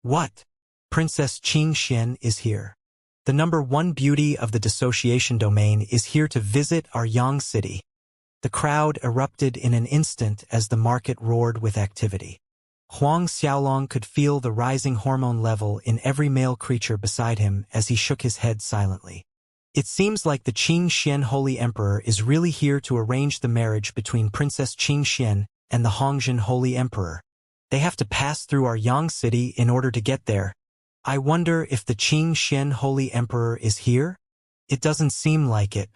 What? Princess Xianxia is here. The #1 beauty of the dissociation domain is here to visit our Yang city. The crowd erupted in an instant as the market roared with activity. Huang Xiaolong could feel the rising hormone level in every male creature beside him as he shook his head silently. It seems like the Xianxia Holy Emperor is really here to arrange the marriage between Princess Xianxia and the Hongxian Holy Emperor. They have to pass through our Yang city in order to get there. I wonder if the Xianxia Holy Emperor is here? It doesn't seem like it.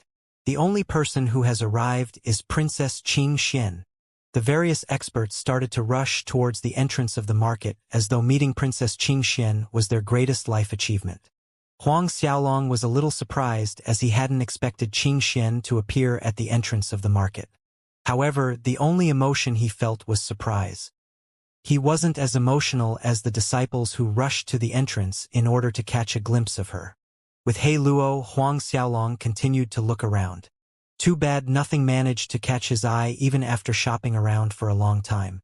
The only person who has arrived is Princess Xianxia. The various experts started to rush towards the entrance of the market as though meeting Princess Xianxia was their greatest life achievement. Huang Xiaolong was a little surprised as he hadn't expected Xianxia to appear at the entrance of the market. However, the only emotion he felt was surprise. He wasn't as emotional as the disciples who rushed to the entrance in order to catch a glimpse of her. With He Luo, Huang Xiaolong continued to look around. Too bad nothing managed to catch his eye even after shopping around for a long time.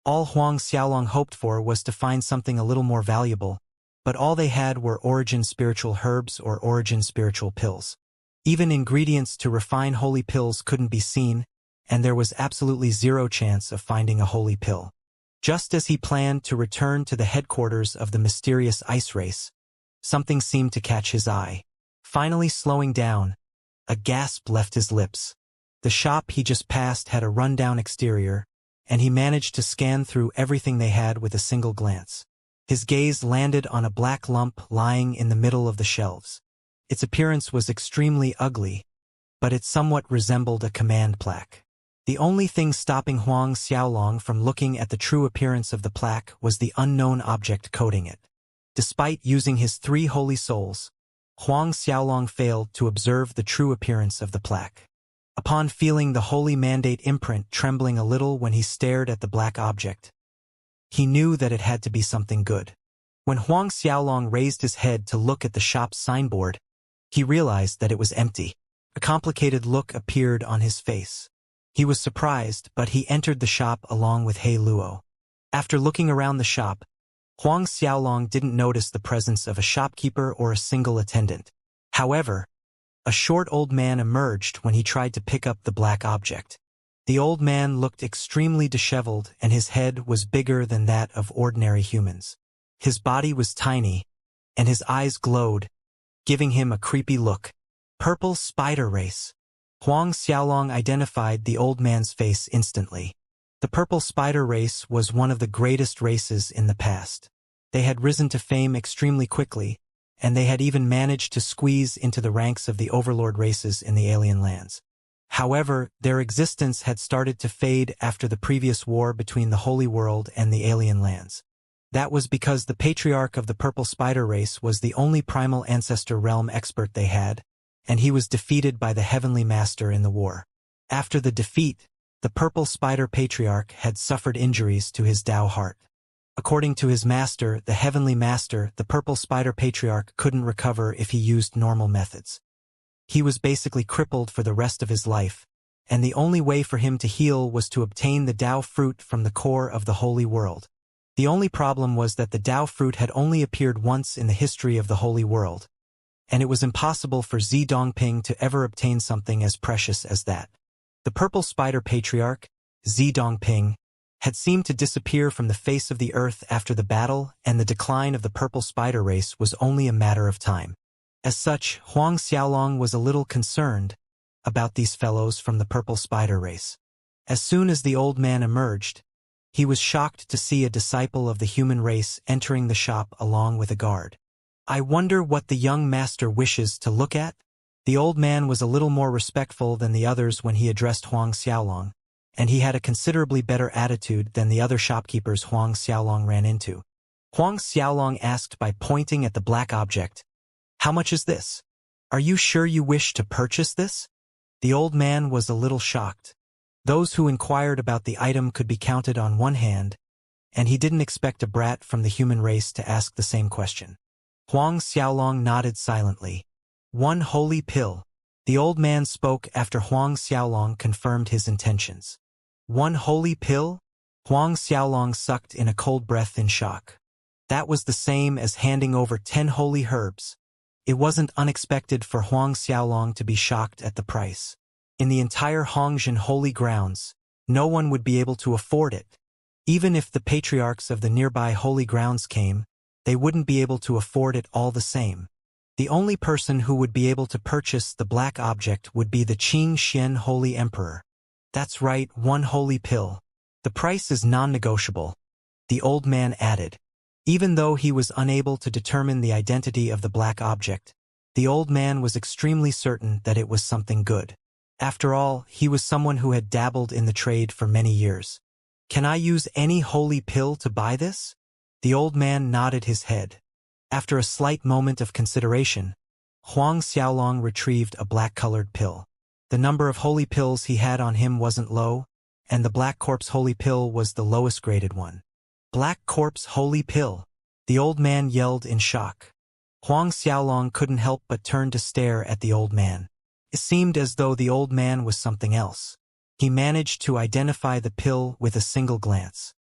All Huang Xiaolong hoped for was to find something a little more valuable, but all they had were origin spiritual herbs or origin spiritual pills. Even ingredients to refine holy pills couldn't be seen, and there was absolutely zero chance of finding a holy pill. Just as he planned to return to the headquarters of the mysterious ice race, something seemed to catch his eye. Finally slowing down, a gasp left his lips. The shop he just passed had a rundown exterior, and he managed to scan through everything they had with a single glance. His gaze landed on a black lump lying in the middle of the shelves. Its appearance was extremely ugly, but it somewhat resembled a command plaque. The only thing stopping Huang Xiaolong from looking at the true appearance of the plaque was the unknown object coding it. Despite using his 3 holy souls, Huang Xiaolong failed to observe the true appearance of the plaque. Upon feeling the holy mandate imprint trembling a little when he stared at the black object, he knew that it had to be something good. When Huang Xiaolong raised his head to look at the shop's signboard, he realized that it was empty. A complicated look appeared on his face. He was surprised, but he entered the shop along with He Luo. After looking around the shop, Huang Xiaolong didn't notice the presence of a shopkeeper or a single attendant. However, a short old man emerged when he tried to pick up the black object. The old man looked extremely disheveled, and his head was bigger than that of ordinary humans. His body was tiny, and his eyes glowed, giving him a creepy look. Purple spider race. Huang Xiaolong identified the old man's face instantly. The purple spider race was one of the greatest races in the past. They had risen to fame extremely quickly, and they had even managed to squeeze into the ranks of the overlord races in the alien lands. However, their existence had started to fade after the previous war between the Holy World and the alien lands. That was because the patriarch of the purple spider race was the only primal ancestor realm expert they had, and he was defeated by the Heavenly Master in the war. After the defeat, the purple spider patriarch had suffered injuries to his Tao heart. According to his master, the Heavenly Master, the purple spider patriarch couldn't recover if he used normal methods. He was basically crippled for the rest of his life, and the only way for him to heal was to obtain the Tao fruit from the core of the Holy World. The only problem was that the Tao fruit had only appeared once in the history of the Holy World, and it was impossible for Zi Dongping to ever obtain something as precious as that. The purple spider patriarch, Zi Dongping, had seemed to disappear from the face of the earth after the battle, and the decline of the purple spider race was only a matter of time. As such, Huang Xiaolong was a little concerned about these fellows from the purple spider race. As soon as the old man emerged, he was shocked to see a disciple of the human race entering the shop along with a guard. I wonder what the young master wishes to look at? The old man was a little more respectful than the others when he addressed Huang Xiaolong, and he had a considerably better attitude than the other shopkeepers Huang Xiaolong ran into. Huang Xiaolong asked by pointing at the black object, "How much is this? Are you sure you wish to purchase this?" The old man was a little shocked. Those who inquired about the item could be counted on one hand, and he didn't expect a brat from the human race to ask the same question. Huang Xiaolong nodded silently. 1 holy pill. The old man spoke after Huang Xiaolong confirmed his intentions. 1 holy pill? Huang Xiaolong sucked in a cold breath in shock. That was the same as handing over 10 holy herbs. It wasn't unexpected for Huang Xiaolong to be shocked at the price. In the entire Hongzhen holy grounds, no one would be able to afford it. Even if the patriarchs of the nearby holy grounds came, they wouldn't be able to afford it all the same. The only person who would be able to purchase the black object would be the Qing Xian Holy Emperor. That's right, 1 holy pill. The price is non-negotiable, the old man added. Even though he was unable to determine the identity of the black object, the old man was extremely certain that it was something good. After all, he was someone who had dabbled in the trade for many years. Can I use any holy pill to buy this? The old man nodded his head. After a slight moment of consideration, Huang Xiaolong retrieved a black-colored pill. The number of holy pills he had on him wasn't low, and the Black Corpse holy pill was the lowest graded one. Black Corpse holy pill! The old man yelled in shock. Huang Xiaolong couldn't help but turn to stare at the old man. It seemed as though the old man was something else. He managed to identify the pill with a single glance.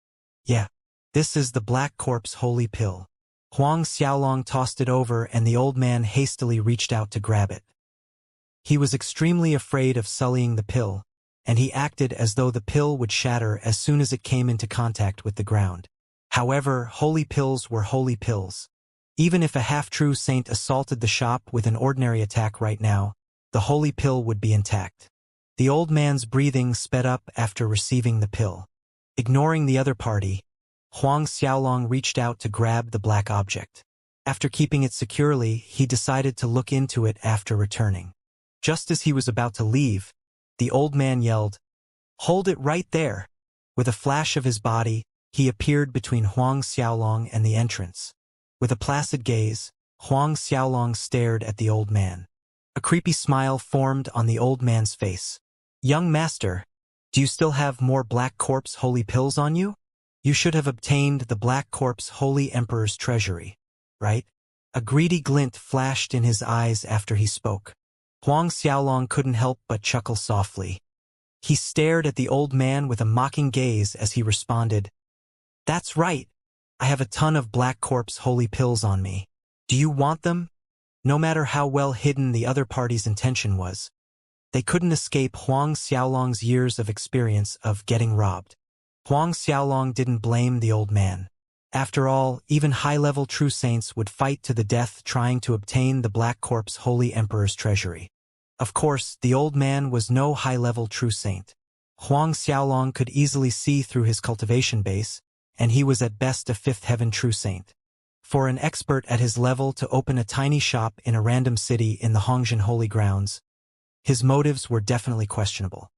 Yeah, this is the Black Corpse holy pill. Huang Xiaolong tossed it over and the old man hastily reached out to grab it. He was extremely afraid of sullying the pill, and he acted as though the pill would shatter as soon as it came into contact with the ground. However, holy pills were holy pills. Even if a half-true saint assaulted the shop with an ordinary attack right now, the holy pill would be intact. The old man's breathing sped up after receiving the pill. Ignoring the other party, Huang Xiaolong reached out to grab the black object. After keeping it securely, he decided to look into it after returning. Just as he was about to leave, the old man yelled, "Hold it right there!" With a flash of his body, he appeared between Huang Xiaolong and the entrance. With a placid gaze, Huang Xiaolong stared at the old man. A creepy smile formed on the old man's face. "Young master, do you still have more Black Corpse holy pills on you? You should have obtained the Black Corpse Holy Emperor's treasury, right?" A greedy glint flashed in his eyes after he spoke. Huang Xiaolong couldn't help but chuckle softly. He stared at the old man with a mocking gaze as he responded, "That's right. I have a ton of Black Corpse holy pills on me. Do you want them?" No matter how well hidden the other party's intention was, they couldn't escape Huang Xiaolong's years of experience of getting robbed. Huang Xiaolong didn't blame the old man. After all, even high-level true saints would fight to the death trying to obtain the Black Corpse Holy Emperor's treasury. Of course, the old man was no high-level true saint. Huang Xiaolong could easily see through his cultivation base, and he was at best a fifth heaven true saint. For an expert at his level to open a tiny shop in a random city in the Hongzhen holy grounds, his motives were definitely questionable.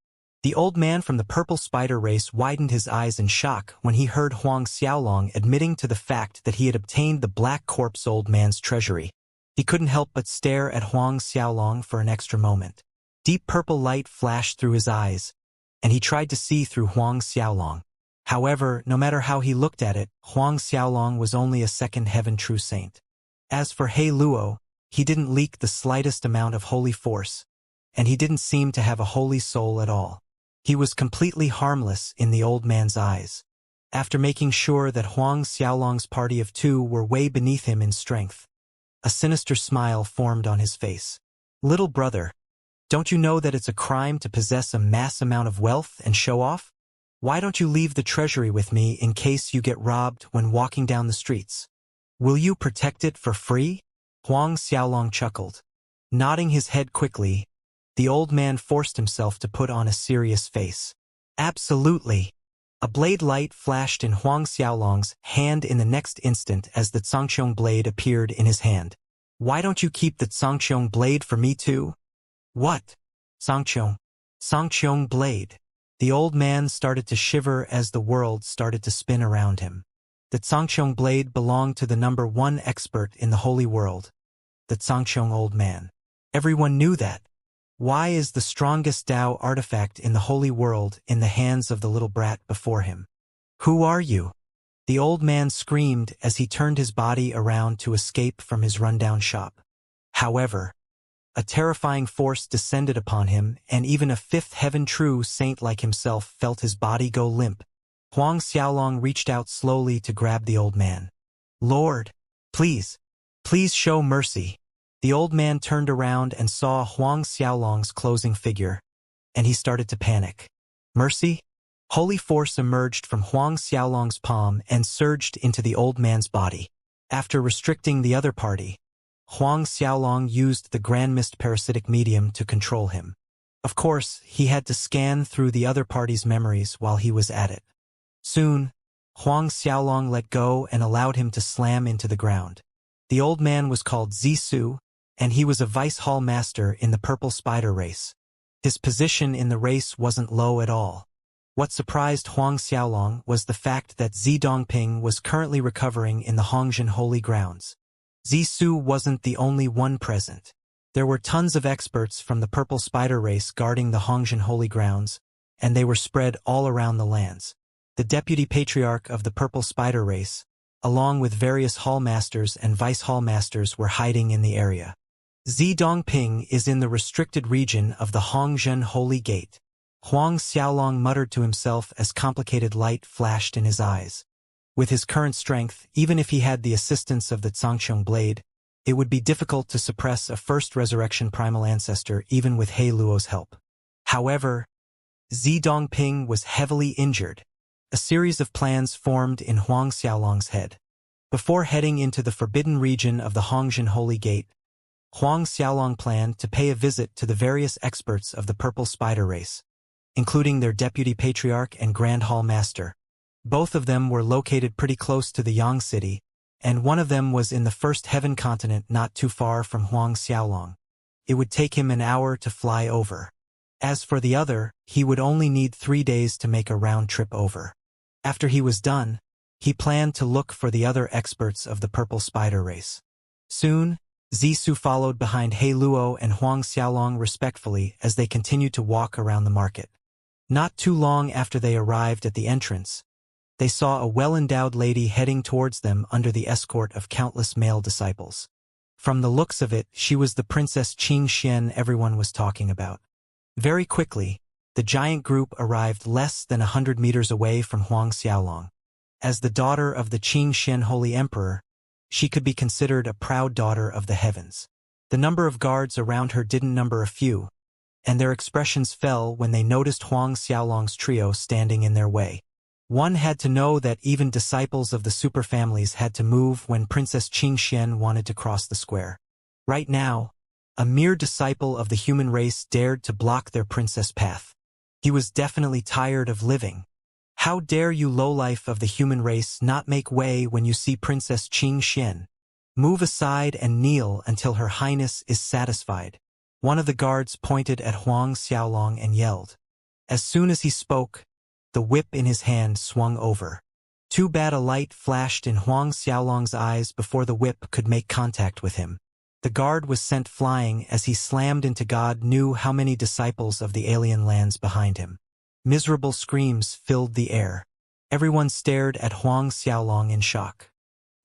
The old man from the purple spider race widened his eyes in shock when he heard Huang Xiaolong admitting to the fact that he had obtained the Black Corpse old man's treasury. He couldn't help but stare at Huang Xiaolong for an extra moment. Deep purple light flashed through his eyes, and he tried to see through Huang Xiaolong. However, no matter how he looked at it, Huang Xiaolong was only a second heaven true saint. As for He Luo, he didn't leak the slightest amount of holy force, and he didn't seem to have a holy soul at all. He was completely harmless in the old man's eyes. After making sure that Huang Xiaolong's party of 2 were way beneath him in strength, a sinister smile formed on his face. "Little brother, don't you know that it's a crime to possess a mass amount of wealth and show off? Why don't you leave the treasury with me in case you get robbed when walking down the streets? Will you protect it for free?" Huang Xiaolong chuckled. Nodding his head quickly, the old man forced himself to put on a serious face. "Absolutely." A blade light flashed in Huang Xiaolong's hand in the next instant as the Zhangqiong blade appeared in his hand. "Why don't you keep the Zhangqiong blade for me too?" "What? Zhangqiong blade." The old man started to shiver as the world started to spin around him. The Zhangqiong blade belonged to the number 1 expert in the holy world, the Zhangqiong old man. Everyone knew that. Why is the strongest Tao artifact in the holy world in the hands of the little brat before him? "Who are you?" The old man screamed as he turned his body around to escape from his rundown shop. However, a terrifying force descended upon him, and even a fifth heaven true saint like himself felt his body go limp. Huang Xiaolong reached out slowly to grab the old man. "Lord, please, please show mercy." The old man turned around and saw Huang Xiaolong's closing figure, and he started to panic. Mercy? Holy force emerged from Huang Xiaolong's palm and surged into the old man's body. After restricting the other party, Huang Xiaolong used the Grand Mist parasitic medium to control him. Of course, he had to scan through the other party's memories while he was at it. Soon, Huang Xiaolong let go and allowed him to slam into the ground. The old man was called Zisu, and he was a vice hall master in the purple spider race. His position in the race wasn't low at all. What surprised Huang Xiaolong was the fact that Zi Dongping was currently recovering in the Hongzhen holy grounds. Zisu wasn't the only one present. There were tons of experts from the purple spider race guarding the Hongzhen holy grounds, and they were spread all around the lands. The deputy patriarch of the purple spider race, along with various hallmasters and vice hallmasters, were hiding in the area. Zi Dongping is in the restricted region of the Hongzhen Holy Gate. Huang Xiaolong muttered to himself as complicated light flashed in his eyes. With his current strength, even if he had the assistance of the Zhangqiong blade, it would be difficult to suppress a first resurrection primal ancestor even with He Luo's help. However, Zi Dongping was heavily injured. A series of plans formed in Huang Xiaolong's head. Before heading into the forbidden region of the Hongzhen Holy Gate, Huang Xiaolong planned to pay a visit to the various experts of the purple spider race, including their deputy patriarch and grand hall master. Both of them were located pretty close to the Yang city, and one of them was in the first heaven continent not too far from Huang Xiaolong. It would take him an hour to fly over. As for the other, he would only need 3 days to make a round trip over. After he was done, he planned to look for the other experts of the purple spider race. Soon, Zisu followed behind He Luo and Huang Xiaolong respectfully as they continued to walk around the market. Not too long after they arrived at the entrance, they saw a well-endowed lady heading towards them under the escort of countless male disciples. From the looks of it, she was the Princess Xianxia everyone was talking about. Very quickly, the giant group arrived less than 100 meters away from Huang Xiaolong. As the daughter of the Xianxia Holy Emperor, she could be considered a proud daughter of the heavens. The number of guards around her didn't number a few, and their expressions fell when they noticed Huang Xiaolong's trio standing in their way. One had to know that even disciples of the superfamilies had to move when Princess Xianxia wanted to cross the square. Right now, a mere disciple of the human race dared to block their princess path. He was definitely tired of living. How dare you lowlife of the human race not make way when you see Princess Xianxia? Move aside and kneel until Her Highness is satisfied. One of the guards pointed at Huang Xiaolong and yelled. As soon as he spoke, the whip in his hand swung over. Too bad a light flashed in Huang Xiaolong's eyes before the whip could make contact with him. The guard was sent flying as he slammed into God knew how many disciples of the alien lands behind him. Miserable screams filled the air. Everyone stared at Huang Xiaolong in shock.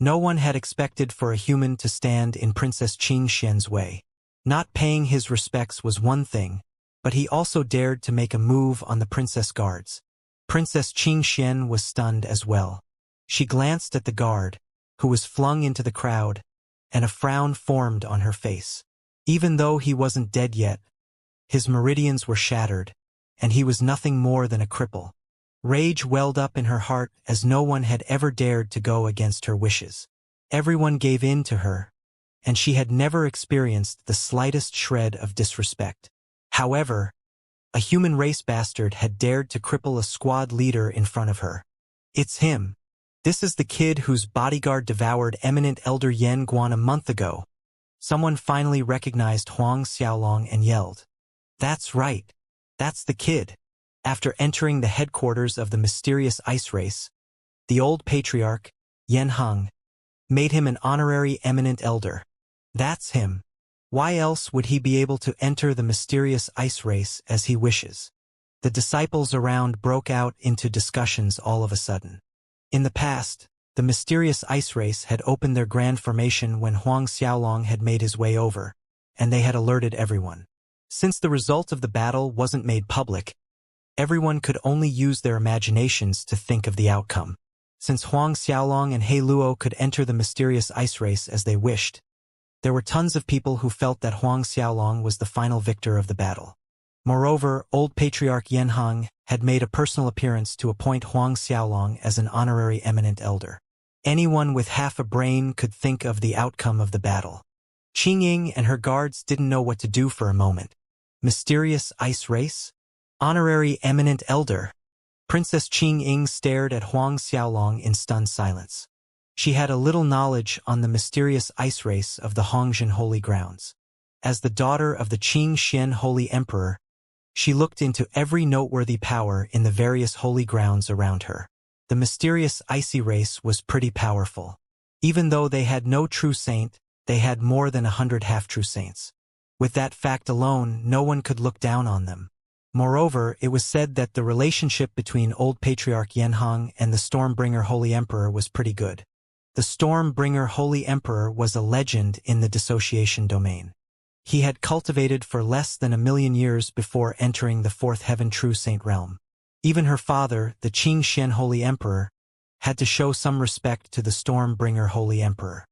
No one had expected for a human to stand in Princess Xianxia's way. Not paying his respects was one thing, but he also dared to make a move on the princess guards. Princess Xianxia was stunned as well. She glanced at the guard, who was flung into the crowd, and a frown formed on her face. Even though he wasn't dead yet, his meridians were shattered, and he was nothing more than a cripple. Rage welled up in her heart as no one had ever dared to go against her wishes. Everyone gave in to her, and she had never experienced the slightest shred of disrespect. However, a human race bastard had dared to cripple a squad leader in front of her. It's him. This is the kid whose bodyguard devoured eminent Elder Yan Guan a month ago. Someone finally recognized Huang Xiaolong and yelled. That's right. That's the kid. After entering the headquarters of the mysterious ice race, the old patriarch, Yan Heng, made him an honorary eminent elder. That's him. Why else would he be able to enter the mysterious ice race as he wishes? The disciples around broke out into discussions all of a sudden. In the past, the mysterious ice race had opened their grand formation when Huang Xiaolong had made his way over, and they had alerted everyone. Since the result of the battle wasn't made public, everyone could only use their imaginations to think of the outcome. Since Huang Xiaolong and He Luo could enter the mysterious ice race as they wished, there were tons of people who felt that Huang Xiaolong was the final victor of the battle. Moreover, old patriarch Yanhang had made a personal appearance to appoint Huang Xiaolong as an honorary eminent elder. Anyone with half a brain could think of the outcome of the battle. Qingying and her guards didn't know what to do for a moment. Mysterious ice race? Honorary eminent elder? Princess Qingying stared at Huang Xiaolong in stunned silence. She had a little knowledge on the mysterious ice race of the Hongxian holy grounds. As the daughter of the Qingxian holy emperor, she looked into every noteworthy power in the various holy grounds around her. The mysterious icy race was pretty powerful. Even though they had no true saint, they had more than 100 half-true saints. With that fact alone, no one could look down on them. Moreover, it was said that the relationship between old patriarch Yanhang and the Stormbringer Holy Emperor was pretty good. The Stormbringer Holy Emperor was a legend in the dissociation domain. He had cultivated for less than 1,000,000 years before entering the fourth heaven true saint realm. Even her father, the Qingxian Holy Emperor, had to show some respect to the Stormbringer Holy Emperor.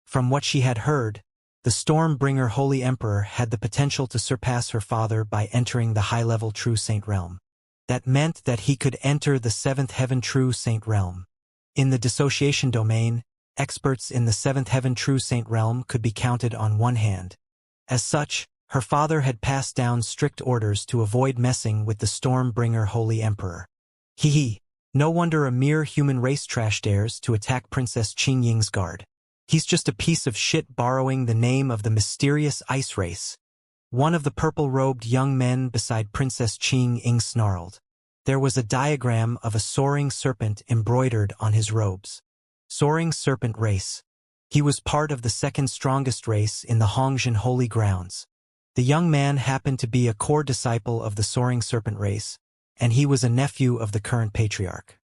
From what she had heard, the Stormbringer Holy Emperor had the potential to surpass her father by entering the high-level true saint realm. That meant that he could enter the seventh heaven true saint realm. In the dissociation domain, experts in the seventh heaven true saint realm could be counted on one hand. As such, her father had passed down strict orders to avoid messing with the Stormbringer Holy Emperor. No wonder a mere human race trash dares to attack Princess Qingying's guard. He's just a piece of shit borrowing the name of the mysterious ice race. One of the purple-robed young men beside Princess Qingying snarled. There was a diagram of a soaring serpent embroidered on his robes. Soaring serpent race. He was part of the second strongest race in the Hongxian holy grounds. The young man happened to be a core disciple of the soaring serpent race, and he was a nephew of the current patriarch.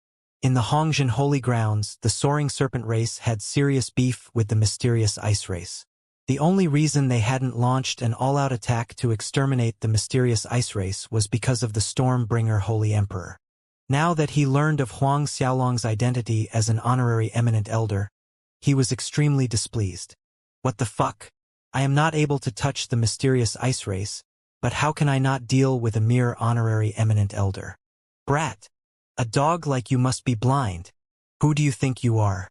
In the Hongxian holy grounds, the soaring serpent race had serious beef with the mysterious ice race. The only reason they hadn't launched an all-out attack to exterminate the mysterious ice race was because of the Stormbringer Holy Emperor. Now that he learned of Huang Xiaolong's identity as an honorary eminent elder, he was extremely displeased. What the fuck? I am not able to touch the mysterious ice race, but how can I not deal with a mere honorary eminent elder? Brat! A dog like you must be blind. Who do you think you are?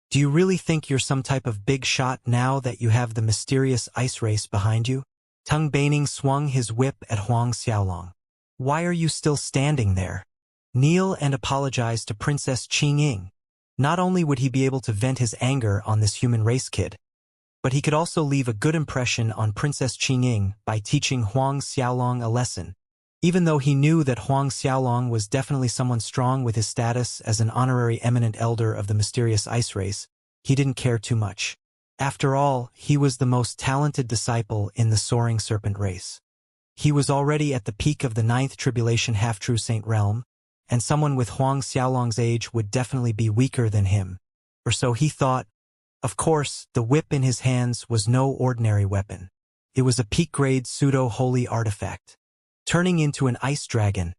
Do you really think you're some type of big shot now that you have the mysterious ice race behind you? Tung Baining swung his whip at Huang Xiaolong. Why are you still standing there? Kneel and apologize to Princess Qingying. Not only would he be able to vent his anger on this human race kid, but he could also leave a good impression on Princess Qingying by teaching Huang Xiaolong a lesson. Even though he knew that Huang Xiaolong was definitely someone strong with his status as an honorary eminent elder of the mysterious ice race, he didn't care too much. After all, he was the most talented disciple in the soaring serpent race. He was already at the peak of the ninth tribulation half-true saint realm, and someone with Huang Xiaolong's age would definitely be weaker than him. Or so he thought. Of course, the whip in his hands was no ordinary weapon. It was a peak-grade pseudo-holy artifact. Turning into an ice dragon,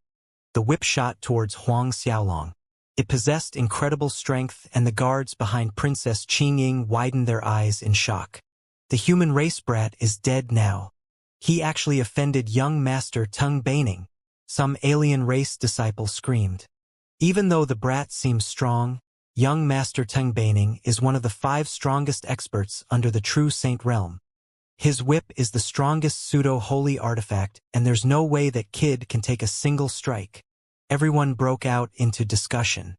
the whip shot towards Huang Xiaolong. It possessed incredible strength, and the guards behind Princess Qingying widened their eyes in shock. The human race brat is dead now. He actually offended young Master Tung Baining. Some alien race disciple screamed. Even though the brat seems strong, young Master Tung Baining is one of the 5 strongest experts under the true saint realm. His whip is the strongest pseudo-holy artifact, and there's no way that kid can take a single strike. Everyone broke out into discussion.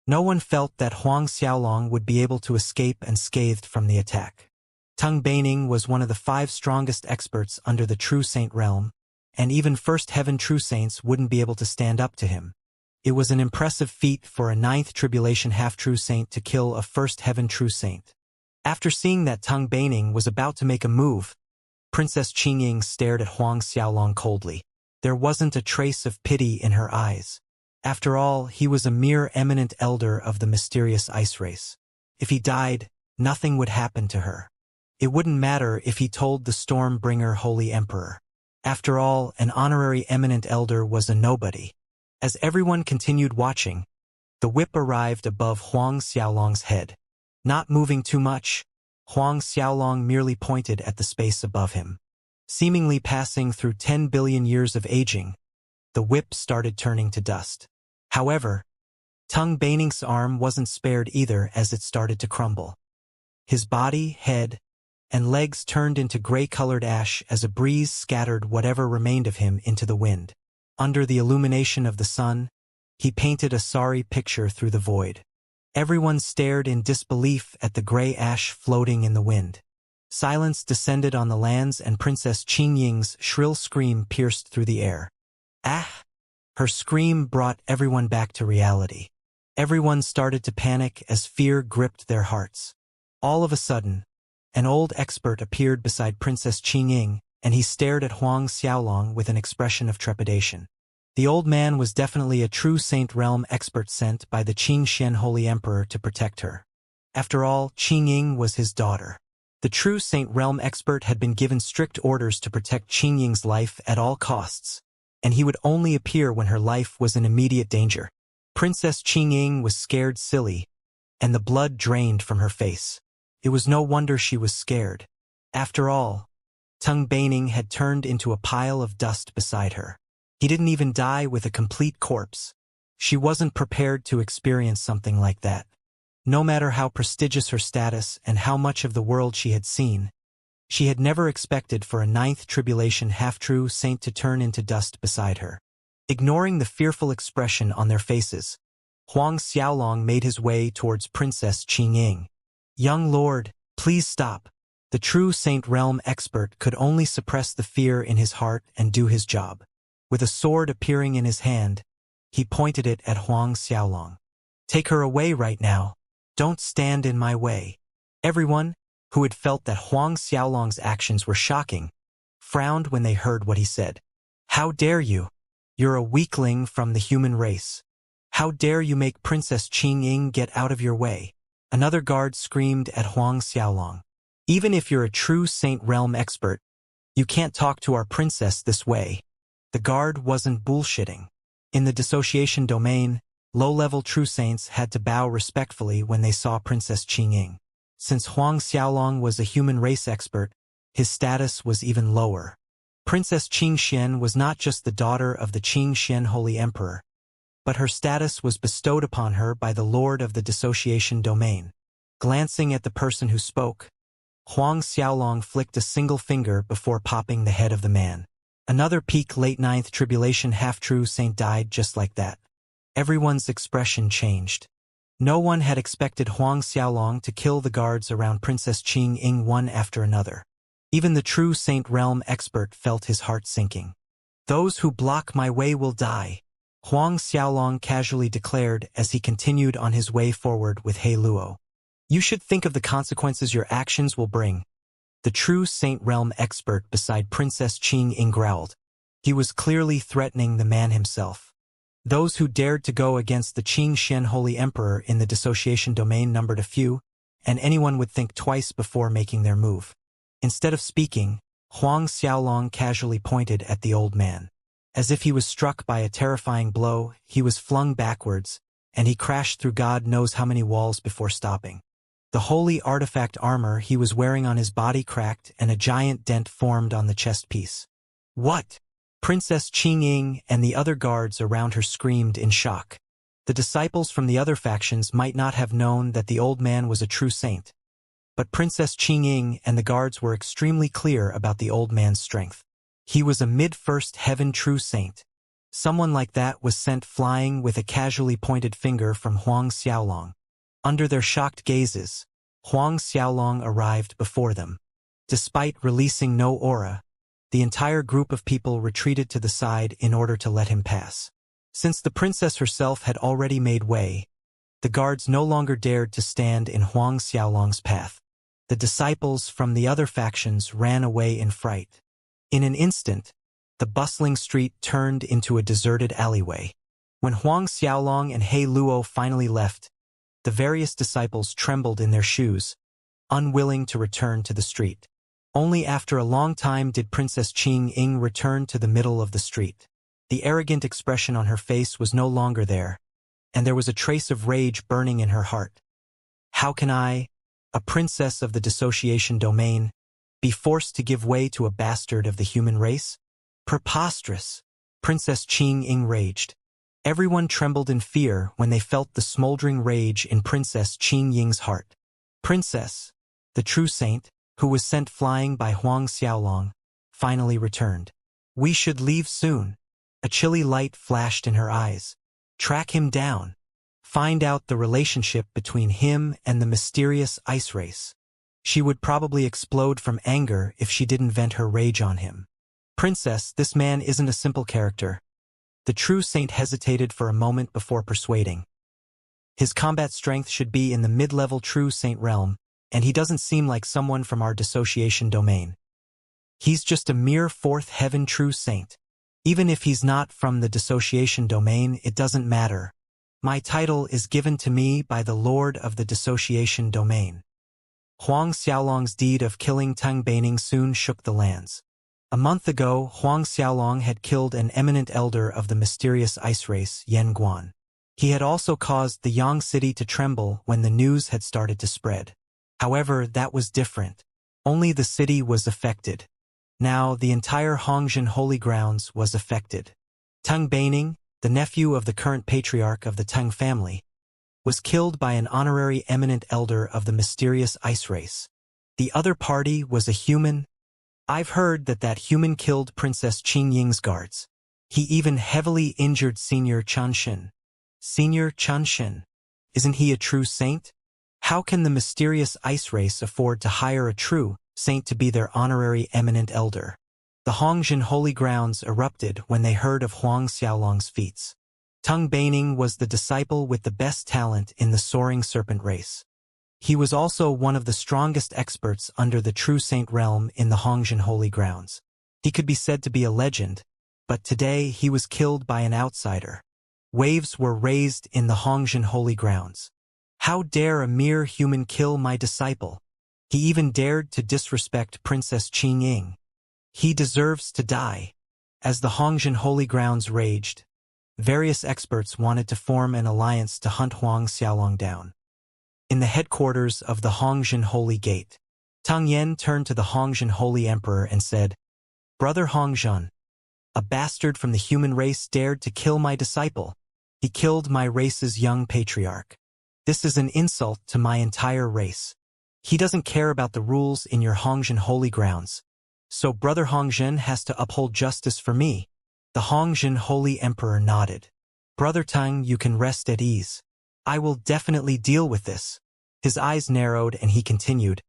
No one felt that Huang Xiaolong would be able to escape unscathed from the attack. Tung Baining was one of the 5 strongest experts under the true saint realm, and even first heaven true saints wouldn't be able to stand up to him. It was an impressive feat for a ninth tribulation half-true saint to kill a first heaven true saint. After seeing that Tung Baining was about to make a move, Princess Qingying stared at Huang Xiaolong coldly. There wasn't a trace of pity in her eyes. After all, he was a mere eminent elder of the mysterious ice race. If he died, nothing would happen to her. It wouldn't matter if he told the Stormbringer Holy Emperor. After all, an honorary eminent elder was a nobody. As everyone continued watching, The whip arrived above Huang Xiaolong's head. Not moving too much, Huang Xiaolong merely pointed at the space above him. Seemingly passing through 10 billion years of aging, the whip started turning to dust. However, Tung Baining's arm wasn't spared either as it started to crumble. His body, head, and legs turned into gray-colored ash as a breeze scattered whatever remained of him into the wind. Under the illumination of the sun, he painted a sorry picture through the void. Everyone stared in disbelief at the gray ash floating in the wind. Silence descended on the lands and Princess Qingying's shrill scream pierced through the air. Ah! Her scream brought everyone back to reality. Everyone started to panic as fear gripped their hearts. All of a sudden, an old expert appeared beside Princess Qingying, and he stared at Huang Xiaolong with an expression of trepidation. The old man was definitely a true Saint Realm expert sent by the Xianxia Holy Emperor to protect her. After all, Qingying was his daughter. The true Saint Realm expert had been given strict orders to protect Qingying's life at all costs, and he would only appear when her life was in immediate danger. Princess Qingying was scared silly, and the blood drained from her face. It was no wonder she was scared. After all, Tung Baining had turned into a pile of dust beside her. He didn't even die with a complete corpse. She wasn't prepared to experience something like that. No matter how prestigious her status and how much of the world she had seen, she had never expected for a ninth tribulation half-true saint to turn into dust beside her. Ignoring the fearful expression on their faces, Huang Xiaolong made his way towards Princess Qingying. "Young lord, please stop." The true Saint Realm expert could only suppress the fear in his heart and do his job. With a sword appearing in his hand, he pointed it at Huang Xiaolong. "Take her away right now. Don't stand in my way." Everyone, who had felt that Huang Xiaolong's actions were shocking, frowned when they heard what he said. "How dare you? You're a weakling from the human race. How dare you make Princess Qingying get out of your way?" Another guard screamed at Huang Xiaolong. "Even if you're a true Saint Realm expert, you can't talk to our princess this way." The guard wasn't bullshitting. In the dissociation domain, low-level true saints had to bow respectfully when they saw Princess Qingying. Since Huang Xiaolong was a human race expert, his status was even lower. Princess Xianxia was not just the daughter of the Xianxia Holy Emperor, but her status was bestowed upon her by the Lord of the Dissociation Domain. Glancing at the person who spoke, Huang Xiaolong flicked a single finger before popping the head of the man. Another peak late ninth tribulation half-true saint died just like that. Everyone's expression changed. No one had expected Huang Xiaolong to kill the guards around Princess Qingying one after another. Even the true Saint Realm expert felt his heart sinking. "Those who block my way will die," Huang Xiaolong casually declared as he continued on his way forward with He Luo. "You should think of the consequences your actions will bring." The true Saint Realm expert beside Princess Qingying growled. He was clearly threatening the man himself. Those who dared to go against the Xianxia Holy Emperor in the dissociation domain numbered a few, and anyone would think twice before making their move. Instead of speaking, Huang Xiaolong casually pointed at the old man. As if he was struck by a terrifying blow, he was flung backwards, and he crashed through God knows how many walls before stopping. The holy artifact armor he was wearing on his body cracked and a giant dent formed on the chest piece. "What?" Princess Qingying and the other guards around her screamed in shock. The disciples from the other factions might not have known that the old man was a true saint, but Princess Qingying and the guards were extremely clear about the old man's strength. He was a mid-first heaven true saint. Someone like that was sent flying with a casually pointed finger from Huang Xiaolong. Under their shocked gazes, Huang Xiaolong arrived before them. Despite releasing no aura, the entire group of people retreated to the side in order to let him pass. Since the princess herself had already made way, the guards no longer dared to stand in Huang Xiaolong's path. The disciples from the other factions ran away in fright. In an instant, the bustling street turned into a deserted alleyway. When Huang Xiaolong and He Luo finally left, the various disciples trembled in their shoes, unwilling to return to the street. Only after a long time did Princess Qingying return to the middle of the street. The arrogant expression on her face was no longer there, and there was a trace of rage burning in her heart. How can I, a princess of the dissociation domain, be forced to give way to a bastard of the human race? Preposterous! Princess Qing Ying raged. Everyone trembled in fear when they felt the smoldering rage in Princess Qing Ying's heart. Princess, the true saint, who was sent flying by Huang Xiaolong, finally returned. We should leave soon. A chilly light flashed in her eyes. Track him down. Find out the relationship between him and the mysterious ice race. She would probably explode from anger if she didn't vent her rage on him. Princess, this man isn't a simple character. The true saint hesitated for a moment before persuading. His combat strength should be in the mid-level true saint realm, and he doesn't seem like someone from our dissociation domain. He's just a mere fourth heaven true saint. Even if he's not from the dissociation domain, it doesn't matter. My title is given to me by the Lord of the dissociation domain. Huang Xiaolong's deed of killing Tang Baining soon shook the lands. A month ago, Huang Xiaolong had killed an eminent elder of the mysterious ice race, Yan Guan. He had also caused the Yang city to tremble when the news had started to spread. However, that was different. Only the city was affected. Now, the entire Hongzhen holy grounds was affected. Tang Baining, the nephew of the current patriarch of the Tang family, was killed by an honorary eminent elder of the mysterious ice race. The other party was a human. I've heard that human killed Princess Qing Ying's guards. He even heavily injured Senior Chanshin. Senior Chanshin? Isn't he a true saint? How can the mysterious ice race afford to hire a true saint to be their honorary eminent elder? The Hongzhen holy grounds erupted when they heard of Huang Xiaolong's feats. Tang Baining was the disciple with the best talent in the soaring serpent race. He was also one of the strongest experts under the true saint realm in the Hongzhen holy grounds. He could be said to be a legend, but today he was killed by an outsider. Waves were raised in the Hongzhen holy grounds. How dare a mere human kill my disciple? He even dared to disrespect Princess Qing Ying. He deserves to die. As the Hongzhen holy grounds raged, various experts wanted to form an alliance to hunt Huang Xiaolong down. In the headquarters of the Hongzhen Holy Gate, Tang Yen turned to the Hongzhen Holy Emperor and said, "Brother Hongzhen, a bastard from the human race dared to kill my disciple. He killed my race's young patriarch. This is an insult to my entire race. He doesn't care about the rules in your Hongzhen Holy Grounds. So Brother Hongzhen has to uphold justice for me." The Hongzhen Holy Emperor nodded. "Brother Tang, you can rest at ease. I will definitely deal with this." His eyes narrowed and he continued,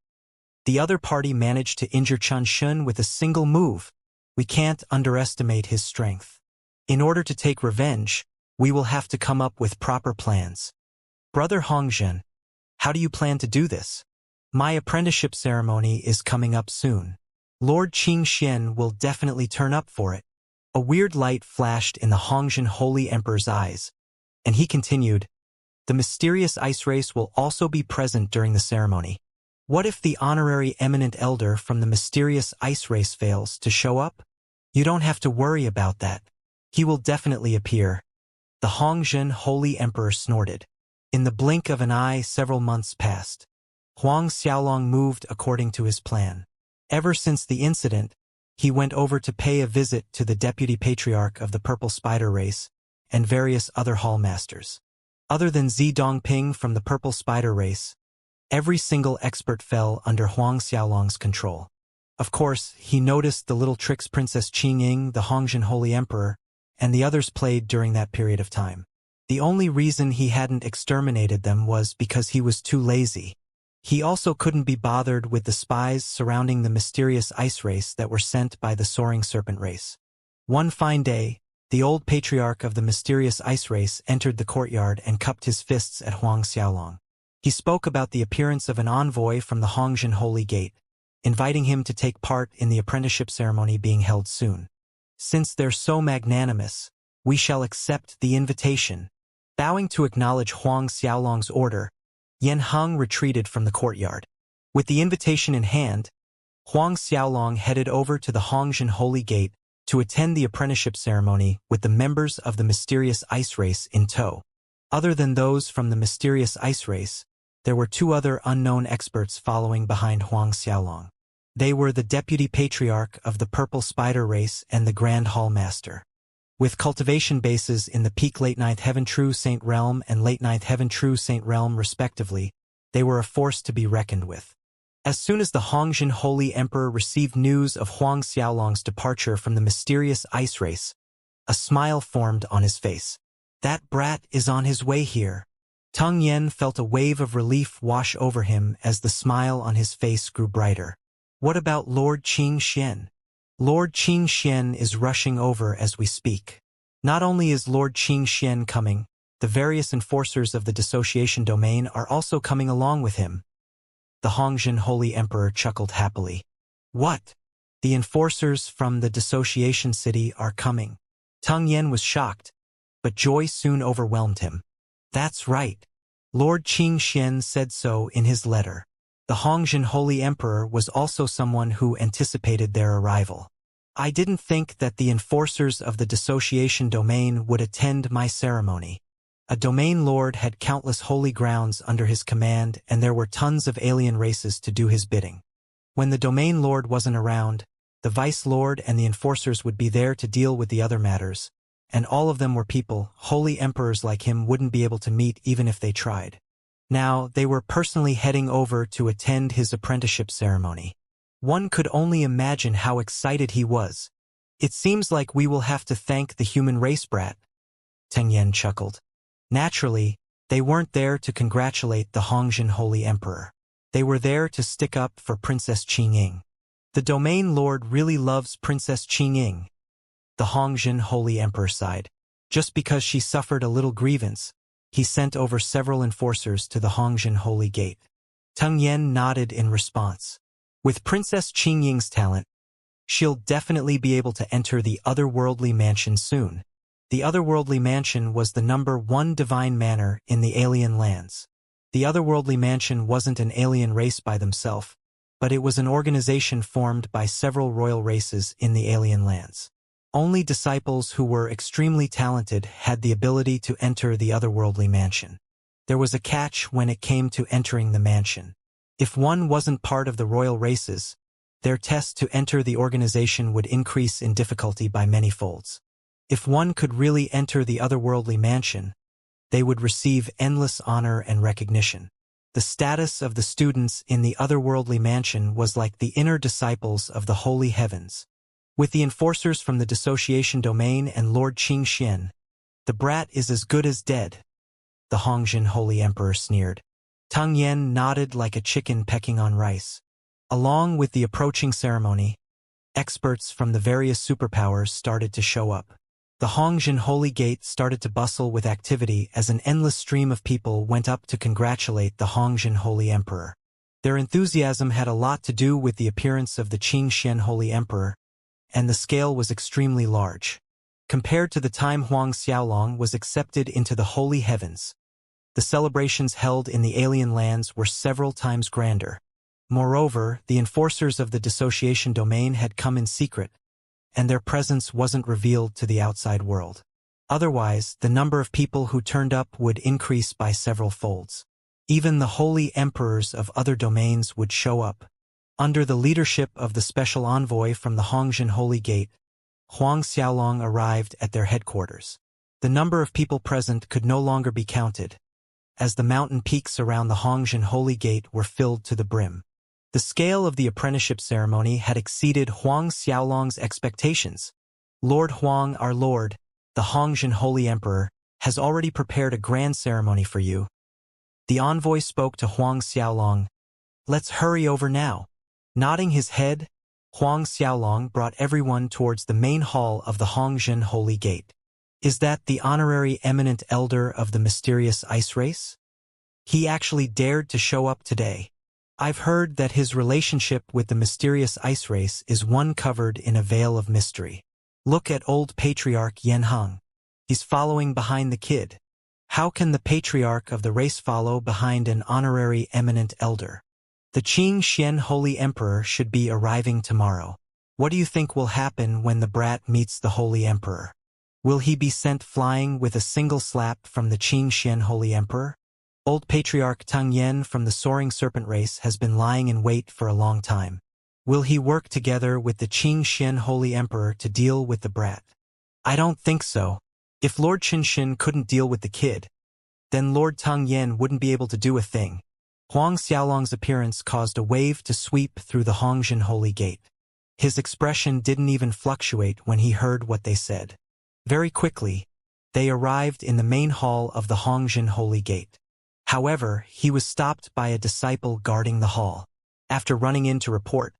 "The other party managed to injure Chanshin with a single move. We can't underestimate his strength. In order to take revenge, we will have to come up with proper plans. Brother Hongzhen, how do you plan to do this? My apprenticeship ceremony is coming up soon. Lord Xianxia will definitely turn up for it." A weird light flashed in the Hongzhen Holy Emperor's eyes, and he continued, "The mysterious ice race will also be present during the ceremony. What if the honorary eminent elder from the mysterious ice race fails to show up? You don't have to worry about that. He will definitely appear." The Hongzhen Holy Emperor snorted. In the blink of an eye, several months passed. Huang Xiaolong moved according to his plan. Ever since the incident, he went over to pay a visit to the deputy patriarch of the purple spider race and various other hall masters. Other than Zi Dongping from the purple spider race, every single expert fell under Huang Xiaolong's control. Of course, he noticed the little tricks Princess Qing Ying, the Hongzhen Holy Emperor, and the others played during that period of time. The only reason he hadn't exterminated them was because he was too lazy. He also couldn't be bothered with the spies surrounding the mysterious ice race that were sent by the soaring serpent race. One fine day, the old patriarch of the mysterious ice race entered the courtyard and cupped his fists at Huang Xiaolong. He spoke about the appearance of an envoy from the Hongzhen Holy Gate, inviting him to take part in the apprenticeship ceremony being held soon. "Since they're so magnanimous, we shall accept the invitation." Bowing to acknowledge Huang Xiaolong's order, Yan Heng retreated from the courtyard. With the invitation in hand, Huang Xiaolong headed over to the Hongzhen Holy Gate to attend the apprenticeship ceremony with the members of the mysterious ice race in tow. Other than those from the mysterious ice race, there were two other unknown experts following behind Huang Xiaolong. They were the deputy patriarch of the Purple Spider race and the Grand Hall Master. With cultivation bases in the peak Late Ninth Heaven True Saint Realm and Late Ninth Heaven True Saint Realm respectively, they were a force to be reckoned with. As soon as the Hongxian Holy Emperor received news of Huang Xiaolong's departure from the mysterious ice race, a smile formed on his face. That brat is on his way here. Teng Yan felt a wave of relief wash over him as the smile on his face grew brighter. What about Lord Qing Xian? Lord Qing Xian is rushing over as we speak. Not only is Lord Qing Xian coming, the various enforcers of the dissociation domain are also coming along with him. The Hongxian Holy Emperor chuckled happily. What? The enforcers from the dissociation city are coming. Teng Yan was shocked, but joy soon overwhelmed him. That's right. Lord Qing Xian said so in his letter. The Hongxian Holy Emperor was also someone who anticipated their arrival. I didn't think that the enforcers of the dissociation domain would attend my ceremony. A domain lord had countless holy grounds under his command, and there were tons of alien races to do his bidding. When the domain lord wasn't around, the vice lord and the enforcers would be there to deal with the other matters, and all of them were people. Holy emperors like him wouldn't be able to meet even if they tried. Now, they were personally heading over to attend his apprenticeship ceremony. One could only imagine how excited he was. It seems like we will have to thank the human race, brat. Teng Yan chuckled. Naturally, they weren't there to congratulate the Hongxian Holy Emperor. They were there to stick up for Princess Qingying. The domain lord really loves Princess Qingying. The Hongxian Holy Emperor sighed. Just because she suffered a little grievance, he sent over several enforcers to the Hongxian Holy Gate. Teng Yan nodded in response. With Princess Qingying's talent, she'll definitely be able to enter the otherworldly mansion soon. The otherworldly mansion was the #1 divine manor in the alien lands. The otherworldly mansion wasn't an alien race by themselves, but it was an organization formed by several royal races in the alien lands. Only disciples who were extremely talented had the ability to enter the otherworldly mansion. There was a catch when it came to entering the mansion. If one wasn't part of the royal races, their test to enter the organization would increase in difficulty by many folds. If one could really enter the otherworldly mansion, they would receive endless honor and recognition. The status of the students in the otherworldly mansion was like the inner disciples of the holy heavens. With the enforcers from the dissociation domain and Lord Qing Xian, the brat is as good as dead. The Hongxian Holy Emperor sneered. Teng Yan nodded like a chicken pecking on rice. Along with the approaching ceremony, experts from the various superpowers started to show up. The Hongxian Holy Gate started to bustle with activity as an endless stream of people went up to congratulate the Hongxian Holy Emperor. Their enthusiasm had a lot to do with the appearance of the Qing Xian Holy Emperor, and the scale was extremely large. Compared to the time Huang Xiaolong was accepted into the holy heavens, the celebrations held in the alien lands were several times grander. Moreover, the enforcers of the dissociation domain had come in secret, and their presence wasn't revealed to the outside world. Otherwise, the number of people who turned up would increase by several folds. Even the holy emperors of other domains would show up. Under the leadership of the special envoy from the Hongxian Holy Gate, Huang Xiaolong arrived at their headquarters. The number of people present could no longer be counted, as the mountain peaks around the Hongxian Holy Gate were filled to the brim. The scale of the apprenticeship ceremony had exceeded Huang Xiaolong's expectations. Lord Huang, our lord, the Hongxian Holy Emperor, has already prepared a grand ceremony for you. The envoy spoke to Huang Xiaolong. Let's hurry over now. Nodding his head, Huang Xiaolong brought everyone towards the main hall of the Hongxian Holy Gate. Is that the honorary eminent elder of the mysterious ice race? He actually dared to show up today. I've heard that his relationship with the mysterious ice race is one covered in a veil of mystery. Look at old patriarch Yanheng. He's following behind the kid. How can the patriarch of the race follow behind an honorary eminent elder? The Qing Xian Holy Emperor should be arriving tomorrow. What do you think will happen when the brat meets the Holy Emperor? Will he be sent flying with a single slap from the Xianxia Holy Emperor? Old Patriarch Tang Yen from the Soaring Serpent race has been lying in wait for a long time. Will he work together with the Xianxia Holy Emperor to deal with the brat? I don't think so. If Lord Xianxia couldn't deal with the kid, then Lord Tang Yen wouldn't be able to do a thing. Huang Xiaolong's appearance caused a wave to sweep through the Hongxian Holy Gate. His expression didn't even fluctuate when he heard what they said. Very quickly, they arrived in the main hall of the Hongxian Holy Gate. However, he was stopped by a disciple guarding the hall. After running in to report,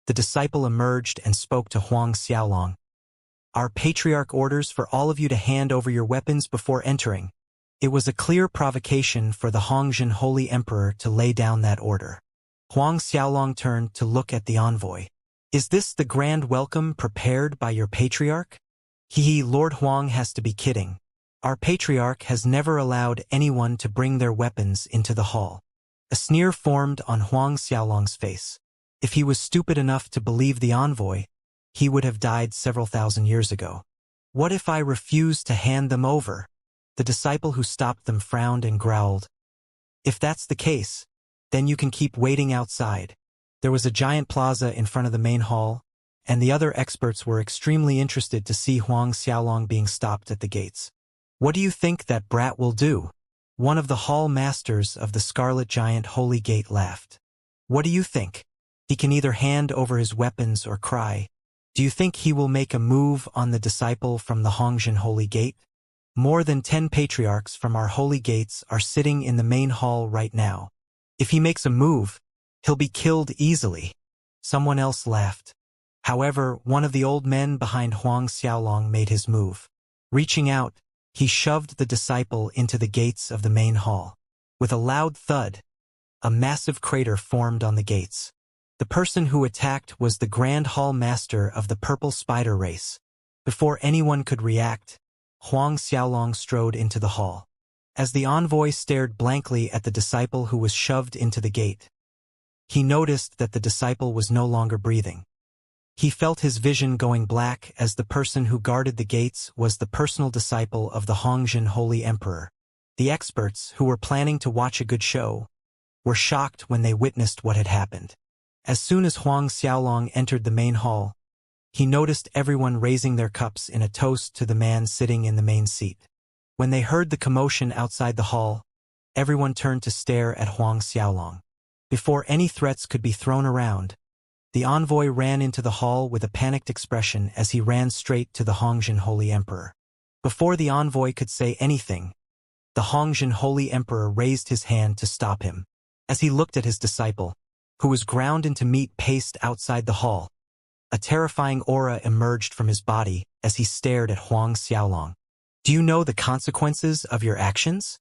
the disciple emerged and spoke to Huang Xiaolong. Our patriarch orders for all of you to hand over your weapons before entering. It was a clear provocation for the Hongxian Holy Emperor to lay down that order. Huang Xiaolong turned to look at the envoy. Is this the grand welcome prepared by your patriarch? Lord Huang has to be kidding. Our patriarch has never allowed anyone to bring their weapons into the hall. A sneer formed on Huang Xiaolong's face. If he was stupid enough to believe the envoy, he would have died several thousand years ago. What if I refuse to hand them over? The disciple who stopped them frowned and growled. If that's the case, then you can keep waiting outside. There was a giant plaza in front of the main hall, and the other experts were extremely interested to see Huang Xiaolong being stopped at the gates. What do you think that brat will do? One of the hall masters of the Scarlet Giant Holy Gate laughed. What do you think? He can either hand over his weapons or cry. Do you think he will make a move on the disciple from the Hongxian Holy Gate? More than 10 patriarchs from our holy gates are sitting in the main hall right now. If he makes a move, he'll be killed easily. Someone else laughed. However, one of the old men behind Huang Xiaolong made his move. Reaching out, he shoved the disciple into the gates of the main hall. With a loud thud, a massive crater formed on the gates. The person who attacked was the Grand Hall Master of the Purple Spider race. Before anyone could react, Huang Xiaolong strode into the hall. As the envoy stared blankly at the disciple who was shoved into the gate, he noticed that the disciple was no longer breathing. He felt his vision going black as the person who guarded the gates was the personal disciple of the Hongxian Holy Emperor. The experts, who were planning to watch a good show, were shocked when they witnessed what had happened. As soon as Huang Xiaolong entered the main hall, he noticed everyone raising their cups in a toast to the man sitting in the main seat. When they heard the commotion outside the hall, everyone turned to stare at Huang Xiaolong. Before any threats could be thrown around, the envoy ran into the hall with a panicked expression as he ran straight to the Hongxian Holy Emperor. Before the envoy could say anything, the Hongxian Holy Emperor raised his hand to stop him. As he looked at his disciple, who was ground into meat paste outside the hall, a terrifying aura emerged from his body as he stared at Huang Xiaolong. Do you know the consequences of your actions?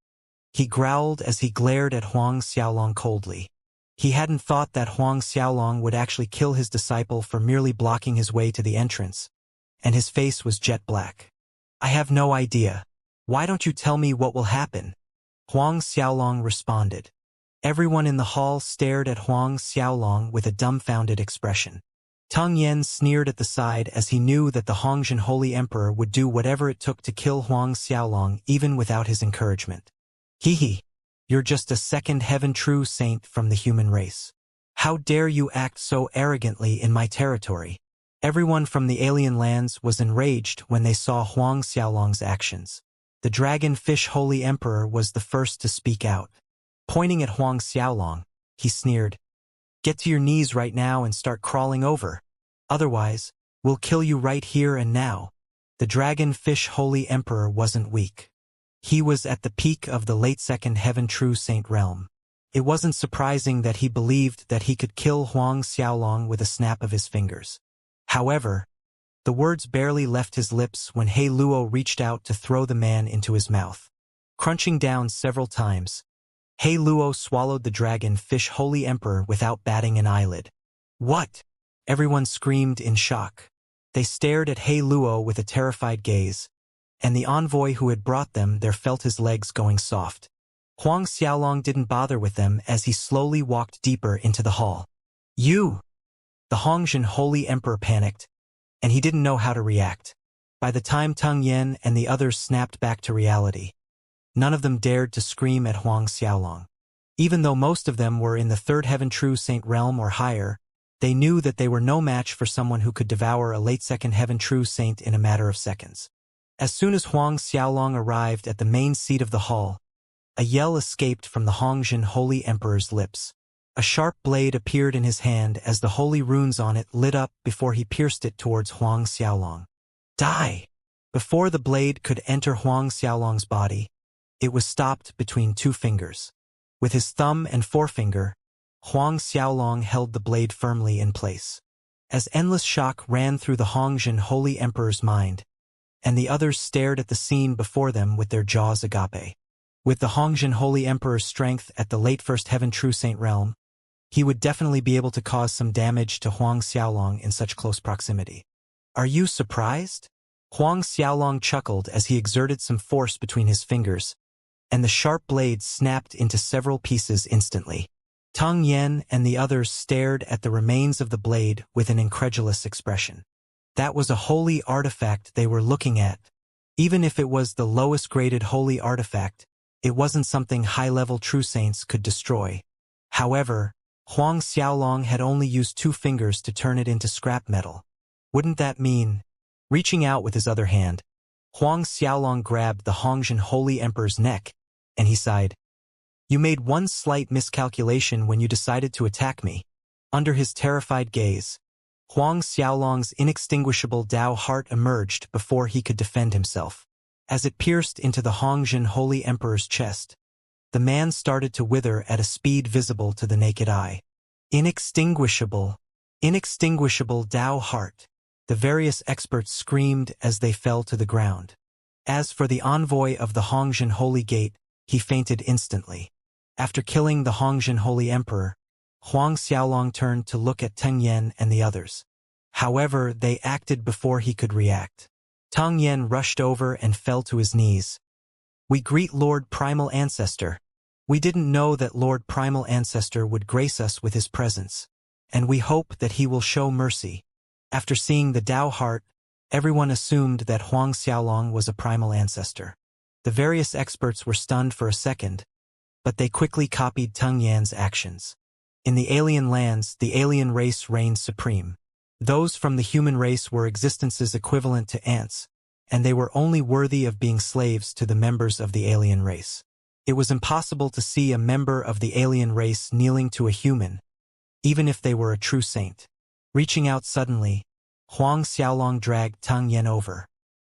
He growled as he glared at Huang Xiaolong coldly. He hadn't thought that Huang Xiaolong would actually kill his disciple for merely blocking his way to the entrance, and his face was jet black. I have no idea. Why don't you tell me what will happen? Huang Xiaolong responded. Everyone in the hall stared at Huang Xiaolong with a dumbfounded expression. Tang Yen sneered at the side as he knew that the Hongxian Holy Emperor would do whatever it took to kill Huang Xiaolong even without his encouragement. You're just a second heaven true saint from the human race. How dare you act so arrogantly in my territory? Everyone from the alien lands was enraged when they saw Huang Xiaolong's actions. The Dragonfish Holy Emperor was the first to speak out. Pointing at Huang Xiaolong, he sneered, "Get to your knees right now and start crawling over. Otherwise, we'll kill you right here and now." The Dragonfish Holy Emperor wasn't weak. He was at the peak of the late second heaven true saint realm. It wasn't surprising that he believed that he could kill Huang Xiaolong with a snap of his fingers. However, the words barely left his lips when He Luo reached out to throw the man into his mouth. Crunching down several times, He Luo swallowed the Dragonfish Holy Emperor without batting an eyelid. What? Everyone screamed in shock. They stared at He Luo with a terrified gaze, and the envoy who had brought them there felt his legs going soft. Huang Xiaolong didn't bother with them as he slowly walked deeper into the hall. You! The Hongxian Holy Emperor panicked, and he didn't know how to react. By the time Teng Yen and the others snapped back to reality, none of them dared to scream at Huang Xiaolong. Even though most of them were in the third heaven true saint realm or higher, they knew that they were no match for someone who could devour a late second heaven true saint in a matter of seconds. As soon as Huang Xiaolong arrived at the main seat of the hall, a yell escaped from the Hongjin Holy Emperor's lips. A sharp blade appeared in his hand as the holy runes on it lit up before he pierced it towards Huang Xiaolong. Die! Before the blade could enter Huang Xiaolong's body, it was stopped between two fingers. With his thumb and forefinger, Huang Xiaolong held the blade firmly in place. As endless shock ran through the Hongjin Holy Emperor's mind, and the others stared at the scene before them with their jaws agape. With the Hongjin Holy Emperor's strength at the late first heaven true saint realm, he would definitely be able to cause some damage to Huang Xiaolong in such close proximity. Are you surprised? Huang Xiaolong chuckled as he exerted some force between his fingers, and the sharp blade snapped into several pieces instantly. Teng Yen and the others stared at the remains of the blade with an incredulous expression. That was a holy artifact they were looking at. Even if it was the lowest graded holy artifact, it wasn't something high-level true saints could destroy. However, Huang Xiaolong had only used 2 fingers to turn it into scrap metal. Wouldn't that mean? Reaching out with his other hand, Huang Xiaolong grabbed the Hongjin Holy Emperor's neck, and he sighed. You made one slight miscalculation when you decided to attack me. Under his terrified gaze, Huang Xiaolong's inextinguishable Dao heart emerged before he could defend himself. As it pierced into the Hongjin Holy Emperor's chest, the man started to wither at a speed visible to the naked eye. Inextinguishable Dao heart. The various experts screamed as they fell to the ground. As for the envoy of the Hongjin Holy Gate, he fainted instantly. After killing the Hongjin Holy Emperor, Huang Xiaolong turned to look at Teng Yen and the others. However, they acted before he could react. Teng Yen rushed over and fell to his knees. We greet Lord Primal Ancestor. We didn't know that Lord Primal Ancestor would grace us with his presence, and we hope that he will show mercy. After seeing the Dao heart, everyone assumed that Huang Xiaolong was a primal ancestor. The various experts were stunned for a second, but they quickly copied Teng Yan's actions. In the alien lands, the alien race reigned supreme. Those from the human race were existences equivalent to ants, and they were only worthy of being slaves to the members of the alien race. It was impossible to see a member of the alien race kneeling to a human, even if they were a true saint. Reaching out suddenly, Huang Xiaolong dragged Teng Yen over.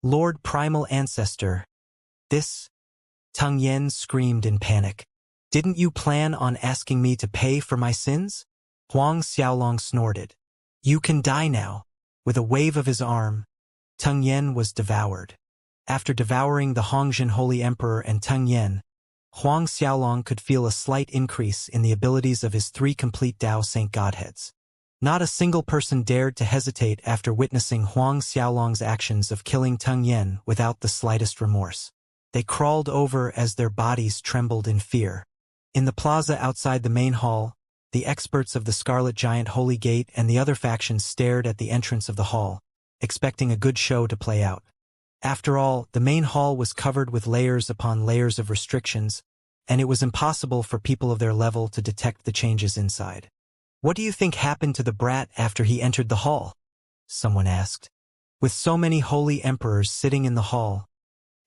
Lord Primal Ancestor. This? Teng Yen screamed in panic. Didn't you plan on asking me to pay for my sins? Huang Xiaolong snorted. You can die now. With a wave of his arm, Teng Yen was devoured. After devouring the Hongjin Holy Emperor and Teng Yen, Huang Xiaolong could feel a slight increase in the abilities of his 3 complete Dao Saint Godheads. Not a single person dared to hesitate after witnessing Huang Xiaolong's actions of killing Teng Yen without the slightest remorse. They crawled over as their bodies trembled in fear. In the plaza outside the main hall, the experts of the Scarlet Giant Holy Gate and the other factions stared at the entrance of the hall, expecting a good show to play out. After all, the main hall was covered with layers upon layers of restrictions, and it was impossible for people of their level to detect the changes inside. What do you think happened to the brat after he entered the hall? Someone asked. With so many holy emperors sitting in the hall,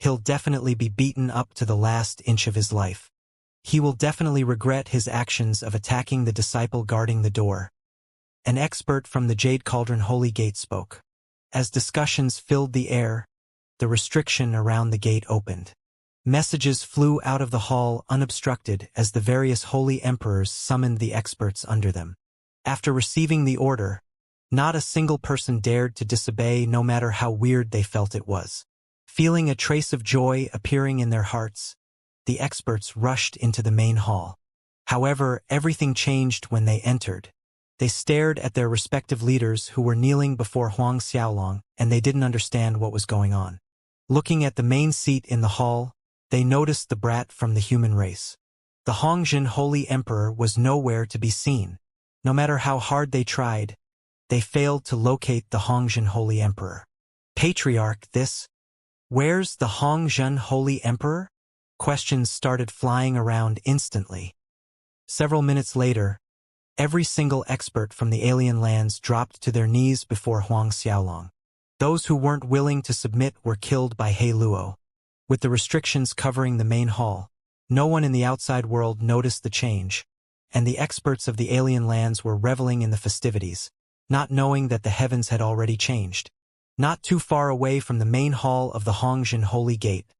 he'll definitely be beaten up to the last inch of his life. He will definitely regret his actions of attacking the disciple guarding the door. An expert from the Jade Cauldron Holy Gate spoke. As discussions filled the air, the restriction around the gate opened. Messages flew out of the hall unobstructed as the various holy emperors summoned the experts under them. After receiving the order, not a single person dared to disobey no matter how weird they felt it was. Feeling a trace of joy appearing in their hearts, the experts rushed into the main hall. However, everything changed when they entered. They stared at their respective leaders who were kneeling before Huang Xiaolong, and they didn't understand what was going on. Looking at the main seat in the hall, they noticed the brat from the human race. The Hongjin Holy Emperor was nowhere to be seen. No matter how hard they tried, they failed to locate the Hongjin Holy Emperor. Patriarch, this? Where's the Hongzhen Holy Emperor? Questions started flying around instantly. Several minutes later, every single expert from the alien lands dropped to their knees before Huang Xiaolong. Those who weren't willing to submit were killed by He Luo. With the restrictions covering the main hall, no one in the outside world noticed the change, and the experts of the alien lands were reveling in the festivities, not knowing that the heavens had already changed. Not too far away from the main hall of the Hongzhen Holy Gate,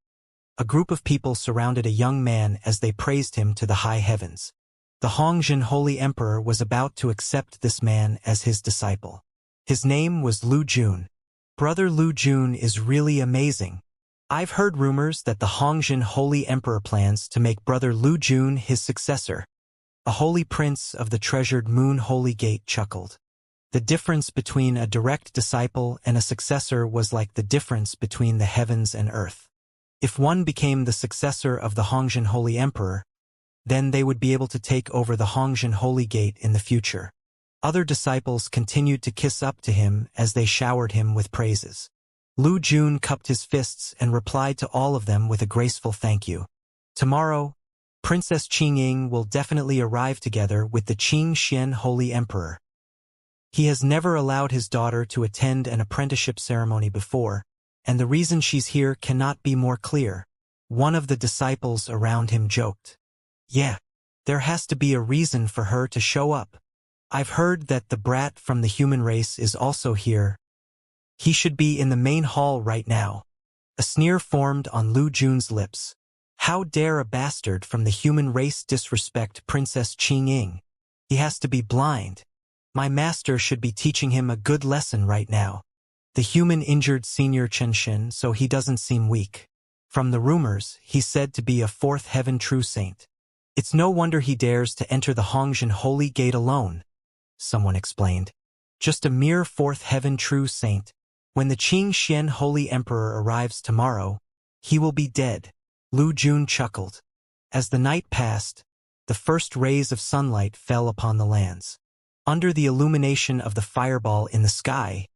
a group of people surrounded a young man as they praised him to the high heavens. The Hongzhen Holy Emperor was about to accept this man as his disciple. His name was Lu Jun. Brother Lu Jun is really amazing. I've heard rumors that the Hongzhen Holy Emperor plans to make Brother Lu Jun his successor. A holy prince of the treasured Moon Holy Gate chuckled. The difference between a direct disciple and a successor was like the difference between the heavens and earth. If one became the successor of the Hongzhen Holy Emperor, then they would be able to take over the Hongzhen Holy Gate in the future. Other disciples continued to kiss up to him as they showered him with praises. Lu Jun cupped his fists and replied to all of them with a graceful thank you. Tomorrow, Princess Qingying will definitely arrive together with the Qingxian Holy Emperor. He has never allowed his daughter to attend an apprenticeship ceremony before, and the reason she's here cannot be more clear. One of the disciples around him joked. Yeah, there has to be a reason for her to show up. I've heard that the brat from the human race is also here. He should be in the main hall right now. A sneer formed on Lu Jun's lips. How dare a bastard from the human race disrespect Princess Qingying? He has to be blind. My master should be teaching him a good lesson right now. The human injured Senior Chenshin so he doesn't seem weak. From the rumors, he's said to be a fourth heaven true saint. It's no wonder he dares to enter the Hongzhen Holy Gate alone, someone explained. Just a mere fourth heaven true saint. When the Qingxian Holy Emperor arrives tomorrow, he will be dead. Lu Jun chuckled. As the night passed, the first rays of sunlight fell upon the lands. Under the illumination of the fireball in the sky,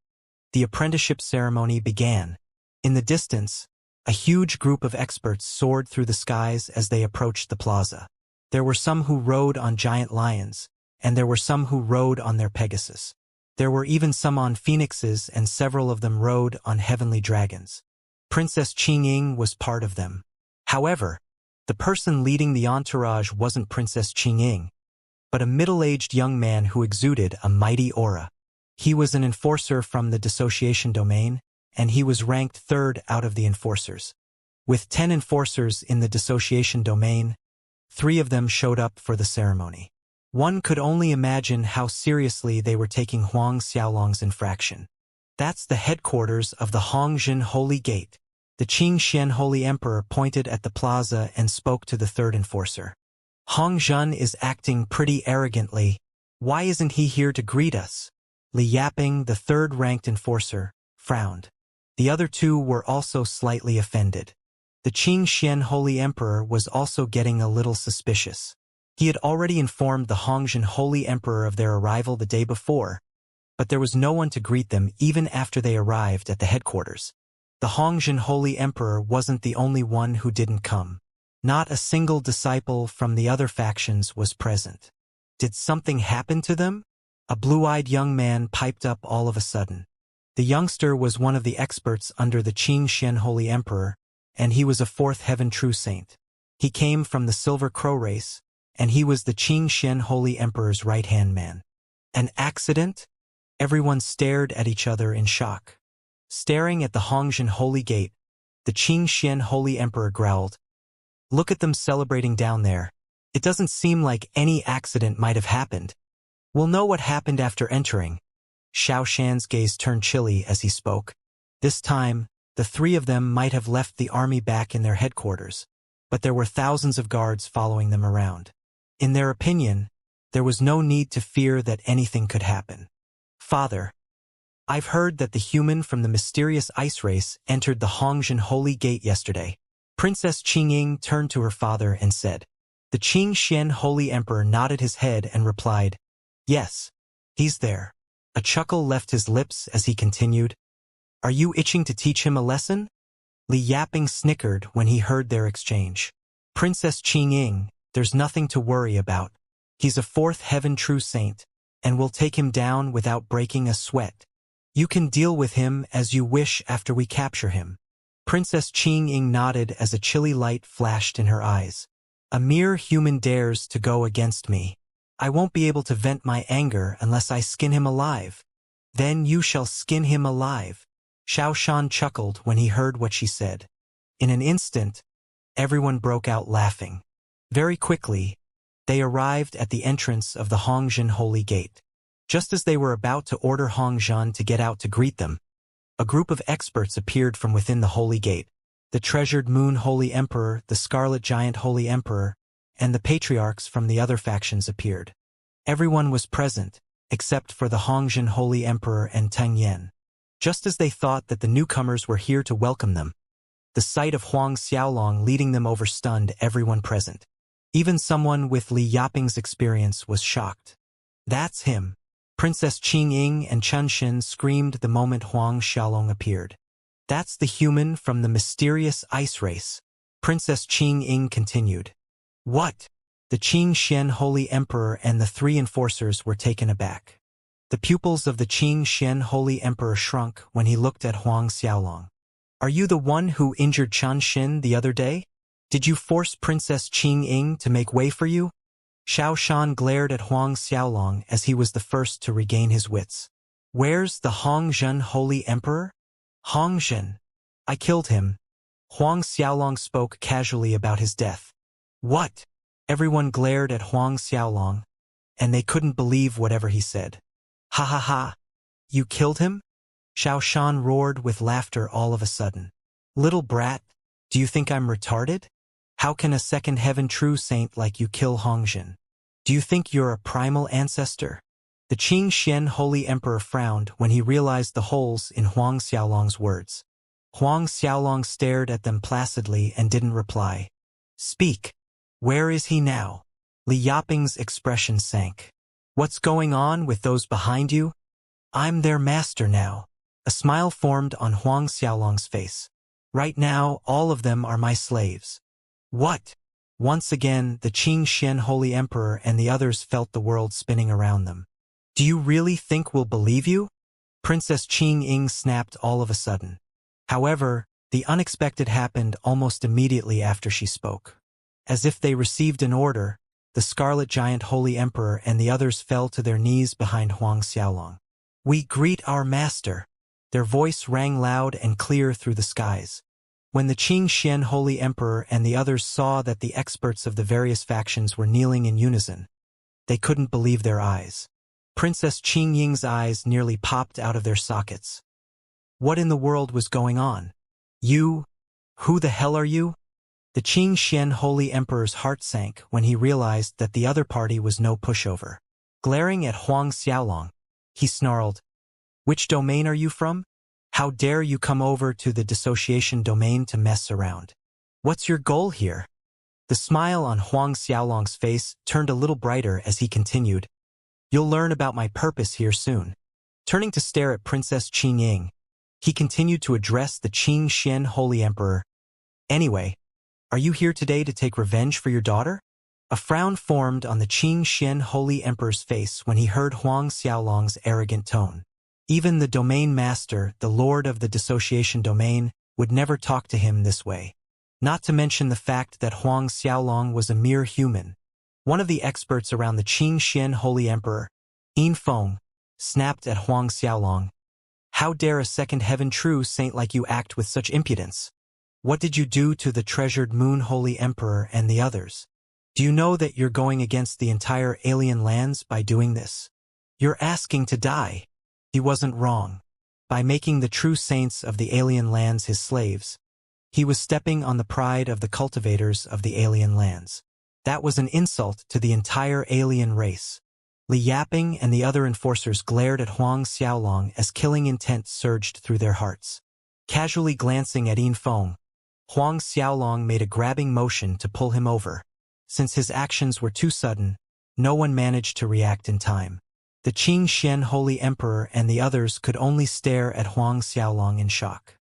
the apprenticeship ceremony began. In the distance, a huge group of experts soared through the skies as they approached the plaza. There were some who rode on giant lions, and there were some who rode on their Pegasus. There were even some on phoenixes, and several of them rode on heavenly dragons. Princess Qingying was part of them. However, the person leading the entourage wasn't Princess Qingying, but a middle-aged young man who exuded a mighty aura. He was an enforcer from the dissociation domain, and he was ranked third out of the enforcers. With 10 enforcers in the dissociation domain, 3 of them showed up for the ceremony. One could only imagine how seriously they were taking Huang Xiaolong's infraction. That's the headquarters of the Hongzhen Holy Gate. The Qingxian Holy Emperor pointed at the plaza and spoke to the third enforcer. Hongzhen is acting pretty arrogantly. Why isn't he here to greet us? Li Yaping, the third-ranked enforcer, frowned. The other 2 were also slightly offended. The Qingxian Holy Emperor was also getting a little suspicious. He had already informed the Hongzhen Holy Emperor of their arrival the day before, but there was no one to greet them even after they arrived at the headquarters. The Hongzhen Holy Emperor wasn't the only one who didn't come. Not a single disciple from the other factions was present. Did something happen to them? A blue-eyed young man piped up all of a sudden. The youngster was one of the experts under the Qingxian Holy Emperor, and he was a fourth heaven true saint. He came from the Silver Crow race, and he was the Qingxian Holy Emperor's right-hand man. An accident? Everyone stared at each other in shock. Staring at the Hongzhen Holy Gate, the Qingxian Holy Emperor growled, "Look at them celebrating down there. It doesn't seem like any accident might have happened. We'll know what happened after entering." Xiao Shan's gaze turned chilly as he spoke. This time, the 3 of them might have left the army back in their headquarters, but there were thousands of guards following them around. In their opinion, there was no need to fear that anything could happen. "Father, I've heard that the human from the mysterious ice race entered the Hongzhen Holy Gate yesterday." Princess Qingying turned to her father and said. The Qingxian Holy Emperor nodded his head and replied, "Yes, he's there." A chuckle left his lips as he continued, Are you itching to teach him a lesson? Li Yaping snickered when he heard their exchange. Princess Qing, there's nothing to worry about. He's a fourth heaven true saint, and we'll take him down without breaking a sweat. You can deal with him as you wish after we capture him. Princess Qing nodded as a chilly light flashed in her eyes. A mere human dares to go against me. I won't be able to vent my anger unless I skin him alive. Then you shall skin him alive. Xiao Shan chuckled when he heard what she said. In an instant, everyone broke out laughing. Very quickly, they arrived at the entrance of the Hongzhen Holy Gate. Just as they were about to order Hongzhen to get out to greet them, a group of experts appeared from within the Holy Gate. The Treasured Moon Holy Emperor, the Scarlet Giant Holy Emperor, and the patriarchs from the other factions appeared. Everyone was present, except for the Hongzhen Holy Emperor and Teng Yan. Just as they thought that the newcomers were here to welcome them, the sight of Huang Xiaolong leading them over stunned everyone present. Even someone with Li Yaping's experience was shocked. That's him. Princess Qing and Chun Xin screamed the moment Huang Xiaolong appeared. That's the human from the mysterious ice race. Princess Qing continued. What? The Qing Xian Holy Emperor and the three enforcers were taken aback. The pupils of the Qing Xian Holy Emperor shrunk when he looked at Huang Xiaolong. Are you the one who injured Chun Xin the other day? Did you force Princess Qing to make way for you? Xiao Shan glared at Huang Xiaolong as he was the first to regain his wits. Where's the Hongzhen Holy Emperor? Hongzhen. I killed him. Huang Xiaolong spoke casually about his death. What? Everyone glared at Huang Xiaolong, and they couldn't believe whatever he said. Ha ha ha. You killed him? Xiao Shan roared with laughter all of a sudden. Little brat, do you think I'm retarded? How can a second heaven true saint like you kill Hongzhen? Do you think you're a primal ancestor? The Qing Xian Holy Emperor frowned when he realized the holes in Huang Xiaolong's words. Huang Xiaolong stared at them placidly and didn't reply. Speak. Where is he now? Li Yaping's expression sank. What's going on with those behind you? I'm their master now. A smile formed on Huang Xiaolong's face. Right now, all of them are my slaves. What? Once again, the Qing Xian Holy Emperor and the others felt the world spinning around them. Do you really think we'll believe you? Princess Qing snapped all of a sudden. However, the unexpected happened almost immediately after she spoke. As if they received an order, the Scarlet Giant Holy Emperor and the others fell to their knees behind Huang Xiaolong. We greet our master. Their voice rang loud and clear through the skies. When the Qing Xian Holy Emperor and the others saw that the experts of the various factions were kneeling in unison, they couldn't believe their eyes. Princess Qingying's eyes nearly popped out of their sockets. What in the world was going on? You? Who the hell are you? The Qing Xian Holy Emperor's heart sank when he realized that the other party was no pushover. Glaring at Huang Xiaolong, he snarled, Which domain are you from? How dare you come over to the dissociation domain to mess around? What's your goal here? The smile on Huang Xiaolong's face turned a little brighter as he continued, You'll learn about my purpose here soon. Turning to stare at Princess Qing, he continued to address the Qing Xian Holy Emperor. Anyway, are you here today to take revenge for your daughter? A frown formed on the Qing Xian Holy Emperor's face when he heard Huang Xiaolong's arrogant tone. Even the domain master, the lord of the dissociation domain, would never talk to him this way. Not to mention the fact that Huang Xiaolong was a mere human. One of the experts around the Qing Xian Holy Emperor, Inflate, snapped at Huang Xiaolong. How dare a second heaven true saint like you act with such impudence? What did you do to the Treasured Moon Holy Emperor and the others? Do you know that you're going against the entire alien lands by doing this? You're asking to die. He wasn't wrong. By making the true saints of the alien lands his slaves, he was stepping on the pride of the cultivators of the alien lands. That was an insult to the entire alien race. Li Yaping and the other enforcers glared at Huang Xiaolong as killing intent surged through their hearts. Casually glancing at Inflate, Huang Xiaolong made a grabbing motion to pull him over. Since his actions were too sudden, no one managed to react in time. The Xianxia Holy Emperor and the others could only stare at Huang Xiaolong in shock.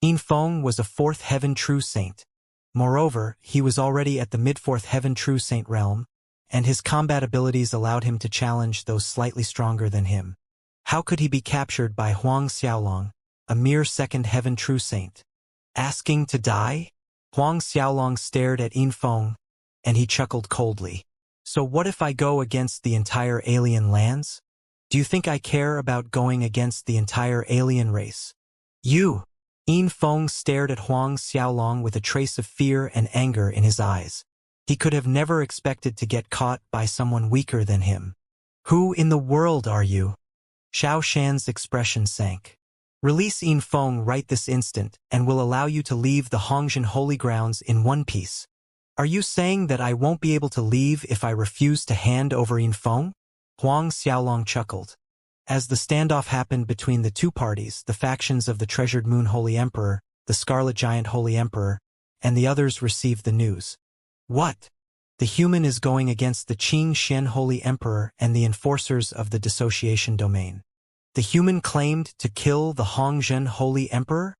Infeng was a fourth heaven true saint. Moreover, he was already at the mid-fourth heaven true saint realm, and his combat abilities allowed him to challenge those slightly stronger than him. How could he be captured by Huang Xiaolong, a mere second heaven true saint? Asking to die? Huang Xiaolong stared at Infeng, and he chuckled coldly. So what if I go against the entire alien lands? Do you think I care about going against the entire alien race? You! Infeng stared at Huang Xiaolong with a trace of fear and anger in his eyes. He could have never expected to get caught by someone weaker than him. Who in the world are you? Xiao Shan's expression sank. Release Infeng right this instant, and will allow you to leave the Hongxian holy grounds in one piece. Are you saying that I won't be able to leave if I refuse to hand over Infeng? Huang Xiaolong chuckled. As the standoff happened between the two parties, the factions of the Treasured Moon Holy Emperor, the Scarlet Giant Holy Emperor, and the others received the news. What? The human is going against the Xianxia Holy Emperor and the enforcers of the dissociation domain. The human claimed to kill the Hongxian Holy Emperor?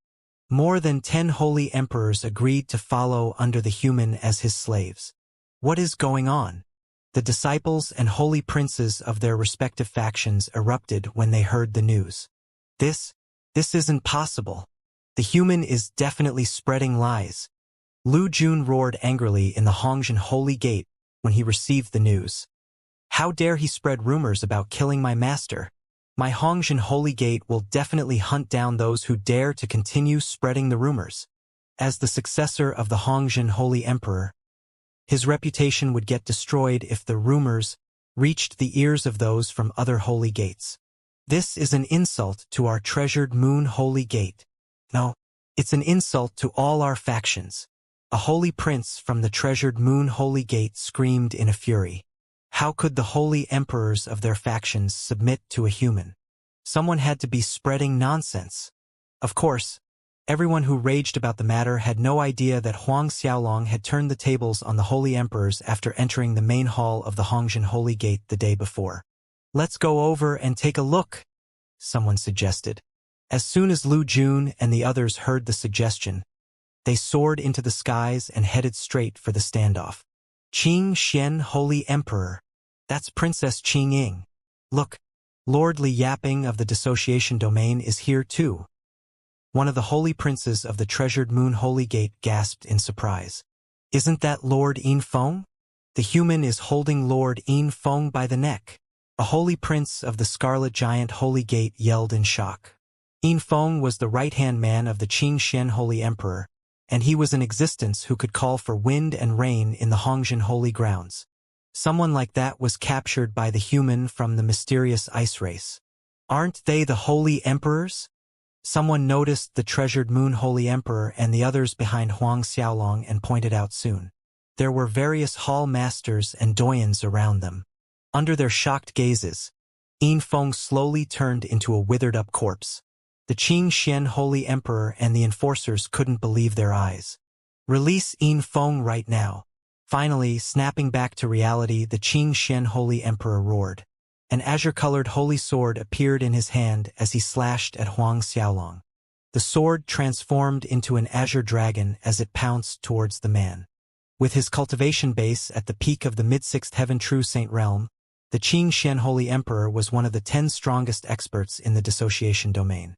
More than 10 holy emperors agreed to follow under the human as his slaves. What is going on? The disciples and holy princes of their respective factions erupted when they heard the news. This isn't possible. The human is definitely spreading lies. Lu Jun roared angrily in the Hongxian Holy Gate when he received the news. How dare he spread rumors about killing my master? My Hongxian Holy Gate will definitely hunt down those who dare to continue spreading the rumors. As the successor of the Hongxian Holy Emperor, his reputation would get destroyed if the rumors reached the ears of those from other holy gates. This is an insult to our treasured Moon Holy Gate. No, it's an insult to all our factions. A holy prince from the treasured Moon Holy Gate screamed in a fury. How could the holy emperors of their factions submit to a human? Someone had to be spreading nonsense. Of course, everyone who raged about the matter had no idea that Huang Xiaolong had turned the tables on the holy emperors after entering the main hall of the Hongxian Holy Gate the day before. Let's go over and take a look, someone suggested. As soon as Lu Jun and the others heard the suggestion, they soared into the skies and headed straight for the standoff. Xianxia Holy Emperor. That's Princess Qing. Look, Lord Li Yaping of the dissociation domain is here too. One of the holy princes of the treasured Moon Holy Gate gasped in surprise. Isn't that Lord Infeng? The human is holding Lord Infeng by the neck. A holy prince of the Scarlet Giant Holy Gate yelled in shock. Infeng was the right-hand man of the Xianxia Holy Emperor, and he was in existence who could call for wind and rain in the Hongxian holy grounds. Someone like that was captured by the human from the mysterious ice race. Aren't they the holy emperors? Someone noticed the treasured Moon Holy Emperor and the others behind Huang Xiaolong and pointed out soon. There were various hall masters and doyens around them. Under their shocked gazes, Infeng slowly turned into a withered-up corpse. The Xianxia Holy Emperor and the enforcers couldn't believe their eyes. Release Infeng right now. Finally, snapping back to reality, the Xianxia Holy Emperor roared. An azure-colored holy sword appeared in his hand as he slashed at Huang Xiaolong. The sword transformed into an azure dragon as it pounced towards the man. With his cultivation base at the peak of the mid-sixth heaven true saint realm, the Xianxia Holy Emperor was one of the 10 strongest experts in the dissociation domain.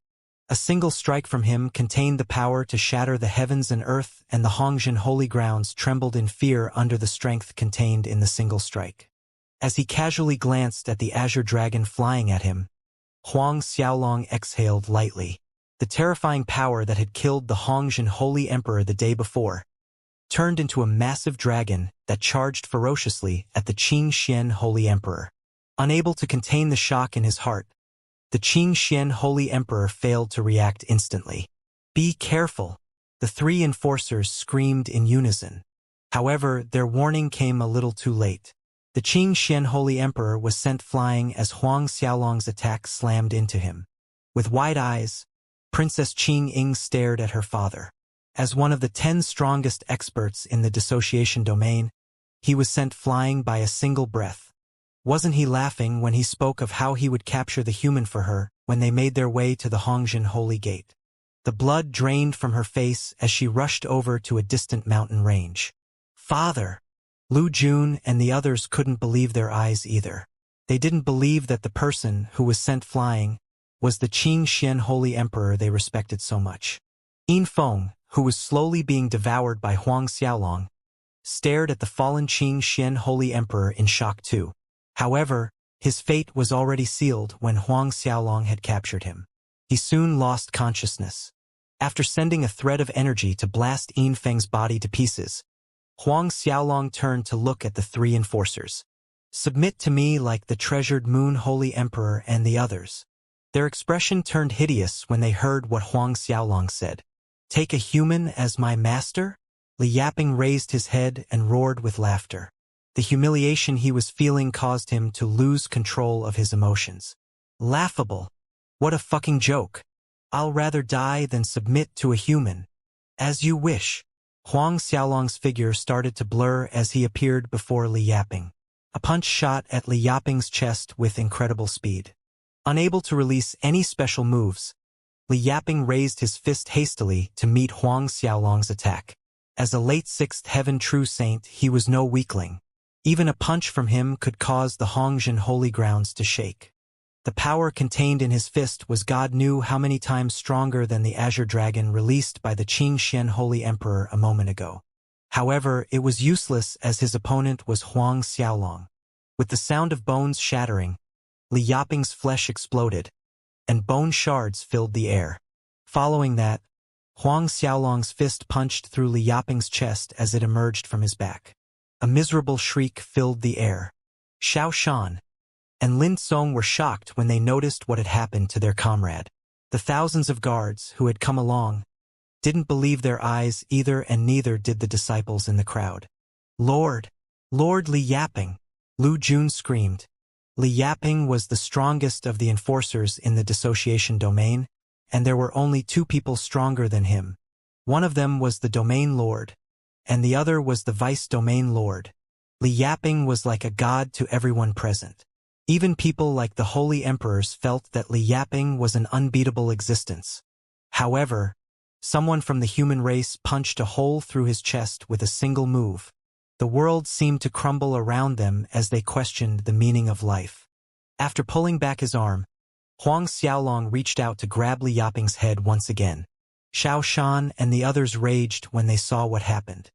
A single strike from him contained the power to shatter the heavens and earth, and the Hongxian holy grounds trembled in fear under the strength contained in the single strike. As he casually glanced at the azure dragon flying at him, Huang Xiaolong exhaled lightly. The terrifying power that had killed the Hongxian Holy Emperor the day before turned into a massive dragon that charged ferociously at the Xianxia Holy Emperor. Unable to contain the shock in his heart, the Xianxia Holy Emperor failed to react instantly. Be careful, the three enforcers screamed in unison. However, their warning came a little too late. The Xianxia Holy Emperor was sent flying as Huang Xiaolong's attack slammed into him. With wide eyes, Princess Qing stared at her father. As one of the 10 strongest experts in the dissociation domain, he was sent flying by a single breath. Wasn't he laughing when he spoke of how he would capture the human for her when they made their way to the Hongjin Holy Gate? The blood drained from her face as she rushed over to a distant mountain range. Father! Lu Jun and the others couldn't believe their eyes either. They didn't believe that the person who was sent flying was the Xianxia Holy Emperor they respected so much. Yin Feng, who was slowly being devoured by Huang Xiaolong, stared at the fallen Xianxia Holy Emperor in shock too. However, his fate was already sealed when Huang Xiaolong had captured him. He soon lost consciousness. After sending a thread of energy to blast Yin Feng's body to pieces, Huang Xiaolong turned to look at the three enforcers. Submit to me like the treasured Moon Holy Emperor and the others. Their expression turned hideous when they heard what Huang Xiaolong said. Take a human as my master? Li Yaping raised his head and roared with laughter. The humiliation he was feeling caused him to lose control of his emotions. Laughable. What a fucking joke. I'll rather die than submit to a human. As you wish. Huang Xiaolong's figure started to blur as he appeared before Li Yaping. A punch shot at Li Yaping's chest with incredible speed. Unable to release any special moves, Li Yaping raised his fist hastily to meet Huang Xiaolong's attack. As a late 6th heaven true saint, he was no weakling. Even a punch from him could cause the Hongjin holy grounds to shake. The power contained in his fist was God knew how many times stronger than the Azure Dragon released by the Xianxia Holy Emperor a moment ago. However, it was useless as his opponent was Huang Xiaolong. With the sound of bones shattering, Li Yaping's flesh exploded, and bone shards filled the air. Following that, Huang Xiaolong's fist punched through Li Yaping's chest as it emerged from his back. A miserable shriek filled the air. Xiao Shan and Lin Song were shocked when they noticed what had happened to their comrade. The thousands of guards who had come along didn't believe their eyes either, and neither did the disciples in the crowd. Lord Li Yaping! Lu Jun screamed. Li Yaping was the strongest of the enforcers in the dissociation domain, and there were only two people stronger than him. One of them was the domain lord, and the other was the vice domain lord. Li Yaping was like a god to everyone present. Even people like the holy emperors felt that Li Yaping was an unbeatable existence. However, someone from the human race punched a hole through his chest with a single move. The world seemed to crumble around them as they questioned the meaning of life. After pulling back his arm, Huang Xiaolong reached out to grab Li Yaping's head once again. Xiao Shan and the others raged when they saw what happened.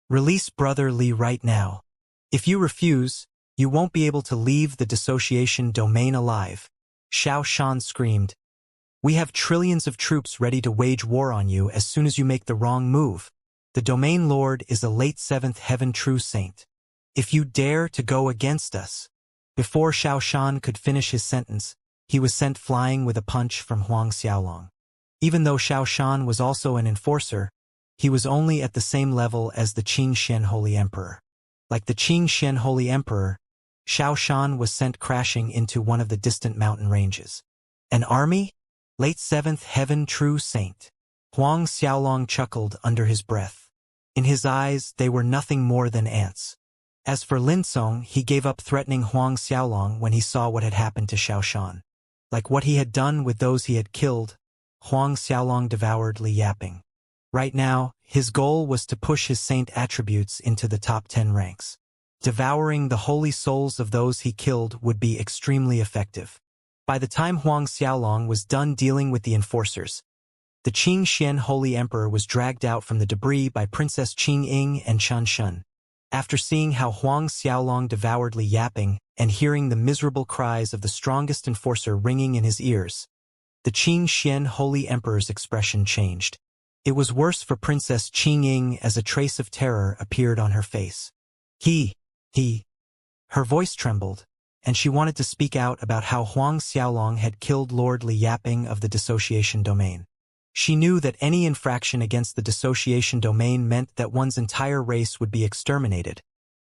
Release Brother Li right now. If you refuse, you won't be able to leave the dissociation domain alive. Xiao Shan screamed. We have trillions of troops ready to wage war on you as soon as you make the wrong move. The domain lord is a late 7th heaven true saint. If you dare to go against us. Before Xiao Shan could finish his sentence, he was sent flying with a punch from Huang Xiaolong. Even though Xiao Shan was also an enforcer, he was only at the same level as the Xianxia Holy Emperor. Like the Xianxia Holy Emperor, Xiao Shan was sent crashing into one of the distant mountain ranges. An army? Late 7th heaven true saint. Huang Xiaolong chuckled under his breath. In his eyes, they were nothing more than ants. As for Lin Song, he gave up threatening Huang Xiaolong when he saw what had happened to Xiao Shan. Like what he had done with those he had killed, Huang Xiaolong devoured Li Yaping. Right now, his goal was to push his saint attributes into the top 10 ranks. Devouring the holy souls of those he killed would be extremely effective. By the time Huang Xiaolong was done dealing with the enforcers, the Xianxia Holy Emperor was dragged out from the debris by Princess Qing and Shan Shun. After seeing how Huang Xiaolong devoured Li Yaping and hearing the miserable cries of the strongest enforcer ringing in his ears, the Xianxia Holy Emperor's expression changed. It was worse for Princess Qing as a trace of terror appeared on her face. Her voice trembled, and she wanted to speak out about how Huang Xiaolong had killed Lord Li Yaping of the dissociation domain. She knew that any infraction against the dissociation domain meant that one's entire race would be exterminated.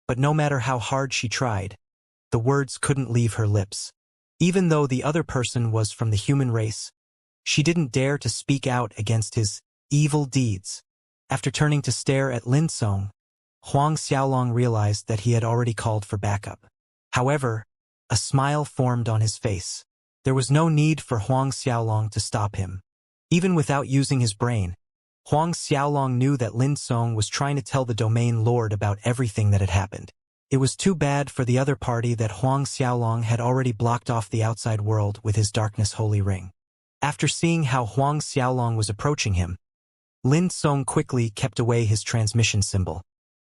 But no matter how hard she tried, the words couldn't leave her lips. Even though the other person was from the human race, she didn't dare to speak out against his evil deeds. After turning to stare at Lin Song, Huang Xiaolong realized that he had already called for backup. However, A smile formed on his face. There was no need for Huang Xiaolong to stop him. Even without using his brain, Huang Xiaolong knew that Lin Song was trying to tell the domain lord about everything that had happened. It was too bad for the other party that Huang Xiaolong had already blocked off the outside world with his darkness holy ring. After seeing how Huang Xiaolong was approaching him, Lin Song quickly kept away his transmission symbol.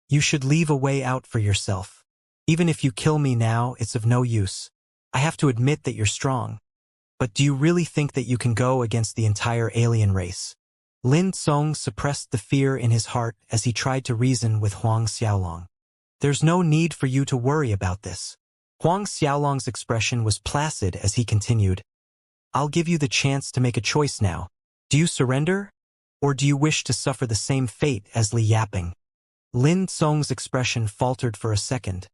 You should leave a way out for yourself. Even if you kill me now, it's of no use. I have to admit that you're strong. But do you really think that you can go against the entire alien race? Lin Song suppressed the fear in his heart as he tried to reason with Huang Xiaolong. There's no need for you to worry about this. Huang Xiaolong's expression was placid as he continued. I'll give you the chance to make a choice now. Do you surrender? Or do you wish to suffer the same fate as Li Yaping? Lin Song's expression faltered for a second,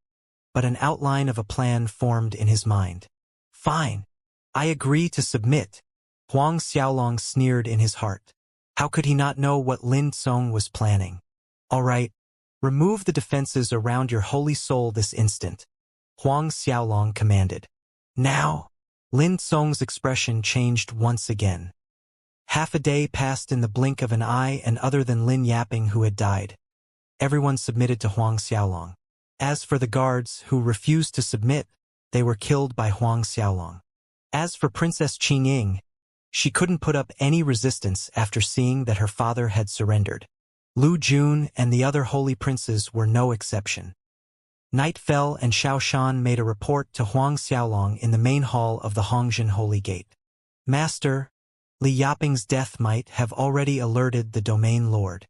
but an outline of a plan formed in his mind. Fine. I agree to submit. Huang Xiaolong sneered in his heart. How could he not know what Lin Song was planning? All right, remove the defenses around your holy soul this instant, Huang Xiaolong commanded. Now, Lin Song's expression changed once again. Half a day passed in the blink of an eye, and other than Lin Yaping who had died, everyone submitted to Huang Xiaolong. As for the guards who refused to submit, they were killed by Huang Xiaolong. As for Princess Qingying, she couldn't put up any resistance after seeing that her father had surrendered. Lu Jun and the other holy princes were no exception. Night fell and Xiao Shan made a report to Huang Xiaolong in the main hall of the Hongjin Holy Gate. Master, Li Yaping's death might have already alerted the domain lord.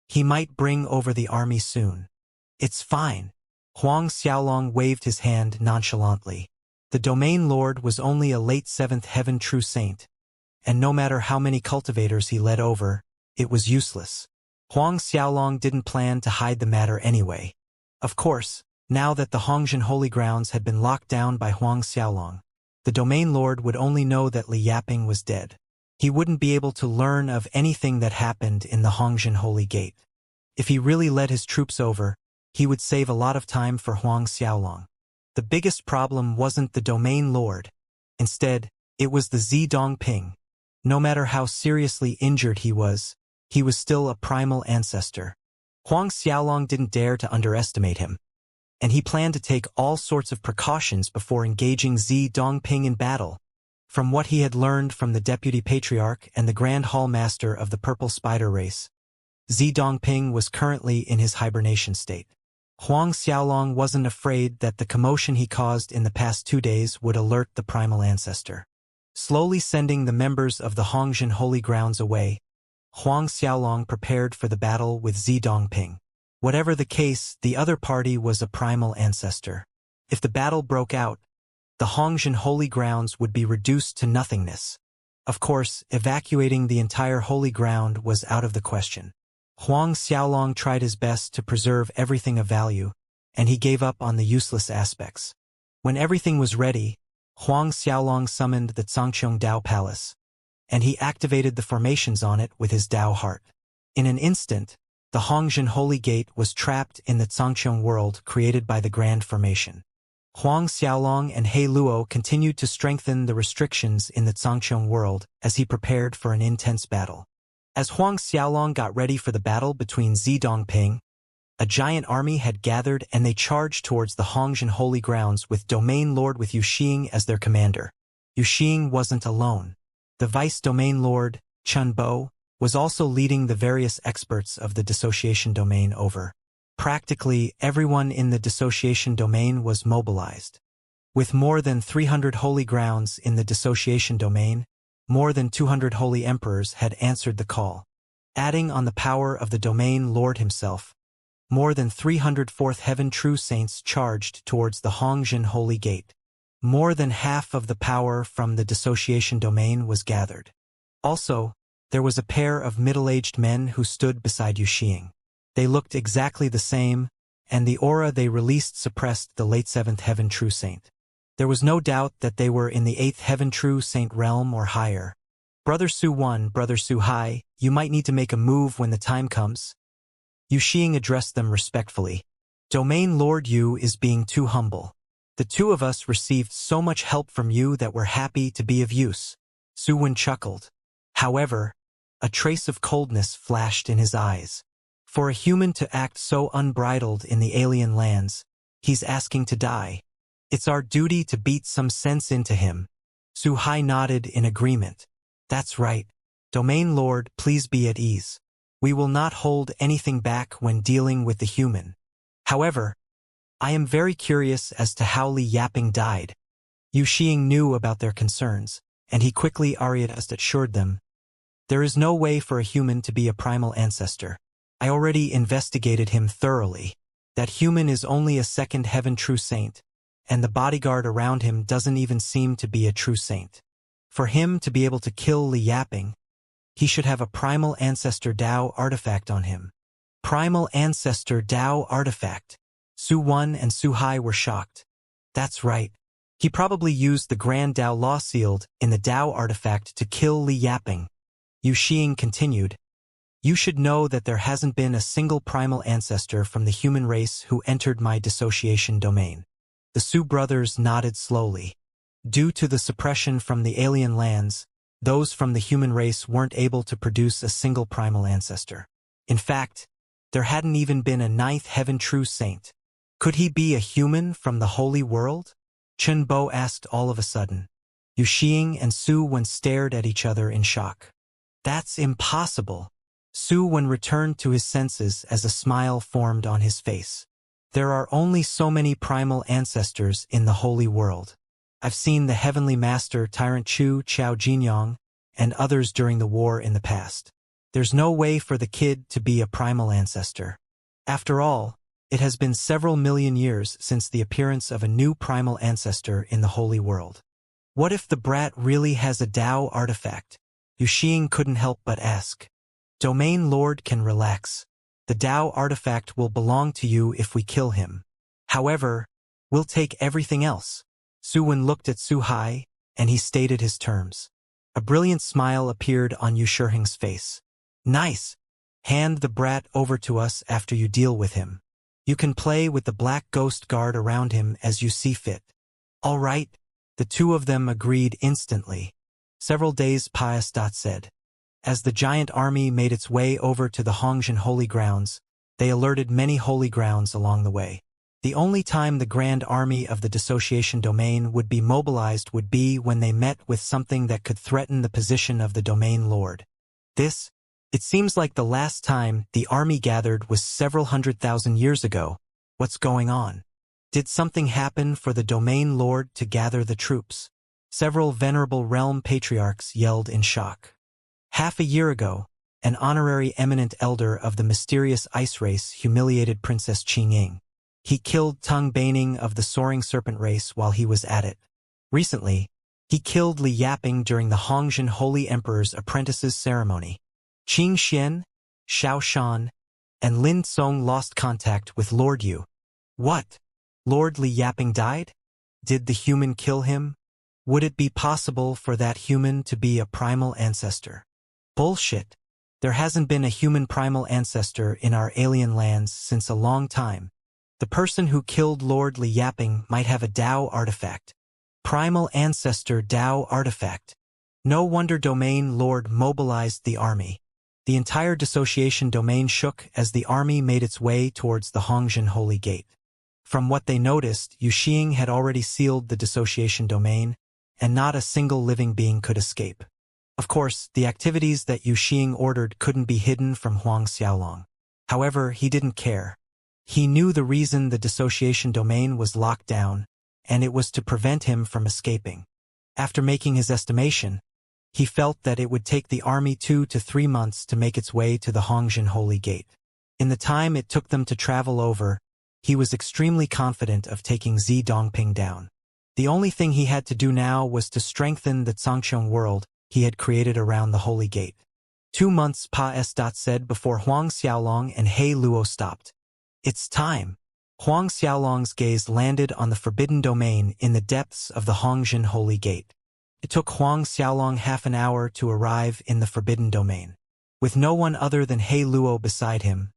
He might bring over the army soon. It's fine. Huang Xiaolong waved his hand nonchalantly. The domain lord was only a late 7th heaven true saint, and no matter how many cultivators he led over, it was useless. Huang Xiaolong didn't plan to hide the matter anyway. Of course, now that the Hongjin Holy Grounds had been locked down by Huang Xiaolong, the domain lord would only know that Li Yaping was dead. He wouldn't be able to learn of anything that happened in the Hongjin Holy Gate. If he really led his troops over, he would save a lot of time for Huang Xiaolong. The biggest problem wasn't the domain lord. Instead, it was the Zidongping. No matter how seriously injured he was still a primal ancestor. Huang Xiaolong didn't dare to underestimate him, and he planned to take all sorts of precautions before engaging Zidongping in battle. From what he had learned from the Deputy Patriarch and the Grand Hall Master of the Purple Spider race, Zidongping was currently in his hibernation state. Huang Xiaolong wasn't afraid that the commotion he caused in the past 2 days would alert the primal ancestor. Slowly sending the members of the Hongjin Holy Grounds away, Huang Xiaolong prepared for the battle with Zidongping. Whatever the case, the other party was a primal ancestor. If the battle broke out, the Hongjin Holy Grounds would be reduced to nothingness. Of course, evacuating the entire holy ground was out of the question. Huang Xiaolong tried his best to preserve everything of value, and he gave up on the useless aspects. When everything was ready, Huang Xiaolong summoned the Zhangqiong Dao Palace, and he activated the formations on it with his Dao heart. In an instant, the Hongjin Holy Gate was trapped in the Zhangqiong world created by the Grand Formation. Huang Xiaolong and He Luo continued to strengthen the restrictions in the Zhangqiong world as he prepared for an intense battle. As Huang Xiaolong got ready for the battle between Zidongping, a giant army had gathered and they charged towards the Hongjin Holy Grounds with Domain Lord with Yu Xing as their commander. Yu Xing wasn't alone. The Vice Domain Lord, Chun Bo, was also leading the various experts of the dissociation domain over. Practically everyone in the dissociation domain was mobilized. With more than 300 holy grounds in the dissociation domain, more than 200 holy emperors had answered the call. Adding on the power of the domain lord himself, more than 300 fourth heaven true saints charged towards the Hongjin Holy Gate. More than half of the power from the dissociation domain was gathered. Also, there was a pair of middle-aged men who stood beside Yu Xing. They looked exactly the same, and the aura they released suppressed the late 7th heaven true saint. There was no doubt that they were in the 8th heaven true saint realm or higher. Brother Su 1, Brother Su Hai, you might need to make a move when the time comes. Yu Xing addressed them respectfully. Domain Lord Yu is being too humble. The two of us received so much help from you that we're happy to be of use. Su Wen chuckled. However, a trace of coldness flashed in his eyes. For a human to act so unbridled in the alien lands, he's asking to die. It's our duty to beat some sense into him. Su Hai nodded in agreement. That's right. Domain Lord, please be at ease. We will not hold anything back when dealing with the human. However, I am very curious as to how Li Yaping died. Yu Xing knew about their concerns, and he quickly assured them. There is no way for a human to be a primal ancestor. I already investigated him thoroughly. That human is only a second heaven true saint, and the bodyguard around him doesn't even seem to be a true saint. For him to be able to kill Li Yaping, he should have a primal ancestor Dao artifact on him. Primal ancestor Dao artifact. Su Wen and Su Hai were shocked. That's right. He probably used the Grand Dao Law sealed in the Dao artifact to kill Li Yaping. Yu Xing continued. You should know that there hasn't been a single primal ancestor from the human race who entered my dissociation domain. The Su brothers nodded slowly. Due to the suppression from the alien lands, those from the human race weren't able to produce a single primal ancestor. In fact, there hadn't even been a ninth heaven true saint. Could he be a human from the holy world? Chen Bo asked all of a sudden. Yu Xing and Su Wen stared at each other in shock. That's impossible. Su Wen returned to his senses as a smile formed on his face. There are only so many primal ancestors in the holy world. I've seen the heavenly master Tyrant Chu Chao Jinyong and others during the war in the past. There's no way for the kid to be a primal ancestor. After all, it has been several million years since the appearance of a new primal ancestor in the holy world. What if the brat really has a Dao artifact? Yu Xing couldn't help but ask. Domain Lord can relax. The Dao artifact will belong to you if we kill him. However, we'll take everything else. Su Wen looked at Su Hai, and he stated his terms. A brilliant smile appeared on Yu Shiheng's face. Nice. Hand the brat over to us after you deal with him. You can play with the black ghost guard around him as you see fit. All right. The two of them agreed instantly. Several days said. As the giant army made its way over to the Hongxian holy grounds, they alerted many holy grounds along the way. The only time the grand army of the dissociation domain would be mobilized would be when they met with something that could threaten the position of the domain lord. It seems like the last time the army gathered was several 100,000 years ago. What's going on? Did something happen for the domain lord to gather the troops? Several venerable realm patriarchs yelled in shock. Half a year ago, an honorary eminent elder of the mysterious ice race humiliated Princess Qingying. He killed Tung Baining of the soaring serpent race while he was at it. Recently, he killed Li Yaping during the Hongxian Holy Emperor's apprentices ceremony. Qing Xian, Xiao Shan, and Lin Song lost contact with Lord Yu. What? Lord Li Yaping died? Did the human kill him? Would it be possible for that human to be a primal ancestor? Bullshit. There hasn't been a human primal ancestor in our alien lands since a long time. The person who killed Lord Li Yaping might have a Dao artifact. Primal ancestor Dao artifact. No wonder Domain Lord mobilized the army. The entire dissociation domain shook as the army made its way towards the Hongxian Holy Gate. From what they noticed, Yu Xing had already sealed the dissociation domain, and not a single living being could escape. Of course, the activities that Yu Xing ordered couldn't be hidden from Huang Xiaolong. However, he didn't care. He knew the reason the dissociation domain was locked down, and it was to prevent him from escaping. After making his estimation, he felt that it would take the army 2 to 3 months to make its way to the Hongxian Holy Gate. In the time it took them to travel over, he was extremely confident of taking Zi Dongping down. The only thing he had to do now was to strengthen the Zhangqiang world he had created around the Holy Gate. 2 months said before Huang Xiaolong and He Luo stopped. It's time. Huang Xiaolong's gaze landed on the forbidden domain in the depths of the Hongxian Holy Gate. It took Huang Xiaolong half an hour to arrive in the forbidden domain. With no one other than He Luo beside him,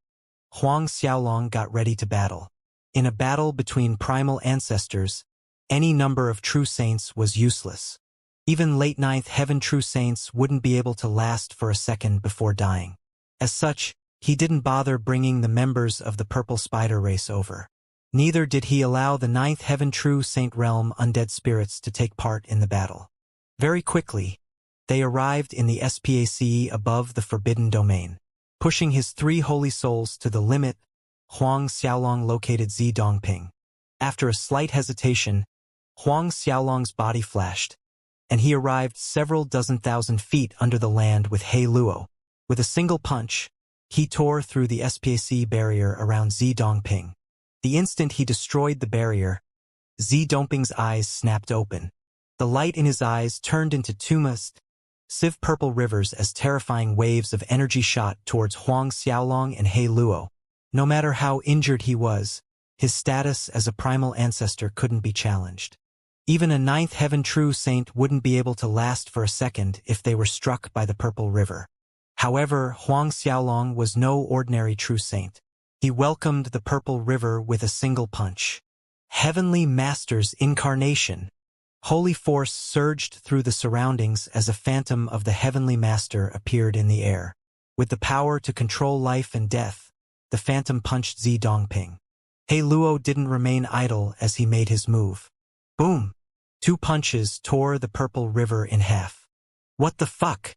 Huang Xiaolong got ready to battle. In a battle between primal ancestors, Any number of true saints was useless. Even late ninth heaven true saints wouldn't be able to last for a second before dying. As such, he didn't bother bringing the members of the purple spider race over. Neither did he allow the ninth heaven true saint realm undead spirits to take part in the battle. Very quickly, they arrived in the SPACE above the forbidden domain. Pushing his 3 holy souls to the limit, Huang Xiaolong located Zi Dongping. After a slight hesitation, Huang Xiaolong's body flashed, and he arrived several dozen thousand feet under the land with He Luo. With a single punch, he tore through the SPAC barrier around Zi Dongping. The instant he destroyed the barrier, Zi Dongping's eyes snapped open. The light in his eyes turned into two massive purple rivers as terrifying waves of energy shot towards Huang Xiaolong and He Luo. No matter how injured he was, his status as a primal ancestor couldn't be challenged. Even a ninth heaven true saint wouldn't be able to last for a second if they were struck by the purple river. However, Huang Xiaolong was no ordinary true saint. He welcomed the purple river with a single punch. Heavenly Master's incarnation. Holy force surged through the surroundings as a phantom of the Heavenly Master appeared in the air. With the power to control life and death, the phantom punched Zi Dongping. He Luo didn't remain idle as he made his move. Boom! 2 punches tore the purple river in half. What the fuck?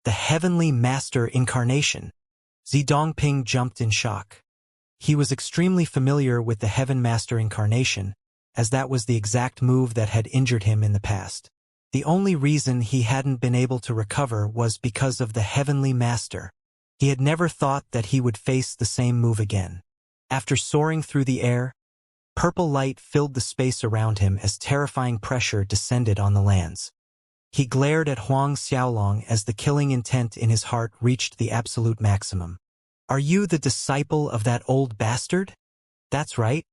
The Heavenly Master incarnation. Zi Dongping jumped in shock. He was extremely familiar with the Heaven Master incarnation, as that was the exact move that had injured him in the past. The only reason he hadn't been able to recover was because of the Heavenly Master. He had never thought that he would face the same move again. After soaring through the air, purple light filled the space around him as terrifying pressure descended on the lands. He glared at Huang Xiaolong as the killing intent in his heart reached the absolute maximum. Are you the disciple of that old bastard? That's right.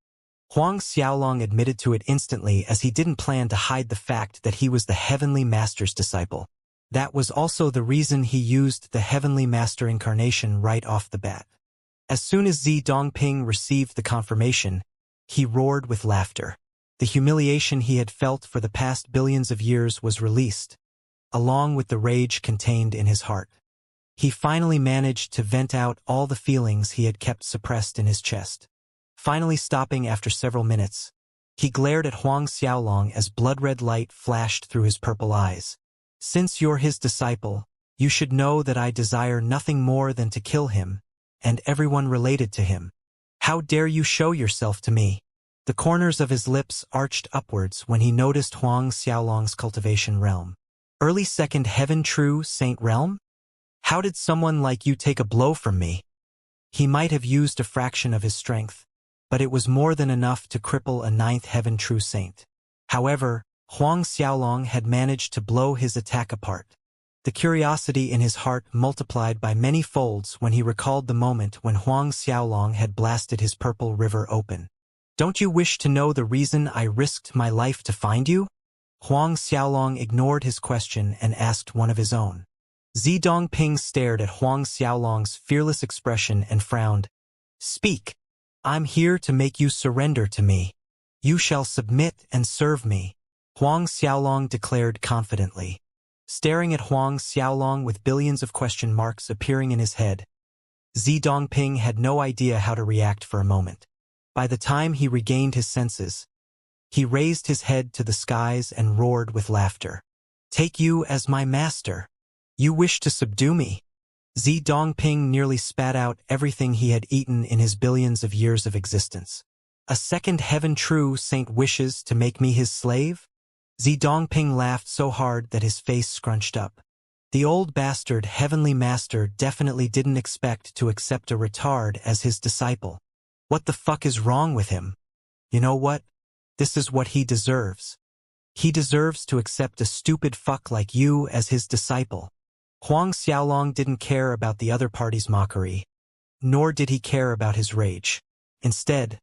Huang Xiaolong admitted to it instantly as he didn't plan to hide the fact that he was the Heavenly Master's disciple. That was also the reason he used the Heavenly Master incarnation right off the bat. As soon as Zi Dongping received the confirmation, he roared with laughter. The humiliation he had felt for the past billions of years was released, along with the rage contained in his heart. He finally managed to vent out all the feelings he had kept suppressed in his chest. Finally stopping after several minutes, he glared at Huang Xiaolong as blood-red light flashed through his purple eyes. Since you're his disciple, you should know that I desire nothing more than to kill him, and everyone related to him. How dare you show yourself to me? The corners of his lips arched upwards when he noticed Huang Xiaolong's cultivation realm. Early second heaven true saint realm? How did someone like you take a blow from me? He might have used a fraction of his strength, but it was more than enough to cripple a ninth heaven true saint. However, Huang Xiaolong had managed to blow his attack apart. The curiosity in his heart multiplied by many folds when he recalled the moment when Huang Xiaolong had blasted his purple river open. Don't you wish to know the reason I risked my life to find you? Huang Xiaolong ignored his question and asked one of his own. Zi Dongping stared at Huang Xiaolong's fearless expression and frowned. Speak. I'm here to make you surrender to me. You shall submit and serve me, Huang Xiaolong declared confidently. Staring at Huang Xiaolong with billions of question marks appearing in his head, Zi Dongping had no idea how to react for a moment. By the time he regained his senses, he raised his head to the skies and roared with laughter. Take you as my master. You wish to subdue me? Zi Dongping nearly spat out everything he had eaten in his billions of years of existence. A second heaven true saint wishes to make me his slave? Zi Dongping laughed so hard that his face scrunched up. The old bastard Heavenly Master definitely didn't expect to accept a retard as his disciple. What the fuck is wrong with him? You know what? This is what he deserves. He deserves to accept a stupid fuck like you as his disciple. Huang Xiaolong didn't care about the other party's mockery, nor did he care about his rage. Instead,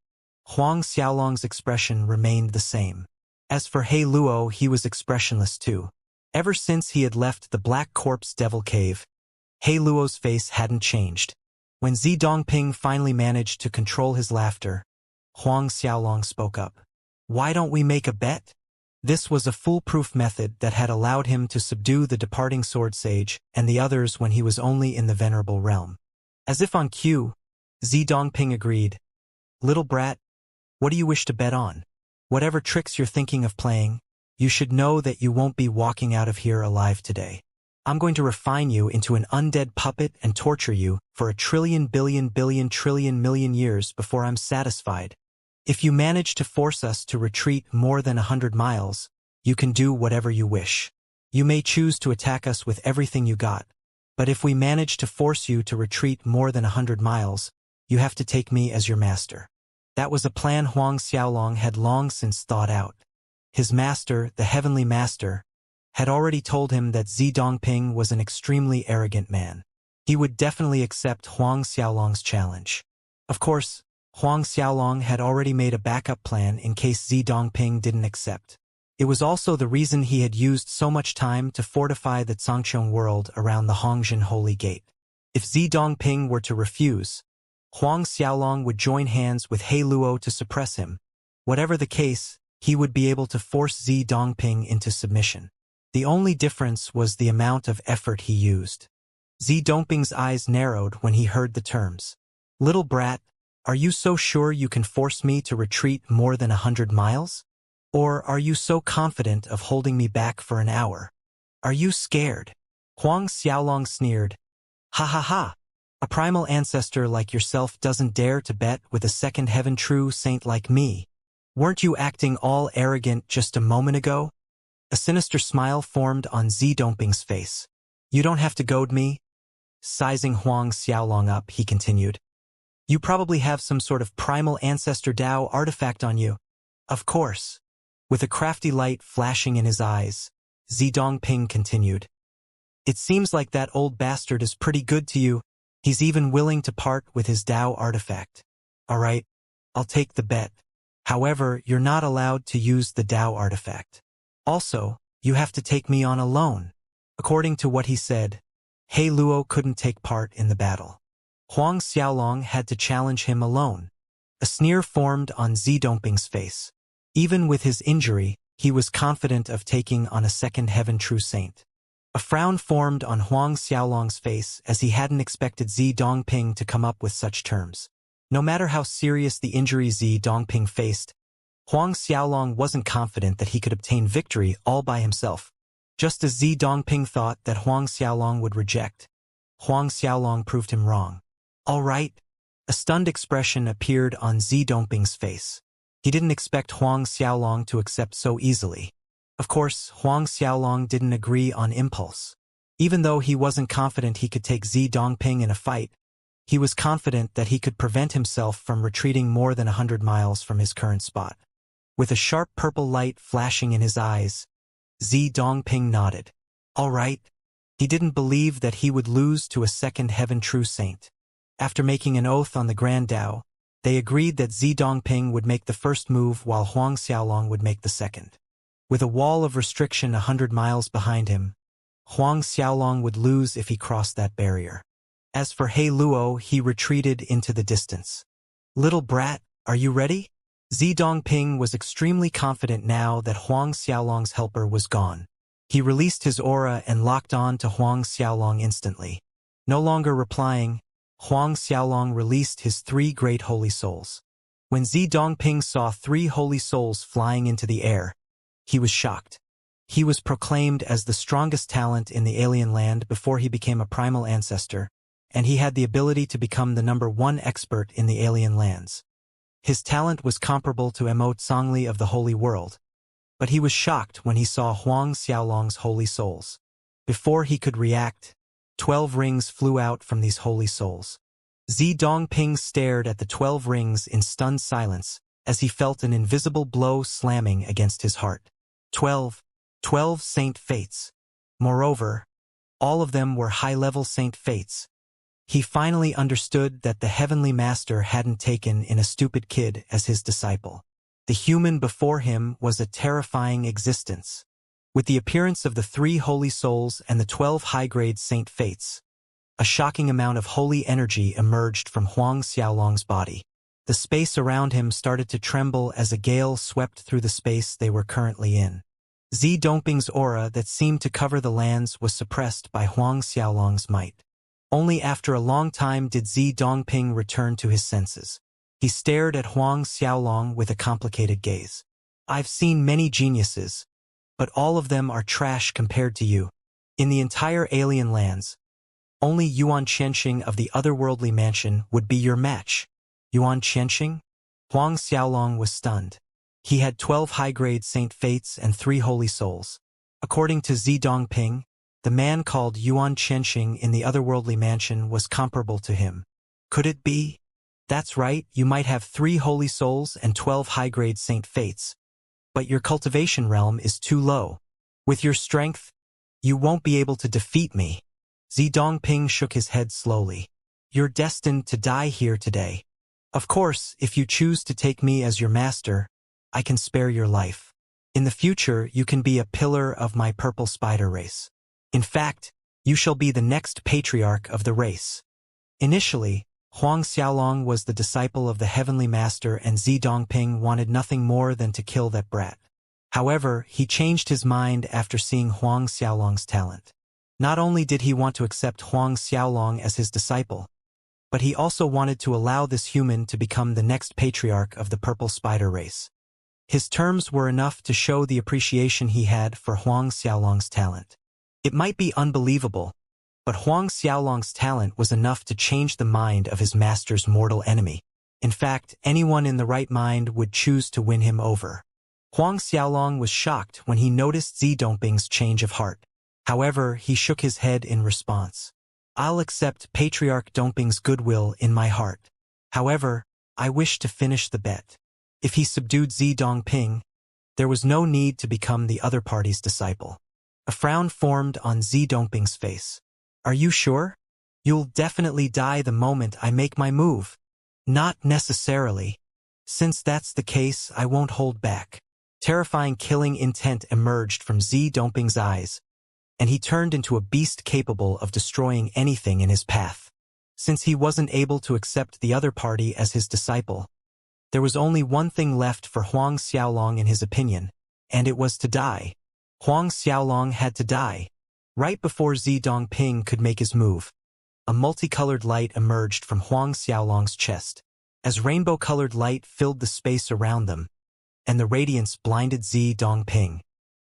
Huang Xiaolong's expression remained the same. As for He Luo, he was expressionless too. Ever since he had left the Black Corpse Devil Cave, He Luo's face hadn't changed. When Zi Dongping finally managed to control his laughter, Huang Xiaolong spoke up. Why don't we make a bet? This was a foolproof method that had allowed him to subdue the departing sword sage and the others when he was only in the venerable realm. As if on cue, Zi Dongping agreed. Little brat, what do you wish to bet on? Whatever tricks you're thinking of playing, you should know that you won't be walking out of here alive today. I'm going to refine you into an undead puppet and torture you for 1,000,000,000,000,000,000,000,000 years before I'm satisfied. If you manage to force us to retreat more than 100 miles, you can do whatever you wish. You may choose to attack us with everything you got, but if we manage to force you to retreat more than 100 miles, you have to take me as your master. That was a plan Huang Xiaolong had long since thought out. His master, the heavenly master, had already told him that Zi Dongping was an extremely arrogant man. He would definitely accept Huang Xiaolong's challenge. Of course, Huang Xiaolong had already made a backup plan in case Zi Dongping didn't accept. It was also the reason he had used so much time to fortify the Zhangqiang world around the Hongjin Holy Gate. If Zi Dongping were to refuse, Huang Xiaolong would join hands with He Luo to suppress him. Whatever the case, he would be able to force Zi Dongping into submission. The only difference was the amount of effort he used. Zi Dongping's eyes narrowed when he heard the terms. Little brat, are you so sure you can force me to retreat more than 100 miles? Or are you so confident of holding me back for an hour? Are you scared? Huang Xiaolong sneered. Ha ha ha! A primal ancestor like yourself doesn't dare to bet with a second heaven true saint like me. Weren't you acting all arrogant just a moment ago? A sinister smile formed on Zi Dongping's face. You don't have to goad me. Sizing Huang Xiaolong up, he continued. You probably have some sort of primal ancestor Dao artifact on you. Of course. With a crafty light flashing in his eyes, Zi Dongping continued. It seems like that old bastard is pretty good to you. He's even willing to part with his Dao artifact. All right, I'll take the bet. However, you're not allowed to use the Dao artifact. Also, you have to take me on alone. According to what he said, He Luo couldn't take part in the battle. Huang Xiaolong had to challenge him alone. A sneer formed on Zi Dongping's face. Even with his injury, he was confident of taking on a second heaven true saint. A frown formed on Huang Xiaolong's face as he hadn't expected Zi Dongping to come up with such terms. No matter how serious the injury Zi Dongping faced, Huang Xiaolong wasn't confident that he could obtain victory all by himself. Just as Zi Dongping thought that Huang Xiaolong would reject, Huang Xiaolong proved him wrong. All right. A stunned expression appeared on Zi Dongping's face. He didn't expect Huang Xiaolong to accept so easily. Of course, Huang Xiaolong didn't agree on impulse. Even though he wasn't confident he could take Zi Dongping in a fight, he was confident that he could prevent himself from retreating more than 100 miles from his current spot. With a sharp purple light flashing in his eyes, Zi Dongping nodded. All right. He didn't believe that he would lose to a second heaven true saint. After making an oath on the Grand Dao, they agreed that Zi Dongping would make the first move while Huang Xiaolong would make the second. With a wall of restriction 100 miles behind him, Huang Xiaolong would lose if he crossed that barrier. As for He Luo, he retreated into the distance. Little brat, are you ready? Zi Dongping was extremely confident now that Huang Xiaolong's helper was gone. He released his aura and locked on to Huang Xiaolong instantly. No longer replying, Huang Xiaolong released his 3 great holy souls. When Zi Dongping saw 3 holy souls flying into the air, he was shocked. He was proclaimed as the strongest talent in the alien land before he became a primal ancestor, and he had the ability to become the #1 expert in the alien lands. His talent was comparable to Songli of the Holy World, but he was shocked when he saw Huang Xiaolong's holy souls. Before he could react, 12 rings flew out from these holy souls. Zi Dongping stared at the 12 rings in stunned silence as he felt an invisible blow slamming against his heart. 12 Saint Fates. Moreover, all of them were high-level Saint Fates. He finally understood that the Heavenly Master hadn't taken in a stupid kid as his disciple. The human before him was a terrifying existence. With the appearance of the 3 holy souls and the 12 high-grade Saint Fates, a shocking amount of holy energy emerged from Huang Xiaolong's body. The space around him started to tremble as a gale swept through the space they were currently in. Zi Dongping's aura that seemed to cover the lands was suppressed by Huang Xiaolong's might. Only after a long time did Zi Dongping return to his senses. He stared at Huang Xiaolong with a complicated gaze. I've seen many geniuses, but all of them are trash compared to you. In the entire alien lands, only Yuan Qianxing of the otherworldly mansion would be your match. Yuan Qianxing? Huang Xiaolong was stunned. He had 12 high-grade Saint Fates and 3 Holy Souls. According to Zi Dongping, the man called Yuan Qianxing in the otherworldly mansion was comparable to him. Could it be? That's right, you might have 3 Holy Souls and 12 high-grade Saint Fates, but your cultivation realm is too low. With your strength, you won't be able to defeat me. Zi Dongping shook his head slowly. You're destined to die here today. Of course, if you choose to take me as your master, I can spare your life. In the future, you can be a pillar of my purple spider race. In fact, you shall be the next patriarch of the race. Initially, Huang Xiaolong was the disciple of the heavenly master and Zi Dongping wanted nothing more than to kill that brat. However, he changed his mind after seeing Huang Xiaolong's talent. Not only did he want to accept Huang Xiaolong as his disciple, but he also wanted to allow this human to become the next patriarch of the purple spider race. His terms were enough to show the appreciation he had for Huang Xiaolong's talent. It might be unbelievable, but Huang Xiaolong's talent was enough to change the mind of his master's mortal enemy. In fact, anyone in the right mind would choose to win him over. Huang Xiaolong was shocked when he noticed Zi Dongping's change of heart. However, he shook his head in response. I'll accept Patriarch Dongping's goodwill in my heart. However, I wish to finish the bet. If he subdued Zi Dongping, there was no need to become the other party's disciple. A frown formed on Zi Dongping's face. Are you sure? You'll definitely die the moment I make my move. Not necessarily. Since that's the case, I won't hold back. Terrifying killing intent emerged from Zi Dongping's eyes, and he turned into a beast capable of destroying anything in his path. Since he wasn't able to accept the other party as his disciple, there was only one thing left for Huang Xiaolong in his opinion, and it was to die. Huang Xiaolong had to die. Right before Zi Dongping could make his move, a multicolored light emerged from Huang Xiaolong's chest. As rainbow-colored light filled the space around them, and the radiance blinded Zi Dongping.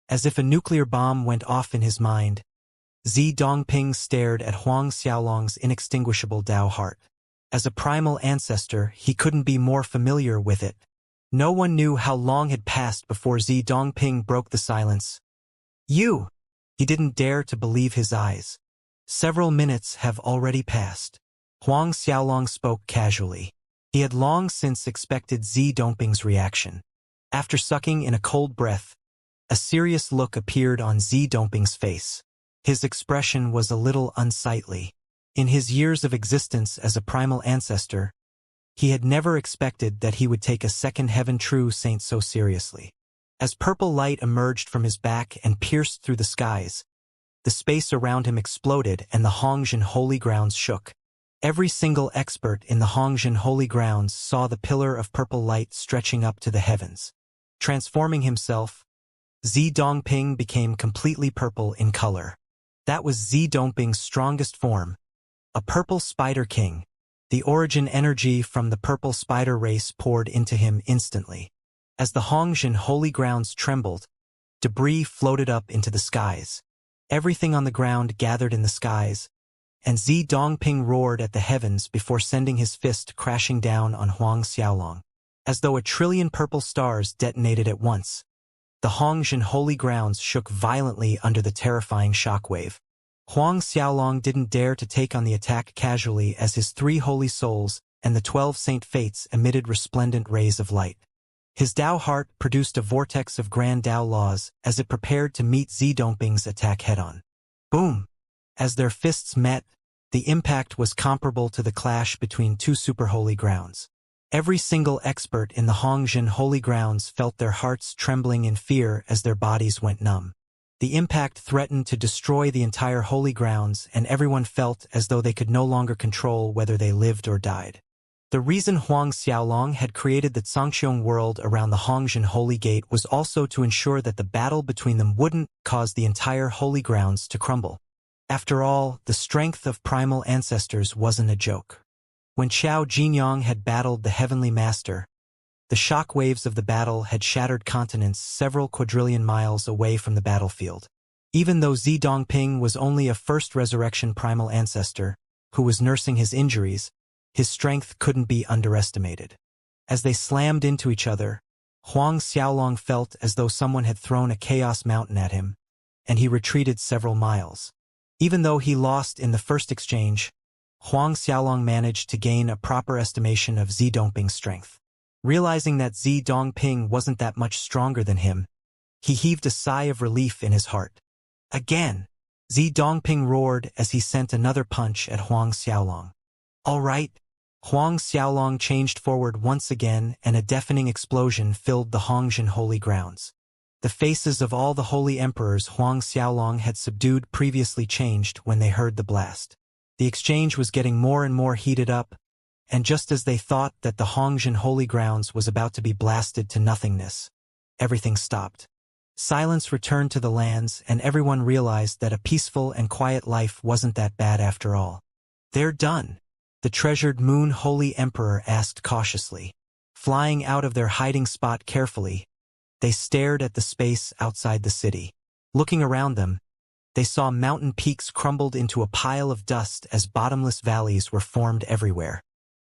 As if a nuclear bomb went off in his mind, Zi Dongping stared at Huang Xiaolong's inextinguishable Dao heart. As a primal ancestor, he couldn't be more familiar with it. No one knew how long had passed before Zi Dongping broke the silence. You! He didn't dare to believe his eyes. Several minutes have already passed. Huang Xiaolong spoke casually. He had long since expected Zi Dongping's reaction. After sucking in a cold breath, a serious look appeared on Zi Dongping's face. His expression was a little unsightly. In his years of existence as a primal ancestor, he had never expected that he would take a second heaven true saint so seriously. As purple light emerged from his back and pierced through the skies, the space around him exploded and the Hongzhen holy grounds shook. Every single expert in the Hongzhen holy grounds saw the pillar of purple light stretching up to the heavens. Transforming himself, Zi Dongping became completely purple in color. That was Zi Dongping's strongest form, a purple spider king. The origin energy from the purple spider race poured into him instantly. As the Hongzhen holy grounds trembled, debris floated up into the skies. Everything on the ground gathered in the skies, and Zi Dongping roared at the heavens before sending his fist crashing down on Huang Xiaolong. As though 1,000,000,000,000 purple stars detonated at once, the Hongzhen holy grounds shook violently under the terrifying shockwave. Huang Xiaolong didn't dare to take on the attack casually as his 3 holy souls and the 12 saint fates emitted resplendent rays of light. His Dao heart produced a vortex of grand Dao laws as it prepared to meet Zi Dongping's attack head-on. Boom! As their fists met, the impact was comparable to the clash between 2 super-holy grounds. Every single expert in the Hongzhen holy grounds felt their hearts trembling in fear as their bodies went numb. The impact threatened to destroy the entire holy grounds, and everyone felt as though they could no longer control whether they lived or died. The reason Huang Xiaolong had created the Zhangqiong world around the Hongzhen Holy Gate was also to ensure that the battle between them wouldn't cause the entire holy grounds to crumble. After all, the strength of primal ancestors wasn't a joke. When Qiao Jinyang had battled the Heavenly Master, the shock waves of the battle had shattered continents several quadrillion miles away from the battlefield. Even though Zi Dongping was only a first resurrection primal ancestor, who was nursing his injuries, his strength couldn't be underestimated. As they slammed into each other, Huang Xiaolong felt as though someone had thrown a chaos mountain at him, and he retreated several miles. Even though he lost in the first exchange, Huang Xiaolong managed to gain a proper estimation of Zi Dongping's strength. Realizing that Zi Dongping wasn't that much stronger than him, he heaved a sigh of relief in his heart. Again, Zi Dongping roared as he sent another punch at Huang Xiaolong. All right. Huang Xiaolong changed forward once again, and a deafening explosion filled the Hongzhen holy grounds. The faces of all the holy emperors Huang Xiaolong had subdued previously changed when they heard the blast. The exchange was getting more and more heated up, and just as they thought that the Hongzhen holy grounds was about to be blasted to nothingness, everything stopped. Silence returned to the lands, and everyone realized that a peaceful and quiet life wasn't that bad after all. "They're done," the treasured Moon Holy Emperor asked cautiously. Flying out of their hiding spot carefully, they stared at the space outside the city. Looking around them, they saw mountain peaks crumbled into a pile of dust as bottomless valleys were formed everywhere.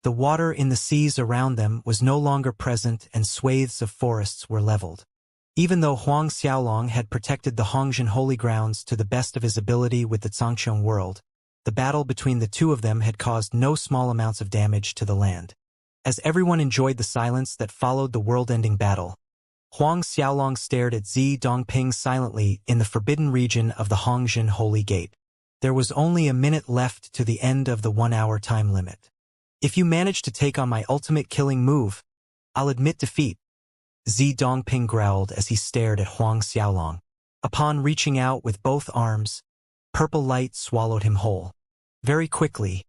The water in the seas around them was no longer present, and swathes of forests were leveled. Even though Huang Xiaolong had protected the Hongzhen holy grounds to the best of his ability with the Zhangqiong world, the battle between the two of them had caused no small amounts of damage to the land. As everyone enjoyed the silence that followed the world-ending battle, Huang Xiaolong stared at Zi Dongping silently in the forbidden region of the Hongzhen Holy Gate. There was only a minute left to the end of the 1-hour time limit. "If you manage to take on my ultimate killing move, I'll admit defeat," Zi Dongping growled as he stared at Huang Xiaolong. Upon reaching out with both arms, purple light swallowed him whole. Very quickly,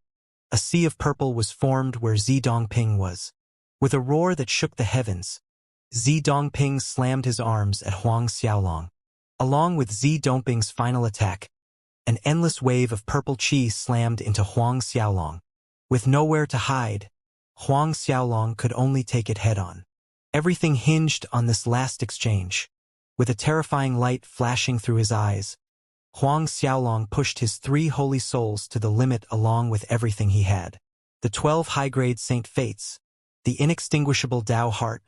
a sea of purple was formed where Zi Dongping was. With a roar that shook the heavens, Zi Dongping slammed his arms at Huang Xiaolong. Along with Zi Dongping's final attack, an endless wave of purple chi slammed into Huang Xiaolong. With nowhere to hide, Huang Xiaolong could only take it head-on. Everything hinged on this last exchange. With a terrifying light flashing through his eyes, Huang Xiaolong pushed his 3 holy souls to the limit along with everything he had. The 12 high-grade Saint Fates, the inextinguishable Tao Heart,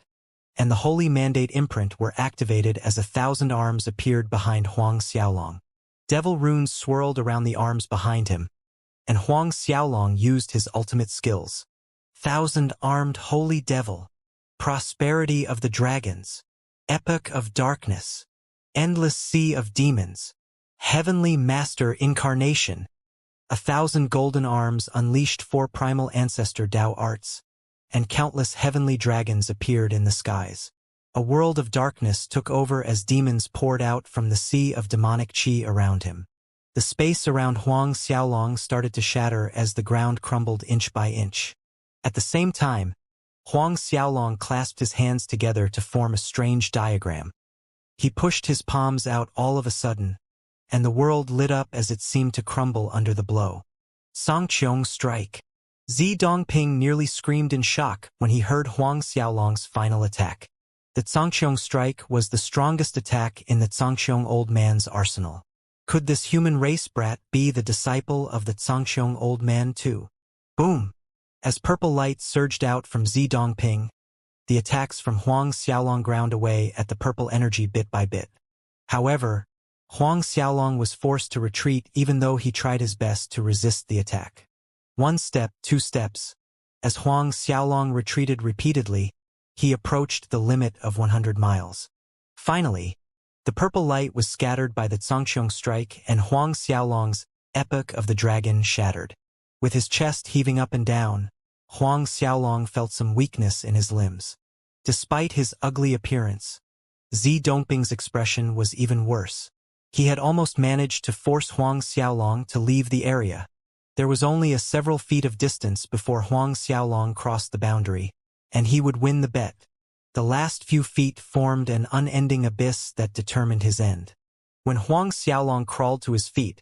and the Holy Mandate imprint were activated as 1,000 arms appeared behind Huang Xiaolong. Devil runes swirled around the arms behind him, and Huang Xiaolong used his ultimate skills. 1,000-armed Holy Devil, Prosperity of the Dragons, Epoch of Darkness, Endless Sea of Demons, Heavenly Master Incarnation. 1,000 golden arms unleashed 4 primal ancestor Tao arts, and countless heavenly dragons appeared in the skies. A world of darkness took over as demons poured out from the sea of demonic chi around him. The space around Huang Xiaolong started to shatter as the ground crumbled inch by inch. At the same time, Huang Xiaolong clasped his hands together to form a strange diagram. He pushed his palms out all of a sudden, and the world lit up as it seemed to crumble under the blow. Zhangqiong Strike. Zi Dongping nearly screamed in shock when he heard Huang Xiaolong's final attack. The Zhangqiong Strike was the strongest attack in the Zhangqiong Old Man's arsenal. Could this human race brat be the disciple of the Zhangqiong Old Man too? Boom! As purple light surged out from Zi Dongping, the attacks from Huang Xiaolong ground away at the purple energy bit by bit. However, Huang Xiaolong was forced to retreat even though he tried his best to resist the attack. 1 step, 2 steps. As Huang Xiaolong retreated repeatedly, he approached the limit of 100 miles. Finally, the purple light was scattered by the Zhangqiong Strike, and Huang Xiaolong's Epoch of the Dragon shattered. With his chest heaving up and down, Huang Xiaolong felt some weakness in his limbs. Despite his ugly appearance, Zi Dongping's expression was even worse. He had almost managed to force Huang Xiaolong to leave the area, There was only a several feet of distance before Huang Xiaolong crossed the boundary, and he would win the bet. The last few feet formed an unending abyss that determined his end. When Huang Xiaolong crawled to his feet,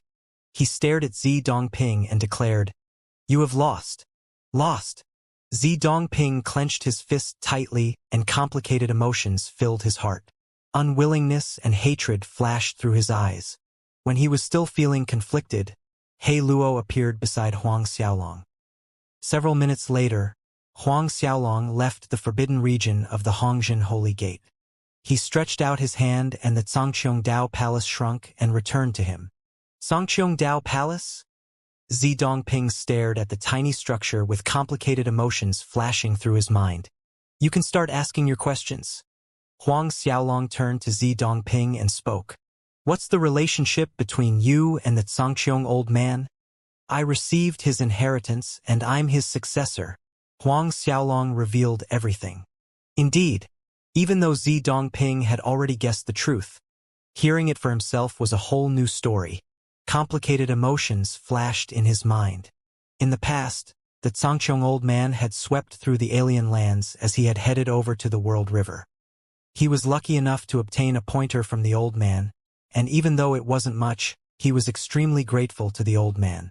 he stared at Zi Dongping and declared, "You have lost. Lost." Zi Dongping clenched his fist tightly, and complicated emotions filled his heart. Unwillingness and hatred flashed through his eyes. When he was still feeling conflicted, He Luo appeared beside Huang Xiaolong. Several minutes later, Huang Xiaolong left the forbidden region of the Hongzhen Holy Gate. He stretched out his hand and the Zhangqiong Dao Palace shrunk and returned to him. Zhangqiong Dao Palace? Zi Dongping stared at the tiny structure with complicated emotions flashing through his mind. "You can start asking your questions." Huang Xiaolong turned to Zi Dongping and spoke. "What's the relationship between you and the Zhangqiong old man?" "I received his inheritance and I'm his successor." Huang Xiaolong revealed everything. Indeed, even though Zi Dongping had already guessed the truth, hearing it for himself was a whole new story. Complicated emotions flashed in his mind. In the past, the Zhangqiong old man had swept through the alien lands as he had headed over to the World River. He was lucky enough to obtain a pointer from the old man, and even though it wasn't much, he was extremely grateful to the old man.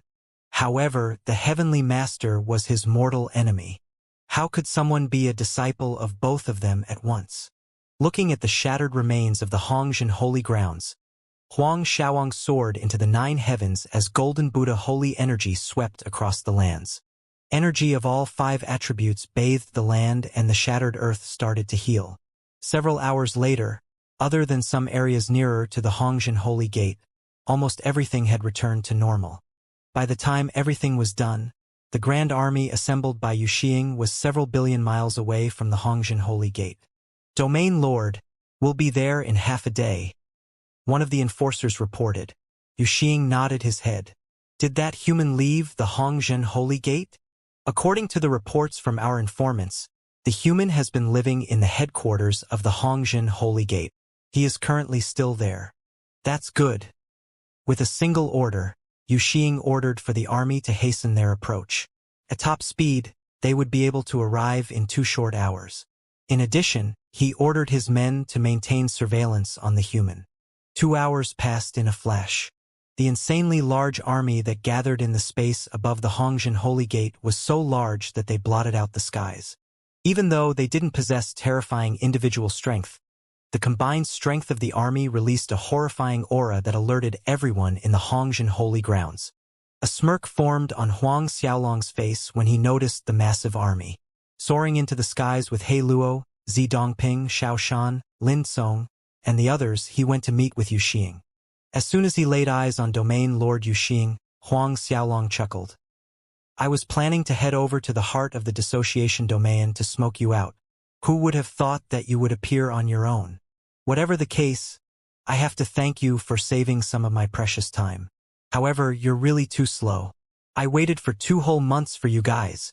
However, the Heavenly Master was his mortal enemy. How could someone be a disciple of both of them at once? Looking at the shattered remains of the Hongzhen holy grounds, Huang Xiaolong soared into the 9 heavens as Golden Buddha holy energy swept across the lands. Energy of all 5 attributes bathed the land and the shattered earth started to heal. Several hours later, other than some areas nearer to the Hongzhen Holy Gate, almost everything had returned to normal. By the time everything was done, the grand army assembled by Yuxiang was several billion miles away from the Hongzhen Holy Gate. "Domain Lord, we'll be there in half a day," one of the enforcers reported. Yuxiang nodded his head. "Did that human leave the Hongzhen Holy Gate?" "According to the reports from our informants, the human has been living in the headquarters of the Hongzhen Holy Gate. He is currently still there." "That's good." With a single order, Yuxiang ordered for the army to hasten their approach. At top speed, they would be able to arrive in 2 short hours. In addition, he ordered his men to maintain surveillance on the human. 2 hours passed in a flash. The insanely large army that gathered in the space above the Hongzhen Holy Gate was so large that they blotted out the skies. Even though they didn't possess terrifying individual strength, the combined strength of the army released a horrifying aura that alerted everyone in the Hongzhen holy grounds. A smirk formed on Huang Xiaolong's face when he noticed the massive army. Soaring into the skies with He Luo, Zi Dongping, Xiao Shan, Lin Song, and the others, he went to meet with Yuxiang. As soon as he laid eyes on Domain Lord Yuxiang, Huang Xiaolong chuckled. "I was planning to head over to the heart of the dissociation domain to smoke you out. Who would have thought that you would appear on your own? Whatever the case, I have to thank you for saving some of my precious time. However, you're really too slow. I waited for 2 whole months for you guys."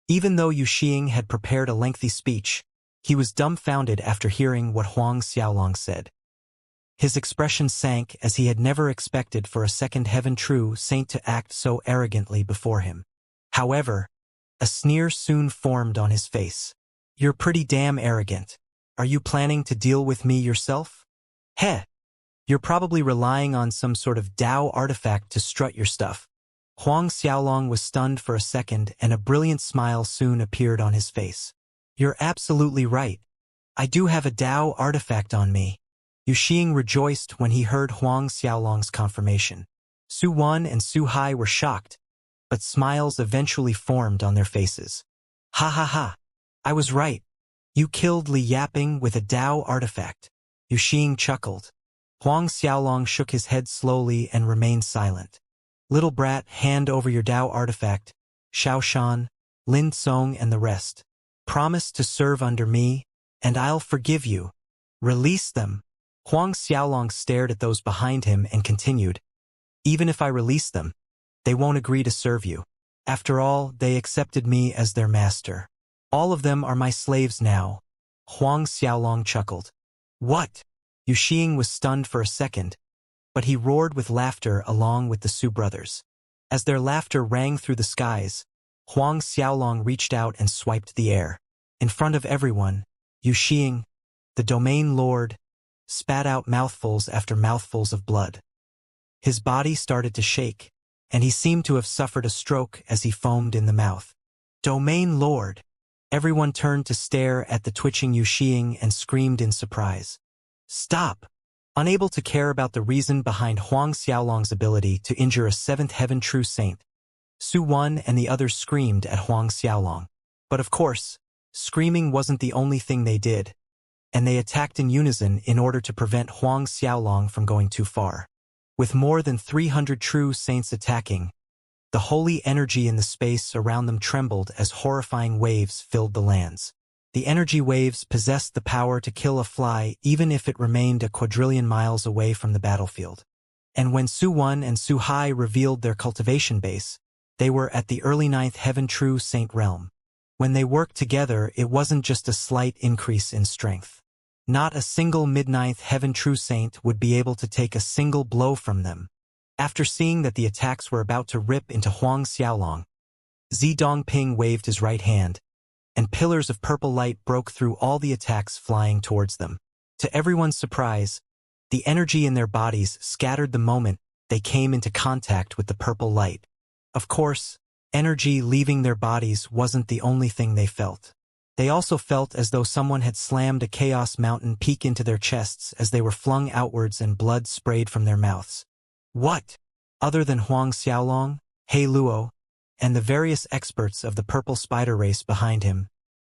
Even though Yuxiang had prepared a lengthy speech, he was dumbfounded after hearing what Huang Xiaolong said. His expression sank as he had never expected for a second heaven true saint to act so arrogantly before him. However, a sneer soon formed on his face. "You're pretty damn arrogant. Are you planning to deal with me yourself? Heh. You're probably relying on some sort of Dao artifact to strut your stuff." Huang Xiaolong was stunned for a second and a brilliant smile soon appeared on his face. "You're absolutely right. I do have a Dao artifact on me." Yuxiang rejoiced when he heard Huang Xiaolong's confirmation. Su Wan and Su Hai were shocked, but smiles eventually formed on their faces. "Ha ha ha. I was right. You killed Li Yaping with a Dao artifact." Yuxiang chuckled. Huang Xiaolong shook his head slowly and remained silent. "Little brat, hand over your Dao artifact. Xiao Shan, Lin Song and the rest. Promise to serve under me, and I'll forgive you. Release them." Huang Xiaolong stared at those behind him and continued, "Even if I release them, they won't agree to serve you. After all, they accepted me as their master. All of them are my slaves now." Huang Xiaolong chuckled. "What?" Yuxiang was stunned for a second, but he roared with laughter along with the Su brothers. As their laughter rang through the skies, Huang Xiaolong reached out and swiped the air. In front of everyone, Yu Xing, the domain lord, spat out mouthfuls after mouthfuls of blood. His body started to shake, and he seemed to have suffered a stroke as he foamed in the mouth. Domain lord! Everyone turned to stare at the twitching Yu Xing and screamed in surprise. Stop! Unable to care about the reason behind Huang Xiaolong's ability to injure a seventh heaven true saint, Su Wen and the others screamed at Huang Xiaolong. But of course, screaming wasn't the only thing they did, and they attacked in unison in order to prevent Huang Xiaolong from going too far. With more than 300 true saints attacking, the holy energy in the space around them trembled as horrifying waves filled the lands. The energy waves possessed the power to kill a fly even if it remained a quadrillion miles away from the battlefield. And when Su Wen and Su Hai revealed their cultivation base, they were at the early ninth heaven true saint realm. When they worked together, it wasn't just a slight increase in strength. Not a single mid-ninth heaven true saint would be able to take a single blow from them. After seeing that the attacks were about to rip into Huang Xiaolong, Zi Dongping waved his right hand, and pillars of purple light broke through all the attacks flying towards them. To everyone's surprise, the energy in their bodies scattered the moment they came into contact with the purple light. Of course, energy leaving their bodies wasn't the only thing they felt. They also felt as though someone had slammed a chaos mountain peak into their chests as they were flung outwards and blood sprayed from their mouths. What? Other than Huang Xiaolong, He Luo, and the various experts of the purple spider race behind him,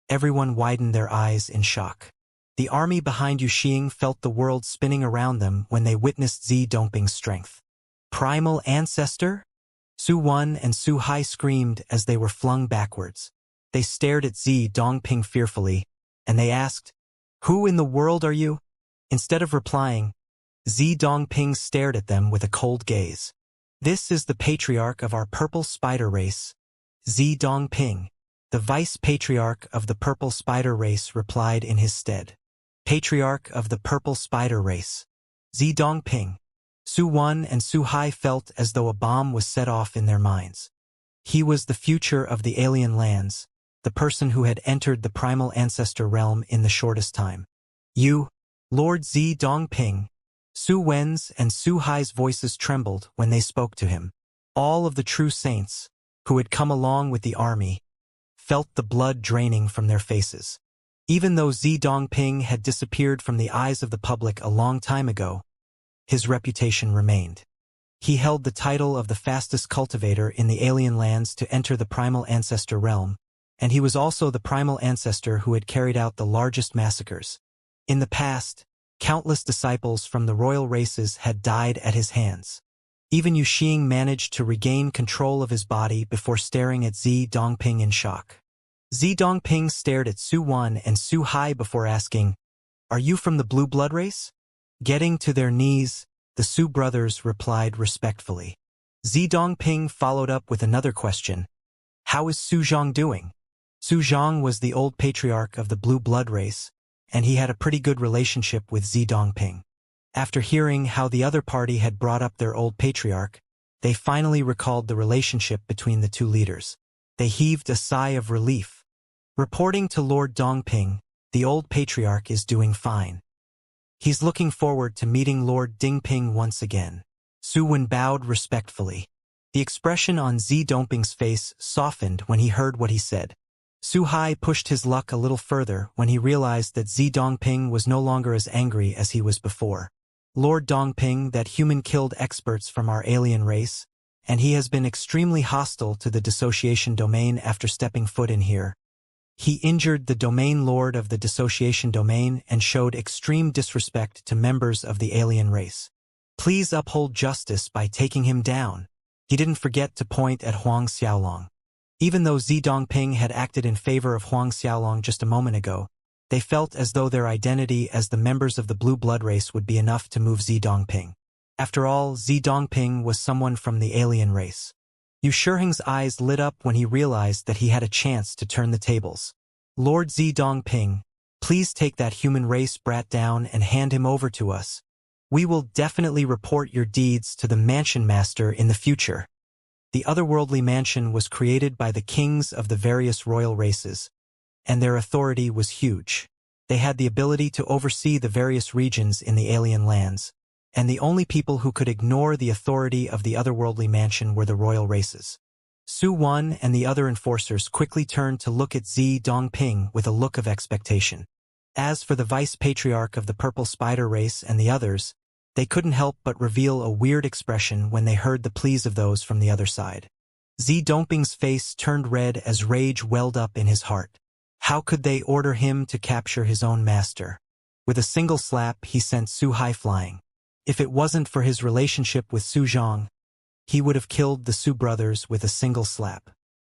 everyone widened their eyes in shock. The army behind Yu Xing felt the world spinning around them when they witnessed Zi Dongping's strength. Primal ancestor? Su Wen and Su Hai screamed as they were flung backwards. They stared at Zi Dongping fearfully, and they asked, "Who in the world are you?" Instead of replying, Zi Dongping stared at them with a cold gaze. "This is the patriarch of our purple spider race, Zi Dongping." The vice-patriarch of the purple spider race replied in his stead. Patriarch of the purple spider race, Zi Dongping. Su Wen and Su Hai felt as though a bomb was set off in their minds. He was the future of the alien lands, the person who had entered the primal ancestor realm in the shortest time. You, Lord Zi Dongping. Su Wen's and Su Hai's voices trembled when they spoke to him. All of the true saints, who had come along with the army, felt the blood draining from their faces. Even though Zi Dongping had disappeared from the eyes of the public a long time ago, his reputation remained. He held the title of the fastest cultivator in the alien lands to enter the primal ancestor realm, and he was also the primal ancestor who had carried out the largest massacres. In the past, countless disciples from the royal races had died at his hands. Even Yu Xing managed to regain control of his body before staring at Zi Dongping in shock. Zi Dongping stared at Su Wen and Su Hai before asking, "Are you from the blue blood race?" Getting to their knees, the Su brothers replied respectfully. Zi Dongping followed up with another question. "How is Su Zhang doing?" Su Zhang was the old patriarch of the blue blood race, and he had a pretty good relationship with Zi Dongping. After hearing how the other party had brought up their old patriarch, they finally recalled the relationship between the two leaders. They heaved a sigh of relief. Reporting to Lord Dongping, the old patriarch is doing fine. He's looking forward to meeting Lord Dingping once again. Su Wen bowed respectfully. The expression on Zi Dongping's face softened when he heard what he said. Su Hai pushed his luck a little further when he realized that Zi Dongping was no longer as angry as he was before. Lord Dongping, that human killed experts from our alien race, and he has been extremely hostile to the dissociation domain after stepping foot in here. He injured the domain lord of the dissociation domain and showed extreme disrespect to members of the alien race. Please uphold justice by taking him down. He didn't forget to point at Huang Xiaolong. Even though Zi Dongping had acted in favor of Huang Xiaolong just a moment ago, they felt as though their identity as the members of the blue blood race would be enough to move Zi Dongping. After all, Zi Dongping was someone from the alien race. Yu Shiheng's eyes lit up when he realized that he had a chance to turn the tables. Lord Zi Dongping, please take that human race brat down and hand him over to us. We will definitely report your deeds to the mansion master in the future. The otherworldly mansion was created by the kings of the various royal races, and their authority was huge. They had the ability to oversee the various regions in the alien lands, and the only people who could ignore the authority of the otherworldly mansion were the royal races. Su Wan and the other enforcers quickly turned to look at Zi Dongping with a look of expectation. As for the vice-patriarch of the purple spider race and the others, they couldn't help but reveal a weird expression when they heard the pleas of those from the other side. Zi Dongping's face turned red as rage welled up in his heart. How could they order him to capture his own master? With a single slap, he sent Su Hai flying. If it wasn't for his relationship with Su Zhang, he would have killed the Su brothers with a single slap.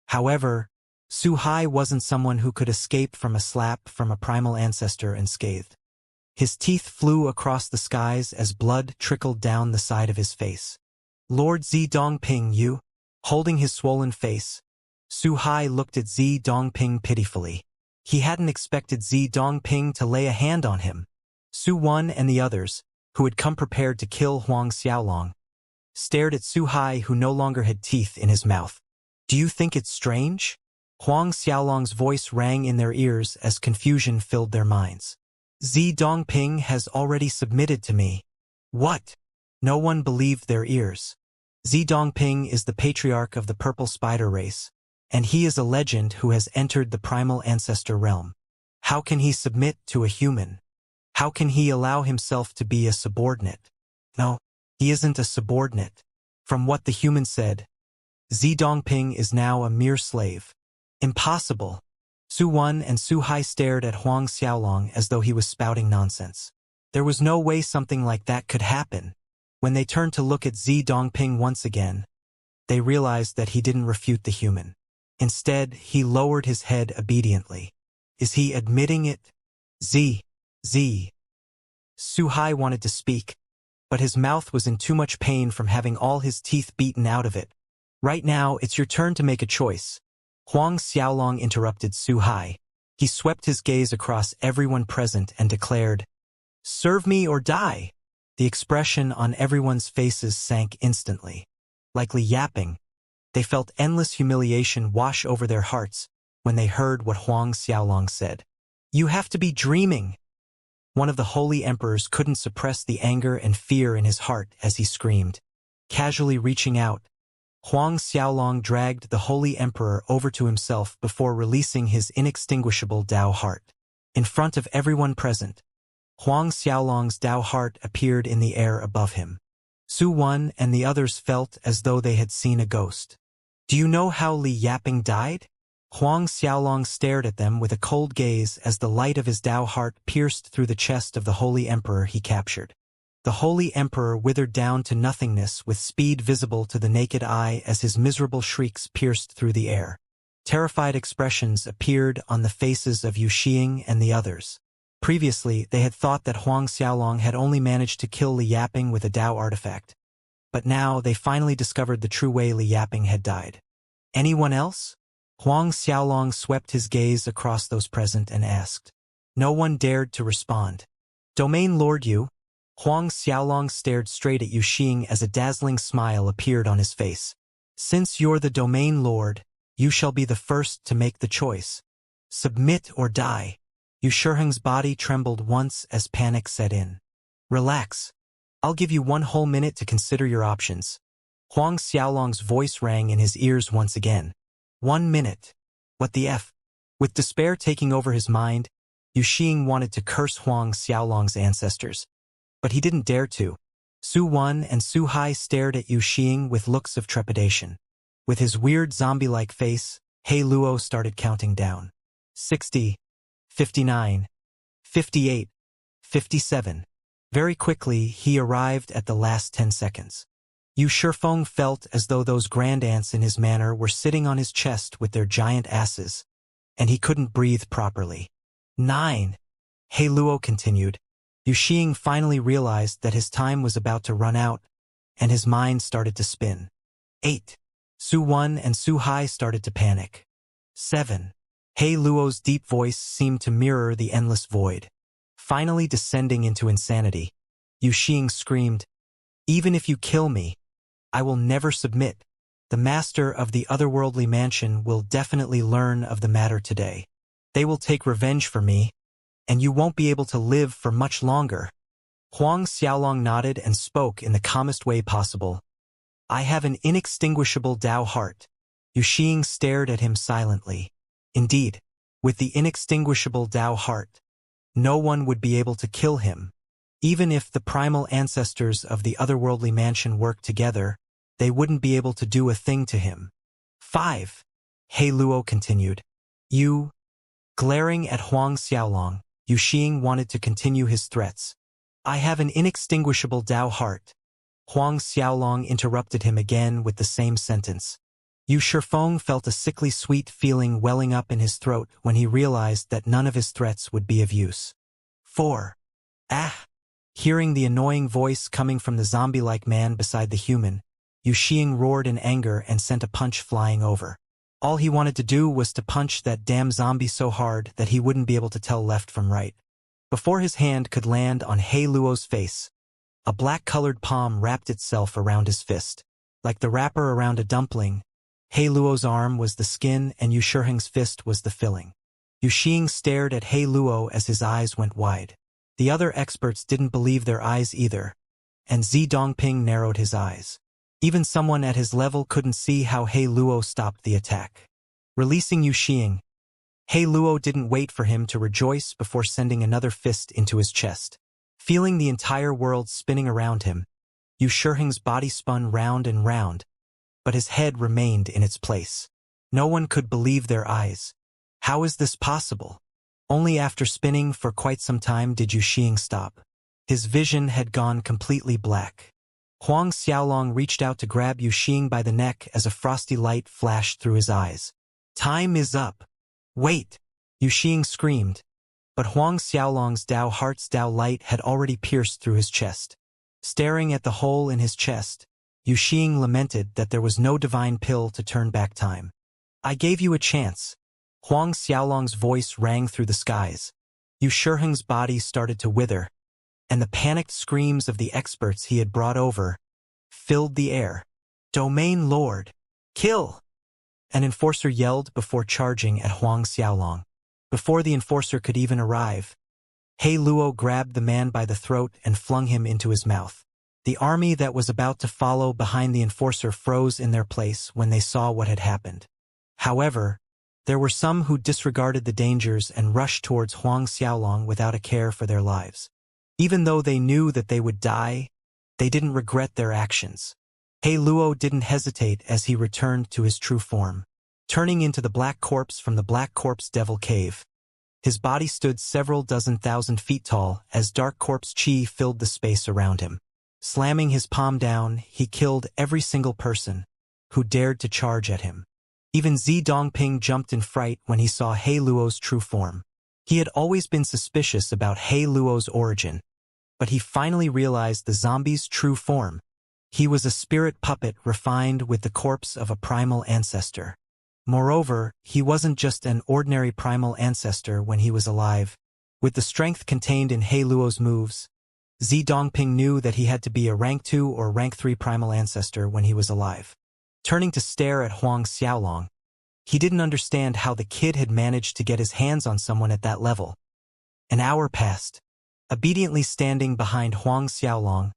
However, Su Hai wasn't someone who could escape from a slap from a primal ancestor unscathed. His teeth flew across the skies as blood trickled down the side of his face. Lord Zi Dongping, you? Holding his swollen face, Su Hai looked at Zi Dongping pitifully. He hadn't expected Zi Dongping to lay a hand on him. Su Wan and the others, who had come prepared to kill Huang Xiaolong, stared at Su Hai, who no longer had teeth in his mouth. Do you think it's strange? Huang Xiaolong's voice rang in their ears as confusion filled their minds. Zi Dongping has already submitted to me. What? No one believed their ears. Zi Dongping is the patriarch of the purple spider race, and he is a legend who has entered the primal ancestor realm. How can he submit to a human? How can he allow himself to be a subordinate? No, he isn't a subordinate. From what the human said, Zi Dongping is now a mere slave. Impossible. Su Wan and Su Hai stared at Huang Xiaolong as though he was spouting nonsense. There was no way something like that could happen. When they turned to look at Zi Dongping once again, they realized that he didn't refute the human. Instead, he lowered his head obediently. Is he admitting it? Zi. Su Hai wanted to speak, but his mouth was in too much pain from having all his teeth beaten out of it. Right now, it's your turn to make a choice. Huang Xiaolong interrupted Su Hai. He swept his gaze across everyone present and declared, "Serve me or die." The expression on everyone's faces sank instantly. Likely yapping, they felt endless humiliation wash over their hearts when they heard what Huang Xiaolong said. You have to be dreaming. One of the holy emperors couldn't suppress the anger and fear in his heart as he screamed. Casually reaching out, Huang Xiaolong dragged the holy emperor over to himself before releasing his inextinguishable Dao heart. In front of everyone present, Huang Xiaolong's Dao heart appeared in the air above him. Su Wan and the others felt as though they had seen a ghost. Do you know how Li Yaping died? Huang Xiaolong stared at them with a cold gaze as the light of his Dao heart pierced through the chest of the holy emperor he captured. The holy emperor withered down to nothingness with speed visible to the naked eye as his miserable shrieks pierced through the air. Terrified expressions appeared on the faces of Yu Xing and the others. Previously, they had thought that Huang Xiaolong had only managed to kill Li Yaping with a Dao artifact. But now they finally discovered the true way Li Yaping had died. Anyone else? Huang Xiaolong swept his gaze across those present and asked. No one dared to respond. Domain Lord Yu? Huang Xiaolong stared straight at Yu Xing as a dazzling smile appeared on his face. Since you're the Domain Lord, you shall be the first to make the choice. Submit or die. Yu Shiheng's body trembled once as panic set in. Relax. I'll give you 1 whole minute to consider your options. Huang Xiaolong's voice rang in his ears once again. 1 minute. What the F? With despair taking over his mind, Yu Xing wanted to curse Huang Xiaolong's ancestors. But he didn't dare to. Su Wan and Su Hai stared at Yu Xing with looks of trepidation. With his weird zombie-like face, He Luo started counting down. 60. 59. 58. 57. Very quickly, he arrived at the last 10 seconds. Yu Shifeng felt as though those grand ants in his manor were sitting on his chest with their giant asses, and he couldn't breathe properly. 9. He Luo continued. Yu Xing finally realized that his time was about to run out, and his mind started to spin. 8. Su Wan and Su Hai started to panic. 7. He Luo's deep voice seemed to mirror the endless void. Finally descending into insanity, Yu Xing screamed, Even if you kill me, I will never submit. The master of the otherworldly mansion will definitely learn of the matter today. They will take revenge for me, and you won't be able to live for much longer." Huang Xiaolong nodded and spoke in the calmest way possible. "I have an inextinguishable Tao heart." Yuxing stared at him silently. Indeed, with the inextinguishable Tao heart, no one would be able to kill him. Even if the primal ancestors of the otherworldly mansion worked together, they wouldn't be able to do a thing to him. 5. He Luo continued. "You..." Glaring at Huang Xiaolong, Yuxing wanted to continue his threats. "I have an inextinguishable Tao heart." Huang Xiaolong interrupted him again with the same sentence. Yu Shifeng felt a sickly sweet feeling welling up in his throat when he realized that none of his threats would be of use. 4. Ah! Hearing the annoying voice coming from the zombie-like man beside the human, Yuxing roared in anger and sent a punch flying over. All he wanted to do was to punch that damn zombie so hard that he wouldn't be able to tell left from right. Before his hand could land on He Luo's face, a black-colored palm wrapped itself around his fist. Like the wrapper around a dumpling, He Luo's arm was the skin and Yu Shifeng's fist was the filling. Yuxing stared at He Luo as his eyes went wide. The other experts didn't believe their eyes either, and Zi Dongping narrowed his eyes. Even someone at his level couldn't see how He Luo stopped the attack. Releasing Yuxing, He Luo didn't wait for him to rejoice before sending another fist into his chest. Feeling the entire world spinning around him, Yu Shifeng's body spun round and round, but his head remained in its place. No one could believe their eyes. How is this possible? Only after spinning for quite some time did Yuxing stop. His vision had gone completely black. Huang Xiaolong reached out to grab Yuxing by the neck as a frosty light flashed through his eyes. "Time is up." "Wait!" Yuxing screamed, but Huang Xiaolong's Tao Heart's Tao light had already pierced through his chest. Staring at the hole in his chest, Yuxing lamented that there was no divine pill to turn back time. "I gave you a chance." Huang Xiaolong's voice rang through the skies. Yu Shifeng's body started to wither, and the panicked screams of the experts he had brought over filled the air. "Domain Lord! Kill!" An enforcer yelled before charging at Huang Xiaolong. Before the enforcer could even arrive, He Luo grabbed the man by the throat and flung him into his mouth. The army that was about to follow behind the enforcer froze in their place when they saw what had happened. However, there were some who disregarded the dangers and rushed towards Huang Xiaolong without a care for their lives. Even though they knew that they would die, they didn't regret their actions. He Luo didn't hesitate as he returned to his true form. Turning into the black corpse from the Black Corpse Devil Cave, his body stood several dozen thousand feet tall as dark corpse chi filled the space around him. Slamming his palm down, he killed every single person who dared to charge at him. Even Zi Dongping jumped in fright when he saw He Luo's true form. He had always been suspicious about He Luo's origin, but he finally realized the zombie's true form. He was a spirit puppet refined with the corpse of a primal ancestor. Moreover, he wasn't just an ordinary primal ancestor when he was alive. With the strength contained in He Luo's moves, Zi Dongping knew that he had to be a rank 2 or rank 3 primal ancestor when he was alive. Turning to stare at Huang Xiaolong, he didn't understand how the kid had managed to get his hands on someone at that level. An hour passed. Obediently standing behind Huang Xiaolong,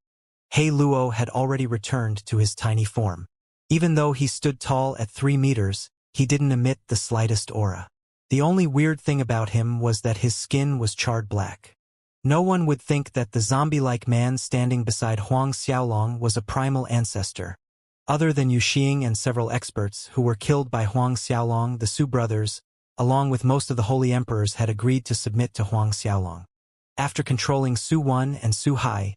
He Luo had already returned to his tiny form. Even though he stood tall at 3 meters, he didn't emit the slightest aura. The only weird thing about him was that his skin was charred black. No one would think that the zombie-like man standing beside Huang Xiaolong was a primal ancestor. Other than Yuxing and several experts who were killed by Huang Xiaolong, the Su brothers, along with most of the holy emperors, had agreed to submit to Huang Xiaolong. After controlling Su Wan and Su Hai,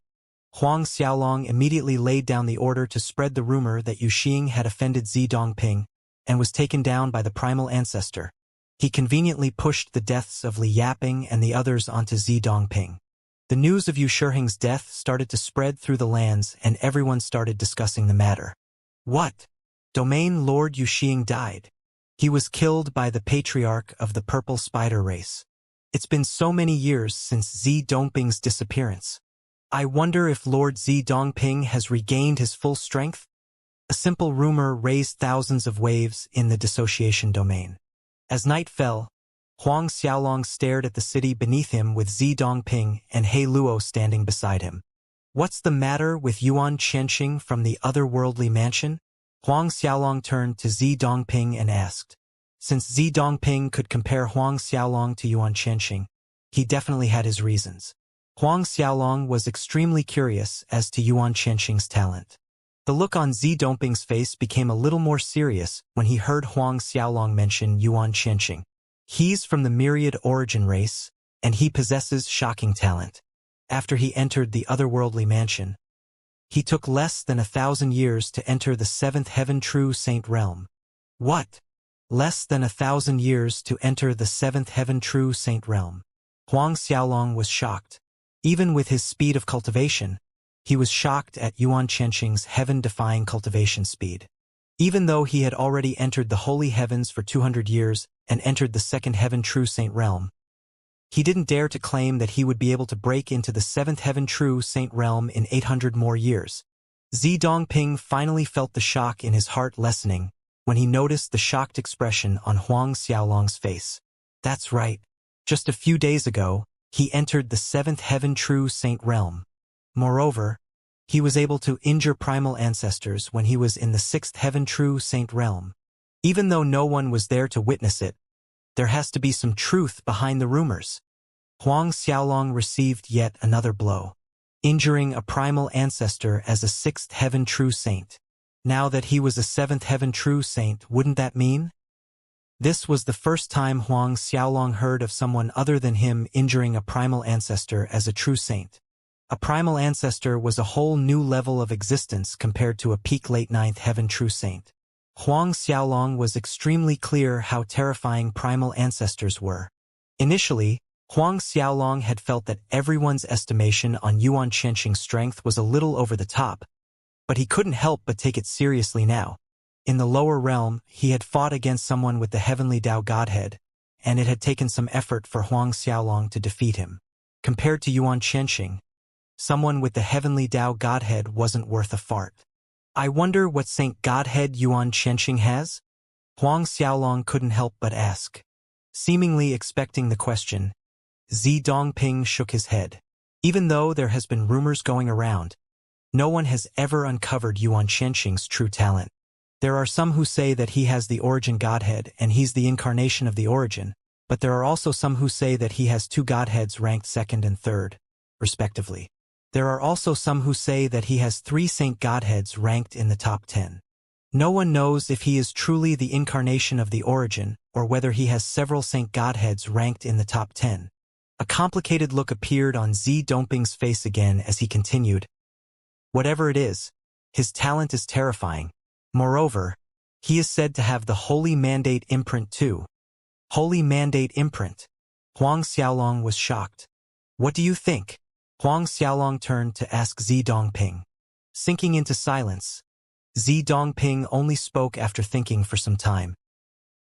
Huang Xiaolong immediately laid down the order to spread the rumor that Yuxing had offended Zi Dongping and was taken down by the primal ancestor. He conveniently pushed the deaths of Li Yaping and the others onto Zi Dongping. The news of Yu Shifeng's death started to spread through the lands and everyone started discussing the matter. What? Domain Lord Yuxing died. He was killed by the patriarch of the purple spider race. It's been so many years since Zi Dongping's disappearance. I wonder if Lord Zi Dongping has regained his full strength? A simple rumor raised thousands of waves in the dissociation domain. As night fell, Huang Xiaolong stared at the city beneath him with Zi Dongping and He Luo standing beside him. What's the matter with Yuan Qianxing from the otherworldly mansion? Huang Xiaolong turned to Zi Dongping and asked. Since Zi Dongping could compare Huang Xiaolong to Yuan Qianxing, he definitely had his reasons. Huang Xiaolong was extremely curious as to Yuan Qianxing's talent. The look on Zi Dongping's face became a little more serious when he heard Huang Xiaolong mention Yuan Qianxing. He's from the myriad origin race, and he possesses shocking talent. After he entered the otherworldly mansion, he took less than 1,000 years to enter the seventh heaven true saint realm. What? Less than 1,000 years to enter the seventh heaven true saint realm. Huang Xiaolong was shocked. Even with his speed of cultivation, he was shocked at Yuan Qianxing's heaven-defying cultivation speed. Even though he had already entered the holy heavens for 200 years and entered the second heaven true saint realm, he didn't dare to claim that he would be able to break into the seventh heaven true saint realm in 800 more years. Zi Dongping finally felt the shock in his heart lessening when he noticed the shocked expression on Huang Xiaolong's face. That's right. Just a few days ago, he entered the seventh heaven true saint realm. Moreover, he was able to injure primal ancestors when he was in the sixth heaven true saint realm. Even though no one was there to witness it, there has to be some truth behind the rumors. Huang Xiaolong received yet another blow, injuring a primal ancestor as a sixth heaven true saint. Now that he was a seventh heaven true saint, wouldn't that mean? This was the first time Huang Xiaolong heard of someone other than him injuring a primal ancestor as a true saint. A primal ancestor was a whole new level of existence compared to a peak late ninth heaven true saint. Huang Xiaolong was extremely clear how terrifying primal ancestors were. Initially, Huang Xiaolong had felt that everyone's estimation on Yuan Qianxing's strength was a little over the top, but he couldn't help but take it seriously now. In the lower realm, he had fought against someone with the heavenly Tao Godhead, and it had taken some effort for Huang Xiaolong to defeat him. Compared to Yuan Qianxing, someone with the heavenly Tao Godhead wasn't worth a fart. I wonder what Saint Godhead Yuan Qianxing has? Huang Xiaolong couldn't help but ask. Seemingly expecting the question, Zi Dongping shook his head. Even though there has been rumors going around, no one has ever uncovered Yuan Qianxing's true talent. There are some who say that he has the origin Godhead and he's the incarnation of the origin, but there are also some who say that he has two Godheads ranked second and third, respectively. There are also some who say that he has 3 Saint Godheads ranked in the top 10. No one knows if he is truly the incarnation of the origin or whether he has several Saint Godheads ranked in the top 10. A complicated look appeared on Zi Dongping's face again as he continued. Whatever it is, his talent is terrifying. Moreover, he is said to have the Holy Mandate imprint too. Holy Mandate imprint. Huang Xiaolong was shocked. What do you think? Huang Xiaolong turned to ask Zi Dongping. Sinking into silence, Zi Dongping only spoke after thinking for some time.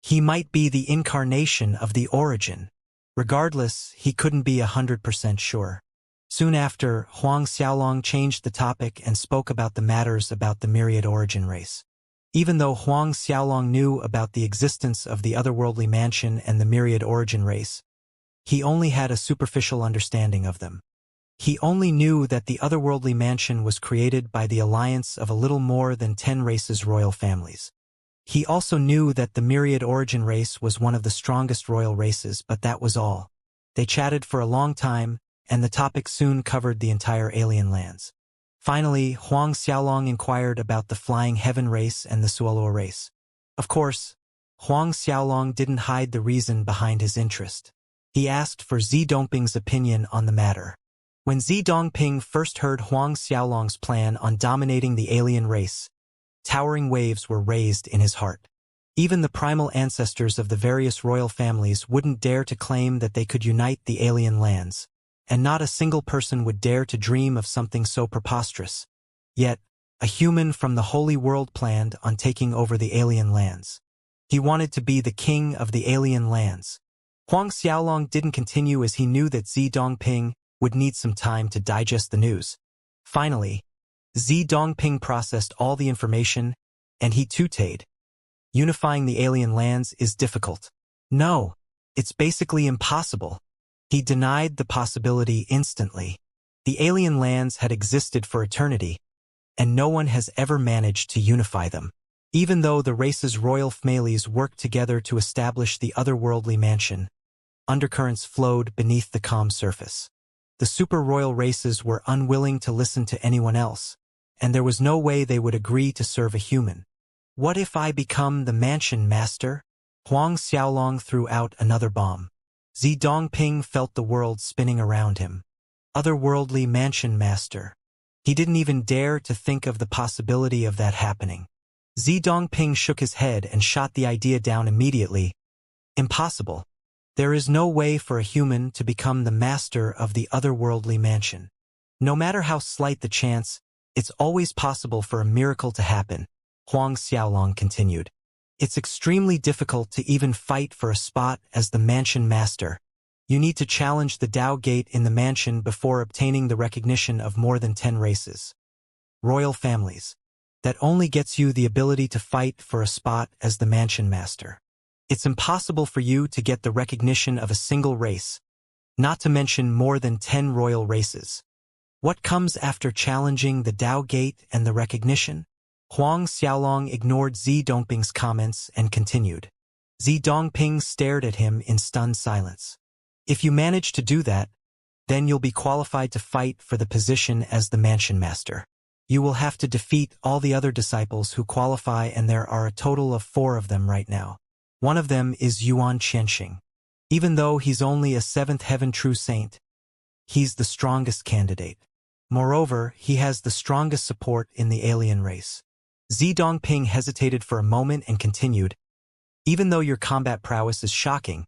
He might be the incarnation of the origin. Regardless, he couldn't be 100% sure. Soon after, Huang Xiaolong changed the topic and spoke about the matters about the myriad origin race. Even though Huang Xiaolong knew about the existence of the otherworldly mansion and the myriad origin race, he only had a superficial understanding of them. He only knew that the otherworldly mansion was created by the alliance of a little more than 10 races' royal families. He also knew that the myriad origin race was one of the strongest royal races, but that was all. They chatted for a long time, and the topic soon covered the entire alien lands. Finally, Huang Xiaolong inquired about the Flying Heaven race and the Suolua race. Of course, Huang Xiaolong didn't hide the reason behind his interest. He asked for Zi Dongping's opinion on the matter. When Zi Dongping first heard Huang Xiaolong's plan on dominating the alien race, towering waves were raised in his heart. Even the primal ancestors of the various royal families wouldn't dare to claim that they could unite the alien lands, and not a single person would dare to dream of something so preposterous. Yet, a human from the holy world planned on taking over the alien lands. He wanted to be the king of the alien lands. Huang Xiaolong didn't continue as he knew that Zi Dongping would need some time to digest the news. Finally, Zi Dongping processed all the information And he tutade. Unifying the alien lands is difficult. No, it's basically impossible. He denied the possibility instantly. The alien lands had existed for eternity, and no one has ever managed to unify them. Even though the race's royal families worked together to establish the otherworldly mansion, undercurrents flowed beneath the calm surface. The super-royal races were unwilling to listen to anyone else, and there was no way they would agree to serve a human. What if I become the mansion master? Huang Xiaolong threw out another bomb. Zi Dongping felt the world spinning around him. Otherworldly mansion master. He didn't even dare to think of the possibility of that happening. Zi Dongping shook his head and shot the idea down immediately. Impossible. There is no way for a human to become the master of the otherworldly mansion. No matter how slight the chance, it's always possible for a miracle to happen, Huang Xiaolong continued. It's extremely difficult to even fight for a spot as the mansion master. You need to challenge the Tao Gate in the mansion before obtaining the recognition of more than 10 races. Royal families. That only gets you the ability to fight for a spot as the mansion master. It's impossible for you to get the recognition of a single race, not to mention more than 10 royal races. What comes after challenging the Tao Gate and the recognition? Huang Xiaolong ignored Zi Dongping's comments and continued. Zi Dongping stared at him in stunned silence. If you manage to do that, then you'll be qualified to fight for the position as the mansion master. You will have to defeat all the other disciples who qualify, and there are a total of 4 of them right now. One of them is Yuan Qianxing. Even though he's only a 7th heaven true saint, he's the strongest candidate. Moreover, he has the strongest support in the alien race. Zi Dongping hesitated for a moment and continued. Even though your combat prowess is shocking,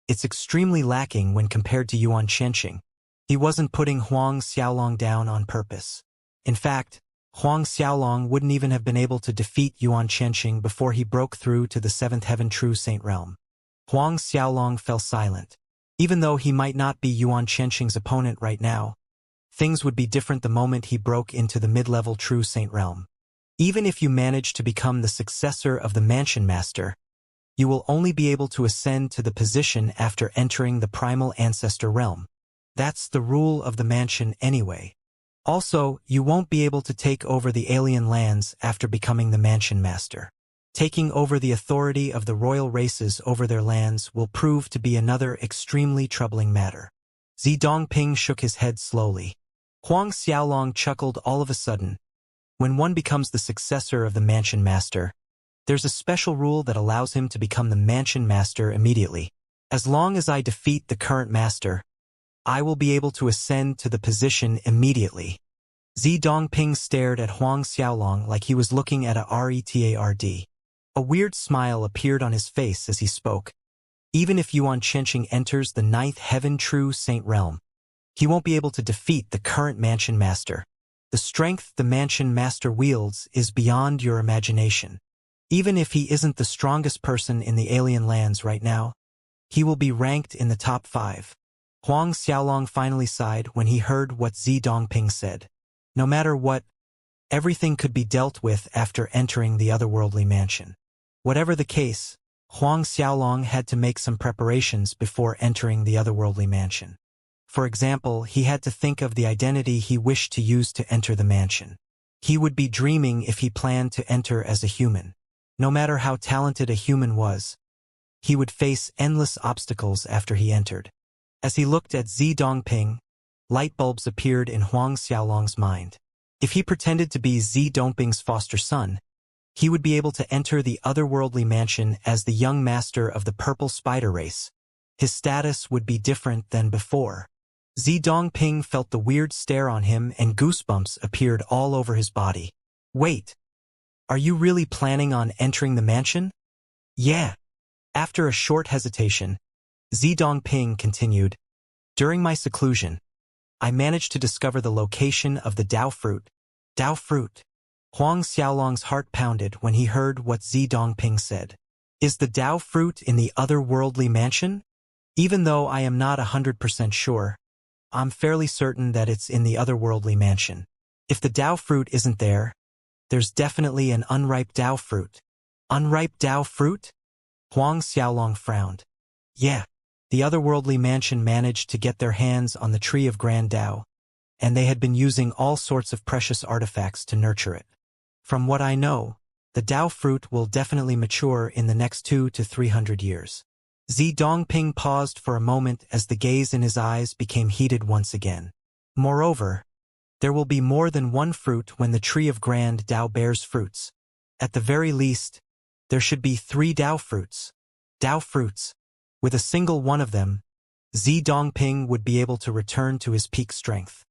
it's extremely lacking when compared to Yuan Qianxing. He wasn't putting Huang Xiaolong down on purpose. In fact, Huang Xiaolong wouldn't even have been able to defeat Yuan Qianxing before he broke through to the 7th heaven true saint realm. Huang Xiaolong fell silent. Even though he might not be Yuan Qianxing's opponent right now, things would be different the moment he broke into the mid-level true saint realm. Even if you manage to become the successor of the mansion master, you will only be able to ascend to the position after entering the primal ancestor realm. That's the rule of the mansion anyway. Also, you won't be able to take over the alien lands after becoming the mansion master. Taking over the authority of the royal races over their lands will prove to be another extremely troubling matter. Zi Dongping shook his head slowly. Huang Xiaolong chuckled all of a sudden. When one becomes the successor of the mansion master, there's a special rule that allows him to become the mansion master immediately. As long as I defeat the current master, I will be able to ascend to the position immediately. Zi Dongping stared at Huang Xiaolong like he was looking at a retard. A weird smile appeared on his face as he spoke. Even if Yuan Qianxing enters the 9th heaven true saint realm, he won't be able to defeat the current mansion master. The strength the mansion master wields is beyond your imagination. Even if he isn't the strongest person in the alien lands right now, he will be ranked in the top 5. Huang Xiaolong finally sighed when he heard what Zi Dongping said. No matter what, everything could be dealt with after entering the otherworldly mansion. Whatever the case, Huang Xiaolong had to make some preparations before entering the otherworldly mansion. For example, he had to think of the identity he wished to use to enter the mansion. He would be dreaming if he planned to enter as a human. No matter how talented a human was, he would face endless obstacles after he entered. As he looked at Zi Dongping, light bulbs appeared in Huang Xiaolong's mind. If he pretended to be Zi Dongping's foster son, he would be able to enter the otherworldly mansion as the young master of the purple spider race. His status would be different than before. Zi Dongping felt the weird stare on him and goosebumps appeared all over his body. Wait, are you really planning on entering the mansion? Yeah. After a short hesitation, Zi Dongping continued, during my seclusion, I managed to discover the location of the Dao fruit. Dao fruit. Huang Xiaolong's heart pounded when he heard what Zi Dongping said. Is the Dao fruit in the otherworldly mansion? Even though I am not 100% sure, I'm fairly certain that it's in the otherworldly mansion. If the Dao fruit isn't there, There's definitely an unripe Dao fruit. Unripe Dao fruit? Huang Xiaolong frowned. Yeah. The otherworldly mansion managed to get their hands on the tree of Grand Dao, and they had been using all sorts of precious artifacts to nurture it. From what I know, the Dao fruit will definitely mature in the next 200 to 300 years. Zi Dongping paused for a moment as the gaze in his eyes became heated once again. Moreover, there will be more than one fruit when the tree of Grand Dao bears fruits. At the very least, there should be 3 Dao fruits. Dao fruits. With a single one of them, Zi Dongping would be able to return to his peak strength.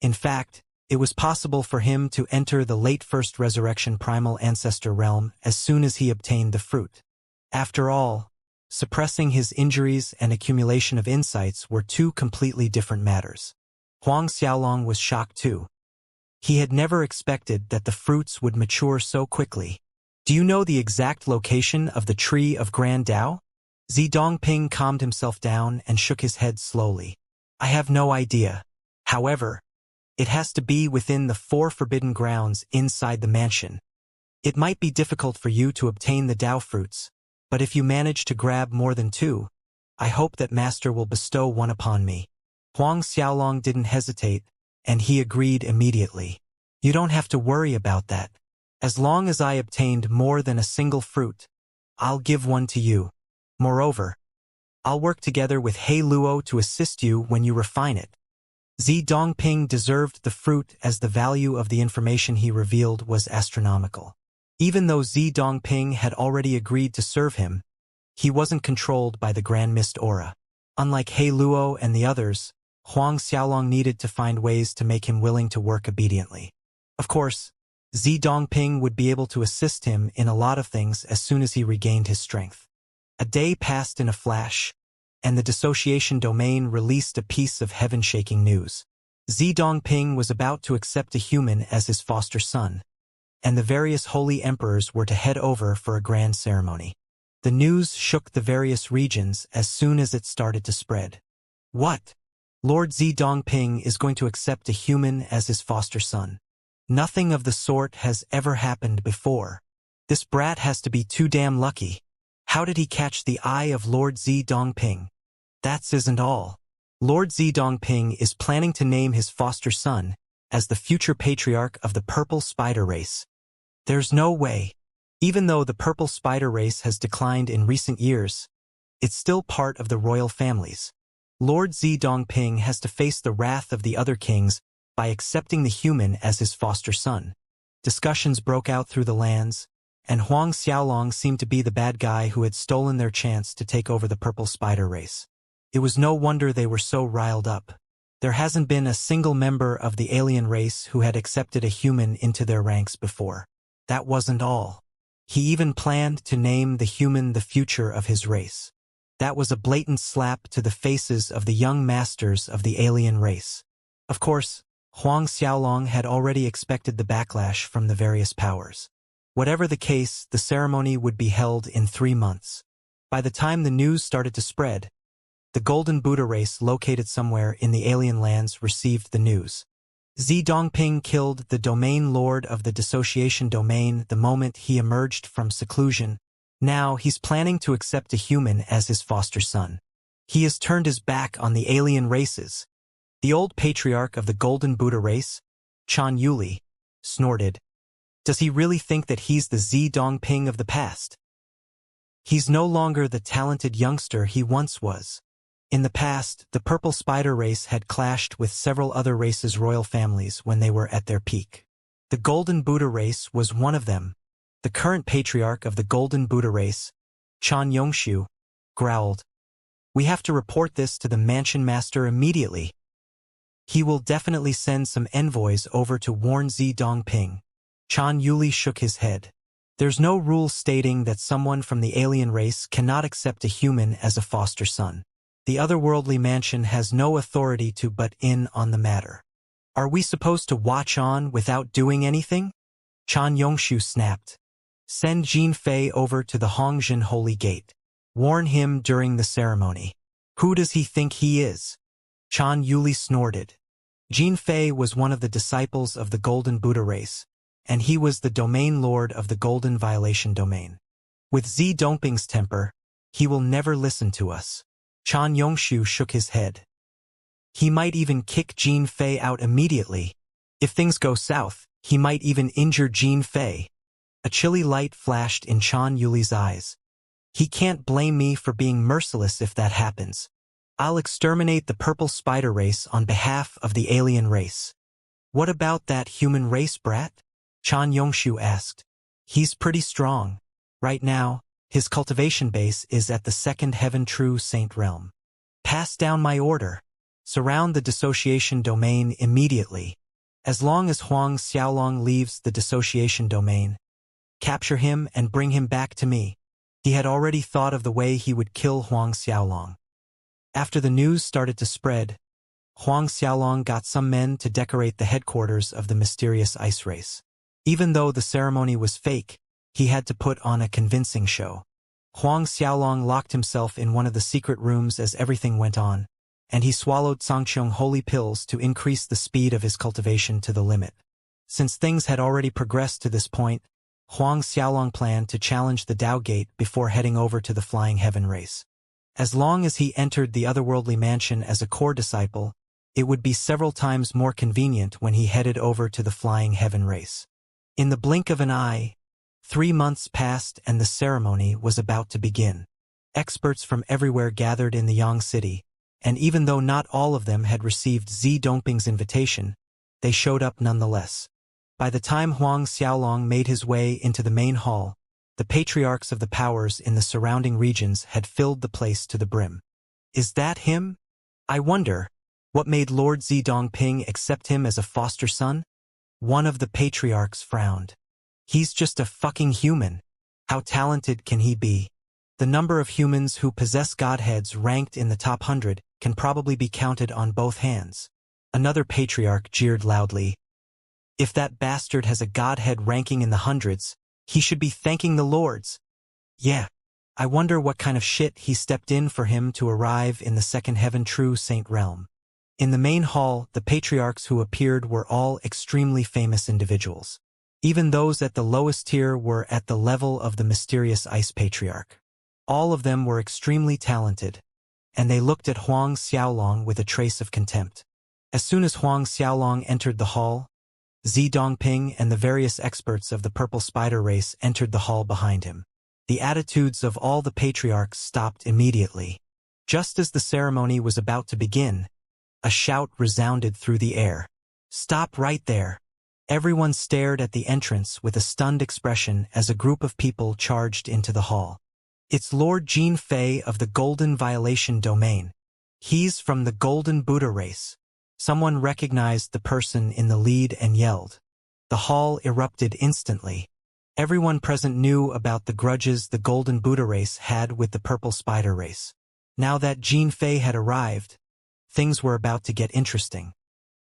In fact, it was possible for him to enter the late First Resurrection Primal Ancestor realm as soon as he obtained the fruit. After all, suppressing his injuries and accumulation of insights were 2 completely different matters. Huang Xiaolong was shocked too. He had never expected that the fruits would mature so quickly. Do you know the exact location of the tree of Grand Dao? Zi Dongping calmed himself down and shook his head slowly. I have no idea. However, it has to be within the 4 forbidden grounds inside the mansion. It might be difficult for you to obtain the Dao fruits, but if you manage to grab more than 2, I hope that Master will bestow one upon me. Huang Xiaolong didn't hesitate, and he agreed immediately. You don't have to worry about that. As long as I obtained more than a single fruit, I'll give one to you. Moreover, I'll work together with He Luo to assist you when you refine it. Zi Dongping deserved the fruit as the value of the information he revealed was astronomical. Even though Zi Dongping had already agreed to serve him, he wasn't controlled by the Grand Mist aura. Unlike He Luo and the others, Huang Xiaolong needed to find ways to make him willing to work obediently. Of course, Zi Dongping would be able to assist him in a lot of things as soon as he regained his strength. A day passed in a flash, and the dissociation domain released a piece of heaven-shaking news. Zi Dongping was about to accept a human as his foster son, and the various holy emperors were to head over for a grand ceremony. The news shook the various regions as soon as it started to spread. What? Lord Zi Dongping is going to accept a human as his foster son. Nothing of the sort has ever happened before. This brat has to be too damn lucky. How did he catch the eye of Lord Zi Dongping? That isn't all. Lord Zi Dongping is planning to name his foster son as the future patriarch of the purple spider race. There's no way. Even though the purple spider race has declined in recent years, it's still part of the royal families. Lord Zi Dongping has to face the wrath of the other kings by accepting the human as his foster son. Discussions broke out through the lands, and Huang Xiaolong seemed to be the bad guy who had stolen their chance to take over the purple spider race. It was no wonder they were so riled up. There hasn't been a single member of the alien race who had accepted a human into their ranks before. That wasn't all. He even planned to name the human the future of his race. That was a blatant slap to the faces of the young masters of the alien race. Of course, Huang Xiaolong had already expected the backlash from the various powers. Whatever the case, the ceremony would be held in 3 months. By the time the news started to spread, the Golden Buddha race located somewhere in the alien lands received the news. Zi Dongping killed the domain lord of the dissociation domain the moment he emerged from seclusion. Now he's planning to accept a human as his foster son. He has turned his back on the alien races. The old patriarch of the Golden Buddha race, Chan Yuli, snorted. Does he really think that he's the Zi Dongping of the past? He's no longer the talented youngster he once was. In the past, the purple spider race had clashed with several other races' royal families when they were at their peak. The Golden Buddha race was one of them. The current patriarch of the Golden Buddha race, Chan Yongshu, growled. We have to report this to the mansion master immediately. He will definitely send some envoys over to warn Zi Dongping. Chan Yuli shook his head. There's no rule stating that someone from the alien race cannot accept a human as a foster son. The otherworldly mansion has no authority to butt in on the matter. Are we supposed to watch on without doing anything? Chan Yongshu snapped. Send Jin Fei over to the Hongjin Holy Gate. Warn him during the ceremony. Who does he think he is? Chan Yuli snorted. Jin Fei was one of the disciples of the Golden Buddha race, and he was the domain lord of the golden violation domain. With Zi Dongping's temper, he will never listen to us. Chan Yongshu shook his head. He might even kick Jin Fei out immediately. If things go south, he might even injure Jin Fei. A chilly light flashed in Chan Yuli's eyes. He can't blame me for being merciless if that happens. I'll exterminate the purple spider race on behalf of the alien race. What about that human race brat? Chan Yongshu asked. He's pretty strong. Right now, his cultivation base is at the second heaven true saint realm. Pass down my order. Surround the dissociation domain immediately. As long as Huang Xiaolong leaves the dissociation domain, capture him and bring him back to me. He had already thought of the way he would kill Huang Xiaolong. After the news started to spread, Huang Xiaolong got some men to decorate the headquarters of the mysterious ice race. Even though the ceremony was fake, he had to put on a convincing show. Huang Xiaolong locked himself in one of the secret rooms as everything went on, and he swallowed Sangqiong holy pills to increase the speed of his cultivation to the limit. Since things had already progressed to this point, Huang Xiaolong planned to challenge the Tao Gate before heading over to the Flying Heaven race. As long as he entered the otherworldly mansion as a core disciple, it would be several times more convenient when he headed over to the Flying Heaven race. In the blink of an eye, 3 months passed and the ceremony was about to begin. Experts from everywhere gathered in the Yang city, and even though not all of them had received Zi Dongping's invitation, they showed up nonetheless. By the time Huang Xiaolong made his way into the main hall, the patriarchs of the powers in the surrounding regions had filled the place to the brim. Is that him? I wonder, what made Lord Zi Dongping accept him as a foster son? One of the patriarchs frowned. He's just a fucking human. How talented can he be? The number of humans who possess godheads ranked in the top 100 can probably be counted on both hands. Another patriarch jeered loudly. If that bastard has a godhead ranking in the hundreds, he should be thanking the lords. Yeah. I wonder what kind of shit he stepped in for him to arrive in the second heaven true saint realm. In the main hall, the patriarchs who appeared were all extremely famous individuals. Even those at the lowest tier were at the level of the mysterious ice patriarch. All of them were extremely talented, and they looked at Huang Xiaolong with a trace of contempt. As soon as Huang Xiaolong entered the hall, Zi Dongping and the various experts of the purple spider race entered the hall behind him. The attitudes of all the patriarchs stopped immediately. Just as the ceremony was about to begin, a shout resounded through the air. Stop right there. Everyone stared at the entrance with a stunned expression as a group of people charged into the hall. It's Lord Jin Fei of the Golden Violation Domain. He's from the Golden Buddha race. Someone recognized the person in the lead and yelled. The hall erupted instantly. Everyone present knew about the grudges the Golden Buddha race had with the Purple Spider race. Now that Jin Fei had arrived, things were about to get interesting.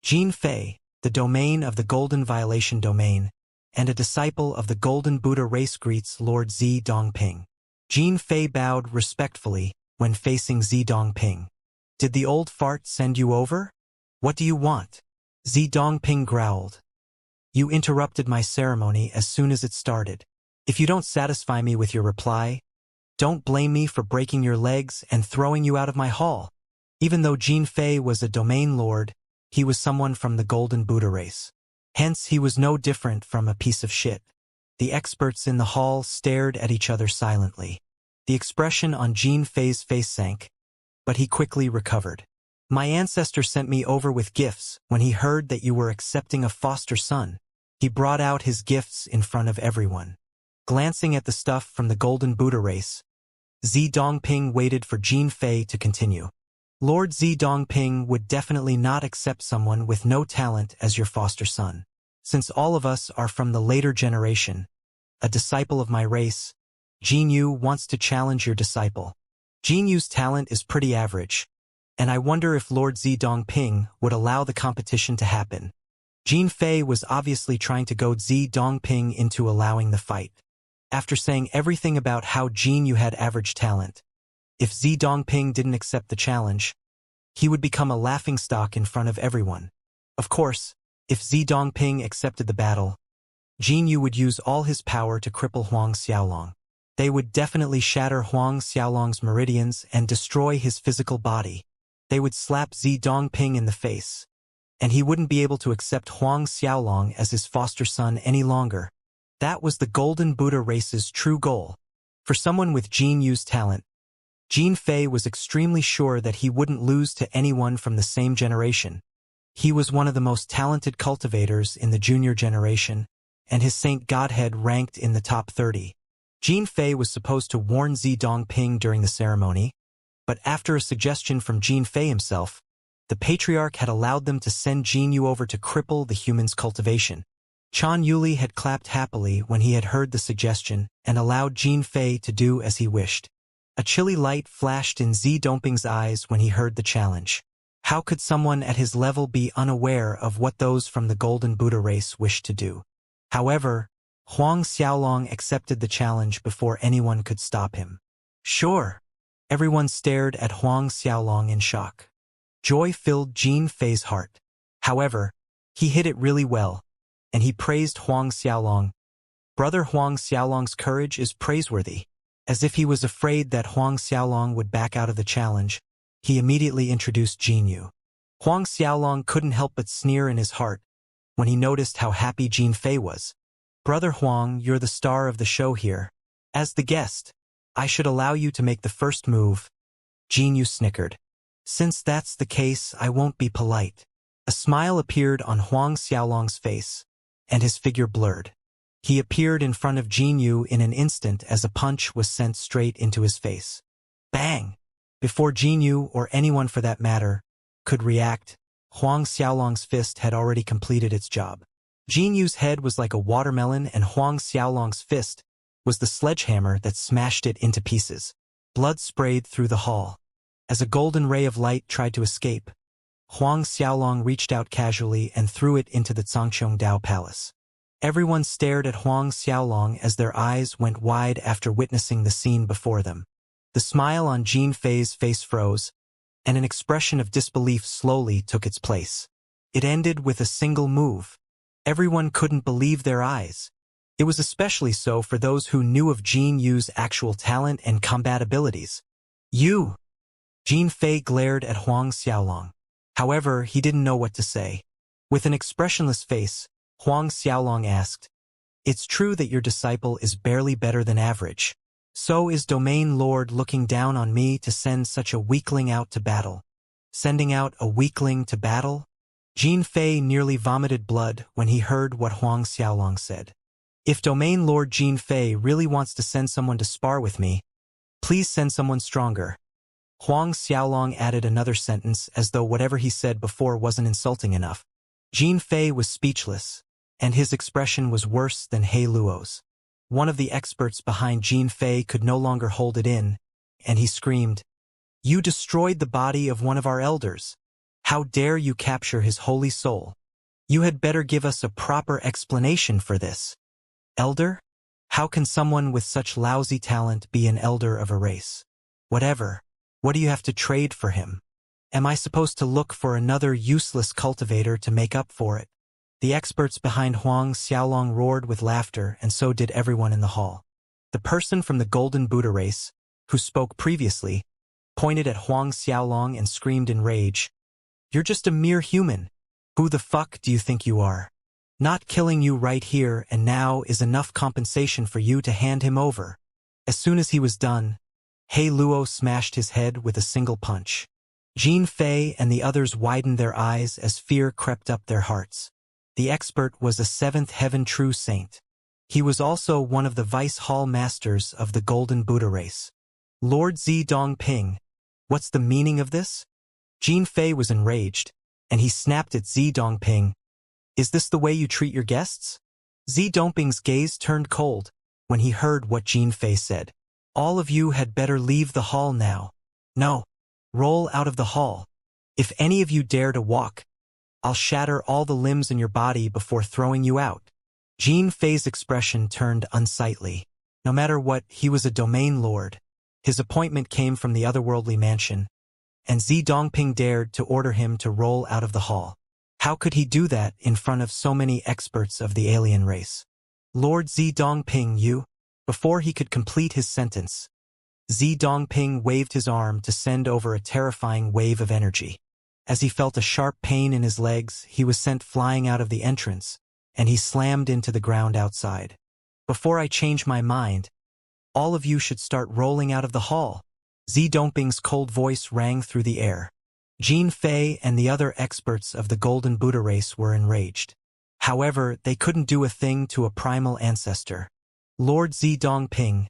Jin Fei, the domain of the Golden Violation Domain, and a disciple of the Golden Buddha race greets Lord Zi Dongping. Jin Fei bowed respectfully when facing Zi Dongping. Did the old fart send you over? What do you want? Zi Dongping growled. You interrupted my ceremony as soon as it started. If you don't satisfy me with your reply, don't blame me for breaking your legs and throwing you out of my hall. Even though Jin Fei was a domain lord, he was someone from the Golden Buddha race. Hence, he was no different from a piece of shit. The experts in the hall stared at each other silently. The expression on Jin Fei's face sank, but he quickly recovered. My ancestor sent me over with gifts when he heard that you were accepting a foster son. He brought out his gifts in front of everyone. Glancing at the stuff from the Golden Buddha race, Zi Dongping waited for Jin Fei to continue. Lord Zi Dongping would definitely not accept someone with no talent as your foster son. Since all of us are from the later generation, a disciple of my race, Jin Yu wants to challenge your disciple. Jin Yu's talent is pretty average, and I wonder if Lord Zi Dongping would allow the competition to happen. Jin Fei was obviously trying to goad Zi Dongping into allowing the fight. After saying everything about how Jin Yu had average talent, if Zi Dongping didn't accept the challenge, he would become a laughingstock in front of everyone. Of course, if Zi Dongping accepted the battle, Jin Yu would use all his power to cripple Huang Xiaolong. They would definitely shatter Huang Xiaolong's meridians and destroy his physical body. They would slap Zi Dongping in the face. And he wouldn't be able to accept Huang Xiaolong as his foster son any longer. That was the Golden Buddha race's true goal. For someone with Jin Yu's talent, Jin Fei was extremely sure that he wouldn't lose to anyone from the same generation. He was one of the most talented cultivators in the junior generation, and his Saint Godhead ranked in the top 30. Jin Fei was supposed to warn Zi Dongping during the ceremony, but after a suggestion from Jin Fei himself, the patriarch had allowed them to send Jin Yu over to cripple the human's cultivation. Chan Yuli had clapped happily when he had heard the suggestion and allowed Jin Fei to do as he wished. A chilly light flashed in Zi Dongping's eyes when he heard the challenge. How could someone at his level be unaware of what those from the Golden Buddha race wished to do? However, Huang Xiaolong accepted the challenge before anyone could stop him. Sure. Everyone stared at Huang Xiaolong in shock. Joy filled Jin Fei's heart. However, he hid it really well, and he praised Huang Xiaolong. Brother Huang Xiaolong's courage is praiseworthy. As if he was afraid that Huang Xiaolong would back out of the challenge, he immediately introduced Jin Yu. Huang Xiaolong couldn't help but sneer in his heart when he noticed how happy Jin Fei was. Brother Huang, you're the star of the show here. As the guest, I should allow you to make the first move. Jin Yu snickered. Since that's the case, I won't be polite. A smile appeared on Huang Xiaolong's face, and his figure blurred. He appeared in front of Jin Yu in an instant as a punch was sent straight into his face. Bang! Before Jin Yu, or anyone for that matter, could react, Huang Xiaolong's fist had already completed its job. Jin Yu's head was like a watermelon and Huang Xiaolong's fist was the sledgehammer that smashed it into pieces. Blood sprayed through the hall. As a golden ray of light tried to escape, Huang Xiaolong reached out casually and threw it into the Zhangqiong Dao Palace. Everyone stared at Huang Xiaolong as their eyes went wide after witnessing the scene before them. The smile on Jin Fei's face froze, and an expression of disbelief slowly took its place. It ended with a single move. Everyone couldn't believe their eyes. It was especially so for those who knew of Jin Yu's actual talent and combat abilities. You! Jin Fei glared at Huang Xiaolong. However, he didn't know what to say. With an expressionless face, Huang Xiaolong asked, "It's true that your disciple is barely better than average. So is Domain Lord looking down on me to send such a weakling out to battle?" Sending out a weakling to battle? Jin Fei nearly vomited blood when he heard what Huang Xiaolong said. If Domain Lord Jin Fei really wants to send someone to spar with me, please send someone stronger. Huang Xiaolong added another sentence as though whatever he said before wasn't insulting enough. Jin Fei was speechless, and his expression was worse than He Luo's. One of the experts behind Jin Fei could no longer hold it in, and he screamed, "You destroyed the body of one of our elders. How dare you capture his holy soul? You had better give us a proper explanation for this." Elder? How can someone with such lousy talent be an elder of a race? Whatever. What do you have to trade for him? Am I supposed to look for another useless cultivator to make up for it? The experts behind Huang Xiaolong roared with laughter, and so did everyone in the hall. The person from the Golden Buddha race, who spoke previously, pointed at Huang Xiaolong and screamed in rage, "You're just a mere human. Who the fuck do you think you are? Not killing you right here and now is enough compensation for you to hand him over." As soon as he was done, He Luo smashed his head with a single punch. Jin Fei and the others widened their eyes as fear crept up their hearts. The expert was a seventh heaven true saint. He was also one of the vice hall masters of the Golden Buddha race. Lord Zi Dongping, what's the meaning of this? Jin Fei was enraged, and he snapped at Zi Dongping. Is this the way you treat your guests? Zi Dongping's gaze turned cold when he heard what Jin Fei said. All of you had better leave the hall now. No. Roll out of the hall. If any of you dare to walk, I'll shatter all the limbs in your body before throwing you out. Jin Fei's expression turned unsightly. No matter what, he was a domain lord. His appointment came from the otherworldly mansion, and Zi Dongping dared to order him to roll out of the hall. How could he do that in front of so many experts of the alien race? Lord Zidongping, you. Before he could complete his sentence, Zidongping waved his arm to send over a terrifying wave of energy. As he felt a sharp pain in his legs, he was sent flying out of the entrance, and he slammed into the ground outside. Before I change my mind, all of you should start rolling out of the hall. Zidongping's cold voice rang through the air. Jin Fei and the other experts of the Golden Buddha race were enraged. However, they couldn't do a thing to a primal ancestor. Lord Zidongping,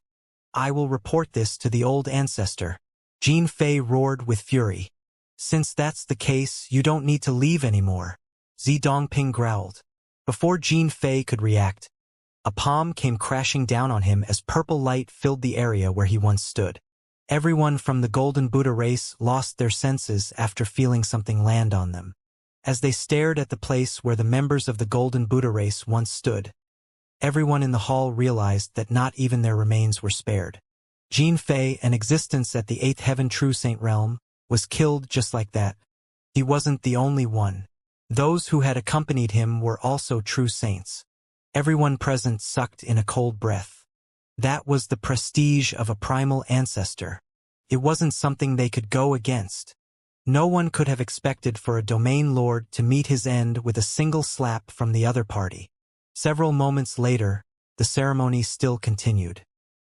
I will report this to the old ancestor. Jin Fei roared with fury. Since that's the case, you don't need to leave anymore. Zidongping growled. Before Jin Fei could react, a palm came crashing down on him as purple light filled the area where he once stood. Everyone from the Golden Buddha race lost their senses after feeling something land on them. As they stared at the place where the members of the Golden Buddha race once stood, everyone in the hall realized that not even their remains were spared. Jin Fei, an existence at the 8th Heaven True Saint realm, was killed just like that. He wasn't the only one. Those who had accompanied him were also true saints. Everyone present sucked in a cold breath. That was the prestige of a primal ancestor. It wasn't something they could go against. No one could have expected for a domain lord to meet his end with a single slap from the other party. Several moments later, the ceremony still continued.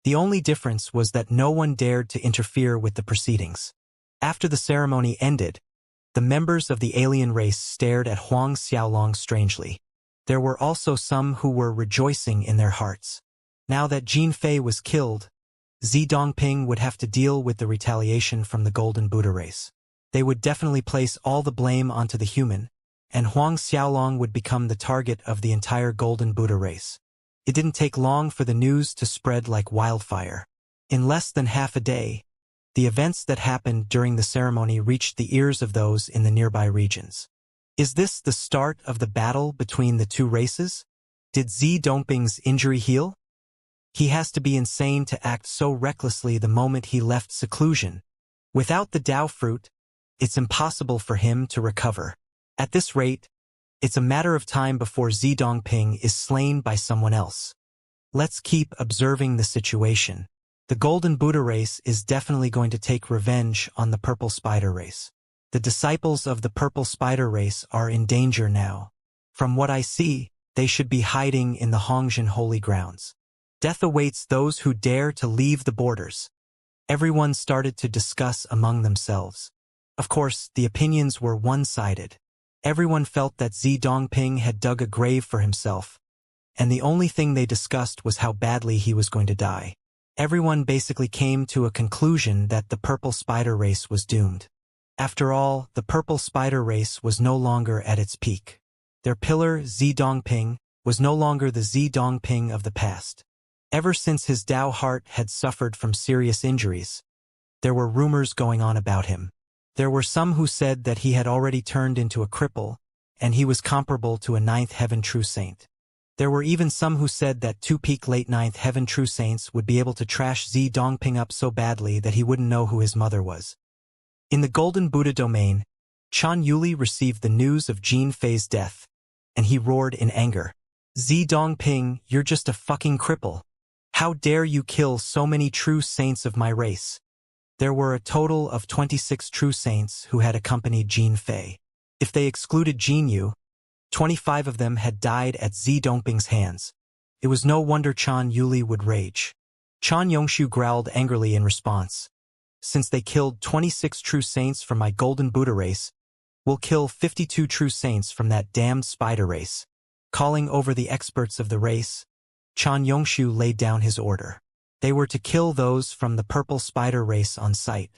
The only difference was that no one dared to interfere with the proceedings. After the ceremony ended, the members of the alien race stared at Huang Xiaolong strangely. There were also some who were rejoicing in their hearts. Now that Jin Fei was killed, Zidongping would have to deal with the retaliation from the Golden Buddha race. They would definitely place all the blame onto the human, and Huang Xiaolong would become the target of the entire Golden Buddha race. It didn't take long for the news to spread like wildfire. In less than half a day, the events that happened during the ceremony reached the ears of those in the nearby regions. Is this the start of the battle between the two races? Did Zidongping's injury heal? He has to be insane to act so recklessly the moment he left seclusion. Without the Tao fruit, it's impossible for him to recover. At this rate, it's a matter of time before Zidongping is slain by someone else. Let's keep observing the situation. The Golden Buddha race is definitely going to take revenge on the Purple Spider race. The disciples of the Purple Spider race are in danger now. From what I see, they should be hiding in the Hongjin holy grounds. Death awaits those who dare to leave the borders. Everyone started to discuss among themselves. Of course, the opinions were one-sided. Everyone felt that Zidongping had dug a grave for himself, and the only thing they discussed was how badly he was going to die. Everyone basically came to a conclusion that the Purple Spider race was doomed. After all, the Purple Spider race was no longer at its peak. Their pillar, Zidongping, was no longer the Zidongping of the past. Ever since his Tao heart had suffered from serious injuries, there were rumors going on about him. There were some who said that he had already turned into a cripple, and he was comparable to a 9th Heaven True Saint. There were even some who said that two-peak late 9th Heaven True Saints would be able to trash Zidongping up so badly that he wouldn't know who his mother was. In the Golden Buddha domain, Chan Yuli received the news of Jin Fei's death, and he roared in anger. Zidongping, you're just a fucking cripple. How dare you kill so many true saints of my race? There were a total of 26 true saints who had accompanied Jin Fei. If they excluded Jin Yu, 25 of them had died at Zidongping's hands. It was no wonder Chan Yuli would rage. Chan Yongshu growled angrily in response. Since they killed 26 true saints from my Golden Buddha race, we'll kill 52 true saints from that damned spider race. Calling over the experts of the race, Chan Yongshu laid down his order. They were to kill those from the Purple Spider race on sight.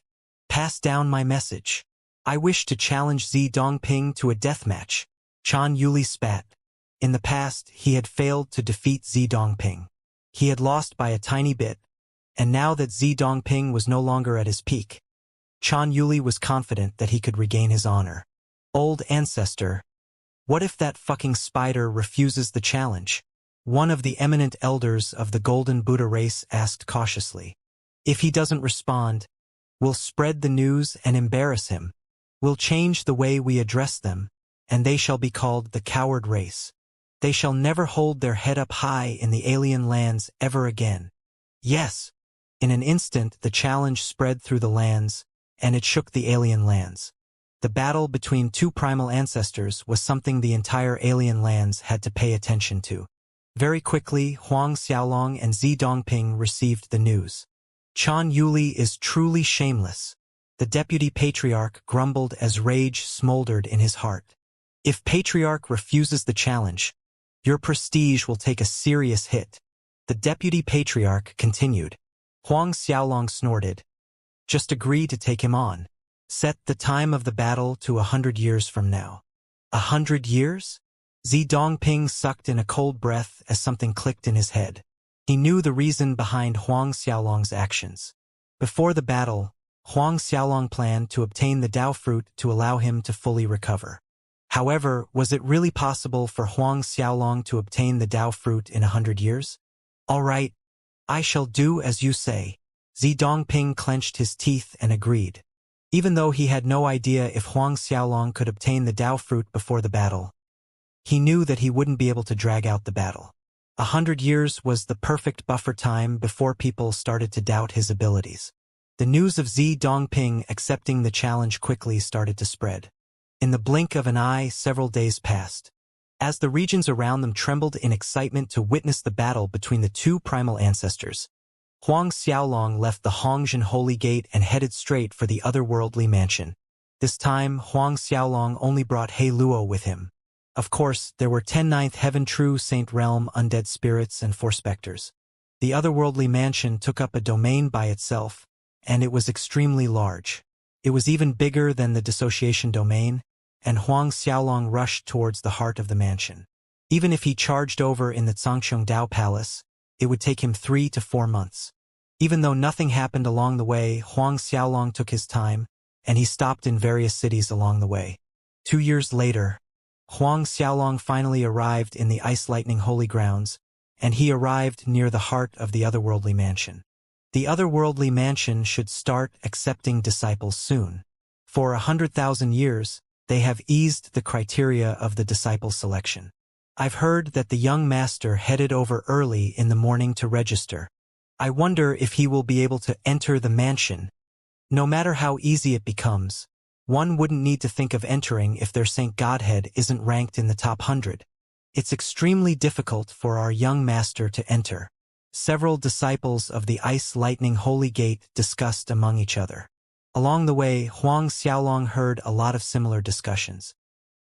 Pass down my message. I wish to challenge Zidongping to a deathmatch. Chan Yuli spat. In the past, he had failed to defeat Zidongping. He had lost by a tiny bit, and now that Zidongping was no longer at his peak, Chan Yuli was confident that he could regain his honor. Old ancestor, what if that fucking spider refuses the challenge? One of the eminent elders of the Golden Buddha race asked cautiously. If he doesn't respond, we'll spread the news and embarrass him. We'll change the way we address them, and they shall be called the coward race. They shall never hold their head up high in the alien lands ever again. Yes. In an instant the challenge spread through the lands, and it shook the alien lands. The battle between two primal ancestors was something the entire alien lands had to pay attention to. Very quickly, Huang Xiaolong and Zi Dongping received the news. Chan Yuli is truly shameless. The deputy patriarch grumbled as rage smoldered in his heart. If patriarch refuses the challenge, your prestige will take a serious hit. The deputy patriarch continued. Huang Xiaolong snorted. Just agree to take him on. Set the time of the battle to 100 years from now. 100 years? Zi Dongping sucked in a cold breath as something clicked in his head. He knew the reason behind Huang Xiaolong's actions. Before the battle, Huang Xiaolong planned to obtain the Dao fruit to allow him to fully recover. However, was it really possible for Huang Xiaolong to obtain the Dao fruit in 100 years? All right, I shall do as you say. Zi Dongping clenched his teeth and agreed. Even though he had no idea if Huang Xiaolong could obtain the Dao fruit before the battle, he knew that he wouldn't be able to drag out the battle. 100 years was the perfect buffer time before people started to doubt his abilities. The news of Zi Dongping accepting the challenge quickly started to spread. In the blink of an eye, several days passed. As the regions around them trembled in excitement to witness the battle between the two primal ancestors, Huang Xiaolong left the Hongzhen Holy Gate and headed straight for the otherworldly mansion. This time, Huang Xiaolong only brought He Luo with him. Of course, there were 10 Ninth Heaven True Saint Realm undead spirits and 4 specters. The otherworldly mansion took up a domain by itself, and it was extremely large. It was even bigger than the dissociation domain, and Huang Xiaolong rushed towards the heart of the mansion. Even if he charged over in the Zhangqiong Dao Palace, it would take him 3 to 4 months. Even though nothing happened along the way, Huang Xiaolong took his time, and he stopped in various cities along the way. 2 years later, Huang Xiaolong finally arrived in the Ice Lightning Holy Grounds, and he arrived near the heart of the otherworldly mansion. The otherworldly mansion should start accepting disciples soon. For 100,000 years, they have eased the criteria of the disciple selection. I've heard that the young master headed over early in the morning to register. I wonder if he will be able to enter the mansion. No matter how easy it becomes, one wouldn't need to think of entering if their Saint Godhead isn't ranked in the top 100. It's extremely difficult for our young master to enter. Several disciples of the Ice Lightning Holy Gate discussed among each other. Along the way, Huang Xiaolong heard a lot of similar discussions.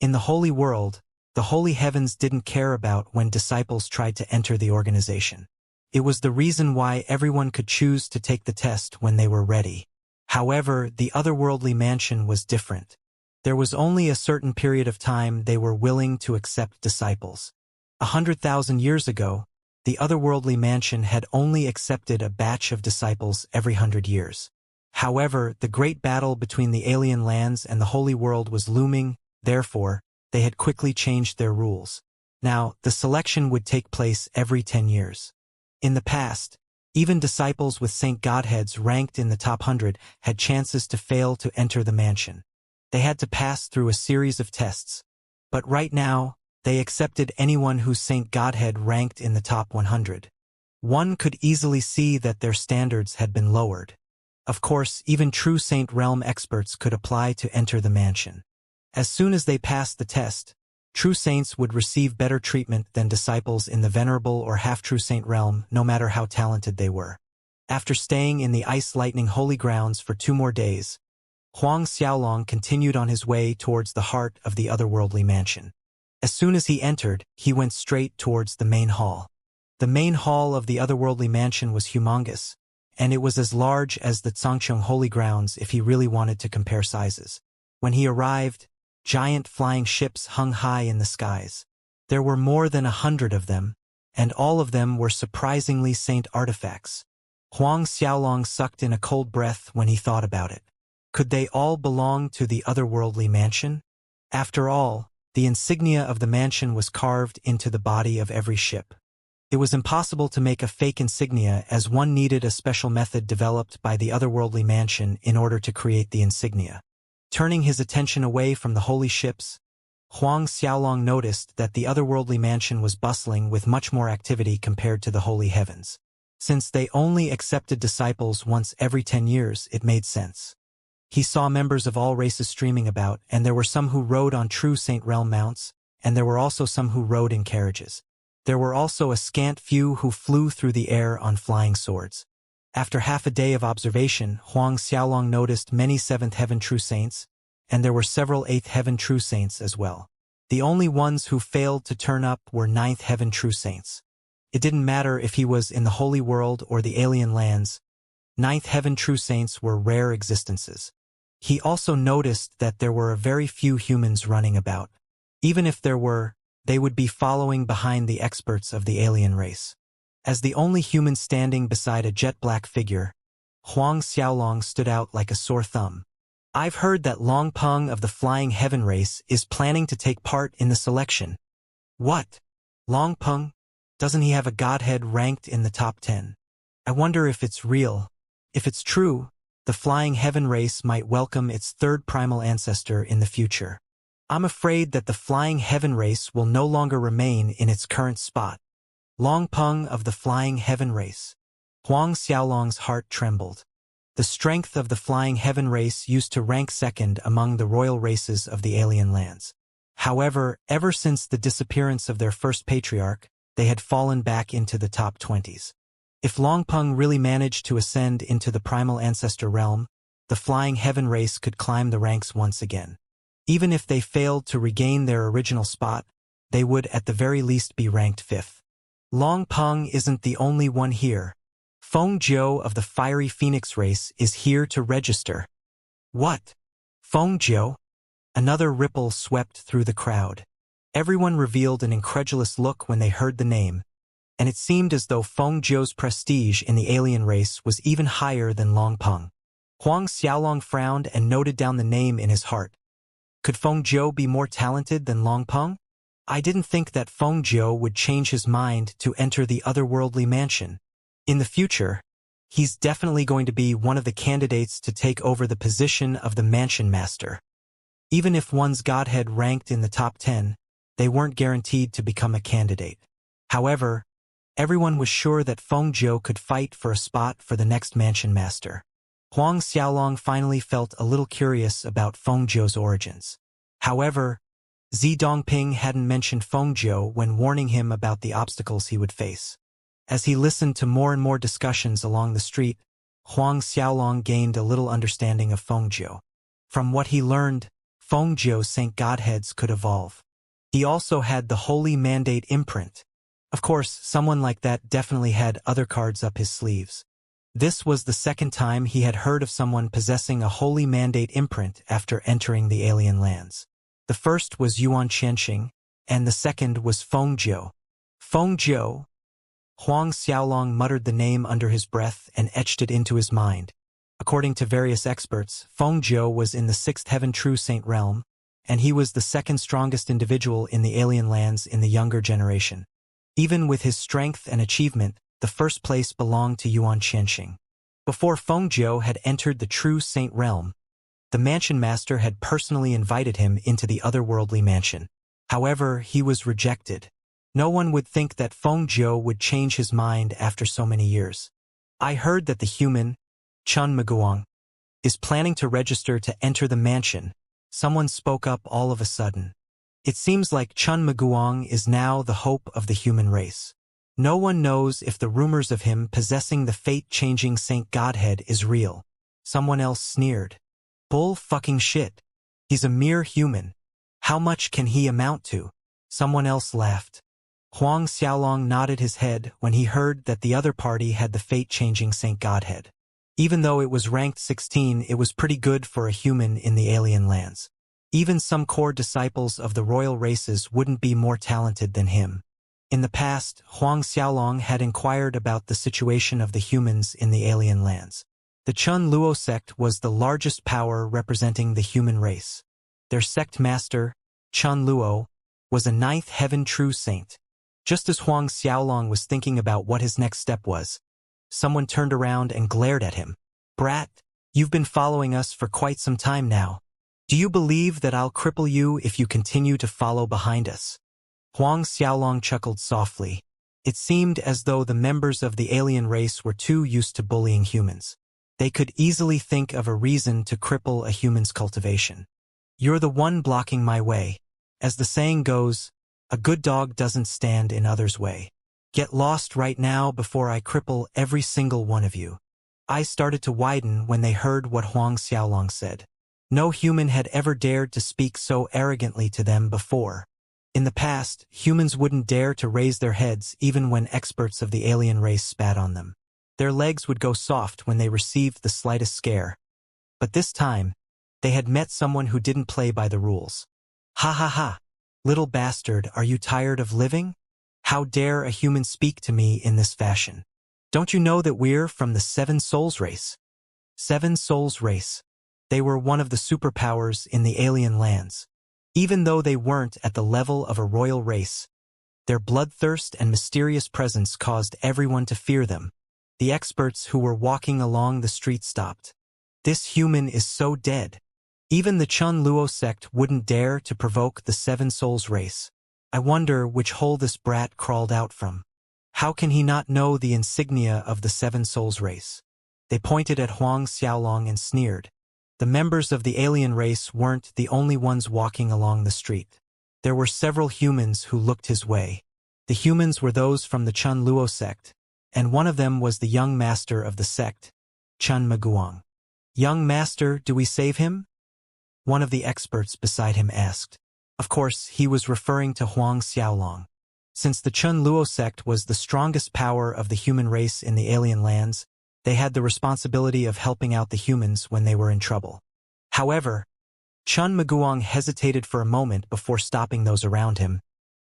In the Holy World, the Holy Heavens didn't care about when disciples tried to enter the organization. It was the reason why everyone could choose to take the test when they were ready. However, the otherworldly mansion was different. There was only a certain period of time they were willing to accept disciples. 100,000 years ago, the otherworldly mansion had only accepted a batch of disciples every 100 years. However, the great battle between the alien lands and the Holy World was looming, therefore, they had quickly changed their rules. Now, the selection would take place every 10 years. In the past, even disciples with Saint Godheads ranked in the top 100 had chances to fail to enter the mansion. They had to pass through a series of tests. But right now, they accepted anyone whose Saint Godhead ranked in the top 100. One could easily see that their standards had been lowered. Of course, even true Saint Realm experts could apply to enter the mansion. As soon as they passed the test, true saints would receive better treatment than disciples in the Venerable or Half-True Saint Realm, no matter how talented they were. After staying in the Ice Lightning Holy Grounds for 2 more days, Huang Xiaolong continued on his way towards the heart of the otherworldly mansion. As soon as he entered, he went straight towards the main hall. The main hall of the otherworldly mansion was humongous, and it was as large as the Zhangqiong Holy Grounds if he really wanted to compare sizes. When he arrived, giant flying ships hung high in the skies. There were more than 100 of them, and all of them were surprisingly saint artifacts. Huang Xiaolong sucked in a cold breath when he thought about it. Could they all belong to the otherworldly mansion? After all, the insignia of the mansion was carved into the body of every ship. It was impossible to make a fake insignia as one needed a special method developed by the otherworldly mansion in order to create the insignia. Turning his attention away from the holy ships, Huang Xiaolong noticed that the otherworldly mansion was bustling with much more activity compared to the holy heavens. Since they only accepted disciples once every 10 years, it made sense. He saw members of all races streaming about, and there were some who rode on true Saint Realm mounts, and there were also some who rode in carriages. There were also a scant few who flew through the air on flying swords. After half a day of observation, Huang Xiaolong noticed many 7th heaven true saints, and there were several 8th heaven true saints as well. The only ones who failed to turn up were 9th heaven true saints. It didn't matter if he was in the holy world or the alien lands. 9th heaven true saints were rare existences. He also noticed that there were very few humans running about. Even if there were, they would be following behind the experts of the alien race. As the only human standing beside a jet-black figure, Huang Xiaolong stood out like a sore thumb. I've heard that Long Peng of the Flying Heaven race is planning to take part in the selection. What? Long Peng? Doesn't he have a godhead ranked in the top 10? I wonder if it's real. If it's true, the Flying Heaven race might welcome its third primal ancestor in the future. I'm afraid that the Flying Heaven race will no longer remain in its current spot. Long Peng of the Flying Heaven race. Huang Xiaolong's heart trembled. The strength of the Flying Heaven race used to rank second among the royal races of the alien lands. However, ever since the disappearance of their first patriarch, they had fallen back into the top 20s. If Long Peng really managed to ascend into the primal ancestor realm, the Flying Heaven race could climb the ranks once again. Even if they failed to regain their original spot, they would at the very least be ranked 5th. Long Peng isn't the only one here. Feng Zhou of the Fiery Phoenix race is here to register. What? Feng Zhou? Another ripple swept through the crowd. Everyone revealed an incredulous look when they heard the name, and it seemed as though Feng Zhou's prestige in the alien race was even higher than Long Peng. Huang Xiaolong frowned and noted down the name in his heart. Could Feng Zhou be more talented than Long Peng? I didn't think that Feng Zhou would change his mind to enter the otherworldly mansion. In the future, he's definitely going to be one of the candidates to take over the position of the mansion master. Even if one's godhead ranked in the top 10, they weren't guaranteed to become a candidate. However, everyone was sure that Feng Zhou could fight for a spot for the next mansion master. Huang Xiaolong finally felt a little curious about Feng Zhou's origins. However, Zi Dongping hadn't mentioned Feng Zhou when warning him about the obstacles he would face. As he listened to more and more discussions along the street, Huang Xiaolong gained a little understanding of Feng Zhou. From what he learned, Feng Zhou's Saint Godheads could evolve. He also had the Holy Mandate imprint. Of course, someone like that definitely had other cards up his sleeves. This was the second time he had heard of someone possessing a Holy Mandate imprint after entering the alien lands. The first was Yuan Xianxing, and the second was Feng Zhou. Feng Zhou. Huang Xiaolong muttered the name under his breath and etched it into his mind. According to various experts, Feng Zhou was in the 6th heaven true saint realm, and he was the second strongest individual in the alien lands in the younger generation. Even with his strength and achievement, the first place belonged to Yuan Xianxing. Before Feng Zhou had entered the true saint realm, the mansion master had personally invited him into the otherworldly mansion. However, he was rejected. No one would think that Feng Zhou would change his mind after so many years. I heard that the human, Chun Maguang, is planning to register to enter the mansion. Someone spoke up all of a sudden. It seems like Chun Maguang is now the hope of the human race. No one knows if the rumors of him possessing the fate-changing Saint Godhead is real. Someone else sneered. Bull fucking shit. He's a mere human. How much can he amount to? Someone else laughed. Huang Xiaolong nodded his head when he heard that the other party had the fate-changing Saint Godhead. Even though it was ranked 16, it was pretty good for a human in the alien lands. Even some core disciples of the royal races wouldn't be more talented than him. In the past, Huang Xiaolong had inquired about the situation of the humans in the alien lands. The Chun Luo sect was the largest power representing the human race. Their sect master, Chun Luo, was a 9th heaven true saint. Just as Huang Xiaolong was thinking about what his next step was, someone turned around and glared at him. Brat, you've been following us for quite some time now. Do you believe that I'll cripple you if you continue to follow behind us? Huang Xiaolong chuckled softly. It seemed as though the members of the alien race were too used to bullying humans. They could easily think of a reason to cripple a human's cultivation. You're the one blocking my way. As the saying goes, a good dog doesn't stand in others' way. Get lost right now before I cripple every single one of you. Eyes started to widen when they heard what Huang Xiaolong said. No human had ever dared to speak so arrogantly to them before. In the past, humans wouldn't dare to raise their heads even when experts of the alien race spat on them. Their legs would go soft when they received the slightest scare. But this time, they had met someone who didn't play by the rules. Ha ha ha! Little bastard, are you tired of living? How dare a human speak to me in this fashion? Don't you know that we're from the Seven Souls race? Seven Souls race. They were one of the superpowers in the alien lands. Even though they weren't at the level of a royal race, their bloodthirst and mysterious presence caused everyone to fear them. The experts who were walking along the street stopped. This human is so dead. Even the Chun Luo sect wouldn't dare to provoke the Seven Souls race. I wonder which hole this brat crawled out from. How can he not know the insignia of the Seven Souls race? They pointed at Huang Xiaolong and sneered. The members of the alien race weren't the only ones walking along the street. There were several humans who looked his way. The humans were those from the Chun Luo sect, and one of them was the young master of the sect, Chun Maguang. Young master, do we save him? One of the experts beside him asked. Of course, he was referring to Huang Xiaolong. Since the Chun Luo sect was the strongest power of the human race in the alien lands, they had the responsibility of helping out the humans when they were in trouble. However, Chun Maguang hesitated for a moment before stopping those around him.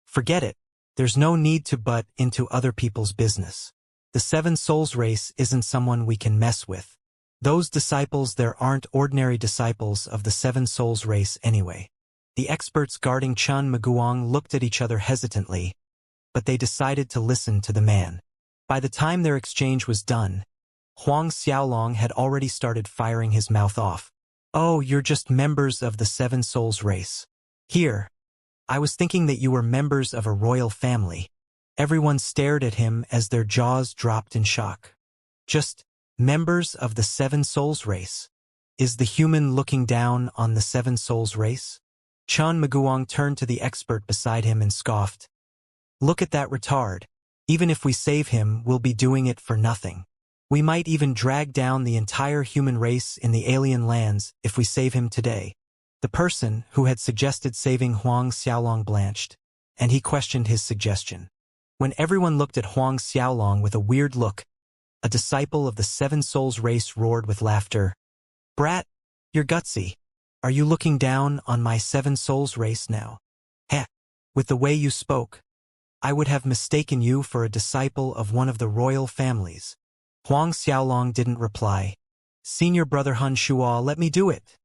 Forget it. There's no need to butt into other people's business. The Seven Souls race isn't someone we can mess with. Those disciples there aren't ordinary disciples of the Seven Souls race anyway. The experts guarding Chun Maguang looked at each other hesitantly, but they decided to listen to the man. By the time their exchange was done, Huang Xiaolong had already started firing his mouth off. Oh, you're just members of the Seven Souls race. Here, I was thinking that you were members of a royal family. Everyone stared at him as their jaws dropped in shock. Just members of the Seven Souls race. Is the human looking down on the Seven Souls race? Chun Maguang turned to the expert beside him and scoffed. Look at that retard. Even if we save him, we'll be doing it for nothing. We might even drag down the entire human race in the alien lands if we save him today. The person who had suggested saving Huang Xiaolong blanched, and he questioned his suggestion. When everyone looked at Huang Xiaolong with a weird look, a disciple of the Seven Souls race roared with laughter. Brat, you're gutsy. Are you looking down on my Seven Souls race now? Heh, with the way you spoke, I would have mistaken you for a disciple of one of the royal families. Huang Xiaolong didn't reply. Senior brother Hun Shuo, let me do it.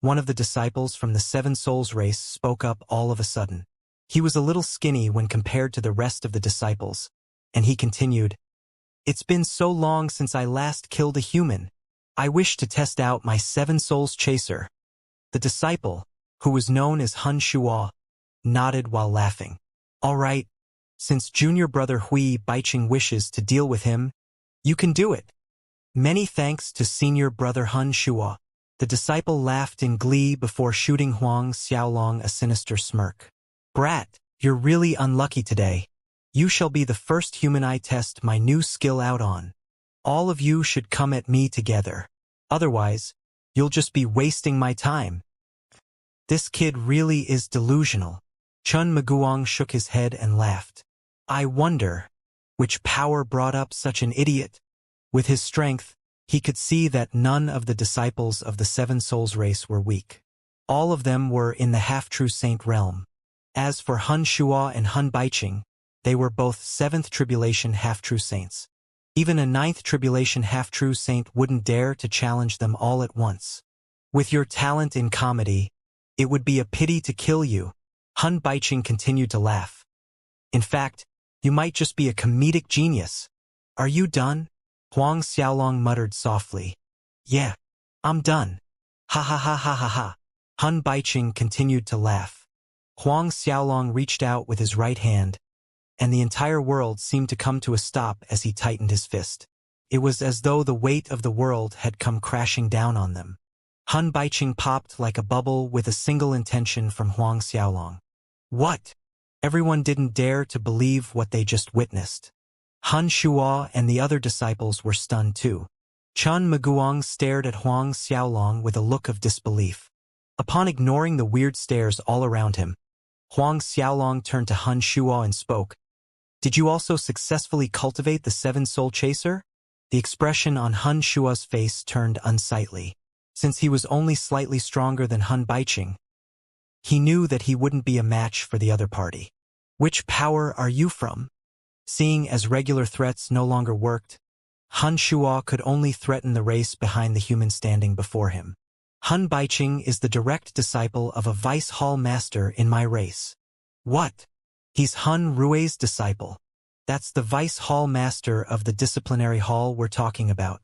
One of the disciples from the Seven Souls race spoke up all of a sudden. He was a little skinny when compared to the rest of the disciples, and he continued, It's been so long since I last killed a human. I wish to test out my Seven Souls chaser. The disciple, who was known as Hun Shuo, nodded while laughing. All right, since junior brother Hui Baiqing wishes to deal with him, you can do it. Many thanks to senior brother Hun Shuo. The disciple laughed in glee before shooting Huang Xiaolong a sinister smirk. Brat, you're really unlucky today. You shall be the first human I test my new skill out on. All of you should come at me together. Otherwise, you'll just be wasting my time. This kid really is delusional. Chun Maguang shook his head and laughed. I wonder, which power brought up such an idiot? With his strength, he could see that none of the disciples of the Seven Souls race were weak. All of them were in the half-true saint realm. As for Hun Shuo and Hun Baiqing, they were both 7th Tribulation half-true saints. Even a 9th Tribulation half-true saint wouldn't dare to challenge them all at once. With your talent in comedy, it would be a pity to kill you. Hun Baiqing continued to laugh. In fact, you might just be a comedic genius. Are you done? Huang Xiaolong muttered softly. Yeah, I'm done. Ha ha ha ha ha ha. Hun Baiqing continued to laugh. Huang Xiaolong reached out with his right hand, and the entire world seemed to come to a stop as he tightened his fist. It was as though the weight of the world had come crashing down on them. Hun Baiqing popped like a bubble with a single intention from Huang Xiaolong. What? Everyone didn't dare to believe what they just witnessed. Han Shuo and the other disciples were stunned too. Chen Maguang stared at Huang Xiaolong with a look of disbelief. Upon ignoring the weird stares all around him, Huang Xiaolong turned to Han Shuo and spoke. Did you also successfully cultivate the seven-soul chaser? The expression on Han Shuo's face turned unsightly. Since he was only slightly stronger than Hun Baiqing, he knew that he wouldn't be a match for the other party. Which power are you from? Seeing as regular threats no longer worked, Han Shuo could only threaten the race behind the human standing before him. Hun Baiqing is the direct disciple of a vice hall master in my race. What? He's Hun Rue's disciple. That's the vice hall master of the disciplinary hall we're talking about.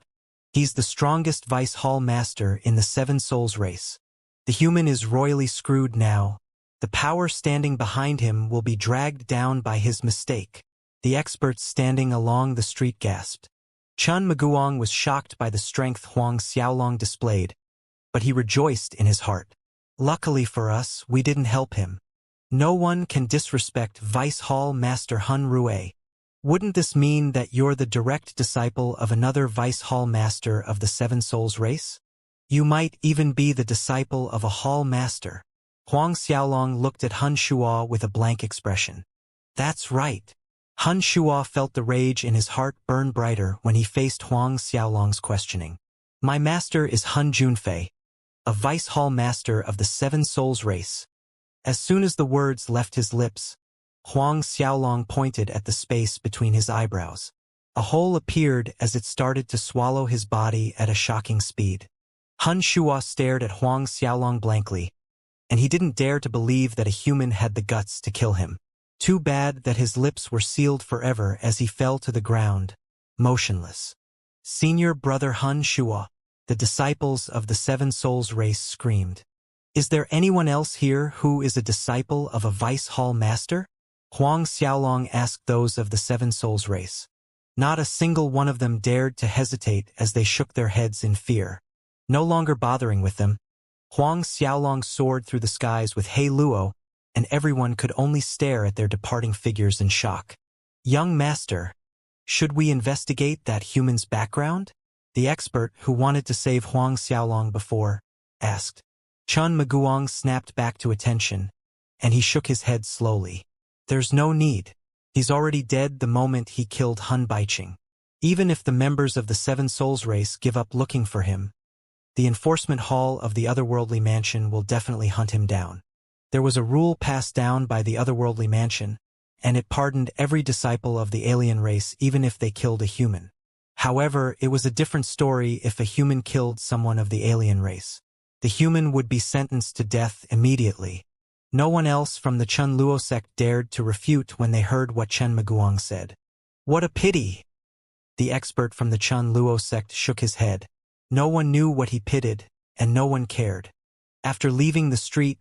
He's the strongest vice hall master in the Seven Souls race. The human is royally screwed now. The power standing behind him will be dragged down by his mistake. The experts standing along the street gasped. Chen Maguang was shocked by the strength Huang Xiaolong displayed, but he rejoiced in his heart. Luckily for us, we didn't help him. No one can disrespect Vice Hall Master Hun Rue. Wouldn't this mean that you're the direct disciple of another Vice Hall Master of the Seven Souls race? You might even be the disciple of a Hall Master. Huang Xiaolong looked at Hun Shuo with a blank expression. That's right. Hun Shuo felt the rage in his heart burn brighter when he faced Huang Xiaolong's questioning. My master is Hun Junfei, a Vice Hall Master of the Seven Souls race. As soon as the words left his lips, Huang Xiaolong pointed at the space between his eyebrows. A hole appeared as it started to swallow his body at a shocking speed. Hun Shuo stared at Huang Xiaolong blankly, and he didn't dare to believe that a human had the guts to kill him. Too bad that his lips were sealed forever as he fell to the ground, motionless. Senior brother Hun Shuo, the disciples of the Seven Souls race screamed. Is there anyone else here who is a disciple of a Vice Hall Master? Huang Xiaolong asked those of the Seven Souls race. Not a single one of them dared to hesitate as they shook their heads in fear. No longer bothering with them, Huang Xiaolong soared through the skies with He Luo, and everyone could only stare at their departing figures in shock. Young master, should we investigate that human's background? The expert who wanted to save Huang Xiaolong before asked. Chen Maguang snapped back to attention, and he shook his head slowly. There's no need. He's already dead the moment he killed Hun Baiqing. Even if the members of the Seven Souls race give up looking for him, the enforcement hall of the otherworldly mansion will definitely hunt him down. There was a rule passed down by the otherworldly mansion, and it pardoned every disciple of the alien race even if they killed a human. However, it was a different story if a human killed someone of the alien race. The human would be sentenced to death immediately. No one else from the Chen Luo sect dared to refute when they heard what Chen Maguang said. What a pity! The expert from the Chen Luo sect shook his head. No one knew what he pitted, and no one cared. After leaving the street,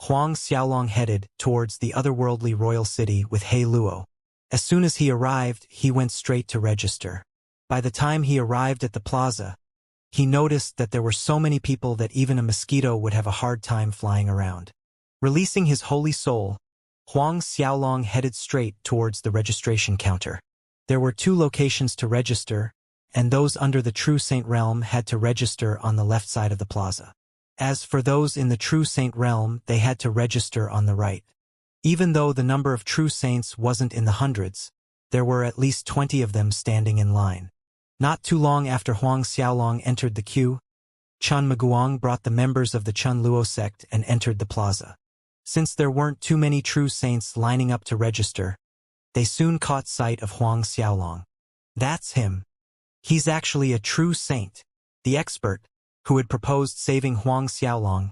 Huang Xiaolong headed towards the otherworldly royal city with He Luo. As soon as he arrived, he went straight to register. By the time he arrived at the plaza, he noticed that there were so many people that even a mosquito would have a hard time flying around. Releasing his holy soul, Huang Xiaolong headed straight towards the registration counter. There were 2 locations to register, and those under the True Saint realm had to register on the left side of the plaza. As for those in the True Saint realm, they had to register on the right. Even though the number of True Saints wasn't in the hundreds, there were at least 20 of them standing in line. Not too long after Huang Xiaolong entered the queue, Chen Maguang brought the members of the Chen Luo sect and entered the plaza. Since there weren't too many True Saints lining up to register, they soon caught sight of Huang Xiaolong. That's him. He's actually a True Saint. The expert, who had proposed saving Huang Xiaolong,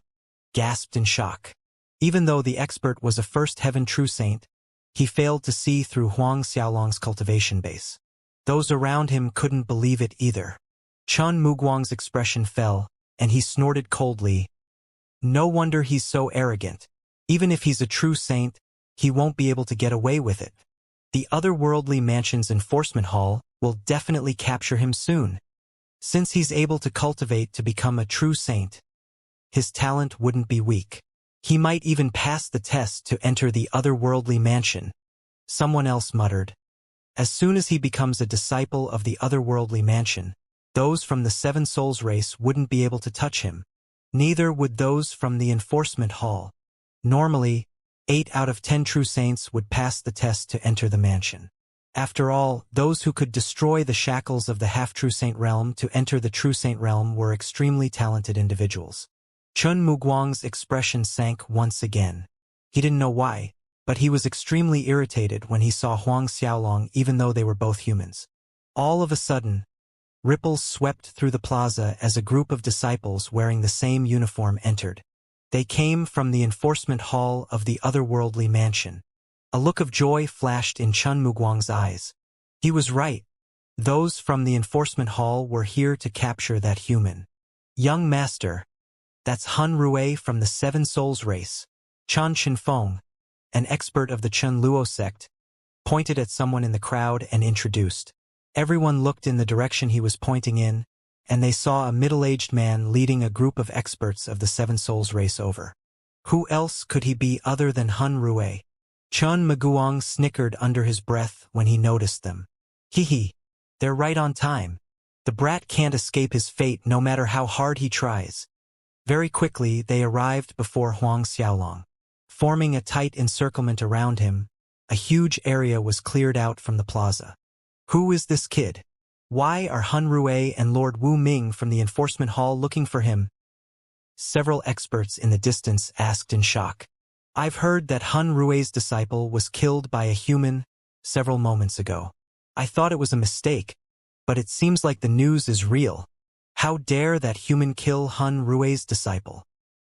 gasped in shock. Even though the expert was a First Heaven True Saint, he failed to see through Huang Xiaolong's cultivation base. Those around him couldn't believe it either. Chen Muguang's expression fell, and he snorted coldly. No wonder he's so arrogant. Even if he's a true saint, he won't be able to get away with it. The otherworldly mansion's enforcement hall will definitely capture him soon. Since he's able to cultivate to become a true saint, his talent wouldn't be weak. He might even pass the test to enter the otherworldly mansion. Someone else muttered. As soon as he becomes a disciple of the otherworldly mansion, those from the Seven Souls race wouldn't be able to touch him. Neither would those from the enforcement hall. Normally, 8 out of 10 true saints would pass the test to enter the mansion. After all, those who could destroy the shackles of the half-true saint realm to enter the true saint realm were extremely talented individuals. Chun Muguang's expression sank once again. He didn't know why, but he was extremely irritated when he saw Huang Xiaolong even though they were both humans. All of a sudden, ripples swept through the plaza as a group of disciples wearing the same uniform entered. They came from the enforcement hall of the otherworldly mansion. A look of joy flashed in Chun Muguang's eyes. He was right. Those from the enforcement hall were here to capture that human. Young master, that's Han Rui from the Seven Souls race. Chan Chinfeng, an expert of the Chun Luo sect, pointed at someone in the crowd and introduced. Everyone looked in the direction he was pointing in, and they saw a middle-aged man leading a group of experts of the Seven Souls race over. Who else could he be other than Han Rui? Chun Muguang snickered under his breath when he noticed them. Hee, they're right on time. The brat can't escape his fate no matter how hard he tries. Very quickly they arrived before Huang Xiaolong. Forming a tight encirclement around him, a huge area was cleared out from the plaza. Who is this kid? Why are Han Rui and Lord Wu Ming from the enforcement hall looking for him? Several experts in the distance asked in shock. I've heard that Han Rui's disciple was killed by a human several moments ago. I thought it was a mistake, but it seems like the news is real. How dare that human kill Han Rui's disciple?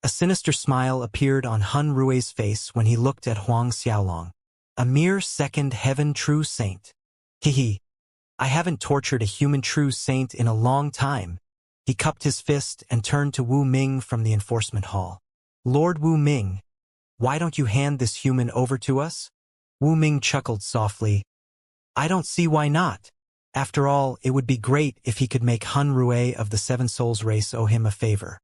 A sinister smile appeared on Han Rui's face when he looked at Huang Xiaolong. A mere second heaven true saint. Hee. I haven't tortured a human true saint in a long time. He cupped his fist and turned to Wu Ming from the enforcement hall. Lord Wu Ming, why don't you hand this human over to us? Wu Ming chuckled softly. I don't see why not. After all, it would be great if he could make Han Rui of the Seven Souls race owe him a favor.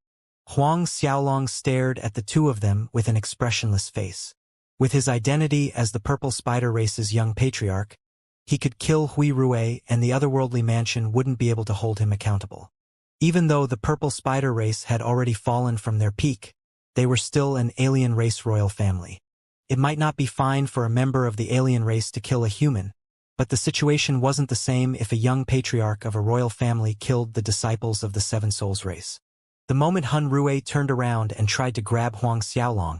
Huang Xiaolong stared at the two of them with an expressionless face. With his identity as the Purple Spider race's young patriarch, he could kill Hui Rui and the otherworldly mansion wouldn't be able to hold him accountable. Even though the Purple Spider race had already fallen from their peak, they were still an alien race royal family. It might not be fine for a member of the alien race to kill a human, but the situation wasn't the same if a young patriarch of a royal family killed the disciples of the Seven Souls race. The moment Han Rui turned around and tried to grab Huang Xiaolong,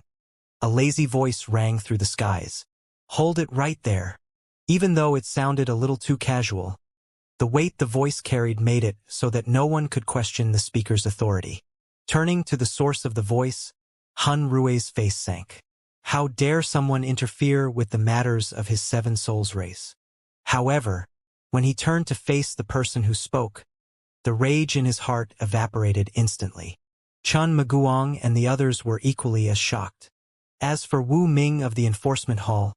a lazy voice rang through the skies. Hold it right there. Even though it sounded a little too casual, the weight the voice carried made it so that no one could question the speaker's authority. Turning to the source of the voice, Han Rui's face sank. How dare someone interfere with the matters of his Seven Souls race? However, when he turned to face the person who spoke, the rage in his heart evaporated instantly. Chun Muguang and the others were equally as shocked. As for Wu Ming of the enforcement hall,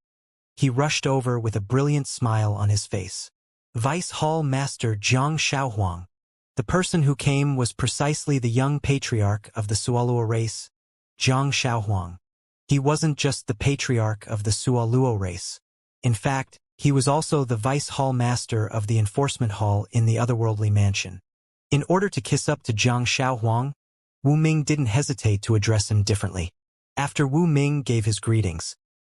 he rushed over with a brilliant smile on his face. Vice Hall Master Zhang Xiaohuang. The person who came was precisely the young patriarch of the Sualuo race, Zhang Xiaohuang. He wasn't just the patriarch of the Sualuo race. In fact, he was also the Vice Hall Master of the enforcement hall in the otherworldly mansion. In order to kiss up to Zhang Xiaohuang, Wu Ming didn't hesitate to address him differently. After Wu Ming gave his greetings,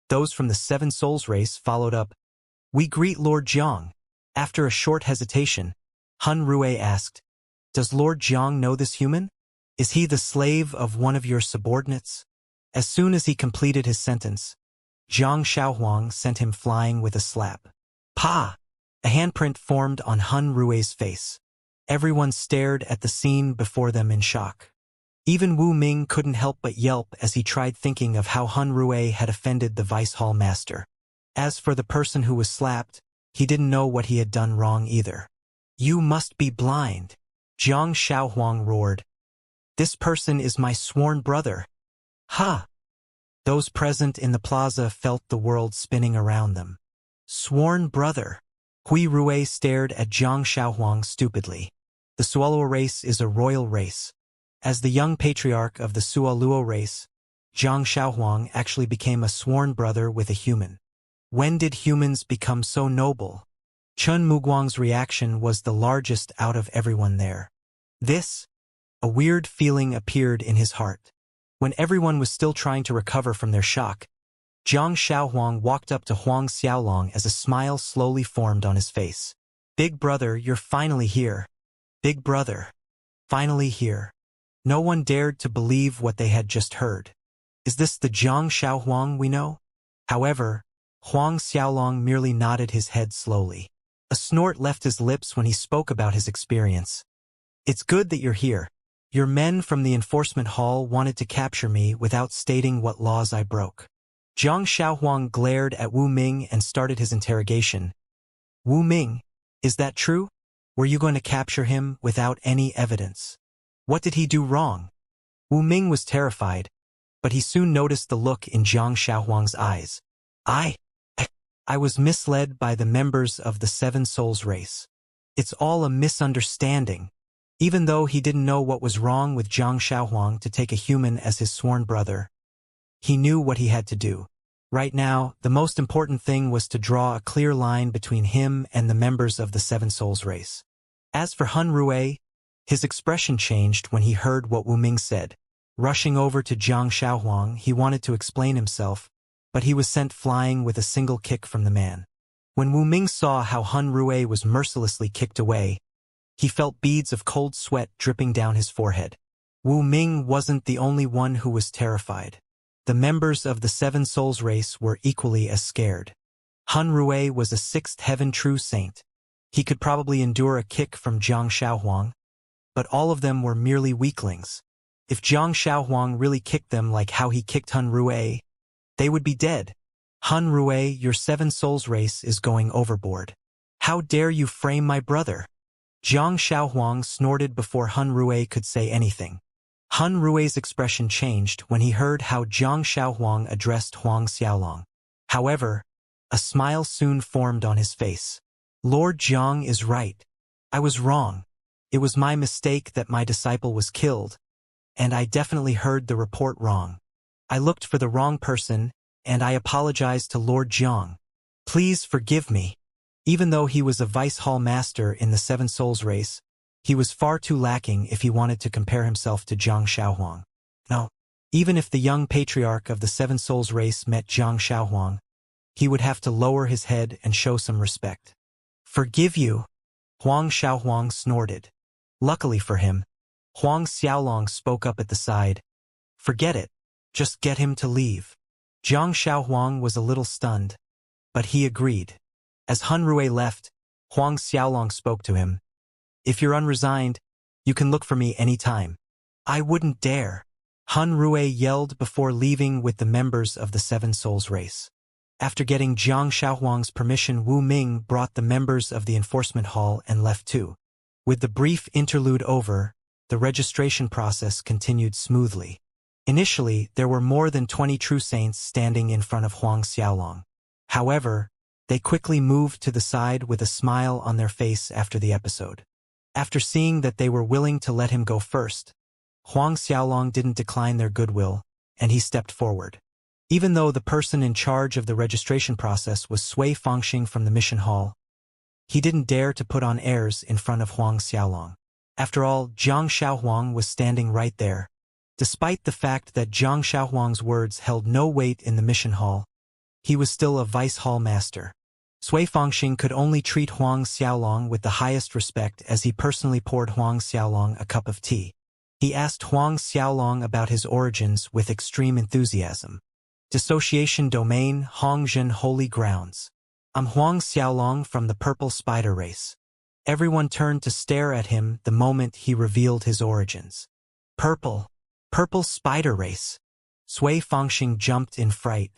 those from the Seven Souls race followed up. We greet Lord Jiang. After a short hesitation, Han Rui asked, Does Lord Jiang know this human? Is he the slave of one of your subordinates? As soon as he completed his sentence, Zhang Xiaohuang sent him flying with a slap. Pa! A handprint formed on Han Rui's face. Everyone stared at the scene before them in shock. Even Wu Ming couldn't help but yelp as he tried thinking of how Han Rui had offended the Vice Hall Master. As for the person who was slapped, he didn't know what he had done wrong either. You must be blind, Zhang Xiaohuang roared. This person is my sworn brother. Ha! Those present in the plaza felt the world spinning around them. Sworn brother. Hui Rui stared at Zhang Xiaohuang stupidly. The Suoluo race is a royal race. As the young patriarch of the Suoluo race, Zhang Xiaohuang actually became a sworn brother with a human. When did humans become so noble? Chun Muguang's reaction was the largest out of everyone there. A weird feeling appeared in his heart. When everyone was still trying to recover from their shock, Zhang Xiaohuang walked up to Huang Xiaolong as a smile slowly formed on his face. Big brother, you're finally here. Big brother. Finally here. No one dared to believe what they had just heard. Is this the Zhang Xiaohuang we know? However, Huang Xiaolong merely nodded his head slowly. A snort left his lips when he spoke about his experience. It's good that you're here. Your men from the enforcement hall wanted to capture me without stating what laws I broke. Zhang Xiaohuang glared at Wu Ming and started his interrogation. Wu Ming, is that true? Were you going to capture him without any evidence? What did he do wrong? Wu Ming was terrified, but he soon noticed the look in Zhang Xiaohuang's eyes. I was misled by the members of the Seven Souls race. It's all a misunderstanding. Even though he didn't know what was wrong with Zhang Xiaohuang to take a human as his sworn brother, he knew what he had to do. Right now, the most important thing was to draw a clear line between him and the members of the Seven Souls race. As for Han Rui, his expression changed when he heard what Wu Ming said. Rushing over to Zhang Xiaohuang, he wanted to explain himself, but he was sent flying with a single kick from the man. When Wu Ming saw how Han Rui was mercilessly kicked away, he felt beads of cold sweat dripping down his forehead. Wu Ming wasn't the only one who was terrified. The members of the Seven Souls race were equally as scared. Han Rui was a sixth heaven true saint. He could probably endure a kick from Zhang Xiaohuang, but all of them were merely weaklings. If Zhang Xiaohuang really kicked them like how he kicked Han Rui, they would be dead. Han Rui, your Seven Souls race is going overboard. How dare you frame my brother? Zhang Xiaohuang snorted before Han Rui could say anything. Han Rui's expression changed when he heard how Zhang Xiaohuang addressed Huang Xiaolong. However, a smile soon formed on his face. Lord Zhang is right. I was wrong. It was my mistake that my disciple was killed, and I definitely heard the report wrong. I looked for the wrong person, and I apologized to Lord Zhang. Please forgive me. Even though he was a Vice Hall Master in the Seven Souls race, he was far too lacking if he wanted to compare himself to Zhang Xiaohuang. No, even if the young patriarch of the Seven Souls race met Zhang Xiaohuang, he would have to lower his head and show some respect. Forgive you, Huang Xiaohuang snorted. Luckily for him, Huang Xiaolong spoke up at the side. Forget it. Just get him to leave. Zhang Xiaohuang was a little stunned, but he agreed. As Han Rui left, Huang Xiaolong spoke to him. If you're unresigned, you can look for me any time. I wouldn't dare. Han Rui yelled before leaving with the members of the Seven Souls race. After getting Zhang Xiaohuang's permission, Wu Ming brought the members of the enforcement hall and left too. With the brief interlude over, the registration process continued smoothly. Initially, there were more than 20 true saints standing in front of Huang Xiaolong. However, they quickly moved to the side with a smile on their face after the episode. After seeing that they were willing to let him go first, Huang Xiaolong didn't decline their goodwill, and he stepped forward. Even though the person in charge of the registration process was Sui Fangxing from the mission hall, he didn't dare to put on airs in front of Huang Xiaolong. After all, Zhang Xiaohuang was standing right there. Despite the fact that Zhang Xiaohuang's words held no weight in the mission hall, he was still a Vice Hall Master. Sui Fangxing could only treat Huang Xiaolong with the highest respect as he personally poured Huang Xiaolong a cup of tea. He asked Huang Xiaolong about his origins with extreme enthusiasm. Dissociation Domain, Hongzhen Holy Grounds. I'm Huang Xiaolong from the Purple Spider race. Everyone turned to stare at him the moment he revealed his origins. Purple Spider race. Sui Fangxing jumped in fright.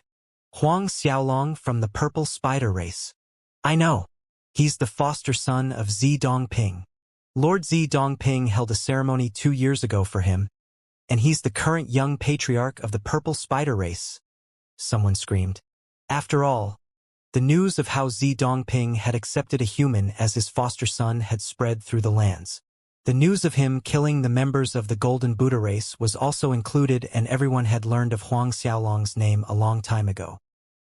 Huang Xiaolong from the Purple Spider race. I know. He's the foster son of Zi Dongping. Lord Zi Dongping held a ceremony 2 years ago for him, And he's the current young patriarch of the purple spider race, someone screamed. After all, the news of how Zi Dongping had accepted a human as his foster son had spread through the lands. The news of him killing the members of the Golden Buddha race was also included, and everyone had learned of Huang Xiaolong's name a long time ago.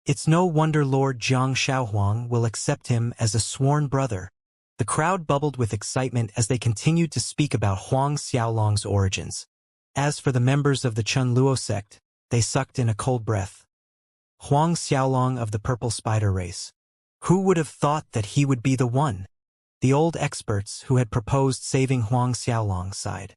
It's no wonder Lord Jiang Shaohuang will accept him as a sworn brother. The crowd bubbled with excitement as they continued to speak about Huang Xiaolong's origins. As for the members of the Chun Luo sect, they sucked in a cold breath. Huang Xiaolong of the purple spider race. Who would have thought that he would be the one? The old experts who had proposed saving Huang Xiaolong sighed.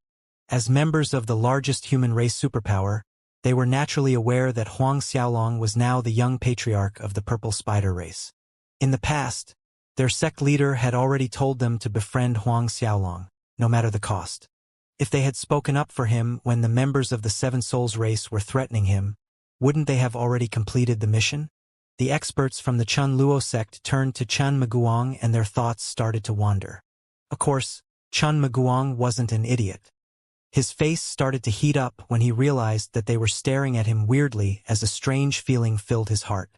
As members of the largest human race superpower, they were naturally aware that Huang Xiaolong was now the young patriarch of the purple spider race. In the past, their sect leader had already told them to befriend Huang Xiaolong, no matter the cost. If they had spoken up for him when the members of the Seven Souls race were threatening him, wouldn't they have already completed the mission? The experts from the Chun Luo sect turned to Chun Maguang and their thoughts started to wander. Of course, Chun Maguang wasn't an idiot. His face started to heat up when he realized that they were staring at him weirdly as a strange feeling filled his heart.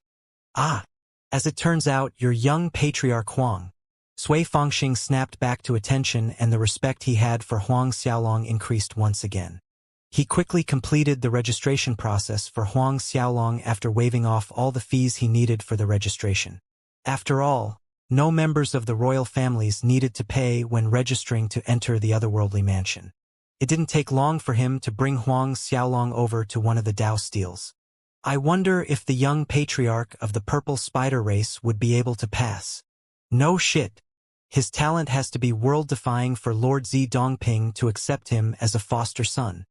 Ah! As it turns out, your young patriarch Huang. Sui Fangxing snapped back to attention, and the respect he had for Huang Xiaolong increased once again. He quickly completed the registration process for Huang Xiaolong after waiving off all the fees he needed for the registration. After all, no members of the royal families needed to pay when registering to enter the otherworldly mansion. It didn't take long for him to bring Huang Xiaolong over to one of the Dao steels. I wonder if the young patriarch of the purple spider race would be able to pass. No shit. His talent has to be world-defying for Lord Zi Dongping to accept him as a foster son.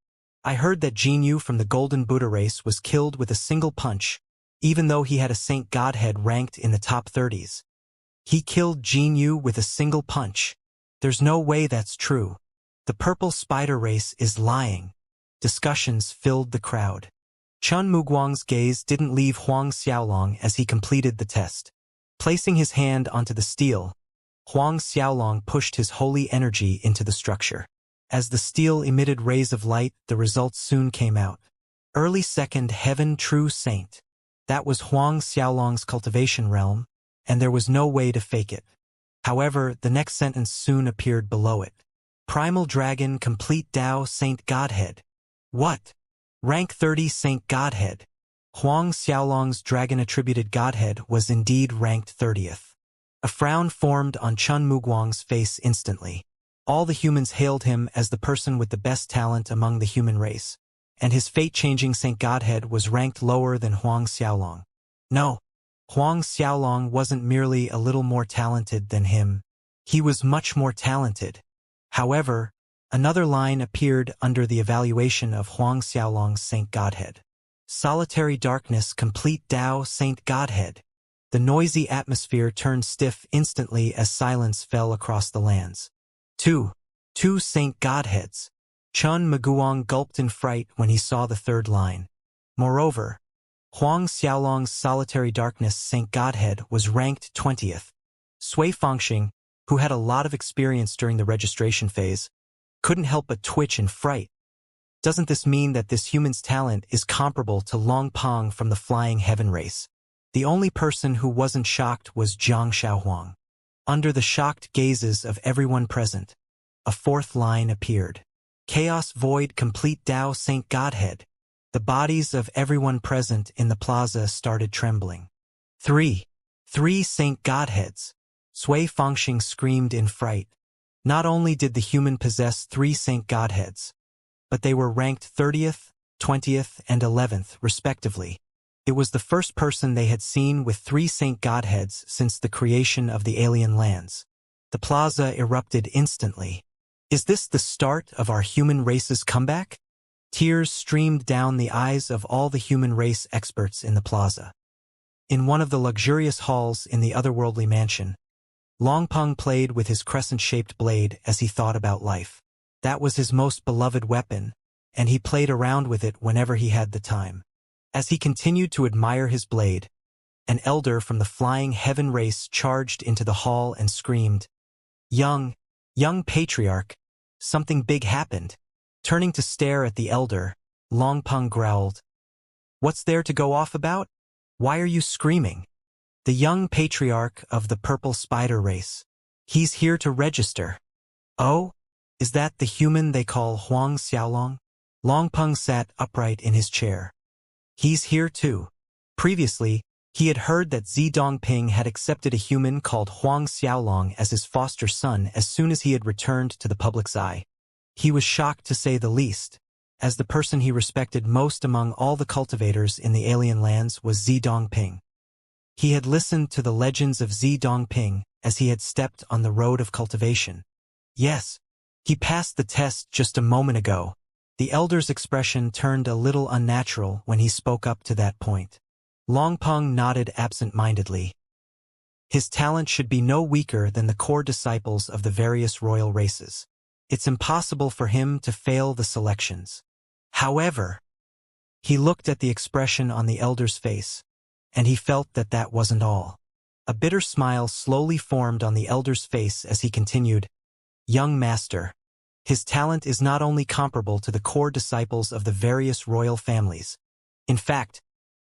I heard that Jin Yu from the Golden Buddha race was killed with a single punch, even though he had a saint godhead ranked in the top 30s. He killed Jin Yu with a single punch. There's no way that's true. The purple spider race is lying. Discussions filled the crowd. Chun Muguang's gaze didn't leave Huang Xiaolong as he completed the test. Placing his hand onto the steel, Huang Xiaolong pushed his holy energy into the structure. As the steel emitted rays of light, the results soon came out. Early second heaven true saint. That was Huang Xiaolong's cultivation realm, and there was no way to fake it. However, the next sentence soon appeared below it. Primal dragon complete Dao saint godhead. What? Rank 30 saint godhead. Huang Xiaolong's dragon-attributed godhead was indeed ranked 30th. A frown formed on Chun Muguang's face instantly. All the humans hailed him as the person with the best talent among the human race, and his fate-changing saint godhead was ranked lower than Huang Xiaolong. No, Huang Xiaolong wasn't merely a little more talented than him. He was much more talented. However, another line appeared under the evaluation of Huang Xiaolong's saint godhead. Solitary darkness complete Dao saint godhead. The noisy atmosphere turned stiff instantly as silence fell across the lands. Two saint godheads. Chun Maguang gulped in fright when he saw the third line. Moreover, Huang Xiaolong's solitary darkness saint godhead was ranked 20th. Sui Fangxing, who had a lot of experience during the registration phase, couldn't help but twitch in fright. Doesn't this mean that this human's talent is comparable to Long Pong from the Flying Heaven race? The only person who wasn't shocked was Jiang Shaohuang. Under the shocked gazes of everyone present, a fourth line appeared. Chaos void complete Dao saint godhead. The bodies of everyone present in the plaza started trembling. Three saint godheads. Sui Fangxing screamed in fright. Not only did the human possess 3 saint godheads, but they were ranked 30th, 20th, and 11th, respectively. It was the first person they had seen with 3 saint godheads since the creation of the alien lands. The plaza erupted instantly. Is this the start of our human race's comeback? Tears streamed down the eyes of all the human race experts in the plaza. In one of the luxurious halls in the otherworldly mansion, Longpeng played with his crescent-shaped blade as he thought about life. That was his most beloved weapon, and he played around with it whenever he had the time. As he continued to admire his blade, an elder from the Flying Heaven race charged into the hall and screamed, Young patriarch, something big happened. Turning to stare at the elder, Longpeng growled, "What's there to go off about? Why are you screaming?" "The young patriarch of the purple spider race. He's here to register." "Oh? Is that the human they call Huang Xiaolong?" Longpeng sat upright in his chair. "He's here too." Previously, he had heard that Zi Dongping had accepted a human called Huang Xiaolong as his foster son as soon as he had returned to the public's eye. He was shocked to say the least, as the person he respected most among all the cultivators in the alien lands was Zi Dongping. He had listened to the legends of Zi Dongping as he had stepped on the road of cultivation. Yes, he passed the test just a moment ago. The elder's expression turned a little unnatural when he spoke up to that point. Longpeng nodded absent-mindedly. His talent should be no weaker than the core disciples of the various royal races. It's impossible for him to fail the selections. However, he looked at the expression on the elder's face, and he felt that that wasn't all. A bitter smile slowly formed on the elder's face as he continued, "Young master, his talent is not only comparable to the core disciples of the various royal families. In fact,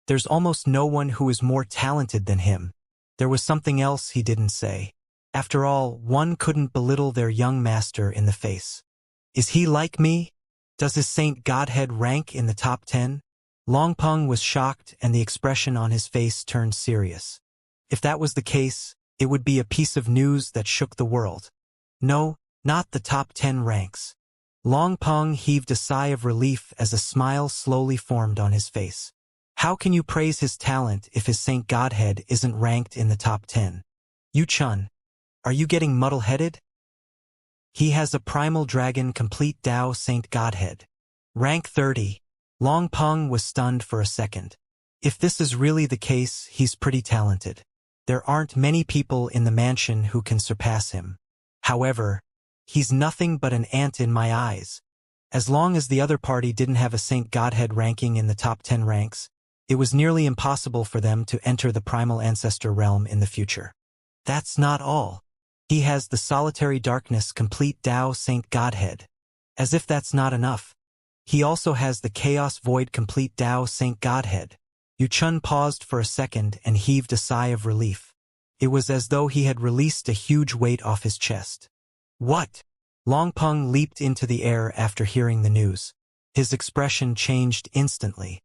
there's almost no one who is more talented than him." There was something else he didn't say. After all, one couldn't belittle their young master in the face. "Is he like me? Does his saint godhead rank in the top 10? Longpeng was shocked and the expression on his face turned serious. If that was the case, it would be a piece of news that shook the world. No, not the top 10 ranks. Longpeng heaved a sigh of relief as a smile slowly formed on his face. How can you praise his talent if his saint godhead isn't ranked in the top 10? Yu Chun, are you getting muddle-headed? He has a primal dragon complete Dao saint godhead. Rank 30. Longpeng was stunned for a second. If this is really the case, he's pretty talented. There aren't many people in the mansion who can surpass him. However, he's nothing but an ant in my eyes. As long as the other party didn't have a saint godhead ranking in the top 10 ranks, it was nearly impossible for them to enter the primal ancestor realm in the future. That's not all. He has the solitary darkness complete Dao saint godhead. As if that's not enough, he also has the chaos void complete Dao saint godhead. Yu Chun paused for a second and heaved a sigh of relief. It was as though he had released a huge weight off his chest. What? Longpeng leaped into the air after hearing the news. His expression changed instantly.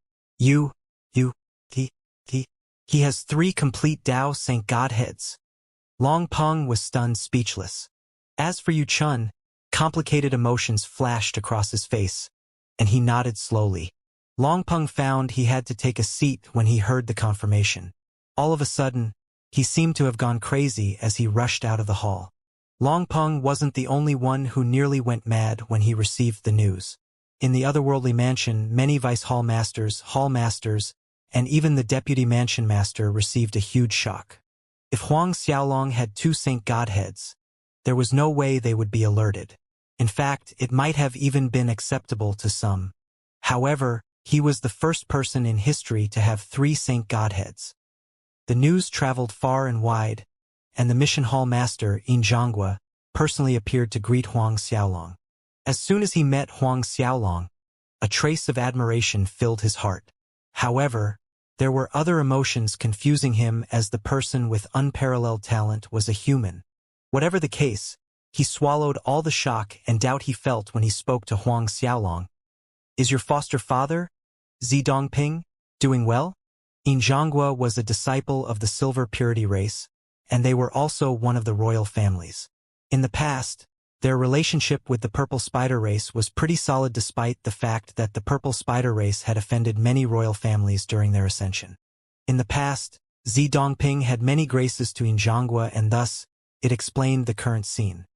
He has 3 complete Dao saint godheads. Longpeng was stunned speechless. As for Yu Chun, complicated emotions flashed across his face, and he nodded slowly. Longpeng found he had to take a seat when he heard the confirmation. All of a sudden, he seemed to have gone crazy as he rushed out of the hall. Longpeng wasn't the only one who nearly went mad when he received the news. In the otherworldly mansion, many vice hall masters, and even the deputy mansion master received a huge shock. If Huang Xiaolong had 2 saint godheads, there was no way they would be alerted. In fact, it might have even been acceptable to some. However, he was the first person in history to have 3 saint godheads. The news traveled far and wide, and the mission hall master, Xianxia, personally appeared to greet Huang Xiaolong. As soon as he met Huang Xiaolong, a trace of admiration filled his heart. However, there were other emotions confusing him as the person with unparalleled talent was a human. Whatever the case, he swallowed all the shock and doubt he felt when he spoke to Huang Xiaolong. "Is your foster father, Zi Dongping, doing well?" Xianxia was a disciple of the Silver Purity race, and they were also one of the royal families. In the past, their relationship with the Purple Spider race was pretty solid despite the fact that the Purple Spider race had offended many royal families during their ascension. In the past, Zi Dongping had many graces to Xianxia and thus, it explained the current scene.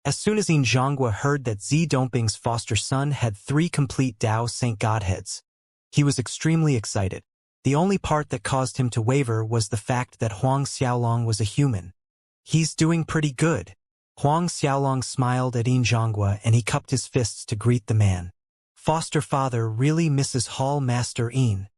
As soon as Xianxia heard that Zi Dongping's foster son had 3 complete Dao saint godheads, he was extremely excited. The only part that caused him to waver was the fact that Huang Xiaolong was a human. "He's doing pretty good." Huang Xiaolong smiled at Xianxia and he cupped his fists to greet the man. Foster father really Mrs. Hall Master Yin.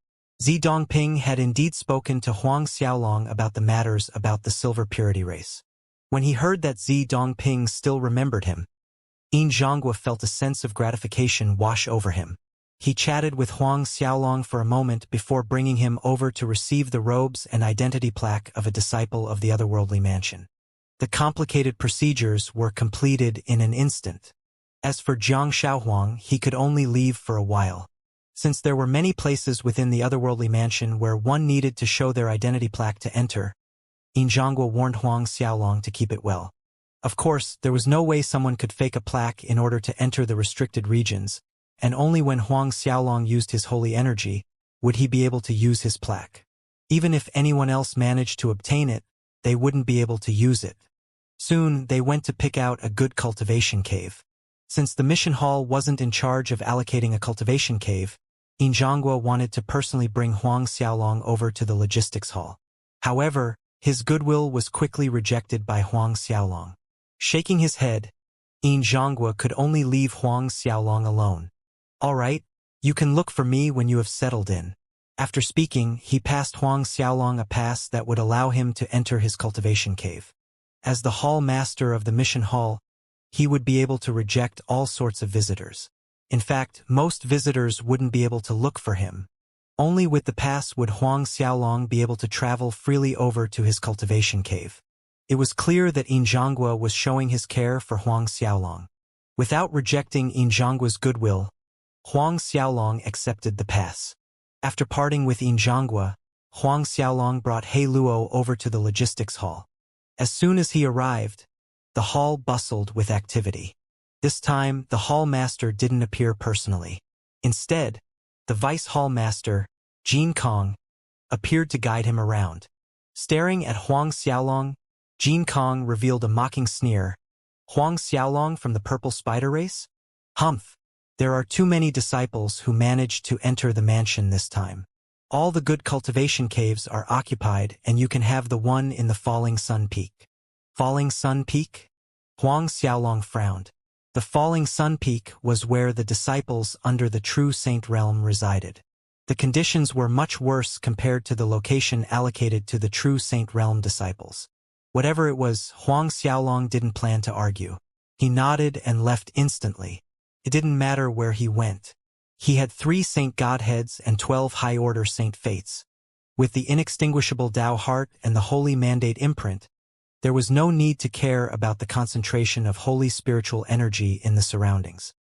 Zi Dongping had indeed spoken to Huang Xiaolong about the matters about the Silver Purity race. When he heard that Zi Dongping still remembered him, Yin Zhonghua felt a sense of gratification wash over him. He chatted with Huang Xiaolong for a moment before bringing him over to receive the robes and identity plaque of a disciple of the otherworldly mansion. The complicated procedures were completed in an instant. As for Jiang Shaohuang, he could only leave for a while. Since there were many places within the otherworldly mansion where one needed to show their identity plaque to enter, Yin Zhonghua warned Huang Xiaolong to keep it well. Of course, there was no way someone could fake a plaque in order to enter the restricted regions, and only when Huang Xiaolong used his holy energy would he be able to use his plaque. Even if anyone else managed to obtain it, they wouldn't be able to use it. Soon, they went to pick out a good cultivation cave. Since the mission hall wasn't in charge of allocating a cultivation cave, Yin Zhonghua wanted to personally bring Huang Xiaolong over to the logistics hall. However, his goodwill was quickly rejected by Huang Xiaolong. Shaking his head, Yin Zhonghua could only leave Huang Xiaolong alone. "All right, you can look for me when you have settled in." After speaking, he passed Huang Xiaolong a pass that would allow him to enter his cultivation cave. As the hall master of the mission hall, he would be able to reject all sorts of visitors. In fact, most visitors wouldn't be able to look for him. Only with the pass would Huang Xiaolong be able to travel freely over to his cultivation cave. It was clear that Yin Zhonghua was showing his care for Huang Xiaolong. Without rejecting Yin Zhonghua's goodwill, Huang Xiaolong accepted the pass. After parting with Yin Zhonghua, Huang Xiaolong brought He Luo over to the logistics hall. As soon as he arrived, the hall bustled with activity. This time, the hall master didn't appear personally. Instead, the vice hall master, Jin Kong, appeared to guide him around. Staring at Huang Xiaolong, Jin Kong revealed a mocking sneer. "Huang Xiaolong from the Purple Spider Race? Humph! There are too many disciples who managed to enter the mansion this time. All the good cultivation caves are occupied and you can have the one in the Falling Sun Peak." Falling Sun Peak? Huang Xiaolong frowned. The Falling Sun Peak was where the disciples under the True Saint realm resided. The conditions were much worse compared to the location allocated to the True Saint realm disciples. Whatever it was, Huang Xiaolong didn't plan to argue. He nodded and left instantly. It didn't matter where he went. He had 3 Saint Godheads and 12 high-order Saint Fates. With the inextinguishable Tao Heart and the Holy Mandate imprint, there was no need to care about the concentration of holy spiritual energy in the surroundings.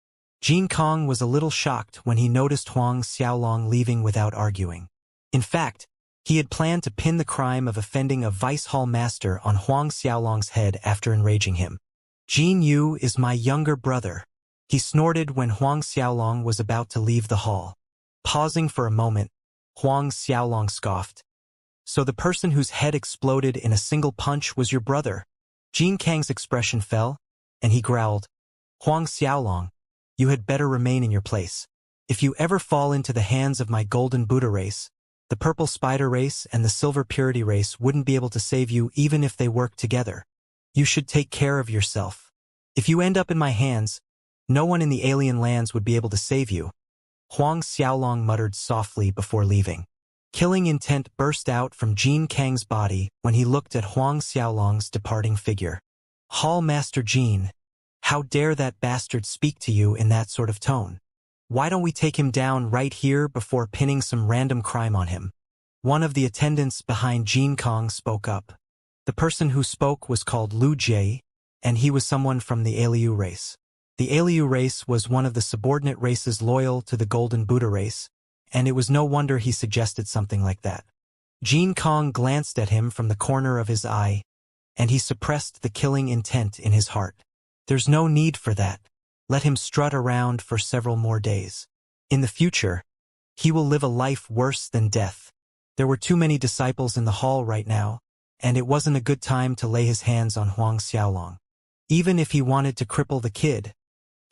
Jin Kong was a little shocked when he noticed Huang Xiaolong leaving without arguing. In fact, he had planned to pin the crime of offending a vice hall master on Huang Xiaolong's head after enraging him. "Jin Yu is my younger brother," he snorted when Huang Xiaolong was about to leave the hall. Pausing for a moment, Huang Xiaolong scoffed. "So the person whose head exploded in a single punch was your brother?" Jin Kang's expression fell, and he growled, "Huang Xiaolong, you had better remain in your place. If you ever fall into the hands of my Golden Buddha race, the Purple Spider race and the Silver Purity race wouldn't be able to save you even if they worked together. You should take care of yourself. If you end up in my hands, no one in the alien lands would be able to save you." Huang Xiaolong muttered softly before leaving. Killing intent burst out from Jin Kang's body when he looked at Huang Xiaolong's departing figure. "Hall Master Jin, how dare that bastard speak to you in that sort of tone? Why don't we take him down right here before pinning some random crime on him?" One of the attendants behind Jin Kong spoke up. The person who spoke was called Lu Jie, and he was someone from the Aliu race. The Aliu race was one of the subordinate races loyal to the Golden Buddha race, and it was no wonder he suggested something like that. Jin Kong glanced at him from the corner of his eye, and he suppressed the killing intent in his heart. There's no need for that. Let him strut around for several more days. In the future, he will live a life worse than death. There were too many disciples in the hall right now, and it wasn't a good time to lay his hands on Huang Xiaolong. Even if he wanted to cripple the kid,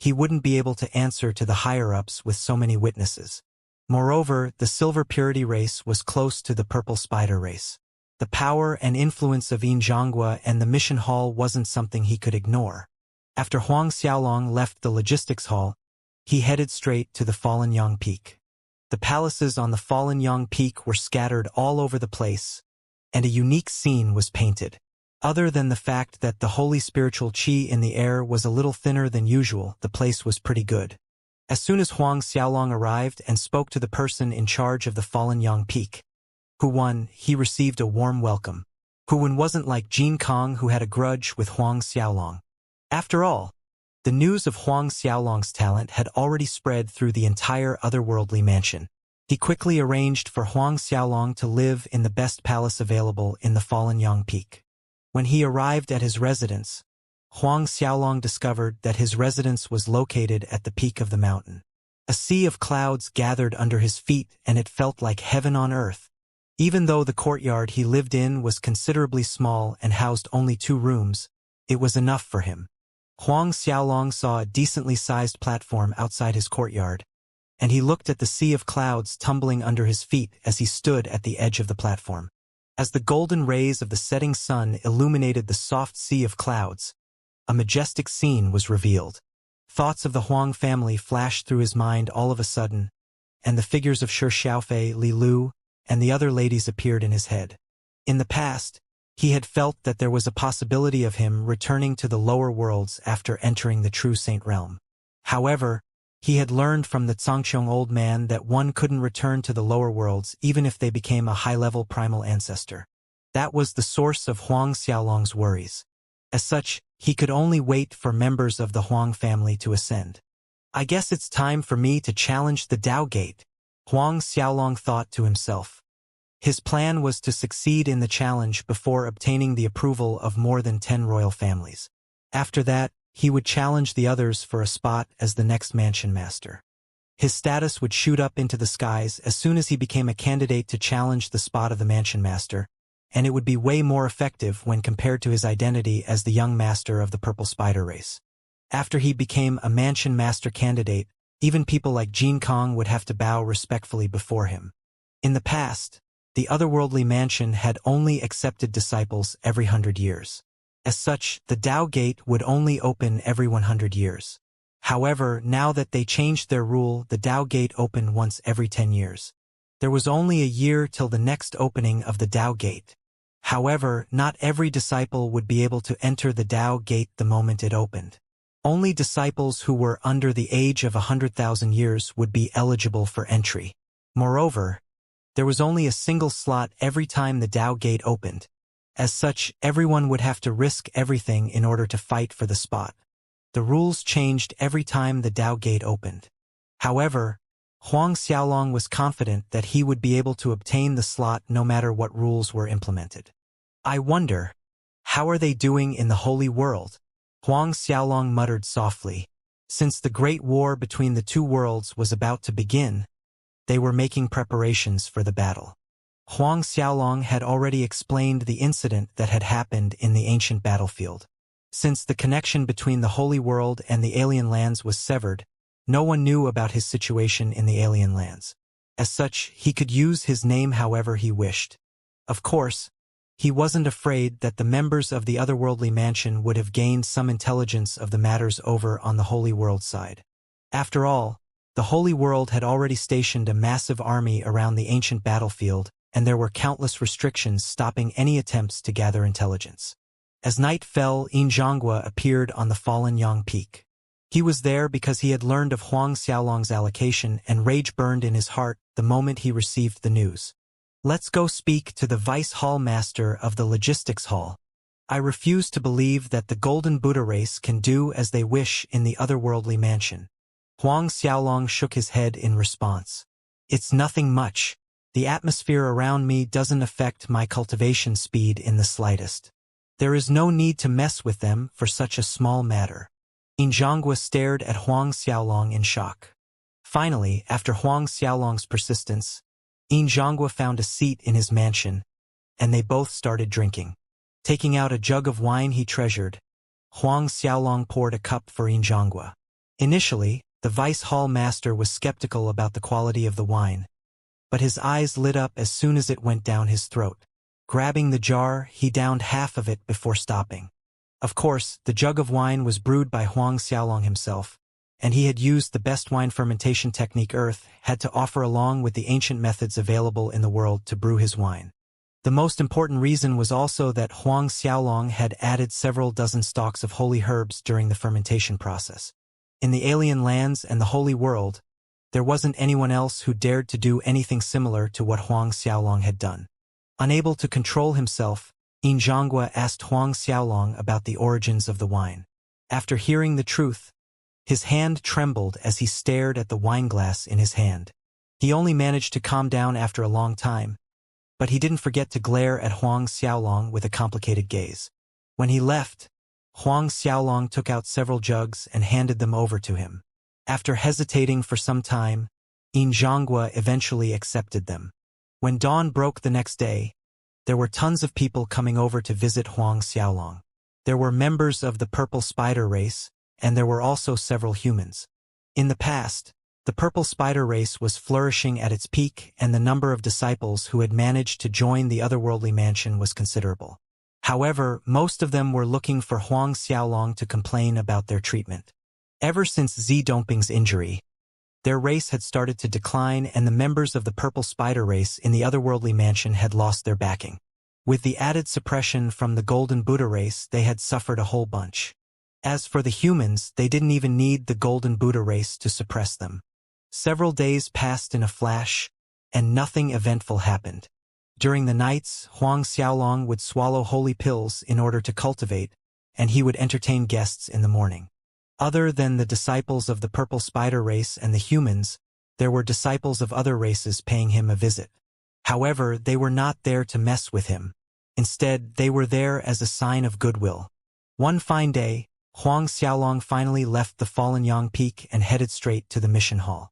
he wouldn't be able to answer to the higher-ups with so many witnesses. Moreover, the Silver Purity race was close to the Purple Spider race. The power and influence of Yin Zhonghua and the mission hall wasn't something he could ignore. After Huang Xiaolong left the logistics hall, he headed straight to the Fallen Yang Peak. The palaces on the Fallen Yang Peak were scattered all over the place, and a unique scene was painted. Other than the fact that the holy spiritual qi in the air was a little thinner than usual, the place was pretty good. As soon as Huang Xiaolong arrived and spoke to the person in charge of the fallen Yang Peak, he received a warm welcome. Huan wasn't like Jin Kong, who had a grudge with Huang Xiaolong. After all, the news of Huang Xiaolong's talent had already spread through the entire otherworldly mansion. He quickly arranged for Huang Xiaolong to live in the best palace available in the fallen Yang Peak. When he arrived at his residence, Huang Xiaolong discovered that his residence was located at the peak of the mountain. A sea of clouds gathered under his feet, and it felt like heaven on earth. Even though the courtyard he lived in was considerably small and housed only 2 rooms, it was enough for him. Huang Xiaolong saw a decently sized platform outside his courtyard, and he looked at the sea of clouds tumbling under his feet as he stood at the edge of the platform. As the golden rays of the setting sun illuminated the soft sea of clouds, a majestic scene was revealed. Thoughts of the Huang family flashed through his mind all of a sudden, and the figures of Shi Xiaofei, Li Lu, and the other ladies appeared in his head. In the past, he had felt that there was a possibility of him returning to the lower worlds after entering the true saint realm. However, he had learned from the Zhangqiong old man that one couldn't return to the lower worlds even if they became a high-level primal ancestor. That was the source of Huang Xiaolong's worries. As such, he could only wait for members of the Huang family to ascend. I guess it's time for me to challenge the Tao Gate, Huang Xiaolong thought to himself. His plan was to succeed in the challenge before obtaining the approval of more than 10 royal families. After that, he would challenge the others for a spot as the next mansion master. His status would shoot up into the skies as soon as he became a candidate to challenge the spot of the mansion master, and it would be way more effective when compared to his identity as the young master of the purple spider race. After he became a mansion master candidate, even people like Jin Kong would have to bow respectfully before him. In the past, the otherworldly mansion had only accepted disciples every 100 years. As such, the Tao Gate would only open every 100 years. However, now that they changed their rule, the Tao Gate opened once every 10 years. There was only a year till the next opening of the Tao Gate. However, not every disciple would be able to enter the Tao Gate the moment it opened. Only disciples who were under the age of 100,000 years would be eligible for entry. Moreover, there was only a single slot every time the Tao Gate opened. As such, everyone would have to risk everything in order to fight for the spot. The rules changed every time the Tao Gate opened. However, Huang Xiaolong was confident that he would be able to obtain the slot no matter what rules were implemented. I wonder, how are they doing in the Holy World? Huang Xiaolong muttered softly. Since the Great War between the 2 worlds was about to begin, they were making preparations for the battle. Huang Xiaolong had already explained the incident that had happened in the ancient battlefield. Since the connection between the Holy World and the alien lands was severed, no one knew about his situation in the alien lands. As such, he could use his name however he wished. Of course, he wasn't afraid that the members of the otherworldly mansion would have gained some intelligence of the matters over on the Holy World side. After all, the Holy World had already stationed a massive army around the ancient battlefield, and there were countless restrictions stopping any attempts to gather intelligence. As night fell, Xianxia appeared on the fallen Yang Peak. He was there because he had learned of Huang Xiaolong's allocation, and rage burned in his heart the moment he received the news. Let's go speak to the Vice Hall Master of the Logistics Hall. I refuse to believe that the Golden Buddha race can do as they wish in the otherworldly mansion. Huang Xiaolong shook his head in response. It's nothing much. The atmosphere around me doesn't affect my cultivation speed in the slightest. There is no need to mess with them for such a small matter. Xianxia stared at Huang Xiaolong in shock. Finally, after Huang Xiaolong's persistence, Xianxia found a seat in his mansion, and they both started drinking. Taking out a jug of wine he treasured, Huang Xiaolong poured a cup for Xianxia. Initially, the Vice Hall Master was skeptical about the quality of the wine, but his eyes lit up as soon as it went down his throat. Grabbing the jar, he downed half of it before stopping. Of course, the jug of wine was brewed by Huang Xiaolong himself, and he had used the best wine fermentation technique Earth had to offer along with the ancient methods available in the world to brew his wine. The most important reason was also that Huang Xiaolong had added several dozen stalks of holy herbs during the fermentation process. In the alien lands and the holy world, there wasn't anyone else who dared to do anything similar to what Huang Xiaolong had done. Unable to control himself, Xianxia asked Huang Xiaolong about the origins of the wine. After hearing the truth, his hand trembled as he stared at the wineglass in his hand. He only managed to calm down after a long time, but he didn't forget to glare at Huang Xiaolong with a complicated gaze. When he left, Huang Xiaolong took out several jugs and handed them over to him. After hesitating for some time, Xianxia eventually accepted them. When dawn broke the next day, there were tons of people coming over to visit Huang Xiaolong. There were members of the purple spider race, and there were also several humans. In the past, the purple spider race was flourishing at its peak, and the number of disciples who had managed to join the otherworldly mansion was considerable. However, most of them were looking for Huang Xiaolong to complain about their treatment. Ever since Zi Dongping's injury, their race had started to decline, and the members of the purple spider race in the otherworldly mansion had lost their backing. With the added suppression from the golden Buddha race, they had suffered a whole bunch. As for the humans, they didn't even need the golden Buddha race to suppress them. Several days passed in a flash, and nothing eventful happened. During the nights, Huang Xiaolong would swallow holy pills in order to cultivate, and he would entertain guests in the morning. Other than the disciples of the purple spider race and the humans, there were disciples of other races paying him a visit. However, they were not there to mess with him. Instead, they were there as a sign of goodwill. One fine day, Huang Xiaolong finally left the fallen Yang Peak and headed straight to the mission hall.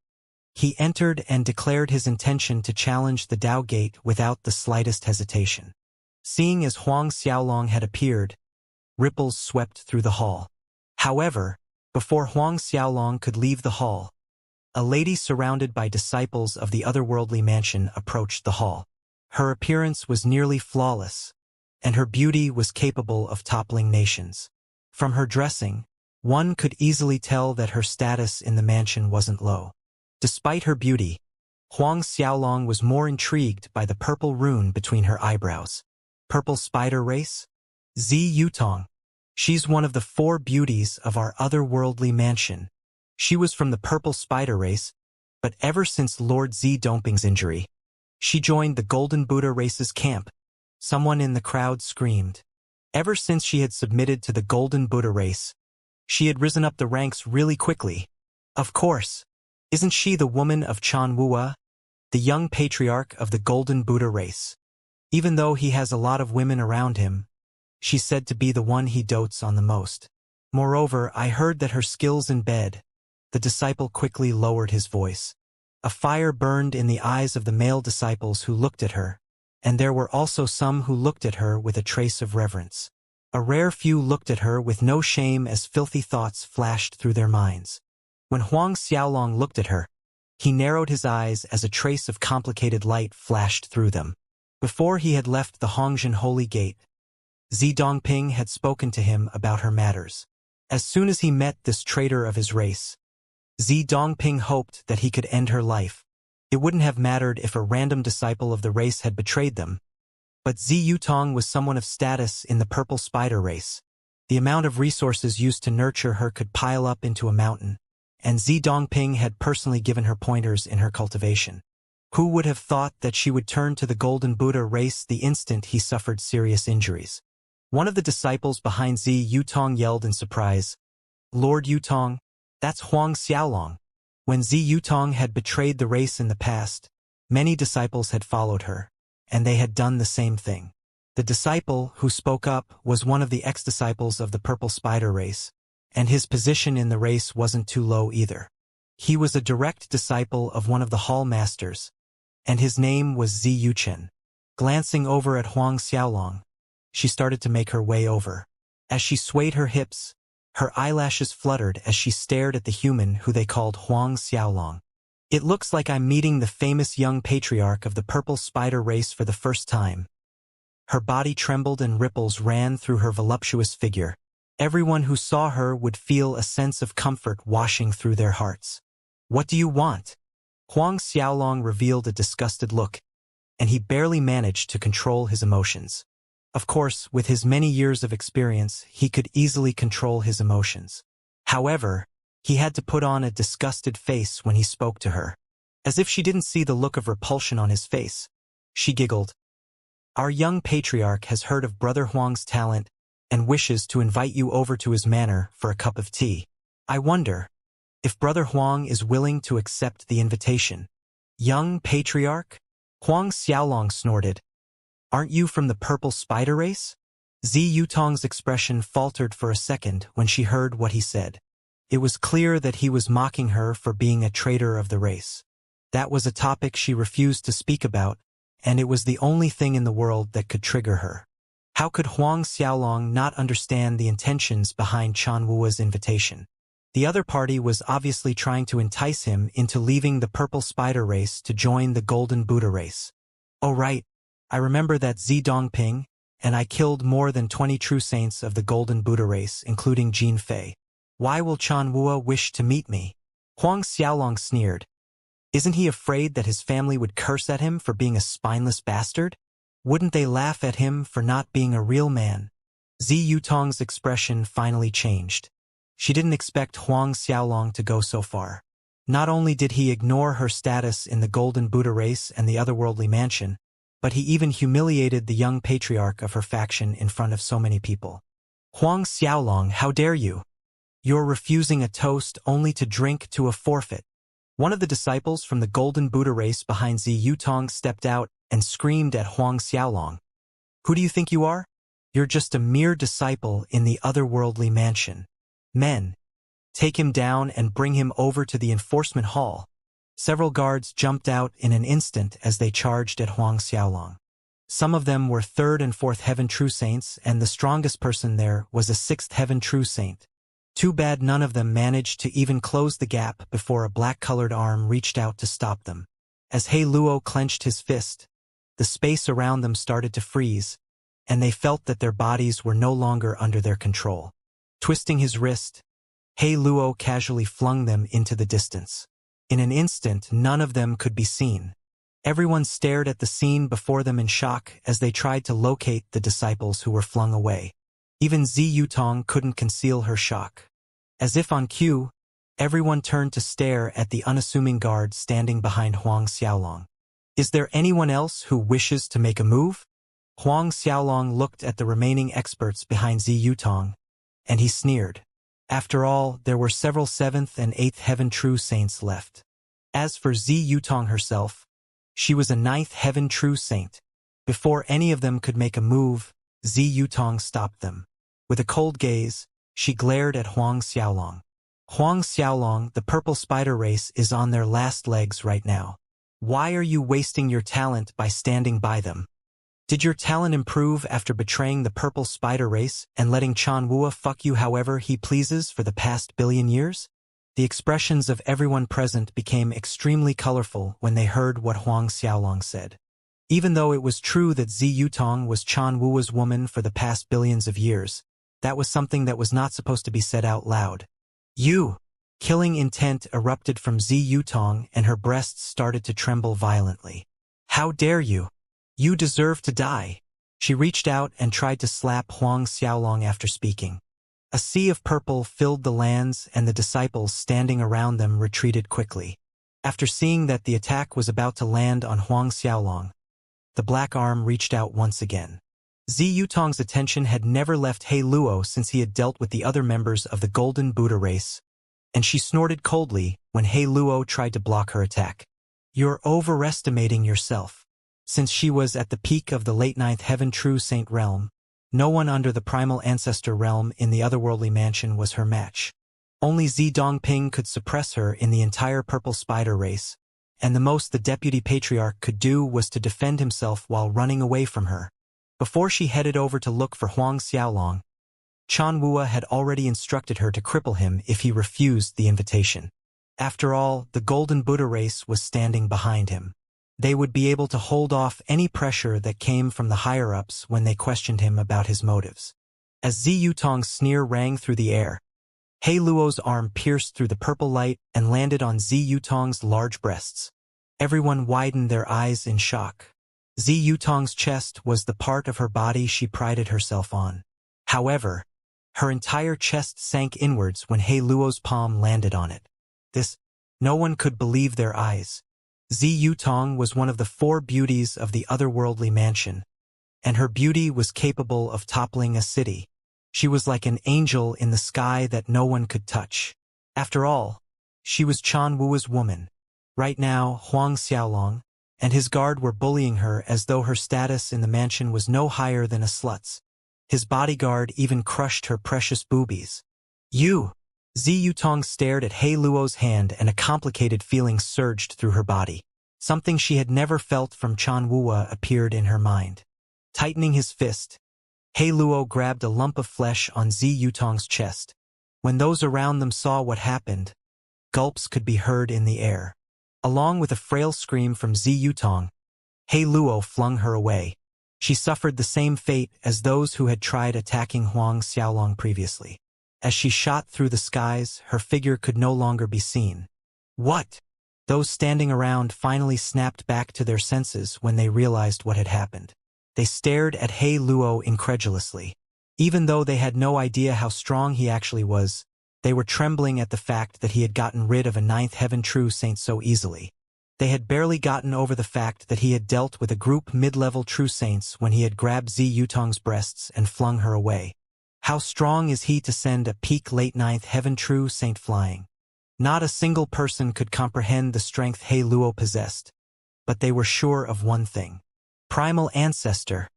He entered and declared his intention to challenge the Tao Gate without the slightest hesitation. Seeing as Huang Xiaolong had appeared, ripples swept through the hall. However, before Huang Xiaolong could leave the hall, a lady surrounded by disciples of the otherworldly mansion approached the hall. Her appearance was nearly flawless, and her beauty was capable of toppling nations. From her dressing, one could easily tell that her status in the mansion wasn't low. Despite her beauty, Huang Xiaolong was more intrigued by the purple rune between her eyebrows. Purple spider race? Zi Yutong. She's one of the 4 beauties of our otherworldly mansion. She was from the purple spider race, but ever since Lord Zi Dongping's injury, she joined the golden Buddha race's camp. Someone in the crowd screamed. Ever since she had submitted to the golden Buddha race, she had risen up the ranks really quickly. Of course, isn't she the woman of Chan Wuwa, the young patriarch of the golden Buddha race? Even though he has a lot of women around him, she's said to be the one he dotes on the most. Moreover, I heard that her skills in bed. The disciple quickly lowered his voice. A fire burned in the eyes of the male disciples who looked at her, and there were also some who looked at her with a trace of reverence. A rare few looked at her with no shame as filthy thoughts flashed through their minds. When Huang Xiaolong looked at her, he narrowed his eyes as a trace of complicated light flashed through them. Before he had left the Hongzhen Holy Gate, Zi Dongping had spoken to him about her matters. As soon as he met this traitor of his race, Zi Dongping hoped that he could end her life. It wouldn't have mattered if a random disciple of the race had betrayed them. But Zi Yutong was someone of status in the purple spider race. The amount of resources used to nurture her could pile up into a mountain, and Zi Dongping had personally given her pointers in her cultivation. Who would have thought that she would turn to the golden Buddha race the instant he suffered serious injuries? One of the disciples behind Zi Yutong yelled in surprise, "Lord Yutong, that's Huang Xiaolong." When Zi Yutong had betrayed the race in the past, many disciples had followed her, and they had done the same thing. The disciple who spoke up was one of the ex-disciples of the purple spider race, and his position in the race wasn't too low either. He was a direct disciple of one of the hall masters, and his name was Zi Yuchen. Glancing over at Huang Xiaolong, she started to make her way over. As she swayed her hips, her eyelashes fluttered as she stared at the human who they called Huang Xiaolong. "It looks like I'm meeting the famous young patriarch of the purple spider race for the first time." Her body trembled and ripples ran through her voluptuous figure. Everyone who saw her would feel a sense of comfort washing through their hearts. "What do you want?" Huang Xiaolong revealed a disgusted look. and he barely managed to control his emotions. Of course, with his many years of experience, he could easily control his emotions. However, he had to put on a disgusted face when he spoke to her. As if she didn't see the look of repulsion on his face, she giggled. Our young patriarch has heard of Brother Huang's talent and wishes to invite you over to his manor for a cup of tea. I wonder if Brother Huang is willing to accept the invitation. Young patriarch? Huang Xiaolong snorted. Aren't you from the purple spider race? Zi Yutong's expression faltered for a second when she heard what he said. It was clear that he was mocking her for being a traitor of the race. That was a topic she refused to speak about, and it was the only thing in the world that could trigger her. How could Huang Xiaolong not understand the intentions behind Chen Wu's invitation? The other party was obviously trying to entice him into leaving the purple spider race to join the golden Buddha race. Oh right, I remember that Zi Dongping, and I killed more than 20 true saints of the golden Buddha race, including Jin Fei. Why will Chen Wu wish to meet me? Huang Xiaolong sneered. Isn't he afraid that his family would curse at him for being a spineless bastard? Wouldn't they laugh at him for not being a real man? Zi Yutong's expression finally changed. She didn't expect Huang Xiaolong to go so far. Not only did he ignore her status in the golden Buddha race and the otherworldly mansion, but he even humiliated the young patriarch of her faction in front of so many people. Huang Xiaolong, how dare you? You're refusing a toast only to drink to a forfeit. One of the disciples from the golden Buddha race behind Zi Yutong stepped out and screamed at Huang Xiaolong. Who do you think you are? You're just a mere disciple in the otherworldly mansion. Men, take him down and bring him over to the enforcement hall. Several guards jumped out in an instant as they charged at Huang Xiaolong. Some of them were 3rd and 4th heaven true saints, and the strongest person there was a 6th heaven true saint. Too bad none of them managed to even close the gap before a black-colored arm reached out to stop them. As He Luo clenched his fist, the space around them started to freeze, and they felt that their bodies were no longer under their control. Twisting his wrist, He Luo casually flung them into the distance. In an instant, none of them could be seen. Everyone stared at the scene before them in shock as they tried to locate the disciples who were flung away. Even Zi Yutong couldn't conceal her shock. As if on cue, everyone turned to stare at the unassuming guard standing behind Huang Xiaolong. Is there anyone else who wishes to make a move? Huang Xiaolong looked at the remaining experts behind Zi Yutong, and he sneered. After all, there were several 7th and 8th heaven true saints left. As for Zi Yutong herself, she was a 9th heaven true saint. Before any of them could make a move, Zi Yutong stopped them. With a cold gaze, she glared at Huang Xiaolong. Huang Xiaolong, the purple spider race is on their last legs right now. Why are you wasting your talent by standing by them? Did your talent improve after betraying the purple spider race and letting Chen Wu fuck you however he pleases for the past billion years? The expressions of everyone present became extremely colorful when they heard what Huang Xiaolong said. Even though it was true that Zi Yutong was Chen Wu's woman for the past billions of years, that was something that was not supposed to be said out loud. You! Killing intent erupted from Zi Yutong and her breasts started to tremble violently. How dare you! You deserve to die! She reached out and tried to slap Huang Xiaolong after speaking. A sea of purple filled the lands and the disciples standing around them retreated quickly. After seeing that the attack was about to land on Huang Xiaolong, the black arm reached out once again. Zi Yutong's attention had never left He Luo since he had dealt with the other members of the golden Buddha race, and she snorted coldly when He Luo tried to block her attack. You're overestimating yourself. Since she was at the peak of the late 9th heaven true saint realm, no one under the primal ancestor realm in the otherworldly mansion was her match. Only Zi Dongping could suppress her in the entire purple spider race, and the most the deputy patriarch could do was to defend himself while running away from her. Before she headed over to look for Huang Xiaolong, Chen Wu had already instructed her to cripple him if he refused the invitation. After all, the golden Buddha race was standing behind him. They would be able to hold off any pressure that came from the higher-ups when they questioned him about his motives. As Zi Yutong's sneer rang through the air, He Luo's arm pierced through the purple light and landed on Zi Yutong's large breasts. Everyone widened their eyes in shock. Zi Yutong's chest was the part of her body she prided herself on. However, her entire chest sank inwards when He Luo's palm landed on it. No one could believe their eyes. Zi Yutong was one of the 4 beauties of the otherworldly mansion, and her beauty was capable of toppling a city. She was like an angel in the sky that no one could touch. After all, she was Chan Wu's woman. Right now, Huang Xiaolong and his guard were bullying her as though her status in the mansion was no higher than a slut's. His bodyguard even crushed her precious boobies. You! Zi Yutong stared at He Luo's hand and a complicated feeling surged through her body. Something she had never felt from Chan Wu appeared in her mind. Tightening his fist, He Luo grabbed a lump of flesh on Zi Yutong's chest. When those around them saw what happened, gulps could be heard in the air. Along with a frail scream from Zi Yutong, He Luo flung her away. She suffered the same fate as those who had tried attacking Huang Xiaolong previously. As she shot through the skies, her figure could no longer be seen. What? Those standing around finally snapped back to their senses when they realized what had happened. They stared at He Luo incredulously. Even though they had no idea how strong he actually was, they were trembling at the fact that he had gotten rid of a 9th heaven true saint so easily. They had barely gotten over the fact that he had dealt with a group mid-level true saints when he had grabbed Zi Yutong's breasts and flung her away. How strong is he to send a peak late 9th heaven true saint flying? Not a single person could comprehend the strength He Luo possessed, but they were sure of one thing. Primal ancestor.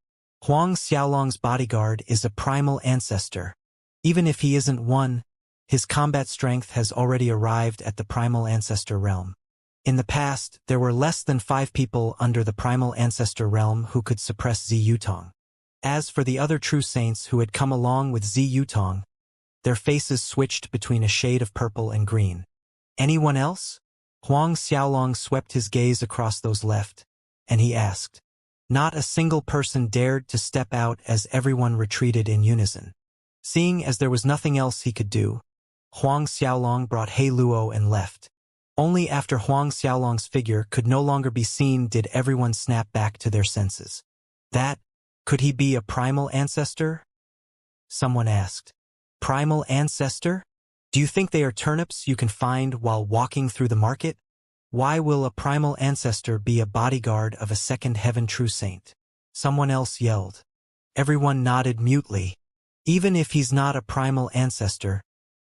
Huang Xiaolong's bodyguard is a primal ancestor. Even if he isn't one, his combat strength has already arrived at the primal ancestor realm. In the past, there were less than 5 people under the primal ancestor realm who could suppress Zi Yutong. As for the other true saints who had come along with Zi Yutong, their faces switched between a shade of purple and green. Anyone else? Huang Xiaolong swept his gaze across those left, and he asked. Not a single person dared to step out as everyone retreated in unison. Seeing as there was nothing else he could do, Huang Xiaolong brought He Luo and left. Only after Huang Xiaolong's figure could no longer be seen did everyone snap back to their senses. Could he be a primal ancestor? Someone asked. Primal ancestor? Do you think they are turnips you can find while walking through the market? Why will a primal ancestor be a bodyguard of a 2nd heaven true saint? Someone else yelled. Everyone nodded mutely. Even if he's not a primal ancestor,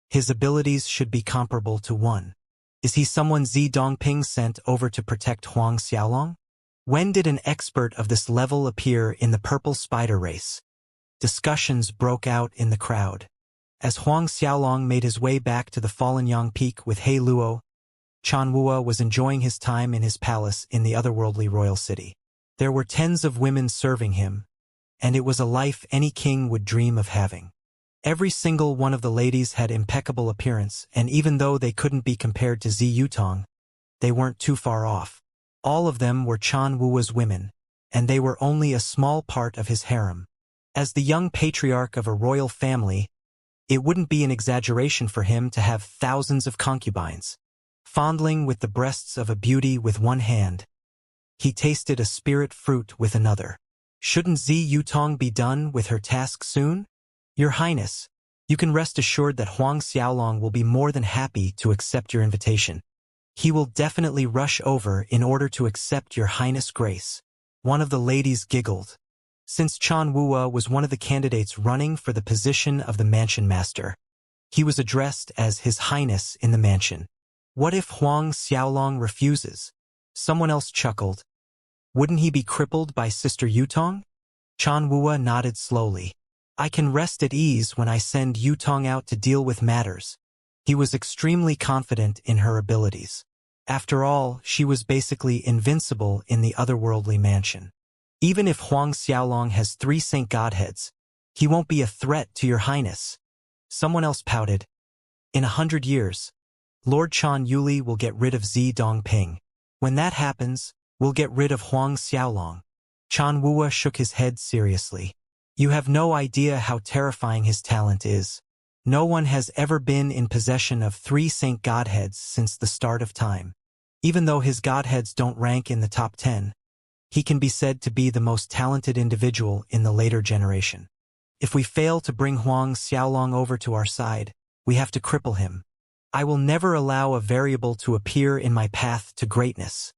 his abilities should be comparable to one. Is he someone Zi Dongping sent over to protect Huang Xiaolong? When did an expert of this level appear in the purple spider race? Discussions broke out in the crowd. As Huang Xiaolong made his way back to the fallen Yang Peak with He Luo, Chan Wu was enjoying his time in his palace in the otherworldly royal city. There were tens of women serving him, and it was a life any king would dream of having. Every single one of the ladies had impeccable appearance, and even though they couldn't be compared to Zi Yutong, they weren't too far off. All of them were Chan Wu's women, and they were only a small part of his harem. As the young patriarch of a royal family, it wouldn't be an exaggeration for him to have thousands of concubines. Fondling with the breasts of a beauty with one hand, he tasted a spirit fruit with another. Shouldn't Zi Yutong be done with her task soon? Your Highness, you can rest assured that Huang Xiaolong will be more than happy to accept your invitation. He will definitely rush over in order to accept your Highness' grace. One of the ladies giggled. Since Chan Wu was one of the candidates running for the position of the mansion master, he was addressed as His Highness in the mansion. What if Huang Xiaolong refuses? Someone else chuckled. Wouldn't he be crippled by Sister Yutong? Chan Wu nodded slowly. I can rest at ease when I send Yutong out to deal with matters. He was extremely confident in her abilities. After all, she was basically invincible in the otherworldly mansion. Even if Huang Xiaolong has 3 saint godheads, he won't be a threat to your Highness. Someone else pouted. In 100 years, Lord Chan Yuli will get rid of Zi Dongping. When that happens, we'll get rid of Huang Xiaolong. Chan Wu shook his head seriously. You have no idea how terrifying his talent is. No one has ever been in possession of 3 saint godheads since the start of time. Even though his godheads don't rank in the top 10, he can be said to be the most talented individual in the later generation. If we fail to bring Huang Xiaolong over to our side, we have to cripple him. I will never allow a variable to appear in my path to greatness.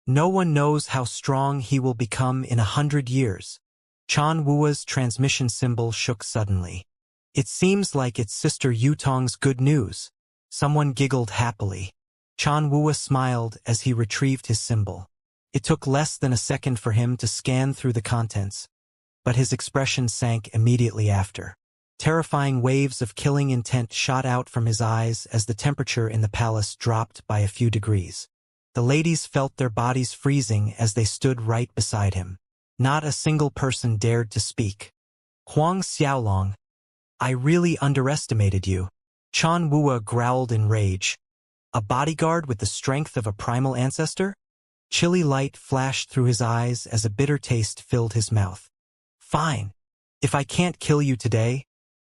No one knows how strong he will become in 100 years. Chan Wua's transmission symbol shook suddenly. It seems like it's Sister Yutong's good news. Someone giggled happily. Chan Wua smiled as he retrieved his symbol. It took less than a second for him to scan through the contents, but his expression sank immediately after. Terrifying waves of killing intent shot out from his eyes as the temperature in the palace dropped by a few degrees. The ladies felt their bodies freezing as they stood right beside him. Not a single person dared to speak. Huang Xiaolong, I really underestimated you. Chan Wua growled in rage. A bodyguard with the strength of a primal ancestor? Chilly light flashed through his eyes as a bitter taste filled his mouth. Fine. If I can't kill you today,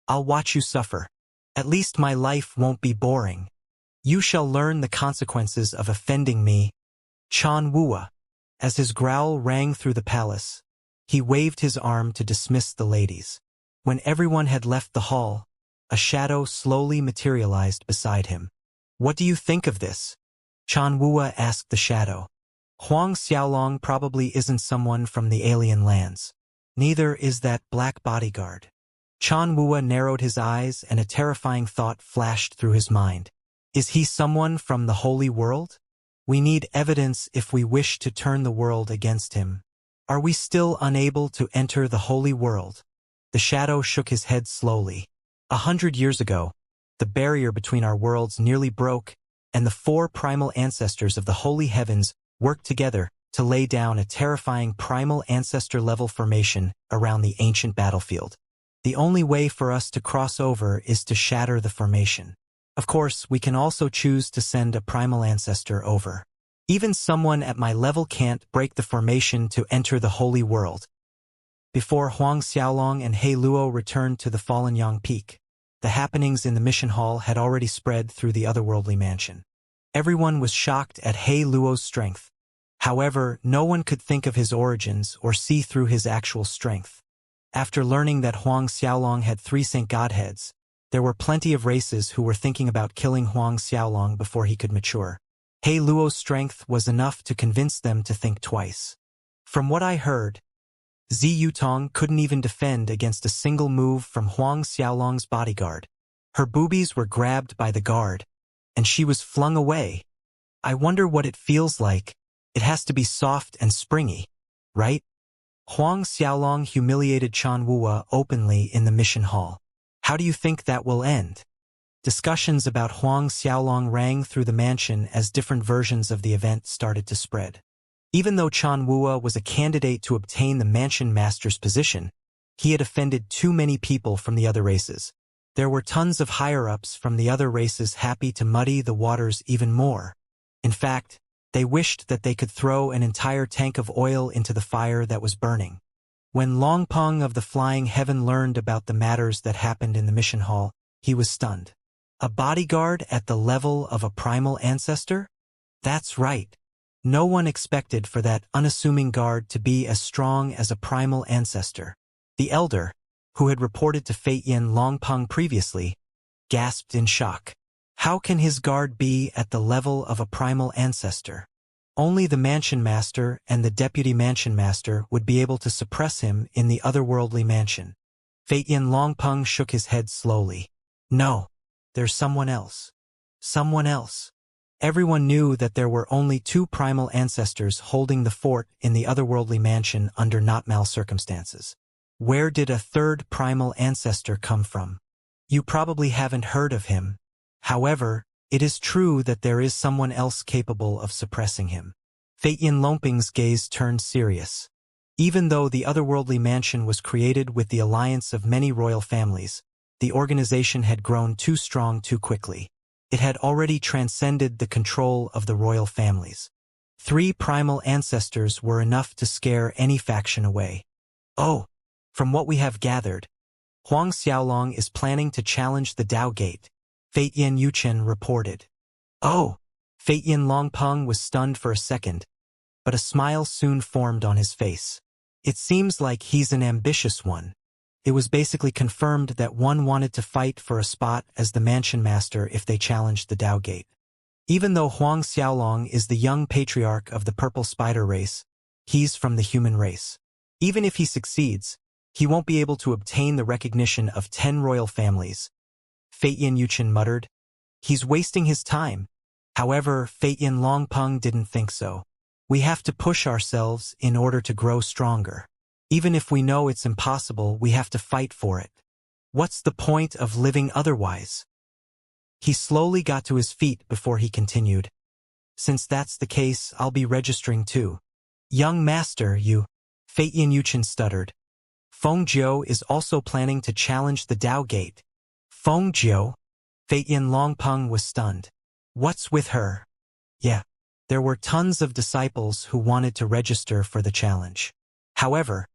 I'll watch you suffer. At least my life won't be boring. You shall learn the consequences of offending me. Chan Wua. As his growl rang through the palace, he waved his arm to dismiss the ladies. When everyone had left the hall, a shadow slowly materialized beside him. What do you think of this? Chan Wua asked the shadow. Huang Xiaolong probably isn't someone from the alien lands. Neither is that black bodyguard. Chan Wua narrowed his eyes and a terrifying thought flashed through his mind. Is he someone from the holy world? We need evidence if we wish to turn the world against him. Are we still unable to enter the holy world? The shadow shook his head slowly. 100 years ago, the barrier between our worlds nearly broke, and the 4 primal ancestors of the holy heavens worked together to lay down a terrifying primal ancestor-level formation around the ancient battlefield. The only way for us to cross over is to shatter the formation. Of course, we can also choose to send a primal ancestor over. Even someone at my level can't break the formation to enter the holy world. Before Huang Xiaolong and He Luo returned to the fallen Yang Peak, the happenings in the mission hall had already spread through the otherworldly mansion. Everyone was shocked at He Luo's strength. However, no one could think of his origins or see through his actual strength. After learning that Huang Xiaolong had 3 Saint Godheads, there were plenty of races who were thinking about killing Huang Xiaolong before he could mature. He Luo's strength was enough to convince them to think twice. From what I heard, Zi Yutong couldn't even defend against a single move from Huang Xiaolong's bodyguard. Her boobies were grabbed by the guard, and she was flung away. I wonder what it feels like. It has to be soft and springy, right? Huang Xiaolong humiliated Chan Wua openly in the mission hall. How do you think that will end? Discussions about Huang Xiaolong rang through the mansion as different versions of the event started to spread. Even though Chan Wua was a candidate to obtain the mansion master's position, he had offended too many people from the other races. There were tons of higher-ups from the other races happy to muddy the waters even more. In fact, they wished that they could throw an entire tank of oil into the fire that was burning. When Longpeng of the Flying Heaven learned about the matters that happened in the mission hall, he was stunned. A bodyguard at the level of a primal ancestor? That's right. No one expected for that unassuming guard to be as strong as a primal ancestor. The elder, who had reported to Fate Yin Longpeng previously, gasped in shock. How can his guard be at the level of a primal ancestor? Only the mansion master and the deputy mansion master would be able to suppress him in the otherworldly mansion. Fate Yin Longpeng shook his head slowly. No, there's someone else. Someone else. Everyone knew that there were only 2 primal ancestors holding the fort in the otherworldly mansion under not mal circumstances. Where did a 3rd primal ancestor come from? You probably haven't heard of him. However, it is true that there is someone else capable of suppressing him. Fate Yin Longpeng's gaze turned serious. Even though the otherworldly mansion was created with the alliance of many royal families, the organization had grown too strong too quickly. It had already transcended the control of the royal families. 3 primal ancestors were enough to scare any faction away. Oh, from what we have gathered, Huang Xiaolong is planning to challenge the Dao Gate, Fate Yin Yuchen reported. Oh! Fate Yin Longpeng was stunned for a second, but a smile soon formed on his face. It seems like he's an ambitious one. It was basically confirmed that one wanted to fight for a spot as the mansion master if they challenged the Dao Gate. Even though Huang Xiaolong is the young patriarch of the purple spider race, he's from the human race. Even if he succeeds, he won't be able to obtain the recognition of 10 royal families. Feitian Yuchen muttered. He's wasting his time. However, Feitian Longpeng didn't think so. We have to push ourselves in order to grow stronger. Even if we know it's impossible, we have to fight for it. What's the point of living otherwise? He slowly got to his feet before he continued. Since that's the case, I'll be registering too. Young master, you... Feitian Yuchen stuttered. Feng Jiu is also planning to challenge the Dao Gate. Feng Jiu? Feitian Longpeng was stunned. What's with her? Yeah. There were tons of disciples who wanted to register for the challenge. However,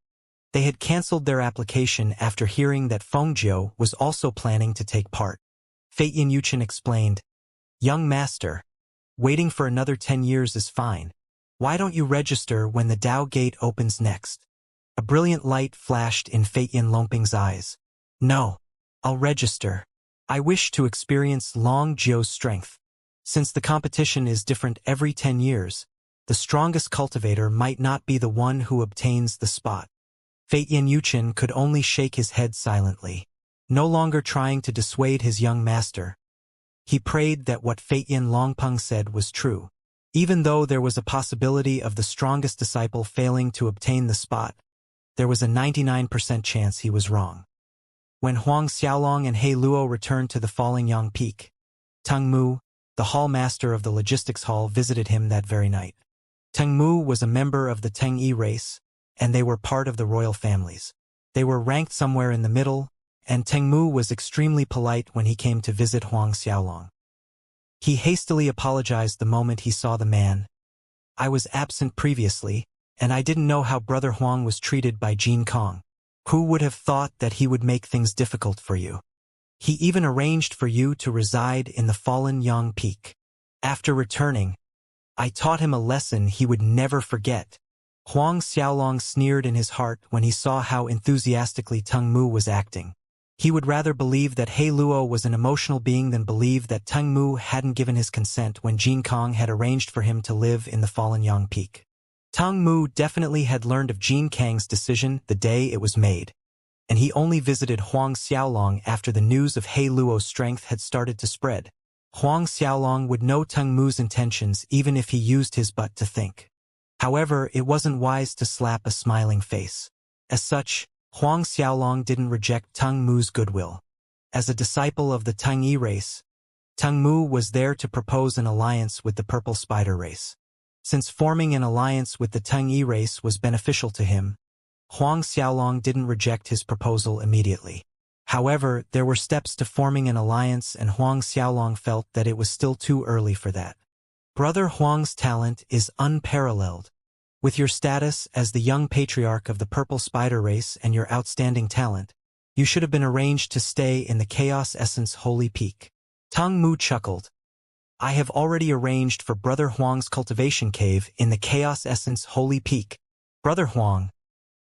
they had cancelled their application after hearing that Feng Jiu was also planning to take part. Feitian Yuchen explained, Young master, waiting for another 10 years is fine. Why don't you register when the Dao Gate opens next? A brilliant light flashed in Feitian Longpeng's eyes. No, I'll register. I wish to experience Long Jiu's strength. Since the competition is different every 10 years, the strongest cultivator might not be the one who obtains the spot. Feitian Yuchen could only shake his head silently, no longer trying to dissuade his young master. He prayed that what Feitian Longpeng said was true. Even though there was a possibility of the strongest disciple failing to obtain the spot, there was a 99% chance he was wrong. When Huang Xiaolong and He Luo returned to the Falling Yang Peak, Teng Mu, the hall master of the logistics hall, visited him that very night. Teng Mu was a member of the Teng Yi race, and they were part of the royal families. They were ranked somewhere in the middle, and Teng Mu was extremely polite when he came to visit Huang Xiaolong. He hastily apologized the moment he saw the man. I was absent previously, and I didn't know how Brother Huang was treated by Jin Kong. Who would have thought that he would make things difficult for you? He even arranged for you to reside in the Fallen Yang Peak. After returning, I taught him a lesson he would never forget. Huang Xiaolong sneered in his heart when he saw how enthusiastically Teng Mu was acting. He would rather believe that He Luo was an emotional being than believe that Teng Mu hadn't given his consent when Jin Kong had arranged for him to live in the Fallen Yang Peak. Teng Mu definitely had learned of Jin Kang's decision the day it was made, and he only visited Huang Xiaolong after the news of He Luo's strength had started to spread. Huang Xiaolong would know Teng Mu's intentions even if he used his butt to think. However, it wasn't wise to slap a smiling face. As such, Huang Xiaolong didn't reject Teng Mu's goodwill. As a disciple of the Teng Yi race, Teng Mu was there to propose an alliance with the purple spider race. Since forming an alliance with the Teng Yi race was beneficial to him, Huang Xiaolong didn't reject his proposal immediately. However, there were steps to forming an alliance, and Huang Xiaolong felt that it was still too early for that. Brother Huang's talent is unparalleled. With your status as the young patriarch of the purple spider race and your outstanding talent, you should have been arranged to stay in the Chaos Essence Holy Peak. Teng Mu chuckled. I have already arranged for Brother Huang's cultivation cave in the Chaos Essence Holy Peak. Brother Huang,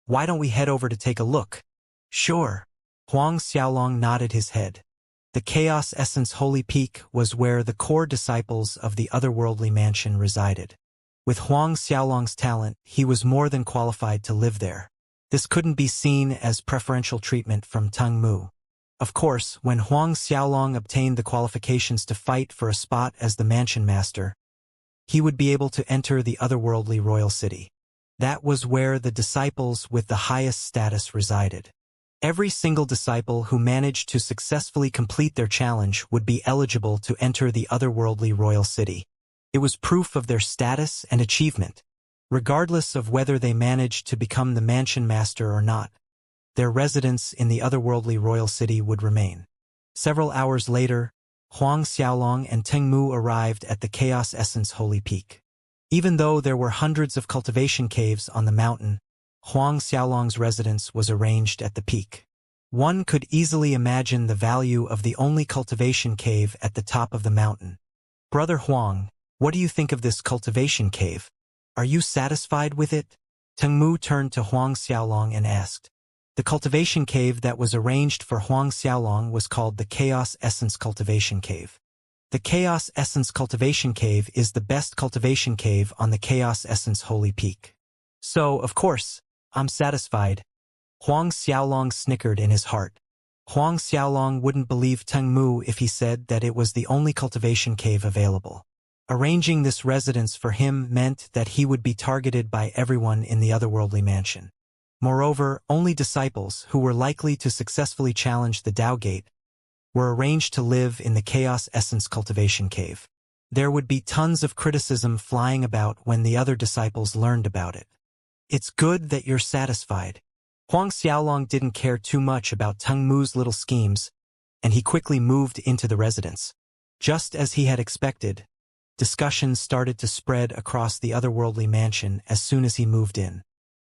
why don't we head over to take a look? Sure. Huang Xiaolong nodded his head. The Chaos Essence Holy Peak was where the core disciples of the otherworldly mansion resided. With Huang Xiaolong's talent, he was more than qualified to live there. This couldn't be seen as preferential treatment from Teng Mu. Of course, when Huang Xiaolong obtained the qualifications to fight for a spot as the mansion master, he would be able to enter the otherworldly royal city. That was where the disciples with the highest status resided. Every single disciple who managed to successfully complete their challenge would be eligible to enter the otherworldly royal city. It was proof of their status and achievement. Regardless of whether they managed to become the mansion master or not, their residence in the otherworldly royal city would remain. Several hours later, Huang Xiaolong and Teng Mu arrived at the Chaos Essence Holy Peak. Even though there were hundreds of cultivation caves on the mountain, Huang Xiaolong's residence was arranged at the peak. One could easily imagine the value of the only cultivation cave at the top of the mountain. Brother Huang, what do you think of this cultivation cave? Are you satisfied with it? Tengmu turned to Huang Xiaolong and asked. The cultivation cave that was arranged for Huang Xiaolong was called the Chaos Essence Cultivation Cave. The Chaos Essence Cultivation Cave is the best cultivation cave on the Chaos Essence Holy Peak. So, of course, I'm satisfied. Huang Xiaolong snickered in his heart. Huang Xiaolong wouldn't believe Tengmu if he said that it was the only cultivation cave available. Arranging this residence for him meant that he would be targeted by everyone in the otherworldly mansion. Moreover, only disciples who were likely to successfully challenge the Tao Gate were arranged to live in the Chaos Essence Cultivation Cave. There would be tons of criticism flying about when the other disciples learned about it. It's good that you're satisfied. Huang Xiaolong didn't care too much about Tengmu's little schemes, and he quickly moved into the residence. Just as he had expected, discussions started to spread across the otherworldly mansion as soon as he moved in.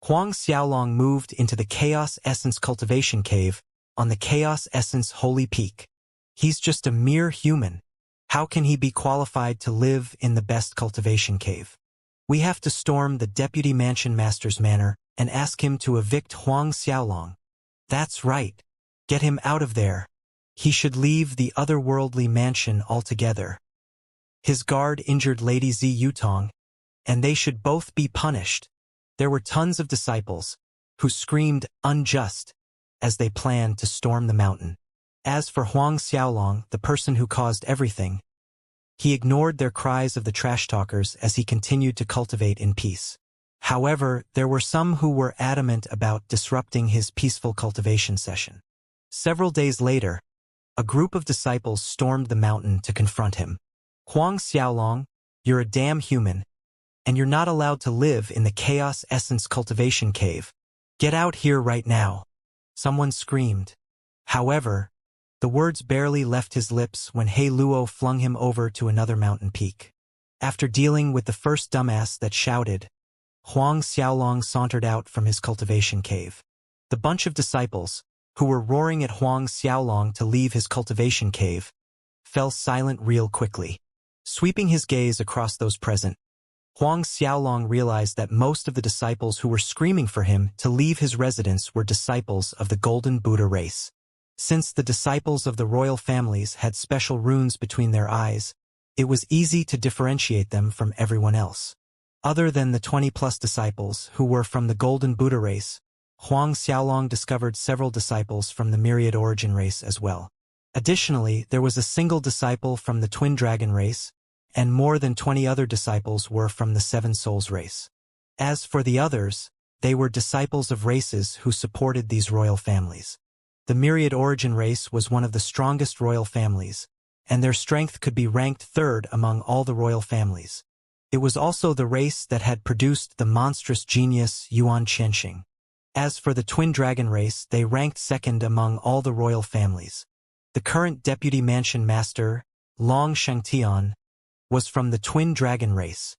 Huang Xiaolong moved into the Chaos Essence Cultivation Cave on the Chaos Essence Holy Peak. He's just a mere human. How can he be qualified to live in the best cultivation cave? We have to storm the Deputy Mansion Master's manor and ask him to evict Huang Xiaolong. That's right. Get him out of there. He should leave the otherworldly mansion altogether. His guard injured Lady Zi Yutong, and they should both be punished. There were tons of disciples who screamed unjust as they planned to storm the mountain. As for Huang Xiaolong, the person who caused everything, he ignored their cries of the trash talkers as he continued to cultivate in peace. However, there were some who were adamant about disrupting his peaceful cultivation session. Several days later, a group of disciples stormed the mountain to confront him. Huang Xiaolong, you're a damn human, and you're not allowed to live in the Chaos Essence Cultivation Cave. Get out here right now. Someone screamed. However, the words barely left his lips when He Luo flung him over to another mountain peak. After dealing with the first dumbass that shouted, Huang Xiaolong sauntered out from his cultivation cave. The bunch of disciples, who were roaring at Huang Xiaolong to leave his cultivation cave, fell silent real quickly. Sweeping his gaze across those present, Huang Xiaolong realized that most of the disciples who were screaming for him to leave his residence were disciples of the Golden Buddha race. Since the disciples of the royal families had special runes between their eyes, it was easy to differentiate them from everyone else. Other than the 20-plus disciples who were from the Golden Buddha race, Huang Xiaolong discovered several disciples from the Myriad Origin race as well. Additionally, there was a single disciple from the Twin Dragon race, and more than 20 other disciples were from the Seven Souls race. As for the others, they were disciples of races who supported these royal families. The Myriad Origin race was one of the strongest royal families, and their strength could be ranked third among all the royal families. It was also the race that had produced the monstrous genius Yuan Qianxing. As for the Twin Dragon race, they ranked second among all the royal families. The current Deputy Mansion Master, Long Shengtian, was from the Twin Dragon race.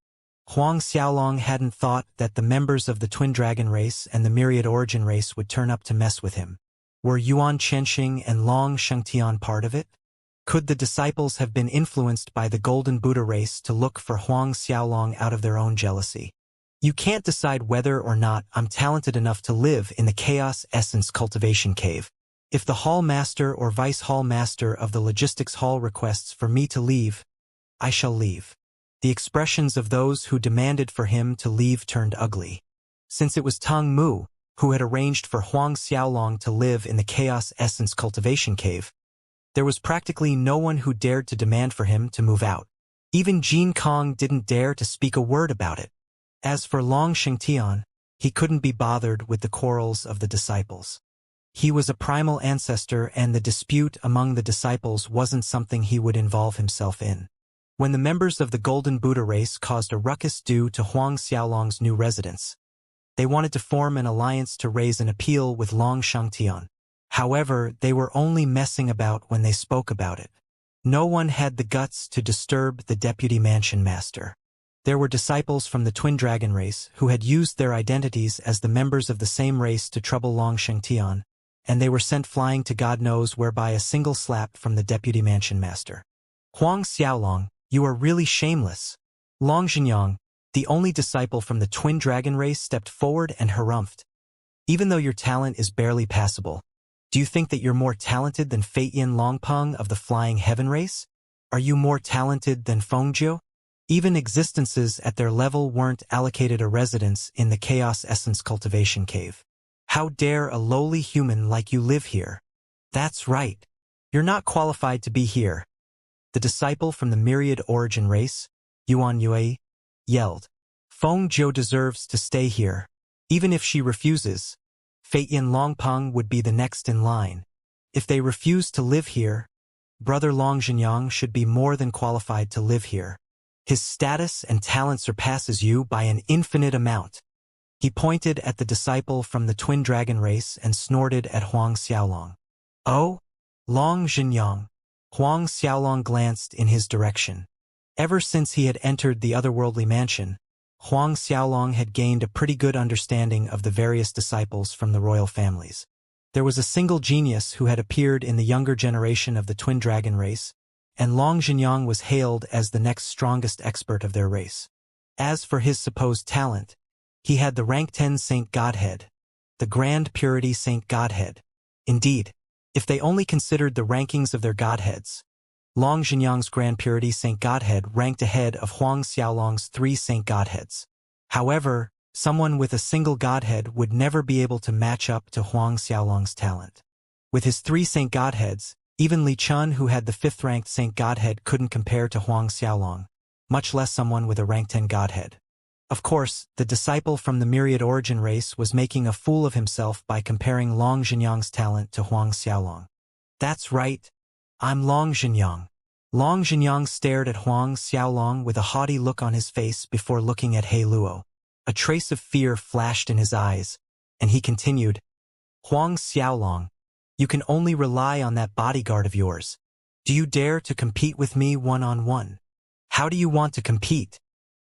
Huang Xiaolong hadn't thought that the members of the Twin Dragon race and the Myriad Origin race would turn up to mess with him. Were Yuan Qianxing and Long Shengtian part of it? Could the disciples have been influenced by the Golden Buddha race to look for Huang Xiaolong out of their own jealousy? You can't decide whether or not I'm talented enough to live in the Chaos Essence Cultivation Cave. If the Hall Master or Vice Hall Master of the Logistics Hall requests for me to leave, I shall leave. The expressions of those who demanded for him to leave turned ugly. Since it was Tang Mu who had arranged for Huang Xiaolong to live in the Chaos Essence Cultivation Cave, there was practically no one who dared to demand for him to move out. Even Jin Kong didn't dare to speak a word about it. As for Long Shengtian, he couldn't be bothered with the quarrels of the disciples. He was a primal ancestor, and the dispute among the disciples wasn't something he would involve himself in. When the members of the Golden Buddha race caused a ruckus due to Huang Xiaolong's new residence, they wanted to form an alliance to raise an appeal with Long Shengtian. However, they were only messing about when they spoke about it. No one had the guts to disturb the Deputy Mansion Master. There were disciples from the Twin Dragon race who had used their identities as the members of the same race to trouble Long Shengtian, and they were sent flying to God knows where by a single slap from the Deputy Mansion Master. Huang Xiaolong, you are really shameless. Long Zhenyang, The only disciple from the twin dragon race stepped forward and harumphed. Even though your talent is barely passable, do you think that you're more talented than Feiyan Longpeng of the Flying Heaven race? Are you more talented than Fengjiu? Even existences at their level weren't allocated a residence in the Chaos Essence Cultivation Cave. How dare a lowly human like you live here? That's right. You're not qualified to be here. The disciple from the Myriad Origin race, Yuan Yue, yelled. Fengjiu deserves to stay here. Even if she refuses, Feiyan Longpeng would be the next in line. If they refuse to live here, Brother Long Zhenyang should be more than qualified to live here. His status and talent surpasses you by an infinite amount. He pointed at the disciple from the twin dragon race and snorted at Huang Xiaolong. Oh, Long Zhenyang. Huang Xiaolong glanced in his direction. Ever since he had entered the otherworldly mansion, Huang Xiaolong had gained a pretty good understanding of the various disciples from the royal families. There was a single genius who had appeared in the younger generation of the twin dragon race, and Long Zhenyang was hailed as the next strongest expert of their race. As for his supposed talent, he had the rank 10 Saint Godhead, the Grand Purity Saint Godhead. Indeed, if they only considered the rankings of their godheads, Long Zhenyang's Grand Purity Saint Godhead ranked ahead of Huang Xiaolong's 3 Saint Godheads. However, someone with a single Godhead would never be able to match up to Huang Xiaolong's talent. With his 3 Saint Godheads, even Li Chun, who had the 5th-ranked Saint Godhead, couldn't compare to Huang Xiaolong, much less someone with a rank 10 Godhead. Of course, the disciple from the Myriad Origin race was making a fool of himself by comparing Long Zhenyang's talent to Huang Xiaolong. That's right. I'm Long Zhenyang. Long Zhenyang stared at Huang Xiaolong with a haughty look on his face before looking at He Luo. A trace of fear flashed in his eyes, and he continued, Huang Xiaolong, you can only rely on that bodyguard of yours. Do you dare to compete with me one-on-one? How do you want to compete?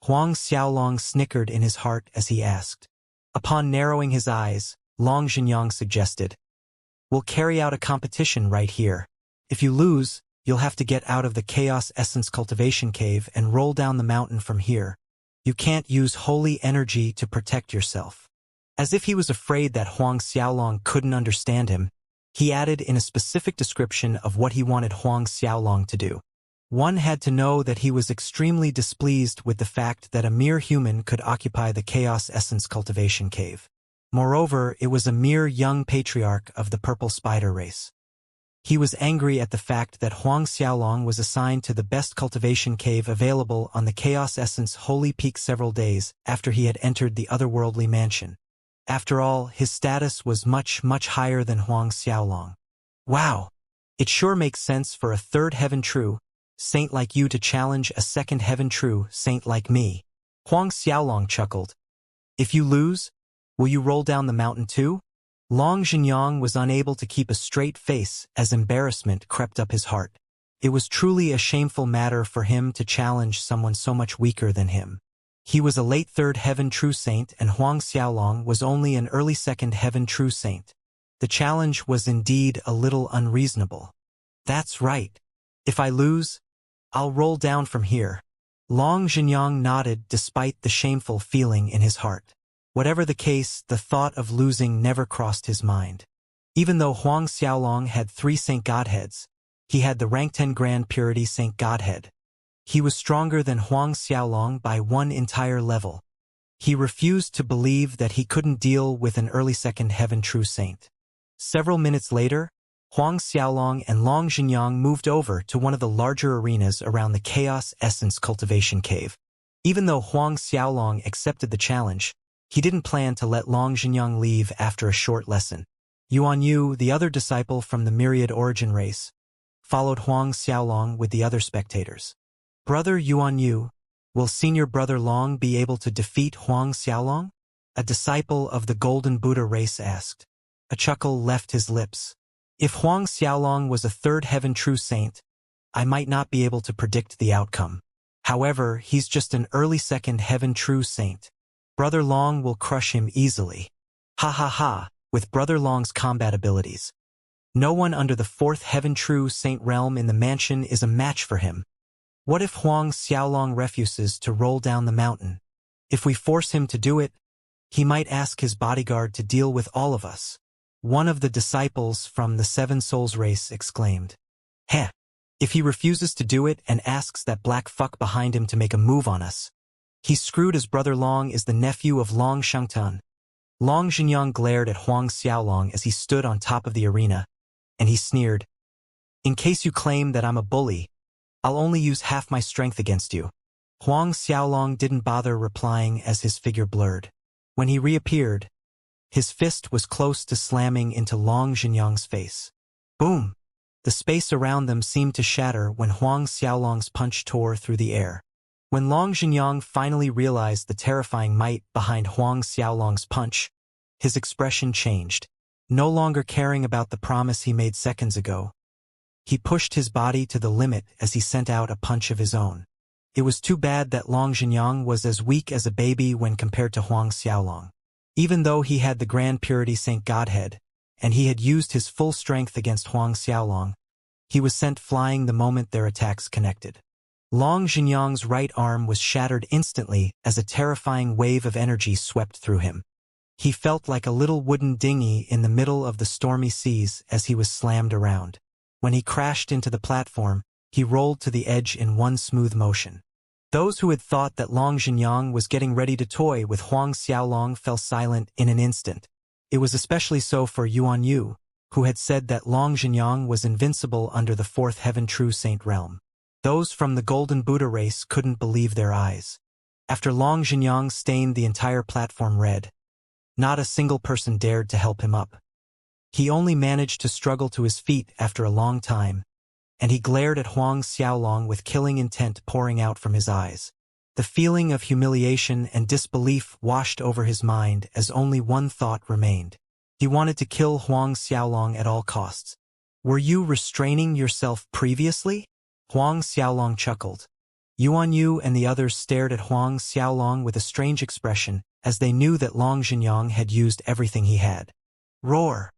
Huang Xiaolong snickered in his heart as he asked. Upon narrowing his eyes, Long Zhenyang suggested, we'll carry out a competition right here. If you lose, you'll have to get out of the Chaos Essence Cultivation Cave and roll down the mountain from here. You can't use holy energy to protect yourself. As if he was afraid that Huang Xiaolong couldn't understand him, he added in a specific description of what he wanted Huang Xiaolong to do. One had to know that he was extremely displeased with the fact that a mere human could occupy the Chaos Essence Cultivation Cave. Moreover, it was a mere young patriarch of the Purple Spider race. He was angry at the fact that Huang Xiaolong was assigned to the best cultivation cave available on the Chaos Essence Holy Peak several days after he had entered the otherworldly mansion. After all, his status was much higher than Huang Xiaolong. Wow! It sure makes sense for a 3rd Heaven True Saint like you to challenge a 2nd Heaven True Saint like me. Huang Xiaolong chuckled. If you lose, will you roll down the mountain too? Long Zhenyang was unable to keep a straight face as embarrassment crept up his heart. It was truly a shameful matter for him to challenge someone so much weaker than him. He was a late 3rd Heaven True Saint and Huang Xiaolong was only an early 2nd Heaven True Saint. The challenge was indeed a little unreasonable. That's right. If I lose, I'll roll down from here. Long Zhenyang nodded despite the shameful feeling in his heart. Whatever the case, the thought of losing never crossed his mind. Even though Huang Xiaolong had 3 Saint Godheads, he had the rank 10 Grand Purity Saint Godhead. He was stronger than Huang Xiaolong by 1 entire level. He refused to believe that he couldn't deal with an early 2nd Heaven True Saint. Several minutes later, Huang Xiaolong and Long Zhenyang moved over to one of the larger arenas around the Chaos Essence Cultivation Cave. Even though Huang Xiaolong accepted the challenge, he didn't plan to let Long Zhenyang leave after a short lesson. Yuan Yu, the other disciple from the Myriad Origin race, followed Huang Xiaolong with the other spectators. Brother Yuan Yu, will Senior Brother Long be able to defeat Huang Xiaolong? A disciple of the Golden Buddha race asked. A chuckle left his lips. If Huang Xiaolong was a 3rd Heaven True Saint, I might not be able to predict the outcome. However, he's just an early 2nd Heaven True Saint. Brother Long will crush him easily. Ha ha ha, with Brother Long's combat abilities. No one under the 4th Heaven True Saint realm in the mansion is a match for him. What if Huang Xiaolong refuses to roll down the mountain? If we force him to do it, he might ask his bodyguard to deal with all of us. One of the disciples from the Seven Souls race exclaimed. Heh! If he refuses to do it and asks that black fuck behind him to make a move on us, he's screwed as Brother Long is the nephew of Long Shangtan. Long Xingyang glared at Huang Xiaolong as he stood on top of the arena, and he sneered. In case you claim that I'm a bully, I'll only use half my strength against you. Huang Xiaolong didn't bother replying as his figure blurred. When he reappeared, his fist was close to slamming into Long Xingyang's face. Boom! The space around them seemed to shatter when Huang Xiaolong's punch tore through the air. When Long Xingyang finally realized the terrifying might behind Huang Xiaolong's punch, his expression changed. No longer caring about the promise he made seconds ago, he pushed his body to the limit as he sent out a punch of his own. It was too bad that Long Xingyang was as weak as a baby when compared to Huang Xiaolong. Even though he had the Grand Purity Saint Godhead, and he had used his full strength against Huang Xiaolong, he was sent flying the moment their attacks connected. Long Xingyang's right arm was shattered instantly as a terrifying wave of energy swept through him. He felt like a little wooden dinghy in the middle of the stormy seas as he was slammed around. When he crashed into the platform, he rolled to the edge in one smooth motion. Those who had thought that Long Xingyang was getting ready to toy with Huang Xiaolong fell silent in an instant. It was especially so for Yuan Yu, who had said that Long Xingyang was invincible under the fourth heaven true saint realm. Those from the Golden Buddha race couldn't believe their eyes. After Long Xingyang stained the entire platform red, not a single person dared to help him up. He only managed to struggle to his feet after a long time, and he glared at Huang Xiaolong with killing intent pouring out from his eyes. The feeling of humiliation and disbelief washed over his mind as only one thought remained. He wanted to kill Huang Xiaolong at all costs. Were you restraining yourself previously? Huang Xiaolong chuckled. Yuan Yu and the others stared at Huang Xiaolong with a strange expression as they knew that Long Xingyang had used everything he had. Roar!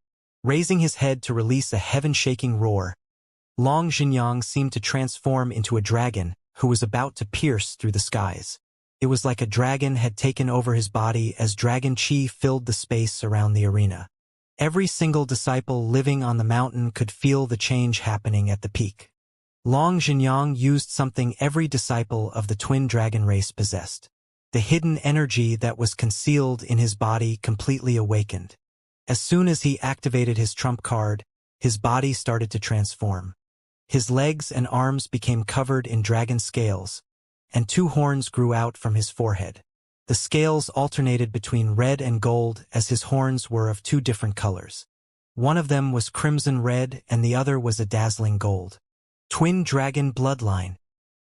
Raising his head to release a heaven-shaking roar, Long Xingyang seemed to transform into a dragon who was about to pierce through the skies. It was like a dragon had taken over his body as dragon chi filled the space around the arena. Every single disciple living on the mountain could feel the change happening at the peak. Long Xingyang used something every disciple of the twin dragon race possessed. The hidden energy that was concealed in his body completely awakened. As soon as he activated his trump card, his body started to transform. His legs and arms became covered in dragon scales, and 2 horns grew out from his forehead. The scales alternated between red and gold as his horns were of 2 different colors. One of them was crimson red and the other was a dazzling gold. Twin dragon bloodline.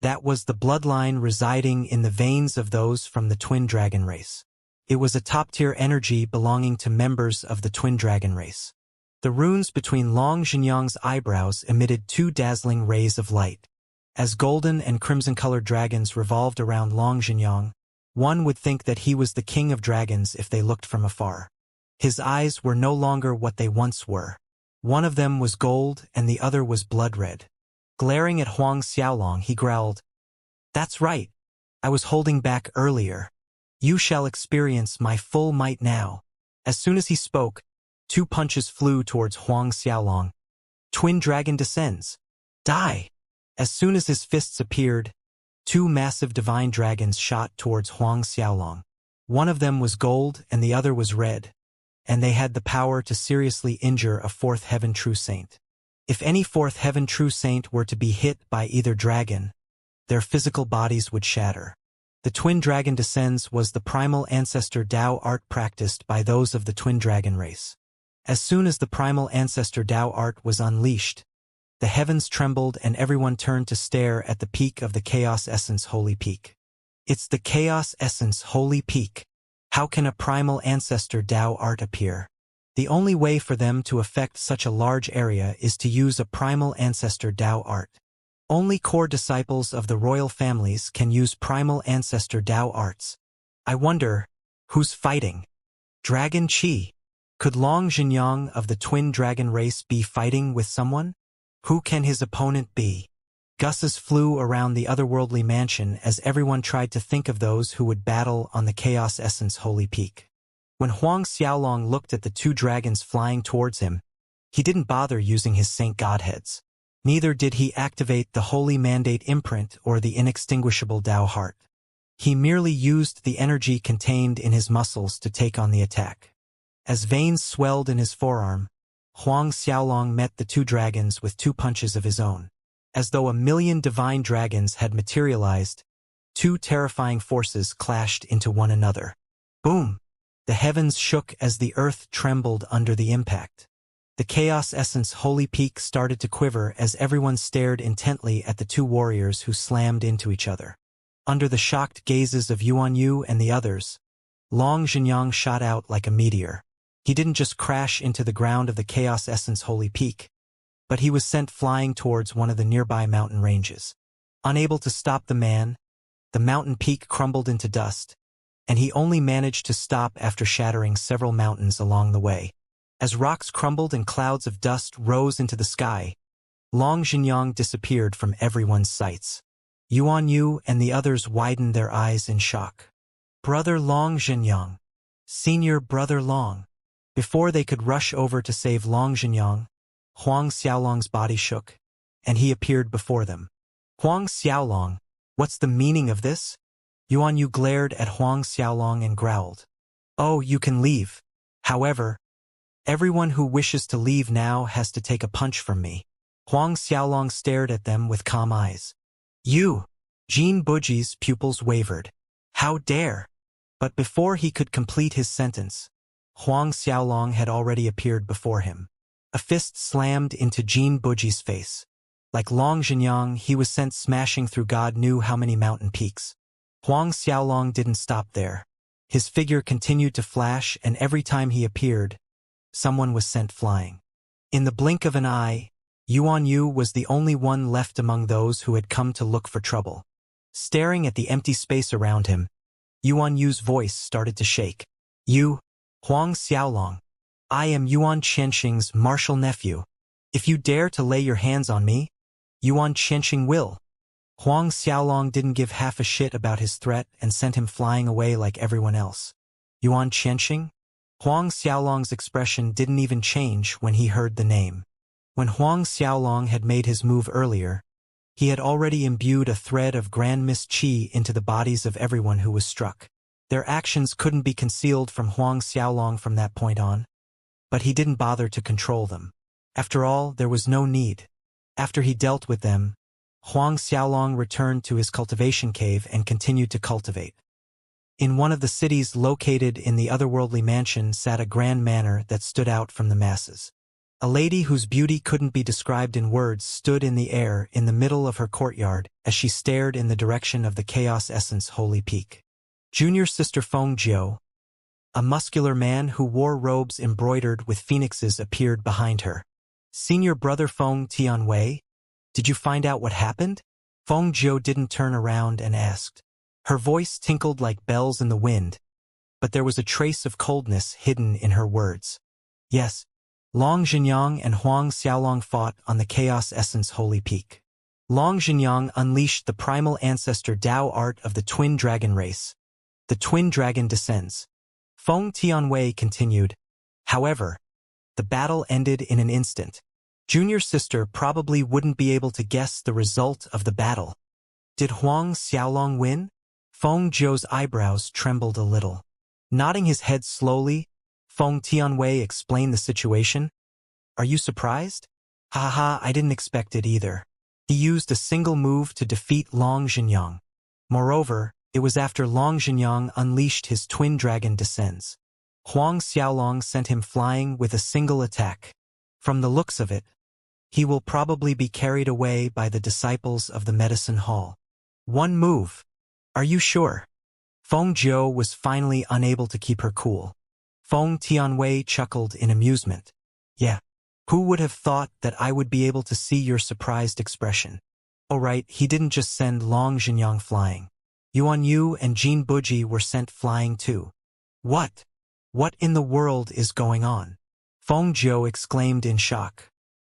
That was the bloodline residing in the veins of those from the twin dragon race. It was a top-tier energy belonging to members of the twin dragon race. The runes between Long Xingyang's eyebrows emitted 2 dazzling rays of light. As golden and crimson-colored dragons revolved around Long Xingyang, one would think that he was the king of dragons if they looked from afar. His eyes were no longer what they once were. One of them was gold and the other was blood red. Glaring at Huang Xiaolong, he growled, "That's right. I was holding back earlier. You shall experience my full might now." As soon as he spoke, 2 punches flew towards Huang Xiaolong. Twin dragon descends. Die! As soon as his fists appeared, 2 massive divine dragons shot towards Huang Xiaolong. One of them was gold and the other was red, and they had the power to seriously injure a 4th heaven true saint. If any 4th heaven true saint were to be hit by either dragon, their physical bodies would shatter. The twin dragon descends was the primal ancestor Tao art practiced by those of the twin dragon race. As soon as the primal ancestor Tao art was unleashed, the heavens trembled and everyone turned to stare at the peak of the Chaos Essence Holy Peak. It's the Chaos Essence Holy Peak. How can a primal ancestor Tao art appear? The only way for them to affect such a large area is to use a primal ancestor Tao art. Only core disciples of the royal families can use primal ancestor Tao arts. I wonder, who's fighting? Dragon Chi. Could Long Xingyang of the twin dragon race be fighting with someone? Who can his opponent be? Gusts flew around the otherworldly mansion as everyone tried to think of those who would battle on the Chaos Essence Holy Peak. When Huang Xiaolong looked at the two dragons flying towards him, he didn't bother using his saint godheads. Neither did he activate the Holy Mandate imprint or the inextinguishable Tao heart. He merely used the energy contained in his muscles to take on the attack. As veins swelled in his forearm, Huang Xiaolong met the two dragons with two punches of his own. As though 1,000,000 divine dragons had materialized, two terrifying forces clashed into one another. Boom! The heavens shook as the earth trembled under the impact. The Chaos Essence Holy Peak started to quiver as everyone stared intently at the two warriors who slammed into each other. Under the shocked gazes of Yuan Yu and the others, Long Zhenyang shot out like a meteor. He didn't just crash into the ground of the Chaos Essence Holy Peak, but he was sent flying towards one of the nearby mountain ranges. Unable to stop the man, the mountain peak crumbled into dust, and he only managed to stop after shattering several mountains along the way. As rocks crumbled and clouds of dust rose into the sky, Long Zhenyang disappeared from everyone's sights. Yuan Yu and the others widened their eyes in shock. Brother Long Zhenyang. Senior Brother Long. Before they could rush over to save Long Zhenyang, Huang Xiaolong's body shook, and he appeared before them. Huang Xiaolong, what's the meaning of this? Yuan Yu glared at Huang Xiaolong and growled. Oh, you can leave. However, everyone who wishes to leave now has to take a punch from me. Huang Xiaolong stared at them with calm eyes. You! Jean Buji's pupils wavered. How dare! But before he could complete his sentence, Huang Xiaolong had already appeared before him. A fist slammed into Jean Buji's face. Like Long Zhenyang, he was sent smashing through God knew how many mountain peaks. Huang Xiaolong didn't stop there. His figure continued to flash, and every time he appeared, someone was sent flying. In the blink of an eye, Yuan Yu was the only one left among those who had come to look for trouble. Staring at the empty space around him, Yuan Yu's voice started to shake. You, Huang Xiaolong. I am Yuan Qianxing's martial nephew. If you dare to lay your hands on me, Yuan Qianxing will. Huang Xiaolong didn't give half a shit about his threat and sent him flying away like everyone else. Yuan Qianxing? Huang Xiaolong's expression didn't even change when he heard the name. When Huang Xiaolong had made his move earlier, he had already imbued a thread of Grand Mist Qi into the bodies of everyone who was struck. Their actions couldn't be concealed from Huang Xiaolong from that point on, but he didn't bother to control them. After all, there was no need. After he dealt with them, Huang Xiaolong returned to his cultivation cave and continued to cultivate. In one of the cities located in the otherworldly mansion sat a grand manor that stood out from the masses. A lady whose beauty couldn't be described in words stood in the air in the middle of her courtyard as she stared in the direction of the Chaos Essence Holy Peak. Junior Sister Feng Jiu, a muscular man who wore robes embroidered with phoenixes, appeared behind her. Senior Brother Feng Tianwei, did you find out what happened? Feng Jiu didn't turn around and asked. Her voice tinkled like bells in the wind, but there was a trace of coldness hidden in her words. Yes, Long Zhenyang and Huang Xiaolong fought on the Chaos Essence Holy Peak. Long Zhenyang unleashed the primal ancestor Tao art of the twin dragon race. The twin dragon descends. Feng Tianwei continued. However, the battle ended in an instant. Junior Sister probably wouldn't be able to guess the result of the battle. Did Huang Xiaolong win? Feng Jiu's eyebrows trembled a little. Nodding his head slowly, Feng Tianwei explained the situation. Are you surprised? Haha, I didn't expect it either. He used a single move to defeat Long Zhenyang. Moreover, it was after Long Zhenyang unleashed his twin dragon descends. Huang Xiaolong sent him flying with a single attack. From the looks of it, he will probably be carried away by the disciples of the medicine hall. One move. Are you sure? Feng Jiu was finally unable to keep her cool. Feng Tianwei chuckled in amusement. Yeah. Who would have thought that I would be able to see your surprised expression? Oh right, he didn't just send Long Zhenyang flying. Yuan Yu and Jean Buji were sent flying too. What? What in the world is going on? Feng Jiu exclaimed in shock.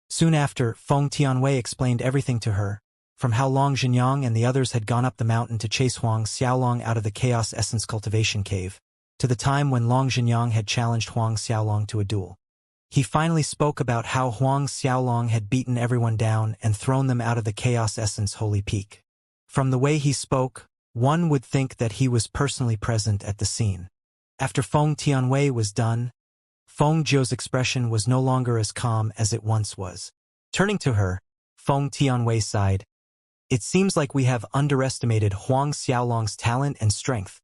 Soon after, Feng Tianwei explained everything to her. from how Long Zhenyang and the others had gone up the mountain to chase Huang Xiaolong out of the Chaos Essence Cultivation Cave, to the time when Long Zhenyang had challenged Huang Xiaolong to a duel. He finally spoke about how Huang Xiaolong had beaten everyone down and thrown them out of the Chaos Essence Holy Peak. From the way he spoke, one would think that he was personally present at the scene. After Feng Tianwei was done, Feng Zhou's expression was no longer as calm as it once was. Turning to her, Feng Tianwei sighed. It seems like we have underestimated Huang Xiaolong's talent and strength.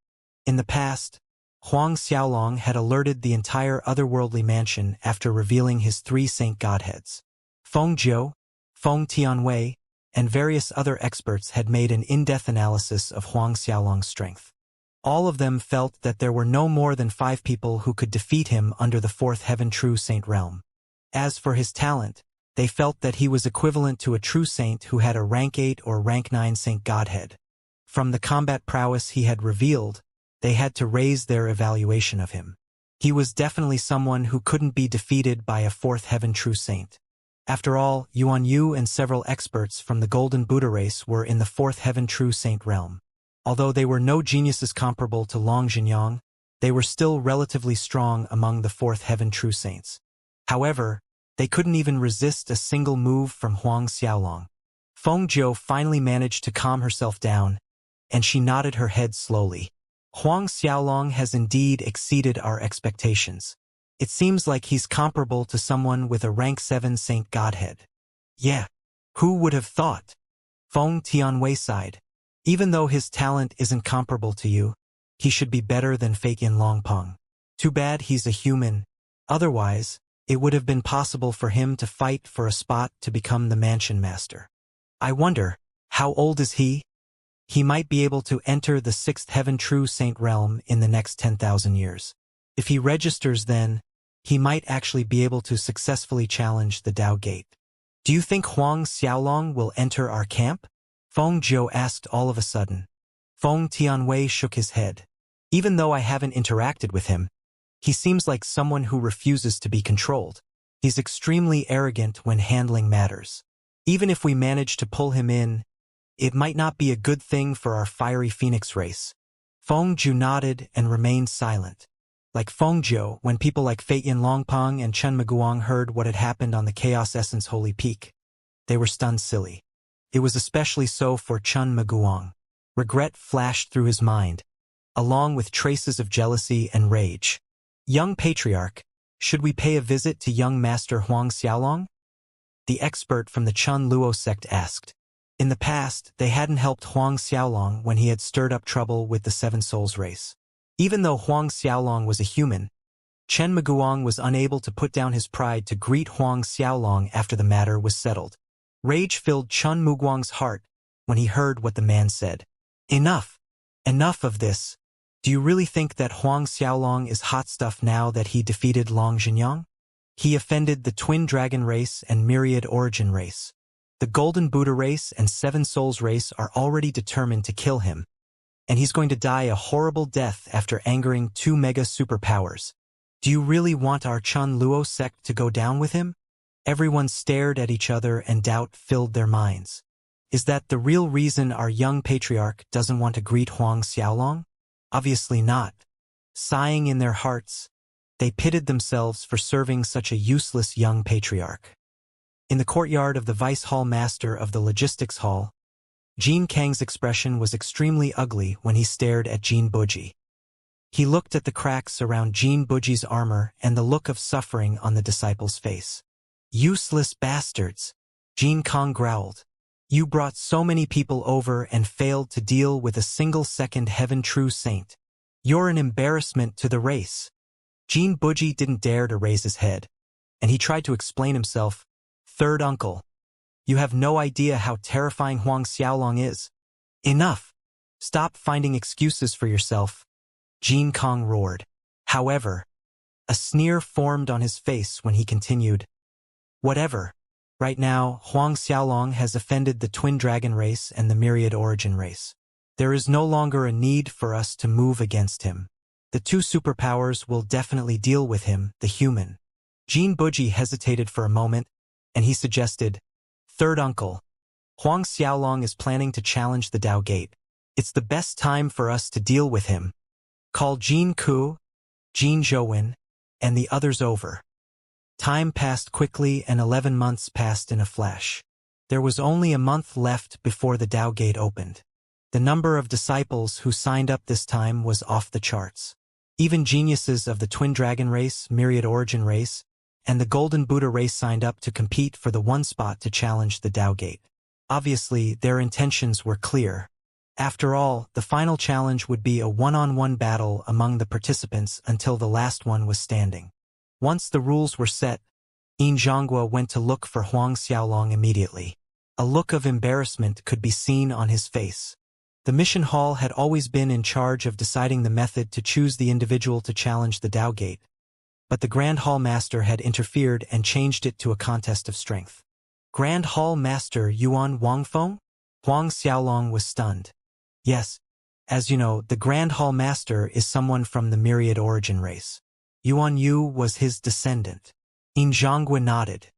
In the past, Huang Xiaolong had alerted the entire otherworldly mansion after revealing his 3 saint godheads. Feng Zhou, Feng Tianwei, and various other experts had made an in-depth analysis of Huang Xiaolong's strength. All of them felt that there were no more than 5 people who could defeat him under the 4th heaven true saint realm. As for his talent, they felt that he was equivalent to a true saint who had a rank 8 or rank 9 saint godhead. From the combat prowess he had revealed, they had to raise their evaluation of him. He was definitely someone who couldn't be defeated by a 4th heaven true saint. After all, Yuan Yu and several experts from the Golden Buddha race were in the 4th heaven true saint realm. Although they were no geniuses comparable to Long Zhenyang, they were still relatively strong among the 4th heaven true saints. However, they couldn't even resist a single move from Huang Xiaolong. Feng Zhou finally managed to calm herself down, and she nodded her head slowly. Huang Xiaolong has indeed exceeded our expectations. It seems like he's comparable to someone with a rank 7 saint godhead. Yeah, who would have thought? Feng Tianwei sighed. Even though his talent isn't comparable to you, he should be better than Fei Longpeng. Too bad he's a human. Otherwise, it would have been possible for him to fight for a spot to become the mansion master. I wonder, how old is he? He might be able to enter the 6th heaven true saint realm in the next 10,000 years. If he registers then, he might actually be able to successfully challenge the Tao Gate. Do you think Huang Xiaolong will enter our camp? Feng Zhou asked all of a sudden. Feng Tianwei shook his head. Even though I haven't interacted with him, he seems like someone who refuses to be controlled. He's extremely arrogant when handling matters. Even if we manage to pull him in, it might not be a good thing for our fiery phoenix race. Feng Zhou nodded and remained silent. Like Feng Zhou, when people like Fei Longpeng and Chen Meguang heard what had happened on the Chaos Essence Holy Peak, they were stunned silly. It was especially so for Chen Meguang. Regret flashed through his mind, along with traces of jealousy and rage. Young Patriarch, should we pay a visit to young Master Huang Xiaolong? The expert from the Chun Luo sect asked. In the past, they hadn't helped Huang Xiaolong when he had stirred up trouble with the Seven Souls race. Even though Huang Xiaolong was a human, Chen Meguang was unable to put down his pride to greet Huang Xiaolong after the matter was settled. Rage filled Chen Meguang's heart when he heard what the man said. Enough! Enough of this! Do you really think that Huang Xiaolong is hot stuff now that he defeated Long Zhenyang? He offended the Twin Dragon race and Myriad Origin race. The Golden Buddha race and Seven Souls race are already determined to kill him, and he's going to die a horrible death after angering 2 mega superpowers. Do you really want our Chun Luo sect to go down with him? Everyone stared at each other and doubt filled their minds. Is that the real reason our young patriarch doesn't want to greet Huang Xiaolong? Obviously not. Sighing in their hearts, they pitted themselves for serving such a useless young patriarch. In the courtyard of the Vice Hall Master of the Logistics Hall, Jean Kang's expression was extremely ugly when he stared at Jean Buji. He looked at the cracks around Jean Buji's armor and the look of suffering on the disciple's face. Useless bastards, Jean Kang growled. You brought so many people over and failed to deal with a single second heaven true saint. You're an embarrassment to the race. Jean Buji didn't dare to raise his head, and he tried to explain himself. Third uncle, you have no idea how terrifying Huang Xiaolong is. Enough! Stop finding excuses for yourself, Jean Kang roared. However, a sneer formed on his face when he continued. Whatever. Right now, Huang Xiaolong has offended the Twin Dragon race and the Myriad Origin race. There is no longer a need for us to move against him. The 2 superpowers will definitely deal with him, the human. Jean Buji hesitated for a moment, and he suggested, Third uncle, Huang Xiaolong is planning to challenge the Dao Gate. It's the best time for us to deal with him. Call Jin Ku, Jin Zhouwen, and the others over. Time passed quickly and 11 months passed in a flash. There was only a month left before the Dao Gate opened. The number of disciples who signed up this time was off the charts. Even geniuses of the Twin Dragon race, Myriad Origin race, and the Golden Buddha race signed up to compete for the one spot to challenge the Dao Gate. Obviously, their intentions were clear. After all, the final challenge would be a one-on-one battle among the participants until the last one was standing. Once the rules were set, Yin Zhonghua went to look for Huang Xiaolong immediately. A look of embarrassment could be seen on his face. The mission hall had always been in charge of deciding the method to choose the individual to challenge the Dao Gate, but the Grand Hall Master had interfered and changed it to a contest of strength. Grand Hall Master Yuan Wangfeng? Huang Xiaolong was stunned. Yes, as you know, the Grand Hall Master is someone from the Myriad Origin race. Yuan Yu was his descendant. Yin Zhonghua nodded.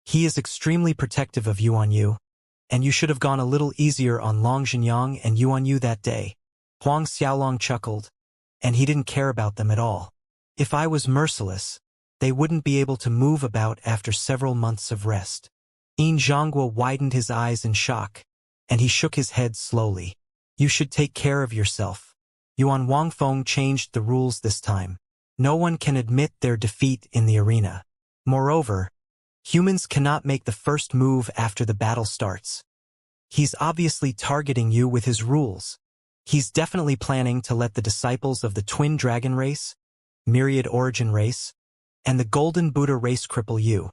He is extremely protective of Yuan Yu, and you should have gone a little easier on Long Zhenyang and Yuan Yu that day. Huang Xiaolong chuckled, and he didn't care about them at all. If I was merciless, they wouldn't be able to move about after several months of rest. Yin Zhonghua widened his eyes in shock, and he shook his head slowly. You should take care of yourself. Yuan Wangfeng changed the rules this time. No one can admit their defeat in the arena. Moreover, humans cannot make the first move after the battle starts. He's obviously targeting you with his rules. He's definitely planning to let the disciples of the Twin Dragon race, Myriad Origin race, and the Golden Buddha race cripple you.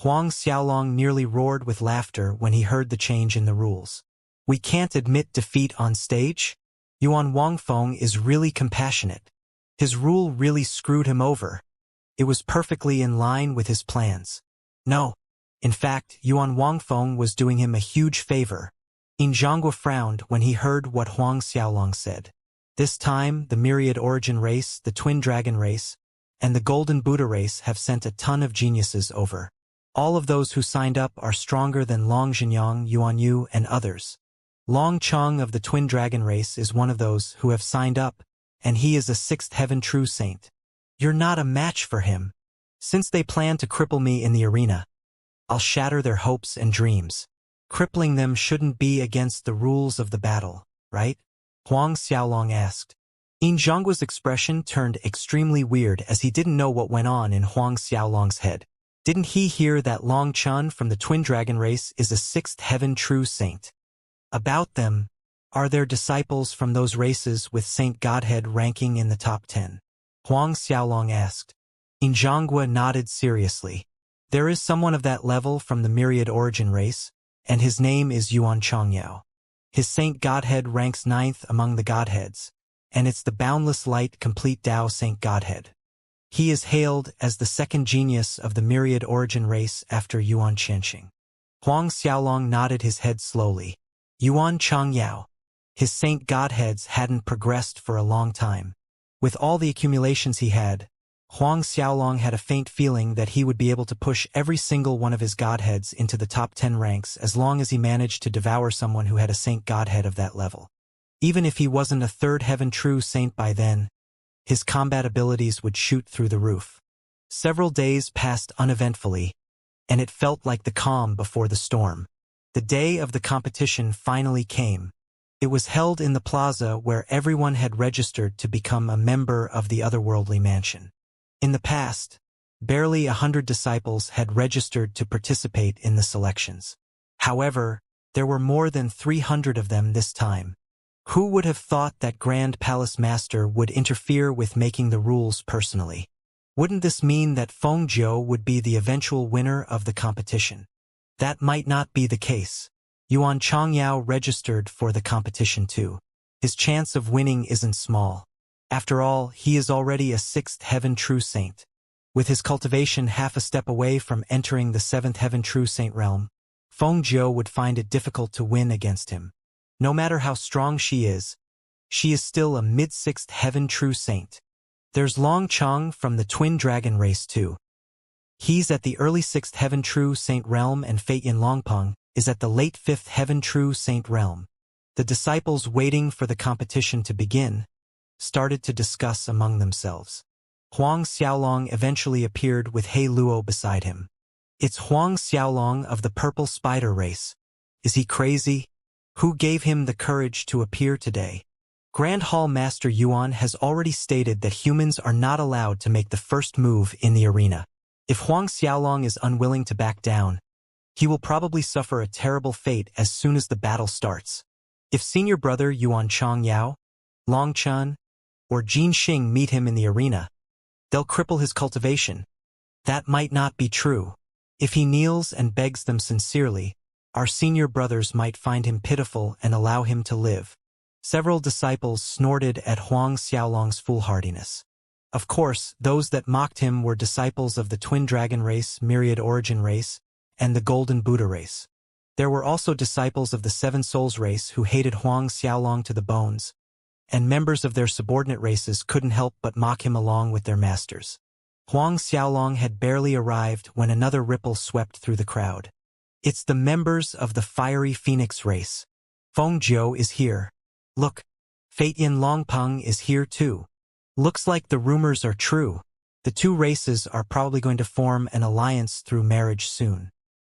Huang Xiaolong nearly roared with laughter when he heard the change in the rules. We can't admit defeat on stage? Yuan Wangfeng is really compassionate. His rule really screwed him over. It was perfectly in line with his plans. No. In fact, Yuan Wangfeng was doing him a huge favor. Yin Zhonghua frowned when he heard what Huang Xiaolong said. This time, the Myriad Origin race, the Twin Dragon race, and the Golden Buddha race have sent a ton of geniuses over. All of those who signed up are stronger than Long Zhenyang, Yuan Yu, and others. Long Cheng of the Twin Dragon race is one of those who have signed up, and he is a sixth heaven true saint. You're not a match for him. Since they plan to cripple me in the arena, I'll shatter their hopes and dreams. Crippling them shouldn't be against the rules of the battle, right? Huang Xiaolong asked. Yin Zhonghua's expression turned extremely weird as he didn't know what went on in Huang Xiaolong's head. Didn't he hear that Long Chun from the Twin Dragon race is a sixth heaven true saint? About them, are there disciples from those races with Saint Godhead ranking in the top 10? Huang Xiaolong asked. Yin Zhonghua nodded seriously. There is someone of that level from the Myriad Origin race, and his name is Yuan Chongyao. His Saint Godhead ranks 9th among the Godheads, and it's the boundless light complete Tao Saint Godhead. He is hailed as the second genius of the Myriad Origin race after Yuan Qianxing. Huang Xiaolong nodded his head slowly. Yuan Chongyao. His Saint Godheads hadn't progressed for a long time. With all the accumulations he had, Huang Xiaolong had a faint feeling that he would be able to push every single one of his Godheads into the top 10 ranks as long as he managed to devour someone who had a Saint Godhead of that level. Even if he wasn't a third heaven true saint by then, his combat abilities would shoot through the roof. Several days passed uneventfully, and it felt like the calm before the storm. The day of the competition finally came. It was held in the plaza where everyone had registered to become a member of the otherworldly mansion. In the past, barely 100 disciples had registered to participate in the selections. However, there were more than 300 of them this time. Who would have thought that Grand Palace Master would interfere with making the rules personally? Wouldn't this mean that Feng Jiu would be the eventual winner of the competition? That might not be the case. Yuan Chongyao registered for the competition too. His chance of winning isn't small. After all, he is already a sixth heaven true saint. With his cultivation half a step away from entering the seventh heaven true saint realm, Feng Jiu would find it difficult to win against him. No matter how strong she is still a mid-sixth heaven true saint. There's Long Cheng from the Twin Dragon race too. He's at the early 6th Heaven True Saint realm, and Fate Yin Longpeng, is at the late 5th heaven true saint realm. The disciples waiting for the competition to begin started to discuss among themselves. Huang Xiaolong eventually appeared with He Luo beside him. It's Huang Xiaolong of the purple spider race. Is he crazy? Who gave him the courage to appear today? Grand Hall Master Yuan has already stated that humans are not allowed to make the first move in the arena. If Huang Xiaolong is unwilling to back down, he will probably suffer a terrible fate as soon as the battle starts. If senior brother Yuan Chongyao, Long Chun, or Jin Xing meet him in the arena, they'll cripple his cultivation. That might not be true. If he kneels and begs them sincerely, our senior brothers might find him pitiful and allow him to live. Several disciples snorted at Huang Xiaolong's foolhardiness. Of course, those that mocked him were disciples of the Twin Dragon race, Myriad Origin race, and the Golden Buddha race. There were also disciples of the Seven Souls race who hated Huang Xiaolong to the bones, and members of their subordinate races couldn't help but mock him along with their masters. Huang Xiaolong had barely arrived when another ripple swept through the crowd. It's the members of the Fiery Phoenix race. Feng Jiu is here. Look, Fate Yin Longpeng is here too. Looks like the rumors are true. The two races are probably going to form an alliance through marriage soon.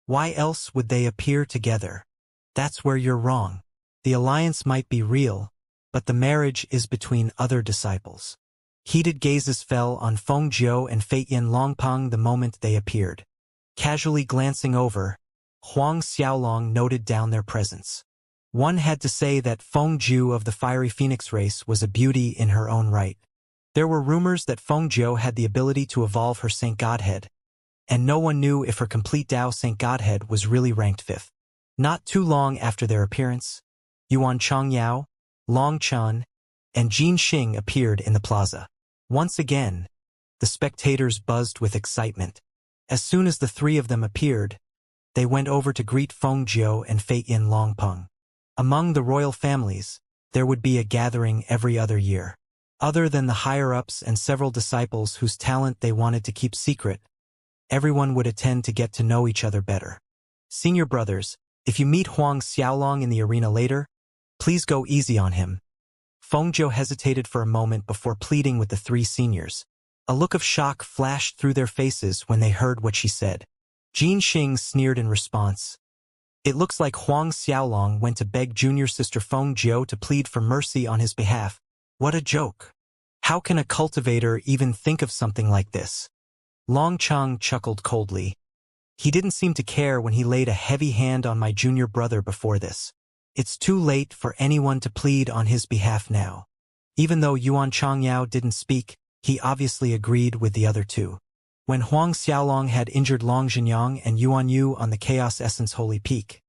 Why else would they appear together? That's where you're wrong. The alliance might be real, but the marriage is between other disciples. Heated gazes fell on Feng Jiu and Fate Yin Longpeng the moment they appeared. Casually glancing over, Huang Xiaolong noted down their presence. One had to say that Feng Jiu of the Fiery Phoenix race was a beauty in her own right. There were rumors that Feng Jiu had the ability to evolve her Saint Godhead, and no one knew if her complete Tao Saint Godhead was really ranked 5th. Not too long after their appearance, Yuan Chongyao, Long Chun, and Jin Xing appeared in the plaza. Once again, the spectators buzzed with excitement. As soon as the three of them appeared, they went over to greet Feng Jiu and Fate Yin Longpeng. Among the royal families, there would be a gathering every other year. Other than the higher-ups and several disciples whose talent they wanted to keep secret, everyone would attend to get to know each other better. Senior brothers, if you meet Huang Xiaolong in the arena later, please go easy on him. Feng Jiu hesitated for a moment before pleading with the three seniors. A look of shock flashed through their faces when they heard what she said. Jin Xing sneered in response. It looks like Huang Xiaolong went to beg junior sister Feng Jiu to plead for mercy on his behalf. What a joke. How can a cultivator even think of something like this? Long Chang chuckled coldly. He didn't seem to care when he laid a heavy hand on my junior brother before this. It's too late for anyone to plead on his behalf now. Even though Yuan Chongyao didn't speak, he obviously agreed with the other two. When Huang Xiaolong had injured Long Zhenyang and Yuan Yu on the Chaos Essence Holy Peak,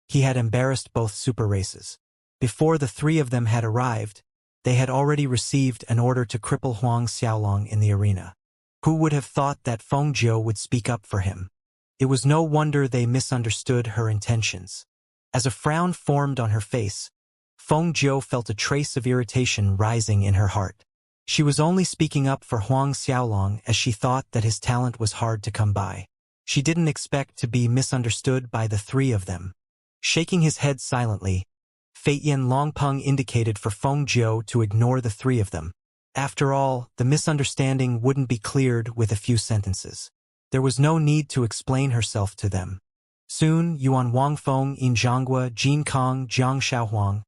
he had embarrassed both super races. Before the three of them had arrived, they had already received an order to cripple Huang Xiaolong in the arena. Who would have thought that Feng Jiu would speak up for him? It was no wonder they misunderstood her intentions. As a frown formed on her face, Feng Jiu felt a trace of irritation rising in her heart. She was only speaking up for Huang Xiaolong as she thought that his talent was hard to come by. She didn't expect to be misunderstood by the three of them. Shaking his head silently, Fate Yin Longpeng indicated for Feng Jiu to ignore the three of them. After all, the misunderstanding wouldn't be cleared with a few sentences. There was no need to explain herself to them. Soon, Yuan Wangfeng, Yin Zhanggua, Jin Kong, Jiang Xiaohuang,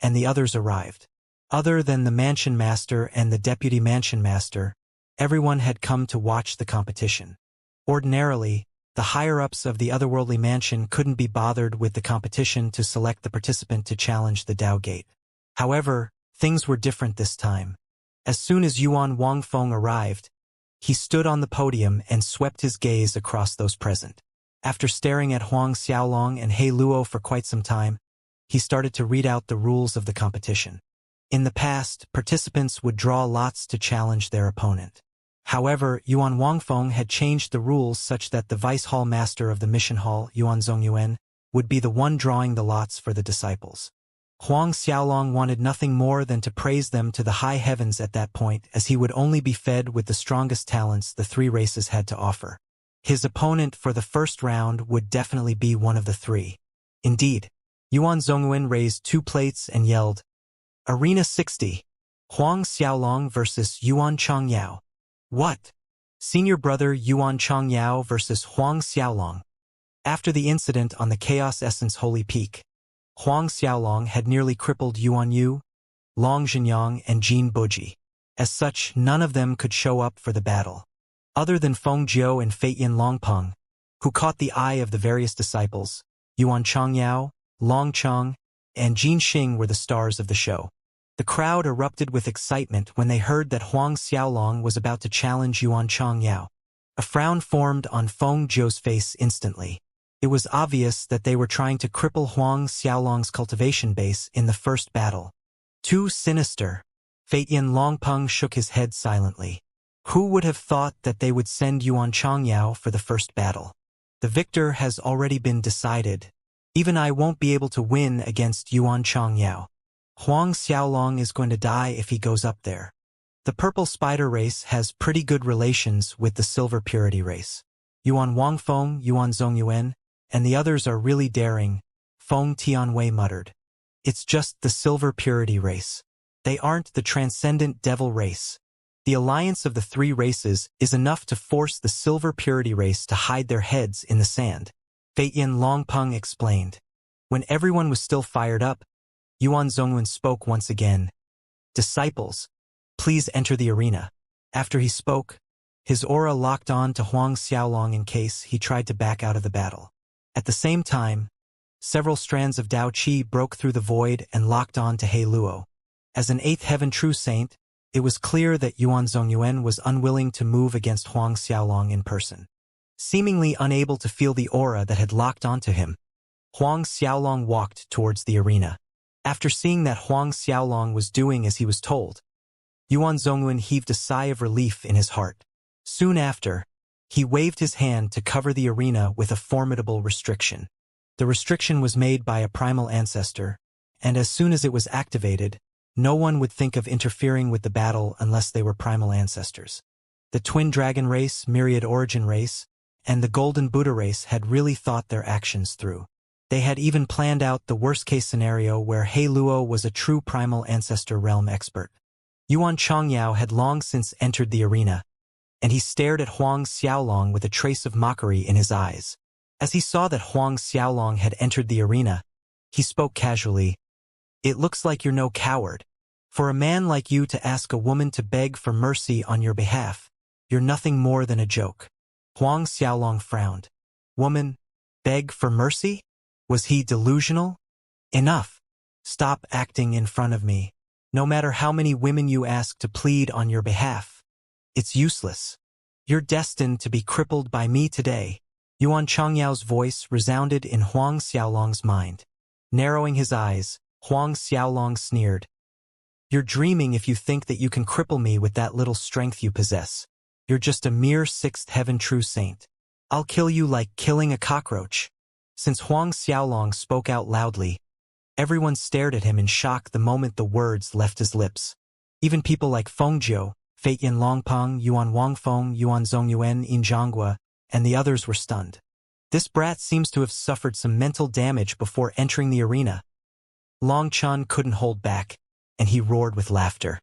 and the others arrived. Other than the mansion master and the deputy mansion master, everyone had come to watch the competition. Ordinarily, the higher-ups of the otherworldly mansion couldn't be bothered with the competition to select the participant to challenge the Tao Gate. However, things were different this time. As soon as Yuan Wangfeng arrived, he stood on the podium and swept his gaze across those present. After staring at Huang Xiaolong and He Luo for quite some time, he started to read out the rules of the competition. In the past, participants would draw lots to challenge their opponent. However, Yuan Wangfeng had changed the rules such that the vice hall master of the mission hall, Yuan Zongyuan, would be the one drawing the lots for the disciples. Huang Xiaolong wanted nothing more than to praise them to the high heavens at that point, as he would only be fed with the strongest talents the three races had to offer. His opponent for the first round would definitely be one of the three. Indeed. Yuan Zongyuan raised 2 plates and yelled, Arena 60. Huang Xiaolong versus Yuan Chongyao. What? Senior brother Yuan Chongyao versus Huang Xiaolong. After the incident on the Chaos Essence Holy Peak, Huang Xiaolong had nearly crippled Yuan Yu, Long Zhenyang, and Jin Buji. As such, none of them could show up for the battle. Other than Feng Jiu and Feitian Longpeng, who caught the eye of the various disciples, Yuan Chongyao, Long Cheng, and Jin Xing were the stars of the show. The crowd erupted with excitement when they heard that Huang Xiaolong was about to challenge Yuan Chongyao. A frown formed on Feng Jiu's face instantly. It was obvious that they were trying to cripple Huang Xiaolong's cultivation base in the first battle. Too sinister. Feitian Longpeng shook his head silently. Who would have thought that they would send Yuan Chongyao for the first battle? The victor has already been decided. Even I won't be able to win against Yuan Chongyao. Huang Xiaolong is going to die if he goes up there. The Purple Spider race has pretty good relations with the Silver Purity race. Yuan Wangfeng, Yuan Zongyuan, and the others are really daring, Feng Tianwei muttered. It's just the Silver Purity race. They aren't the Transcendent Devil race. The alliance of the 3 races is enough to force the Silver Purity race to hide their heads in the sand. Feitian Longpeng explained. When everyone was still fired up, Yuan Zongyuan spoke once again. Disciples, please enter the arena. After he spoke, his aura locked on to Huang Xiaolong in case he tried to back out of the battle. At the same time, several strands of Dao Qi broke through the void and locked on to He Luo. As an 8th Heaven True Saint, it was clear that Yuan Zongyuan was unwilling to move against Huang Xiaolong in person. Seemingly unable to feel the aura that had locked onto him, Huang Xiaolong walked towards the arena. After seeing that Huang Xiaolong was doing as he was told, Yuan Zongyuan heaved a sigh of relief in his heart. Soon after, he waved his hand to cover the arena with a formidable restriction. The restriction was made by a primal ancestor, and as soon as it was activated, no one would think of interfering with the battle unless they were primal ancestors. The Twin Dragon race, Myriad Origin race, and the Golden Buddha race had really thought their actions through. They had even planned out the worst-case scenario where He Luo was a true primal ancestor realm expert. Yuan Chongyao had long since entered the arena, and he stared at Huang Xiaolong with a trace of mockery in his eyes. As he saw that Huang Xiaolong had entered the arena, he spoke casually. It looks like you're no coward. For a man like you to ask a woman to beg for mercy on your behalf, you're nothing more than a joke. Huang Xiaolong frowned. Woman, beg for mercy? Was he delusional? Enough. Stop acting in front of me. No matter how many women you ask to plead on your behalf, it's useless. You're destined to be crippled by me today. Yuan Chongyao's voice resounded in Huang Xiaolong's mind. Narrowing his eyes, Huang Xiaolong sneered. You're dreaming if you think that you can cripple me with that little strength you possess. You're just a mere 6th Heaven True Saint. I'll kill you like killing a cockroach. Since Huang Xiaolong spoke out loudly, everyone stared at him in shock the moment the words left his lips. Even people like Feng Jiu, Feitian Longpeng, Yuan Wangfeng, Yuan Zongyuan, Yin Zhanghua, and the others were stunned. This brat seems to have suffered some mental damage before entering the arena. Long Chun couldn't hold back, and he roared with laughter.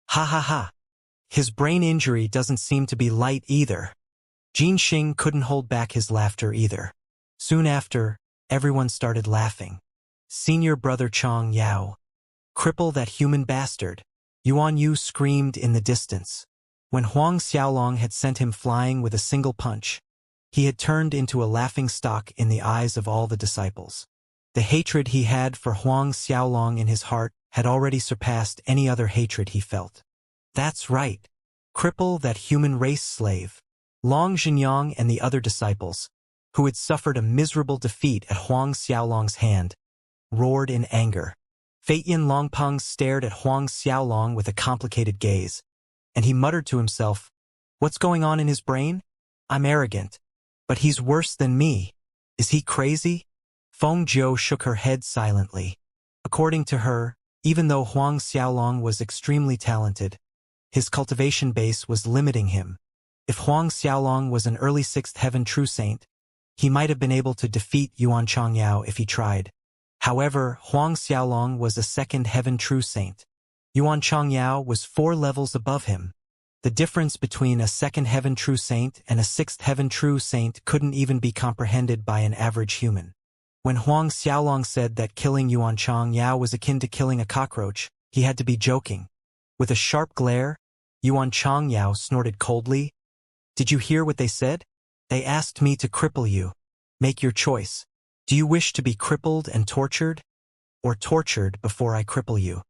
Ha ha ha. His brain injury doesn't seem to be light either. Jin Xing couldn't hold back his laughter either. Soon after, everyone started laughing. Senior brother Chong Yao. Cripple that human bastard. Yuan Yu screamed in the distance. When Huang Xiaolong had sent him flying with a single punch, he had turned into a laughingstock in the eyes of all the disciples. The hatred he had for Huang Xiaolong in his heart had already surpassed any other hatred he felt. That's right. Cripple that human race slave. Long Zhenyang and the other disciples, who had suffered a miserable defeat at Huang Xiaolong's hand, roared in anger. Feitian Longpeng stared at Huang Xiaolong with a complicated gaze, and he muttered to himself, "What's going on in his brain? I'm arrogant, but he's worse than me. Is he crazy?" Feng Jiu shook her head silently. According to her, even though Huang Xiaolong was extremely talented, his cultivation base was limiting him. If Huang Xiaolong was an early 6th Heaven True Saint, he might have been able to defeat Yuan Changyao if he tried. However, Huang Xiaolong was a second heaven true saint. Yuan Changyao was 4 levels above him. The difference between a second heaven true saint and a sixth heaven true saint couldn't even be comprehended by an average human. When Huang Xiaolong said that killing Yuan Changyao was akin to killing a cockroach, he had to be joking. With a sharp glare, Yuan Changyao snorted coldly. "Did you hear what they said? They asked me to cripple you. Make your choice. Do you wish to be crippled and tortured? Or tortured before I cripple you?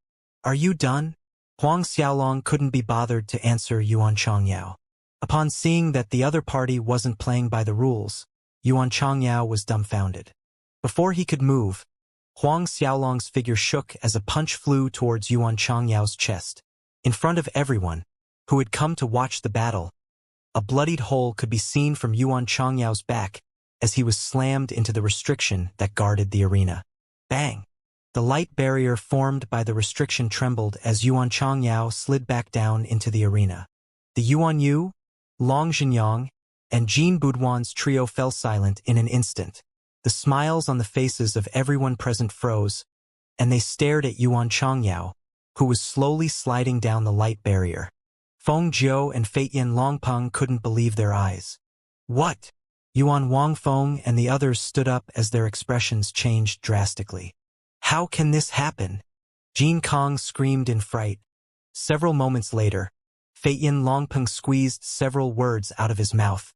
Are you done?" Huang Xiaolong couldn't be bothered to answer Yuan Changyao. Upon seeing that the other party wasn't playing by the rules, Yuan Changyao was dumbfounded. Before he could move, Huang Xiaolong's figure shook as a punch flew towards Yuan Changyao's chest. In front of everyone, who had come to watch the battle, a bloodied hole could be seen from Yuan Changyao's back as he was slammed into the restriction that guarded the arena. Bang! The light barrier formed by the restriction trembled as Yuan Changyao slid back down into the arena. The Yuan Yu, Long Zhenyang, and Jin Budwan's trio fell silent in an instant. The smiles on the faces of everyone present froze, and they stared at Yuan Changyao, who was slowly sliding down the light barrier. Feng Jiu and Feitian Longpeng couldn't believe their eyes. "What?" Yuan Wangfeng and the others stood up as their expressions changed drastically. "How can this happen?" Jin Kong screamed in fright. Several moments later, Feitian Longpeng squeezed several words out of his mouth.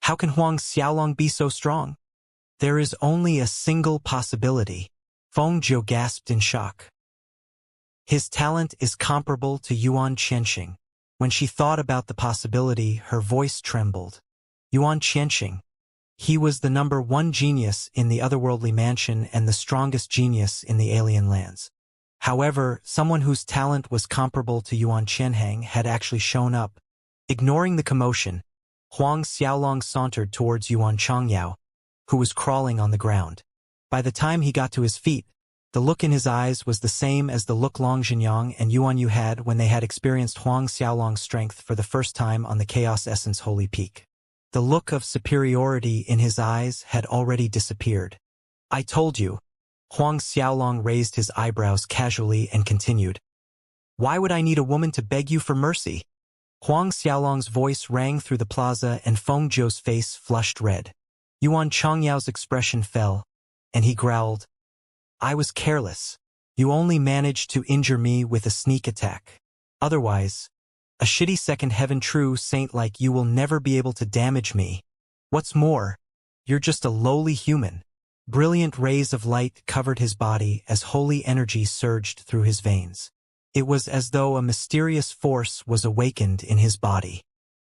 "How can Huang Xiaolong be so strong?" "There is only a single possibility," Feng Jiu gasped in shock. "His talent is comparable to Yuan Qianxing." When she thought about the possibility, her voice trembled. Yuan Qianxing. He was the #1 genius in the otherworldly mansion and the strongest genius in the alien lands. However, someone whose talent was comparable to Yuan Qianhang had actually shown up. Ignoring the commotion, Huang Xiaolong sauntered towards Yuan Changyao, who was crawling on the ground. By the time he got to his feet, the look in his eyes was the same as the look Long Zhenyang and Yuan Yu had when they had experienced Huang Xiaolong's strength for the first time on the Chaos Essence Holy Peak. The look of superiority in his eyes had already disappeared. "I told you." Huang Xiaolong raised his eyebrows casually and continued. "Why would I need a woman to beg you for mercy?" Huang Xiaolong's voice rang through the plaza and Feng Jiu's face flushed red. Yuan Changyao's expression fell, and he growled, "I was careless. You only managed to injure me with a sneak attack. Otherwise, a shitty second heaven true saint like you will never be able to damage me. What's more, you're just a lowly human." Brilliant rays of light covered his body as holy energy surged through his veins. It was as though a mysterious force was awakened in his body.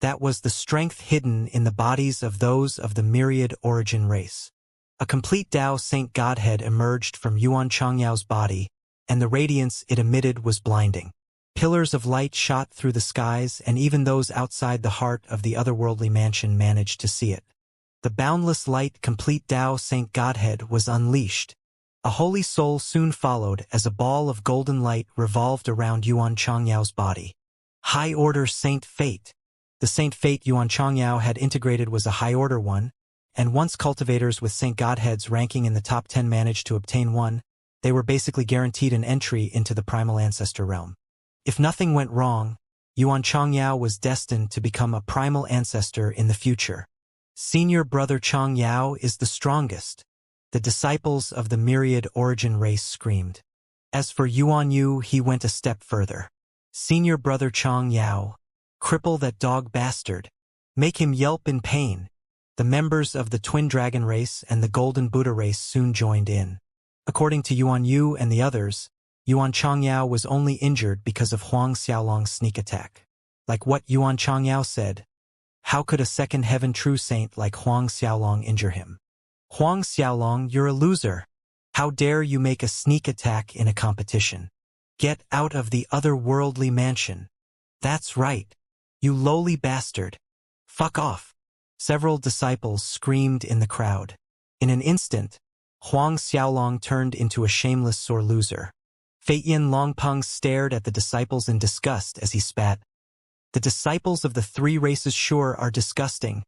That was the strength hidden in the bodies of those of the myriad origin race. A complete Tao Saint Godhead emerged from Yuan Changyao's body, and the radiance it emitted was blinding. Pillars of light shot through the skies, and even those outside the heart of the otherworldly mansion managed to see it. The boundless light complete Tao Saint Godhead was unleashed. A holy soul soon followed as a ball of golden light revolved around Yuan Changyao's body. High-order Saint Fate. The Saint Fate Yuan Changyao had integrated was a high-order one, and once cultivators with Saint Godheads ranking in the top 10 managed to obtain one, they were basically guaranteed an entry into the primal ancestor realm. If nothing went wrong, Yuan Changyao was destined to become a primal ancestor in the future. Senior brother Changyao is the strongest, the disciples of the myriad origin race screamed. As for Yuan Yu, he went a step further. Senior brother Changyao, cripple that dog bastard. Make him yelp in pain. The members of the Twin Dragon race and the Golden Buddha race soon joined in. According to Yuan Yu and the others, Yuan Changyao was only injured because of Huang Xiaolong's sneak attack. Like what Yuan Changyao said, how could a second heaven true saint like Huang Xiaolong injure him? Huang Xiaolong, you're a loser. How dare you make a sneak attack in a competition? Get out of the otherworldly mansion. That's right. You lowly bastard. Fuck off. Several disciples screamed in the crowd. In an instant, Huang Xiaolong turned into a shameless sore loser. Feitian Longpeng stared at the disciples in disgust as he spat. The disciples of the 3 races sure are disgusting.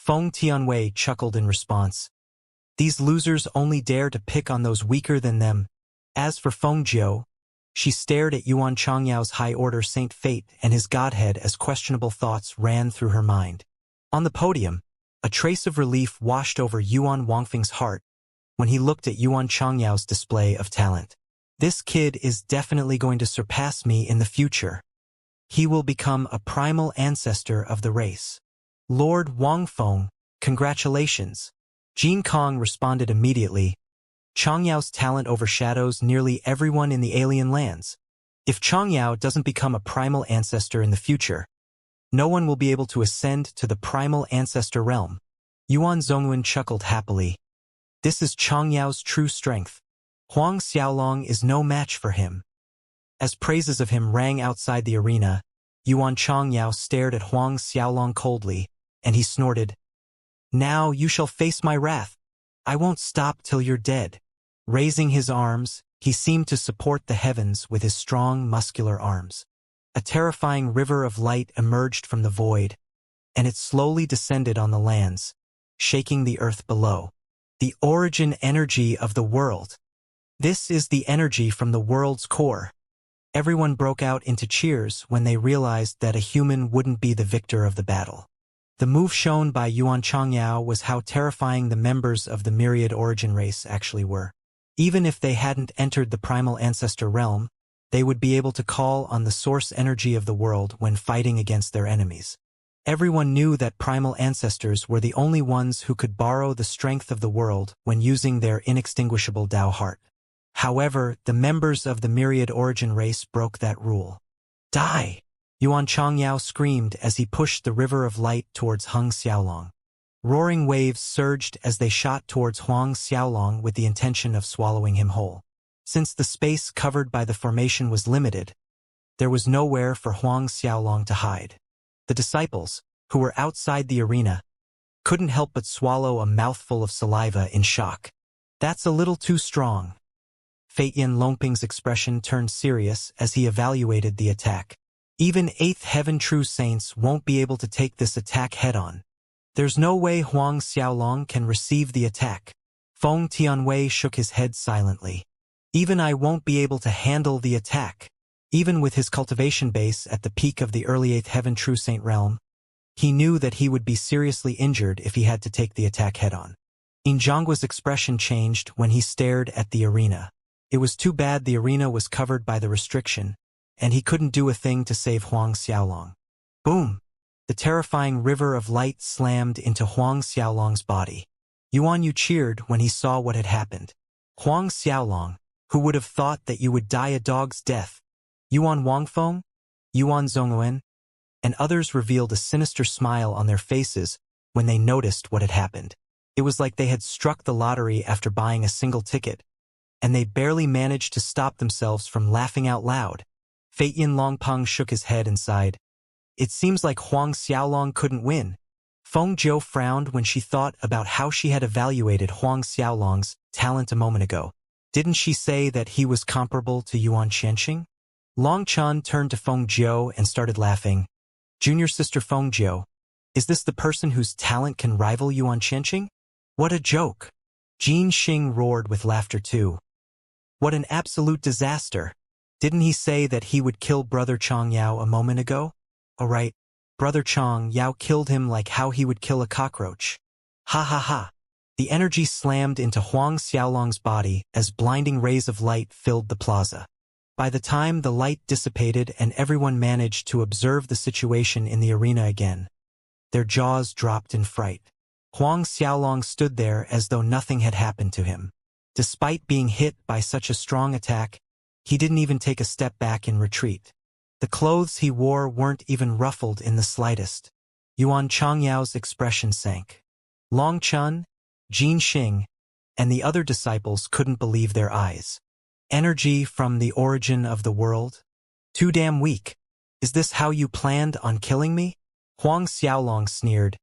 Feng Tianwei chuckled in response. These losers only dare to pick on those weaker than them. As for Feng Jiu, she stared at Yuan Changyao's high-order Saint Fate and his godhead as questionable thoughts ran through her mind. On the podium, a trace of relief washed over Yuan Wangfeng's heart when he looked at Yuan Changyao's display of talent. This kid is definitely going to surpass me in the future. He will become a primal ancestor of the race. Lord Wangfeng, congratulations. Jin Kong responded immediately. Changyao's talent overshadows nearly everyone in the alien lands. If Changyao doesn't become a primal ancestor in the future, no one will be able to ascend to the primal ancestor realm. Yuan Zhongwen chuckled happily. This is Changyao's true strength. Huang Xiaolong is no match for him. As praises of him rang outside the arena, Yuan Changyao stared at Huang Xiaolong coldly, and he snorted, "Now you shall face my wrath. I won't stop till you're dead." Raising his arms, he seemed to support the heavens with his strong, muscular arms. A terrifying river of light emerged from the void, and it slowly descended on the lands, shaking the earth below. The origin energy of the world. This is the energy from the world's core. Everyone broke out into cheers when they realized that a human wouldn't be the victor of the battle. The move shown by Yuan Changyao was how terrifying the members of the myriad origin race actually were. Even if they hadn't entered the primal ancestor realm, they would be able to call on the source energy of the world when fighting against their enemies. Everyone knew that primal ancestors were the only ones who could borrow the strength of the world when using their inextinguishable Tao heart. However, the members of the myriad origin race broke that rule. Die! Yuan Changyao screamed as he pushed the river of light towards Hung Xiaolong. Roaring waves surged as they shot towards Huang Xiaolong with the intention of swallowing him whole. Since the space covered by the formation was limited, there was nowhere for Huang Xiaolong to hide. The disciples, who were outside the arena, couldn't help but swallow a mouthful of saliva in shock. That's a little too strong. Feiyan Longping's expression turned serious as he evaluated the attack. Even 8th Heaven True Saints won't be able to take this attack head-on. There's no way Huang Xiaolong can receive the attack. Feng Tianwei shook his head silently. Even I won't be able to handle the attack. Even with his cultivation base at the peak of the early 8th Heaven True Saint realm, he knew that he would be seriously injured if he had to take the attack head-on. Injangwa's expression changed when he stared at the arena. It was too bad the arena was covered by the restriction, and he couldn't do a thing to save Huang Xiaolong. Boom! The terrifying river of light slammed into Huang Xiaolong's body. Yuan Yu cheered when he saw what had happened. Huang Xiaolong, who would have thought that you would die a dog's death? Yuan Wangfeng, Yuan Zhongwen, and others revealed a sinister smile on their faces when they noticed what had happened. It was like they had struck the lottery after buying a single ticket, and they barely managed to stop themselves from laughing out loud. Feiyan Longpeng shook his head and sighed. It seems like Huang Xiaolong couldn't win. Feng Zhou frowned when she thought about how she had evaluated Huang Xiaolong's talent a moment ago. Didn't she say that he was comparable to Yuan Xianxia? Long Chun turned to Feng Zhou and started laughing. Junior sister Feng Zhou, is this the person whose talent can rival Yuan Xianxia? What a joke! Jin Xing roared with laughter too. What an absolute disaster! Didn't he say that he would kill Brother Chang Yao a moment ago? Oh right, Brother Chang Yao killed him like how he would kill a cockroach. Ha ha ha! The energy slammed into Huang Xiaolong's body as blinding rays of light filled the plaza. By the time the light dissipated and everyone managed to observe the situation in the arena again, their jaws dropped in fright. Huang Xiaolong stood there as though nothing had happened to him. Despite being hit by such a strong attack, he didn't even take a step back in retreat. The clothes he wore weren't even ruffled in the slightest. Yuan Changyao's expression sank. Long Chun, Jin Xing, and the other disciples couldn't believe their eyes. Energy from the origin of the world? Too damn weak. Is this how you planned on killing me? Huang Xiaolong sneered.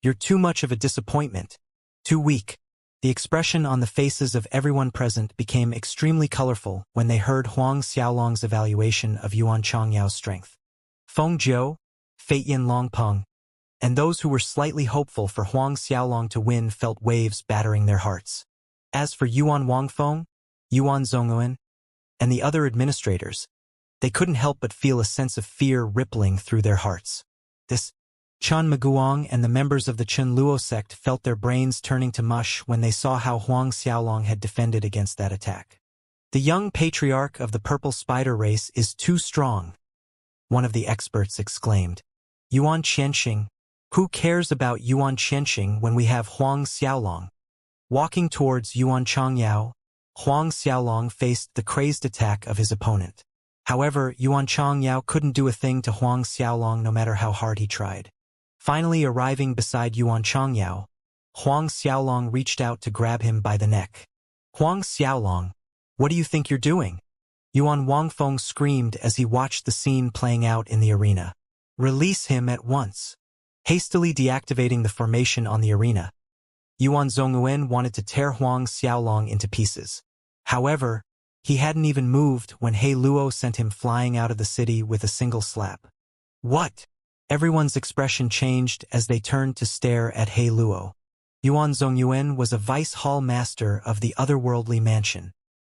You're too much of a disappointment. Too weak. The expression on the faces of everyone present became extremely colorful when they heard Huang Xiaolong's evaluation of Yuan Changyao's strength. Feng Zhou, Feiyan Longpeng, and those who were slightly hopeful for Huang Xiaolong to win felt waves battering their hearts. As for Yuan Wangfeng, Yuan Zongyuan, and the other administrators, they couldn't help but feel a sense of fear rippling through their hearts. This Chen Maguang and the members of the Chen Luo sect felt their brains turning to mush when they saw how Huang Xiaolong had defended against that attack. The young patriarch of the purple spider race is too strong, one of the experts exclaimed. Yuan Qianxing, who cares about Yuan Qianxing when we have Huang Xiaolong? Walking towards Yuan Changyao, Huang Xiaolong faced the crazed attack of his opponent. However, Yuan Changyao couldn't do a thing to Huang Xiaolong no matter how hard he tried. Finally arriving beside Yuan Changyao, Huang Xiaolong reached out to grab him by the neck. Huang Xiaolong, what do you think you're doing? Yuan Wangfeng screamed as he watched the scene playing out in the arena. Release him at once. Hastily deactivating the formation on the arena, Yuan Zongyuan wanted to tear Huang Xiaolong into pieces. However, he hadn't even moved when He Luo sent him flying out of the city with a single slap. What? Everyone's expression changed as they turned to stare at He Luo. Yuan Zongyuan was a vice hall master of the otherworldly mansion.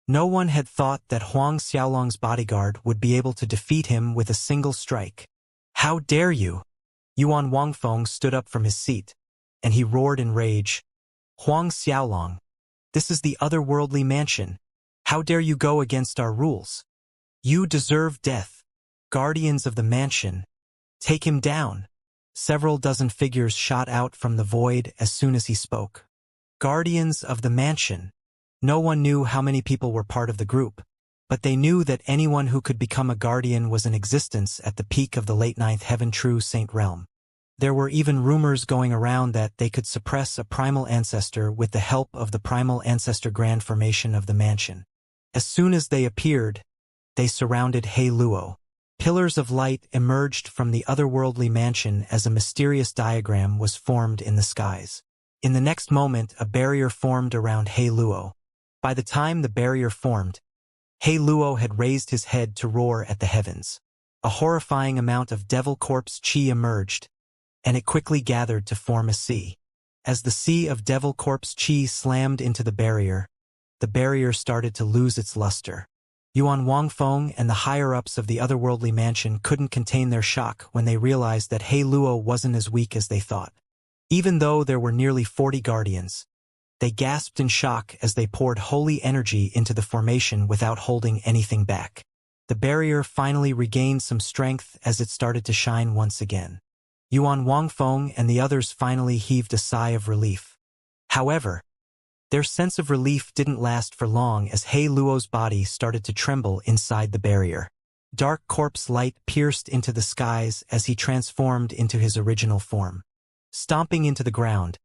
No one had thought that Huang Xiaolong's bodyguard would be able to defeat him with a single strike. How dare you? Yuan Wangfeng stood up from his seat, and he roared in rage. Huang Xiaolong, this is the otherworldly mansion. How dare you go against our rules? You deserve death. Guardians of the mansion, take him down. Several dozen figures shot out from the void as soon as he spoke. Guardians of the mansion. No one knew how many people were part of the group, but they knew that anyone who could become a guardian was in existence at the peak of the late Ninth Heaven True Saint realm. There were even rumors going around that they could suppress a primal ancestor with the help of the primal ancestor grand formation of the mansion. As soon as they appeared, they surrounded He Luo. Pillars of light emerged from the otherworldly mansion as a mysterious diagram was formed in the skies. In the next moment, a barrier formed around He Luo. By the time the barrier formed, He Luo had raised his head to roar at the heavens. A horrifying amount of devil corpse chi emerged, and it quickly gathered to form a sea. As the sea of devil corpse chi slammed into the barrier started to lose its luster. Yuan Wangfeng and the higher-ups of the otherworldly mansion couldn't contain their shock when they realized that He Luo wasn't as weak as they thought. Even though there were nearly 40 guardians, they gasped in shock as they poured holy energy into the formation without holding anything back. The barrier finally regained some strength as it started to shine once again. Yuan Wangfeng and the others finally heaved a sigh of relief. However, their sense of relief didn't last for long as He Luo's body started to tremble inside the barrier. Dark corpse light pierced into the skies as he transformed into his original form. Stomping into the ground,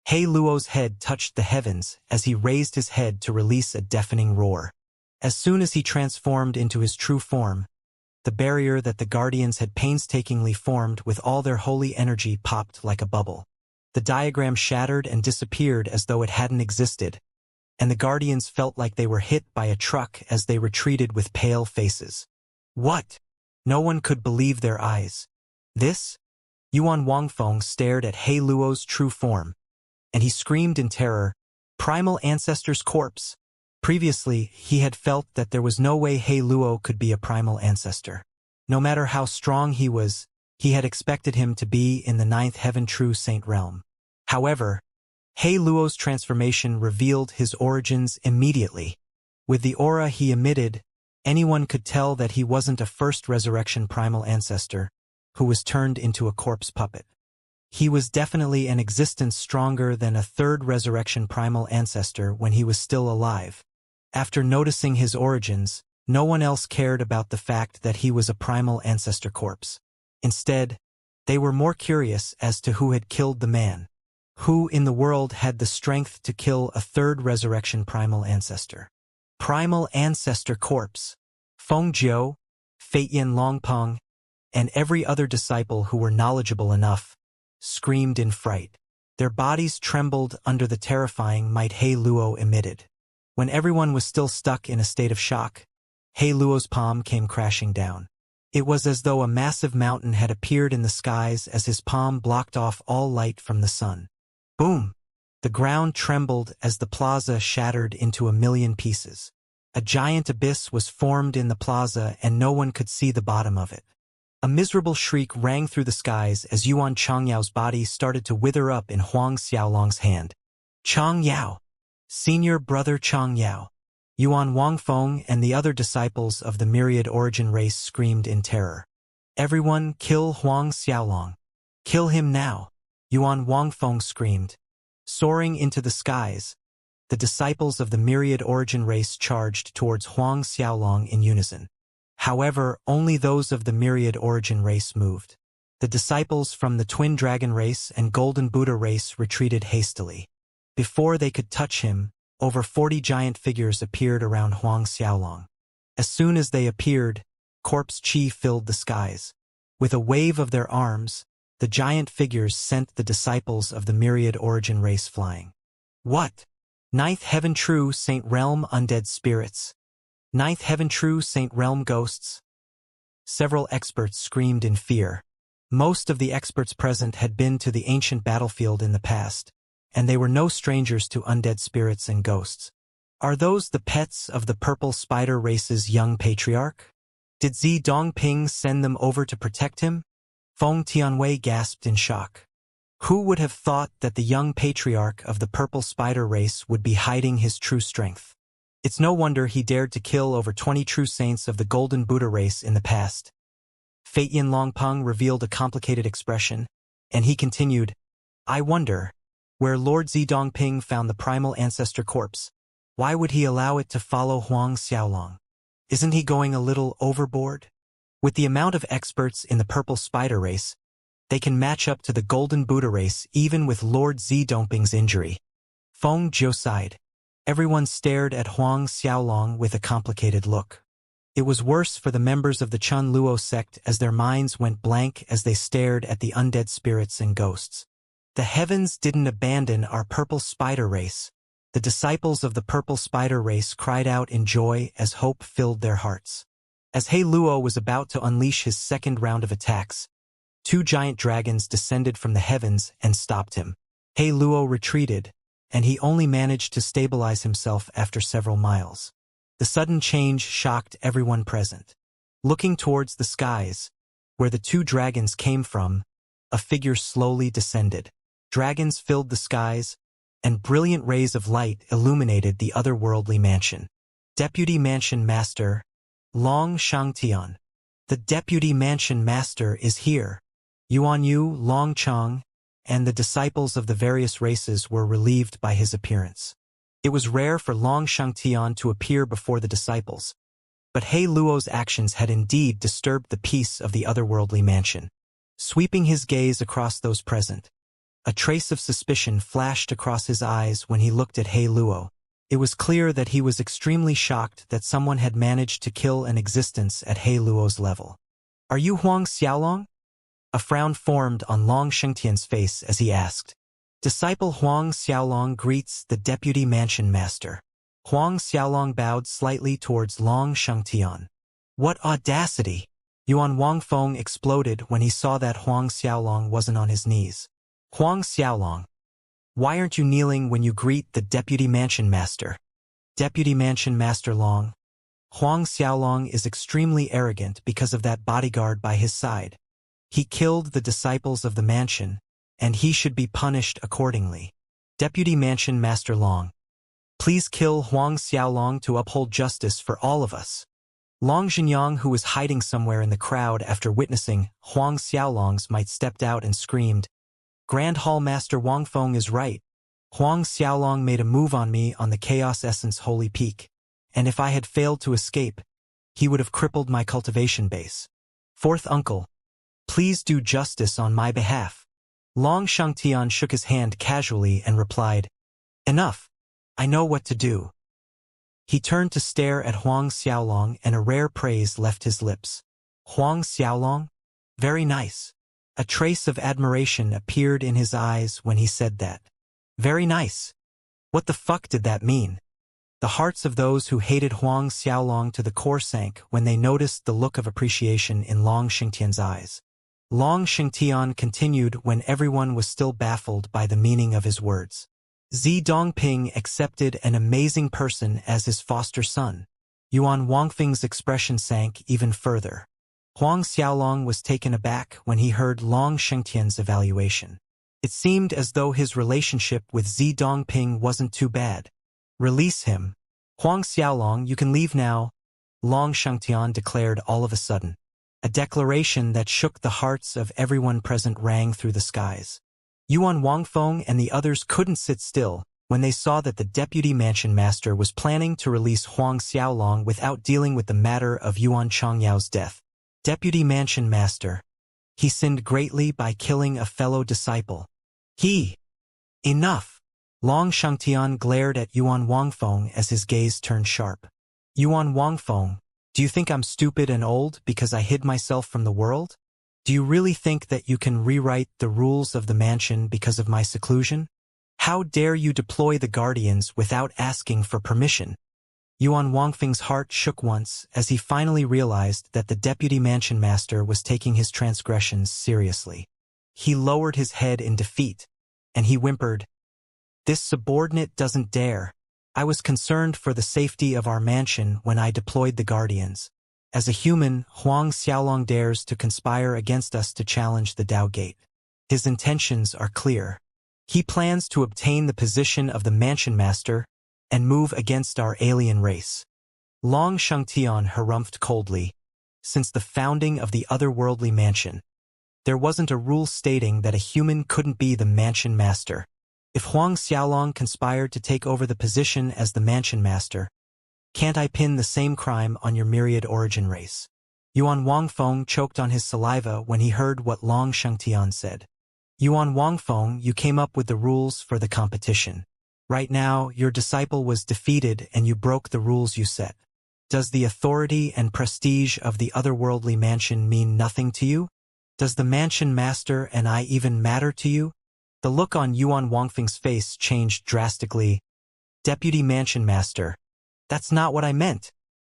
He Luo's head touched the heavens as he raised his head to release a deafening roar. As soon as he transformed into his true form, the barrier that the guardians had painstakingly formed with all their holy energy popped like a bubble. The diagram shattered and disappeared as though it hadn't existed, and the guardians felt like they were hit by a truck as they retreated with pale faces. What? No one could believe their eyes. This? Yuan Wangfeng stared at He Luo's true form, and he screamed in terror, "Primal Ancestor's corpse!" Previously, he had felt that there was no way He Luo could be a primal ancestor. No matter how strong he was, he had expected him to be in the Ninth Heaven True Saint realm. However, He Luo's transformation revealed his origins immediately. With the aura he emitted, anyone could tell that he wasn't a first resurrection primal ancestor who was turned into a corpse puppet. He was definitely an existence stronger than a third resurrection primal ancestor when he was still alive. After noticing his origins, no one else cared about the fact that he was a primal ancestor corpse. Instead, they were more curious as to who had killed the man. Who in the world had the strength to kill a third resurrection primal ancestor? Primal ancestor corpse. Feng Jiu, Feitian Longpeng, and every other disciple who were knowledgeable enough screamed in fright. Their bodies trembled under the terrifying might He Luo emitted. When everyone was still stuck in a state of shock, He Luo's palm came crashing down. It was as though a massive mountain had appeared in the skies as his palm blocked off all light from the sun. Boom! The ground trembled as the plaza shattered into a million pieces. A giant abyss was formed in the plaza and no one could see the bottom of it. A miserable shriek rang through the skies as Yuan Changyao's body started to wither up in Huang Xiaolong's hand. Changyao! Senior brother Changyao! Yuan Wangfeng and the other disciples of the myriad origin race screamed in terror. Everyone, kill Huang Xiaolong! Kill him now! Yuan Wangfeng screamed. Soaring into the skies, the disciples of the myriad origin race charged towards Huang Xiaolong in unison. However, only those of the myriad origin race moved. The disciples from the twin dragon race and golden Buddha race retreated hastily. Before they could touch him, over 40 giant figures appeared around Huang Xiaolong. As soon as they appeared, corpse chi filled the skies. With a wave of their arms, the giant figures sent the disciples of the myriad origin race flying. What? Ninth heaven true Saint Realm undead spirits. Ninth heaven true Saint Realm ghosts. Several experts screamed in fear. Most of the experts present had been to the ancient battlefield in the past, and they were no strangers to undead spirits and ghosts. Are those the pets of the purple spider race's young patriarch? Did Zi Dongping send them over to protect him? Feng Tianwei gasped in shock. Who would have thought that the young patriarch of the purple spider race would be hiding his true strength? It's no wonder he dared to kill over 20 true saints of the golden Buddha race in the past. Fei Yin Longpeng revealed a complicated expression, and he continued, I wonder, where Lord Zidongping found the primal ancestor corpse, why would he allow it to follow Huang Xiaolong? Isn't he going a little overboard? With the amount of experts in the purple spider race, they can match up to the golden Buddha race even with Lord Zidongping's injury. Feng Jiu sighed. Everyone stared at Huang Xiaolong with a complicated look. It was worse for the members of the Chun Luo sect as their minds went blank as they stared at the undead spirits and ghosts. The heavens didn't abandon our purple spider race. The disciples of the purple spider race cried out in joy as hope filled their hearts. As He Luo was about to unleash his second round of attacks, 2 giant dragons descended from the heavens and stopped him. He Luo retreated, and he only managed to stabilize himself after several miles. The sudden change shocked everyone present. Looking towards the skies, where the 2 dragons came from, a figure slowly descended. Dragons filled the skies, and brilliant rays of light illuminated the otherworldly mansion. Deputy Mansion Master, Long Shangtian. The Deputy Mansion Master is here. Yuan Yu, Long Chang, and the disciples of the various races were relieved by his appearance. It was rare for Long Shangtian to appear before the disciples, but He Luo's actions had indeed disturbed the peace of the otherworldly mansion. Sweeping his gaze across those present, a trace of suspicion flashed across his eyes when he looked at He Luo. It was clear that he was extremely shocked that someone had managed to kill an existence at He Luo's level. Are you Huang Xiaolong? A frown formed on Long Shengtian's face as he asked. Disciple Huang Xiaolong greets the Deputy Mansion Master. Huang Xiaolong bowed slightly towards Long Shengtian. What audacity! Yuan Wangfeng exploded when he saw that Huang Xiaolong wasn't on his knees. Huang Xiaolong, why aren't you kneeling when you greet the Deputy Mansion Master? Deputy Mansion Master Long. Huang Xiaolong is extremely arrogant because of that bodyguard by his side. He killed the disciples of the mansion, and he should be punished accordingly. Deputy Mansion Master Long. Please kill Huang Xiaolong to uphold justice for all of us. Long Zhenyang, who was hiding somewhere in the crowd after witnessing Huang Xiaolong's might, stepped out and screamed, Grand Hall Master Wangfeng is right. Huang Xiaolong made a move on me on the Chaos Essence Holy Peak, and if I had failed to escape, he would have crippled my cultivation base. Fourth uncle, please do justice on my behalf. Long Shangtian shook his hand casually and replied, Enough. I know what to do. He turned to stare at Huang Xiaolong and a rare praise left his lips. Huang Xiaolong? Very nice. A trace of admiration appeared in his eyes when he said that. Very nice. What the fuck did that mean? The hearts of those who hated Huang Xiaolong to the core sank when they noticed the look of appreciation in Long Xingtian's eyes. Long Xingtian continued when everyone was still baffled by the meaning of his words. Zi Dongping accepted an amazing person as his foster son. Yuan Wangfeng's expression sank even further. Huang Xiaolong was taken aback when he heard Long Xingtian's evaluation. It seemed as though his relationship with Zi Dongping wasn't too bad. Release him. Huang Xiaolong, you can leave now, Long Xingtian declared all of a sudden. A declaration that shook the hearts of everyone present rang through the skies. Yuan Wangfeng and the others couldn't sit still when they saw that the deputy mansion master was planning to release Huang Xiaolong without dealing with the matter of Yuan Changyao's death. Deputy mansion master. He sinned greatly by killing a fellow disciple. Enough! Long Shangtian glared at Yuan Wangfeng as his gaze turned sharp. Yuan Wangfeng, do you think I'm stupid and old because I hid myself from the world? Do you really think that you can rewrite the rules of the mansion because of my seclusion? How dare you deploy the guardians without asking for permission? Yuan Wangfeng's heart shook once as he finally realized that the deputy mansion master was taking his transgressions seriously. He lowered his head in defeat, and he whimpered, "This subordinate doesn't dare. I was concerned for the safety of our mansion when I deployed the guardians. As a human, Huang Xiaolong dares to conspire against us to challenge the Dao Gate. His intentions are clear. He plans to obtain the position of the mansion master and move against our alien race." Long Shangtian harumphed coldly. Since the founding of the otherworldly mansion, there wasn't a rule stating that a human couldn't be the mansion master. If Huang Xiaolong conspired to take over the position as the mansion master, can't I pin the same crime on your myriad origin race? Yuan Wangfeng choked on his saliva when he heard what Long Shangtian said. Yuan Wangfeng, you came up with the rules for the competition. Right now, your disciple was defeated and you broke the rules you set. Does the authority and prestige of the otherworldly mansion mean nothing to you? Does the mansion master and I even matter to you? The look on Yuan Wangfeng's face changed drastically. Deputy mansion master. That's not what I meant.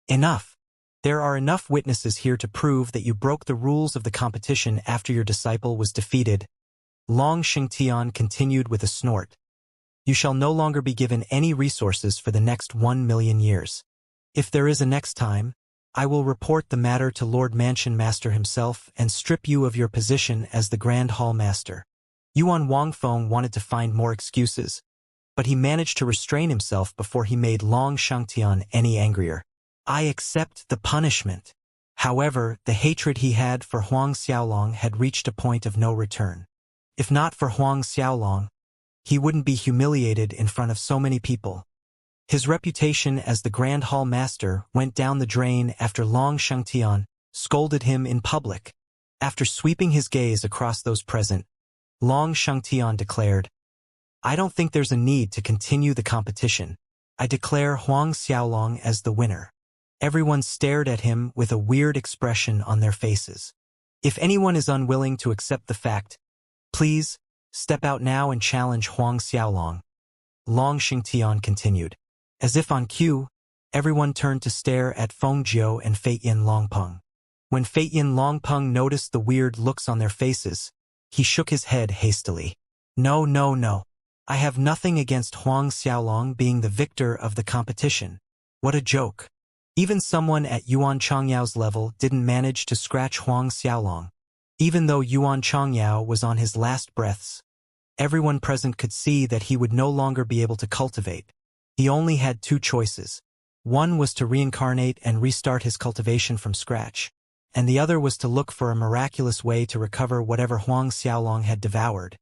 Enough. There are enough witnesses here to prove that you broke the rules of the competition after your disciple was defeated. Long Xingtian continued with a snort. You shall no longer be given any resources for the next 1,000,000 years. If there is a next time, I will report the matter to Lord Mansion Master himself and strip you of your position as the Grand Hall Master. Yuan Wangfeng wanted to find more excuses, but he managed to restrain himself before he made Long Shangtian any angrier. I accept the punishment. However, the hatred he had for Huang Xiaolong had reached a point of no return. If not for Huang Xiaolong, he wouldn't be humiliated in front of so many people. His reputation as the Grand Hall Master went down the drain after Long Shangtian scolded him in public. After sweeping his gaze across those present, Long Shangtian declared, I don't think there's a need to continue the competition. I declare Huang Xiaolong as the winner. Everyone stared at him with a weird expression on their faces. If anyone is unwilling to accept the fact, please, step out now and challenge Huang Xiaolong. Long Xingtian continued. As if on cue, everyone turned to stare at Feng Jiu and Feityin Longpeng. When Feityin Longpeng noticed the weird looks on their faces, he shook his head hastily. No, no, no. I have nothing against Huang Xiaolong being the victor of the competition. What a joke. Even someone at Yuan Changyao's level didn't manage to scratch Huang Xiaolong. Even though Yuan Changyao was on his last breaths, everyone present could see that he would no longer be able to cultivate. He only had two choices. One was to reincarnate and restart his cultivation from scratch, and the other was to look for a miraculous way to recover whatever Huang Xiaolong had devoured.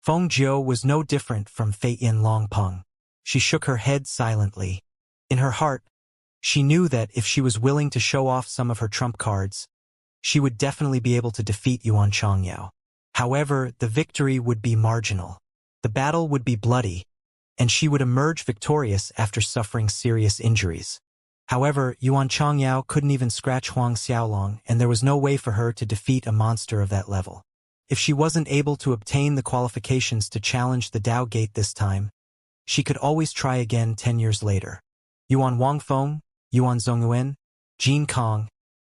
Feng Jiu was no different from Feityin Longpeng. She shook her head silently. In her heart, she knew that if she was willing to show off some of her trump cards, she would definitely be able to defeat Yuan Changyao. However, the victory would be marginal. The battle would be bloody, and she would emerge victorious after suffering serious injuries. However, Yuan Changyao couldn't even scratch Huang Xiaolong, and there was no way for her to defeat a monster of that level. If she wasn't able to obtain the qualifications to challenge the Dao Gate this time, she could always try again 10 years later. Yuan Wangfeng, Yuan Zongyuan, Jin Kong,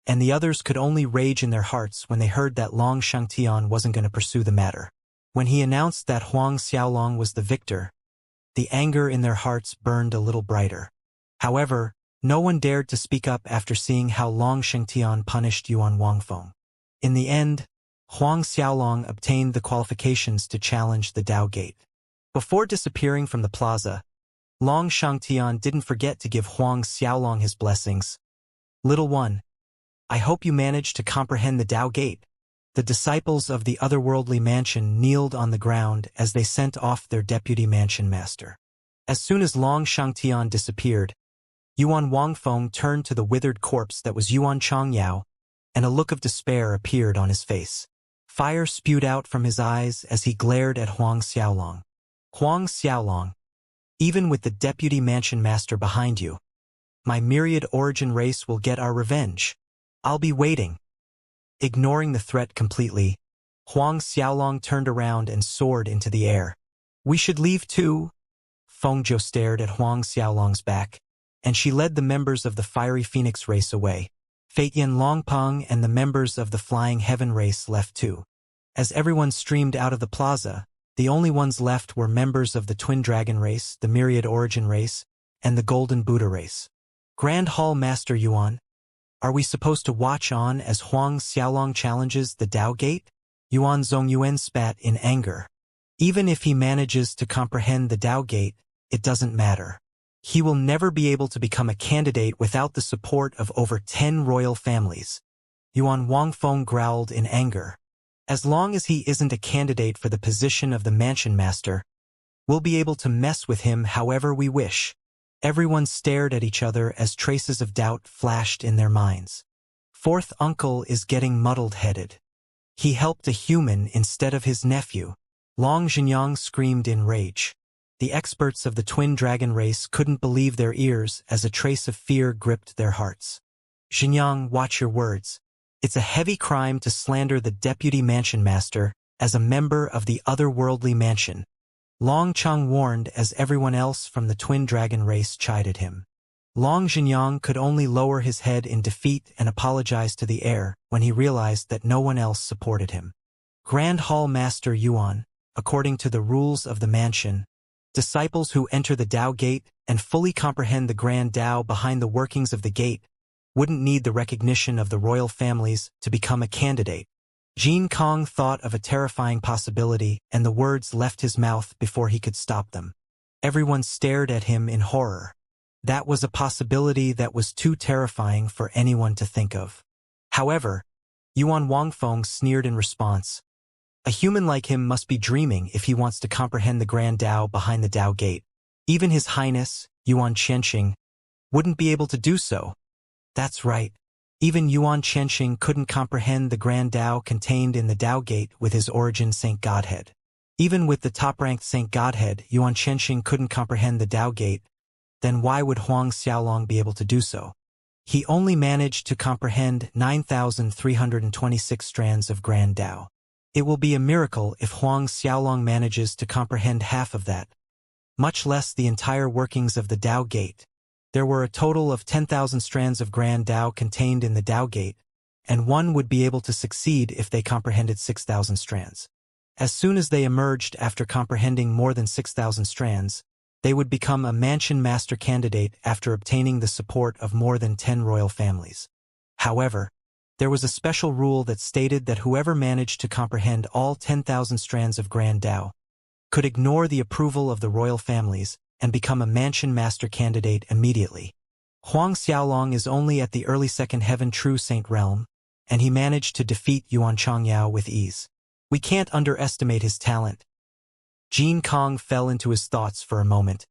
and the others could only rage in their hearts when they heard that Long Shangtian wasn't going to pursue the matter. When he announced that Huang Xiaolong was the victor, the anger in their hearts burned a little brighter. However, no one dared to speak up after seeing how Long Shangtian punished Yuan Wangfeng. In the end, Huang Xiaolong obtained the qualifications to challenge the Dao Gate. Before disappearing from the plaza, Long Shangtian didn't forget to give Huang Xiaolong his blessings. Little one, I hope you managed to comprehend the Dao Gate. The disciples of the otherworldly mansion kneeled on the ground as they sent off their deputy mansion master. As soon as Long Shangtian disappeared, Yuan Wangfeng turned to the withered corpse that was Yuan Chongyao, and a look of despair appeared on his face. Fire spewed out from his eyes as he glared at Huang Xiaolong. Huang Xiaolong, even with the deputy mansion master behind you, my myriad origin race will get our revenge. I'll be waiting. Ignoring the threat completely, Huang Xiaolong turned around and soared into the air. We should leave too. Fengzhou stared at Huang Xiaolong's back, and she led the members of the Fiery Phoenix race away. Feitian Longpeng and the members of the Flying Heaven race left too. As everyone streamed out of the plaza, the only ones left were members of the Twin Dragon race, the Myriad Origin race, and the Golden Buddha race. Grand Hall Master Yuan, are we supposed to watch on as Huang Xiaolong challenges the Dao Gate? Yuan Zongyuan spat in anger. Even if he manages to comprehend the Dao Gate, it doesn't matter. He will never be able to become a candidate without the support of over 10 royal families. Yuan Wangfeng growled in anger. As long as he isn't a candidate for the position of the mansion master, we'll be able to mess with him however we wish. Everyone stared at each other as traces of doubt flashed in their minds. Fourth uncle is getting muddled-headed. He helped a human instead of his nephew. Long Zhenyang screamed in rage. The experts of the Twin Dragon race couldn't believe their ears as a trace of fear gripped their hearts. Zhenyang, watch your words. It's a heavy crime to slander the deputy mansion master as a member of the otherworldly mansion. Long Cheng warned as everyone else from the Twin Dragon race chided him. Long Zhenyang could only lower his head in defeat and apologize to the heir when he realized that no one else supported him. Grand Hall Master Yuan, according to the rules of the mansion, disciples who enter the Dao Gate and fully comprehend the Grand Dao behind the workings of the gate wouldn't need the recognition of the royal families to become a candidate. Jin Kong thought of a terrifying possibility, and the words left his mouth before he could stop them. Everyone stared at him in horror. That was a possibility that was too terrifying for anyone to think of. However, Yuan Wangfeng sneered in response. A human like him must be dreaming if he wants to comprehend the Grand Dao behind the Dao Gate. Even His Highness, Yuan Qianxing, wouldn't be able to do so. That's right. Even Yuan Qianxing couldn't comprehend the Grand Dao contained in the Dao Gate with his origin Saint Godhead. Even with the top-ranked Saint Godhead, Yuan Qianxing couldn't comprehend the Dao Gate. Then why would Huang Xiaolong be able to do so? He only managed to comprehend 9,326 strands of Grand Dao. It will be a miracle if Huang Xiaolong manages to comprehend half of that, much less the entire workings of the Dao Gate. There were a total of 10,000 strands of Grand Dao contained in the Dao Gate, and one would be able to succeed if they comprehended 6,000 strands. As soon as they emerged after comprehending more than 6,000 strands, they would become a mansion master candidate after obtaining the support of more than 10 royal families. However, there was a special rule that stated that whoever managed to comprehend all 10,000 strands of Grand Dao could ignore the approval of the royal families and become a mansion master candidate immediately. Huang Xiaolong is only at the early second heaven true saint realm, and he managed to defeat Yuan Chongyao with ease. We can't underestimate his talent. Jin Kong fell into his thoughts for a moment,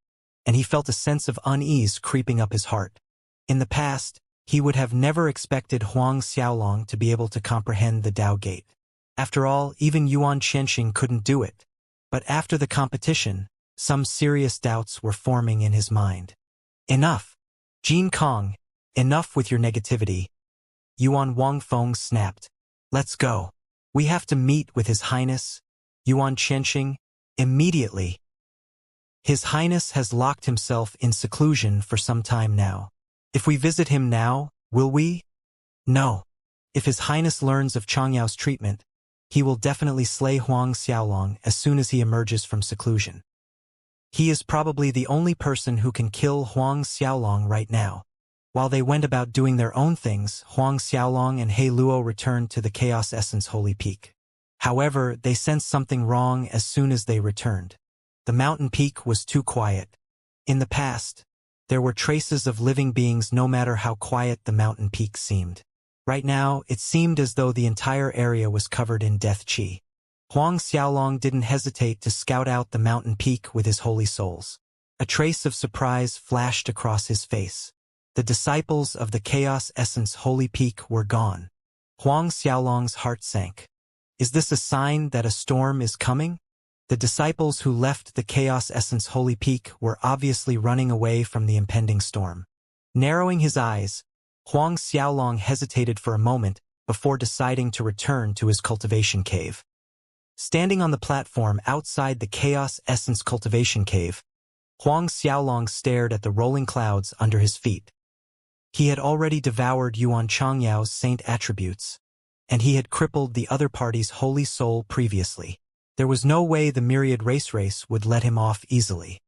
and he felt a sense of unease creeping up his heart. In the past, he would have never expected Huang Xiaolong to be able to comprehend the Dao Gate. After all, even Yuan Qianxing couldn't do it. But after the competition, some serious doubts were forming in his mind. Enough! Jin Kong, enough with your negativity. Yuan Wangfeng snapped. Let's go. We have to meet with His Highness, Yuan Qianxing, immediately. His Highness has locked himself in seclusion for some time now. If we visit him now, will we? No. If His Highness learns of Changyao's treatment, he will definitely slay Huang Xiaolong as soon as he emerges from seclusion. He is probably the only person who can kill Huang Xiaolong right now. While they went about doing their own things, Huang Xiaolong and He Luo returned to the Chaos Essence Holy Peak. However, they sensed something wrong as soon as they returned. The mountain peak was too quiet. In the past, there were traces of living beings no matter how quiet the mountain peak seemed. Right now, it seemed as though the entire area was covered in death qi. Huang Xiaolong didn't hesitate to scout out the mountain peak with his holy souls. A trace of surprise flashed across his face. The disciples of the Chaos Essence Holy Peak were gone. Huang Xiaolong's heart sank. Is this a sign that a storm is coming? The disciples who left the Chaos Essence Holy Peak were obviously running away from the impending storm. Narrowing his eyes, Huang Xiaolong hesitated for a moment before deciding to return to his cultivation cave. Standing on the platform outside the Chaos Essence Cultivation Cave, Huang Xiaolong stared at the rolling clouds under his feet. He had already devoured Yuan Changyao's saint attributes, and he had crippled the other party's holy soul previously. There was no way the myriad race would let him off easily.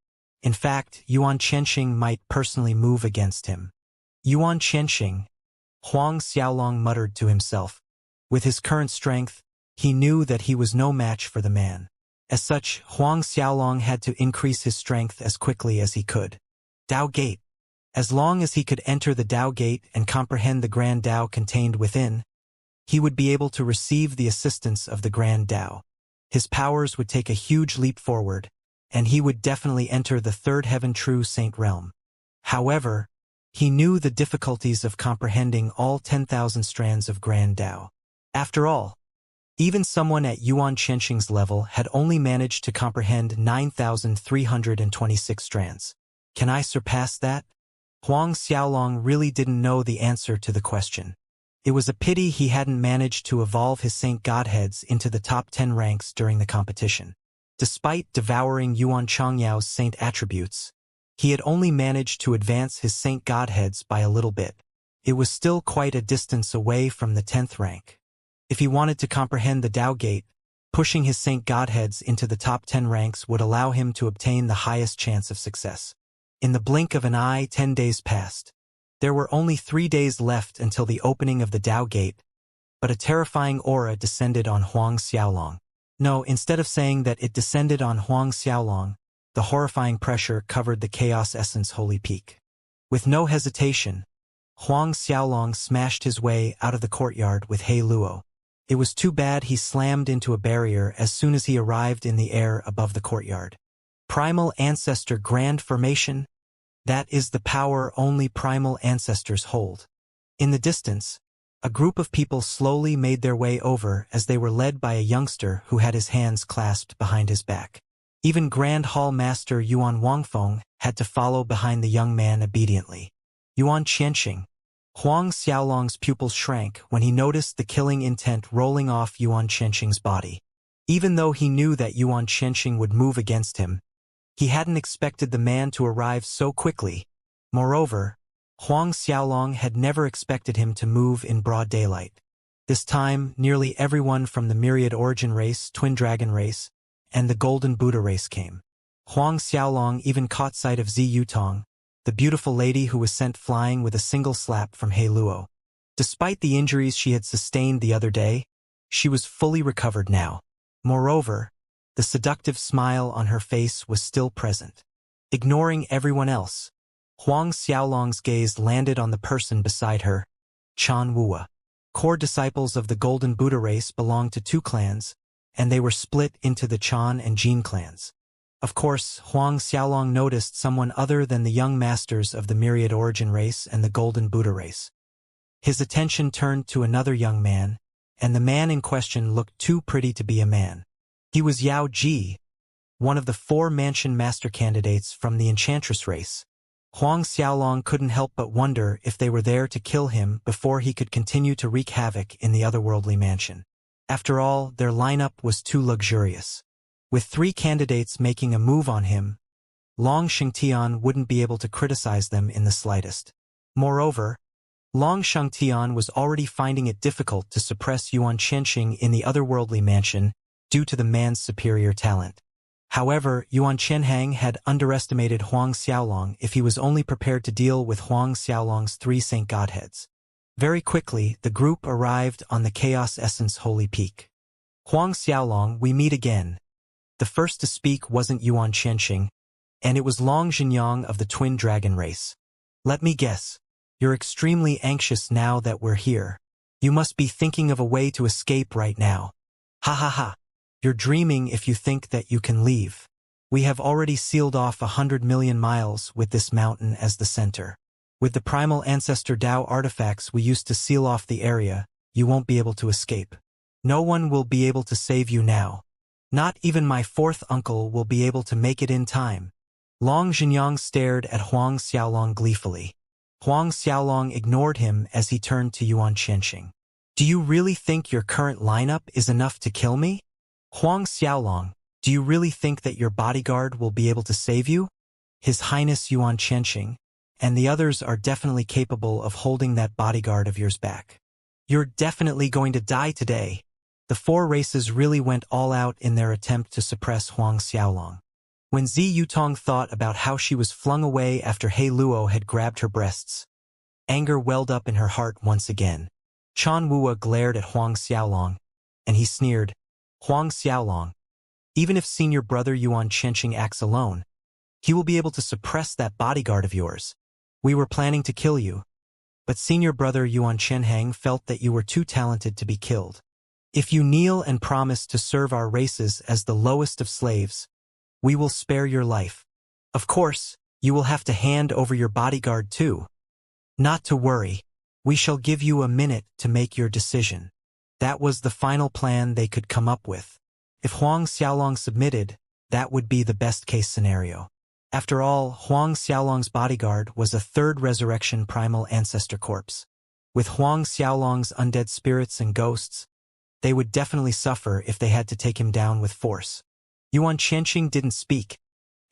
In fact, Yuan Qianxing might personally move against him. Yuan Qianxing, Huang Xiaolong muttered to himself. With his current strength, he knew that he was no match for the man. As such, Huang Xiaolong had to increase his strength as quickly as he could. Dao Gate. As long as he could enter the Dao Gate and comprehend the Grand Dao contained within, he would be able to receive the assistance of the Grand Dao. His powers would take a huge leap forward, and he would definitely enter the third heaven true saint realm. However, he knew the difficulties of comprehending all 10,000 strands of Grand Dao. After all, even someone at Yuan Qianxing's level had only managed to comprehend 9,326 strands. Can I surpass that? Huang Xiaolong really didn't know the answer to the question. It was a pity he hadn't managed to evolve his saint godheads into the top 10 ranks during the competition. Despite devouring Yuan Changyao's saint attributes, he had only managed to advance his saint godheads by a little bit. It was still quite a distance away from the 10th rank. If he wanted to comprehend the Dao Gate, pushing his saint godheads into the top 10 ranks would allow him to obtain the highest chance of success. In the blink of an eye, 10 days passed. There were only 3 days left until the opening of the Dao Gate, but a terrifying aura descended on Huang Xiaolong. No, instead of saying that it descended on Huang Xiaolong, the horrifying pressure covered the Chaos Essence Holy Peak. With no hesitation, Huang Xiaolong smashed his way out of the courtyard with He Luo. It was too bad he slammed into a barrier as soon as he arrived in the air above the courtyard. Primal Ancestor Grand Formation? That is the power only primal ancestors hold. In the distance, a group of people slowly made their way over as they were led by a youngster who had his hands clasped behind his back. Even Grand Hall Master Yuan Wangfeng had to follow behind the young man obediently. Yuan Qianxing. Huang Xiaolong's pupils shrank when he noticed the killing intent rolling off Yuan Qianxing's body. Even though he knew that Yuan Qianxing would move against him, he hadn't expected the man to arrive so quickly. Moreover, Huang Xiaolong had never expected him to move in broad daylight. This time, nearly everyone from the Myriad Origin race, Twin Dragon race, and the Golden Buddha race came. Huang Xiaolong even caught sight of Zi Yutong, the beautiful lady who was sent flying with a single slap from He Luo. Despite the injuries she had sustained the other day, she was fully recovered now. Moreover, the seductive smile on her face was still present. Ignoring everyone else, Huang Xiaolong's gaze landed on the person beside her, Chan Wua. Core disciples of the Golden Buddha race belonged to 2 clans, and they were split into the Chan and Jin clans. Of course, Huang Xiaolong noticed someone other than the young masters of the Myriad Origin race and the Golden Buddha race. His attention turned to another young man, and the man in question looked too pretty to be a man. He was Yao Ji, one of the 4 mansion master candidates from the Enchantress race. Huang Xiaolong couldn't help but wonder if they were there to kill him before he could continue to wreak havoc in the otherworldly mansion. After all, their lineup was too luxurious. With 3 candidates making a move on him, Long Shengtian wouldn't be able to criticize them in the slightest. Moreover, Long Shengtian was already finding it difficult to suppress Yuan Qianxing in the otherworldly mansion due to the man's superior talent. However, Yuan Qianhang had underestimated Huang Xiaolong if he was only prepared to deal with Huang Xiaolong's 3 saint godheads. Very quickly, the group arrived on the Chaos Essence Holy Peak. Huang Xiaolong, we meet again. The first to speak wasn't Yuan Qianxing, and it was Long Zhenyang of the Twin Dragon race. Let me guess. You're extremely anxious now that we're here. You must be thinking of a way to escape right now. Ha ha ha. You're dreaming if you think that you can leave. We have already sealed off 100 million miles with this mountain as the center. With the primal ancestor Tao artifacts we used to seal off the area, you won't be able to escape. No one will be able to save you now. Not even my 4th uncle will be able to make it in time. Long Zhenyang stared at Huang Xiaolong gleefully. Huang Xiaolong ignored him as he turned to Yuan Qianxing. Do you really think your current lineup is enough to kill me? Huang Xiaolong, do you really think that your bodyguard will be able to save you? His Highness Yuan Qianxing, and the others are definitely capable of holding that bodyguard of yours back. You're definitely going to die today. The 4 races really went all out in their attempt to suppress Huang Xiaolong. When Zi Yutong thought about how she was flung away after He Luo had grabbed her breasts, anger welled up in her heart once again. Chan Wua glared at Huang Xiaolong, and he sneered, Huang Xiaolong, even if senior brother Yuan Qianxing acts alone, he will be able to suppress that bodyguard of yours. We were planning to kill you, but senior brother Yuan Qianhang felt that you were too talented to be killed. If you kneel and promise to serve our races as the lowest of slaves, we will spare your life. Of course, you will have to hand over your bodyguard too. Not to worry, we shall give you a minute to make your decision. That was the final plan they could come up with. If Huang Xiaolong submitted, that would be the best-case scenario. After all, Huang Xiaolong's bodyguard was a 3rd resurrection primal ancestor corpse. With Huang Xiaolong's undead spirits and ghosts, they would definitely suffer if they had to take him down with force. Yuan Qianxing didn't speak,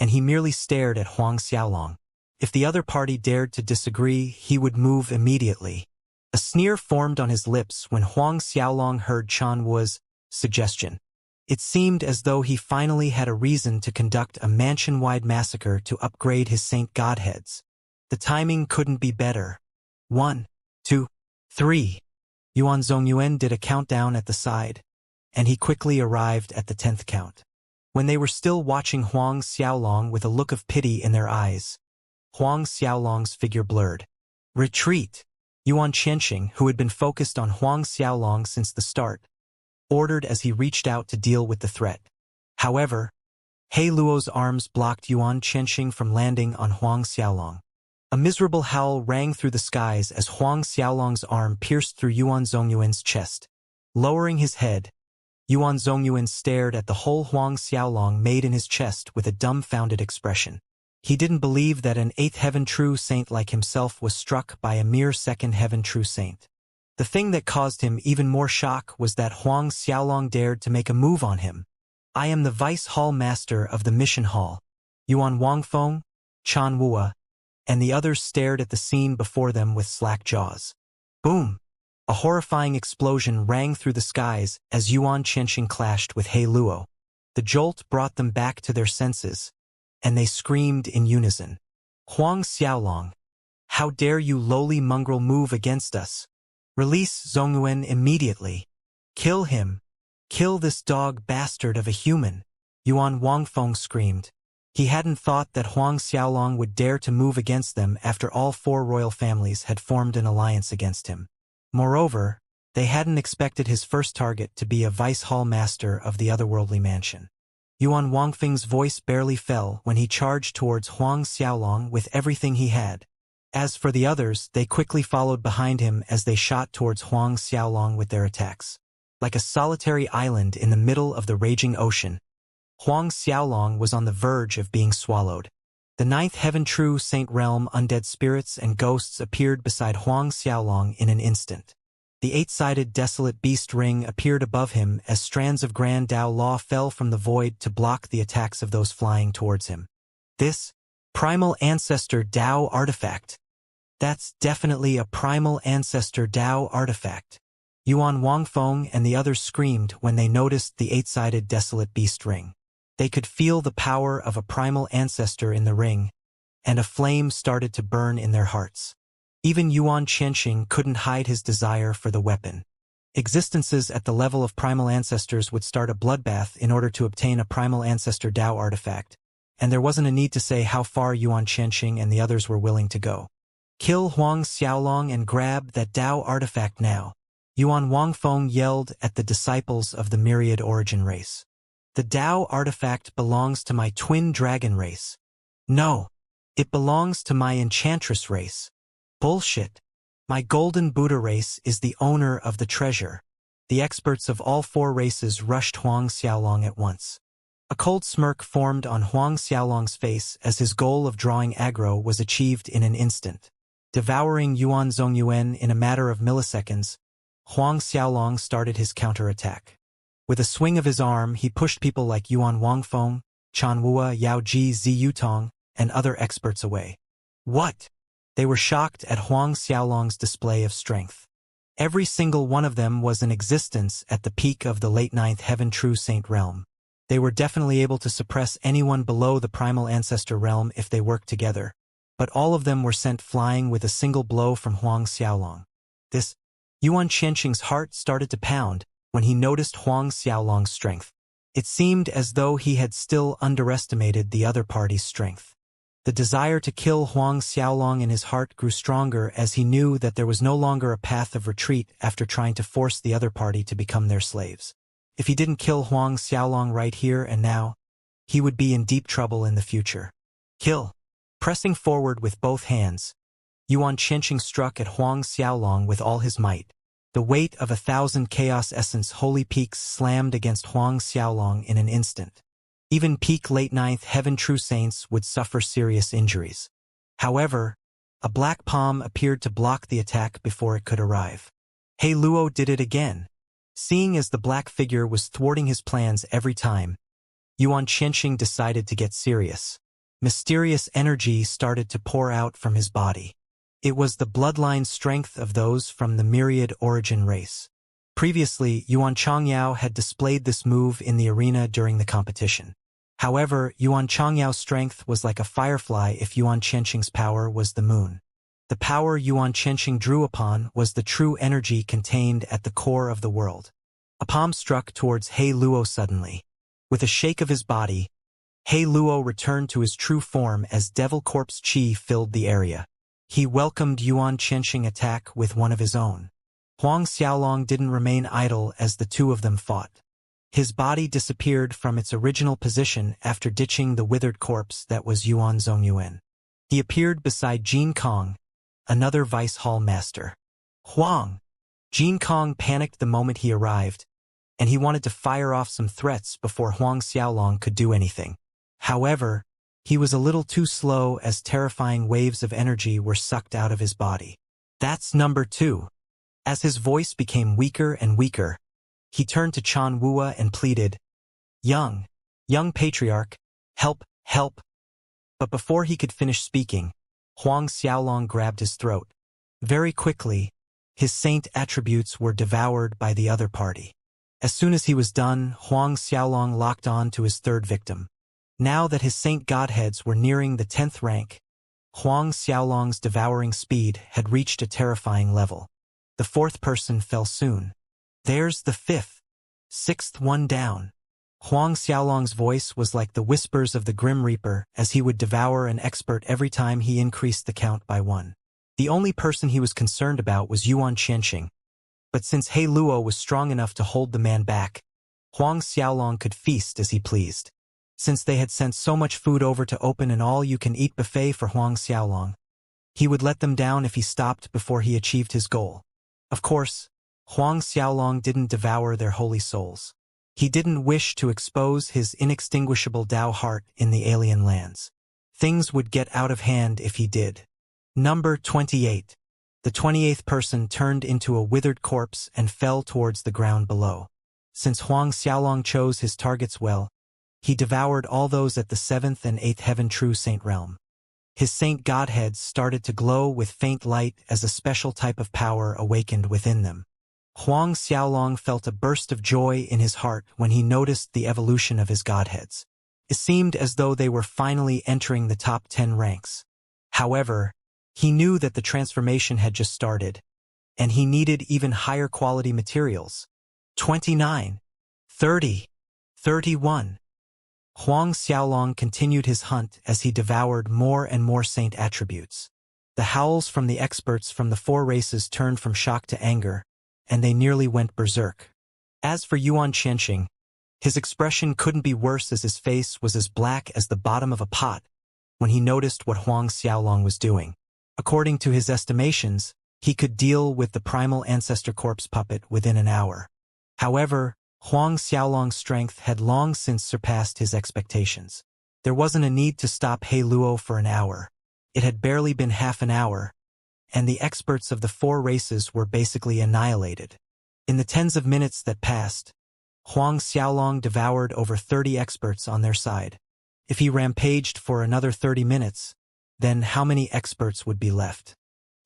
and he merely stared at Huang Xiaolong. If the other party dared to disagree, he would move immediately. A sneer formed on his lips when Huang Xiaolong heard Chan Wu's suggestion. It seemed as though he finally had a reason to conduct a mansion-wide massacre to upgrade his saint godheads. The timing couldn't be better. 1, 2, 3. Yuan Zongyuan did a countdown at the side, and he quickly arrived at the 10th count. When they were still watching Huang Xiaolong with a look of pity in their eyes, Huang Xiaolong's figure blurred. Retreat! Yuan Qianxing, who had been focused on Huang Xiaolong since the start, ordered as he reached out to deal with the threat. However, He Luo's arms blocked Yuan Qianxing from landing on Huang Xiaolong. A miserable howl rang through the skies as Huang Xiaolong's arm pierced through Yuan Zongyuan's chest. Lowering his head, Yuan Zongyuan stared at the hole Huang Xiaolong made in his chest with a dumbfounded expression. He didn't believe that an 8th heaven true saint like himself was struck by a mere 2nd heaven true saint. The thing that caused him even more shock was that Huang Xiaolong dared to make a move on him. I am the Vice Hall Master of the Mission Hall. Yuan Wangfeng, Chan Wua, and the others stared at the scene before them with slack jaws. Boom! A horrifying explosion rang through the skies as Yuan Qianxing clashed with He Luo. The jolt brought them back to their senses, and they screamed in unison. Huang Xiaolong, how dare you lowly mongrel move against us? Release Zongyuan immediately. Kill him. Kill this dog bastard of a human. Yuan Wangfeng screamed. He hadn't thought that Huang Xiaolong would dare to move against them after all 4 royal families had formed an alliance against him. Moreover, they hadn't expected his first target to be a vice hall master of the otherworldly mansion. Yuan Wangfeng's voice barely fell when he charged towards Huang Xiaolong with everything he had. As for the others, they quickly followed behind him as they shot towards Huang Xiaolong with their attacks. Like a solitary island in the middle of the raging ocean, Huang Xiaolong was on the verge of being swallowed. The 9th heaven true saint realm undead spirits and ghosts appeared beside Huang Xiaolong in an instant. The 8-sided desolate beast ring appeared above him as strands of grand Tao law fell from the void to block the attacks of those flying towards him. This primal ancestor Dao artifact. That's definitely a primal ancestor Dao artifact. Yuan Wangfeng and the others screamed when they noticed the eight-sided desolate beast ring. They could feel the power of a primal ancestor in the ring, and a flame started to burn in their hearts. Even Yuan Qianxing couldn't hide his desire for the weapon. Existences at the level of primal ancestors would start a bloodbath in order to obtain a primal ancestor Dao artifact, and there wasn't a need to say how far Yuan Qianxing and the others were willing to go. Kill Huang Xiaolong and grab that Dao artifact now. Yuan Wangfeng yelled at the disciples of the myriad origin race. The Dao artifact belongs to my twin dragon race. No, it belongs to my enchantress race. Bullshit. My golden Buddha race is the owner of the treasure. The experts of all four races rushed Huang Xiaolong at once. A cold smirk formed on Huang Xiaolong's face as his goal of drawing aggro was achieved in an instant. Devouring Yuan Zongyuan in a matter of milliseconds, Huang Xiaolong started his counterattack. With a swing of his arm, he pushed people like Yuan Wangfeng, Chan Wua, Yao Ji, Zi Yutong, and other experts away. What? They were shocked at Huang Xiaolong's display of strength. Every single one of them was in existence at the peak of the late ninth heaven true saint realm. They were definitely able to suppress anyone below the primal ancestor realm if they worked together, but all of them were sent flying with a single blow from Huang Xiaolong. Yuan Qianxing's heart started to pound when he noticed Huang Xiaolong's strength. It seemed as though he had still underestimated the other party's strength. The desire to kill Huang Xiaolong in his heart grew stronger as he knew that there was no longer a path of retreat after trying to force the other party to become their slaves. If he didn't kill Huang Xiaolong right here and now, he would be in deep trouble in the future. Kill. Pressing forward with both hands, Yuan Qianxing struck at Huang Xiaolong with all his might. The weight of 1,000 Chaos Essence holy peaks slammed against Huang Xiaolong in an instant. Even peak late ninth heaven true saints would suffer serious injuries. However, a black palm appeared to block the attack before it could arrive. He Luo did it again. Seeing as the black figure was thwarting his plans every time, Yuan Qianxing decided to get serious. Mysterious energy started to pour out from his body. It was the bloodline strength of those from the myriad origin race. Previously, Yuan Changyao had displayed this move in the arena during the competition. However, Yuan Changyao's strength was like a firefly if Yuan Qianxing's power was the moon. The power Yuan Qianxing drew upon was the true energy contained at the core of the world. A palm struck towards He Luo suddenly. With a shake of his body, He Luo returned to his true form as devil corpse chi filled the area. He welcomed Yuan Qianxing's attack with one of his own. Huang Xiaolong didn't remain idle as the two of them fought. His body disappeared from its original position after ditching the withered corpse that was Yuan Zongyuan. He appeared beside Jin Kong, another Vice Hall master. Huang! Jin Kong panicked the moment he arrived, and he wanted to fire off some threats before Huang Xiaolong could do anything. However, he was a little too slow as terrifying waves of energy were sucked out of his body. That's number 2. As his voice became weaker and weaker, he turned to Chan Wua and pleaded, Young patriarch, help, help. But before he could finish speaking, Huang Xiaolong grabbed his throat. Very quickly, his saint attributes were devoured by the other party. As soon as he was done, Huang Xiaolong locked on to his third victim. Now that his saint godheads were nearing the 10th rank, Huang Xiaolong's devouring speed had reached a terrifying level. The fourth person fell soon. There's the 5th, 6th one down. Huang Xiaolong's voice was like the whispers of the Grim Reaper as he would devour an expert every time he increased the count by 1. The only person he was concerned about was Yuan Qianxing. But since He Luo was strong enough to hold the man back, Huang Xiaolong could feast as he pleased. Since they had sent so much food over to open an all-you-can-eat buffet for Huang Xiaolong, he would let them down if he stopped before he achieved his goal. Of course, Huang Xiaolong didn't devour their holy souls. He didn't wish to expose his inextinguishable Dao heart in the alien lands. Things would get out of hand if he did. Number 28. The 28th person turned into a withered corpse and fell towards the ground below. Since Huang Xiaolong chose his targets well, he devoured all those at the 7th and 8th heaven true saint realm. His saint godheads started to glow with faint light as a special type of power awakened within them. Huang Xiaolong felt a burst of joy in his heart when he noticed the evolution of his godheads. It seemed as though they were finally entering the top 10 ranks. However, he knew that the transformation had just started, and he needed even higher quality materials. 29, 30, 31. Huang Xiaolong continued his hunt as he devoured more and more saint attributes. The howls from the experts from the 4 races turned from shock to anger, and they nearly went berserk. As for Yuan Qianxing, his expression couldn't be worse as his face was as black as the bottom of a pot when he noticed what Huang Xiaolong was doing. According to his estimations, he could deal with the primal ancestor corpse puppet within an hour. However, Huang Xiaolong's strength had long since surpassed his expectations. There wasn't a need to stop He Luo for an hour. It had barely been half an hour, and the experts of the 4 races were basically annihilated. In the tens of minutes that passed, Huang Xiaolong devoured over 30 experts on their side. If he rampaged for another 30 minutes, then how many experts would be left?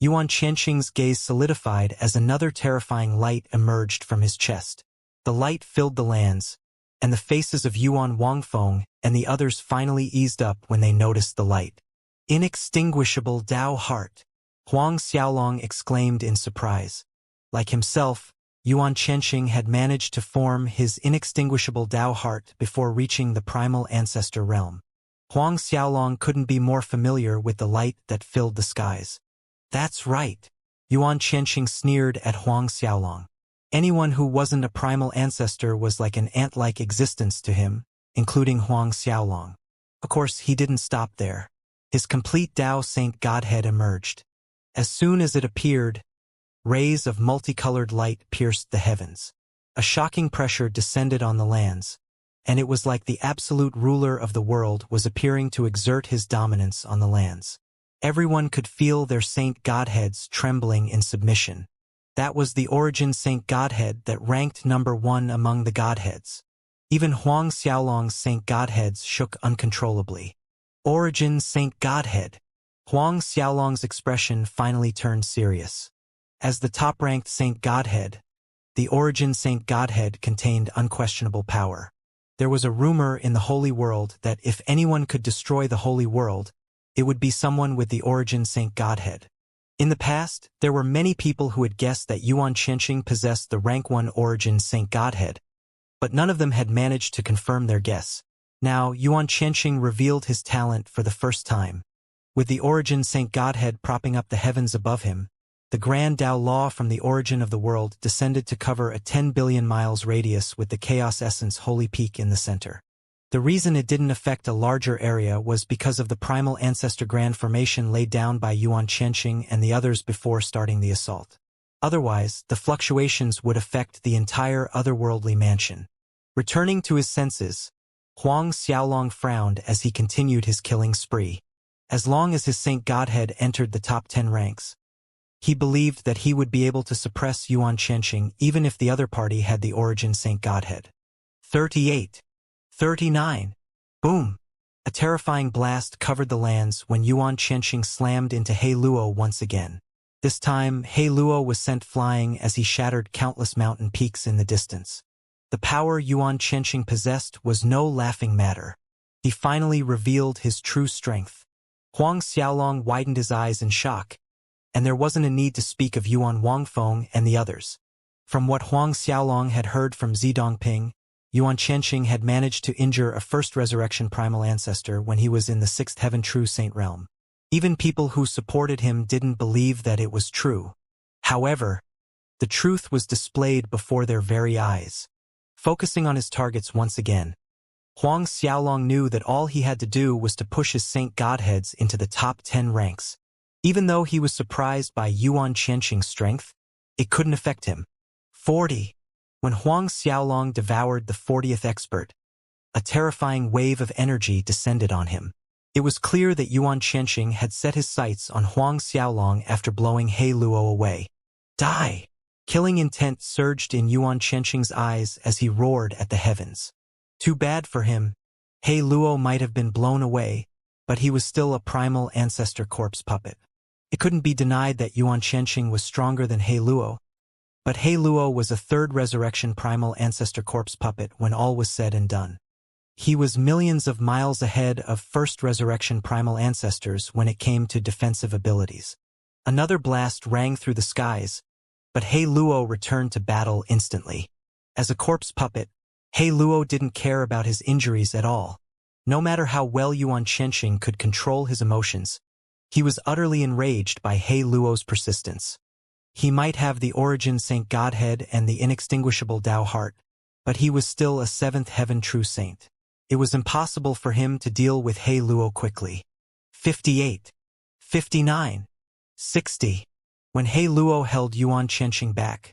Yuan Qianxing's gaze solidified as another terrifying light emerged from his chest. The light filled the lands, and the faces of Yuan Wangfeng and the others finally eased up when they noticed the light. Inextinguishable Dao Heart, Huang Xiaolong exclaimed in surprise. Like himself, Yuan Qianxing had managed to form his inextinguishable Dao Heart before reaching the primal ancestor realm. Huang Xiaolong couldn't be more familiar with the light that filled the skies. That's right, Yuan Qianxing sneered at Huang Xiaolong. Anyone who wasn't a primal ancestor was like an ant-like existence to him, including Huang Xiaolong. Of course, he didn't stop there. His complete Dao Saint Godhead emerged. As soon as it appeared, rays of multicolored light pierced the heavens. A shocking pressure descended on the lands, and it was like the absolute ruler of the world was appearing to exert his dominance on the lands. Everyone could feel their saint godheads trembling in submission. That was the origin saint godhead that ranked number 1 among the godheads. Even Huang Xiaolong's saint godheads shook uncontrollably. Origin saint godhead. Huang Xiaolong's expression finally turned serious. As the top-ranked saint godhead, the origin saint godhead contained unquestionable power. There was a rumor in the holy world that if anyone could destroy the holy world, it would be someone with the origin saint godhead. In the past, there were many people who had guessed that Yuan Qianxing possessed the rank 1 origin saint godhead, but none of them had managed to confirm their guess. Now, Yuan Qianxing revealed his talent for the first time. With the origin saint godhead propping up the heavens above him, the grand Tao law from the origin of the world descended to cover a 10 billion miles radius with the chaos essence holy peak in the center. The reason it didn't affect a larger area was because of the primal ancestor grand formation laid down by Yuan Qianxing and the others before starting the assault. Otherwise, the fluctuations would affect the entire otherworldly mansion. Returning to his senses, Huang Xiaolong frowned as he continued his killing spree. As long as his saint godhead entered the top 10 ranks, he believed that he would be able to suppress Yuan Qianxing even if the other party had the origin saint godhead. 38. 39. Boom! A terrifying blast covered the lands when Yuan Qianxing slammed into He Luo once again. This time, He Luo was sent flying as he shattered countless mountain peaks in the distance. The power Yuan Qianxing possessed was no laughing matter. He finally revealed his true strength. Huang Xiaolong widened his eyes in shock, and there wasn't a need to speak of Yuan Wangfeng and the others. From what Huang Xiaolong had heard from Zidongping, Yuan Qianxing had managed to injure a first resurrection primal ancestor when he was in the 6th heaven true saint realm. Even people who supported him didn't believe that it was true. However, the truth was displayed before their very eyes. Focusing on his targets once again, Huang Xiaolong knew that all he had to do was to push his saint godheads into the top 10 ranks. Even though he was surprised by Yuan Qianxing's strength, it couldn't affect him. 40. When Huang Xiaolong devoured the 40th expert, a terrifying wave of energy descended on him. It was clear that Yuan Qianxing had set his sights on Huang Xiaolong after blowing He Luo away. Die! Killing intent surged in Yuan Qianxing's eyes as he roared at the heavens. Too bad for him, He Luo might have been blown away, but he was still a primal ancestor corpse puppet. It couldn't be denied that Yuan Qianxing was stronger than He Luo, but He Luo was a third resurrection primal ancestor corpse puppet when all was said and done. He was millions of miles ahead of first resurrection primal ancestors when it came to defensive abilities. Another blast rang through the skies, but He Luo returned to battle instantly. As a corpse puppet, He Luo didn't care about his injuries at all. No matter how well Yuan Qianxing could control his emotions, he was utterly enraged by He Luo's persistence. He might have the origin Saint Godhead and the inextinguishable Tao heart, but he was still a seventh heaven true saint. It was impossible for him to deal with He Luo quickly. 58. 59. 60. When He Luo held Yuan Qianxing back,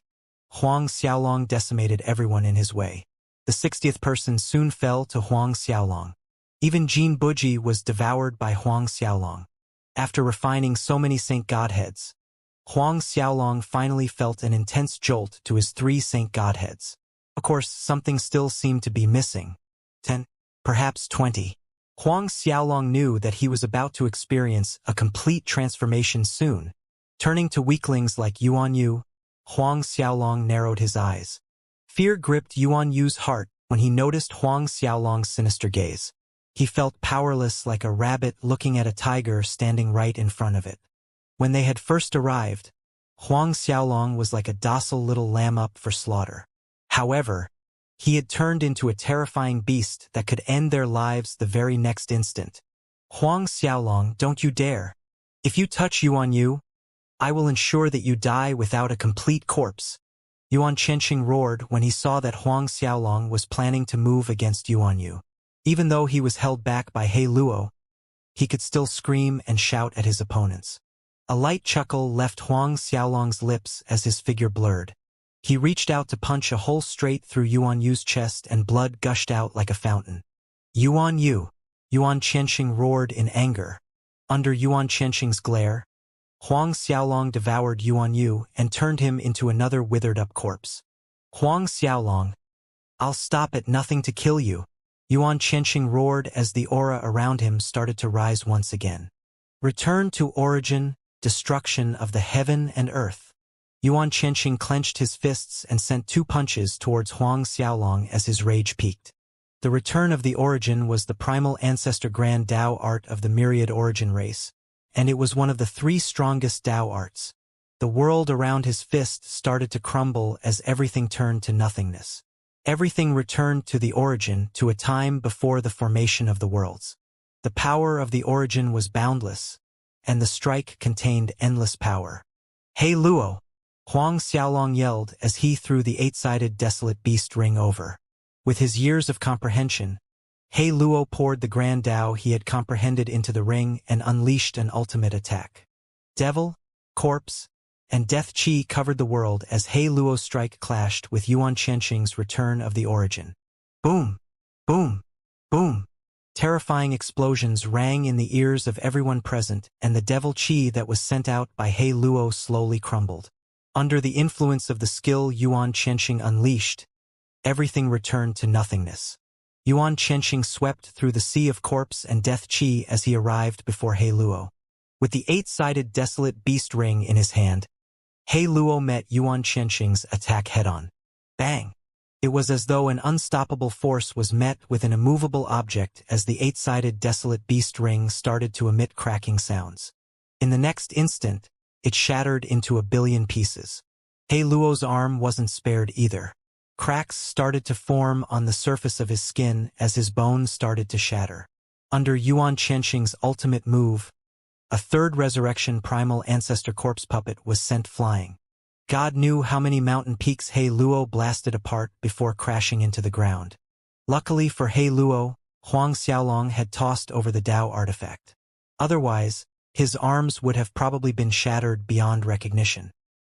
Huang Xiaolong decimated everyone in his way. The 60th person soon fell to Huang Xiaolong. Even Jin Buji was devoured by Huang Xiaolong. After refining so many Saint Godheads, Huang Xiaolong finally felt an intense jolt to his 3 Saint Godheads. Of course, something still seemed to be missing. 10, perhaps 20. Huang Xiaolong knew that he was about to experience a complete transformation soon. Turning to weaklings like Yuan Yu, Huang Xiaolong narrowed his eyes. Fear gripped Yuan Yu's heart when he noticed Huang Xiaolong's sinister gaze. He felt powerless like a rabbit looking at a tiger standing right in front of it. When they had first arrived, Huang Xiaolong was like a docile little lamb up for slaughter. However, he had turned into a terrifying beast that could end their lives the very next instant. Huang Xiaolong, don't you dare. If you touch Yuan Yu, I will ensure that you die without a complete corpse. Yuan Qianxing roared when he saw that Huang Xiaolong was planning to move against Yuan Yu. Even though he was held back by He Luo, he could still scream and shout at his opponents. A light chuckle left Huang Xiaolong's lips as his figure blurred. He reached out to punch a hole straight through Yuan Yu's chest and blood gushed out like a fountain. Yuan Yu! Yuan Qianxing roared in anger. Under Yuan Qianxing's glare, Huang Xiaolong devoured Yuan Yu and turned him into another withered-up corpse. Huang Xiaolong, I'll stop at nothing to kill you. Yuan Qianxing roared as the aura around him started to rise once again. Return to origin, destruction of the heaven and earth. Yuan Qianxing clenched his fists and sent 2 punches towards Huang Xiaolong as his rage peaked. The return of the origin was the primal ancestor grand Tao art of the myriad origin race, and it was one of the 3 strongest Tao arts. The world around his fist started to crumble as everything turned to nothingness. Everything returned to the origin, to a time before the formation of the worlds. The power of the origin was boundless, and the strike contained endless power. He Luo! Huang Xiaolong yelled as he threw the 8-sided desolate beast ring over. With his years of comprehension, He Luo poured the grand Tao he had comprehended into the ring and unleashed an ultimate attack. Devil, corpse, and death chi covered the world as He Luo's strike clashed with Yuan Qianxing's return of the origin. Boom! Boom! Boom! Terrifying explosions rang in the ears of everyone present, and the devil chi that was sent out by He Luo slowly crumbled. Under the influence of the skill Yuan Qianxing unleashed, everything returned to nothingness. Yuan Qianxing swept through the sea of corpse and death chi as he arrived before He Luo. With the 8-sided desolate beast ring in his hand, He Luo met Yuan Qianxing's attack head-on. Bang! It was as though an unstoppable force was met with an immovable object as the 8-sided desolate beast ring started to emit cracking sounds. In the next instant, it shattered into 1 billion pieces. He Luo's arm wasn't spared either. Cracks started to form on the surface of his skin as his bones started to shatter. Under Yuan Qianxing's ultimate move, a 3rd resurrection primal ancestor corpse puppet was sent flying. God knew how many mountain peaks He Luo blasted apart before crashing into the ground. Luckily for He Luo, Huang Xiaolong had tossed over the Tao artifact. Otherwise, his arms would have probably been shattered beyond recognition.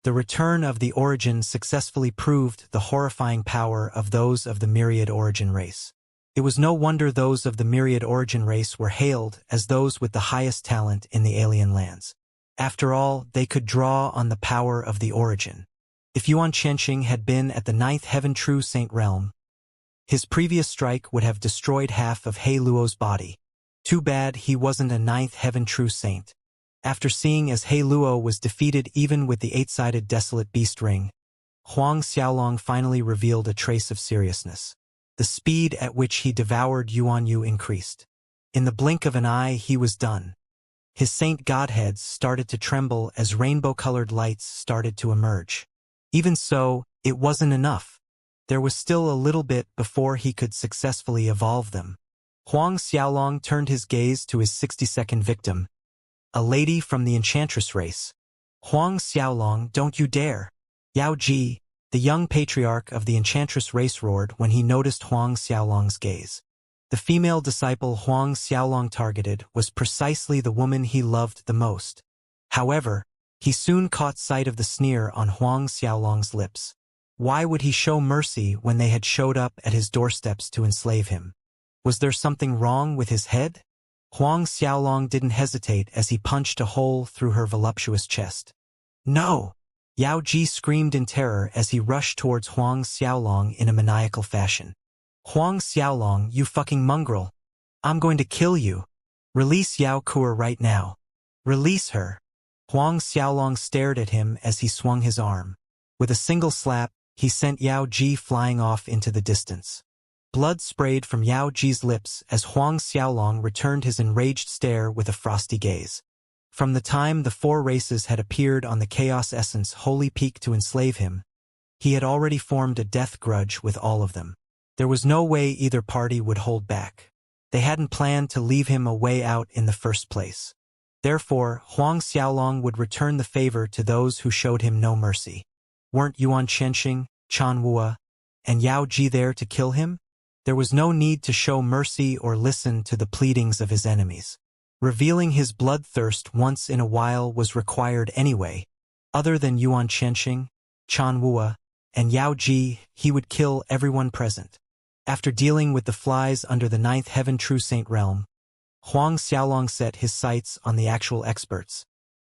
The return of the origin successfully proved the horrifying power of those of the myriad origin race. It was no wonder those of the myriad origin race were hailed as those with the highest talent in the alien lands. After all, they could draw on the power of the origin. If Yuan Qianxing had been at the 9th heaven true saint realm, His previous strike would have destroyed half of He Luo's body. Too bad he wasn't a ninth heaven true saint. After seeing as He Luo was defeated even with the eight-sided desolate beast ring, Huang Xiaolong finally revealed a trace of seriousness. The speed at which he devoured Yuan Yu increased. In the blink of an eye he was done. His saint godheads started to tremble as rainbow-colored lights started to emerge. Even so, it wasn't enough. There was still a little bit before he could successfully evolve them. Huang Xiaolong turned his gaze to his 62nd victim, a lady from the enchantress race. Huang Xiaolong, don't you dare! Yao Ji, the young patriarch of the enchantress race, roared when he noticed Huang Xiaolong's gaze. The female disciple Huang Xiaolong targeted was precisely the woman he loved the most. However, he soon caught sight of the sneer on Huang Xiaolong's lips. Why would he show mercy when they had showed up at his doorsteps to enslave him? Was there something wrong with his head? Huang Xiaolong didn't hesitate as he punched a hole through her voluptuous chest. No! Yao Ji screamed in terror as he rushed towards Huang Xiaolong in a maniacal fashion. Huang Xiaolong, you fucking mongrel! I'm going to kill you! Release Yao Kuo right now! Release her! Huang Xiaolong stared at him as he swung his arm. With a single slap, he sent Yao Ji flying off into the distance. Blood sprayed from Yao Ji's lips as Huang Xiaolong returned his enraged stare with a frosty gaze. From the time the four races had appeared on the Chaos Essence Holy Peak to enslave him, he had already formed a death grudge with all of them. There was no way either party would hold back. They hadn't planned to leave him a way out in the first place. Therefore, Huang Xiaolong would return the favor to those who showed him no mercy. Weren't Yuan Qianxing, Chan Wua, and Yao Ji there to kill him? There was no need to show mercy or listen to the pleadings of his enemies. Revealing his bloodthirst once in a while was required anyway. Other than Yuan Qianxing, Chan Wua, and Yao Ji, he would kill everyone present. After dealing with the flies under the ninth heaven true saint realm, Huang Xiaolong set his sights on the actual experts.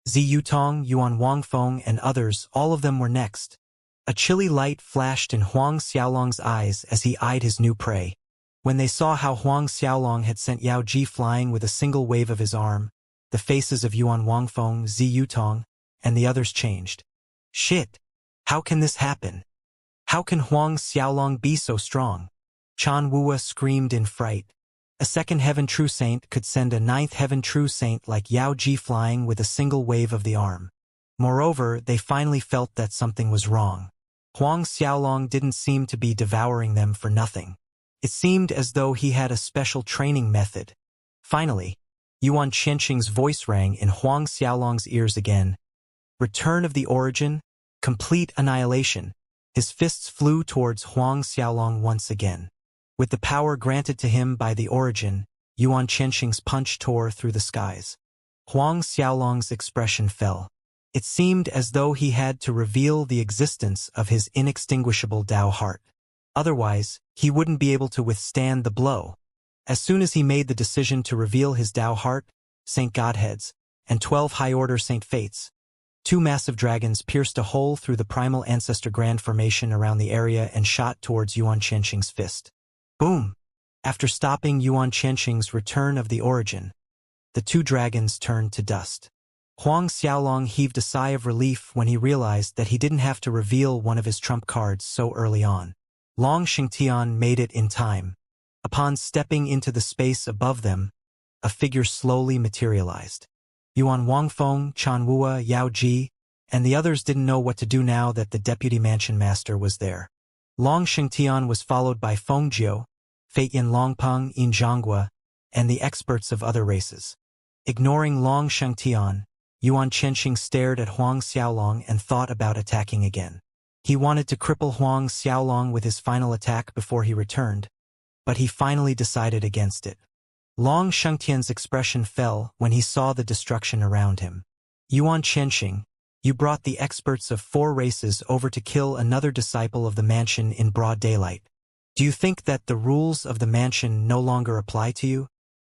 Zi Yutong, Yuan Wangfeng, and others, all of them were next. A chilly light flashed in Huang Xiaolong's eyes as he eyed his new prey. When they saw how Huang Xiaolong had sent Yao Ji flying with a single wave of his arm, the faces of Yuan Wangfeng, Zi Yutong, and the others changed. Shit! How can this happen? How can Huang Xiaolong be so strong? Chan Wua screamed in fright. A second heaven true saint could send a ninth heaven true saint like Yao Ji flying with a single wave of the arm. Moreover, they finally felt that something was wrong. Huang Xiaolong didn't seem to be devouring them for nothing. It seemed as though he had a special training method. Finally, Yuan Qianxing's voice rang in Huang Xiaolong's ears again. Return of the origin, complete annihilation. His fists flew towards Huang Xiaolong once again. With the power granted to him by the origin, Yuan Qianxing's punch tore through the skies. Huang Xiaolong's expression fell. It seemed as though he had to reveal the existence of his inextinguishable Tao heart. Otherwise, he wouldn't be able to withstand the blow. As soon as he made the decision to reveal his Tao heart, Saint Godheads, and 12 high-order Saint Fates, 2 massive dragons pierced a hole through the primal ancestor grand formation around the area and shot towards Yuan Qianxing's fist. Boom! After stopping Yuan Qianxing's return of the origin, the 2 dragons turned to dust. Huang Xiaolong heaved a sigh of relief when he realized that he didn't have to reveal one of his trump cards so early on. Long Shengtian made it in time. Upon stepping into the space above them, a figure slowly materialized. Yuan Wangfeng, Chan Wua, Yao Ji, and the others didn't know what to do now that the deputy mansion master was there. Long Shengtian was followed by Feng Jiu, Feitian Longpeng, Yin Zhanggua, and the experts of other races. Ignoring Long Shengtian, Yuan Qianxing stared at Huang Xiaolong and thought about attacking again. He wanted to cripple Huang Xiaolong with his final attack before he returned, but he finally decided against it. Long Shengtian's expression fell when he saw the destruction around him. Yuan Qianxing, you brought the experts of 4 races over to kill another disciple of the mansion in broad daylight. Do you think that the rules of the mansion no longer apply to you?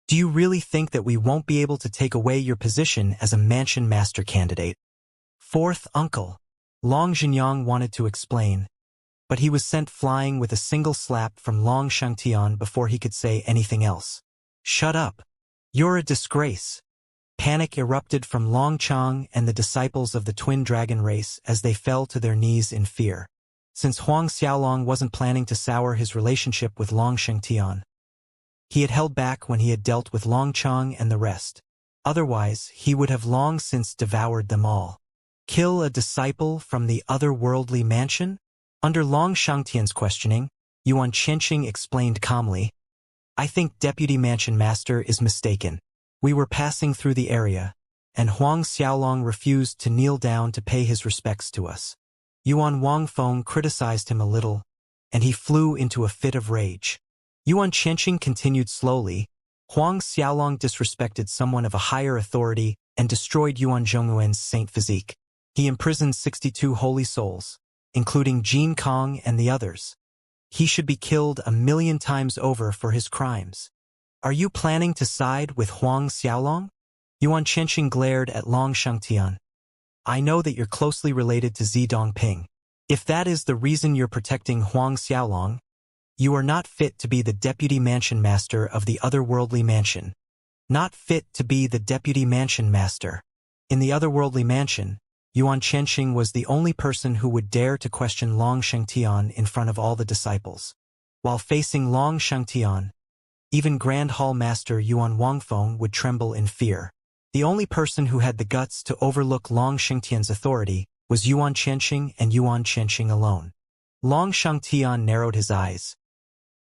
Do you really think that we won't be able to take away your position as a mansion master candidate? 4th uncle. Long Zhenyang wanted to explain, but he was sent flying with a single slap from Long Xianxia before he could say anything else. "Shut up. You're a disgrace." Panic erupted from Long Chang and the disciples of the twin dragon race as they fell to their knees in fear. Since Huang Xiaolong wasn't planning to sour his relationship with Long Xianxia, he had held back when he had dealt with Long Chang and the rest. Otherwise, he would have long since devoured them all. Kill a disciple from the otherworldly mansion? Under Long Xiangtian's questioning, Yuan Qianqing explained calmly, "I think Deputy Mansion Master is mistaken. We were passing through the area, and Huang Xiaolong refused to kneel down to pay his respects to us." Yuan Wangfeng criticized him a little, and he flew into a fit of rage. Yuan Qianqing continued slowly. Huang Xiaolong disrespected someone of a higher authority and destroyed Yuan Zhongyuan's saint physique. He imprisoned 62 holy souls, including Jin Kong and the others. He should be killed 1,000,000 times over for his crimes. Are you planning to side with Huang Xiaolong? Yuan Qianqing glared at Long Xiangtian. I know that you're closely related to Zi Dongping. If that is the reason you're protecting Huang Xiaolong, you are not fit to be the deputy mansion master of the otherworldly mansion. Not fit to be the deputy mansion master. In the otherworldly mansion, Yuan Qianqing was the only person who would dare to question Long Xiangtian in front of all the disciples. While facing Long Xiangtian, even Grand Hall Master Yuan Wangfeng would tremble in fear. The only person who had the guts to overlook Long Xiangtian's authority was Yuan Qianqing and Yuan Qianqing alone. Long Xiangtian narrowed his eyes.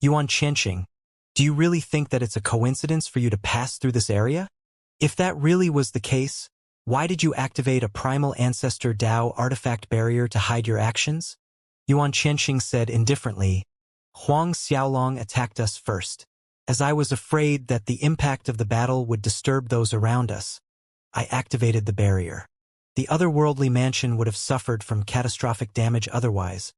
Yuan Qianqing, do you really think that it's a coincidence for you to pass through this area? If that really was the case, why did you activate a primal ancestor Dao artifact barrier to hide your actions? Yuan Qianqing said indifferently, Huang Xiaolong attacked us first. As I was afraid that the impact of the battle would disturb those around us, I activated the barrier. The otherworldly mansion would have suffered from catastrophic damage otherwise,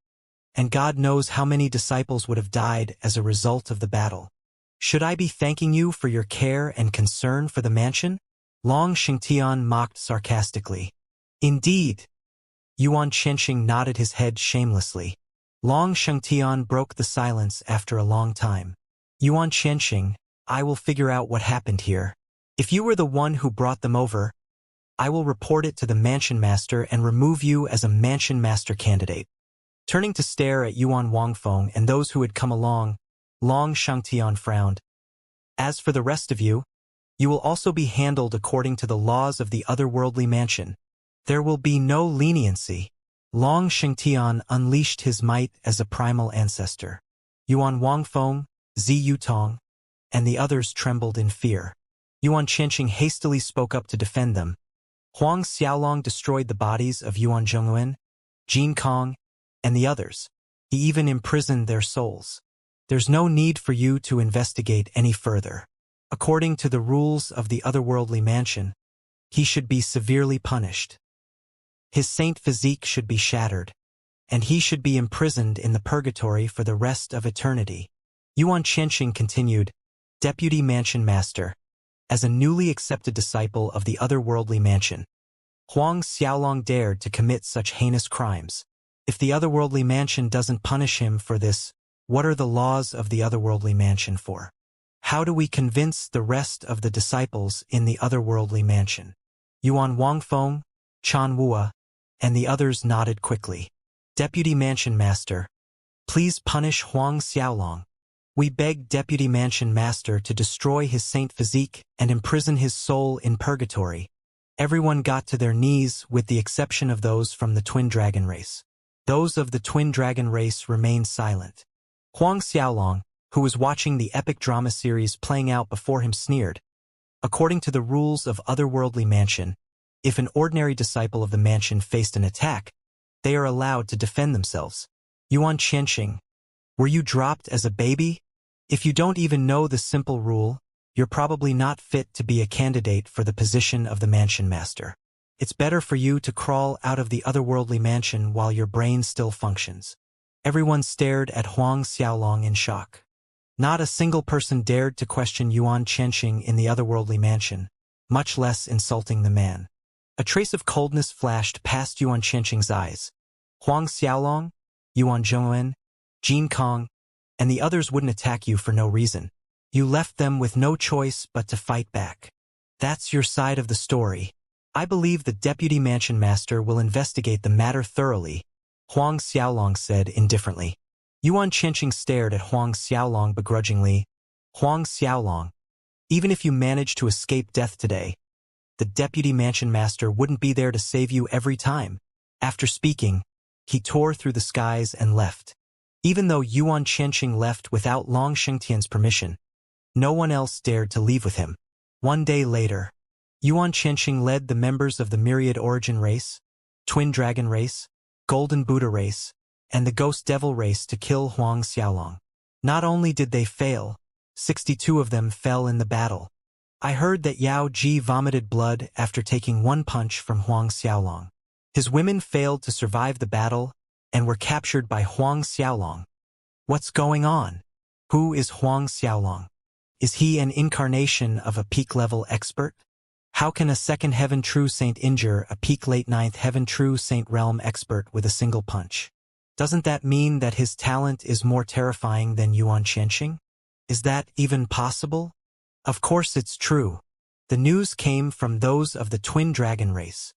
and God knows how many disciples would have died as a result of the battle. Should I be thanking you for your care and concern for the mansion? Long Xiangtian mocked sarcastically. Indeed. Yuan Qianqing nodded his head shamelessly. Long Xiangtian broke the silence after a long time. Yuan Qianqing, I will figure out what happened here. If you were the one who brought them over, I will report it to the mansion master and remove you as a mansion master candidate. Turning to stare at Yuan Wangfeng and those who had come along, Long Xiangtian frowned. As for the rest of you, you will also be handled according to the laws of the otherworldly mansion. There will be no leniency. Long Xiangtian unleashed his might as a primal ancestor. Yuan Wangfeng, Zi Yutong, and the others trembled in fear. Yuan Qianqing hastily spoke up to defend them. Huang Xiaolong destroyed the bodies of Yuan Zhongyuan, Jin Kong, and the others. He even imprisoned their souls. There's no need for you to investigate any further. According to the rules of the otherworldly mansion, he should be severely punished. His saint physique should be shattered, and he should be imprisoned in the purgatory for the rest of eternity. Yuan Qianqing continued, Deputy Mansion Master, as a newly accepted disciple of the otherworldly mansion, Huang Xiaolong dared to commit such heinous crimes. If the otherworldly mansion doesn't punish him for this, what are the laws of the otherworldly mansion for? How do we convince the rest of the disciples in the otherworldly mansion? Yuan Wangfeng, Chan Wua, and the others nodded quickly. Deputy Mansion Master, please punish Huang Xiaolong. We beg Deputy Mansion Master to destroy his saint physique and imprison his soul in purgatory. Everyone got to their knees with the exception of those from the Twin Dragon race. Those of the Twin Dragon race remained silent. Huang Xiaolong, who was watching the epic drama series playing out before him, sneered. According to the rules of otherworldly mansion, if an ordinary disciple of the mansion faced an attack, they are allowed to defend themselves. Yuan Qianqing, were you dropped as a baby? If you don't even know the simple rule, you're probably not fit to be a candidate for the position of the mansion master. It's better for you to crawl out of the otherworldly mansion while your brain still functions. Everyone stared at Huang Xiaolong in shock. Not a single person dared to question Yuan Qianqing in the otherworldly mansion, much less insulting the man. A trace of coldness flashed past Yuan Qianqing's eyes. Huang Xiaolong, Yuan Zhongwen, Jin Kong, and the others wouldn't attack you for no reason. You left them with no choice but to fight back. That's your side of the story. I believe the Deputy Mansion Master will investigate the matter thoroughly, Huang Xiaolong said indifferently. Yuan Chenqing stared at Huang Xiaolong begrudgingly. Huang Xiaolong, even if you manage to escape death today, the Deputy Mansion Master wouldn't be there to save you every time. After speaking, he tore through the skies and left. Even though Yuan Chenqing left without Long Shengtian's permission, no one else dared to leave with him. One day later, Yuan Chenqing led the members of the Myriad Origin race, Twin Dragon race, Golden Buddha race, and the Ghost Devil race to kill Huang Xiaolong. Not only did they fail, 62 of them fell in the battle. I heard that Yao Ji vomited blood after taking one punch from Huang Xiaolong. His women failed to survive the battle and were captured by Huang Xiaolong. What's going on? Who is Huang Xiaolong? Is he an incarnation of a peak-level expert? How can a second heaven true saint injure a peak late ninth heaven true saint realm expert with a single punch? Doesn't that mean that his talent is more terrifying than Yuan Chenqing? Is that even possible? Of course it's true. The news came from those of the Twin Dragon race.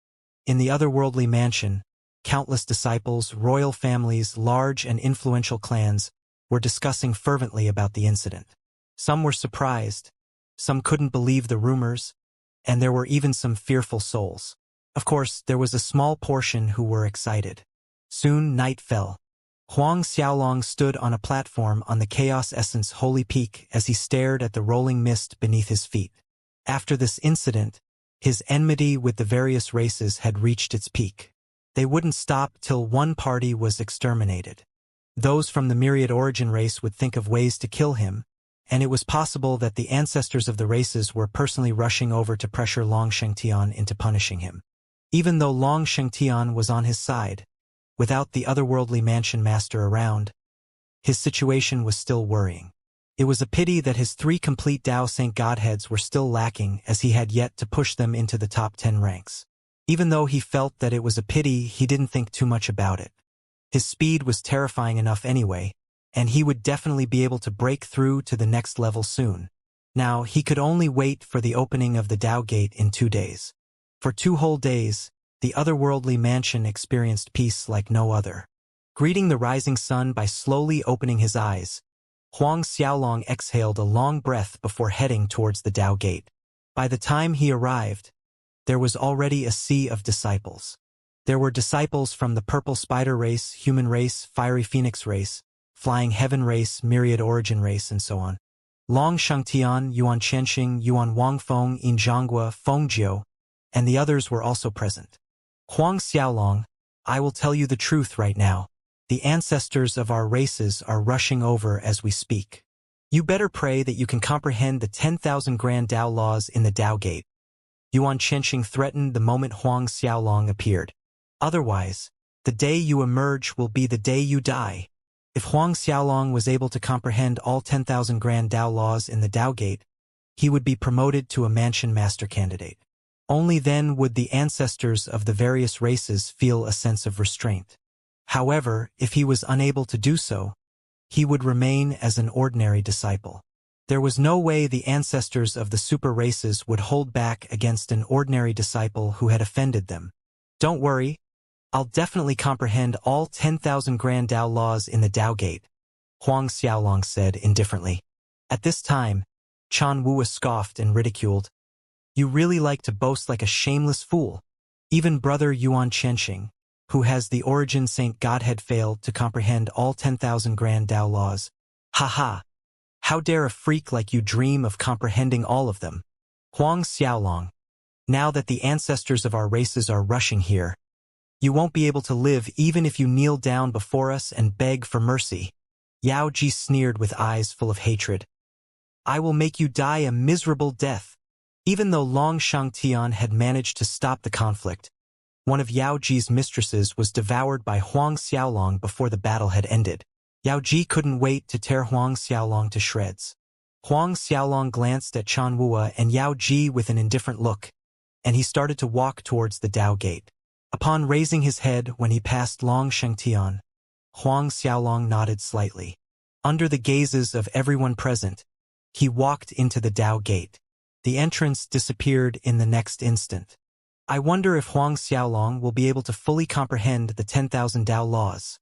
In the otherworldly mansion, countless disciples, royal families, large and influential clans were discussing fervently about the incident. Some were surprised, some couldn't believe the rumors, and there were even some fearful souls. Of course, there was a small portion who were excited. Soon night fell. Huang Xiaolong stood on a platform on the Chaos Essence Holy Peak as he stared at the rolling mist beneath his feet. After this incident, his enmity with the various races had reached its peak. They wouldn't stop till one party was exterminated. Those from the Myriad Origin race would think of ways to kill him, and it was possible that the ancestors of the races were personally rushing over to pressure Long Shengtian into punishing him. Even though Long Shengtian was on his side, without the otherworldly mansion master around, his situation was still worrying. It was a pity that his 3 complete Dao Saint Godheads were still lacking, as he had yet to push them into the top 10 ranks. Even though he felt that it was a pity, he didn't think too much about it. His speed was terrifying enough anyway, and he would definitely be able to break through to the next level soon. Now, he could only wait for the opening of the Dao Gate in 2 days. For 2 whole days, the otherworldly mansion experienced peace like no other. Greeting the rising sun by slowly opening his eyes, Huang Xiaolong exhaled a long breath before heading towards the Dao Gate. By the time he arrived, there was already a sea of disciples. There were disciples from the Purple Spider race, Human race, Fiery Phoenix race, Flying Heaven race, Myriad Origin race, and so on. Long Shengtian, Yuan Chenqing, Yuan Wangfeng, Yin Zhanghua, Fengjiu, and the others were also present. Huang Xiaolong, I will tell you the truth right now. The ancestors of our races are rushing over as we speak. You better pray that you can comprehend the 10,000 grand Dao laws in the Dao Gate. Yuan Chenqing threatened the moment Huang Xiaolong appeared. Otherwise, the day you emerge will be the day you die. If Huang Xiaolong was able to comprehend all 10,000 grand Dao laws in the Dao Gate, he would be promoted to a mansion master candidate. Only then would the ancestors of the various races feel a sense of restraint. However, if he was unable to do so, he would remain as an ordinary disciple. There was no way the ancestors of the super races would hold back against an ordinary disciple who had offended them. Don't worry, I'll definitely comprehend all 10,000 grand Dao laws in the Dao Gate, Huang Xiaolong said indifferently. At this time, Chan Wuwa scoffed and ridiculed. You really like to boast like a shameless fool. Even brother Yuan Chenqing, who has the Origin Saint Godhead, failed to comprehend all 10,000 grand Dao laws. Ha! How dare a freak like you dream of comprehending all of them? Huang Xiaolong, now that the ancestors of our races are rushing here, you won't be able to live even if you kneel down before us and beg for mercy. Yao Ji sneered with eyes full of hatred. I will make you die a miserable death. Even though Long Shengtian had managed to stop the conflict, one of Yao Ji's mistresses was devoured by Huang Xiaolong before the battle had ended. Yao Ji couldn't wait to tear Huang Xiaolong to shreds. Huang Xiaolong glanced at Chan Wuwa and Yao Ji with an indifferent look, and he started to walk towards the Dao Gate. Upon raising his head when he passed Long Shengtian, Huang Xiaolong nodded slightly. Under the gazes of everyone present, he walked into the Dao Gate. The entrance disappeared in the next instant. I wonder if Huang Xiaolong will be able to fully comprehend the 10,000 Dao laws.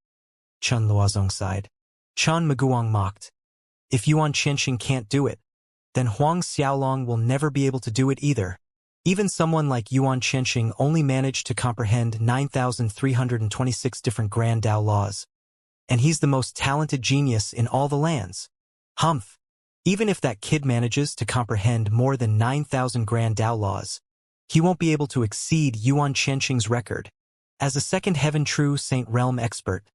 Chun Luozong sighed. Chan Maguang mocked. If Yuan Qianxing can't do it, then Huang Xiaolong will never be able to do it either. Even someone like Yuan Qianxing only managed to comprehend 9,326 different Grand Dao laws. And he's the most talented genius in all the lands. Humph. Even if that kid manages to comprehend more than 9,000 Grand Dao laws, he won't be able to exceed Yuan Qianxing's record. As a second Heaven True Saint Realm expert,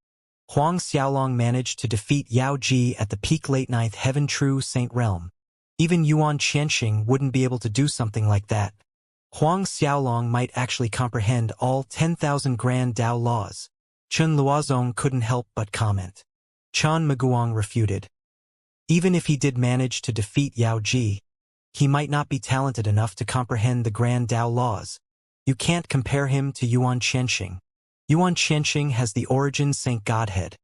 Huang Xiaolong managed to defeat Yao Ji at the peak late 9th Heaven True Saint Realm. Even Yuan Qianxing wouldn't be able to do something like that. Huang Xiaolong might actually comprehend all 10,000 Grand Dao laws. Chun Luozong couldn't help but comment. Chan Maguang refuted. Even if he did manage to defeat Yao Ji, he might not be talented enough to comprehend the Grand Dao laws. You can't compare him to Yuan Qianxing. Yuan Qianxing has the origin Saint Godhead.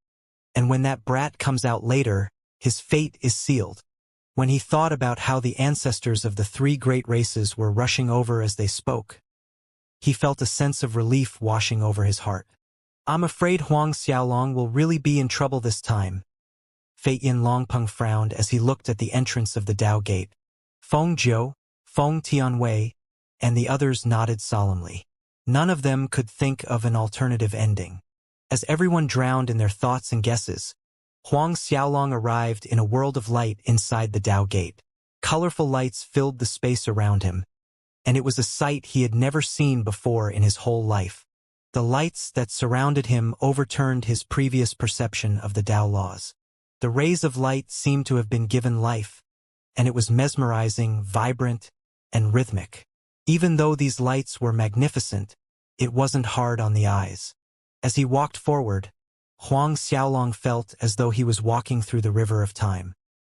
And when that brat comes out later, his fate is sealed. When he thought about how the ancestors of the three great races were rushing over as they spoke, he felt a sense of relief washing over his heart. I'm afraid Huang Xiaolong will really be in trouble this time. Fei Yin Longpeng frowned as he looked at the entrance of the Dao Gate. Feng Jiu, Feng Tianwei, and the others nodded solemnly. None of them could think of an alternative ending. As everyone drowned in their thoughts and guesses, Huang Xiaolong arrived in a world of light inside the Dao Gate. Colorful lights filled the space around him, and it was a sight he had never seen before in his whole life. The lights that surrounded him overturned his previous perception of the Dao laws. The rays of light seemed to have been given life, and it was mesmerizing, vibrant, and rhythmic. Even though these lights were magnificent, it wasn't hard on the eyes. As he walked forward, Huang Xiaolong felt as though he was walking through the river of time.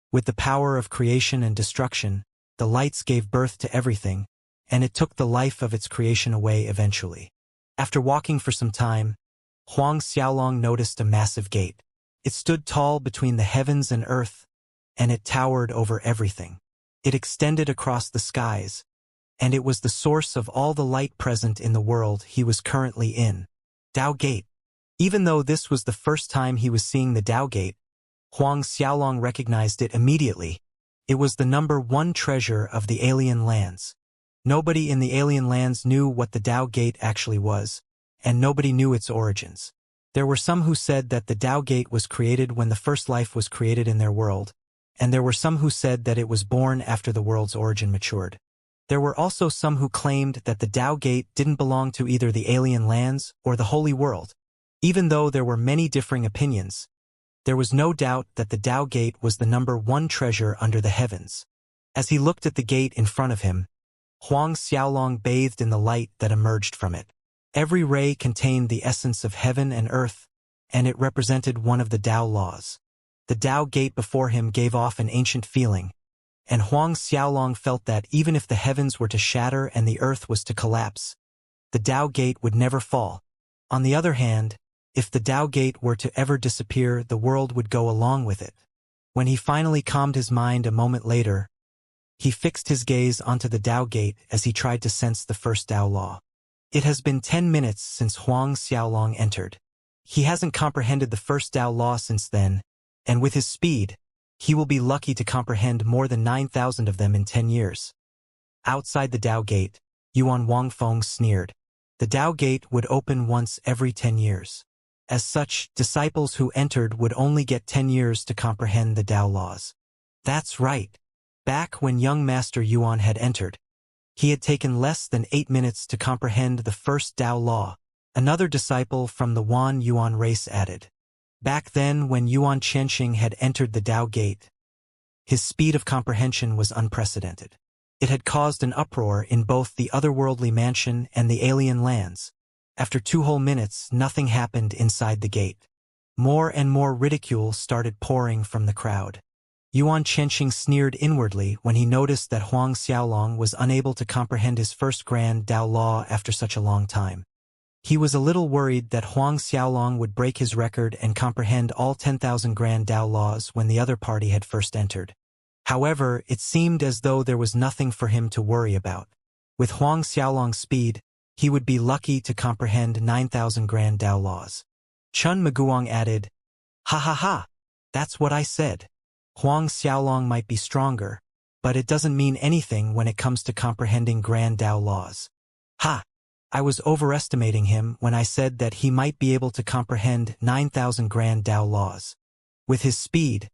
With the power of creation and destruction, the lights gave birth to everything, and it took the life of its creation away eventually. After walking for some time, Huang Xiaolong noticed a massive gate. It stood tall between the heavens and earth, and it towered over everything. It extended across the skies, and it was the source of all the light present in the world he was currently in. Dao Gate. Even though this was the first time he was seeing the Dao Gate, Huang Xiaolong recognized it immediately. It was the #1 treasure of the alien lands. Nobody in the alien lands knew what the Dao Gate actually was, and nobody knew its origins. There were some who said that the Dao Gate was created when the first life was created in their world, and there were some who said that it was born after the world's origin matured. There were also some who claimed that the Dao Gate didn't belong to either the alien lands or the Holy World. Even though there were many differing opinions, there was no doubt that the Dao Gate was the #1 treasure under the heavens. As he looked at the gate in front of him, Huang Xiaolong bathed in the light that emerged from it. Every ray contained the essence of heaven and earth, and it represented one of the Dao laws. The Dao Gate before him gave off an ancient feeling, and Huang Xiaolong felt that even if the heavens were to shatter and the earth was to collapse, the Dao Gate would never fall. On the other hand, if the Dao Gate were to ever disappear, the world would go along with it. When he finally calmed his mind a moment later, he fixed his gaze onto the Dao Gate as he tried to sense the first Dao law. It has been 10 minutes since Huang Xiaolong entered. He hasn't comprehended the first Dao law since then, and with his speed, he will be lucky to comprehend more than 9,000 of them in 10 years. Outside the Dao Gate, Yuan Wangfeng sneered. The Dao Gate would open once every 10 years. As such, disciples who entered would only get 10 years to comprehend the Dao laws. That's right. Back when young Master Yuan had entered, he had taken less than 8 minutes to comprehend the first Dao law. Another disciple from the Wan Yuan race added. Back then, when Yuan Qianxing had entered the Dao Gate, his speed of comprehension was unprecedented. It had caused an uproar in both the otherworldly mansion and the alien lands. After 2 whole minutes, nothing happened inside the gate. More and more ridicule started pouring from the crowd. Yuan Qianxing sneered inwardly when he noticed that Huang Xiaolong was unable to comprehend his first grand Dao law after such a long time. He was a little worried that Huang Xiaolong would break his record and comprehend all 10,000 grand Dao laws when the other party had first entered. However, it seemed as though there was nothing for him to worry about. With Huang Xiaolong's speed, he would be lucky to comprehend 9,000 grand Dao laws. Chun Maguang added, "Ha ha ha, that's what I said. Huang Xiaolong might be stronger, but it doesn't mean anything when it comes to comprehending grand Dao laws. Ha! I was overestimating him when I said that he might be able to comprehend 9,000 grand Dao laws. With his speed,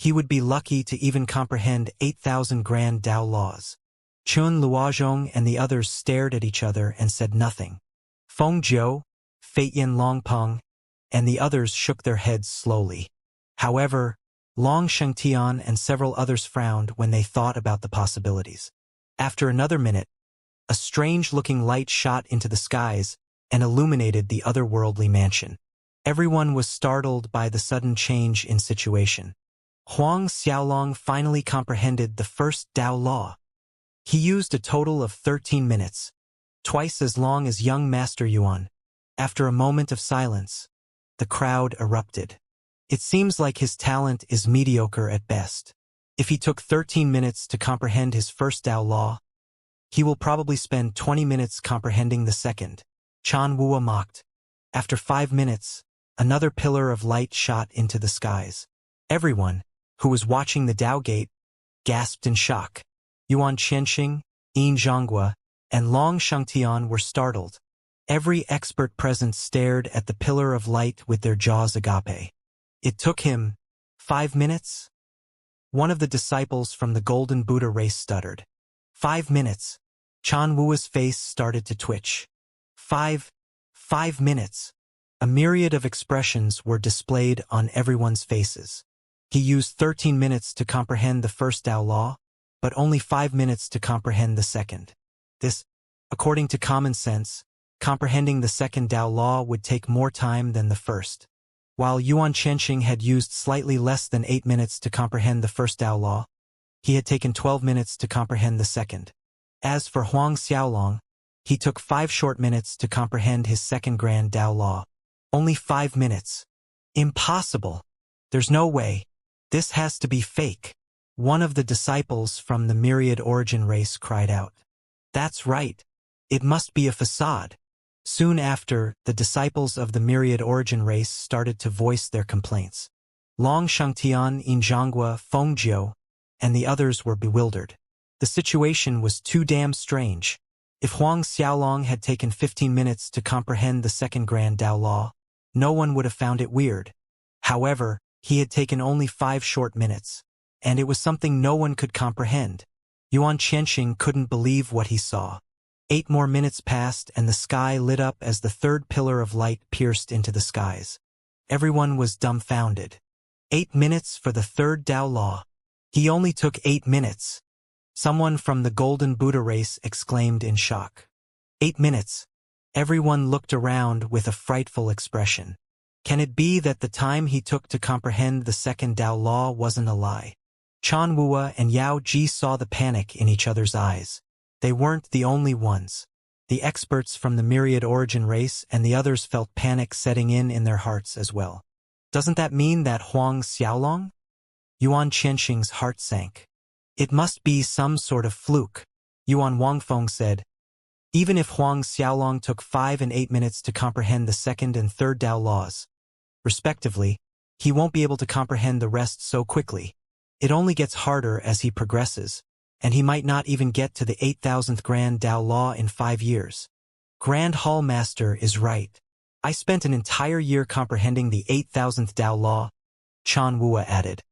he would be lucky to even comprehend 8,000 grand Dao laws." Chun Luozhong and the others stared at each other and said nothing. Feng Jiu, Feitian Longpeng, and the others shook their heads slowly. However, Long Shengtian and several others frowned when they thought about the possibilities. After another minute, a strange-looking light shot into the skies and illuminated the otherworldly mansion. Everyone was startled by the sudden change in situation. Huang Xiaolong finally comprehended the first Dao law. He used a total of 13 minutes, twice as long as young Master Yuan. After a moment of silence, the crowd erupted. It seems like his talent is mediocre at best. If he took 13 minutes to comprehend his first Dao law, he will probably spend 20 minutes comprehending the second. Chan Wua mocked. After 5 minutes, another pillar of light shot into the skies. Everyone, who was watching the Dao Gate, gasped in shock. Yuan Qianxing, Yin Zhonghua, and Long Shengtian were startled. Every expert present stared at the pillar of light with their jaws agape. It took him 5 minutes? One of the disciples from the Golden Buddha race stuttered. 5 minutes. Chan Wua's face started to twitch. 5 minutes. A myriad of expressions were displayed on everyone's faces. He used 13 minutes to comprehend the first Dao law, but only 5 minutes to comprehend the second. This, according to common sense, comprehending the second Dao law would take more time than the first. While Yuan Qianxing had used slightly less than 8 minutes to comprehend the first Dao law, he had taken 12 minutes to comprehend the second. As for Huang Xiaolong, he took 5 short minutes to comprehend his second grand Dao law. Only 5 minutes. Impossible. There's no way. This has to be fake. One of the disciples from the Myriad Origin race cried out. That's right. It must be a facade. Soon after, the disciples of the Myriad Origin race started to voice their complaints. Long Shengtian, Yin Zhonghua, Feng Jiu, and the others were bewildered. The situation was too damn strange. If Huang Xiaolong had taken 15 minutes to comprehend the second grand Dao law, no one would have found it weird. However, he had taken only 5 short minutes, and it was something no one could comprehend. Yuan Qianxing couldn't believe what he saw. 8 more minutes passed and the sky lit up as the third pillar of light pierced into the skies. Everyone was dumbfounded. 8 minutes for the third Dao law. He only took 8 minutes. Someone from the Golden Buddha race exclaimed in shock. 8 minutes. Everyone looked around with a frightful expression. Can it be that the time he took to comprehend the second Dao law wasn't a lie? Chan Wua and Yao Ji saw the panic in each other's eyes. They weren't the only ones. The experts from the Myriad Origin race and the others felt panic setting in their hearts as well. Doesn't that mean that Huang Xiaolong? Yuan Qianxing's heart sank. It must be some sort of fluke, Yuan Wangfeng said. Even if Huang Xiaolong took 5 and 8 minutes to comprehend the second and third Dao laws, respectively, he won't be able to comprehend the rest so quickly. It only gets harder as he progresses, and he might not even get to the 8,000th Grand Dao Law in 5 years. Grand Hall Master is right. I spent an entire year comprehending the 8,000th Dao Law, Chan Wua added.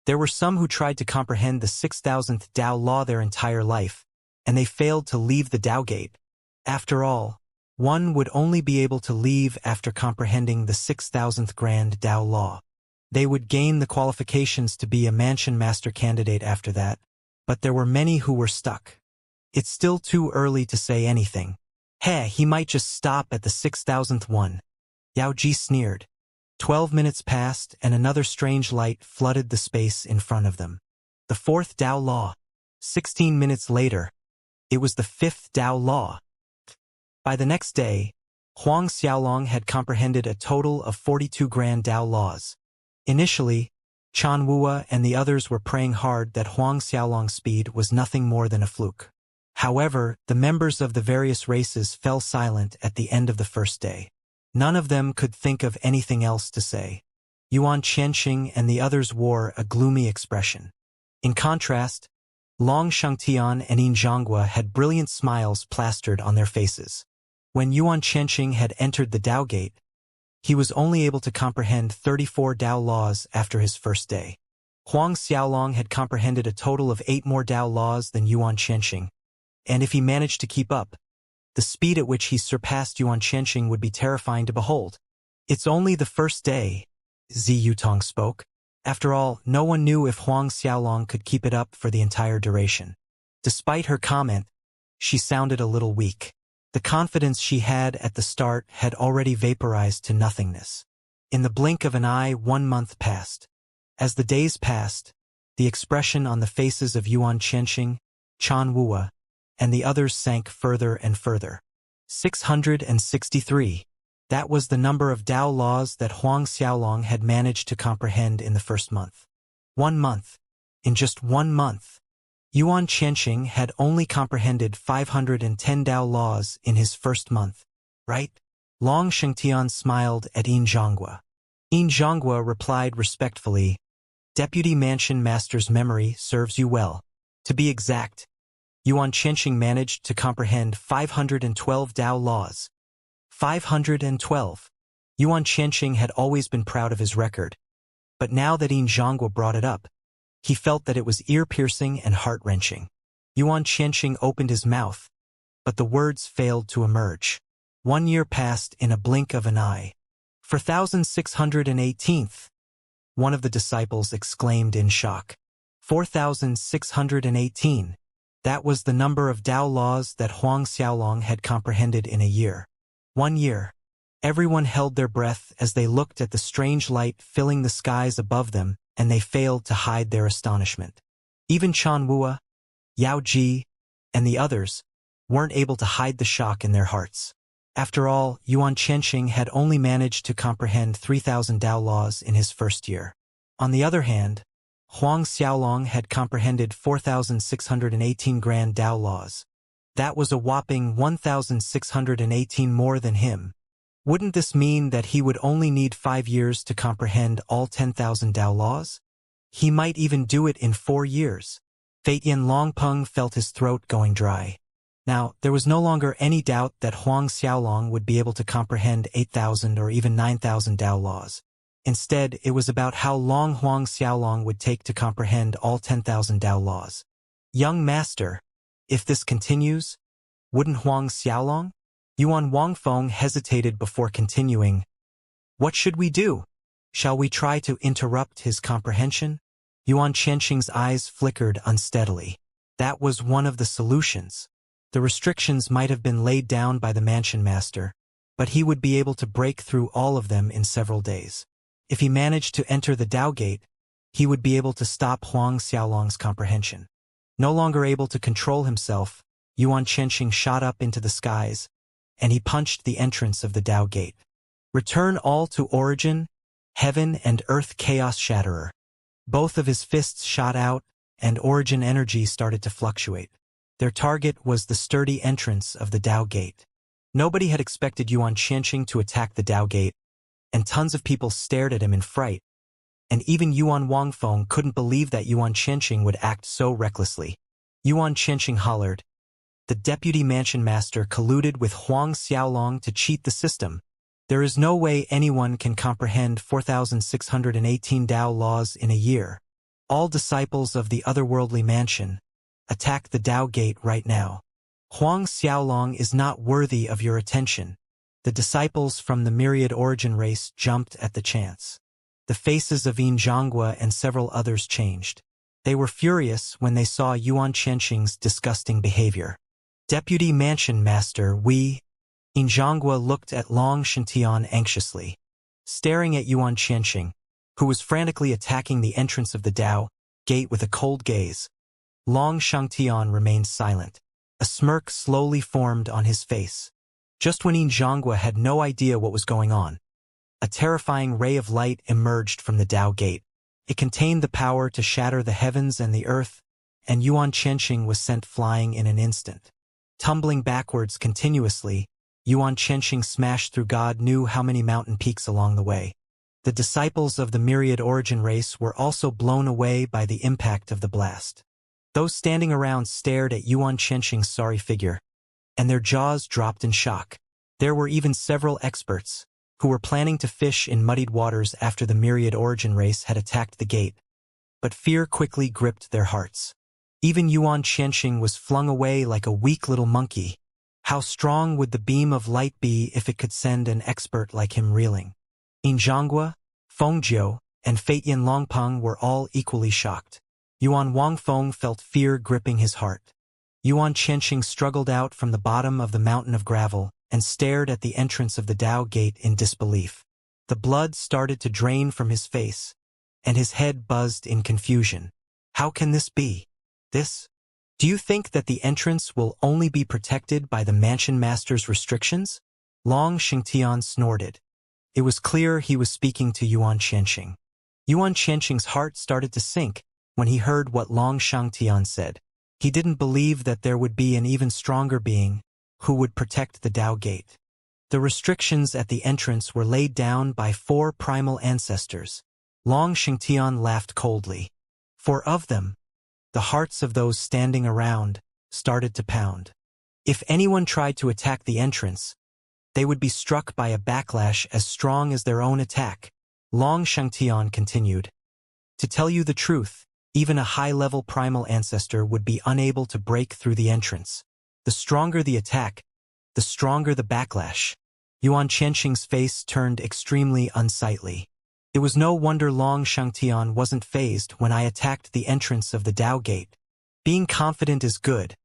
There were some who tried to comprehend the 6,000th Dao Law their entire life, and they failed to leave the Dao Gate. After all, one would only be able to leave after comprehending the 6,000th Grand Dao Law. They would gain the qualifications to be a Mansion Master candidate after that, but there were many who were stuck. It's still too early to say anything. He might just stop at the 6,000th one. Yao Ji sneered. 12 minutes passed and another strange light flooded the space in front of them. The 4th Dao Law. 16 minutes later, it was the 5th Dao Law. By the next day, Huang Xiaolong had comprehended a total of 42 grand Dao laws. Initially, Chen Wuya and the others were praying hard that Huang Xiaolong's speed was nothing more than a fluke. However, the members of the various races fell silent at the end of the first day. None of them could think of anything else to say. Yuan Qianxing and the others wore a gloomy expression. In contrast, Long Shangtian and Yin Zhonghua had brilliant smiles plastered on their faces. When Yuan Qianxing had entered the Dao Gate, he was only able to comprehend 34 Dao laws after his first day. Huang Xiaolong had comprehended a total of 8 more Dao laws than Yuan Qianxing, and if he managed to keep up, the speed at which he surpassed Yuan Qianxing would be terrifying to behold. It's only the first day, Zi Yutong spoke. After all, no one knew if Huang Xiaolong could keep it up for the entire duration. Despite her comment, she sounded a little weak. The confidence she had at the start had already vaporized to nothingness. In the blink of an eye, 1 month passed. As the days passed, the expression on the faces of Yuan Qianxing, Chen Wuya, and the others sank further and further. 663. That was the number of Dao laws that Huang Xiaolong had managed to comprehend in the first month. 1 month. In just 1 month, Yuan Qianxing had only comprehended 510 Dao laws in his first month, right? Long Shengtian smiled at Yin Zhonghua. Yin Zhonghua replied respectfully, Deputy Mansion Master's memory serves you well. To be exact, Yuan Qianxing managed to comprehend 512 Dao laws. 512. Yuan Qianxing had always been proud of his record, but now that Yin Zhonghua brought it up, he felt that it was ear-piercing and heart-wrenching. Yuan Qianxing opened his mouth, but the words failed to emerge. 1 year passed in a blink of an eye. 4618th, one of the disciples exclaimed in shock. 4618. That was the number of Dao laws that Huang Xiaolong had comprehended in a year. 1 year. Everyone held their breath as they looked at the strange light filling the skies above them, and they failed to hide their astonishment. Even Chen Wuya, Yao Ji, and the others weren't able to hide the shock in their hearts. After all, Yuan Qianxing had only managed to comprehend 3,000 Dao laws in his first year. On the other hand, Huang Xiaolong had comprehended 4,618 grand Dao laws. That was a whopping 1,618 more than him. Wouldn't this mean that he would only need 5 years to comprehend all 10,000 Dao laws? He might even do it in 4 years. Feitian Longpeng felt his throat going dry. Now, there was no longer any doubt that Huang Xiaolong would be able to comprehend 8,000 or even 9,000 Dao laws. Instead, it was about how long Huang Xiaolong would take to comprehend all 10,000 Dao laws. Young master, if this continues, wouldn't Huang Xiaolong? Yuan Wangfeng hesitated before continuing. What should we do? Shall we try to interrupt his comprehension? Yuan Qianxing's eyes flickered unsteadily. That was one of the solutions. The restrictions might have been laid down by the mansion master, but he would be able to break through all of them in several days. If he managed to enter the Dao Gate, he would be able to stop Huang Xiaolong's comprehension. No longer able to control himself, Yuan Qianxing shot up into the skies, and he punched the entrance of the Dao Gate. Return all to origin, heaven and earth chaos shatterer. Both of his fists shot out, and origin energy started to fluctuate. Their target was the sturdy entrance of the Dao Gate. Nobody had expected Yuan Qianxing to attack the Dao Gate, and tons of people stared at him in fright. And even Yuan Wangfeng couldn't believe that Yuan Qianxing would act so recklessly. Yuan Qianxing hollered. The deputy mansion master colluded with Huang Xiaolong to cheat the system. There is no way anyone can comprehend 4,618 Dao laws in a year. All disciples of the otherworldly mansion, attack the Dao Gate right now. Huang Xiaolong is not worthy of your attention. The disciples from the myriad origin race jumped at the chance. The faces of Yin Zhonghua and several others changed. They were furious when they saw Yuan Qianxing's disgusting behavior. Deputy Mansion Master, Yin Zhonghua looked at Long Shengtian anxiously, staring at Yuan Qianxing, who was frantically attacking the entrance of the Dao Gate with a cold gaze. Long Shengtian remained silent. A smirk slowly formed on his face. Just when Xianxia had no idea what was going on, a terrifying ray of light emerged from the Tao Gate. It contained the power to shatter the heavens and the earth, and Yuan Qianxing was sent flying in an instant. Tumbling backwards continuously, Yuan Qianxing smashed through God knew how many mountain peaks along the way. The disciples of the myriad origin race were also blown away by the impact of the blast. Those standing around stared at Yuan Qianxing's sorry figure, and their jaws dropped in shock. There were even several experts who were planning to fish in muddied waters after the myriad origin race had attacked the gate. But fear quickly gripped their hearts. Even Yuan Qianxing was flung away like a weak little monkey. How strong would the beam of light be if it could send an expert like him reeling? Xianxia, Fengjiu, and Fate Yin Longpeng were all equally shocked. Yuan Wangfeng felt fear gripping his heart. Yuan Qianxing struggled out from the bottom of the mountain of gravel and stared at the entrance of the Tao Gate in disbelief. The blood started to drain from his face, and his head buzzed in confusion. How can this be? This? Do you think that the entrance will only be protected by the mansion master's restrictions? Long Xingtian snorted. It was clear he was speaking to Yuan Qianxing. Yuan Qianxing's heart started to sink when he heard what Long Xingtian said. He didn't believe that there would be an even stronger being who would protect the Tao Gate. The restrictions at the entrance were laid down by 4 primal ancestors. Long Xingtian laughed coldly. 4 of them. The hearts of those standing around started to pound. If anyone tried to attack the entrance, they would be struck by a backlash as strong as their own attack. Long Xingtian continued. To tell you the truth, even a high-level primal ancestor would be unable to break through the entrance. The stronger the attack, the stronger the backlash. Yuan Qianxing's face turned extremely unsightly. It was no wonder Long Xingtian wasn't fazed when I attacked the entrance of the Tao Gate. Being confident is good,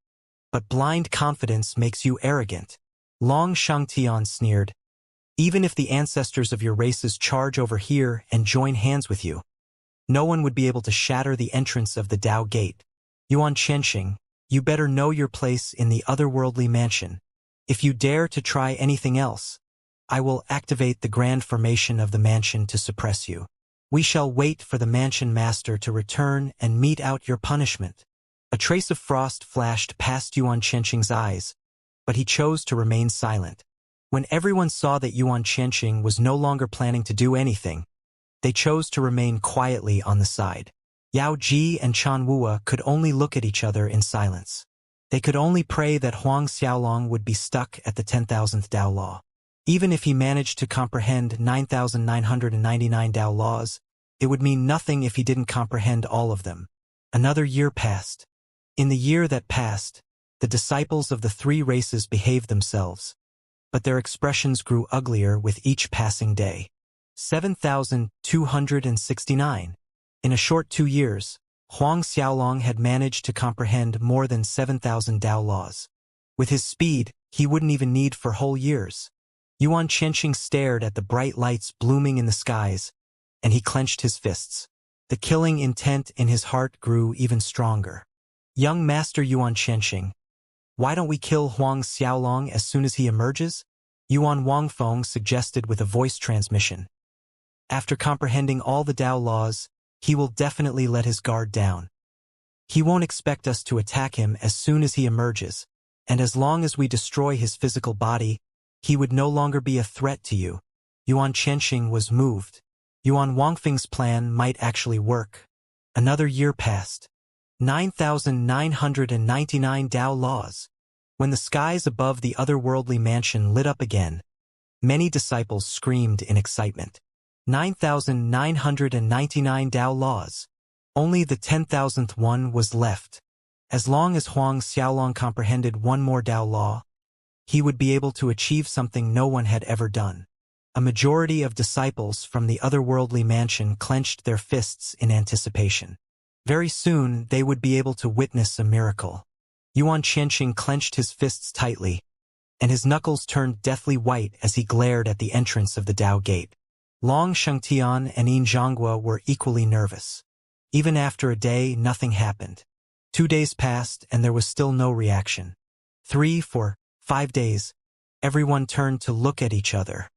but blind confidence makes you arrogant. Long Xingtian sneered. Even if the ancestors of your races charge over here and join hands with you, no one would be able to shatter the entrance of the Tao Gate. Yuan Qianxing, you better know your place in the otherworldly mansion. If you dare to try anything else, I will activate the grand formation of the mansion to suppress you. We shall wait for the mansion master to return and mete out your punishment. A trace of frost flashed past Yuan Qianxing's eyes, but he chose to remain silent. When everyone saw that Yuan Qianxing was no longer planning to do anything, they chose to remain quietly on the side. Yao Ji and Chan Wua could only look at each other in silence. They could only pray that Huang Xiaolong would be stuck at the 10,000th Tao Law. Even if he managed to comprehend 9,999 Tao Laws, it would mean nothing if he didn't comprehend all of them. Another year passed. In the year that passed, the disciples of the 3 races behaved themselves, but their expressions grew uglier with each passing day. 7,269. In a short 2 years, Huang Xiaolong had managed to comprehend more than 7,000 Tao Laws. With his speed, he wouldn't even need for whole years. Yuan Qianxing stared at the bright lights blooming in the skies, and he clenched his fists. The killing intent in his heart grew even stronger. Young Master Yuan Qianxing, why don't we kill Huang Xiaolong as soon as he emerges? Yuan Wangfeng suggested with a voice transmission. After comprehending all the Tao Laws, he will definitely let his guard down. He won't expect us to attack him as soon as he emerges, and as long as we destroy his physical body, he would no longer be a threat to you. Yuan Qianxing was moved. Yuan Wangfeng's plan might actually work. Another year passed. 9,999 Tao Laws. When the skies above the otherworldly mansion lit up again, many disciples screamed in excitement. 9,999 Tao Laws. Only the 10,000th one was left. As long as Huang Xiaolong comprehended one more Tao Law, he would be able to achieve something no one had ever done. A majority of disciples from the otherworldly mansion clenched their fists in anticipation. Very soon, they would be able to witness a miracle. Yuan Qianxing clenched his fists tightly, and his knuckles turned deathly white as he glared at the entrance of the Tao Gate. Long Xingtian and Xianxia were equally nervous. Even after a day, nothing happened. 2 days passed, and there was still no reaction. 3, 4, 5 days. Everyone turned to look at each other.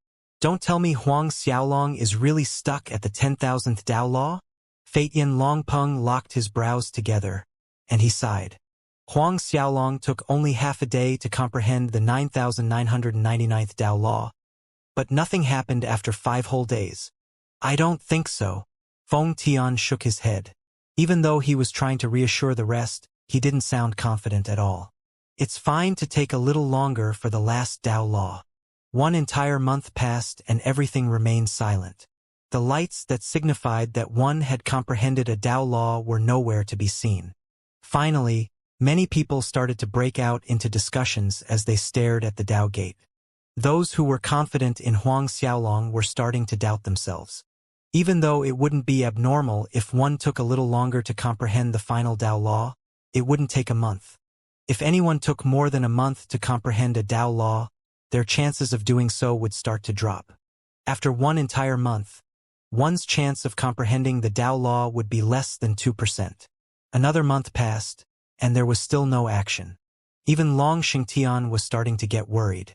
Don't tell me Huang Xiaolong is really stuck at the 10,000th Dao Law? Feitian Longpeng locked his brows together, and he sighed. Huang Xiaolong took only half a day to comprehend the 9,999th Dao Law. But nothing happened after 5 whole days. I don't think so. Feng Tian shook his head. Even though he was trying to reassure the rest, he didn't sound confident at all. It's fine to take a little longer for the last Dao Law. 1 entire month passed and everything remained silent. The lights that signified that one had comprehended a Dao Law were nowhere to be seen. Finally, many people started to break out into discussions as they stared at the Dao Gate. Those who were confident in Huang Xiaolong were starting to doubt themselves. Even though it wouldn't be abnormal if one took a little longer to comprehend the final Dao Law, it wouldn't take a month. If anyone took more than a month to comprehend a Dao Law, their chances of doing so would start to drop. After 1 entire month, one's chance of comprehending the Dao Law would be less than 2%. Another month passed, and there was still no action. Even Long Xingtian was starting to get worried.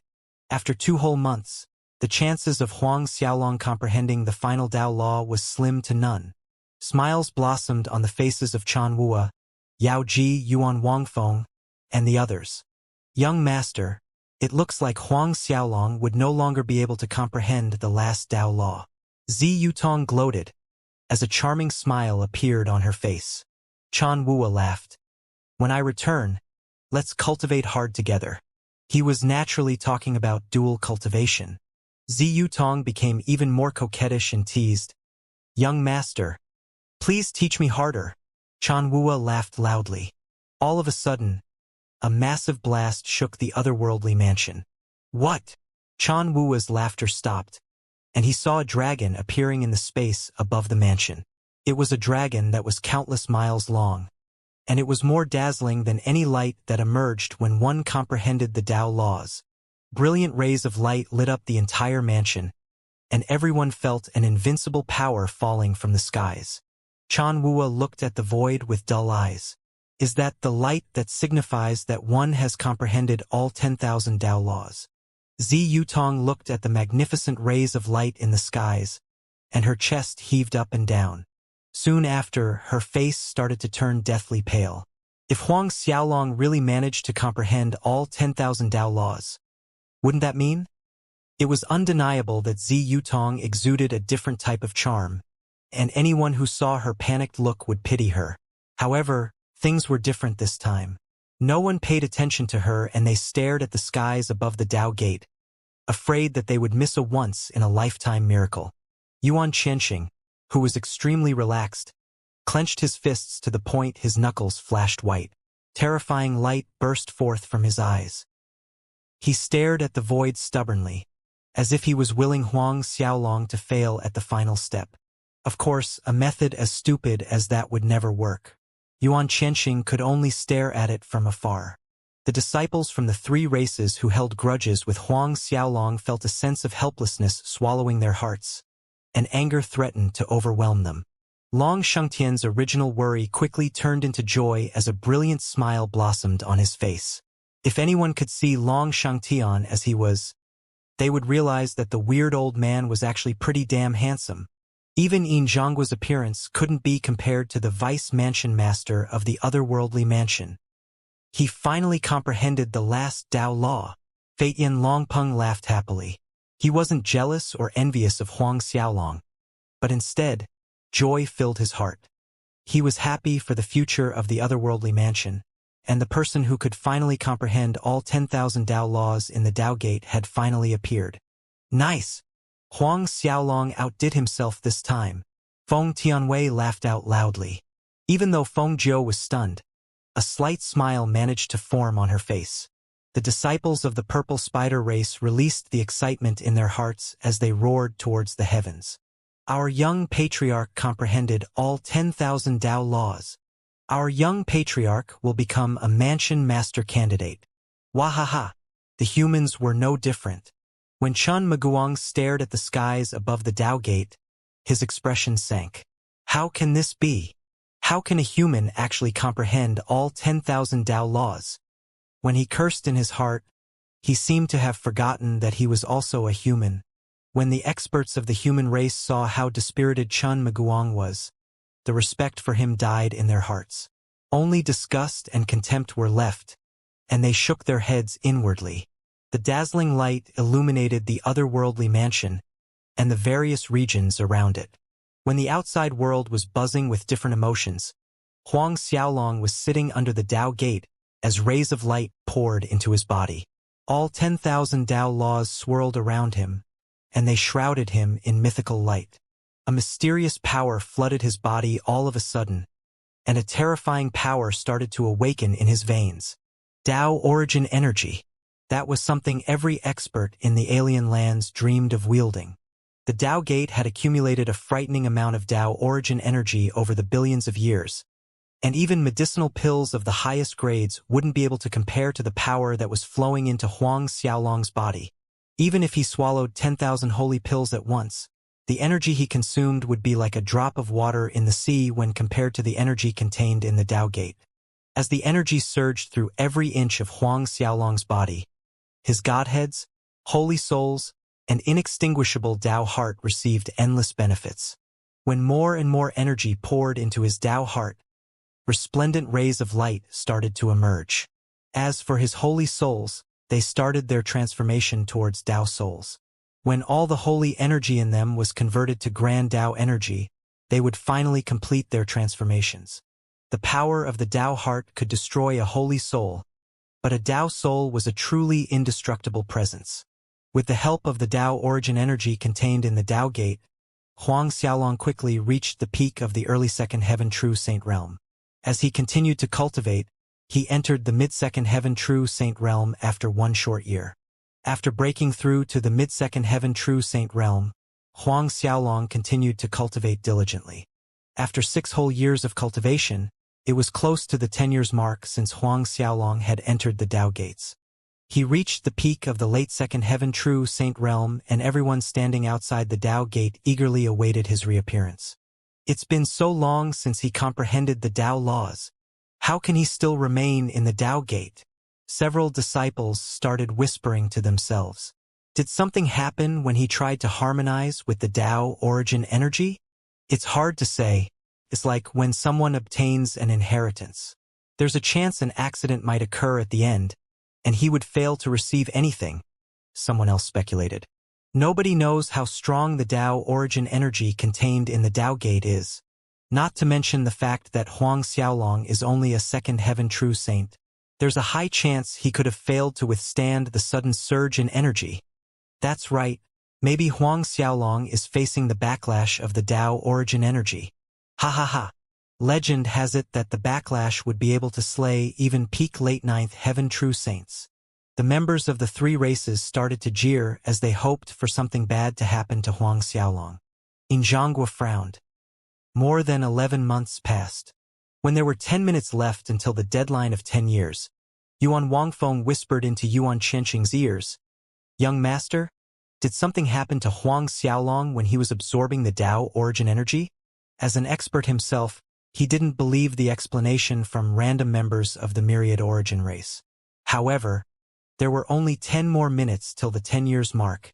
After 2 whole months, the chances of Huang Xiaolong comprehending the final Dao Law was slim to none. Smiles blossomed on the faces of Chan Wua, Yao Ji, Yuan Wangfeng, and the others. Young master, it looks like Huang Xiaolong would no longer be able to comprehend the last Dao Law. Zi Yutong gloated, as a charming smile appeared on her face. Chan Wua laughed. When I return, let's cultivate hard together. He was naturally talking about dual cultivation. Zi Yutong became even more coquettish and teased. Young master, please teach me harder. Chan Wua laughed loudly. All of a sudden, a massive blast shook the otherworldly mansion. What? Chan Wua's laughter stopped, and he saw a dragon appearing in the space above the mansion. It was a dragon that was countless miles long, and it was more dazzling than any light that emerged when one comprehended the Dao Laws. Brilliant rays of light lit up the entire mansion, and everyone felt an invincible power falling from the skies. Chan Wua looked at the void with dull eyes. Is that the light that signifies that one has comprehended all 10,000 Dao Laws? Zi Yutong looked at the magnificent rays of light in the skies, and her chest heaved up and down. Soon after, her face started to turn deathly pale. If Huang Xiaolong really managed to comprehend all 10,000 Dao Laws, wouldn't that mean? It was undeniable that Zi Yutong exuded a different type of charm, and anyone who saw her panicked look would pity her. However, things were different this time. No one paid attention to her, and they stared at the skies above the Dao Gate, afraid that they would miss a once-in-a-lifetime miracle. Yuan Qianxing, who was extremely relaxed, clenched his fists to the point his knuckles flashed white. Terrifying light burst forth from his eyes. He stared at the void stubbornly, as if he was willing Huang Xiaolong to fail at the final step. Of course, a method as stupid as that would never work. Yuan Qianxing could only stare at it from afar. The disciples from the 3 races who held grudges with Huang Xiaolong felt a sense of helplessness swallowing their hearts, and anger threatened to overwhelm them. Long Shengtian's original worry quickly turned into joy as a brilliant smile blossomed on his face. If anyone could see Long Shengtian as he was, they would realize that the weird old man was actually pretty damn handsome. Even Yin Zhangguo's appearance couldn't be compared to the vice mansion master of the otherworldly mansion. He finally comprehended the last Dao Law. Feitian Longpeng laughed happily. He wasn't jealous or envious of Huang Xiaolong, but instead, joy filled his heart. He was happy for the future of the otherworldly mansion, and the person who could finally comprehend all 10,000 Dao Laws in the Dao Gate had finally appeared. Nice! Huang Xiaolong outdid himself this time. Feng Tianwei laughed out loudly. Even though Feng Jiu was stunned, a slight smile managed to form on her face. The disciples of the purple spider race released the excitement in their hearts as they roared towards the heavens. Our young patriarch comprehended all 10,000 Dao Laws. Our young patriarch will become a mansion master candidate. Wahaha! The humans were no different. When Chun Maguang stared at the skies above the Dao Gate, his expression sank. How can this be? How can a human actually comprehend all 10,000 Dao Laws? When he cursed in his heart, He seemed to have forgotten that he was also a human. When the experts of the human race saw how dispirited Chun Maguang was, the respect for him died in their hearts. Only disgust and contempt were left, and they shook their heads inwardly. The dazzling light illuminated the otherworldly mansion and the various regions around it. When the outside world was buzzing with different emotions, Huang Xiaolong was sitting under the Dao Gate as rays of light poured into his body. All 10,000 Dao laws swirled around him, and they shrouded him in mythical light. A mysterious power flooded his body all of a sudden, and a terrifying power started to awaken in his veins. Dao origin energy. That was something every expert in the alien lands dreamed of wielding. The Dao Gate had accumulated a frightening amount of Dao origin energy over the billions of years, and even medicinal pills of the highest grades wouldn't be able to compare to the power that was flowing into Huang Xiaolong's body. Even if he swallowed 10,000 holy pills at once, the energy he consumed would be like a drop of water in the sea when compared to the energy contained in the Dao Gate. As the energy surged through every inch of Huang Xiaolong's body, his godheads, holy souls, and inextinguishable Dao heart received endless benefits. When more and more energy poured into his Dao heart, resplendent rays of light started to emerge. As for his holy souls, they started their transformation towards Dao souls. When all the holy energy in them was converted to grand Dao energy, they would finally complete their transformations. The power of the Dao heart could destroy a holy soul, but a Dao soul was a truly indestructible presence. With the help of the Dao origin energy contained in the Dao Gate, Huang Xiaolong quickly reached the peak of the early second heaven true saint realm. As he continued to cultivate, he entered the mid-second heaven true saint realm after one short year. After breaking through to the mid-second heaven true saint realm, Huang Xiaolong continued to cultivate diligently. After 6 whole years of cultivation, it was close to the 10 years mark since Huang Xiaolong had entered the Dao Gates. He reached the peak of the late second heaven true saint realm, and everyone standing outside the Dao Gate eagerly awaited his reappearance. It's been so long since he comprehended the Dao laws. How can he still remain in the Dao Gate? Several disciples started whispering to themselves. Did something happen when he tried to harmonize with the Dao origin energy? It's hard to say. It's like when someone obtains an inheritance. There's a chance an accident might occur at the end, and he would fail to receive anything, someone else speculated. Nobody knows how strong the Dao origin energy contained in the Dao Gate is, not to mention the fact that Huang Xiaolong is only a second heaven true saint. There's a high chance he could have failed to withstand the sudden surge in energy. That's right, maybe Huang Xiaolong is facing the backlash of the Dao origin energy. Ha ha ha. Legend has it that the backlash would be able to slay even peak late ninth heaven true saints. The members of the 3 races started to jeer as they hoped for something bad to happen to Huang Xiaolong. Xianxia frowned. More than 11 months passed. When there were 10 minutes left until the deadline of 10 years, Yuan Wangfeng whispered into Yuan Qianxing's ears, "Young master, did something happen to Huang Xiaolong when he was absorbing the Dao origin energy?" As an expert himself, he didn't believe the explanation from random members of the myriad origin race. However, there were only 10 more minutes till the 10 years mark,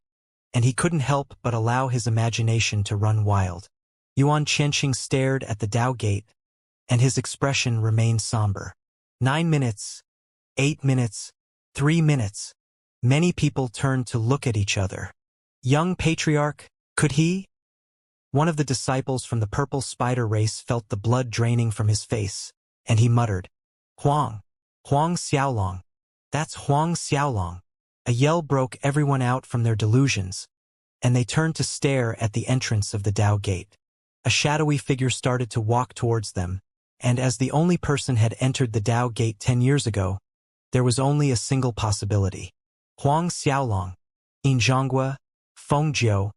and he couldn't help but allow his imagination to run wild. Yuan Qianxing stared at the Dao Gate, and his expression remained somber. 9 minutes, 8 minutes, 3 minutes. Many people turned to look at each other. Young patriarch, could he? One of the disciples from the purple spider race felt the blood draining from his face, and he muttered, Huang Xiaolong. That's Huang Xiaolong." A yell broke everyone out from their delusions, and they turned to stare at the entrance of the Dao Gate. A shadowy figure started to walk towards them, and as the only person had entered the Dao Gate 10 years ago, there was only a single possibility. Huang Xiaolong, Xianxia, Fengjiu,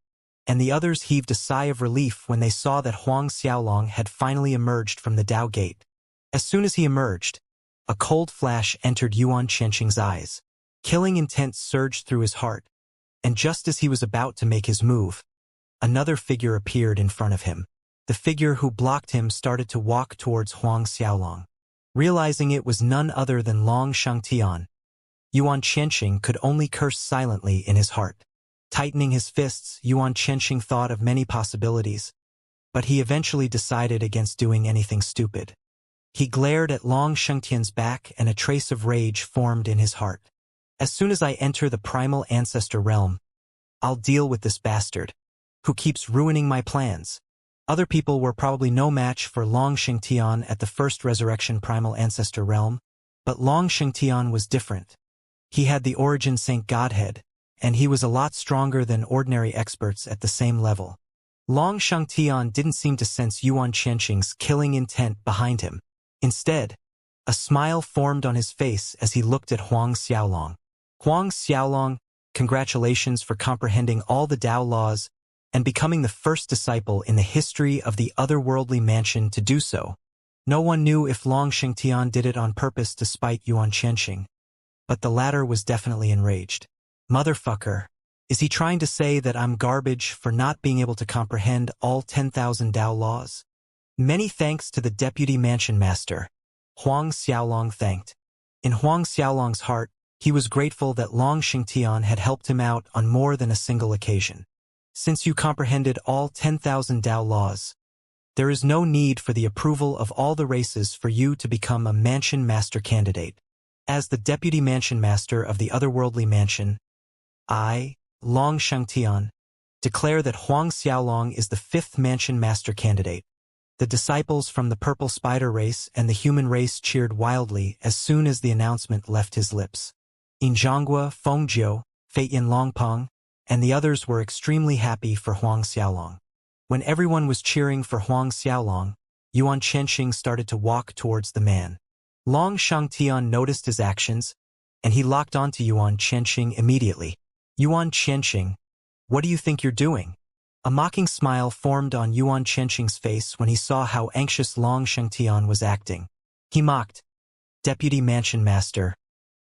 and the others heaved a sigh of relief when they saw that Huang Xiaolong had finally emerged from the Dao Gate. As soon as he emerged, a cold flash entered Yuan Qianxing's eyes. Killing intent surged through his heart, and just as he was about to make his move, another figure appeared in front of him. The figure who blocked him started to walk towards Huang Xiaolong. Realizing it was none other than Long Shangtian, Yuan Qianxing could only curse silently in his heart. Tightening his fists, Yuan Qianxing thought of many possibilities, but he eventually decided against doing anything stupid. He glared at Long Shengtian's back and a trace of rage formed in his heart. As soon as I enter the primal ancestor realm, I'll deal with this bastard, who keeps ruining my plans. Other people were probably no match for Long Shengtian at the first resurrection primal ancestor realm, but Long Shengtian was different. He had the origin saint godhead, and he was a lot stronger than ordinary experts at the same level. Long Shengtian didn't seem to sense Yuan Qianxing's killing intent behind him. Instead, a smile formed on his face as he looked at Huang Xiaolong. Huang Xiaolong, congratulations for comprehending all the Tao laws and becoming the first disciple in the history of the otherworldly mansion to do so. No one knew if Long Shengtian did it on purpose to spite Yuan Qianxing, but the latter was definitely enraged. Motherfucker, is he trying to say that I'm garbage for not being able to comprehend all 10,000 Tao laws? Many thanks to the deputy mansion master, Huang Xiaolong thanked. In Huang Xiaolong's heart, he was grateful that Long Shengtian had helped him out on more than a single occasion. Since you comprehended all 10,000 Tao laws, there is no need for the approval of all the races for you to become a mansion master candidate. As the deputy mansion master of the otherworldly mansion, I, Long Shengtian, declare that Huang Xiaolong is the 5th mansion master candidate. The disciples from the purple spider race and the human race cheered wildly as soon as the announcement left his lips. In Zhonghua, Fengjiu, Feiyan Longpeng, and the others were extremely happy for Huang Xiaolong. When everyone was cheering for Huang Xiaolong, Yuan Qianxing started to walk towards the man. Long Shengtian noticed his actions, and he locked onto Yuan Qianxing immediately. Yuan Qianxing, what do you think you're doing? A mocking smile formed on Yuan Qianxing's face when he saw how anxious Long Shengtian was acting. He mocked, Deputy Mansion Master,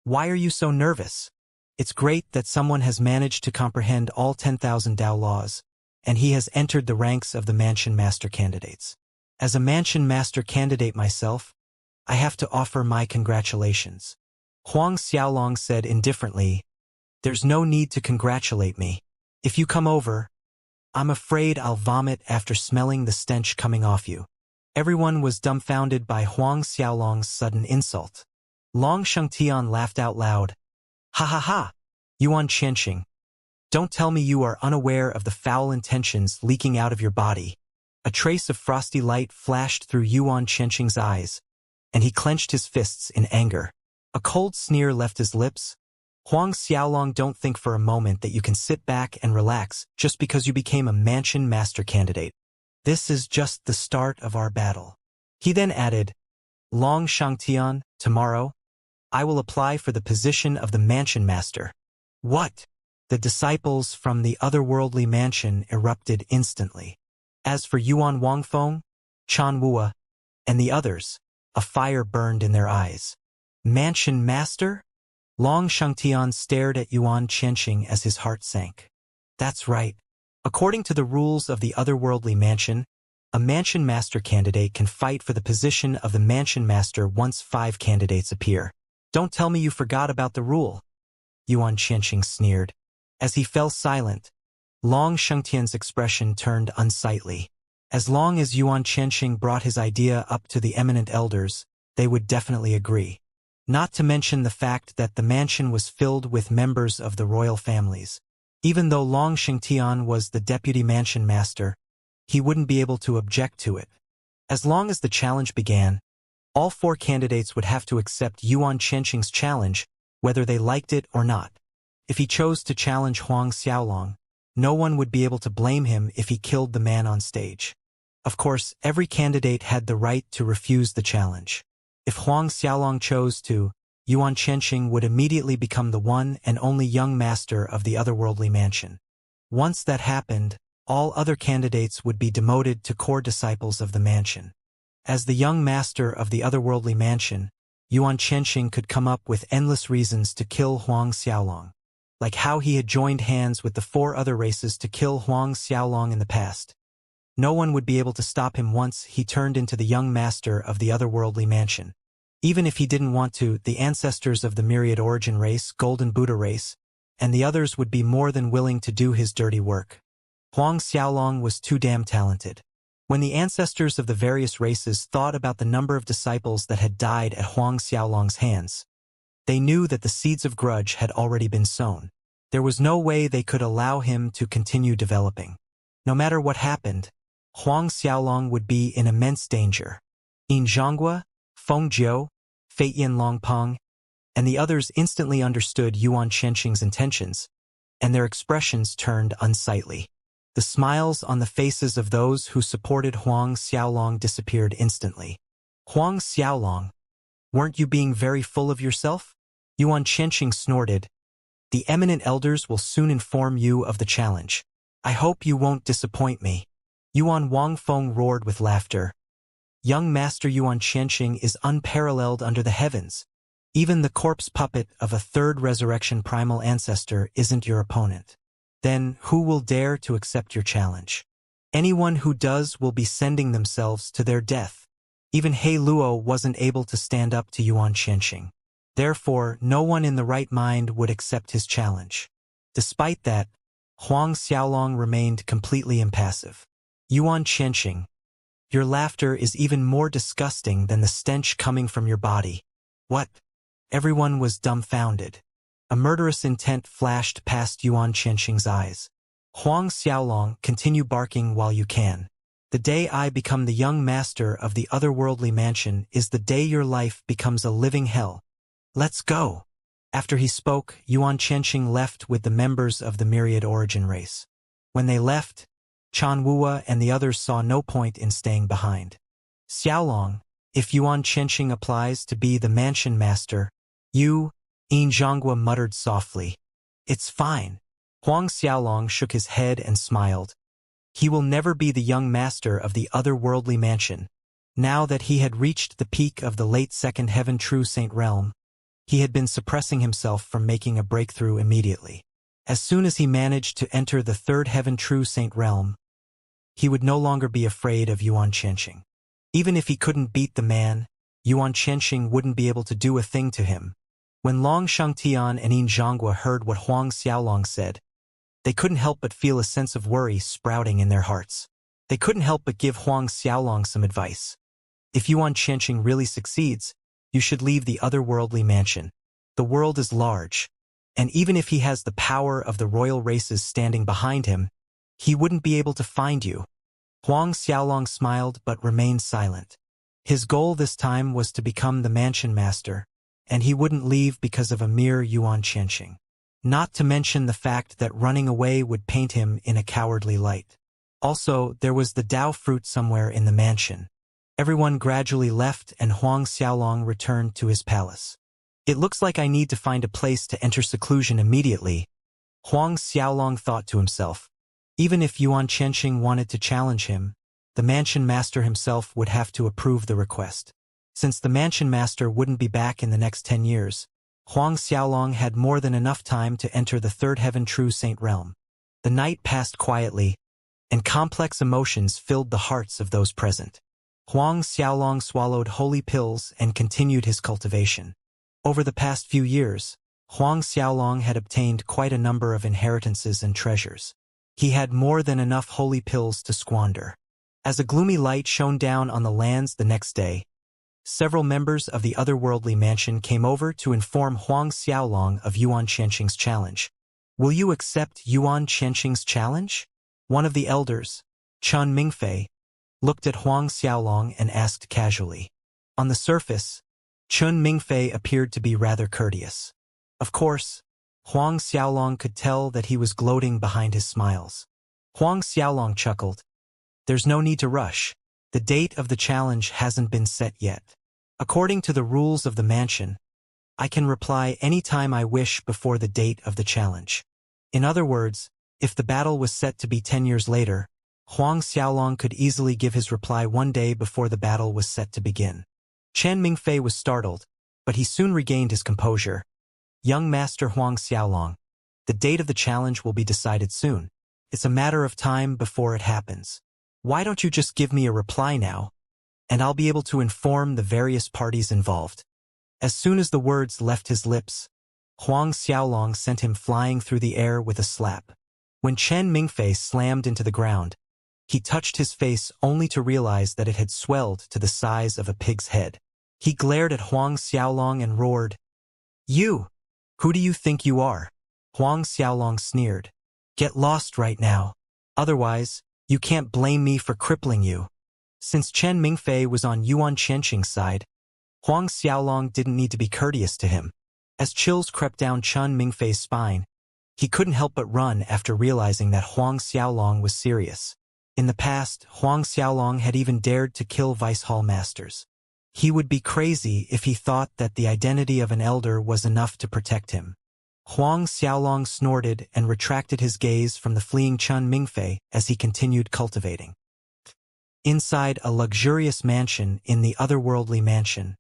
why are you so nervous? It's great that someone has managed to comprehend all 10,000 Tao laws, and he has entered the ranks of the Mansion Master candidates. As a Mansion Master candidate myself, I have to offer my congratulations. Huang Xiaolong said indifferently, there's no need to congratulate me. If you come over, I'm afraid I'll vomit after smelling the stench coming off you. Everyone was dumbfounded by Huang Xiaolong's sudden insult. Long Shengtian laughed out loud. Ha ha ha! Yuan Qianxing, don't tell me you are unaware of the foul intentions leaking out of your body. A trace of frosty light flashed through Yuan Qianxing's eyes, and he clenched his fists in anger. A cold sneer left his lips. Huang Xiaolong, don't think for a moment that you can sit back and relax just because you became a mansion master candidate. This is just the start of our battle. He then added, Long Shengtian, tomorrow, I will apply for the position of the mansion master. What? The disciples from the otherworldly mansion erupted instantly. As for Yuan Wangfeng, Chan Wua, and the others, a fire burned in their eyes. Mansion master? Long Shengtian stared at Yuan Qianxing as his heart sank. That's right. According to the rules of the otherworldly mansion, a mansion master candidate can fight for the position of the mansion master once 5 candidates appear. Don't tell me you forgot about the rule. Yuan Qianxing sneered. As he fell silent, Long Shengtian's expression turned unsightly. As long as Yuan Qianxing brought his idea up to the eminent elders, they would definitely agree. Not to mention the fact that the mansion was filled with members of the royal families. Even though Long Shengtian was the deputy mansion master, he wouldn't be able to object to it. As long as the challenge began, all 4 candidates would have to accept Yuan Qianxing's challenge, whether they liked it or not. If he chose to challenge Huang Xiaolong, no one would be able to blame him if he killed the man on stage. Of course, every candidate had the right to refuse the challenge. If Huang Xiaolong chose to, Yuan Qianxing would immediately become the one and only young master of the otherworldly mansion. Once that happened, all other candidates would be demoted to core disciples of the mansion. As the young master of the otherworldly mansion, Yuan Qianxing could come up with endless reasons to kill Huang Xiaolong, like how he had joined hands with the 4 other races to kill Huang Xiaolong in the past. No one would be able to stop him once he turned into the young master of the otherworldly mansion. Even if he didn't want to, the ancestors of the Myriad Origin race, Golden Buddha race, and the others would be more than willing to do his dirty work. Huang Xiaolong was too damn talented. When the ancestors of the various races thought about the number of disciples that had died at Huang Xiaolong's hands, they knew that the seeds of grudge had already been sown. There was no way they could allow him to continue developing. No matter what happened, Huang Xiaolong would be in immense danger. Yin Zhonghua, Feng Jiu, Feiyan Longpeng, and the others instantly understood Yuan Qianxing's intentions, and their expressions turned unsightly. The smiles on the faces of those who supported Huang Xiaolong disappeared instantly. Huang Xiaolong, weren't you being very full of yourself? Yuan Qianxing snorted. The eminent elders will soon inform you of the challenge. I hope you won't disappoint me. Yuan Wangfeng roared with laughter. Young Master Yuan Qianxing is unparalleled under the heavens. Even the corpse puppet of a third resurrection primal ancestor isn't your opponent. Then who will dare to accept your challenge? Anyone who does will be sending themselves to their death. Even He Luo wasn't able to stand up to Yuan Qianxing. Therefore, no one in the right mind would accept his challenge. Despite that, Huang Xiaolong remained completely impassive. Yuan Qianxing, your laughter is even more disgusting than the stench coming from your body. What? Everyone was dumbfounded. A murderous intent flashed past Yuan Qianxing's eyes. Huang Xiaolong, continue barking while you can. The day I become the young master of the otherworldly mansion is the day your life becomes a living hell. Let's go. After he spoke, Yuan Qianxing left with the members of the Myriad Origin race. When they left, Chan Wuwa and the others saw no point in staying behind. Xiaolong, if Yuan Qianxing applies to be the mansion master, Yin Zhonghua muttered softly. It's fine. Huang Xiaolong shook his head and smiled. He will never be the young master of the otherworldly mansion. Now that he had reached the peak of the late second heaven true saint realm, he had been suppressing himself from making a breakthrough immediately. As soon as he managed to enter the third heaven true saint realm, he would no longer be afraid of Yuan Qianxing. Even if he couldn't beat the man, Yuan Qianxing wouldn't be able to do a thing to him. When Long Shangtian and Yin Zhonghua heard what Huang Xiaolong said, they couldn't help but feel a sense of worry sprouting in their hearts. They couldn't help but give Huang Xiaolong some advice. If Yuan Qianxing really succeeds, you should leave the otherworldly mansion. The world is large, and even if he has the power of the royal races standing behind him, he wouldn't be able to find you. Huang Xiaolong smiled but remained silent. His goal this time was to become the mansion master, and he wouldn't leave because of a mere Yuan Qianxing. Not to mention the fact that running away would paint him in a cowardly light. Also, there was the Dao fruit somewhere in the mansion. Everyone gradually left and Huang Xiaolong returned to his palace. It looks like I need to find a place to enter seclusion immediately, Huang Xiaolong thought to himself. Even if Yuan Qianxing wanted to challenge him, the mansion master himself would have to approve the request. Since the mansion master wouldn't be back in the next 10 years, Huang Xiaolong had more than enough time to enter the third heaven true saint realm. The night passed quietly, and complex emotions filled the hearts of those present. Huang Xiaolong swallowed holy pills and continued his cultivation. Over the past few years, Huang Xiaolong had obtained quite a number of inheritances and treasures. He had more than enough holy pills to squander. As a gloomy light shone down on the lands the next day, several members of the otherworldly mansion came over to inform Huang Xiaolong of Yuan Qianxing's challenge. Will you accept Yuan Qianxing's challenge? One of the elders, Chun Mingfei, looked at Huang Xiaolong and asked casually. On the surface, Chun Mingfei appeared to be rather courteous. Of course, Huang Xiaolong could tell that he was gloating behind his smiles. Huang Xiaolong chuckled. There's no need to rush. The date of the challenge hasn't been set yet. According to the rules of the mansion, I can reply any time I wish before the date of the challenge. In other words, if the battle was set to be 10 years later, Huang Xiaolong could easily give his reply one day before the battle was set to begin. Chen Mingfei was startled, but he soon regained his composure. Young Master Huang Xiaolong, the date of the challenge will be decided soon. It's a matter of time before it happens. Why don't you just give me a reply now, and I'll be able to inform the various parties involved. As soon as the words left his lips, Huang Xiaolong sent him flying through the air with a slap. When Chen Mingfei slammed into the ground, he touched his face only to realize that it had swelled to the size of a pig's head. He glared at Huang Xiaolong and roared, "You! Who do you think you are?" Huang Xiaolong sneered. "Get lost right now. Otherwise, you can't blame me for crippling you." Since Chen Mingfei was on Yuan Qianqing's side, Huang Xiaolong didn't need to be courteous to him. As chills crept down Chen Mingfei's spine, he couldn't help but run after realizing that Huang Xiaolong was serious. In the past, Huang Xiaolong had even dared to kill Vice Hall Masters. He would be crazy if he thought that the identity of an elder was enough to protect him. Huang Xiaolong snorted and retracted his gaze from the fleeing Chen Mingfei as he continued cultivating. Inside a luxurious mansion in the otherworldly mansion,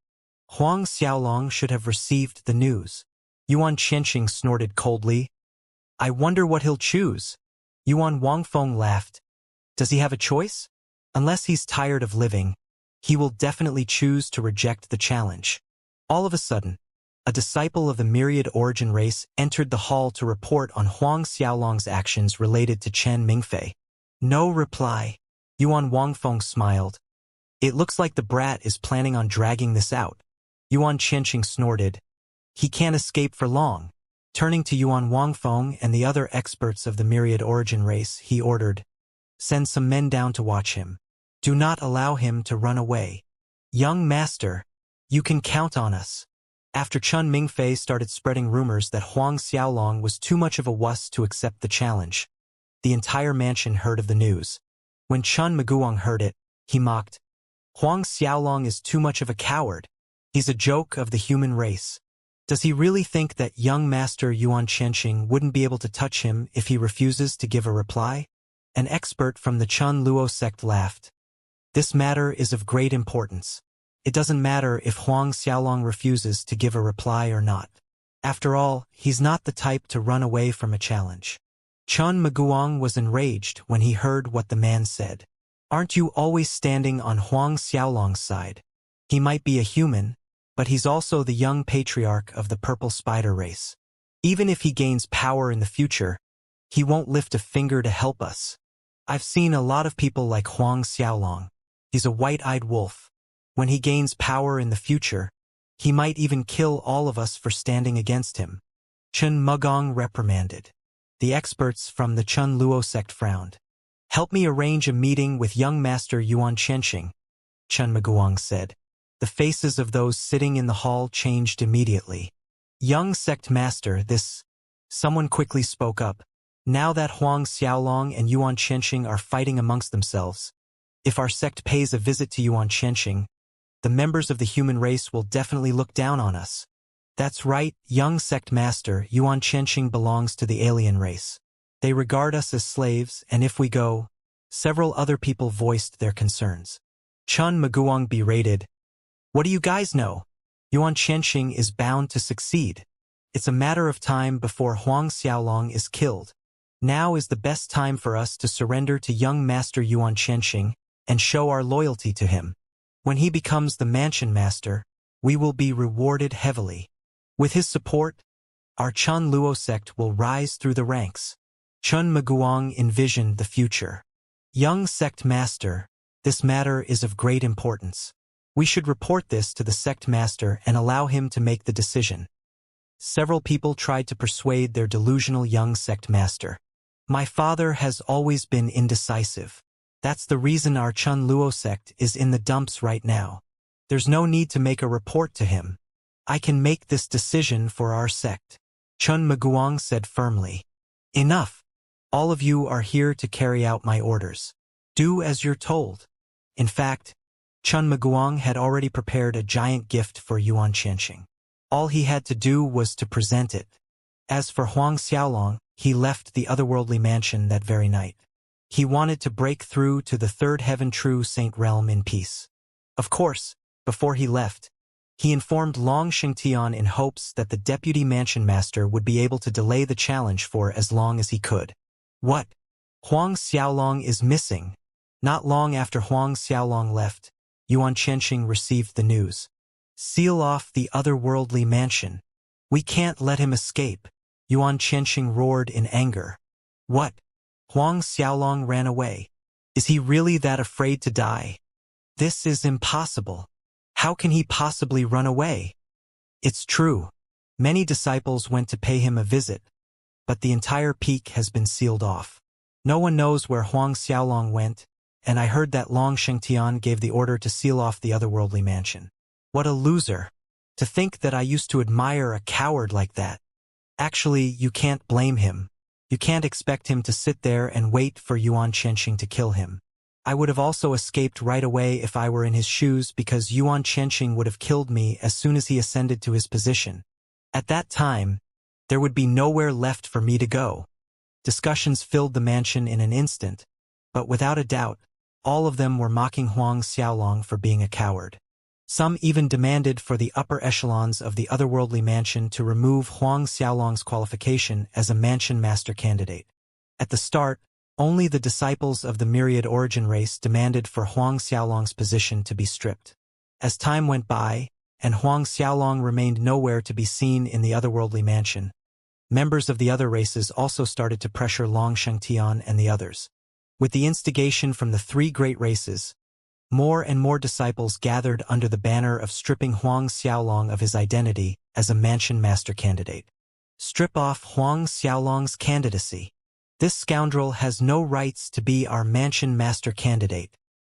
Huang Xiaolong should have received the news. Yuan Qianqing snorted coldly. "I wonder what he'll choose." Yuan Wangfeng laughed. "Does he have a choice? Unless he's tired of living, he will definitely choose to reject the challenge." All of a sudden, a disciple of the myriad origin race entered the hall to report on Huang Xiaolong's actions related to Chen Mingfei. No reply. Yuan Wangfeng smiled. "It looks like the brat is planning on dragging this out." Yuan Qianqing snorted. "He can't escape for long." Turning to Yuan Wangfeng and the other experts of the myriad origin race, he ordered, "Send some men down to watch him. Do not allow him to run away. Young master, you can count on us." After Chen Mingfei started spreading rumors that Huang Xiaolong was too much of a wuss to accept the challenge, the entire mansion heard of the news. When Chen Miguang heard it, he mocked, "Huang Xiaolong is too much of a coward. He's a joke of the human race. Does he really think that young master Yuan Qianqing wouldn't be able to touch him if he refuses to give a reply?" An expert from the Chun Luo sect laughed. "This matter is of great importance. It doesn't matter if Huang Xiaolong refuses to give a reply or not. After all, he's not the type to run away from a challenge." Chun Miguang was enraged when he heard what the man said. "Aren't you always standing on Huang Xiaolong's side? He might be a human, but he's also the young patriarch of the purple spider race. Even if he gains power in the future, he won't lift a finger to help us. I've seen a lot of people like Huang Xiaolong. He's a white-eyed wolf. When he gains power in the future, he might even kill all of us for standing against him." Chun Mugong reprimanded. The experts from the Chun Luo sect frowned. "Help me arrange a meeting with young master Yuan Qianqing," Chun Miguang said. The faces of those sitting in the hall changed immediately. "Young sect master, this..." Someone quickly spoke up. "Now that Huang Xiaolong and Yuan Qianqing are fighting amongst themselves, if our sect pays a visit to Yuan Qianqing, the members of the human race will definitely look down on us." "That's right, young sect master, Yuan Qianqing belongs to the alien race. They regard us as slaves, and if we go..." Several other people voiced their concerns. Chun Miguang berated, "What do you guys know? Yuan Qianqing is bound to succeed. It's a matter of time before Huang Xiaolong is killed. Now is the best time for us to surrender to young master Yuan Qianqing and show our loyalty to him. When he becomes the mansion master, we will be rewarded heavily. With his support, our Chun Luo sect will rise through the ranks." Chun Miguang envisioned the future. "Young sect master, this matter is of great importance. We should report this to the sect master and allow him to make the decision." Several people tried to persuade their delusional young sect master. "My father has always been indecisive. That's the reason our Chun Luo sect is in the dumps right now. There's no need to make a report to him. I can make this decision for our sect." Chun Miguang said firmly. "Enough. All of you are here to carry out my orders. Do as you're told." In fact, Chun Miguang had already prepared a giant gift for Yuan Qianqing. All he had to do was to present it. As for Huang Xiaolong, he left the otherworldly mansion that very night. He wanted to break through to the third heaven true saint realm in peace. Of course, before he left, he informed Long Xingtian in hopes that the deputy mansion master would be able to delay the challenge for as long as he could. What? Huang Xiaolong is missing. Not long after Huang Xiaolong left, Yuan Qianqing received the news. Seal off the otherworldly mansion. We can't let him escape. Yuan Qianxing roared in anger. What? Huang Xiaolong ran away. Is he really that afraid to die? This is impossible. How can he possibly run away? It's true. Many disciples went to pay him a visit, but the entire peak has been sealed off. No one knows where Huang Xiaolong went, and I heard that Long Shengtian gave the order to seal off the otherworldly mansion. What a loser. To think that I used to admire a coward like that. Actually, you can't blame him. You can't expect him to sit there and wait for Yuan Qianxing to kill him. I would have also escaped right away if I were in his shoes, because Yuan Qianxing would have killed me as soon as he ascended to his position. At that time, there would be nowhere left for me to go. Discussions filled the mansion in an instant, but without a doubt, all of them were mocking Huang Xiaolong for being a coward. Some even demanded for the upper echelons of the otherworldly mansion to remove Huang Xiaolong's qualification as a mansion master candidate. At the start, only the disciples of the myriad origin race demanded for Huang Xiaolong's position to be stripped. As time went by, and Huang Xiaolong remained nowhere to be seen in the otherworldly mansion, members of the other races also started to pressure Long Shengtian and the others. With the instigation from the three great races, more and more disciples gathered under the banner of stripping Huang Xiaolong of his identity as a mansion master candidate. Strip off Huang Xiaolong's candidacy. This scoundrel has no rights to be our mansion master candidate.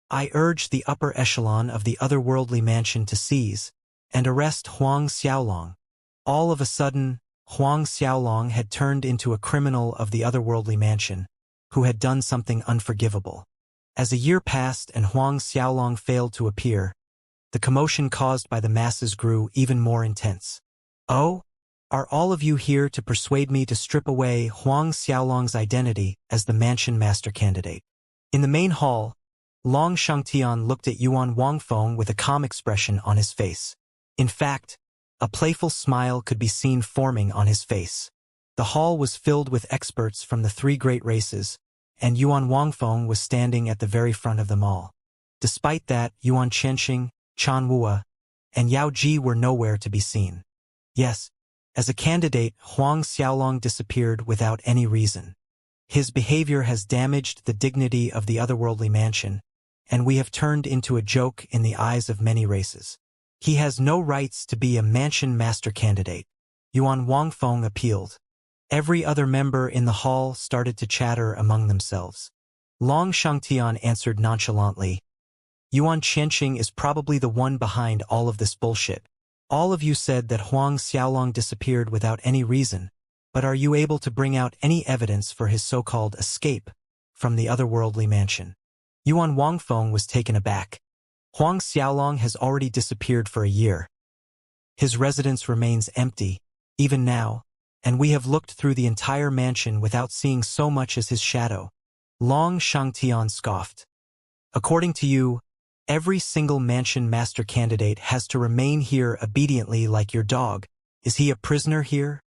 I urge the upper echelon of the otherworldly mansion to seize and arrest Huang Xiaolong. All of a sudden, Huang Xiaolong had turned into a criminal of the otherworldly mansion, who had done something unforgivable. As a year passed and Huang Xiaolong failed to appear, the commotion caused by the masses grew even more intense. Oh? Are all of you here to persuade me to strip away Huang Xiaolong's identity as the mansion master candidate? In the main hall, Long Shengtian looked at Yuan Wangfeng with a calm expression on his face. In fact, a playful smile could be seen forming on his face. The hall was filled with experts from the three great races, and Yuan Wangfeng was standing at the very front of them all. Despite that, Yuan Qianxing, Chan Wua, and Yao Ji were nowhere to be seen. Yes, as a candidate, Huang Xiaolong disappeared without any reason. His behavior has damaged the dignity of the otherworldly mansion, and we have turned into a joke in the eyes of many races. He has no rights to be a mansion master candidate. Yuan Wangfeng appealed. Every other member in the hall started to chatter among themselves. Long Shengtian answered nonchalantly. Yuan Qianxing is probably the one behind all of this bullshit. All of you said that Huang Xiaolong disappeared without any reason, but are you able to bring out any evidence for his so-called escape from the otherworldly mansion? Yuan Wangfeng was taken aback. Huang Xiaolong has already disappeared for a year. His residence remains empty, even now, and we have looked through the entire mansion without seeing so much as his shadow. Long Shengtian scoffed. According to you, every single mansion master candidate has to remain here obediently like your dog. Is he a prisoner here?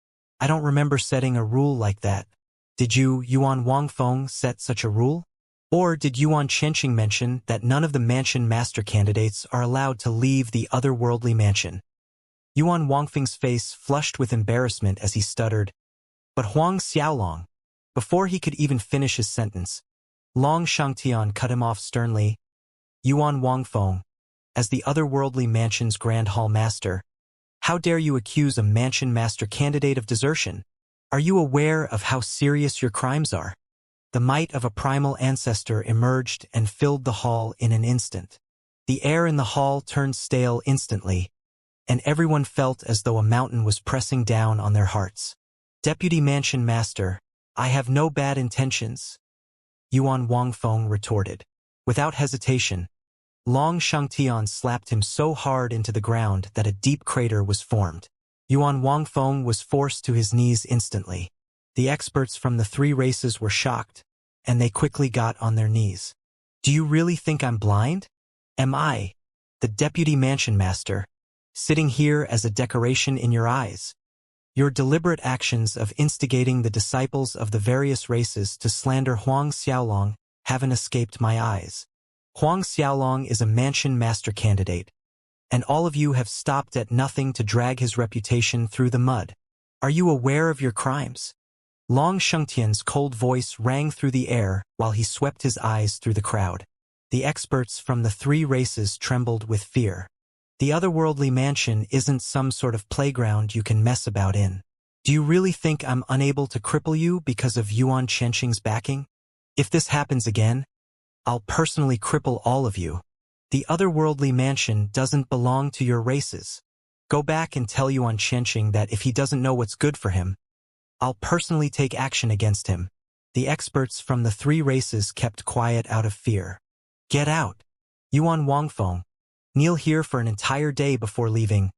I don't remember setting a rule like that. Did you, Yuan Wangfeng, set such a rule? Or did Yuan Qianxing mention that none of the mansion master candidates are allowed to leave the otherworldly mansion? Yuan Wangfeng's face flushed with embarrassment as he stuttered, "But Huang Xiaolong." Before he could even finish his sentence, Long Shengtian cut him off sternly. Yuan Wangfeng, as the otherworldly mansion's grand hall master, how dare you accuse a mansion master candidate of desertion? Are you aware of how serious your crimes are? The might of a primal ancestor emerged and filled the hall in an instant. The air in the hall turned stale instantly, and everyone felt as though a mountain was pressing down on their hearts. Deputy Mansion Master, I have no bad intentions, Yuan Wangfeng retorted. Without hesitation, Long Shengtian slapped him so hard into the ground that a deep crater was formed. Yuan Wangfeng was forced to his knees instantly. The experts from the three races were shocked, and they quickly got on their knees. Do you really think I'm blind? Am I, the Deputy Mansion Master, sitting here as a decoration in your eyes? Your deliberate actions of instigating the disciples of the various races to slander Huang Xiaolong haven't escaped my eyes. Huang Xiaolong is a mansion master candidate, and all of you have stopped at nothing to drag his reputation through the mud. Are you aware of your crimes? Long Shengtian's cold voice rang through the air while he swept his eyes through the crowd. The experts from the three races trembled with fear. The otherworldly mansion isn't some sort of playground you can mess about in. Do you really think I'm unable to cripple you because of Yuan Qianxing's backing? If this happens again, I'll personally cripple all of you. The otherworldly mansion doesn't belong to your races. Go back and tell Yuan Qianxing that if he doesn't know what's good for him, I'll personally take action against him. The experts from the three races kept quiet out of fear. Get out. Yuan Wangfeng. Kneel here for an entire day before leaving.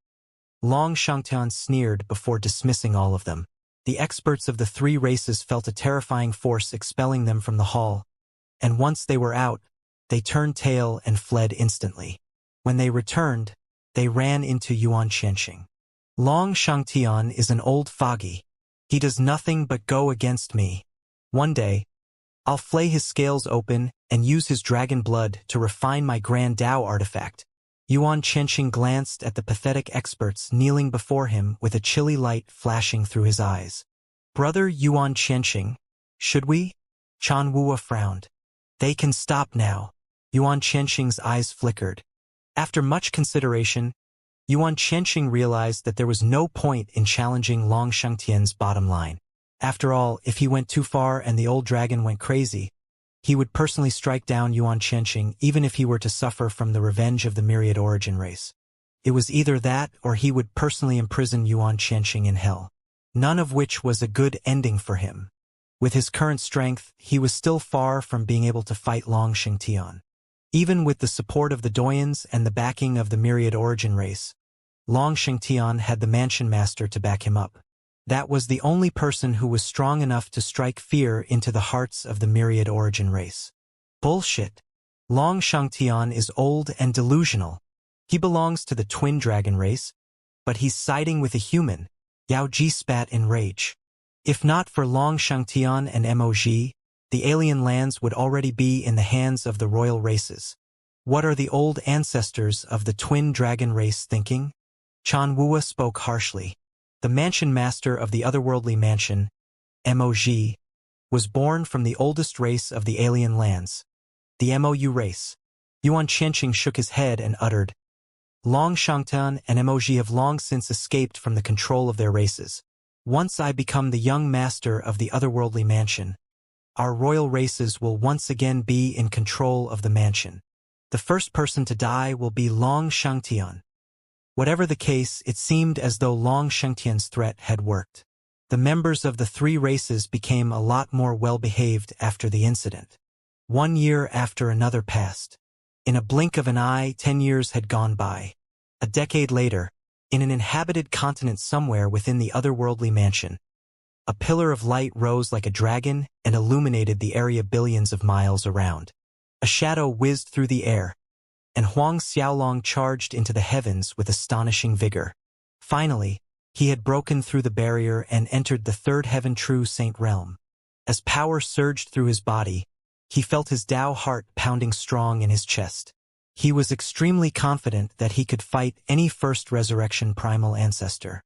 Long Shangtian sneered before dismissing all of them. The experts of the three races felt a terrifying force expelling them from the hall, and once they were out, they turned tail and fled instantly. When they returned, they ran into Yuan Qianxing. Long Shangtian is an old foggy. He does nothing but go against me. One day, I'll flay his scales open and use his dragon blood to refine my Grand Dao artifact. Yuan Qianxing glanced at the pathetic experts kneeling before him with a chilly light flashing through his eyes. Brother Yuan Qianxing, should we? Chan Wuo frowned. They can stop now. Yuan Qianxing's eyes flickered. After much consideration, Yuan Qianxing realized that there was no point in challenging Long Shengtian's bottom line. After all, if he went too far and the old dragon went crazy, he would personally strike down Yuan Qianxing even if he were to suffer from the revenge of the myriad origin race. It was either that or he would personally imprison Yuan Qianxing in hell. None of which was a good ending for him. With his current strength, he was still far from being able to fight Long Shengtian. Even with the support of the Doyens and the backing of the myriad origin race, Long Shengtian had the Mansion Master to back him up. That was the only person who was strong enough to strike fear into the hearts of the myriad origin race. Bullshit. Long Shengtian is old and delusional. He belongs to the twin dragon race, but he's siding with a human. Yao Ji spat in rage. If not for Long Shengtian and Moj, the alien lands would already be in the hands of the royal races. What are the old ancestors of the twin dragon race thinking? Chan Wuo spoke harshly. The Mansion Master of the Otherworldly Mansion, Moj, was born from the oldest race of the alien lands, the Mou race. Yuan Qianxing shook his head and uttered, Long Shangtan and Moj have long since escaped from the control of their races. Once I become the young master of the Otherworldly Mansion, our royal races will once again be in control of the mansion. The first person to die will be Long Shangtian. Whatever the case, it seemed as though Long Shengtian's threat had worked. The members of the three races became a lot more well-behaved after the incident. 1 year after another passed. In a blink of an eye, 10 years had gone by. A decade later, in an inhabited continent somewhere within the otherworldly mansion, a pillar of light rose like a dragon and illuminated the area billions of miles around. A shadow whizzed through the air, and Huang Xiaolong charged into the heavens with astonishing vigor. Finally, he had broken through the barrier and entered the third heaven true saint realm. As power surged through his body, he felt his Dao heart pounding strong in his chest. He was extremely confident that he could fight any first resurrection primal ancestor.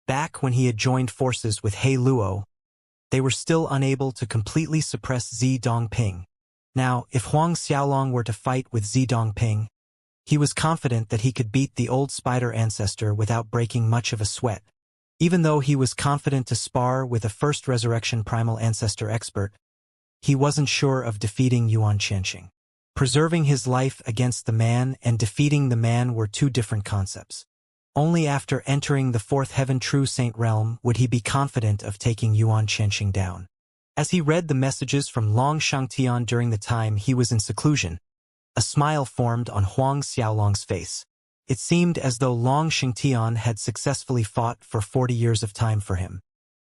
Back when he had joined forces with He Luo, they were still unable to completely suppress Zi Dongping. Now, if Huang Xiaolong were to fight with Zi Dongping, he was confident that he could beat the old spider ancestor without breaking much of a sweat. Even though he was confident to spar with a first resurrection primal ancestor expert, he wasn't sure of defeating Yuan Qianxing. Preserving his life against the man and defeating the man were two different concepts. Only after entering the fourth heaven true saint realm would he be confident of taking Yuan Qianxing down. As he read the messages from Long Shangtian during the time he was in seclusion, a smile formed on Huang Xiaolong's face. It seemed as though Long Shangtian had successfully fought for 40 years of time for him.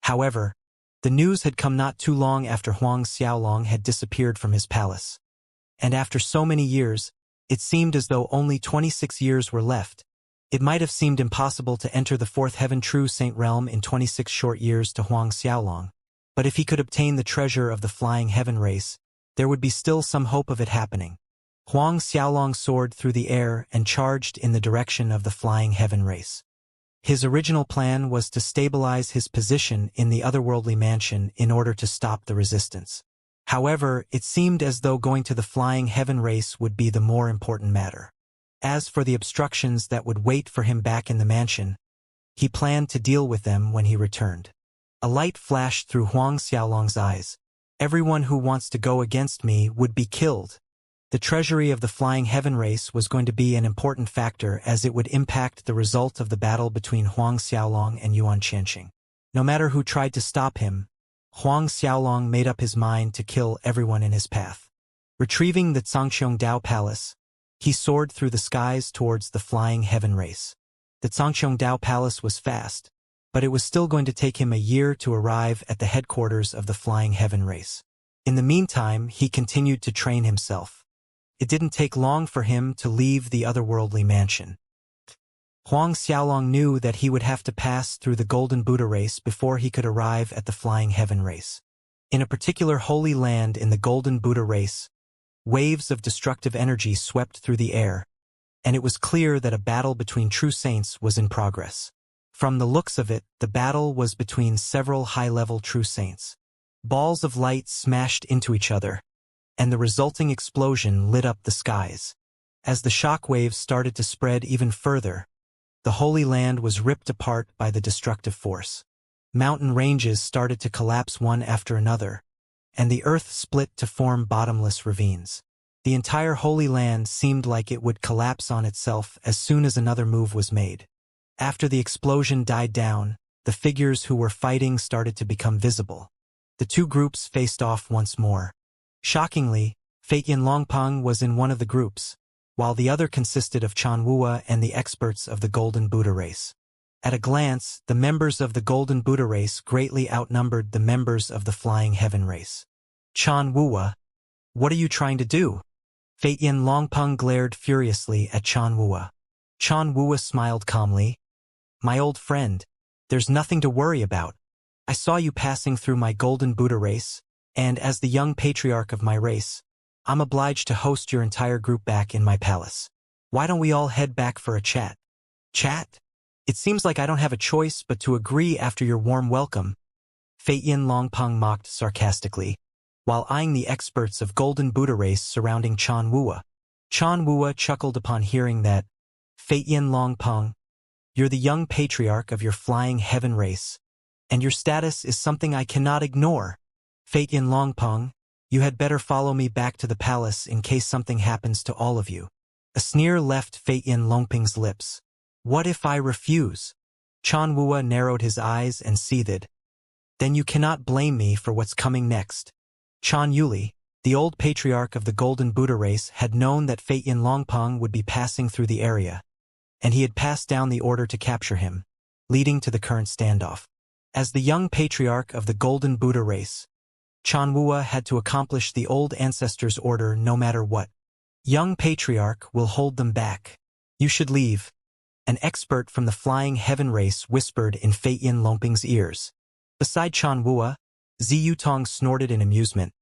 However, the news had come not too long after Huang Xiaolong had disappeared from his palace. And after so many years, it seemed as though only 26 years were left. It might have seemed impossible to enter the fourth heaven true saint realm in 26 short years to Huang Xiaolong. But if he could obtain the treasure of the flying heaven race, there would be still some hope of it happening. Huang Xiaolong soared through the air and charged in the direction of the flying heaven race. His original plan was to stabilize his position in the otherworldly mansion in order to stop the resistance. However, it seemed as though going to the flying heaven race would be the more important matter. As for the obstructions that would wait for him back in the mansion, he planned to deal with them when he returned. A light flashed through Huang Xiaolong's eyes. Everyone who wants to go against me would be killed. The treasury of the flying heaven race was going to be an important factor as it would impact the result of the battle between Huang Xiaolong and Yuan Qianxing. No matter who tried to stop him, Huang Xiaolong made up his mind to kill everyone in his path. Retrieving the Zhangqiong Dao Palace, he soared through the skies towards the flying heaven race. The Zhangqiong Dao Palace was fast, but it was still going to take him a year to arrive at the headquarters of the flying heaven race. In the meantime, he continued to train himself. It didn't take long for him to leave the otherworldly mansion. Huang Xiaolong knew that he would have to pass through the Golden Buddha race before he could arrive at the flying heaven race. In a particular holy land in the Golden Buddha race, waves of destructive energy swept through the air, and it was clear that a battle between true saints was in progress. From the looks of it, the battle was between several high-level true saints. Balls of light smashed into each other, and the resulting explosion lit up the skies. As the shock waves started to spread even further, the Holy Land was ripped apart by the destructive force. Mountain ranges started to collapse one after another, and the earth split to form bottomless ravines. The entire Holy Land seemed like it would collapse on itself as soon as another move was made. After the explosion died down, the figures who were fighting started to become visible. The two groups faced off once more. Shockingly, Fate Yin Longpeng was in one of the groups, while the other consisted of Chan Wua and the experts of the Golden Buddha race. At a glance, the members of the Golden Buddha race greatly outnumbered the members of the Flying Heaven race. Chan Wua, what are you trying to do? Fate Yin Longpeng glared furiously at Chan Wua. Chan Wua smiled calmly. My old friend, there's nothing to worry about. I saw you passing through my Golden Buddha race, and as the young patriarch of my race, I'm obliged to host your entire group back in my palace. Why don't we all head back for a chat? Chat? It seems like I don't have a choice but to agree after your warm welcome. Fate Yin Longpeng mocked sarcastically, while eyeing the experts of Golden Buddha race surrounding Chan Wua. Chan Wua chuckled upon hearing that. Fate Yin Longpeng, you're the young patriarch of your flying heaven race, and your status is something I cannot ignore. Fate Yin Longpeng, you had better follow me back to the palace in case something happens to all of you. A sneer left Fate Yin Longpeng's lips. What if I refuse? Chan Wua narrowed his eyes and seethed. Then you cannot blame me for what's coming next. Chan Yuli, the old patriarch of the Golden Buddha race, had known that Fate Yin Longpeng would be passing through the area, and he had passed down the order to capture him, leading to the current standoff. As the young patriarch of the Golden Buddha race, Chan Wua had to accomplish the old ancestors' order no matter what. Young patriarch will hold them back. You should leave. An expert from the Flying Heaven race whispered in Fate Yin Longpeng's ears. Beside Chan Wua, Zi Yutong snorted in amusement.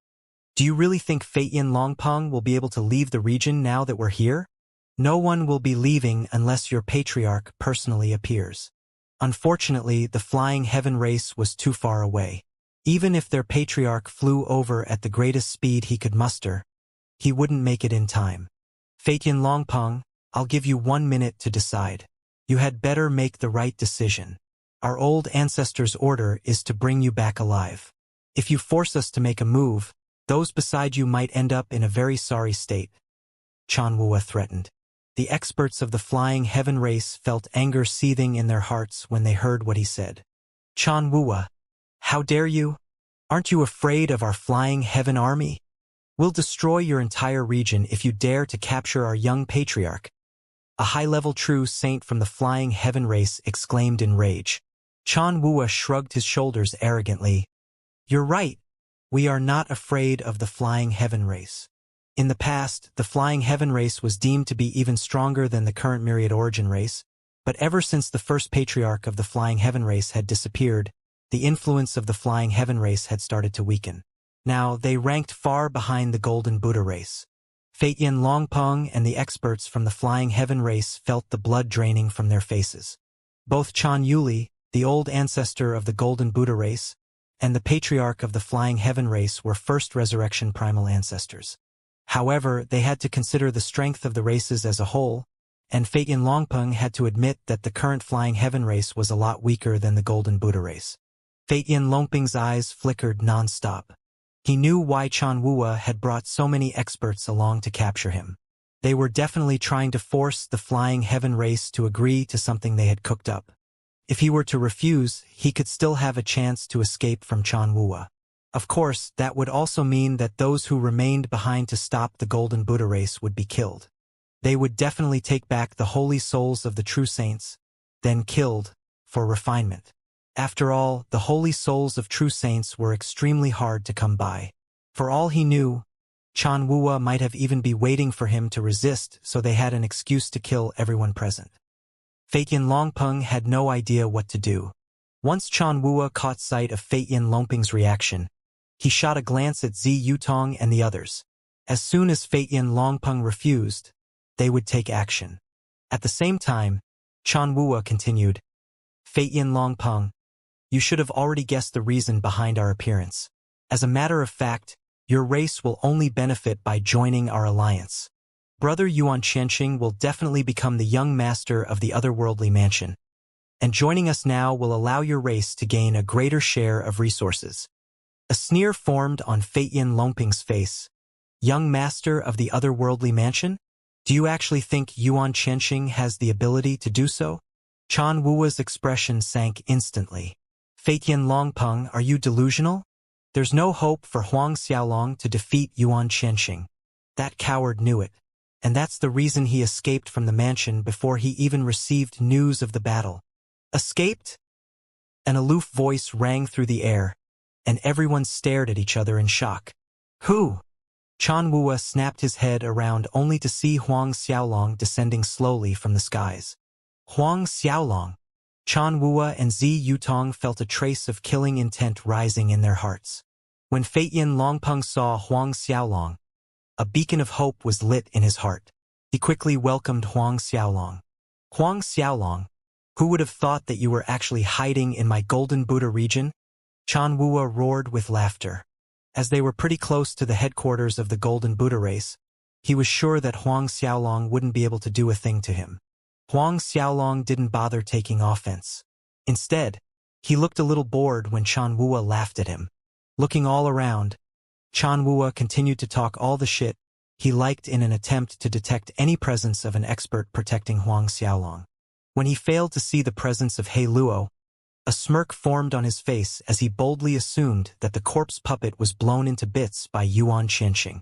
Do you really think Fate Yin Longpeng will be able to leave the region now that we're here? No one will be leaving unless your patriarch personally appears. Unfortunately, the Flying Heaven race was too far away. Even if their patriarch flew over at the greatest speed he could muster, he wouldn't make it in time. Fate Yin Longpeng, I'll give you 1 minute to decide. You had better make the right decision. Our old ancestors' order is to bring you back alive. If you force us to make a move, those beside you might end up in a very sorry state. Chan Wua threatened. The experts of the Flying Heaven race felt anger seething in their hearts when they heard what he said. Chan Wua, how dare you? Aren't you afraid of our Flying Heaven army? We'll destroy your entire region if you dare to capture our young patriarch. A high-level true saint from the Flying Heaven race exclaimed in rage. Chan Wua shrugged his shoulders arrogantly. You're right. We are not afraid of the Flying Heaven race. In the past, the Flying Heaven race was deemed to be even stronger than the current Myriad Origin race, but ever since the first patriarch of the Flying Heaven race had disappeared, the influence of the Flying Heaven race had started to weaken. Now, they ranked far behind the Golden Buddha race. Fate Yin Longpeng and the experts from the Flying Heaven race felt the blood draining from their faces. Both Chan Yuli, the old ancestor of the Golden Buddha race, and the patriarch of the Flying Heaven race were first resurrection primal ancestors. However, they had to consider the strength of the races as a whole, and Fate Yin Longpeng had to admit that the current Flying Heaven race was a lot weaker than the Golden Buddha race. Fate Yin Longpeng's eyes flickered non-stop. He knew why Chan Wua had brought so many experts along to capture him. They were definitely trying to force the Flying Heaven race to agree to something they had cooked up. If he were to refuse, he could still have a chance to escape from Chan Wua. Of course, that would also mean that those who remained behind to stop the Golden Buddha race would be killed. They would definitely take back the holy souls of the true saints, then killed, for refinement. After all, the holy souls of true saints were extremely hard to come by. For all he knew, Chan Wua might have even been waiting for him to resist, so they had an excuse to kill everyone present. Fate Yin Longpeng had no idea what to do. Once Chan Wua caught sight of Fate Yin Longpeng's reaction, he shot a glance at Zi Yutong and the others. As soon as Fate Yin Longpeng refused, they would take action. At the same time, Chan Wua continued, Fate Yin Longpeng, you should have already guessed the reason behind our appearance. As a matter of fact, your race will only benefit by joining our alliance. Brother Yuan Xianxia will definitely become the young master of the otherworldly mansion, and joining us now will allow your race to gain a greater share of resources. A sneer formed on Fate Yin Longpeng's face. Young master of the otherworldly mansion? Do you actually think Yuan Xianxia has the ability to do so? Chan Wua's expression sank instantly. Fate Yin Longpeng, are you delusional? There's no hope for Huang Xiaolong to defeat Yuan Xianxia. That coward knew it. And that's the reason he escaped from the mansion before he even received news of the battle. Escaped? An aloof voice rang through the air, and everyone stared at each other in shock. Who? Chan Wua snapped his head around only to see Huang Xiaolong descending slowly from the skies. Huang Xiaolong. Chan Wua and Zi Yutong felt a trace of killing intent rising in their hearts. When Fate Yin Longpeng saw Huang Xiaolong, a beacon of hope was lit in his heart. He quickly welcomed Huang Xiaolong. Huang Xiaolong, who would have thought that you were actually hiding in my Golden Buddha region? Chan Wua roared with laughter. As they were pretty close to the headquarters of the Golden Buddha race, he was sure that Huang Xiaolong wouldn't be able to do a thing to him. Huang Xiaolong didn't bother taking offense. Instead, he looked a little bored when Chan Wua laughed at him. Looking all around, Chan Wua continued to talk all the shit he liked in an attempt to detect any presence of an expert protecting Huang Xiaolong. When he failed to see the presence of He Luo, a smirk formed on his face as he boldly assumed that the corpse puppet was blown into bits by Yuan Xianxia.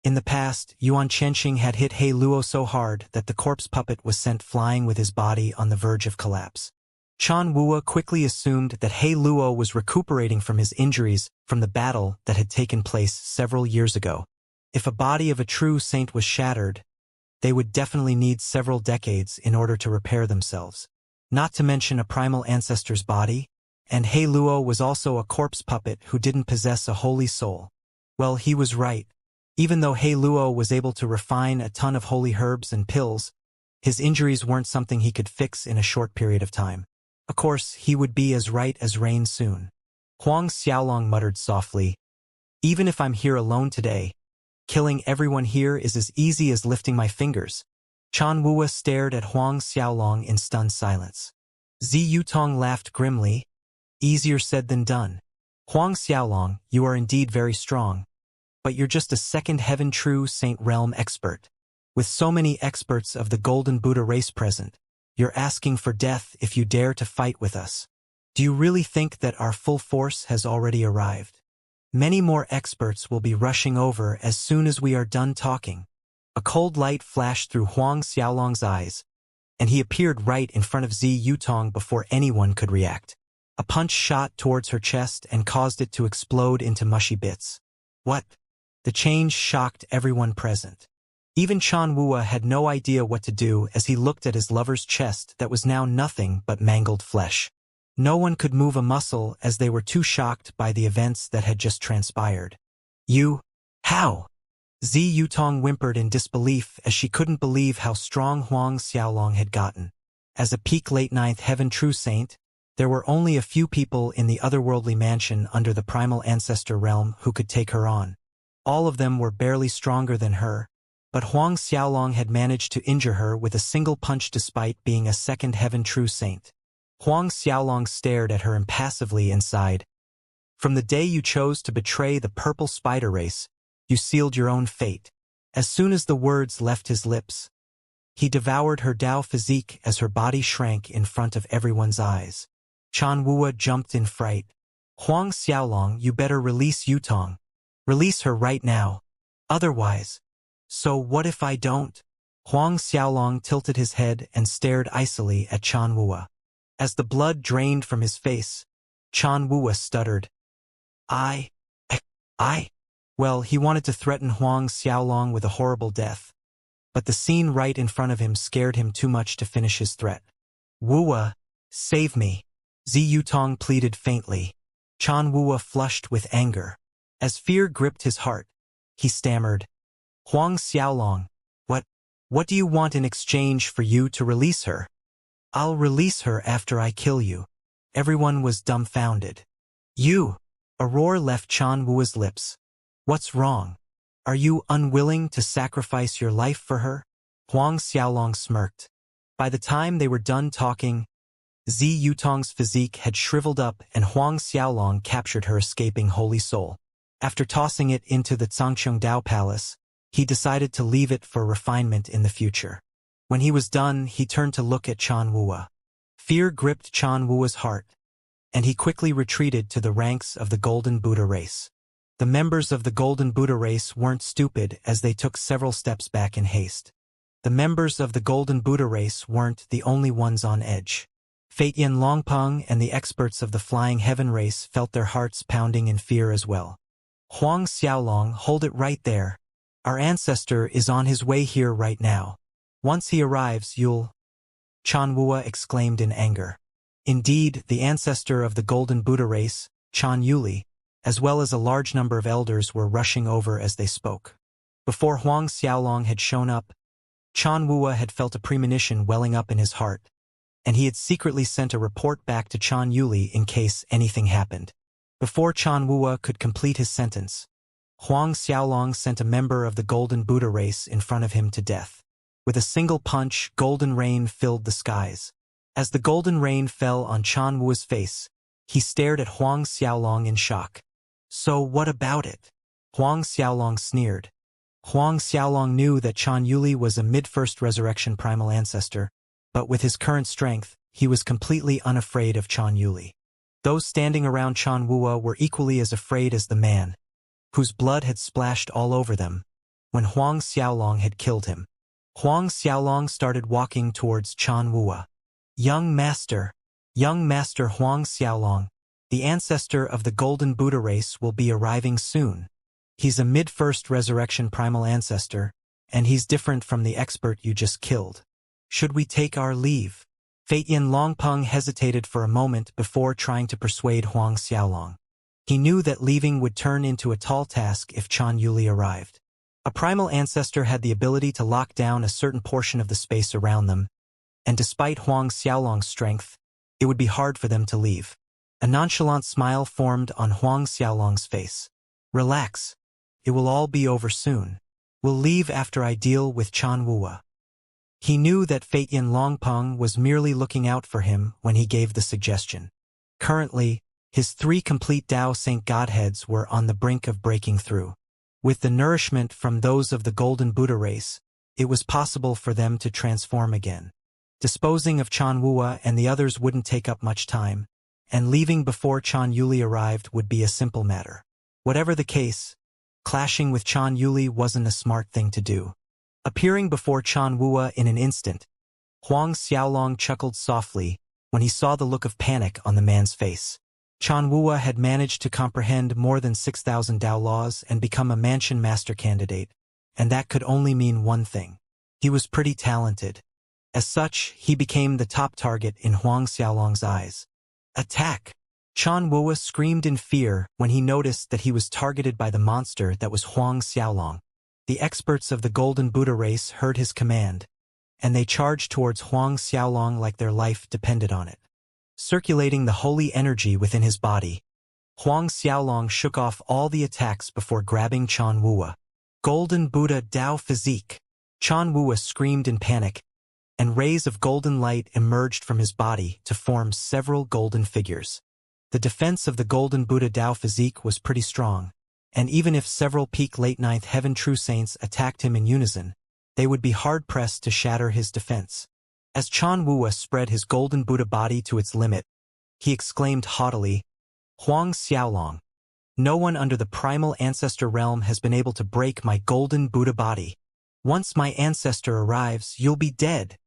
In the past, Yuan Xianxia had hit He Luo so hard that the corpse puppet was sent flying with his body on the verge of collapse. Chan Wua quickly assumed that He Luo was recuperating from his injuries from the battle that had taken place several years ago. If a body of a true saint was shattered, they would definitely need several decades in order to repair themselves. Not to mention a primal ancestor's body, and He Luo was also a corpse puppet who didn't possess a holy soul. Well, he was right. Even though He Luo was able to refine a ton of holy herbs and pills, his injuries weren't something he could fix in a short period of time. Of course, he would be as right as rain soon. Huang Xiaolong muttered softly, even if I'm here alone today, killing everyone here is as easy as lifting my fingers. Chan Wua stared at Huang Xiaolong in stunned silence. Zi Yutong laughed grimly. Easier said than done. Huang Xiaolong, you are indeed very strong, but you're just a second heaven true saint realm expert. With so many experts of the Golden Buddha race present, you're asking for death if you dare to fight with us. Do you really think that our full force has already arrived? Many more experts will be rushing over as soon as we are done talking. A cold light flashed through Huang Xiaolong's eyes, and he appeared right in front of Zi Yutong before anyone could react. A punch shot towards her chest and caused it to explode into mushy bits. What? The change shocked everyone present. Even Chan Wua had no idea what to do as he looked at his lover's chest that was now nothing but mangled flesh. No one could move a muscle as they were too shocked by the events that had just transpired. You? How? Zi Yutong whimpered in disbelief as she couldn't believe how strong Huang Xiaolong had gotten. As a peak late ninth heaven true saint, there were only a few people in the otherworldly mansion under the primal ancestor realm who could take her on. All of them were barely stronger than her, but Huang Xiaolong had managed to injure her with a single punch despite being a second heaven true saint. Huang Xiaolong stared at her impassively and sighed. From the day you chose to betray the purple spider race, you sealed your own fate. As soon as the words left his lips, he devoured her Dao physique as her body shrank in front of everyone's eyes. Chan Wua jumped in fright. Huang Xiaolong, you better release Yutong. Release her right now. Otherwise. So what if I don't? Huang Xiaolong tilted his head and stared icily at Chan Wua. As the blood drained from his face, Chan Wua stuttered. I. Well, he wanted to threaten Huang Xiaolong with a horrible death, but the scene right in front of him scared him too much to finish his threat. Wua, save me. Zi Yutong pleaded faintly. Chan Wua flushed with anger. As fear gripped his heart, he stammered. Huang Xiaolong, what do you want in exchange for you to release her? I'll release her after I kill you. Everyone was dumbfounded. You! A roar left Chan Wua's lips. What's wrong? Are you unwilling to sacrifice your life for her? Huang Xiaolong smirked. By the time they were done talking, Zi Yutong's physique had shriveled up and Huang Xiaolong captured her escaping holy soul. After tossing it into the Zhangqiang Dao Palace, he decided to leave it for refinement in the future. When he was done, he turned to look at Chan Wua. Fear gripped Chan Wua's heart, and he quickly retreated to the ranks of the Golden Buddha race. The members of the Golden Buddha race weren't stupid as they took several steps back in haste. The members of the Golden Buddha race weren't the only ones on edge. Feitian Longpeng and the experts of the Flying Heaven race felt their hearts pounding in fear as well. Huang Xiaolong, hold it right there. Our ancestor is on his way here right now. Once he arrives, you'll... Chan Wua exclaimed in anger. Indeed, the ancestor of the Golden Buddha race, Chan Yuli, as well as a large number of elders were rushing over as they spoke. Before Huang Xiaolong had shown up, Chan Wua had felt a premonition welling up in his heart, and he had secretly sent a report back to Chan Yuli in case anything happened. Before Chan Wua could complete his sentence, Huang Xiaolong sent a member of the Golden Buddha race in front of him to death. With a single punch, golden rain filled the skies. As the golden rain fell on Chan Wua's face, he stared at Huang Xiaolong in shock. So what about it? Huang Xiaolong sneered. Huang Xiaolong knew that Chan Yuli was a mid-first resurrection primal ancestor, but with his current strength, he was completely unafraid of Chan Yuli. Those standing around Chan Wua were equally as afraid as the man, whose blood had splashed all over them, when Huang Xiaolong had killed him. Huang Xiaolong started walking towards Chan Wua. Young Master Huang Xiaolong, the ancestor of the Golden Buddha race will be arriving soon. He's a mid-first resurrection primal ancestor, and he's different from the expert you just killed. Should we take our leave? Feitian Longpeng hesitated for a moment before trying to persuade Huang Xiaolong. He knew that leaving would turn into a tall task if Chan Yuli arrived. A primal ancestor had the ability to lock down a certain portion of the space around them, and despite Huang Xiaolong's strength, it would be hard for them to leave. A nonchalant smile formed on Huang Xiaolong's face. Relax. It will all be over soon. We'll leave after I deal with Chan Wua. He knew that Feitian Longpeng was merely looking out for him when he gave the suggestion. Currently, his 3 complete Dao Saint Godheads were on the brink of breaking through. With the nourishment from those of the Golden Buddha race, it was possible for them to transform again. Disposing of Chan Wua and the others wouldn't take up much time, and leaving before Chan Yuli arrived would be a simple matter. Whatever the case, clashing with Chan Yuli wasn't a smart thing to do. Appearing before Chan Wua in an instant, Huang Xiaolong chuckled softly when he saw the look of panic on the man's face. Chan Wua had managed to comprehend more than 6,000 Dao laws and become a mansion master candidate, and that could only mean one thing. He was pretty talented. As such, he became the top target in Huang Xiaolong's eyes. Attack! Chan Wua screamed in fear when he noticed that he was targeted by the monster that was Huang Xiaolong. The experts of the Golden Buddha race heard his command, and they charged towards Huang Xiaolong like their life depended on it. Circulating the holy energy within his body, Huang Xiaolong shook off all the attacks before grabbing Chan Wuwa. Golden Buddha Dao Physique. Chan Wuwa screamed in panic, and rays of golden light emerged from his body to form several golden figures. The defense of the Golden Buddha Dao Physique was pretty strong, and even if several peak late ninth heaven true saints attacked him in unison, they would be hard-pressed to shatter his defense. As Chan Wuwa spread his Golden Buddha body to its limit, he exclaimed haughtily, "Huang Xiaolong, no one under the primal ancestor realm has been able to break my Golden Buddha body. Once my ancestor arrives, you'll be dead."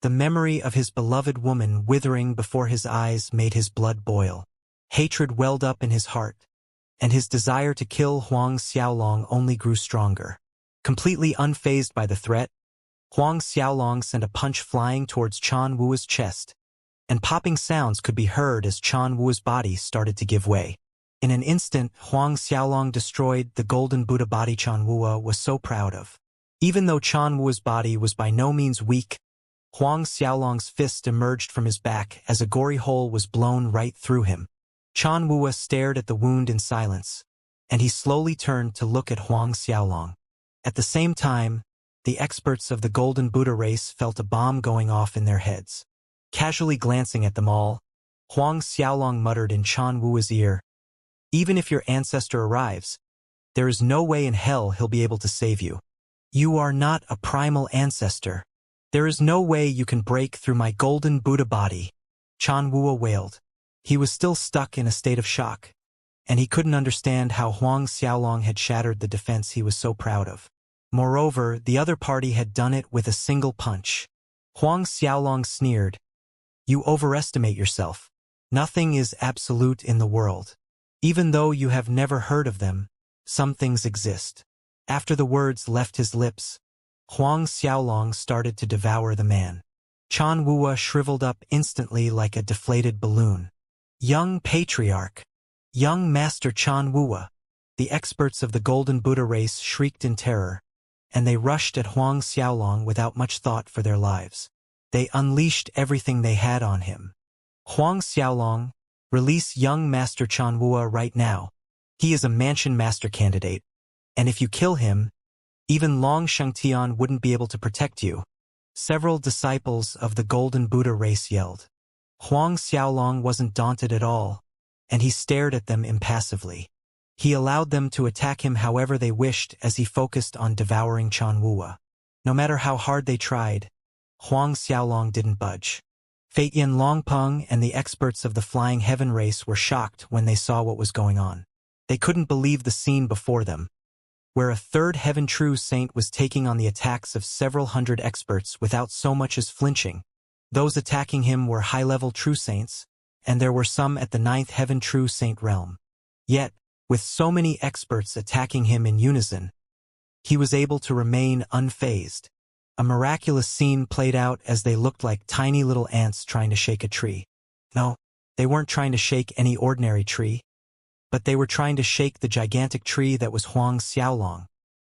The memory of his beloved woman withering before his eyes made his blood boil. Hatred welled up in his heart, and his desire to kill Huang Xiaolong only grew stronger. Completely unfazed by the threat, Huang Xiaolong sent a punch flying towards Chan Wuwa's chest, and popping sounds could be heard as Chan Wuwa's body started to give way. In an instant, Huang Xiaolong destroyed the Golden Buddha body Chan Wuwa was so proud of. Even though Chan Wuwa's body was by no means weak, Huang Xiaolong's fist emerged from his back as a gory hole was blown right through him. Chan Wuwa stared at the wound in silence, and he slowly turned to look at Huang Xiaolong. At the same time, the experts of the Golden Buddha race felt a bomb going off in their heads. Casually glancing at them all, Huang Xiaolong muttered in Chan Wuwa's ear, "Even if your ancestor arrives, there is no way in hell he'll be able to save you. You are not a primal ancestor. There is no way you can break through my Golden Buddha body." Chan Wuwa wailed. He was still stuck in a state of shock, and he couldn't understand how Huang Xiaolong had shattered the defense he was so proud of. Moreover, the other party had done it with a single punch. Huang Xiaolong sneered, "You overestimate yourself. Nothing is absolute in the world. Even though you have never heard of them, some things exist." After the words left his lips, Huang Xiaolong started to devour the man. Chan Wuwa shriveled up instantly like a deflated balloon. "Young patriarch! Young Master Chan Wuwa!" The experts of the Golden Buddha race shrieked in terror, and they rushed at Huang Xiaolong without much thought for their lives. They unleashed everything they had on him. "Huang Xiaolong, release young Master Chan Wuwa right now. He is a mansion master candidate, and if you kill him, even Long Shengtian wouldn't be able to protect you." Several disciples of the Golden Buddha race yelled. Huang Xiaolong wasn't daunted at all, and he stared at them impassively. He allowed them to attack him however they wished as he focused on devouring Chan Wuwa. No matter how hard they tried, Huang Xiaolong didn't budge. Fate Yin Longpeng and the experts of the Flying Heaven race were shocked when they saw what was going on. They couldn't believe the scene before them, where a third Heaven True Saint was taking on the attacks of several hundred experts without so much as flinching. Those attacking him were high-level True Saints, and there were some at the 9th Heaven True Saint realm. Yet, with so many experts attacking him in unison, he was able to remain unfazed. A miraculous scene played out as they looked like tiny little ants trying to shake a tree. No, they weren't trying to shake any ordinary tree, but they were trying to shake the gigantic tree that was Huang Xiaolong.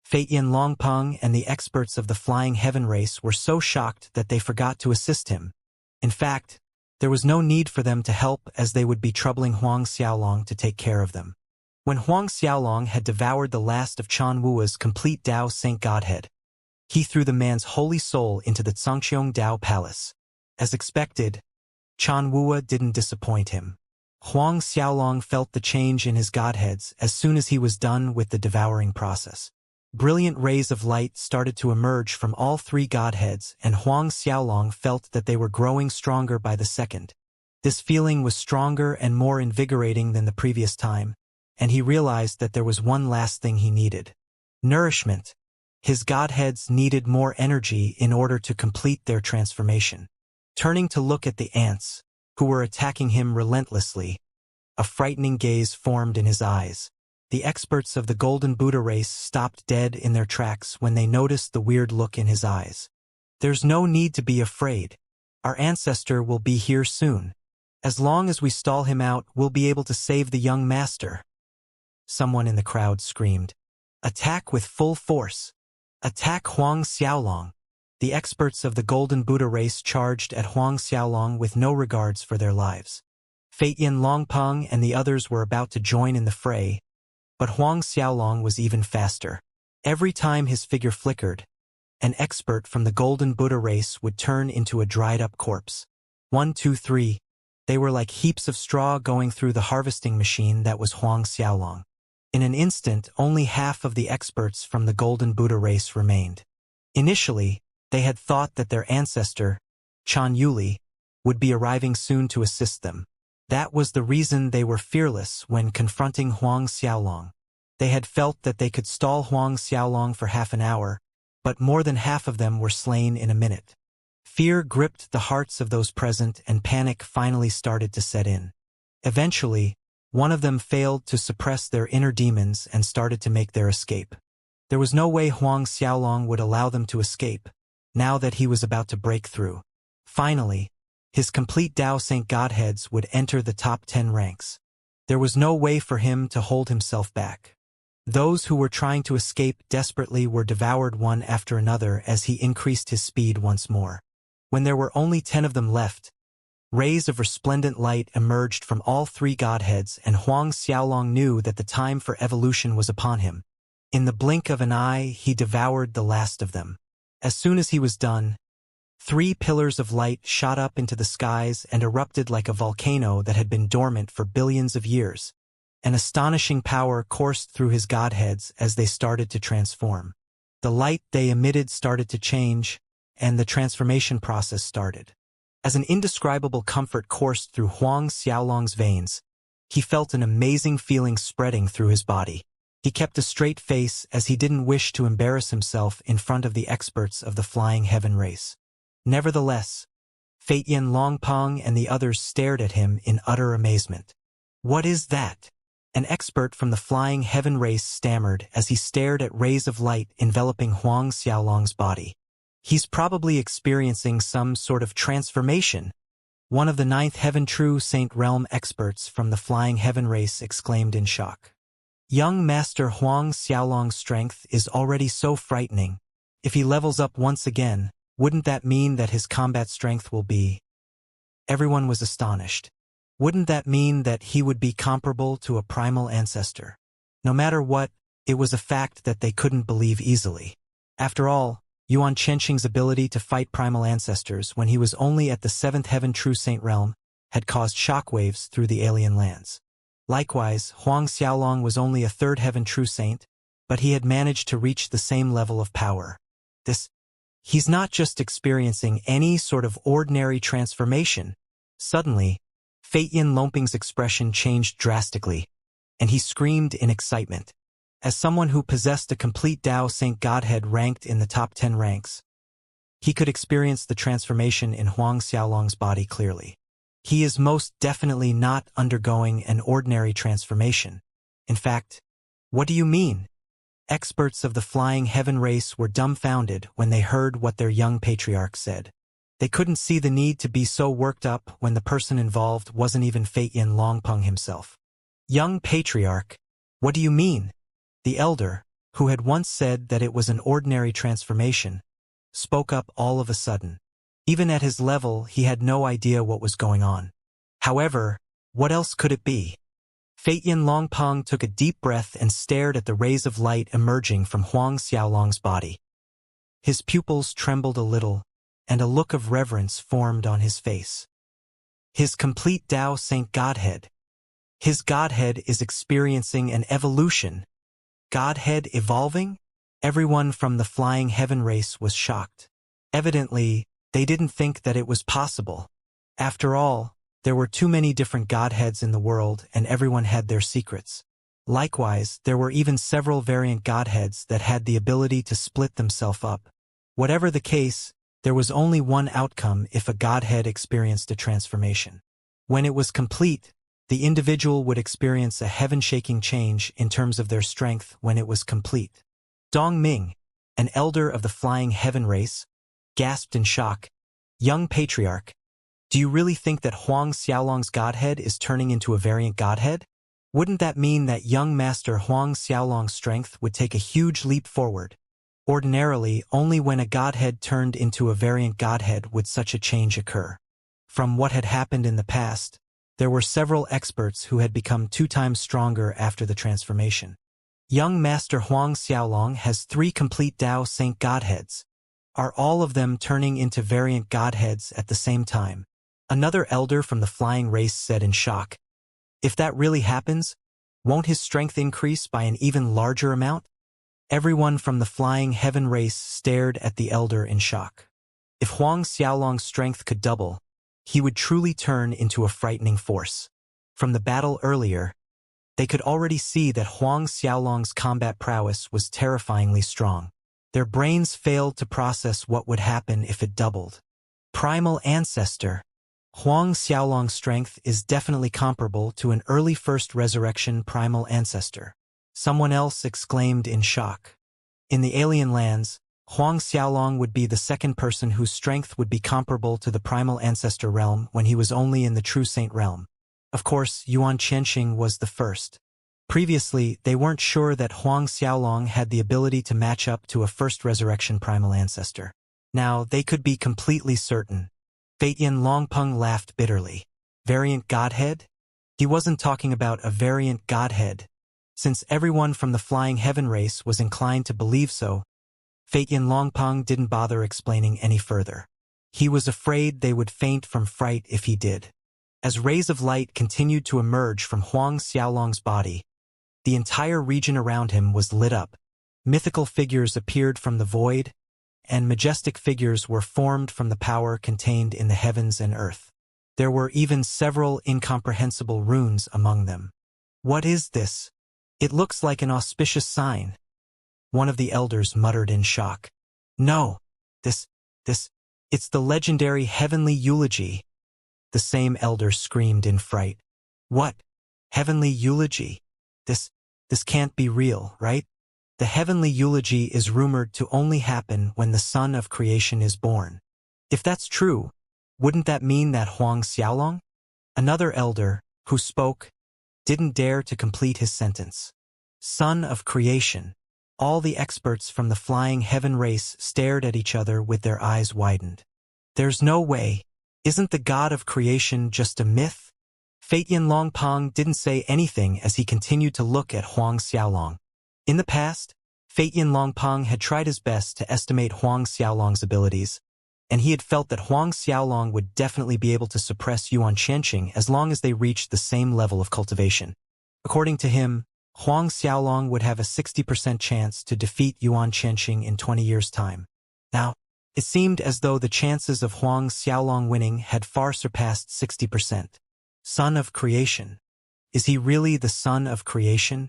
Fate Yin Longpeng and the experts of the Flying Heaven race were so shocked that they forgot to assist him. In fact, there was no need for them to help as they would be troubling Huang Xiaolong to take care of them. When Huang Xiaolong had devoured the last of Chan Wuwa's complete Dao Saint Godhead, he threw the man's holy soul into the Zhangqiong Dao Palace. As expected, Chan Wuwa didn't disappoint him. Huang Xiaolong felt the change in his godheads as soon as he was done with the devouring process. Brilliant rays of light started to emerge from all three godheads, and Huang Xiaolong felt that they were growing stronger by the second. This feeling was stronger and more invigorating than the previous time, and he realized that there was one last thing he needed. Nourishment. His godheads needed more energy in order to complete their transformation. Turning to look at the ants, who were attacking him relentlessly, a frightening gaze formed in his eyes. The experts of the Golden Buddha race stopped dead in their tracks when they noticed the weird look in his eyes. "There's no need to be afraid. Our ancestor will be here soon. As long as we stall him out, we'll be able to save the young master." Someone in the crowd screamed, "Attack with full force." Attack Huang Xiaolong. The experts of the Golden Buddha race charged at Huang Xiaolong with no regards for their lives. Feitian Longpeng and the others were about to join in the fray, but Huang Xiaolong was even faster. Every time his figure flickered, an expert from the Golden Buddha race would turn into a dried-up corpse. 1, 2, 3. They were like heaps of straw going through the harvesting machine that was Huang Xiaolong. In an instant, only half of the experts from the Golden Buddha race remained. Initially, they had thought that their ancestor, Chan Yuli, would be arriving soon to assist them. That was the reason they were fearless when confronting Huang Xiaolong. They had felt that they could stall Huang Xiaolong for half an hour, but more than half of them were slain in a minute. Fear gripped the hearts of those present and panic finally started to set in. Eventually, one of them failed to suppress their inner demons and started to make their escape. There was no way Huang Xiaolong would allow them to escape, now that he was about to break through. Finally, his complete Tao Saint Godheads would enter the top 10 ranks. There was no way for him to hold himself back. Those who were trying to escape desperately were devoured one after another as he increased his speed once more. When there were only 10 of them left, rays of resplendent light emerged from all 3 godheads and Huang Xiaolong knew that the time for evolution was upon him. In the blink of an eye, he devoured the last of them. As soon as he was done, 3 pillars of light shot up into the skies and erupted like a volcano that had been dormant for billions of years. An astonishing power coursed through his godheads as they started to transform. The light they emitted started to change, and the transformation process started. As an indescribable comfort coursed through Huang Xiaolong's veins, he felt an amazing feeling spreading through his body. He kept a straight face as he didn't wish to embarrass himself in front of the experts of the Flying Heaven race. Nevertheless, Feitian Longpeng and the others stared at him in utter amazement. "What is that?" An expert from the Flying Heaven race stammered as he stared at rays of light enveloping Huang Xiaolong's body. "He's probably experiencing some sort of transformation," one of the 9th Heaven True Saint Realm experts from the Flying Heaven race exclaimed in shock. "Young Master Huang Xiaolong's strength is already so frightening. If he levels up once again, wouldn't that mean that his combat strength will be?" Everyone was astonished. Wouldn't that mean that he would be comparable to a primal ancestor? No matter what, it was a fact that they couldn't believe easily. After all, Yuan Chenxing's ability to fight primal ancestors when he was only at the 7th Heaven True Saint Realm had caused shockwaves through the alien lands. Likewise, Huang Xiaolong was only a 3rd Heaven True Saint, but he had managed to reach the same level of power. He's not just experiencing any sort of ordinary transformation. Suddenly, Feitian Longpeng's expression changed drastically, and he screamed in excitement. As someone who possessed a complete Tao Saint Godhead ranked in the top 10 ranks, he could experience the transformation in Huang Xiaolong's body clearly. He is most definitely not undergoing an ordinary transformation. In fact, what do you mean? Experts of the Flying Heaven race were dumbfounded when they heard what their young patriarch said. They couldn't see the need to be so worked up when the person involved wasn't even Feitian Longpeng himself. "Young patriarch, what do you mean?" The elder, who had once said that it was an ordinary transformation, spoke up all of a sudden. Even at his level, he had no idea what was going on. However, what else could it be? Feitian Longpeng took a deep breath and stared at the rays of light emerging from Huang Xiaolong's body. His pupils trembled a little, and a look of reverence formed on his face. His complete Tao Saint Godhead. His Godhead is experiencing an evolution. Godhead evolving? Everyone from the Flying Heaven race was shocked. Evidently, they didn't think that it was possible. After all, there were too many different Godheads in the world and everyone had their secrets. Likewise, there were even several variant Godheads that had the ability to split themselves up. Whatever the case, there was only one outcome if a Godhead experienced a transformation. When it was complete, the individual would experience a heaven-shaking change in terms of their strength when it was complete. Dong Ming, an elder of the Flying Heaven race, gasped in shock. "Young patriarch, do you really think that Huang Xiaolong's Godhead is turning into a variant Godhead? Wouldn't that mean that young Master Huang Xiaolong's strength would take a huge leap forward? Ordinarily, only when a godhead turned into a variant godhead would such a change occur. From what had happened in the past, there were several experts who had become 2 times stronger after the transformation. Young Master Huang Xiaolong has 3 complete Dao Saint godheads. Are all of them turning into variant godheads at the same time? Another elder from the flying race said in shock. If that really happens, won't his strength increase by an even larger amount? Everyone from the flying heaven race stared at the elder in shock. If Huang Xiaolong's strength could double, he would truly turn into a frightening force. From the battle earlier, they could already see that Huang Xiaolong's combat prowess was terrifyingly strong. Their brains failed to process what would happen if it doubled. Primal ancestor. Huang Xiaolong's strength is definitely comparable to an early first resurrection primal ancestor. Someone else exclaimed in shock. In the alien lands, Huang Xiaolong would be the second person whose strength would be comparable to the primal ancestor realm when he was only in the true saint realm. Of course, Yuan Qianxing was the first. Previously, they weren't sure that Huang Xiaolong had the ability to match up to a first resurrection primal ancestor. Now, they could be completely certain. Feitian Longpeng laughed bitterly. Variant godhead? He wasn't talking about a variant godhead. Since everyone from the flying heaven race was inclined to believe so, Feitian Longpeng didn't bother explaining any further. He was afraid they would faint from fright if he did. As rays of light continued to emerge from Huang Xiaolong's body, the entire region around him was lit up. Mythical figures appeared from the void, and majestic figures were formed from the power contained in the heavens and earth. There were even several incomprehensible runes among them. What is this? It looks like an auspicious sign. One of the elders muttered in shock. No, it's the legendary heavenly eulogy. The same elder screamed in fright. What? Heavenly eulogy? This can't be real, right? The heavenly eulogy is rumored to only happen when the son of creation is born. If that's true, wouldn't that mean that Huang Xiaolong? Another elder, who spoke, didn't dare to complete his sentence. Son of creation. All the experts from the flying heaven race stared at each other with their eyes widened. There's no way. Isn't the god of creation just a myth? Feitian Longpeng didn't say anything as he continued to look at Huang Xiaolong. In the past, Feitian Longpeng had tried his best to estimate Huang Xiaolong's abilities, and he had felt that Huang Xiaolong would definitely be able to suppress Yuan Qianxing as long as they reached the same level of cultivation. According to him, Huang Xiaolong would have a 60% chance to defeat Yuan Qianxing in 20 years' time. Now, it seemed as though the chances of Huang Xiaolong winning had far surpassed 60%. Son of creation. Is he really the son of creation?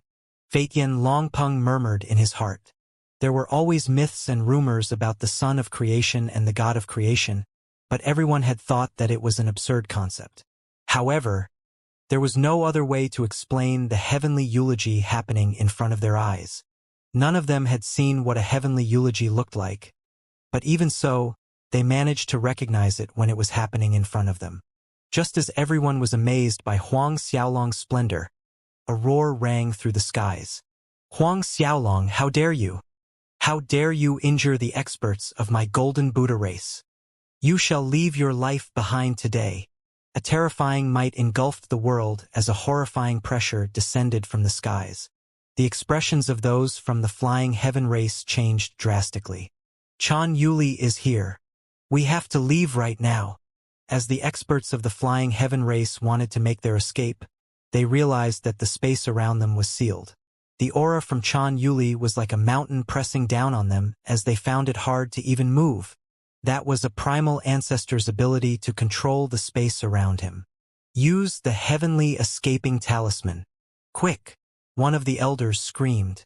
Feitian Longpeng murmured in his heart. There were always myths and rumors about the son of creation and the god of creation, but everyone had thought that it was an absurd concept. However, there was no other way to explain the heavenly eulogy happening in front of their eyes. None of them had seen what a heavenly eulogy looked like, but even so, they managed to recognize it when it was happening in front of them. Just as everyone was amazed by Huang Xiaolong's splendor, a roar rang through the skies. Huang Xiaolong, how dare you? How dare you injure the experts of my golden Buddha race? You shall leave your life behind today. A terrifying might engulfed the world as a horrifying pressure descended from the skies. The expressions of those from the flying heaven race changed drastically. Chan Yuli is here. We have to leave right now. As the experts of the flying heaven race wanted to make their escape, they realized that the space around them was sealed. The aura from Chan Yuli was like a mountain pressing down on them as they found it hard to even move. That was a primal ancestor's ability to control the space around him. Use the heavenly escaping talisman. Quick! One of the elders screamed.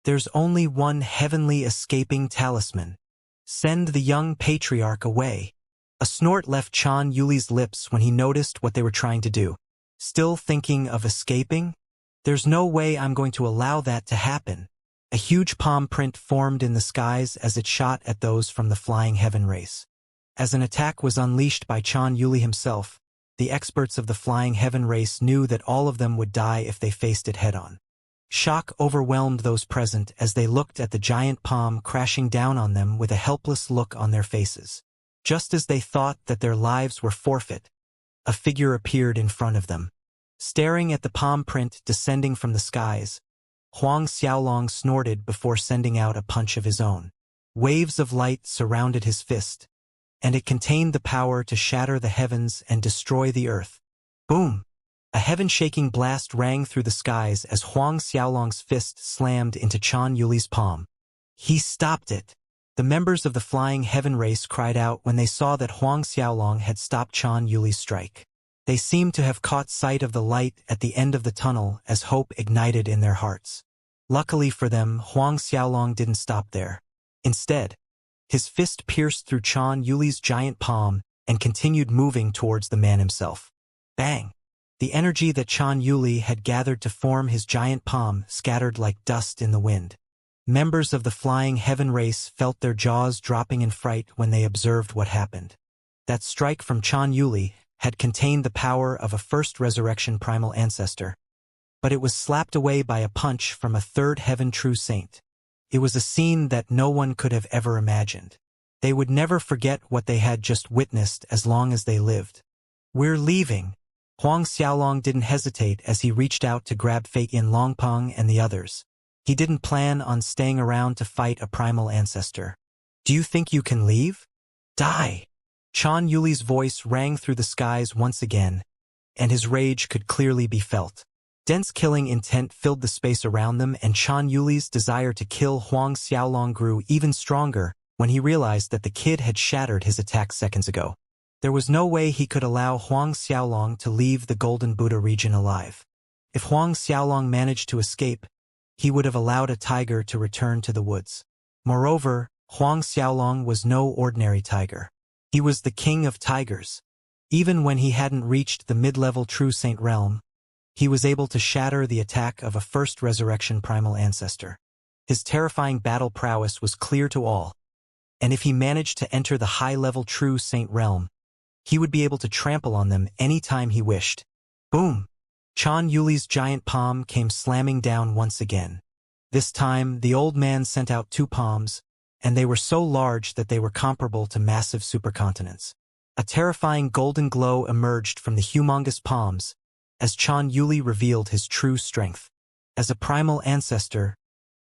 There's only one heavenly escaping talisman. Send the young patriarch away. A snort left Chan Yuli's lips when he noticed what they were trying to do. Still thinking of escaping? There's no way I'm going to allow that to happen. A huge palm print formed in the skies as it shot at those from the flying heaven race. As an attack was unleashed by Chan Yuli himself, the experts of the flying heaven race knew that all of them would die if they faced it head-on. Shock overwhelmed those present as they looked at the giant palm crashing down on them with a helpless look on their faces. Just as they thought that their lives were forfeit, a figure appeared in front of them. Staring at the palm print descending from the skies, Huang Xiaolong snorted before sending out a punch of his own. Waves of light surrounded his fist, and it contained the power to shatter the heavens and destroy the earth. Boom! A heaven-shaking blast rang through the skies as Huang Xiaolong's fist slammed into Chan Yuli's palm. He stopped it. The members of the Flying Heaven race cried out when they saw that Huang Xiaolong had stopped Chan Yuli's strike. They seemed to have caught sight of the light at the end of the tunnel as hope ignited in their hearts. Luckily for them, Huang Xiaolong didn't stop there. Instead, his fist pierced through Chan Yuli's giant palm and continued moving towards the man himself. Bang! The energy that Chan Yuli had gathered to form his giant palm scattered like dust in the wind. Members of the Flying Heaven race felt their jaws dropping in fright when they observed what happened. That strike from Chan Yuli had contained the power of a first resurrection primal ancestor, but it was slapped away by a punch from a third heaven true saint. It was a scene that no one could have ever imagined. They would never forget what they had just witnessed as long as they lived. "We're leaving." Huang Xiaolong didn't hesitate as he reached out to grab Fei Yin Longpeng and the others. He didn't plan on staying around to fight a primal ancestor. "Do you think you can leave? Die!" Chan Yuli's voice rang through the skies once again, and his rage could clearly be felt. Dense killing intent filled the space around them, and Chan Yuli's desire to kill Huang Xiaolong grew even stronger when he realized that the kid had shattered his attack seconds ago. There was no way he could allow Huang Xiaolong to leave the Golden Buddha region alive. If Huang Xiaolong managed to escape, he would have allowed a tiger to return to the woods. Moreover, Huang Xiaolong was no ordinary tiger. He was the king of tigers. Even when he hadn't reached the mid-level true saint realm, he was able to shatter the attack of a first resurrection primal ancestor. His terrifying battle prowess was clear to all, and if he managed to enter the high-level true saint realm, he would be able to trample on them any time he wished. Boom! Chan Yuli's giant palm came slamming down once again. This time, the old man sent out two palms, and they were so large that they were comparable to massive supercontinents. A terrifying golden glow emerged from the humongous palms as Chan Yuli revealed his true strength. As a primal ancestor,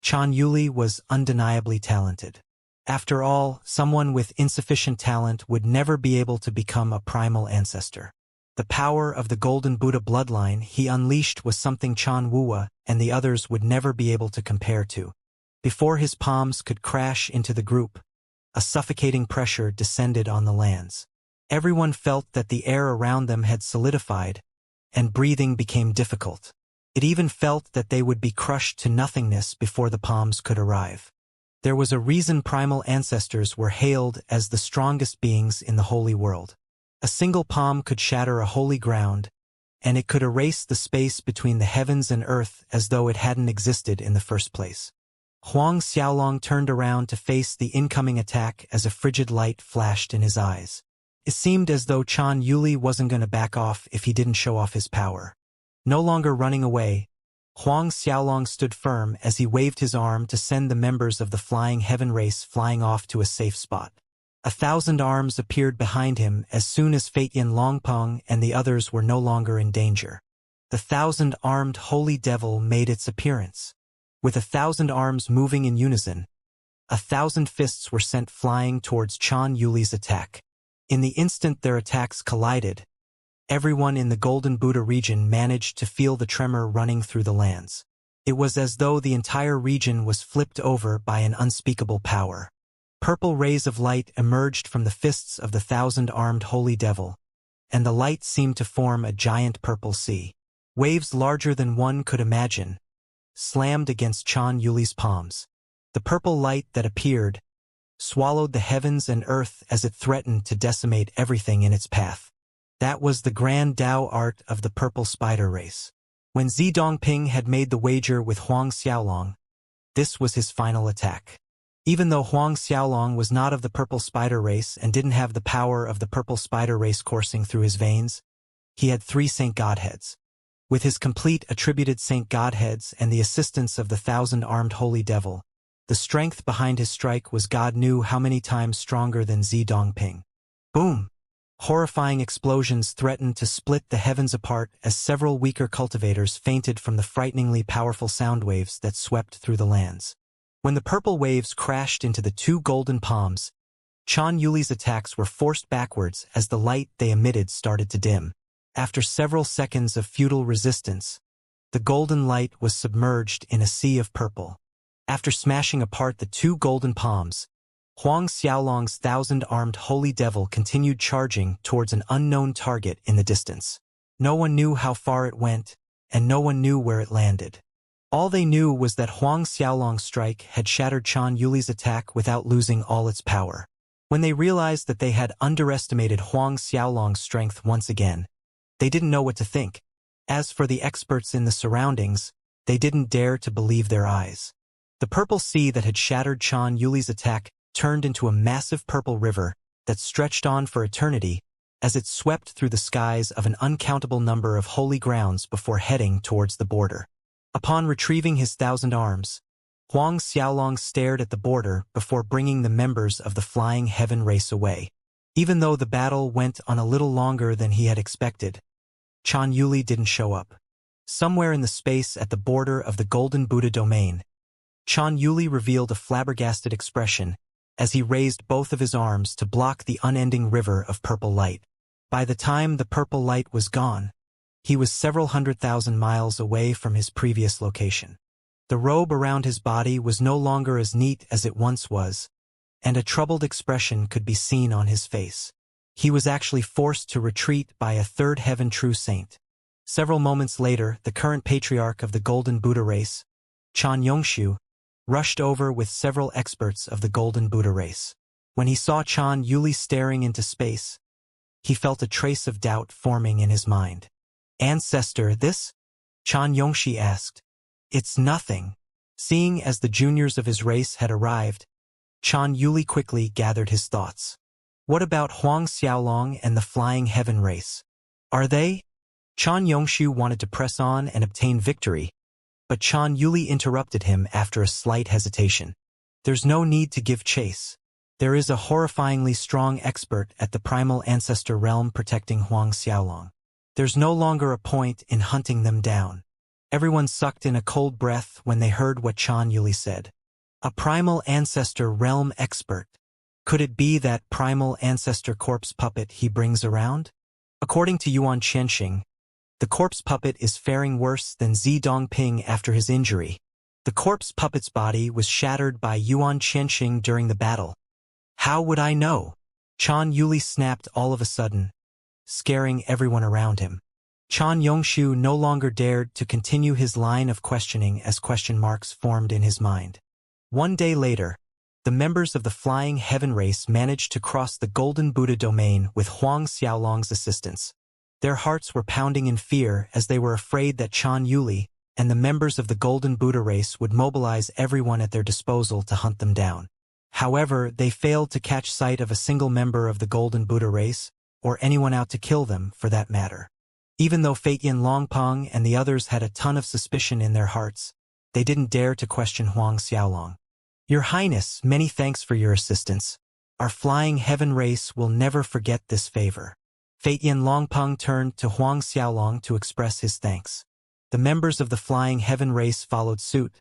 Chan Yuli was undeniably talented. After all, someone with insufficient talent would never be able to become a primal ancestor. The power of the Golden Buddha bloodline he unleashed was something Chan Wuwa and the others would never be able to compare to. Before his palms could crash into the group, a suffocating pressure descended on the lands. Everyone felt that the air around them had solidified, and breathing became difficult. It even felt that they would be crushed to nothingness before the palms could arrive. There was a reason primal ancestors were hailed as the strongest beings in the holy world. A single palm could shatter a holy ground, and it could erase the space between the heavens and earth as though it hadn't existed in the first place. Huang Xiaolong turned around to face the incoming attack as a frigid light flashed in his eyes. It seemed as though Chan Yuli wasn't going to back off if he didn't show off his power. No longer running away, Huang Xiaolong stood firm as he waved his arm to send the members of the Flying Heaven race flying off to a safe spot. 1,000 arms appeared behind him as soon as Fei Yin Longpeng and the others were no longer in danger. The 1,000-armed holy devil made its appearance. With 1,000 arms moving in unison, 1,000 fists were sent flying towards Chan Yuli's attack. In the instant their attacks collided, everyone in the Golden Buddha region managed to feel the tremor running through the lands. It was as though the entire region was flipped over by an unspeakable power. Purple rays of light emerged from the fists of the 1,000-armed holy devil, and the light seemed to form a giant purple sea. Waves larger than one could imagine slammed against Chan Yuli's palms. The purple light that appeared swallowed the heavens and earth as it threatened to decimate everything in its path. That was the grand Tao art of the purple spider race. When Zi Dongping had made the wager with Huang Xiaolong, this was his final attack. Even though Huang Xiaolong was not of the purple spider race and didn't have the power of the purple spider race coursing through his veins, he had 3 saint godheads. With his complete attributed saint godheads and the assistance of the 1,000-armed holy devil, the strength behind his strike was God knew how many times stronger than Zi Dongping. Boom! Horrifying explosions threatened to split the heavens apart as several weaker cultivators fainted from the frighteningly powerful sound waves that swept through the lands. When the purple waves crashed into the two golden palms, Chan Yuli's attacks were forced backwards as the light they emitted started to dim. After several seconds of futile resistance, the golden light was submerged in a sea of purple. After smashing apart the two golden palms, Huang Xiaolong's 1,000-armed holy devil continued charging towards an unknown target in the distance. No one knew how far it went, and no one knew where it landed. All they knew was that Huang Xiaolong's strike had shattered Chan Yuli's attack without losing all its power. When they realized that they had underestimated Huang Xiaolong's strength once again, they didn't know what to think. As for the experts in the surroundings, they didn't dare to believe their eyes. The purple sea that had shattered Chan Yuli's attack turned into a massive purple river that stretched on for eternity as it swept through the skies of an uncountable number of holy grounds before heading towards the border. Upon retrieving his 1,000 arms, Huang Xiaolong stared at the border before bringing the members of the Flying Heaven race away. Even though the battle went on a little longer than he had expected, Chan Yuli didn't show up. Somewhere in the space at the border of the Golden Buddha domain, Chan Yuli revealed a flabbergasted expression as he raised both of his arms to block the unending river of purple light. By the time the purple light was gone, he was several 100,000 miles away from his previous location. The robe around his body was no longer as neat as it once was, and a troubled expression could be seen on his face. He was actually forced to retreat by a third heaven true saint. Several moments later, the current patriarch of the Golden Buddha race, Chan Yongshu, rushed over with several experts of the Golden Buddha race. When he saw Chan Yuli staring into space, he felt a trace of doubt forming in his mind. "Ancestor, this?" Chan Yongshi asked. "It's nothing." Seeing as the juniors of his race had arrived, Chan Yuli quickly gathered his thoughts. What about Huang Xiaolong and the Flying Heaven race? Are they? Chan Yongshu wanted to press on and obtain victory, but Chan Yuli interrupted him after a slight hesitation. There's no need to give chase. There is a horrifyingly strong expert at the primal ancestor realm protecting Huang Xiaolong. There's no longer a point in hunting them down. Everyone sucked in a cold breath when they heard what Chan Yuli said. A primal ancestor realm expert. Could it be that primal ancestor corpse puppet he brings around? According to Yuan Qianxing, the corpse puppet is faring worse than Zi Dongping after his injury. The corpse puppet's body was shattered by Yuan Qianxing during the battle. How would I know? Chan Yuli snapped all of a sudden, scaring everyone around him. Chan Yongshu no longer dared to continue his line of questioning as question marks formed in his mind. One day later, the members of the Flying Heaven race managed to cross the Golden Buddha domain with Huang Xiaolong's assistance. Their hearts were pounding in fear as they were afraid that Chan Yuli and the members of the Golden Buddha race would mobilize everyone at their disposal to hunt them down. However, they failed to catch sight of a single member of the Golden Buddha race, or anyone out to kill them, for that matter. Even though Feitian Longpeng and the others had a ton of suspicion in their hearts, they didn't dare to question Huang Xiaolong. "Your Highness, many thanks for your assistance. Our Flying Heaven race will never forget this favor." Feitian Longpeng turned to Huang Xiaolong to express his thanks. The members of the Flying Heaven race followed suit,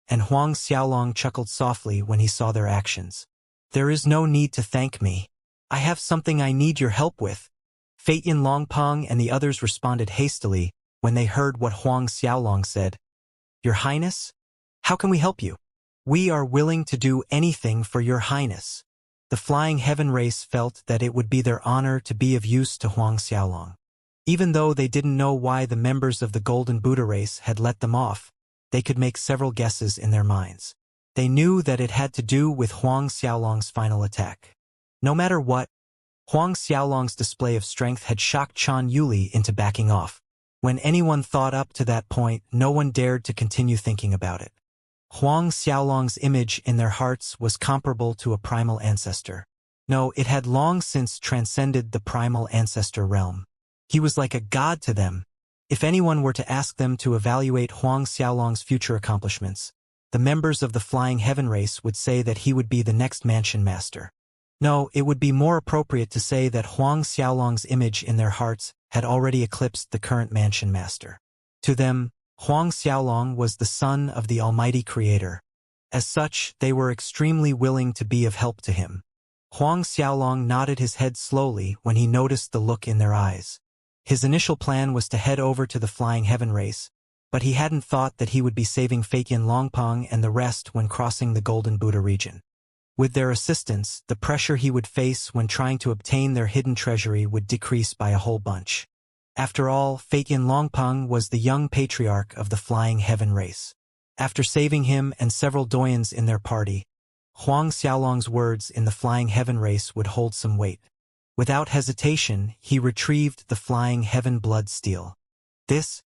and Huang Xiaolong chuckled softly when he saw their actions. "There is no need to thank me. I have something I need your help with." Feitian Longpeng and the others responded hastily when they heard what Huang Xiaolong said. "Your Highness? How can we help you?" "We are willing to do anything for your Highness." The Flying Heaven race felt that it would be their honor to be of use to Huang Xiaolong. Even though they didn't know why the members of the Golden Buddha race had let them off, they could make several guesses in their minds. They knew that it had to do with Huang Xiaolong's final attack. No matter what, Huang Xiaolong's display of strength had shocked Chan Yuli into backing off. When anyone thought up to that point, no one dared to continue thinking about it. Huang Xiaolong's image in their hearts was comparable to a primal ancestor. No, it had long since transcended the primal ancestor realm. He was like a god to them, If anyone were to ask them to evaluate Huang Xiaolong's future accomplishments, the members of the Flying Heaven race would say that he would be the next mansion master. No, it would be more appropriate to say that Huang Xiaolong's image in their hearts had already eclipsed the current mansion master. To them, Huang Xiaolong was the son of the Almighty Creator. As such, they were extremely willing to be of help to him. Huang Xiaolong nodded his head slowly when he noticed the look in their eyes. His initial plan was to head over to the Flying Heaven race, but he hadn't thought that he would be saving Feitian Longpeng and the rest when crossing the Golden Buddha region. With their assistance, the pressure he would face when trying to obtain their hidden treasury would decrease by a whole bunch. After all, Feitian Longpeng was the young patriarch of the Flying Heaven race. After saving him and several doyens in their party, Huang Xiaolong's words in the Flying Heaven race would hold some weight. Without hesitation, he retrieved the Flying Heaven blood steel. This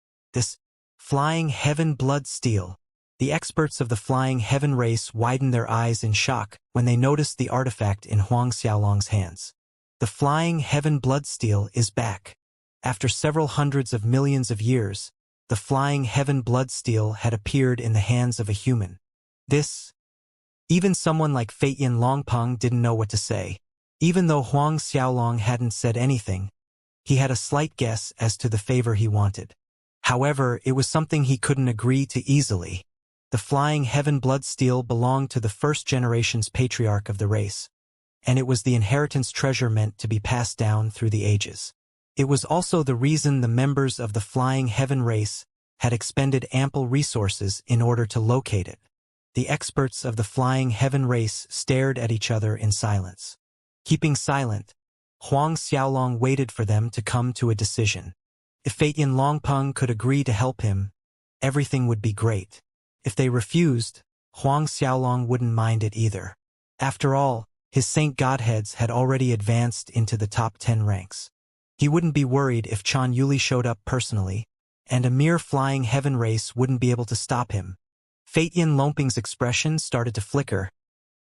Flying Heaven blood steel. The experts of the Flying Heaven race widened their eyes in shock when they noticed the artifact in Huang Xiaolong's hands. The Flying Heaven blood steel is back. After several hundreds of millions of years, the Flying Heaven blood steel had appeared in the hands of a human. Even someone like Feitian Longpeng didn't know what to say. Even though Huang Xiaolong hadn't said anything, he had a slight guess as to the favor he wanted. However, it was something he couldn't agree to easily. The Flying Heaven blood steel belonged to the first generation's patriarch of the race, and it was the inheritance treasure meant to be passed down through the ages. It was also the reason the members of the Flying Heaven race had expended ample resources in order to locate it. The experts of the Flying Heaven race stared at each other in silence. Keeping silent, Huang Xiaolong waited for them to come to a decision. If Feitian Longpeng could agree to help him, everything would be great. If they refused, Huang Xiaolong wouldn't mind it either. After all, his saint godheads had already advanced into the top 10 ranks. He wouldn't be worried if Chan Yuli showed up personally, and a mere Flying Heaven race wouldn't be able to stop him. Feitian Longpeng's expression started to flicker,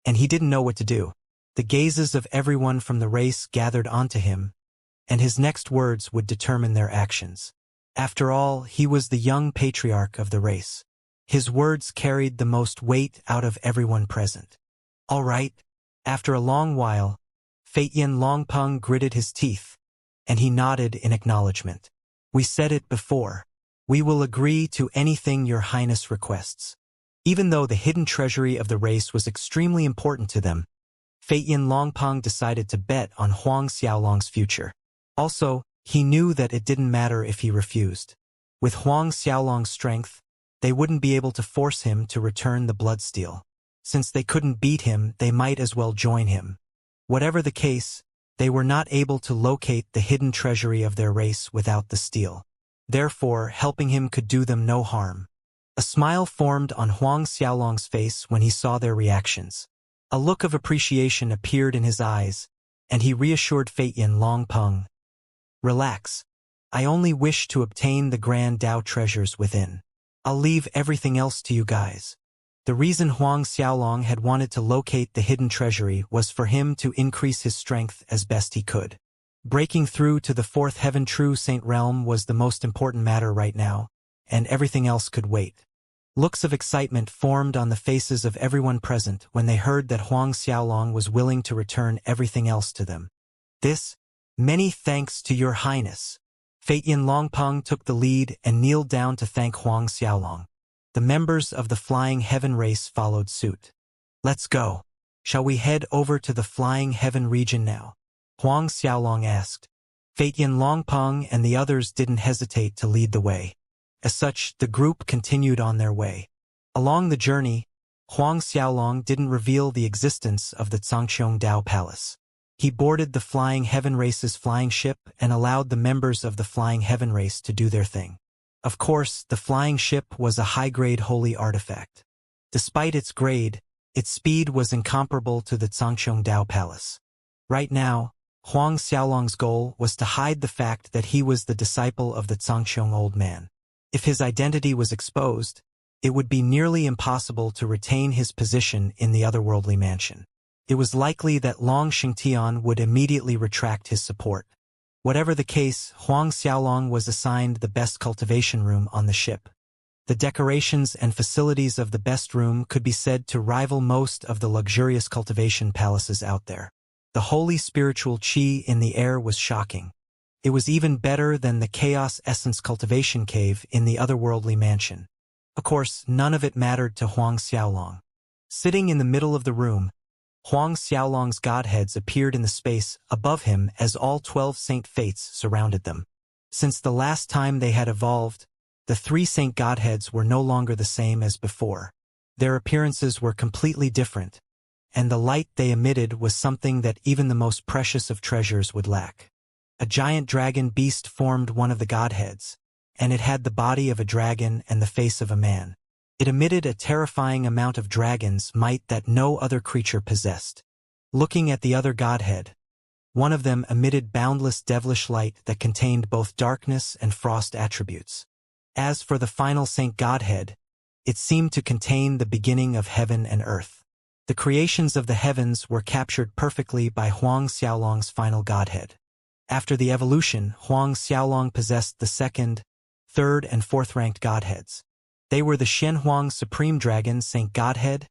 and he didn't know what to do. The gazes of everyone from the race gathered onto him, and his next words would determine their actions. After all, he was the young patriarch of the race. His words carried the most weight out of everyone present. All right. After a long while, Feitian Longpeng gritted his teeth, and he nodded in acknowledgement. We said it before. We will agree to anything your highness requests. Even though the hidden treasury of the race was extremely important to them, Feitian Longpeng decided to bet on Huang Xiaolong's future. Also, he knew that it didn't matter if he refused. With Huang Xiaolong's strength, they wouldn't be able to force him to return the blood steel. Since they couldn't beat him, they might as well join him. Whatever the case, they were not able to locate the hidden treasury of their race without the steel. Therefore, helping him could do them no harm. A smile formed on Huang Xiaolong's face when he saw their reactions. A look of appreciation appeared in his eyes, and he reassured Feitian Longpeng. Relax. I only wish to obtain the Grand Dao treasures within. I'll leave everything else to you guys. The reason Huang Xiaolong had wanted to locate the hidden treasury was for him to increase his strength as best he could. Breaking through to the fourth heaven true saint realm was the most important matter right now, and everything else could wait. Looks of excitement formed on the faces of everyone present when they heard that Huang Xiaolong was willing to return everything else to them. Many thanks to your highness. Feitian Longpeng took the lead and kneeled down to thank Huang Xiaolong. The members of the Flying Heaven race followed suit. Let's go. Shall we head over to the Flying Heaven region now? Huang Xiaolong asked. Feitian Longpeng and the others didn't hesitate to lead the way. As such, the group continued on their way. Along the journey, Huang Xiaolong didn't reveal the existence of the Zhangqiong Dao Palace. He boarded the Flying Heaven race's flying ship and allowed the members of the Flying Heaven race to do their thing. Of course, the flying ship was a high-grade holy artifact. Despite its grade, its speed was incomparable to the Zhangqiong Dao Palace. Right now, Huang Xiaolong's goal was to hide the fact that he was the disciple of the Zhangqiong old man. If his identity was exposed, it would be nearly impossible to retain his position in the otherworldly mansion. It was likely that Long Xingtian would immediately retract his support. Whatever the case, Huang Xiaolong was assigned the best cultivation room on the ship. The decorations and facilities of the best room could be said to rival most of the luxurious cultivation palaces out there. The holy spiritual qi in the air was shocking. It was even better than the chaos essence cultivation cave in the otherworldly mansion. Of course, none of it mattered to Huang Xiaolong. Sitting in the middle of the room, Huang Xiaolong's godheads appeared in the space above him as all 12 saint fates surrounded them. Since the last time they had evolved, the 3 saint godheads were no longer the same as before. Their appearances were completely different, and the light they emitted was something that even the most precious of treasures would lack. A giant dragon beast formed one of the godheads, and it had the body of a dragon and the face of a man. It emitted a terrifying amount of dragon's might that no other creature possessed. Looking at the other godhead, one of them emitted boundless devilish light that contained both darkness and frost attributes. As for the final saint godhead, it seemed to contain the beginning of heaven and earth. The creations of the heavens were captured perfectly by Huang Xiaolong's final godhead. After the evolution, Huang Xiaolong possessed the 2nd, 3rd, and 4th-ranked godheads. They were the Shenhuang Supreme Dragon Saint Godhead,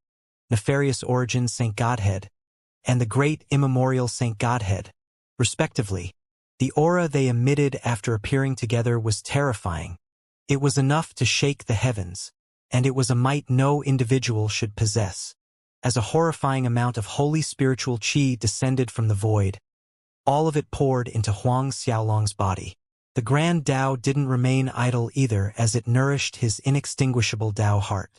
Nefarious Origin Saint Godhead, and the Great Immemorial Saint Godhead, respectively. The aura they emitted after appearing together was terrifying. It was enough to shake the heavens, and it was a might no individual should possess. As a horrifying amount of holy spiritual qi descended from the void, all of it poured into Huang Xiaolong's body. The grand Tao didn't remain idle either as it nourished his inextinguishable Tao heart.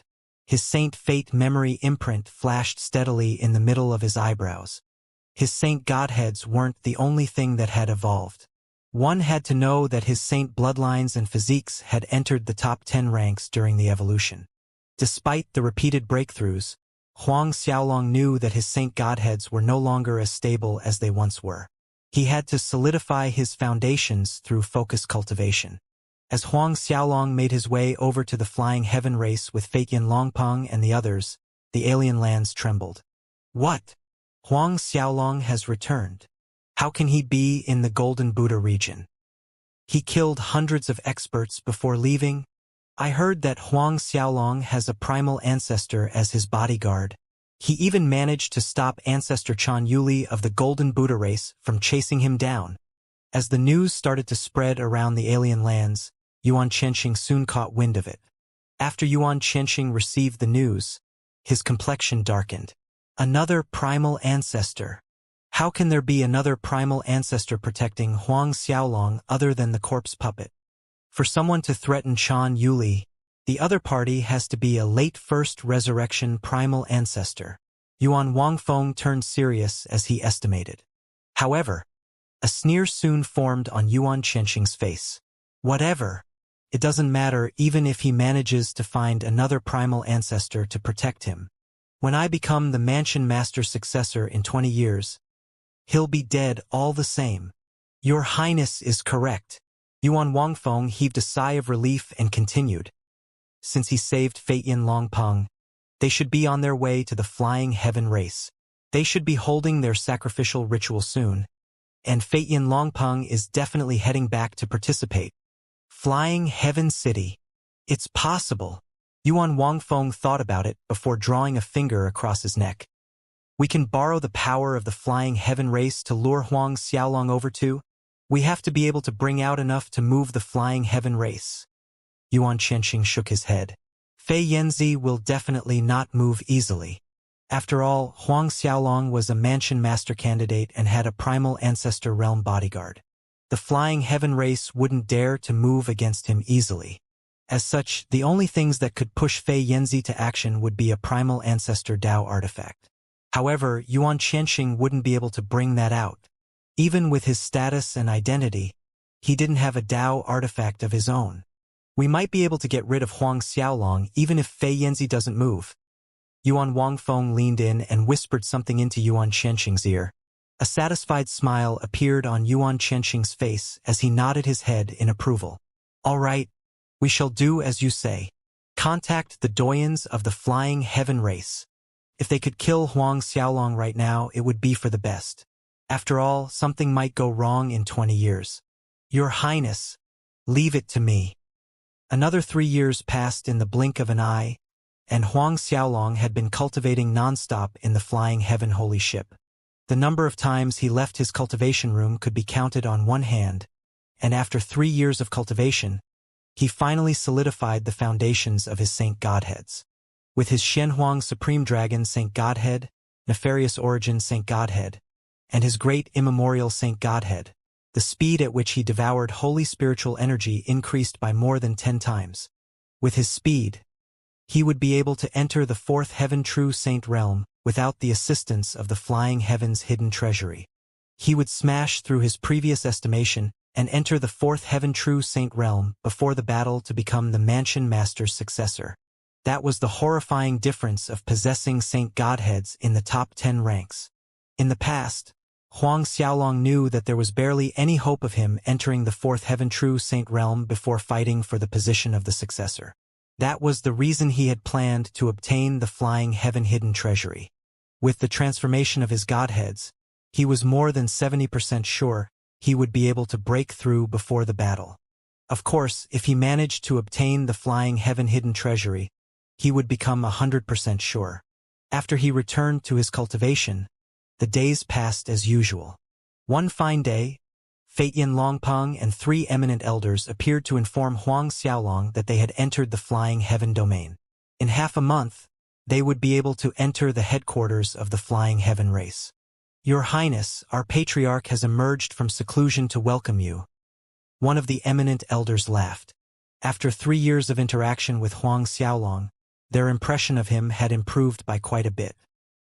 His saint fate memory imprint flashed steadily in the middle of his eyebrows. His saint godheads weren't the only thing that had evolved. One had to know that his saint bloodlines and physiques had entered the top 10 ranks during the evolution. Despite the repeated breakthroughs, Huang Xiaolong knew that his saint godheads were no longer as stable as they once were. He had to solidify his foundations through focused cultivation. As Huang Xiaolong made his way over to the flying heaven race with Feiyan Longpeng and the others, the alien lands trembled. What? Huang Xiaolong has returned. How can he be in the Golden Buddha region? He killed hundreds of experts before leaving. I heard that Huang Xiaolong has a primal ancestor as his bodyguard. He even managed to stop Ancestor Chan Yuli of the Golden Buddha race from chasing him down. As the news started to spread around the alien lands, Yuan Chenxing soon caught wind of it. After Yuan Chenxing received the news, his complexion darkened. Another primal ancestor. How can there be another primal ancestor protecting Huang Xiaolong other than the corpse puppet? For someone to threaten Chan Yuli, the other party has to be a late first resurrection primal ancestor. Yuan Wangfeng turned serious as he estimated. However, a sneer soon formed on Yuan Chenxing's face. Whatever. It doesn't matter even if he manages to find another primal ancestor to protect him. When I become the mansion master's successor in 20 years, he'll be dead all the same. Your Highness is correct. Yuan Wangfeng heaved a sigh of relief and continued. Since he saved Feiyan Longpeng, they should be on their way to the flying heaven race. They should be holding their sacrificial ritual soon, and Feiyan Longpeng is definitely heading back to participate. Flying Heaven City. It's possible. Yuan Wangfeng thought about it before drawing a finger across his neck. We can borrow the power of the flying heaven race to lure Huang Xiaolong over to. We have to be able to bring out enough to move the flying heaven race. Yuan Chenxing shook his head. Fei Yanzi will definitely not move easily. After all, Huang Xiaolong was a mansion master candidate and had a primal ancestor realm bodyguard. The flying heaven race wouldn't dare to move against him easily. As such, the only things that could push Fei Yanzi to action would be a primal ancestor Dao artifact. However, Yuan Chenxing wouldn't be able to bring that out. Even with his status and identity, he didn't have a Dao artifact of his own. We might be able to get rid of Huang Xiaolong even if Fei Yanzi doesn't move. Yuan Wangfeng leaned in and whispered something into Yuan Chenxing's ear. A satisfied smile appeared on Yuan Chenxing's face as he nodded his head in approval. All right, we shall do as you say. Contact the doyens of the flying heaven race. If they could kill Huang Xiaolong right now, it would be for the best. After all, something might go wrong in 20 years. Your Highness, leave it to me. Another 3 years passed in the blink of an eye, and Huang Xiaolong had been cultivating nonstop in the flying heaven holy ship. The number of times he left his cultivation room could be counted on one hand, and after 3 years of cultivation, he finally solidified the foundations of his Saint Godheads. With his Shenhuang Supreme Dragon Saint Godhead, Nefarious Origin Saint Godhead, and his Great Immemorial Saint Godhead, the speed at which he devoured holy spiritual energy increased by more than 10 times. With his speed, he would be able to enter the fourth heaven true saint realm without the assistance of the flying heaven's hidden treasury. He would smash through his previous estimation and enter the fourth heaven true saint realm before the battle to become the Mansion Master's successor. That was the horrifying difference of possessing saint godheads in the top 10 ranks. In the past, Huang Xiaolong knew that there was barely any hope of him entering the fourth heaven true saint realm before fighting for the position of the successor. That was the reason he had planned to obtain the flying heaven hidden treasury. With the transformation of his godheads, he was more than 70% sure he would be able to break through before the battle. Of course, if he managed to obtain the flying heaven hidden treasury, he would become 100% sure. After he returned to his cultivation, the days passed as usual. One fine day, Feitian Longpeng and 3 eminent elders appeared to inform Huang Xiaolong that they had entered the flying heaven domain. In half a month, they would be able to enter the headquarters of the flying heaven race. Your Highness, our patriarch has emerged from seclusion to welcome you. One of the eminent elders laughed. After 3 years of interaction with Huang Xiaolong, their impression of him had improved by quite a bit.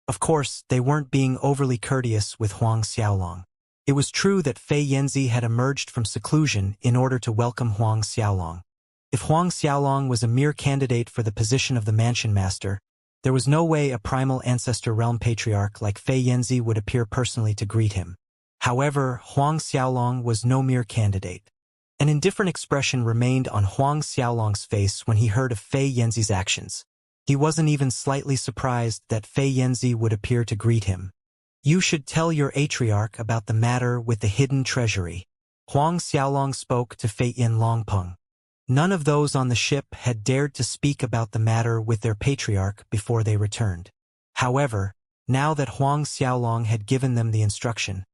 Of course, they weren't being overly courteous with Huang Xiaolong. It was true that Fei Yanzi had emerged from seclusion in order to welcome Huang Xiaolong. If Huang Xiaolong was a mere candidate for the position of the Mansion Master, there was no way a primal ancestor realm patriarch like Fei Yanzi would appear personally to greet him. However, Huang Xiaolong was no mere candidate. An indifferent expression remained on Huang Xiaolong's face when he heard of Fei Yanzi's actions. He wasn't even slightly surprised that Fei Yanzi would appear to greet him. You should tell your atriarch about the matter with the hidden treasury. Huang Xiaolong spoke to Feitian Longpeng. None of those on the ship had dared to speak about the matter with their patriarch before they returned. However, now that Huang Xiaolong had given them the instruction,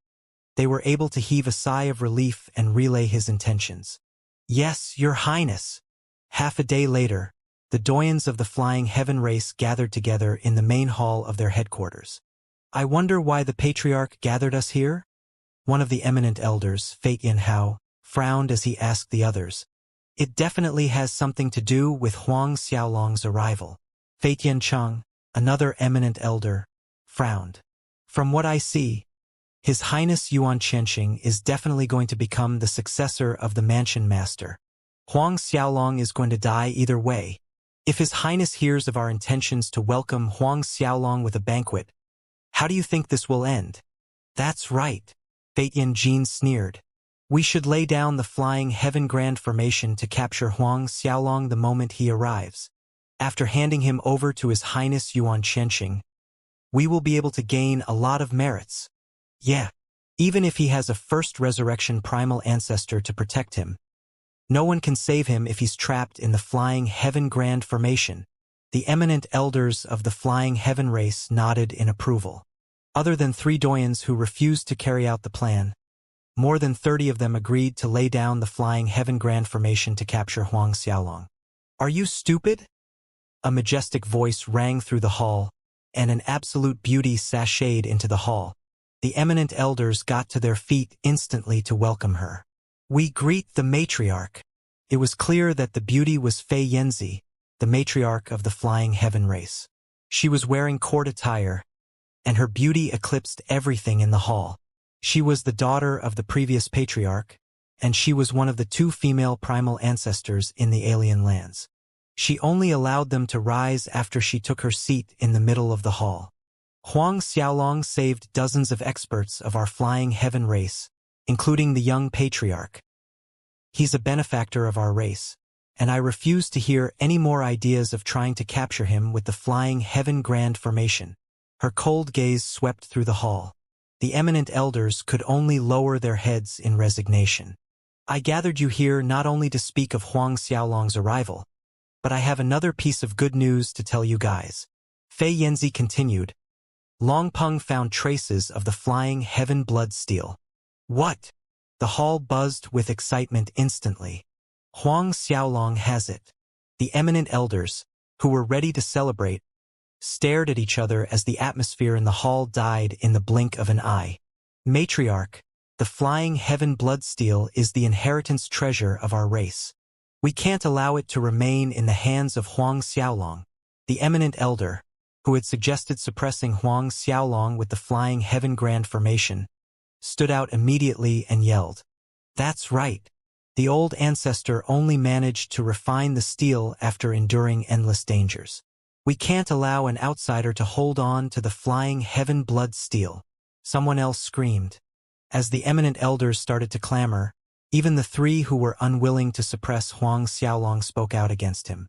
they were able to heave a sigh of relief and relay his intentions. Yes, Your Highness. Half a day later, the doyens of the flying heaven race gathered together in the main hall of their headquarters. I wonder why the patriarch gathered us here? One of the eminent elders, Feitian Hao, frowned as he asked the others. It definitely has something to do with Huang Xiaolong's arrival. Feitian Cheng, another eminent elder, frowned. From what I see, His Highness Yuan Qianxing is definitely going to become the successor of the Mansion Master. Huang Xiaolong is going to die either way. If His Highness hears of our intentions to welcome Huang Xiaolong with a banquet, how do you think this will end? That's right, Feitian Jin sneered. We should lay down the flying heaven grand formation to capture Huang Xiaolong the moment he arrives. After handing him over to His Highness Yuan Qianxing, we will be able to gain a lot of merits. Yeah, even if he has a first resurrection primal ancestor to protect him. No one can save him if he's trapped in the flying heaven grand formation. The eminent elders of the flying heaven race nodded in approval. Other than 3 doyens who refused to carry out the plan, more than 30 of them agreed to lay down the flying heaven grand formation to capture Huang Xiaolong. Are you stupid? A majestic voice rang through the hall, and an absolute beauty sashayed into the hall. The eminent elders got to their feet instantly to welcome her. We greet the matriarch. It was clear that the beauty was Fei Yanzi, the matriarch of the flying heaven race. She was wearing court attire, and her beauty eclipsed everything in the hall. She was the daughter of the previous patriarch, and she was one of the 2 female primal ancestors in the alien lands. She only allowed them to rise after she took her seat in the middle of the hall. Huang Xiaolong saved dozens of experts of our flying heaven race, including the young patriarch. He's a benefactor of our race, and I refuse to hear any more ideas of trying to capture him with the flying heaven grand formation. Her cold gaze swept through the hall. The eminent elders could only lower their heads in resignation. I gathered you here not only to speak of Huang Xiaolong's arrival, but I have another piece of good news to tell you guys. Fei Yanzi continued. Long Peng found traces of the flying heaven blood steel. What? The hall buzzed with excitement instantly. Huang Xiaolong has it. The eminent elders, who were ready to celebrate, stared at each other as the atmosphere in the hall died in the blink of an eye. Matriarch, the flying heaven bloodsteel is the inheritance treasure of our race. We can't allow it to remain in the hands of Huang Xiaolong, the eminent elder, who had suggested suppressing Huang Xiaolong with the flying heaven grand formation, stood out immediately and yelled. That's right. The old ancestor only managed to refine the steel after enduring endless dangers. We can't allow an outsider to hold on to the flying heaven blood steel. Someone else screamed. As the eminent elders started to clamor, even the three who were unwilling to suppress Huang Xiaolong spoke out against him.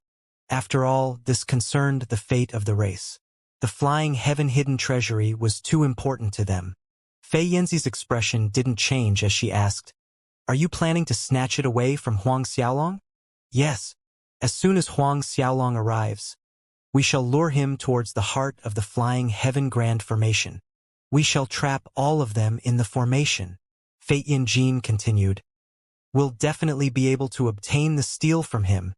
After all, this concerned the fate of the race. The flying heaven hidden treasury was too important to them. Fei Yanzi's expression didn't change as she asked, Are you planning to snatch it away from Huang Xiaolong? Yes. As soon as Huang Xiaolong arrives, we shall lure him towards the heart of the flying heaven grand formation. We shall trap all of them in the formation. Fei Yanjin continued. We'll definitely be able to obtain the steel from him.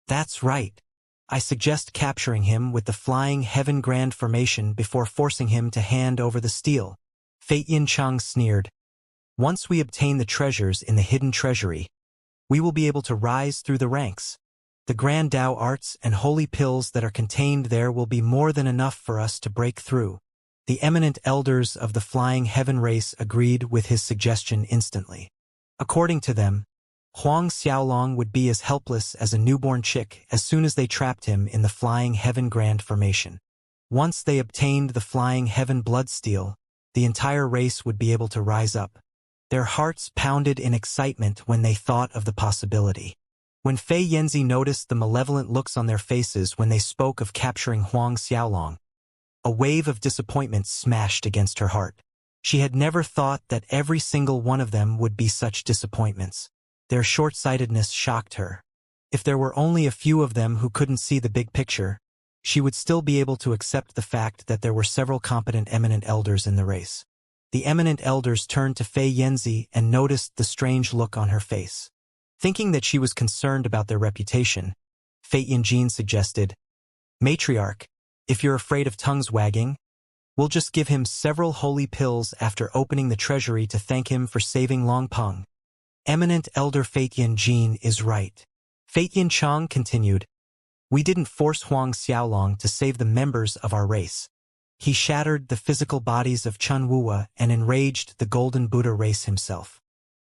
That's right. I suggest capturing him with the flying heaven grand formation before forcing him to hand over the steel. Fei Yanchang sneered. Once we obtain the treasures in the hidden treasury, we will be able to rise through the ranks. The grand Tao arts and holy pills that are contained there will be more than enough for us to break through. The eminent elders of the flying heaven race agreed with his suggestion instantly. According to them, Huang Xiaolong would be as helpless as a newborn chick as soon as they trapped him in the flying heaven grand formation. Once they obtained the flying heaven bloodsteel, the entire race would be able to rise up. Their hearts pounded in excitement when they thought of the possibility. When Fei Yanzi noticed the malevolent looks on their faces when they spoke of capturing Huang Xiaolong, a wave of disappointment smashed against her heart. She had never thought that every single one of them would be such disappointments. Their short-sightedness shocked her. If there were only a few of them who couldn't see the big picture, she would still be able to accept the fact that there were several competent eminent elders in the race. The eminent elders turned to Fei Yanzi and noticed the strange look on her face. Thinking that she was concerned about their reputation, Fei Yanjin suggested, Matriarch, if you're afraid of tongues wagging, we'll just give him several holy pills after opening the treasury to thank him for saving Long Peng. Eminent Elder Fei Yanjin is right. Fei Yanchang continued, We didn't force Huang Xiaolong to save the members of our race. He shattered the physical bodies of Chun Wuwa and enraged the Golden Buddha race himself.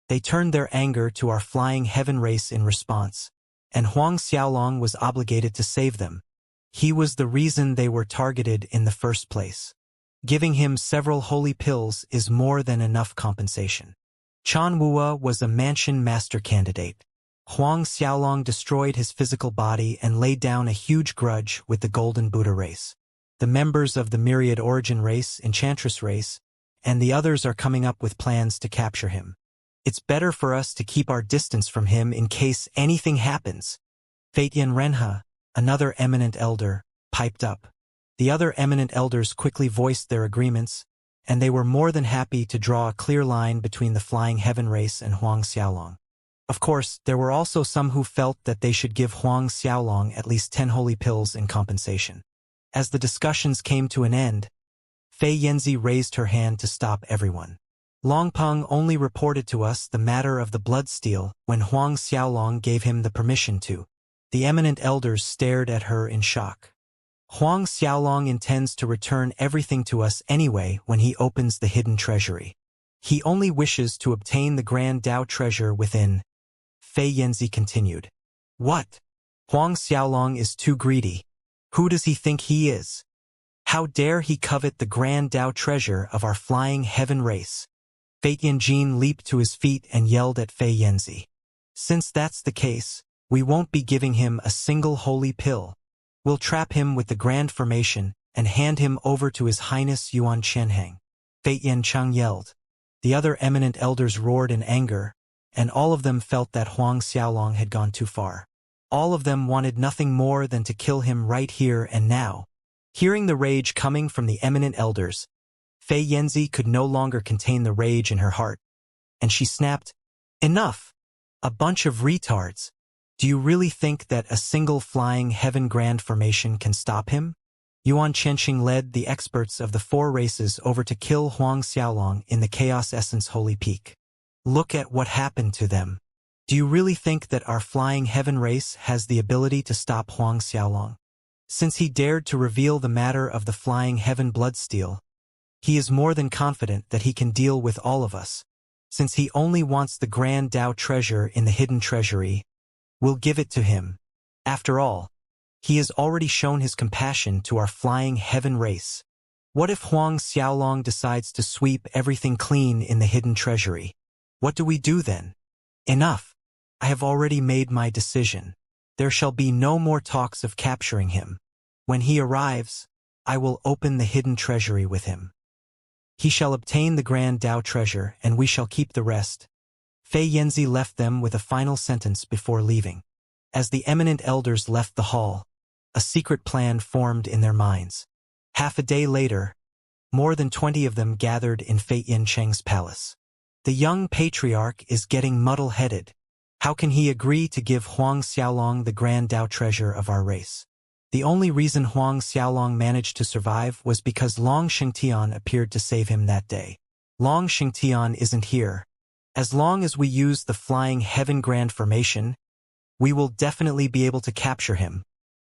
They turned their anger to our flying heaven race in response, and Huang Xiaolong was obligated to save them. He was the reason they were targeted in the first place. Giving him several holy pills is more than enough compensation. Chan Wuwa was a mansion master candidate. Huang Xiaolong destroyed his physical body and laid down a huge grudge with the Golden Buddha race. The members of the Myriad Origin race, Enchantress race, and the others are coming up with plans to capture him. It's better for us to keep our distance from him in case anything happens. Fei Yanrenha, another eminent elder, piped up. The other eminent elders quickly voiced their agreements, and they were more than happy to draw a clear line between the flying heaven race and Huang Xiaolong. Of course, there were also some who felt that they should give Huang Xiaolong at least 10 holy pills in compensation. As the discussions came to an end, Fei Yanzi raised her hand to stop everyone. Long Peng only reported to us the matter of the bloodsteel when Huang Xiaolong gave him the permission to. The eminent elders stared at her in shock. Huang Xiaolong intends to return everything to us anyway when he opens the hidden treasury. He only wishes to obtain the grand Tao treasure within. Fei Yanzi continued. What? Huang Xiaolong is too greedy. Who does he think he is? How dare he covet the grand Tao treasure of our flying heaven race? Fei Yanjin leaped to his feet and yelled at Fei Yanzi. Since that's the case, we won't be giving him a single holy pill. We'll trap him with the grand formation and hand him over to His Highness Yuan Qianheng. Fei Yanchang yelled. The other eminent elders roared in anger, and all of them felt that Huang Xiaolong had gone too far. All of them wanted nothing more than to kill him right here and now. Hearing the rage coming from the eminent elders, Fei Yanzi could no longer contain the rage in her heart, and she snapped, "Enough! A bunch of retards. Do you really think that a single flying heaven grand formation can stop him?" Yuan Qianxing led the experts of the 4 races over to kill Huang Xiaolong in the Chaos Essence Holy Peak. Look at what happened to them. Do you really think that our flying heaven race has the ability to stop Huang Xiaolong? Since he dared to reveal the matter of the flying heaven bloodsteel, he is more than confident that he can deal with all of us. Since he only wants the grand Dao treasure in the hidden treasury, we'll give it to him. After all, he has already shown his compassion to our flying heaven race. What if Huang Xiaolong decides to sweep everything clean in the hidden treasury? What do we do then? Enough. I have already made my decision. There shall be no more talks of capturing him. When he arrives, I will open the hidden treasury with him. He shall obtain the grand Dao treasure, and we shall keep the rest. Fei Yanzi left them with a final sentence before leaving. As the eminent elders left the hall, a secret plan formed in their minds. Half a day later, more than 20 of them gathered in Fei Yancheng's palace. The young patriarch is getting muddle-headed. How can he agree to give Huang Xiaolong the grand Dao treasure of our race? The only reason Huang Xiaolong managed to survive was because Long Shengtian appeared to save him that day. Long Shengtian isn't here. As long as we use the flying heaven grand formation, we will definitely be able to capture him.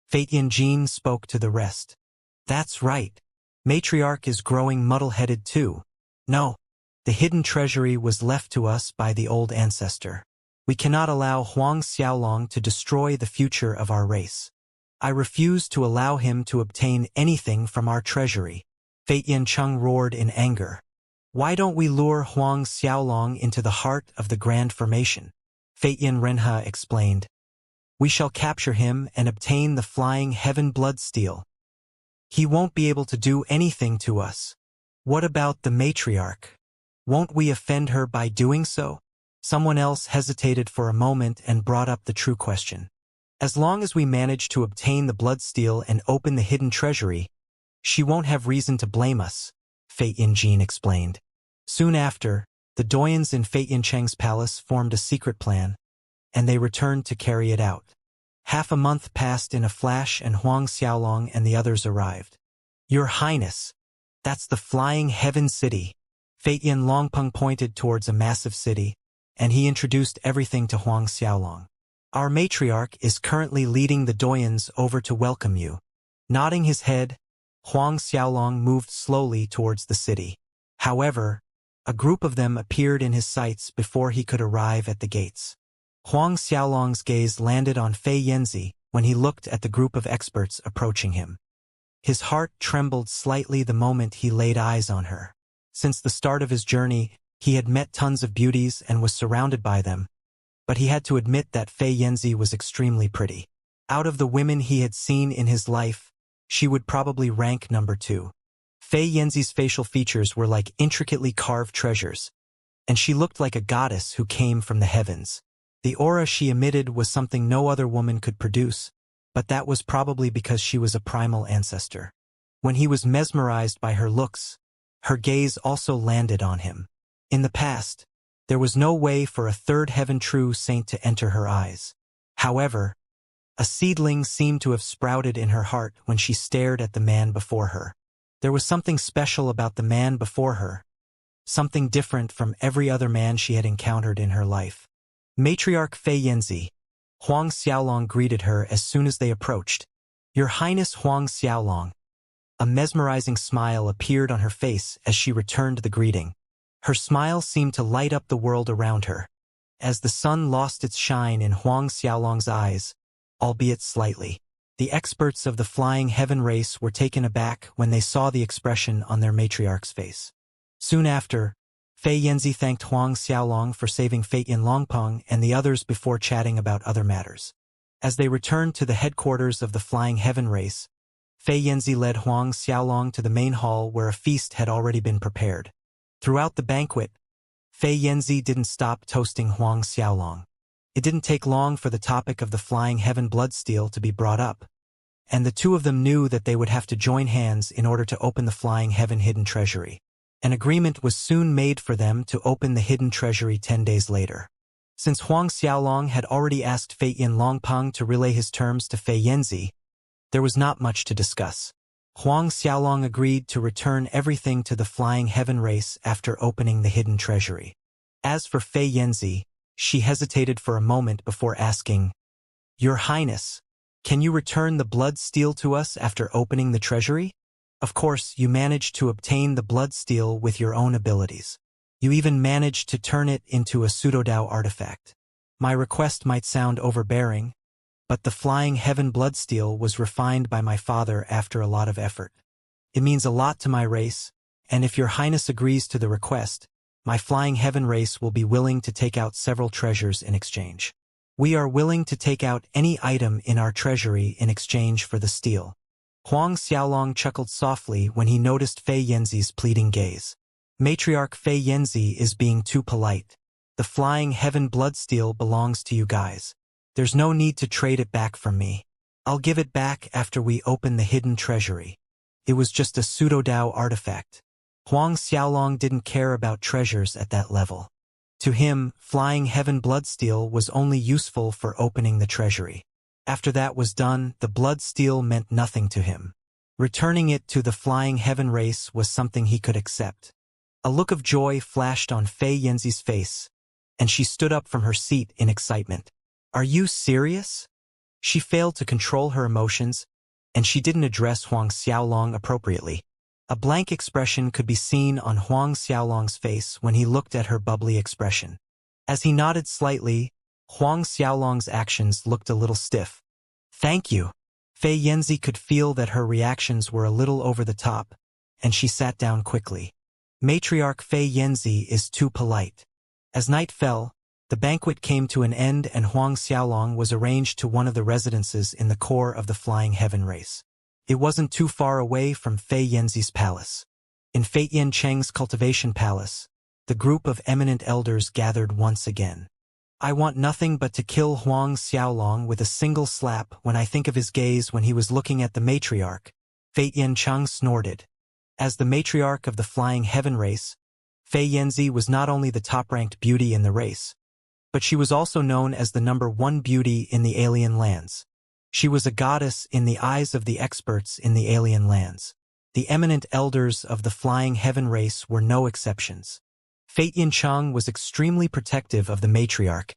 Fei Yanjin spoke to the rest. That's right. Matriarch is growing muddle-headed too. No, the hidden treasury was left to us by the old ancestor. We cannot allow Huang Xiaolong to destroy the future of our race. I refuse to allow him to obtain anything from our treasury. Fei Yancheng roared in anger. Why don't we lure Huang Xiaolong into the heart of the grand formation? Fei Yanrenha explained. We shall capture him and obtain the flying heaven bloodsteel. He won't be able to do anything to us. What about the matriarch? Won't we offend her by doing so? Someone else hesitated for a moment and brought up the true question. As long as we manage to obtain the bloodsteel and open the hidden treasury, she won't have reason to blame us, Fei Yanjin explained. Soon after, the doyens in Fei Yancheng's palace formed a secret plan, and they returned to carry it out. Half a month passed in a flash and Huang Xiaolong and the others arrived. Your Highness, that's the flying heaven city. Fei Yanlongpeng pointed towards a massive city, and he introduced everything to Huang Xiaolong. Our matriarch is currently leading the doyens over to welcome you. Nodding his head, Huang Xiaolong moved slowly towards the city. However, a group of them appeared in his sights before he could arrive at the gates. Huang Xiaolong's gaze landed on Fei Yanzi when he looked at the group of experts approaching him. His heart trembled slightly the moment he laid eyes on her. Since the start of his journey, he had met tons of beauties and was surrounded by them, but he had to admit that Fei Yanzi was extremely pretty. Out of the women he had seen in his life, she would probably rank number 2. Fei Yanzi's facial features were like intricately carved treasures, and she looked like a goddess who came from the heavens. The aura she emitted was something no other woman could produce, but that was probably because she was a primal ancestor. When he was mesmerized by her looks, her gaze also landed on him. In the past, there was no way for a third heaven true saint to enter her eyes. However, a seedling seemed to have sprouted in her heart when she stared at the man before her. There was something special about the man before her, something different from every other man she had encountered in her life. Matriarch Fei Yanzi, Huang Xiaolong greeted her as soon as they approached. Your Highness Huang Xiaolong. A mesmerizing smile appeared on her face as she returned the greeting. Her smile seemed to light up the world around her. As the sun lost its shine in Huang Xiaolong's eyes, albeit slightly, the experts of the flying heaven race were taken aback when they saw the expression on their matriarch's face. Soon after, Fei Yanzi thanked Huang Xiaolong for saving Fei Yanlongpeng and the others before chatting about other matters. As they returned to the headquarters of the flying heaven race, Fei Yanzi led Huang Xiaolong to the main hall where a feast had already been prepared. Throughout the banquet, Fei Yanzi didn't stop toasting Huang Xiaolong. It didn't take long for the topic of the Flying Heaven Bloodsteel to be brought up, and the two of them knew that they would have to join hands in order to open the Flying Heaven Hidden Treasury. An agreement was soon made for them to open the Hidden Treasury 10 days later. Since Huang Xiaolong had already asked Fei Yin Longpeng to relay his terms to Fei Yanzi, there was not much to discuss. Huang Xiaolong agreed to return everything to the Flying Heaven race after opening the Hidden Treasury. As for Fei Yanzi, she hesitated for a moment before asking, "Your Highness, can you return the blood steel to us after opening the treasury? Of course, you managed to obtain the blood steel with your own abilities. You even managed to turn it into a pseudo-Dao artifact. My request might sound overbearing, but the Flying Heaven Bloodsteel was refined by my father after a lot of effort. It means a lot to my race, and if your Highness agrees to the request, my Flying Heaven race will be willing to take out several treasures in exchange. We are willing to take out any item in our treasury in exchange for the steel." Huang Xiaolong chuckled softly when he noticed Fei Yanzi's pleading gaze. "Matriarch Fei Yanzi is being too polite. The Flying Heaven Bloodsteel belongs to you guys. There's no need to trade it back from me. I'll give it back after we open the Hidden Treasury. It was just a pseudo-Dao artifact." Huang Xiaolong didn't care about treasures at that level. To him, Flying Heaven Bloodsteel was only useful for opening the treasury. After that was done, the Bloodsteel meant nothing to him. Returning it to the Flying Heaven race was something he could accept. A look of joy flashed on Fei Yanzi's face, and she stood up from her seat in excitement. "Are you serious?" She failed to control her emotions, and she didn't address Huang Xiaolong appropriately. A blank expression could be seen on Huang Xiaolong's face when he looked at her bubbly expression. As he nodded slightly, Huang Xiaolong's actions looked a little stiff. "Thank you." Fei Yanzi could feel that her reactions were a little over the top, and she sat down quickly. Matriarch Fei Yanzi is too polite. As night fell, the banquet came to an end and Huang Xiaolong was arranged to one of the residences in the core of the Flying Heaven race. It wasn't too far away from Fei Yanzi's palace. In Fei Yin Cheng's Cultivation Palace, the group of eminent elders gathered once again. "I want nothing but to kill Huang Xiaolong with a single slap when I think of his gaze when he was looking at the matriarch," Fei Yin Cheng snorted. As the matriarch of the Flying Heaven race, Fei Yanzi was not only the top-ranked beauty in the race, but she was also known as the #1 beauty in the alien lands. She was a goddess in the eyes of the experts in the alien lands. The eminent elders of the Flying Heaven race were no exceptions. Fei Yin Cheng was extremely protective of the matriarch,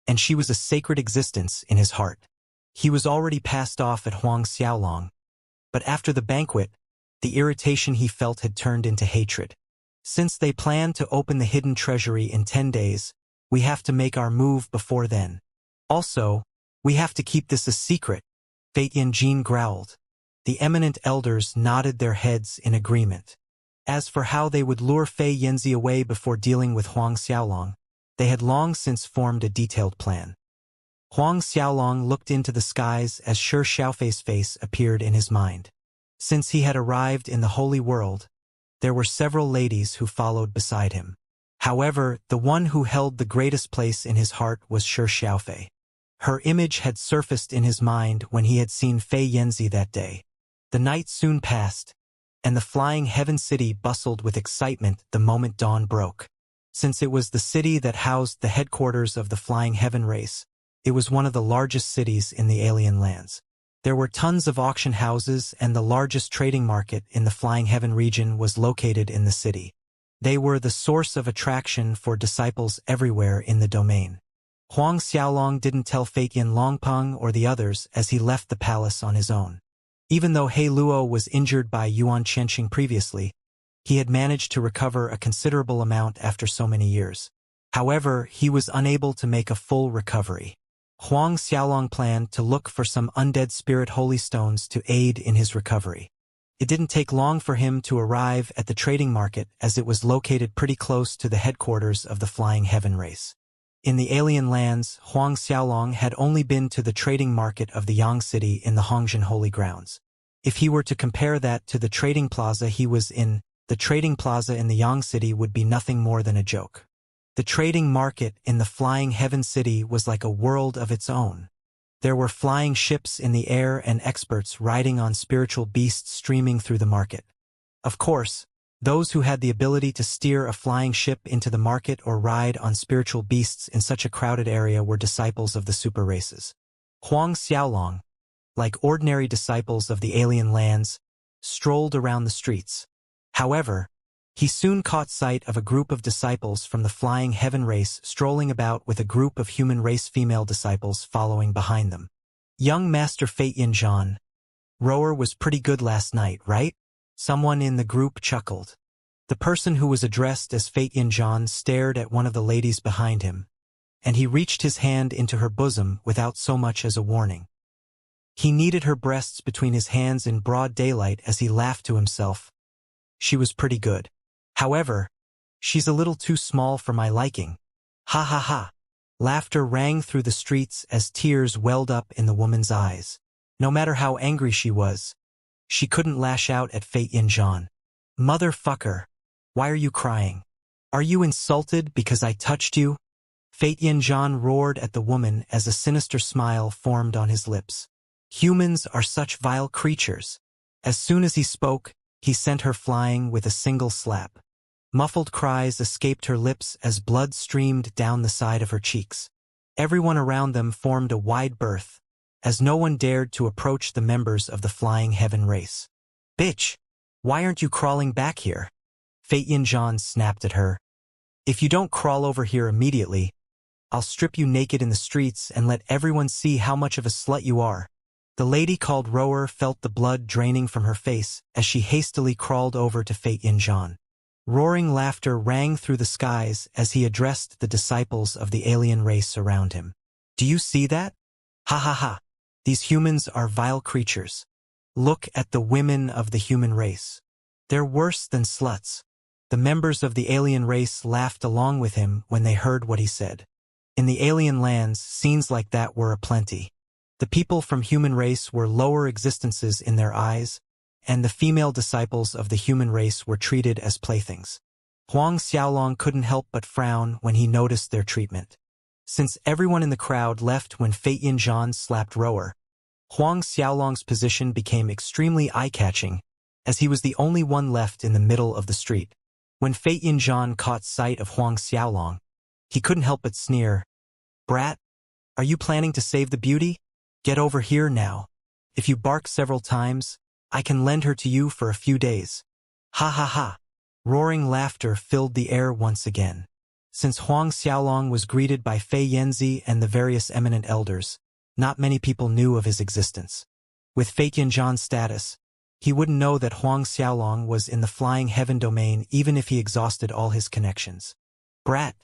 and she was a sacred existence in his heart. He was already passed off at Huang Xiaolong, but after the banquet, the irritation he felt had turned into hatred. "Since they plan to open the Hidden Treasury in 10 days, we have to make our move before then. Also, we have to keep this a secret," Fei Yin Jin growled. The eminent elders nodded their heads in agreement. As for how they would lure Fei Yanzi away before dealing with Huang Xiaolong, they had long since formed a detailed plan. Huang Xiaolong looked into the skies as Shi Xiaofei's face appeared in his mind. Since he had arrived in the Holy World, there were several ladies who followed beside him. However, the one who held the greatest place in his heart was Shi Xiaofei. Her image had surfaced in his mind when he had seen Fei Yanzi that day. The night soon passed, and the Flying Heaven City bustled with excitement the moment dawn broke. Since it was the city that housed the headquarters of the Flying Heaven race, it was one of the largest cities in the alien lands. There were tons of auction houses and the largest trading market in the Flying Heaven region was located in the city. They were the source of attraction for disciples everywhere in the domain. Huang Xiaolong didn't tell Fei Yin Longpeng or the others as he left the palace on his own. Even though He Luo was injured by Yuan Qianxing previously, he had managed to recover a considerable amount after so many years. However, he was unable to make a full recovery. Huang Xiaolong planned to look for some undead spirit holy stones to aid in his recovery. It didn't take long for him to arrive at the trading market as it was located pretty close to the headquarters of the Flying Heaven race. In the alien lands, Huang Xiaolong had only been to the trading market of the Yang City in the Hongzhen Holy Grounds. If he were to compare that to the trading plaza he was in, the trading plaza in the Yang City would be nothing more than a joke. The trading market in the Flying Heaven City was like a world of its own. There were flying ships in the air and experts riding on spiritual beasts streaming through the market. Of course, those who had the ability to steer a flying ship into the market or ride on spiritual beasts in such a crowded area were disciples of the super races. Huang Xiaolong, like ordinary disciples of the alien lands, strolled around the streets. However, he soon caught sight of a group of disciples from the Flying Heaven race strolling about with a group of human race female disciples following behind them. Young Master Fate Yin, rower was pretty good last night, right? Someone in the group chuckled. The person who was addressed as Fate Yin stared at one of the ladies behind him, and he reached his hand into her bosom without so much as a warning. He kneaded her breasts between his hands in broad daylight as he laughed to himself. She was pretty good. However, she's a little too small for my liking. Ha ha ha. Laughter rang through the streets as tears welled up in the woman's eyes. No matter how angry she was, she couldn't lash out at Fate Yin. Motherfucker. Why are you crying? Are you insulted because I touched you? Fate Yin roared at the woman as a sinister smile formed on his lips. Humans are such vile creatures. As soon as he spoke, he sent her flying with a single slap. Muffled cries escaped her lips as blood streamed down the side of her cheeks. Everyone around them formed a wide berth, as no one dared to approach the members of the Flying Heaven race. Bitch! Why aren't you crawling back here? Fate Yin snapped at her. If you don't crawl over here immediately, I'll strip you naked in the streets and let everyone see how much of a slut you are. The lady called Rower felt the blood draining from her face as she hastily crawled over to Fate Yin. Roaring laughter rang through the skies as he addressed the disciples of the alien race around him. Do you see that? Ha ha ha. These humans are vile creatures. Look at the women of the human race. They're worse than sluts. The members of the alien race laughed along with him when they heard what he said. In the alien lands, scenes like that were aplenty. The people from human race were lower existences in their eyes, and the female disciples of the human race were treated as playthings. Huang Xiaolong couldn't help but frown when he noticed their treatment. Since everyone in the crowd left when Fate Yin slapped Rower, Huang Xiaolong's position became extremely eye-catching, as he was the only one left in the middle of the street. When Fate Yin caught sight of Huang Xiaolong, he couldn't help but sneer. Brat, are you planning to save the beauty? Get over here now. If you bark several times, I can lend her to you for a few days. Ha ha ha. Roaring laughter filled the air once again. Since Huang Xiaolong was greeted by Fei Yanzi and the various eminent elders, not many people knew of his existence. With Fate Yin status, he wouldn't know that Huang Xiaolong was in the Flying Heaven domain even if he exhausted all his connections. Brat,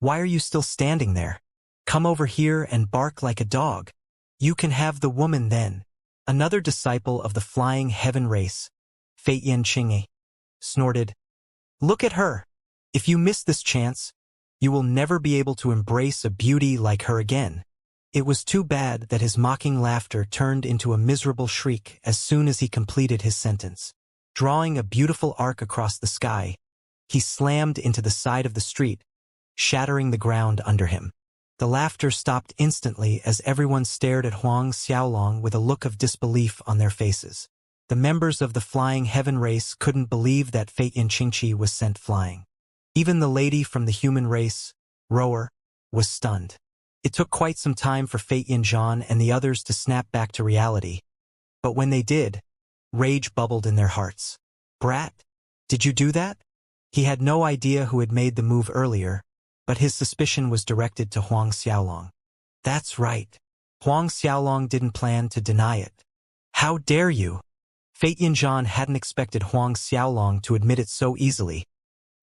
why are you still standing there? Come over here and bark like a dog. You can have the woman then. Another disciple of the Flying Heaven race, Fate Yin, snorted. Look at her. If you miss this chance, you will never be able to embrace a beauty like her again. It was too bad that his mocking laughter turned into a miserable shriek as soon as he completed his sentence. Drawing a beautiful arc across the sky, he slammed into the side of the street, shattering the ground under him. The laughter stopped instantly as everyone stared at Huang Xiaolong with a look of disbelief on their faces. The members of the Flying Heaven race couldn't believe that Fate Yin was sent flying. Even the lady from the human race, Rower, was stunned. It took quite some time for Fate Yin and the others to snap back to reality. But when they did, rage bubbled in their hearts. Brat, did you do that? He had no idea who had made the move earlier, but his suspicion was directed to Huang Xiaolong. That's right. Huang Xiaolong didn't plan to deny it. How dare you? Fate Yin hadn't expected Huang Xiaolong to admit it so easily,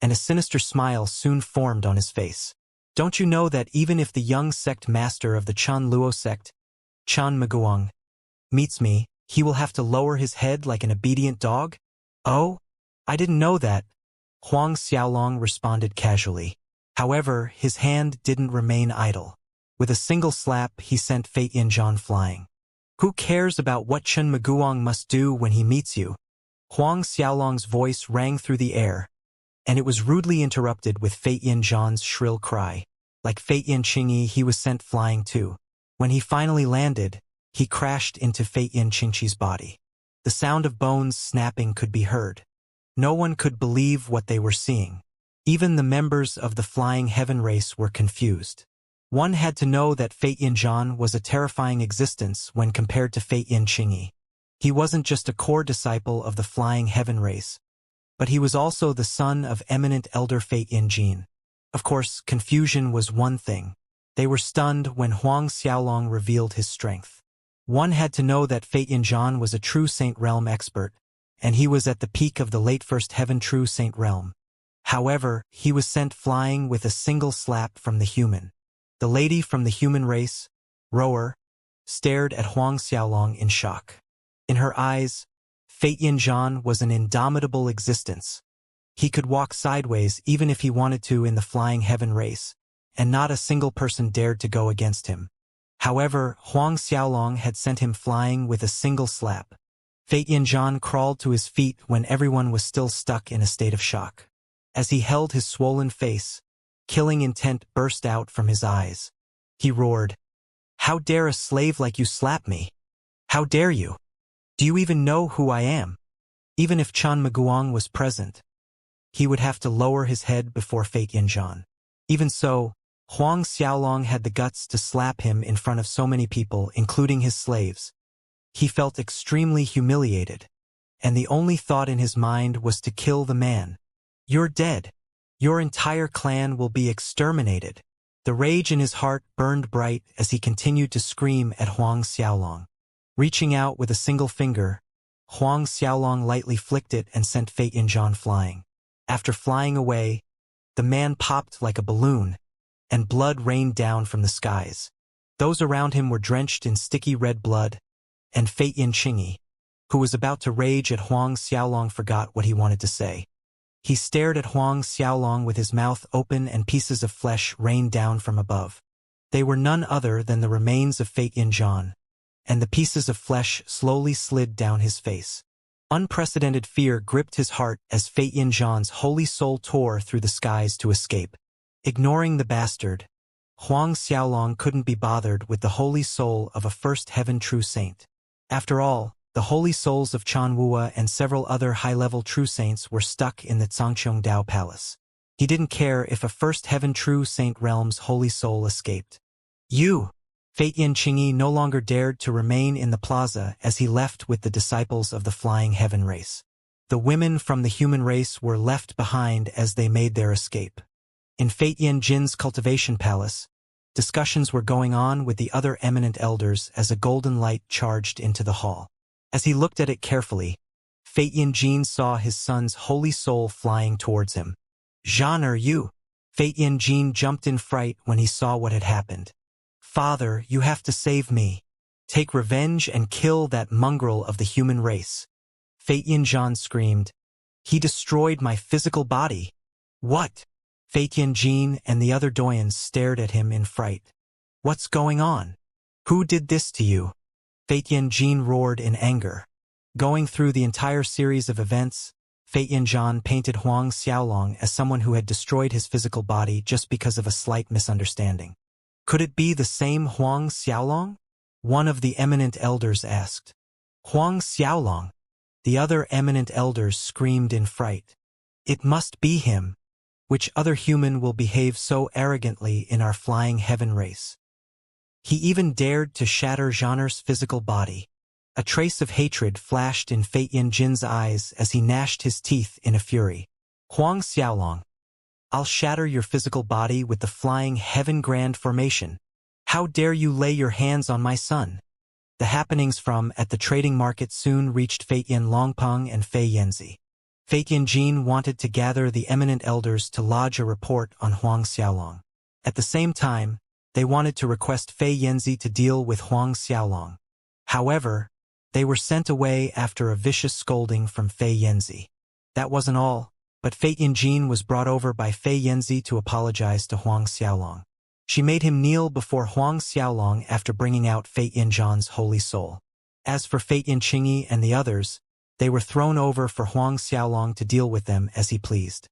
and a sinister smile soon formed on his face. Don't you know that even if the young sect master of the Chan Luo sect, Chan Maguang, meets me, he will have to lower his head like an obedient dog? Oh? I didn't know that, Huang Xiaolong responded casually. However, his hand didn't remain idle. With a single slap, he sent Fate Yin flying. Who cares about what Chen Maguang must do when he meets you? Huang Xiaolong's voice rang through the air, and it was rudely interrupted with Fei Yanzhan's shrill cry. Like Fei Yanqingyi, he was sent flying too. When he finally landed, he crashed into Fei Yanqingqi's body. The sound of bones snapping could be heard. No one could believe what they were seeing. Even the members of the Flying Heaven race were confused. One had to know that Fei Yanzhan was a terrifying existence when compared to Fei Yanqingyi. He wasn't just a core disciple of the Flying Heaven race, but he was also the son of eminent elder Fei Yanjin. Of course, confusion was one thing. They were stunned when Huang Xiaolong revealed his strength. One had to know that Fei Yanzhan was a true Saint Realm expert, and he was at the peak of the late First Heaven true Saint Realm. However, he was sent flying with a single slap from the human. The lady from the human race, Rower, stared at Huang Xiaolong in shock. In her eyes, Fei Yanzhan was an indomitable existence. He could walk sideways even if he wanted to in the Flying Heaven race, and not a single person dared to go against him. However, Huang Xiaolong had sent him flying with a single slap. Fei Yanzhan crawled to his feet when everyone was still stuck in a state of shock. As he held his swollen face, killing intent burst out from his eyes. He roared, "How dare a slave like you slap me? How dare you? Do you even know who I am?" Even if Chan Maguang was present, he would have to lower his head before Fei Yanzhan. Even so, Huang Xiaolong had the guts to slap him in front of so many people, including his slaves. He felt extremely humiliated, and the only thought in his mind was to kill the man. "You're dead. Your entire clan will be exterminated." The rage in his heart burned bright as he continued to scream at Huang Xiaolong. Reaching out with a single finger, Huang Xiaolong lightly flicked it and sent Fei Yanzhan flying. After flying away, the man popped like a balloon, and blood rained down from the skies. Those around him were drenched in sticky red blood, and Fei Yanqingyi, who was about to rage at Huang Xiaolong, forgot what he wanted to say. He stared at Huang Xiaolong with his mouth open and pieces of flesh rained down from above. They were none other than the remains of Fei Yanzhan, and the pieces of flesh slowly slid down his face. Unprecedented fear gripped his heart as Fei Yanzhan's holy soul tore through the skies to escape. Ignoring the bastard, Huang Xiaolong couldn't be bothered with the holy soul of a First Heaven true saint. After all, the holy souls of Chan Wua and several other high-level true saints were stuck in the Zhangqiong Dao Palace. He didn't care if a First Heaven true saint realm's holy soul escaped. Fei Yanqingyi no longer dared to remain in the plaza as he left with the disciples of the Flying Heaven race. The women from the human race were left behind as they made their escape. In Fei Yanjin's Cultivation Palace, discussions were going on with the other eminent elders as a golden light charged into the hall. As he looked at it carefully, Fei Yanjin saw his son's holy soul flying towards him. "Zhan, are you?" Fei Yanjin jumped in fright when he saw what had happened. "Father, you have to save me. Take revenge and kill that mongrel of the human race." Fei Yanzhan screamed, "He destroyed my physical body." "What?" Fei Yanjin and the other doyens stared at him in fright. "What's going on? Who did this to you?" Fei Yanjin roared in anger. Going through the entire series of events, Fei Yanzhan painted Huang Xiaolong as someone who had destroyed his physical body just because of a slight misunderstanding. Could it be the same Huang Xiaolong? One of the eminent elders asked. "Huang Xiaolong?" The other eminent elders screamed in fright. "It must be him. Which other human will behave so arrogantly in our Flying Heaven race? He even dared to shatter Zhan's physical body." A trace of hatred flashed in Fei Yanjin's eyes as he gnashed his teeth in a fury. "Huang Xiaolong, I'll shatter your physical body with the Flying Heaven Grand Formation. How dare you lay your hands on my son?" The happenings from at the trading market soon reached Fei Yanlongpeng and Fei Yanzi. Fei Yanjin wanted to gather the eminent elders to lodge a report on Huang Xiaolong. At the same time, they wanted to request Fei Yanzi to deal with Huang Xiaolong. However, they were sent away after a vicious scolding from Fei Yanzi. That wasn't all, but Fei Yanjin was brought over by Fei Yanzi to apologize to Huang Xiaolong. She made him kneel before Huang Xiaolong after bringing out Fei Yanzhan's holy soul. As for Fei Yanqingyi and the others, they were thrown over for Huang Xiaolong to deal with them as he pleased.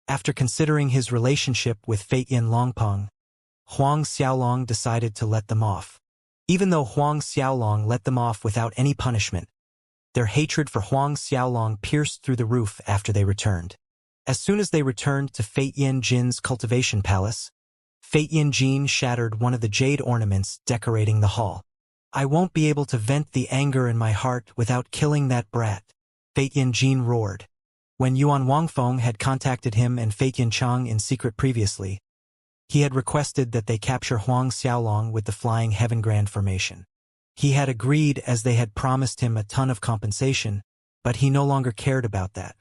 After considering his relationship with Fate Yin Longpeng, Huang Xiaolong decided to let them off. Even though Huang Xiaolong let them off without any punishment, their hatred for Huang Xiaolong pierced through the roof after they returned. As soon as they returned to Fate Yin Jin's cultivation palace, Fate Yin Jin shattered one of the jade ornaments decorating the hall. "I won't be able to vent the anger in my heart without killing that brat," Fate Yin Jin roared. When Yuan Wangfeng had contacted him and Fate Yin Chang in secret previously, he had requested that they capture Huang Xiaolong with the Flying Heaven Grand formation. He had agreed as they had promised him a ton of compensation, but he no longer cared about that.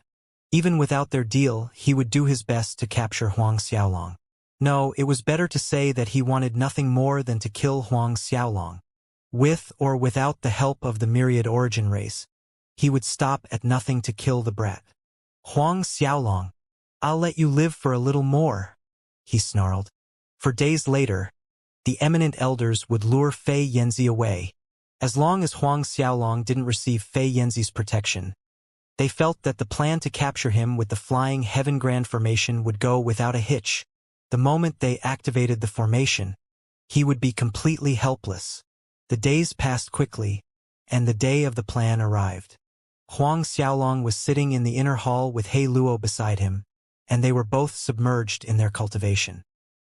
Even without their deal, he would do his best to capture Huang Xiaolong. No, it was better to say that he wanted nothing more than to kill Huang Xiaolong. With or without the help of the myriad origin race, he would stop at nothing to kill the brat. "Huang Xiaolong, I'll let you live for a little more," he snarled. For days later, the eminent elders would lure Fei Yanzi away. As long as Huang Xiaolong didn't receive Fei Yanzi's protection, they felt that the plan to capture him with the Flying Heaven Grand formation would go without a hitch. The moment they activated the formation, he would be completely helpless. The days passed quickly, and the day of the plan arrived. Huang Xiaolong was sitting in the inner hall with He Luo beside him, and they were both submerged in their cultivation.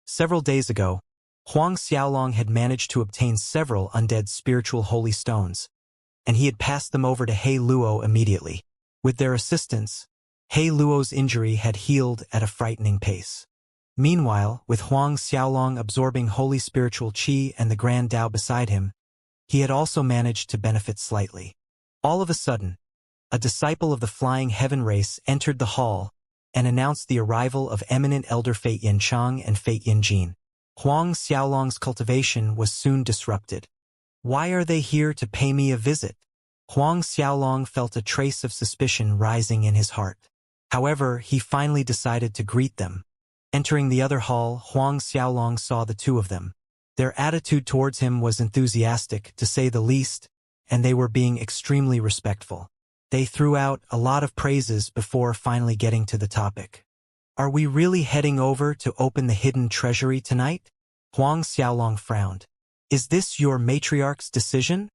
Several days ago, Huang Xiaolong had managed to obtain several undead spiritual holy stones, and he had passed them over to He Luo immediately. With their assistance, He Luo's injury had healed at a frightening pace. Meanwhile, with Huang Xiaolong absorbing holy spiritual qi and the Grand Tao beside him, he had also managed to benefit slightly. All of a sudden, a disciple of the Flying Heaven race entered the hall and announced the arrival of eminent elder Fate Yin Chang and Fate Yin Jin. Huang Xiaolong's cultivation was soon disrupted. "Why are they here to pay me a visit?" Huang Xiaolong felt a trace of suspicion rising in his heart. However, he finally decided to greet them. Entering the other hall, Huang Xiaolong saw the two of them. Their attitude towards him was enthusiastic, to say the least, and they were being extremely respectful. They threw out a lot of praises before finally getting to the topic. "Are we really heading over to open the hidden treasury tonight?" Huang Xiaolong frowned. "Is this your matriarch's decision?"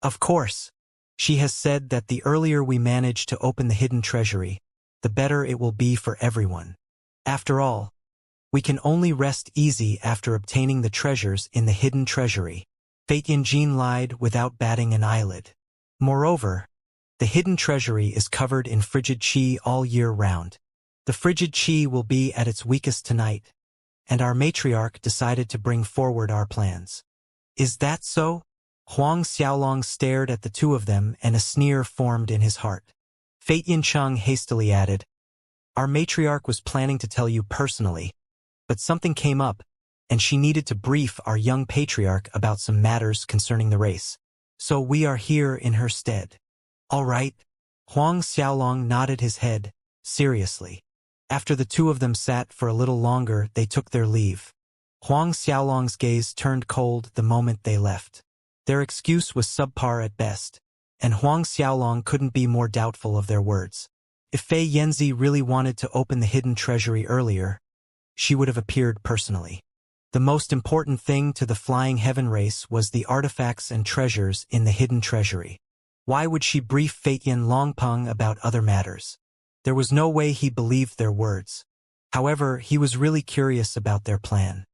"Of course. She has said that the earlier we manage to open the hidden treasury, the better it will be for everyone. After all, we can only rest easy after obtaining the treasures in the hidden treasury." Fate Yin Jin lied without batting an eyelid. Moreover, the hidden treasury is covered in frigid qi all year round. The frigid qi will be at its weakest tonight, and our matriarch decided to bring forward our plans. "Is that so?" Huang Xiaolong stared at the two of them and a sneer formed in his heart. Fate Yin Chang hastily added, "Our matriarch was planning to tell you personally, but something came up, and she needed to brief our young patriarch about some matters concerning the race. So we are here in her stead." "All right." Huang Xiaolong nodded his head, seriously. After the two of them sat for a little longer, they took their leave. Huang Xiaolong's gaze turned cold the moment they left. Their excuse was subpar at best, and Huang Xiaolong couldn't be more doubtful of their words. If Fei Yanzi really wanted to open the hidden treasury earlier, she would have appeared personally. The most important thing to the Flying Heaven race was the artifacts and treasures in the hidden treasury. Why would she brief Fate Yin Longpeng about other matters? There was no way he believed their words. However, he was really curious about their plan.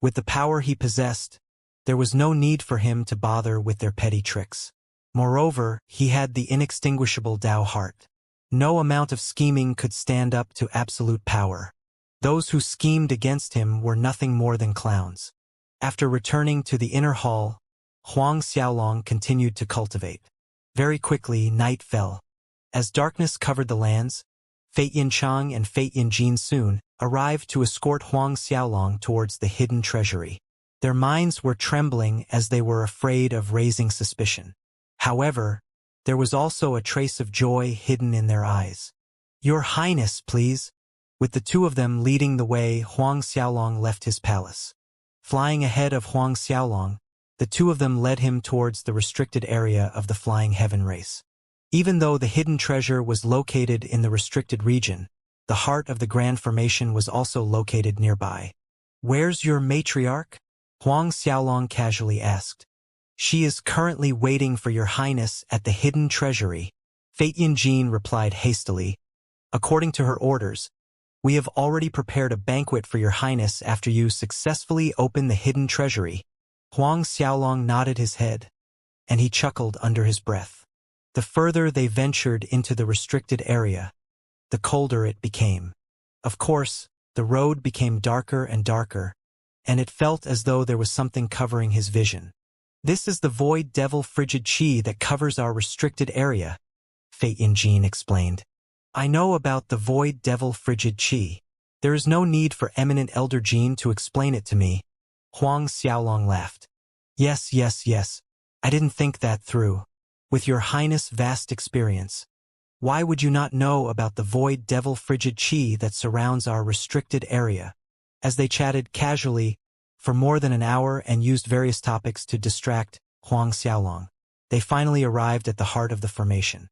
With the power he possessed, there was no need for him to bother with their petty tricks. Moreover, he had the inextinguishable Tao heart. No amount of scheming could stand up to absolute power. Those who schemed against him were nothing more than clowns. After returning to the inner hall, Huang Xiaolong continued to cultivate. Very quickly, night fell. As darkness covered the lands, Fate Yin Chang and Fate Yin Jin soon arrived to escort Huang Xiaolong towards the hidden treasury. Their minds were trembling as they were afraid of raising suspicion. However, there was also a trace of joy hidden in their eyes. "Your Highness, please." With the two of them leading the way, Huang Xiaolong left his palace. Flying ahead of Huang Xiaolong, the two of them led him towards the restricted area of the Flying Heaven race. Even though the hidden treasure was located in the restricted region, The heart of the Grand Formation was also located nearby. "Where's your matriarch?" Huang Xiaolong casually asked. "She is currently waiting for your highness at the hidden treasury." Fate Jin replied hastily. "According to her orders, we have already prepared a banquet for your highness after you successfully open the hidden treasury." Huang Xiaolong nodded his head, and he chuckled under his breath. The further they ventured into the restricted area, the colder it became. Of course, the road became darker and darker, and it felt as though there was something covering his vision. "This is the void devil frigid chi that covers our restricted area," Fate Jin explained. "I know about the void devil frigid chi. There is no need for eminent elder Jin to explain it to me." Huang Xiaolong laughed. Yes. I didn't think that through. With your highness' vast experience, why would you not know about the void devil frigid chi that surrounds our restricted area?" As they chatted casually for more than an hour and used various topics to distract Huang Xiaolong, they finally arrived at the heart of the formation.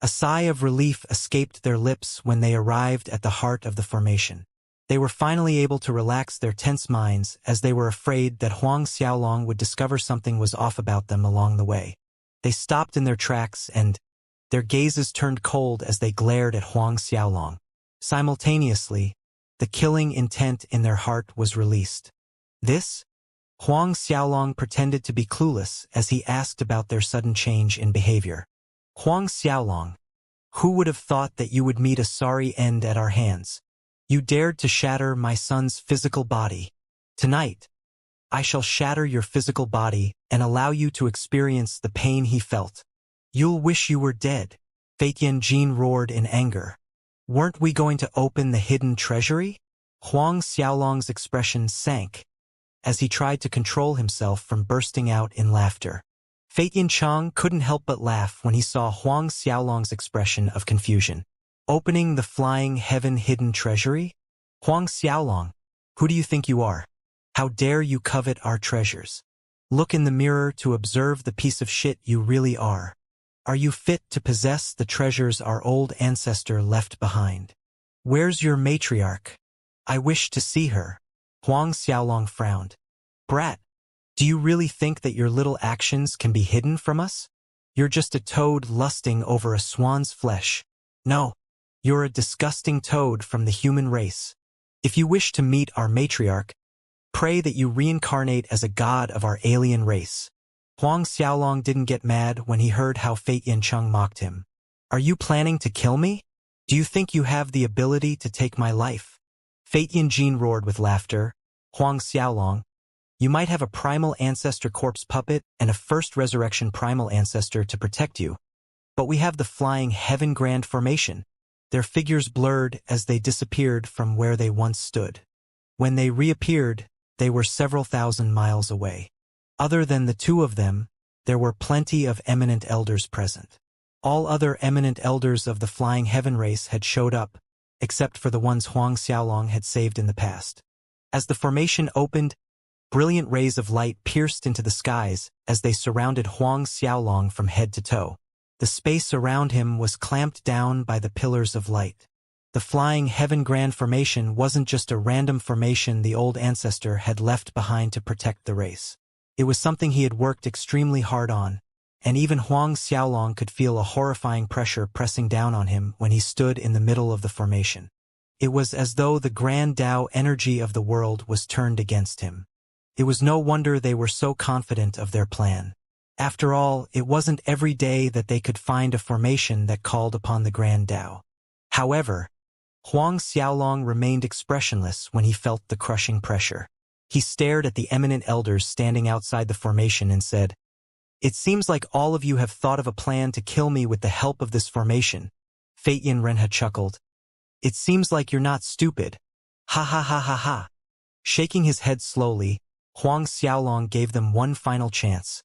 A sigh of relief escaped their lips when they arrived at the heart of the formation. They were finally able to relax their tense minds as they were afraid that Huang Xiaolong would discover something was off about them along the way. They stopped in their tracks and their gazes turned cold as they glared at Huang Xiaolong. Simultaneously, the killing intent in their heart was released. "This?" Huang Xiaolong pretended to be clueless as he asked about their sudden change in behavior. "Huang Xiaolong, who would have thought that you would meet a sorry end at our hands? You dared to shatter my son's physical body. Tonight, I shall shatter your physical body and allow you to experience the pain he felt. You'll wish you were dead." Fate Jin roared in anger. "Weren't we going to open the hidden treasury?" Huang Xiaolong's expression sank as he tried to control himself from bursting out in laughter. Fate Chang couldn't help but laugh when he saw Huang Xiaolong's expression of confusion. "Opening the flying heaven hidden treasury? Huang Xiaolong, who do you think you are? How dare you covet our treasures? Look in the mirror to observe the piece of shit you really are. Are you fit to possess the treasures our old ancestor left behind? Where's your matriarch? I wish to see her." Huang Xiaolong frowned. "Brat, do you really think that your little actions can be hidden from us? You're just a toad lusting over a swan's flesh. No, you're a disgusting toad from the human race. If you wish to meet our matriarch, pray that you reincarnate as a god of our alien race." Huang Xiaolong didn't get mad when he heard how Fate Chang mocked him. "Are you planning to kill me? Do you think you have the ability to take my life?" Fate Jin roared with laughter. "Huang Xiaolong, you might have a primal ancestor corpse puppet and a first resurrection primal ancestor to protect you, but we have the flying heaven grand formation." Their figures blurred as they disappeared from where they once stood. When they reappeared, they were several thousand miles away. Other than the two of them, there were plenty of eminent elders present. All other eminent elders of the flying heaven race had showed up, except for the ones Huang Xiaolong had saved in the past. As the formation opened, brilliant rays of light pierced into the skies as they surrounded Huang Xiaolong from head to toe. The space around him was clamped down by the pillars of light. The flying heaven grand formation wasn't just a random formation the old ancestor had left behind to protect the race. It was something he had worked extremely hard on, and even Huang Xiaolong could feel a horrifying pressure pressing down on him when he stood in the middle of the formation. It was as though the grand Tao energy of the world was turned against him. It was no wonder they were so confident of their plan. After all, it wasn't every day that they could find a formation that called upon the grand Tao. However, Huang Xiaolong remained expressionless when he felt the crushing pressure. He stared at the eminent elders standing outside the formation and said, "It seems like all of you have thought of a plan to kill me with the help of this formation." Fate Renha chuckled. "It seems like you're not stupid. Ha ha ha ha ha." Shaking his head slowly, Huang Xiaolong gave them one final chance.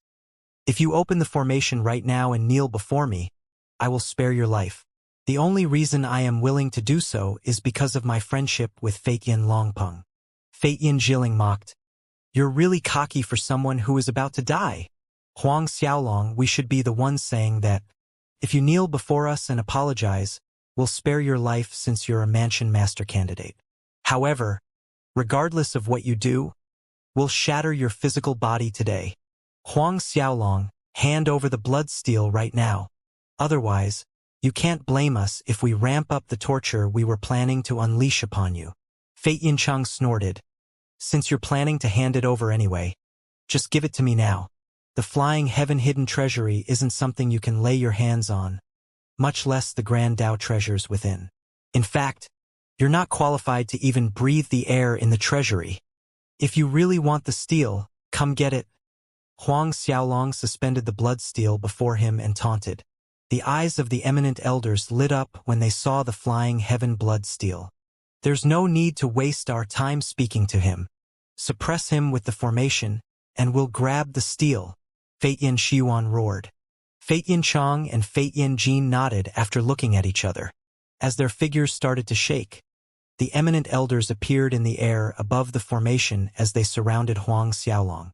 "If you open the formation right now and kneel before me, I will spare your life. The only reason I am willing to do so is because of my friendship with Fate Longpeng." Fate Jilin mocked. "You're really cocky for someone who is about to die. Huang Xiaolong, we should be the ones saying that. If you kneel before us and apologize, we'll spare your life since you're a mansion master candidate. However, regardless of what you do, we'll shatter your physical body today. Huang Xiaolong, hand over the blood steel right now. Otherwise, you can't blame us if we ramp up the torture we were planning to unleash upon you. Fei Yinchang snorted. Since you're planning to hand it over anyway, just give it to me now. The flying heaven-hidden treasury isn't something you can lay your hands on, much less the grand Tao treasures within. In fact, you're not qualified to even breathe the air in the treasury. If you really want the steel, come get it. Huang Xiaolong suspended the blood steel before him and taunted. The eyes of the eminent elders lit up when they saw the flying heaven blood steel. There's no need to waste our time speaking to him. Suppress him with the formation, and we'll grab the steel. Fei Yin Xiuan roared. Fei Yin Chang and Fei Yin Jin nodded after looking at each other. As their figures started to shake, the eminent elders appeared in the air above the formation as they surrounded Huang Xiaolong.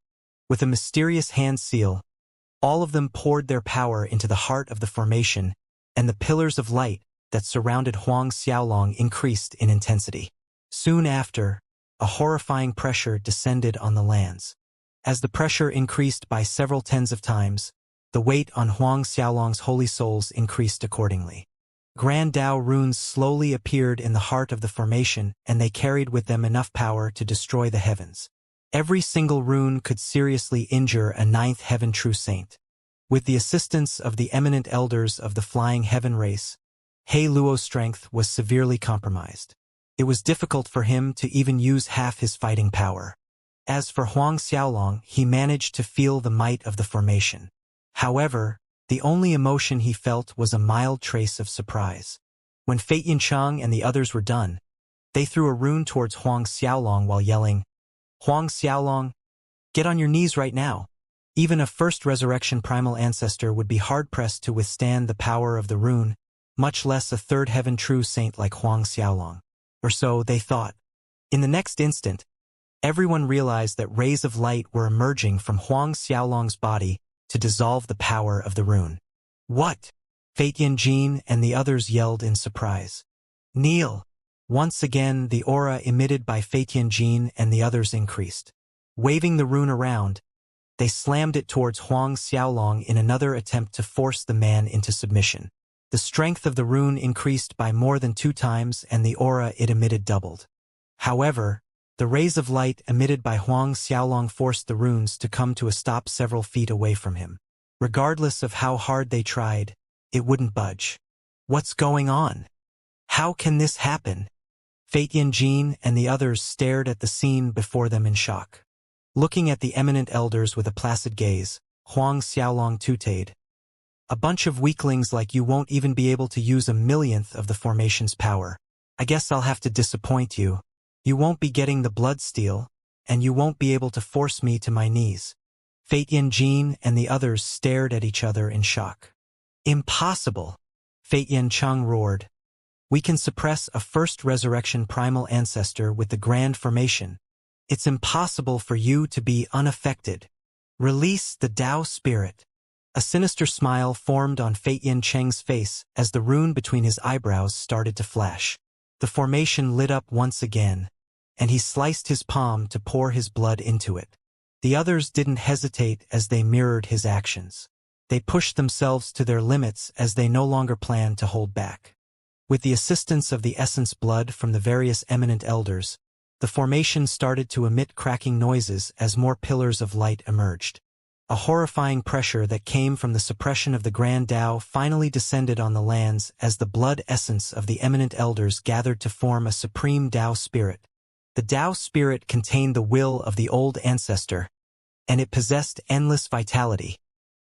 With a mysterious hand seal, all of them poured their power into the heart of the formation, and the pillars of light that surrounded Huang Xiaolong increased in intensity. Soon after, a horrifying pressure descended on the lands. As the pressure increased by several tens of times, the weight on Huang Xiaolong's holy souls increased accordingly. Grand Tao runes slowly appeared in the heart of the formation, and they carried with them enough power to destroy the heavens. Every single rune could seriously injure a ninth heaven true saint. With the assistance of the eminent elders of the flying heaven race, He Luo's strength was severely compromised. It was difficult for him to even use half his fighting power. As for Huang Xiaolong, he managed to feel the might of the formation. However, the only emotion he felt was a mild trace of surprise. When Fei Yinchang and the others were done, they threw a rune towards Huang Xiaolong while yelling, "Huang Xiaolong, get on your knees right now." Even a first resurrection primal ancestor would be hard-pressed to withstand the power of the rune, much less a third heaven true saint like Huang Xiaolong. Or so they thought. In the next instant, everyone realized that rays of light were emerging from Huang Xiaolong's body to dissolve the power of the rune. "What?" Fei Yin and the others yelled in surprise. "Kneel!" Once again, the aura emitted by Fei Yin and the others increased. Waving the rune around, they slammed it towards Huang Xiaolong in another attempt to force the man into submission. The strength of the rune increased by more than 2 times and the aura it emitted doubled. However, the rays of light emitted by Huang Xiaolong forced the runes to come to a stop several feet away from him. Regardless of how hard they tried, it wouldn't budge. What's going on? How can this happen? Fei Yin and the others stared at the scene before them in shock. Looking at the eminent elders with a placid gaze, Huang Xiaolong tutored. "A bunch of weaklings like you won't even be able to use 1/1,000,000th of the formation's power. I guess I'll have to disappoint you. You won't be getting the blood steel, and you won't be able to force me to my knees." Fei Yin and the others stared at each other in shock. "Impossible!" Fei Yinchang roared. "We can suppress a first resurrection primal ancestor with the grand formation. It's impossible for you to be unaffected. Release the Tao spirit." A sinister smile formed on Fei Yinchang's face as the rune between his eyebrows started to flash. The formation lit up once again, and he sliced his palm to pour his blood into it. The others didn't hesitate as they mirrored his actions. They pushed themselves to their limits as they no longer planned to hold back. With the assistance of the essence blood from the various eminent elders, the formation started to emit cracking noises as more pillars of light emerged. A horrifying pressure that came from the suppression of the Grand Tao finally descended on the lands as the blood essence of the eminent elders gathered to form a supreme Tao spirit. The Tao spirit contained the will of the old ancestor, and it possessed endless vitality.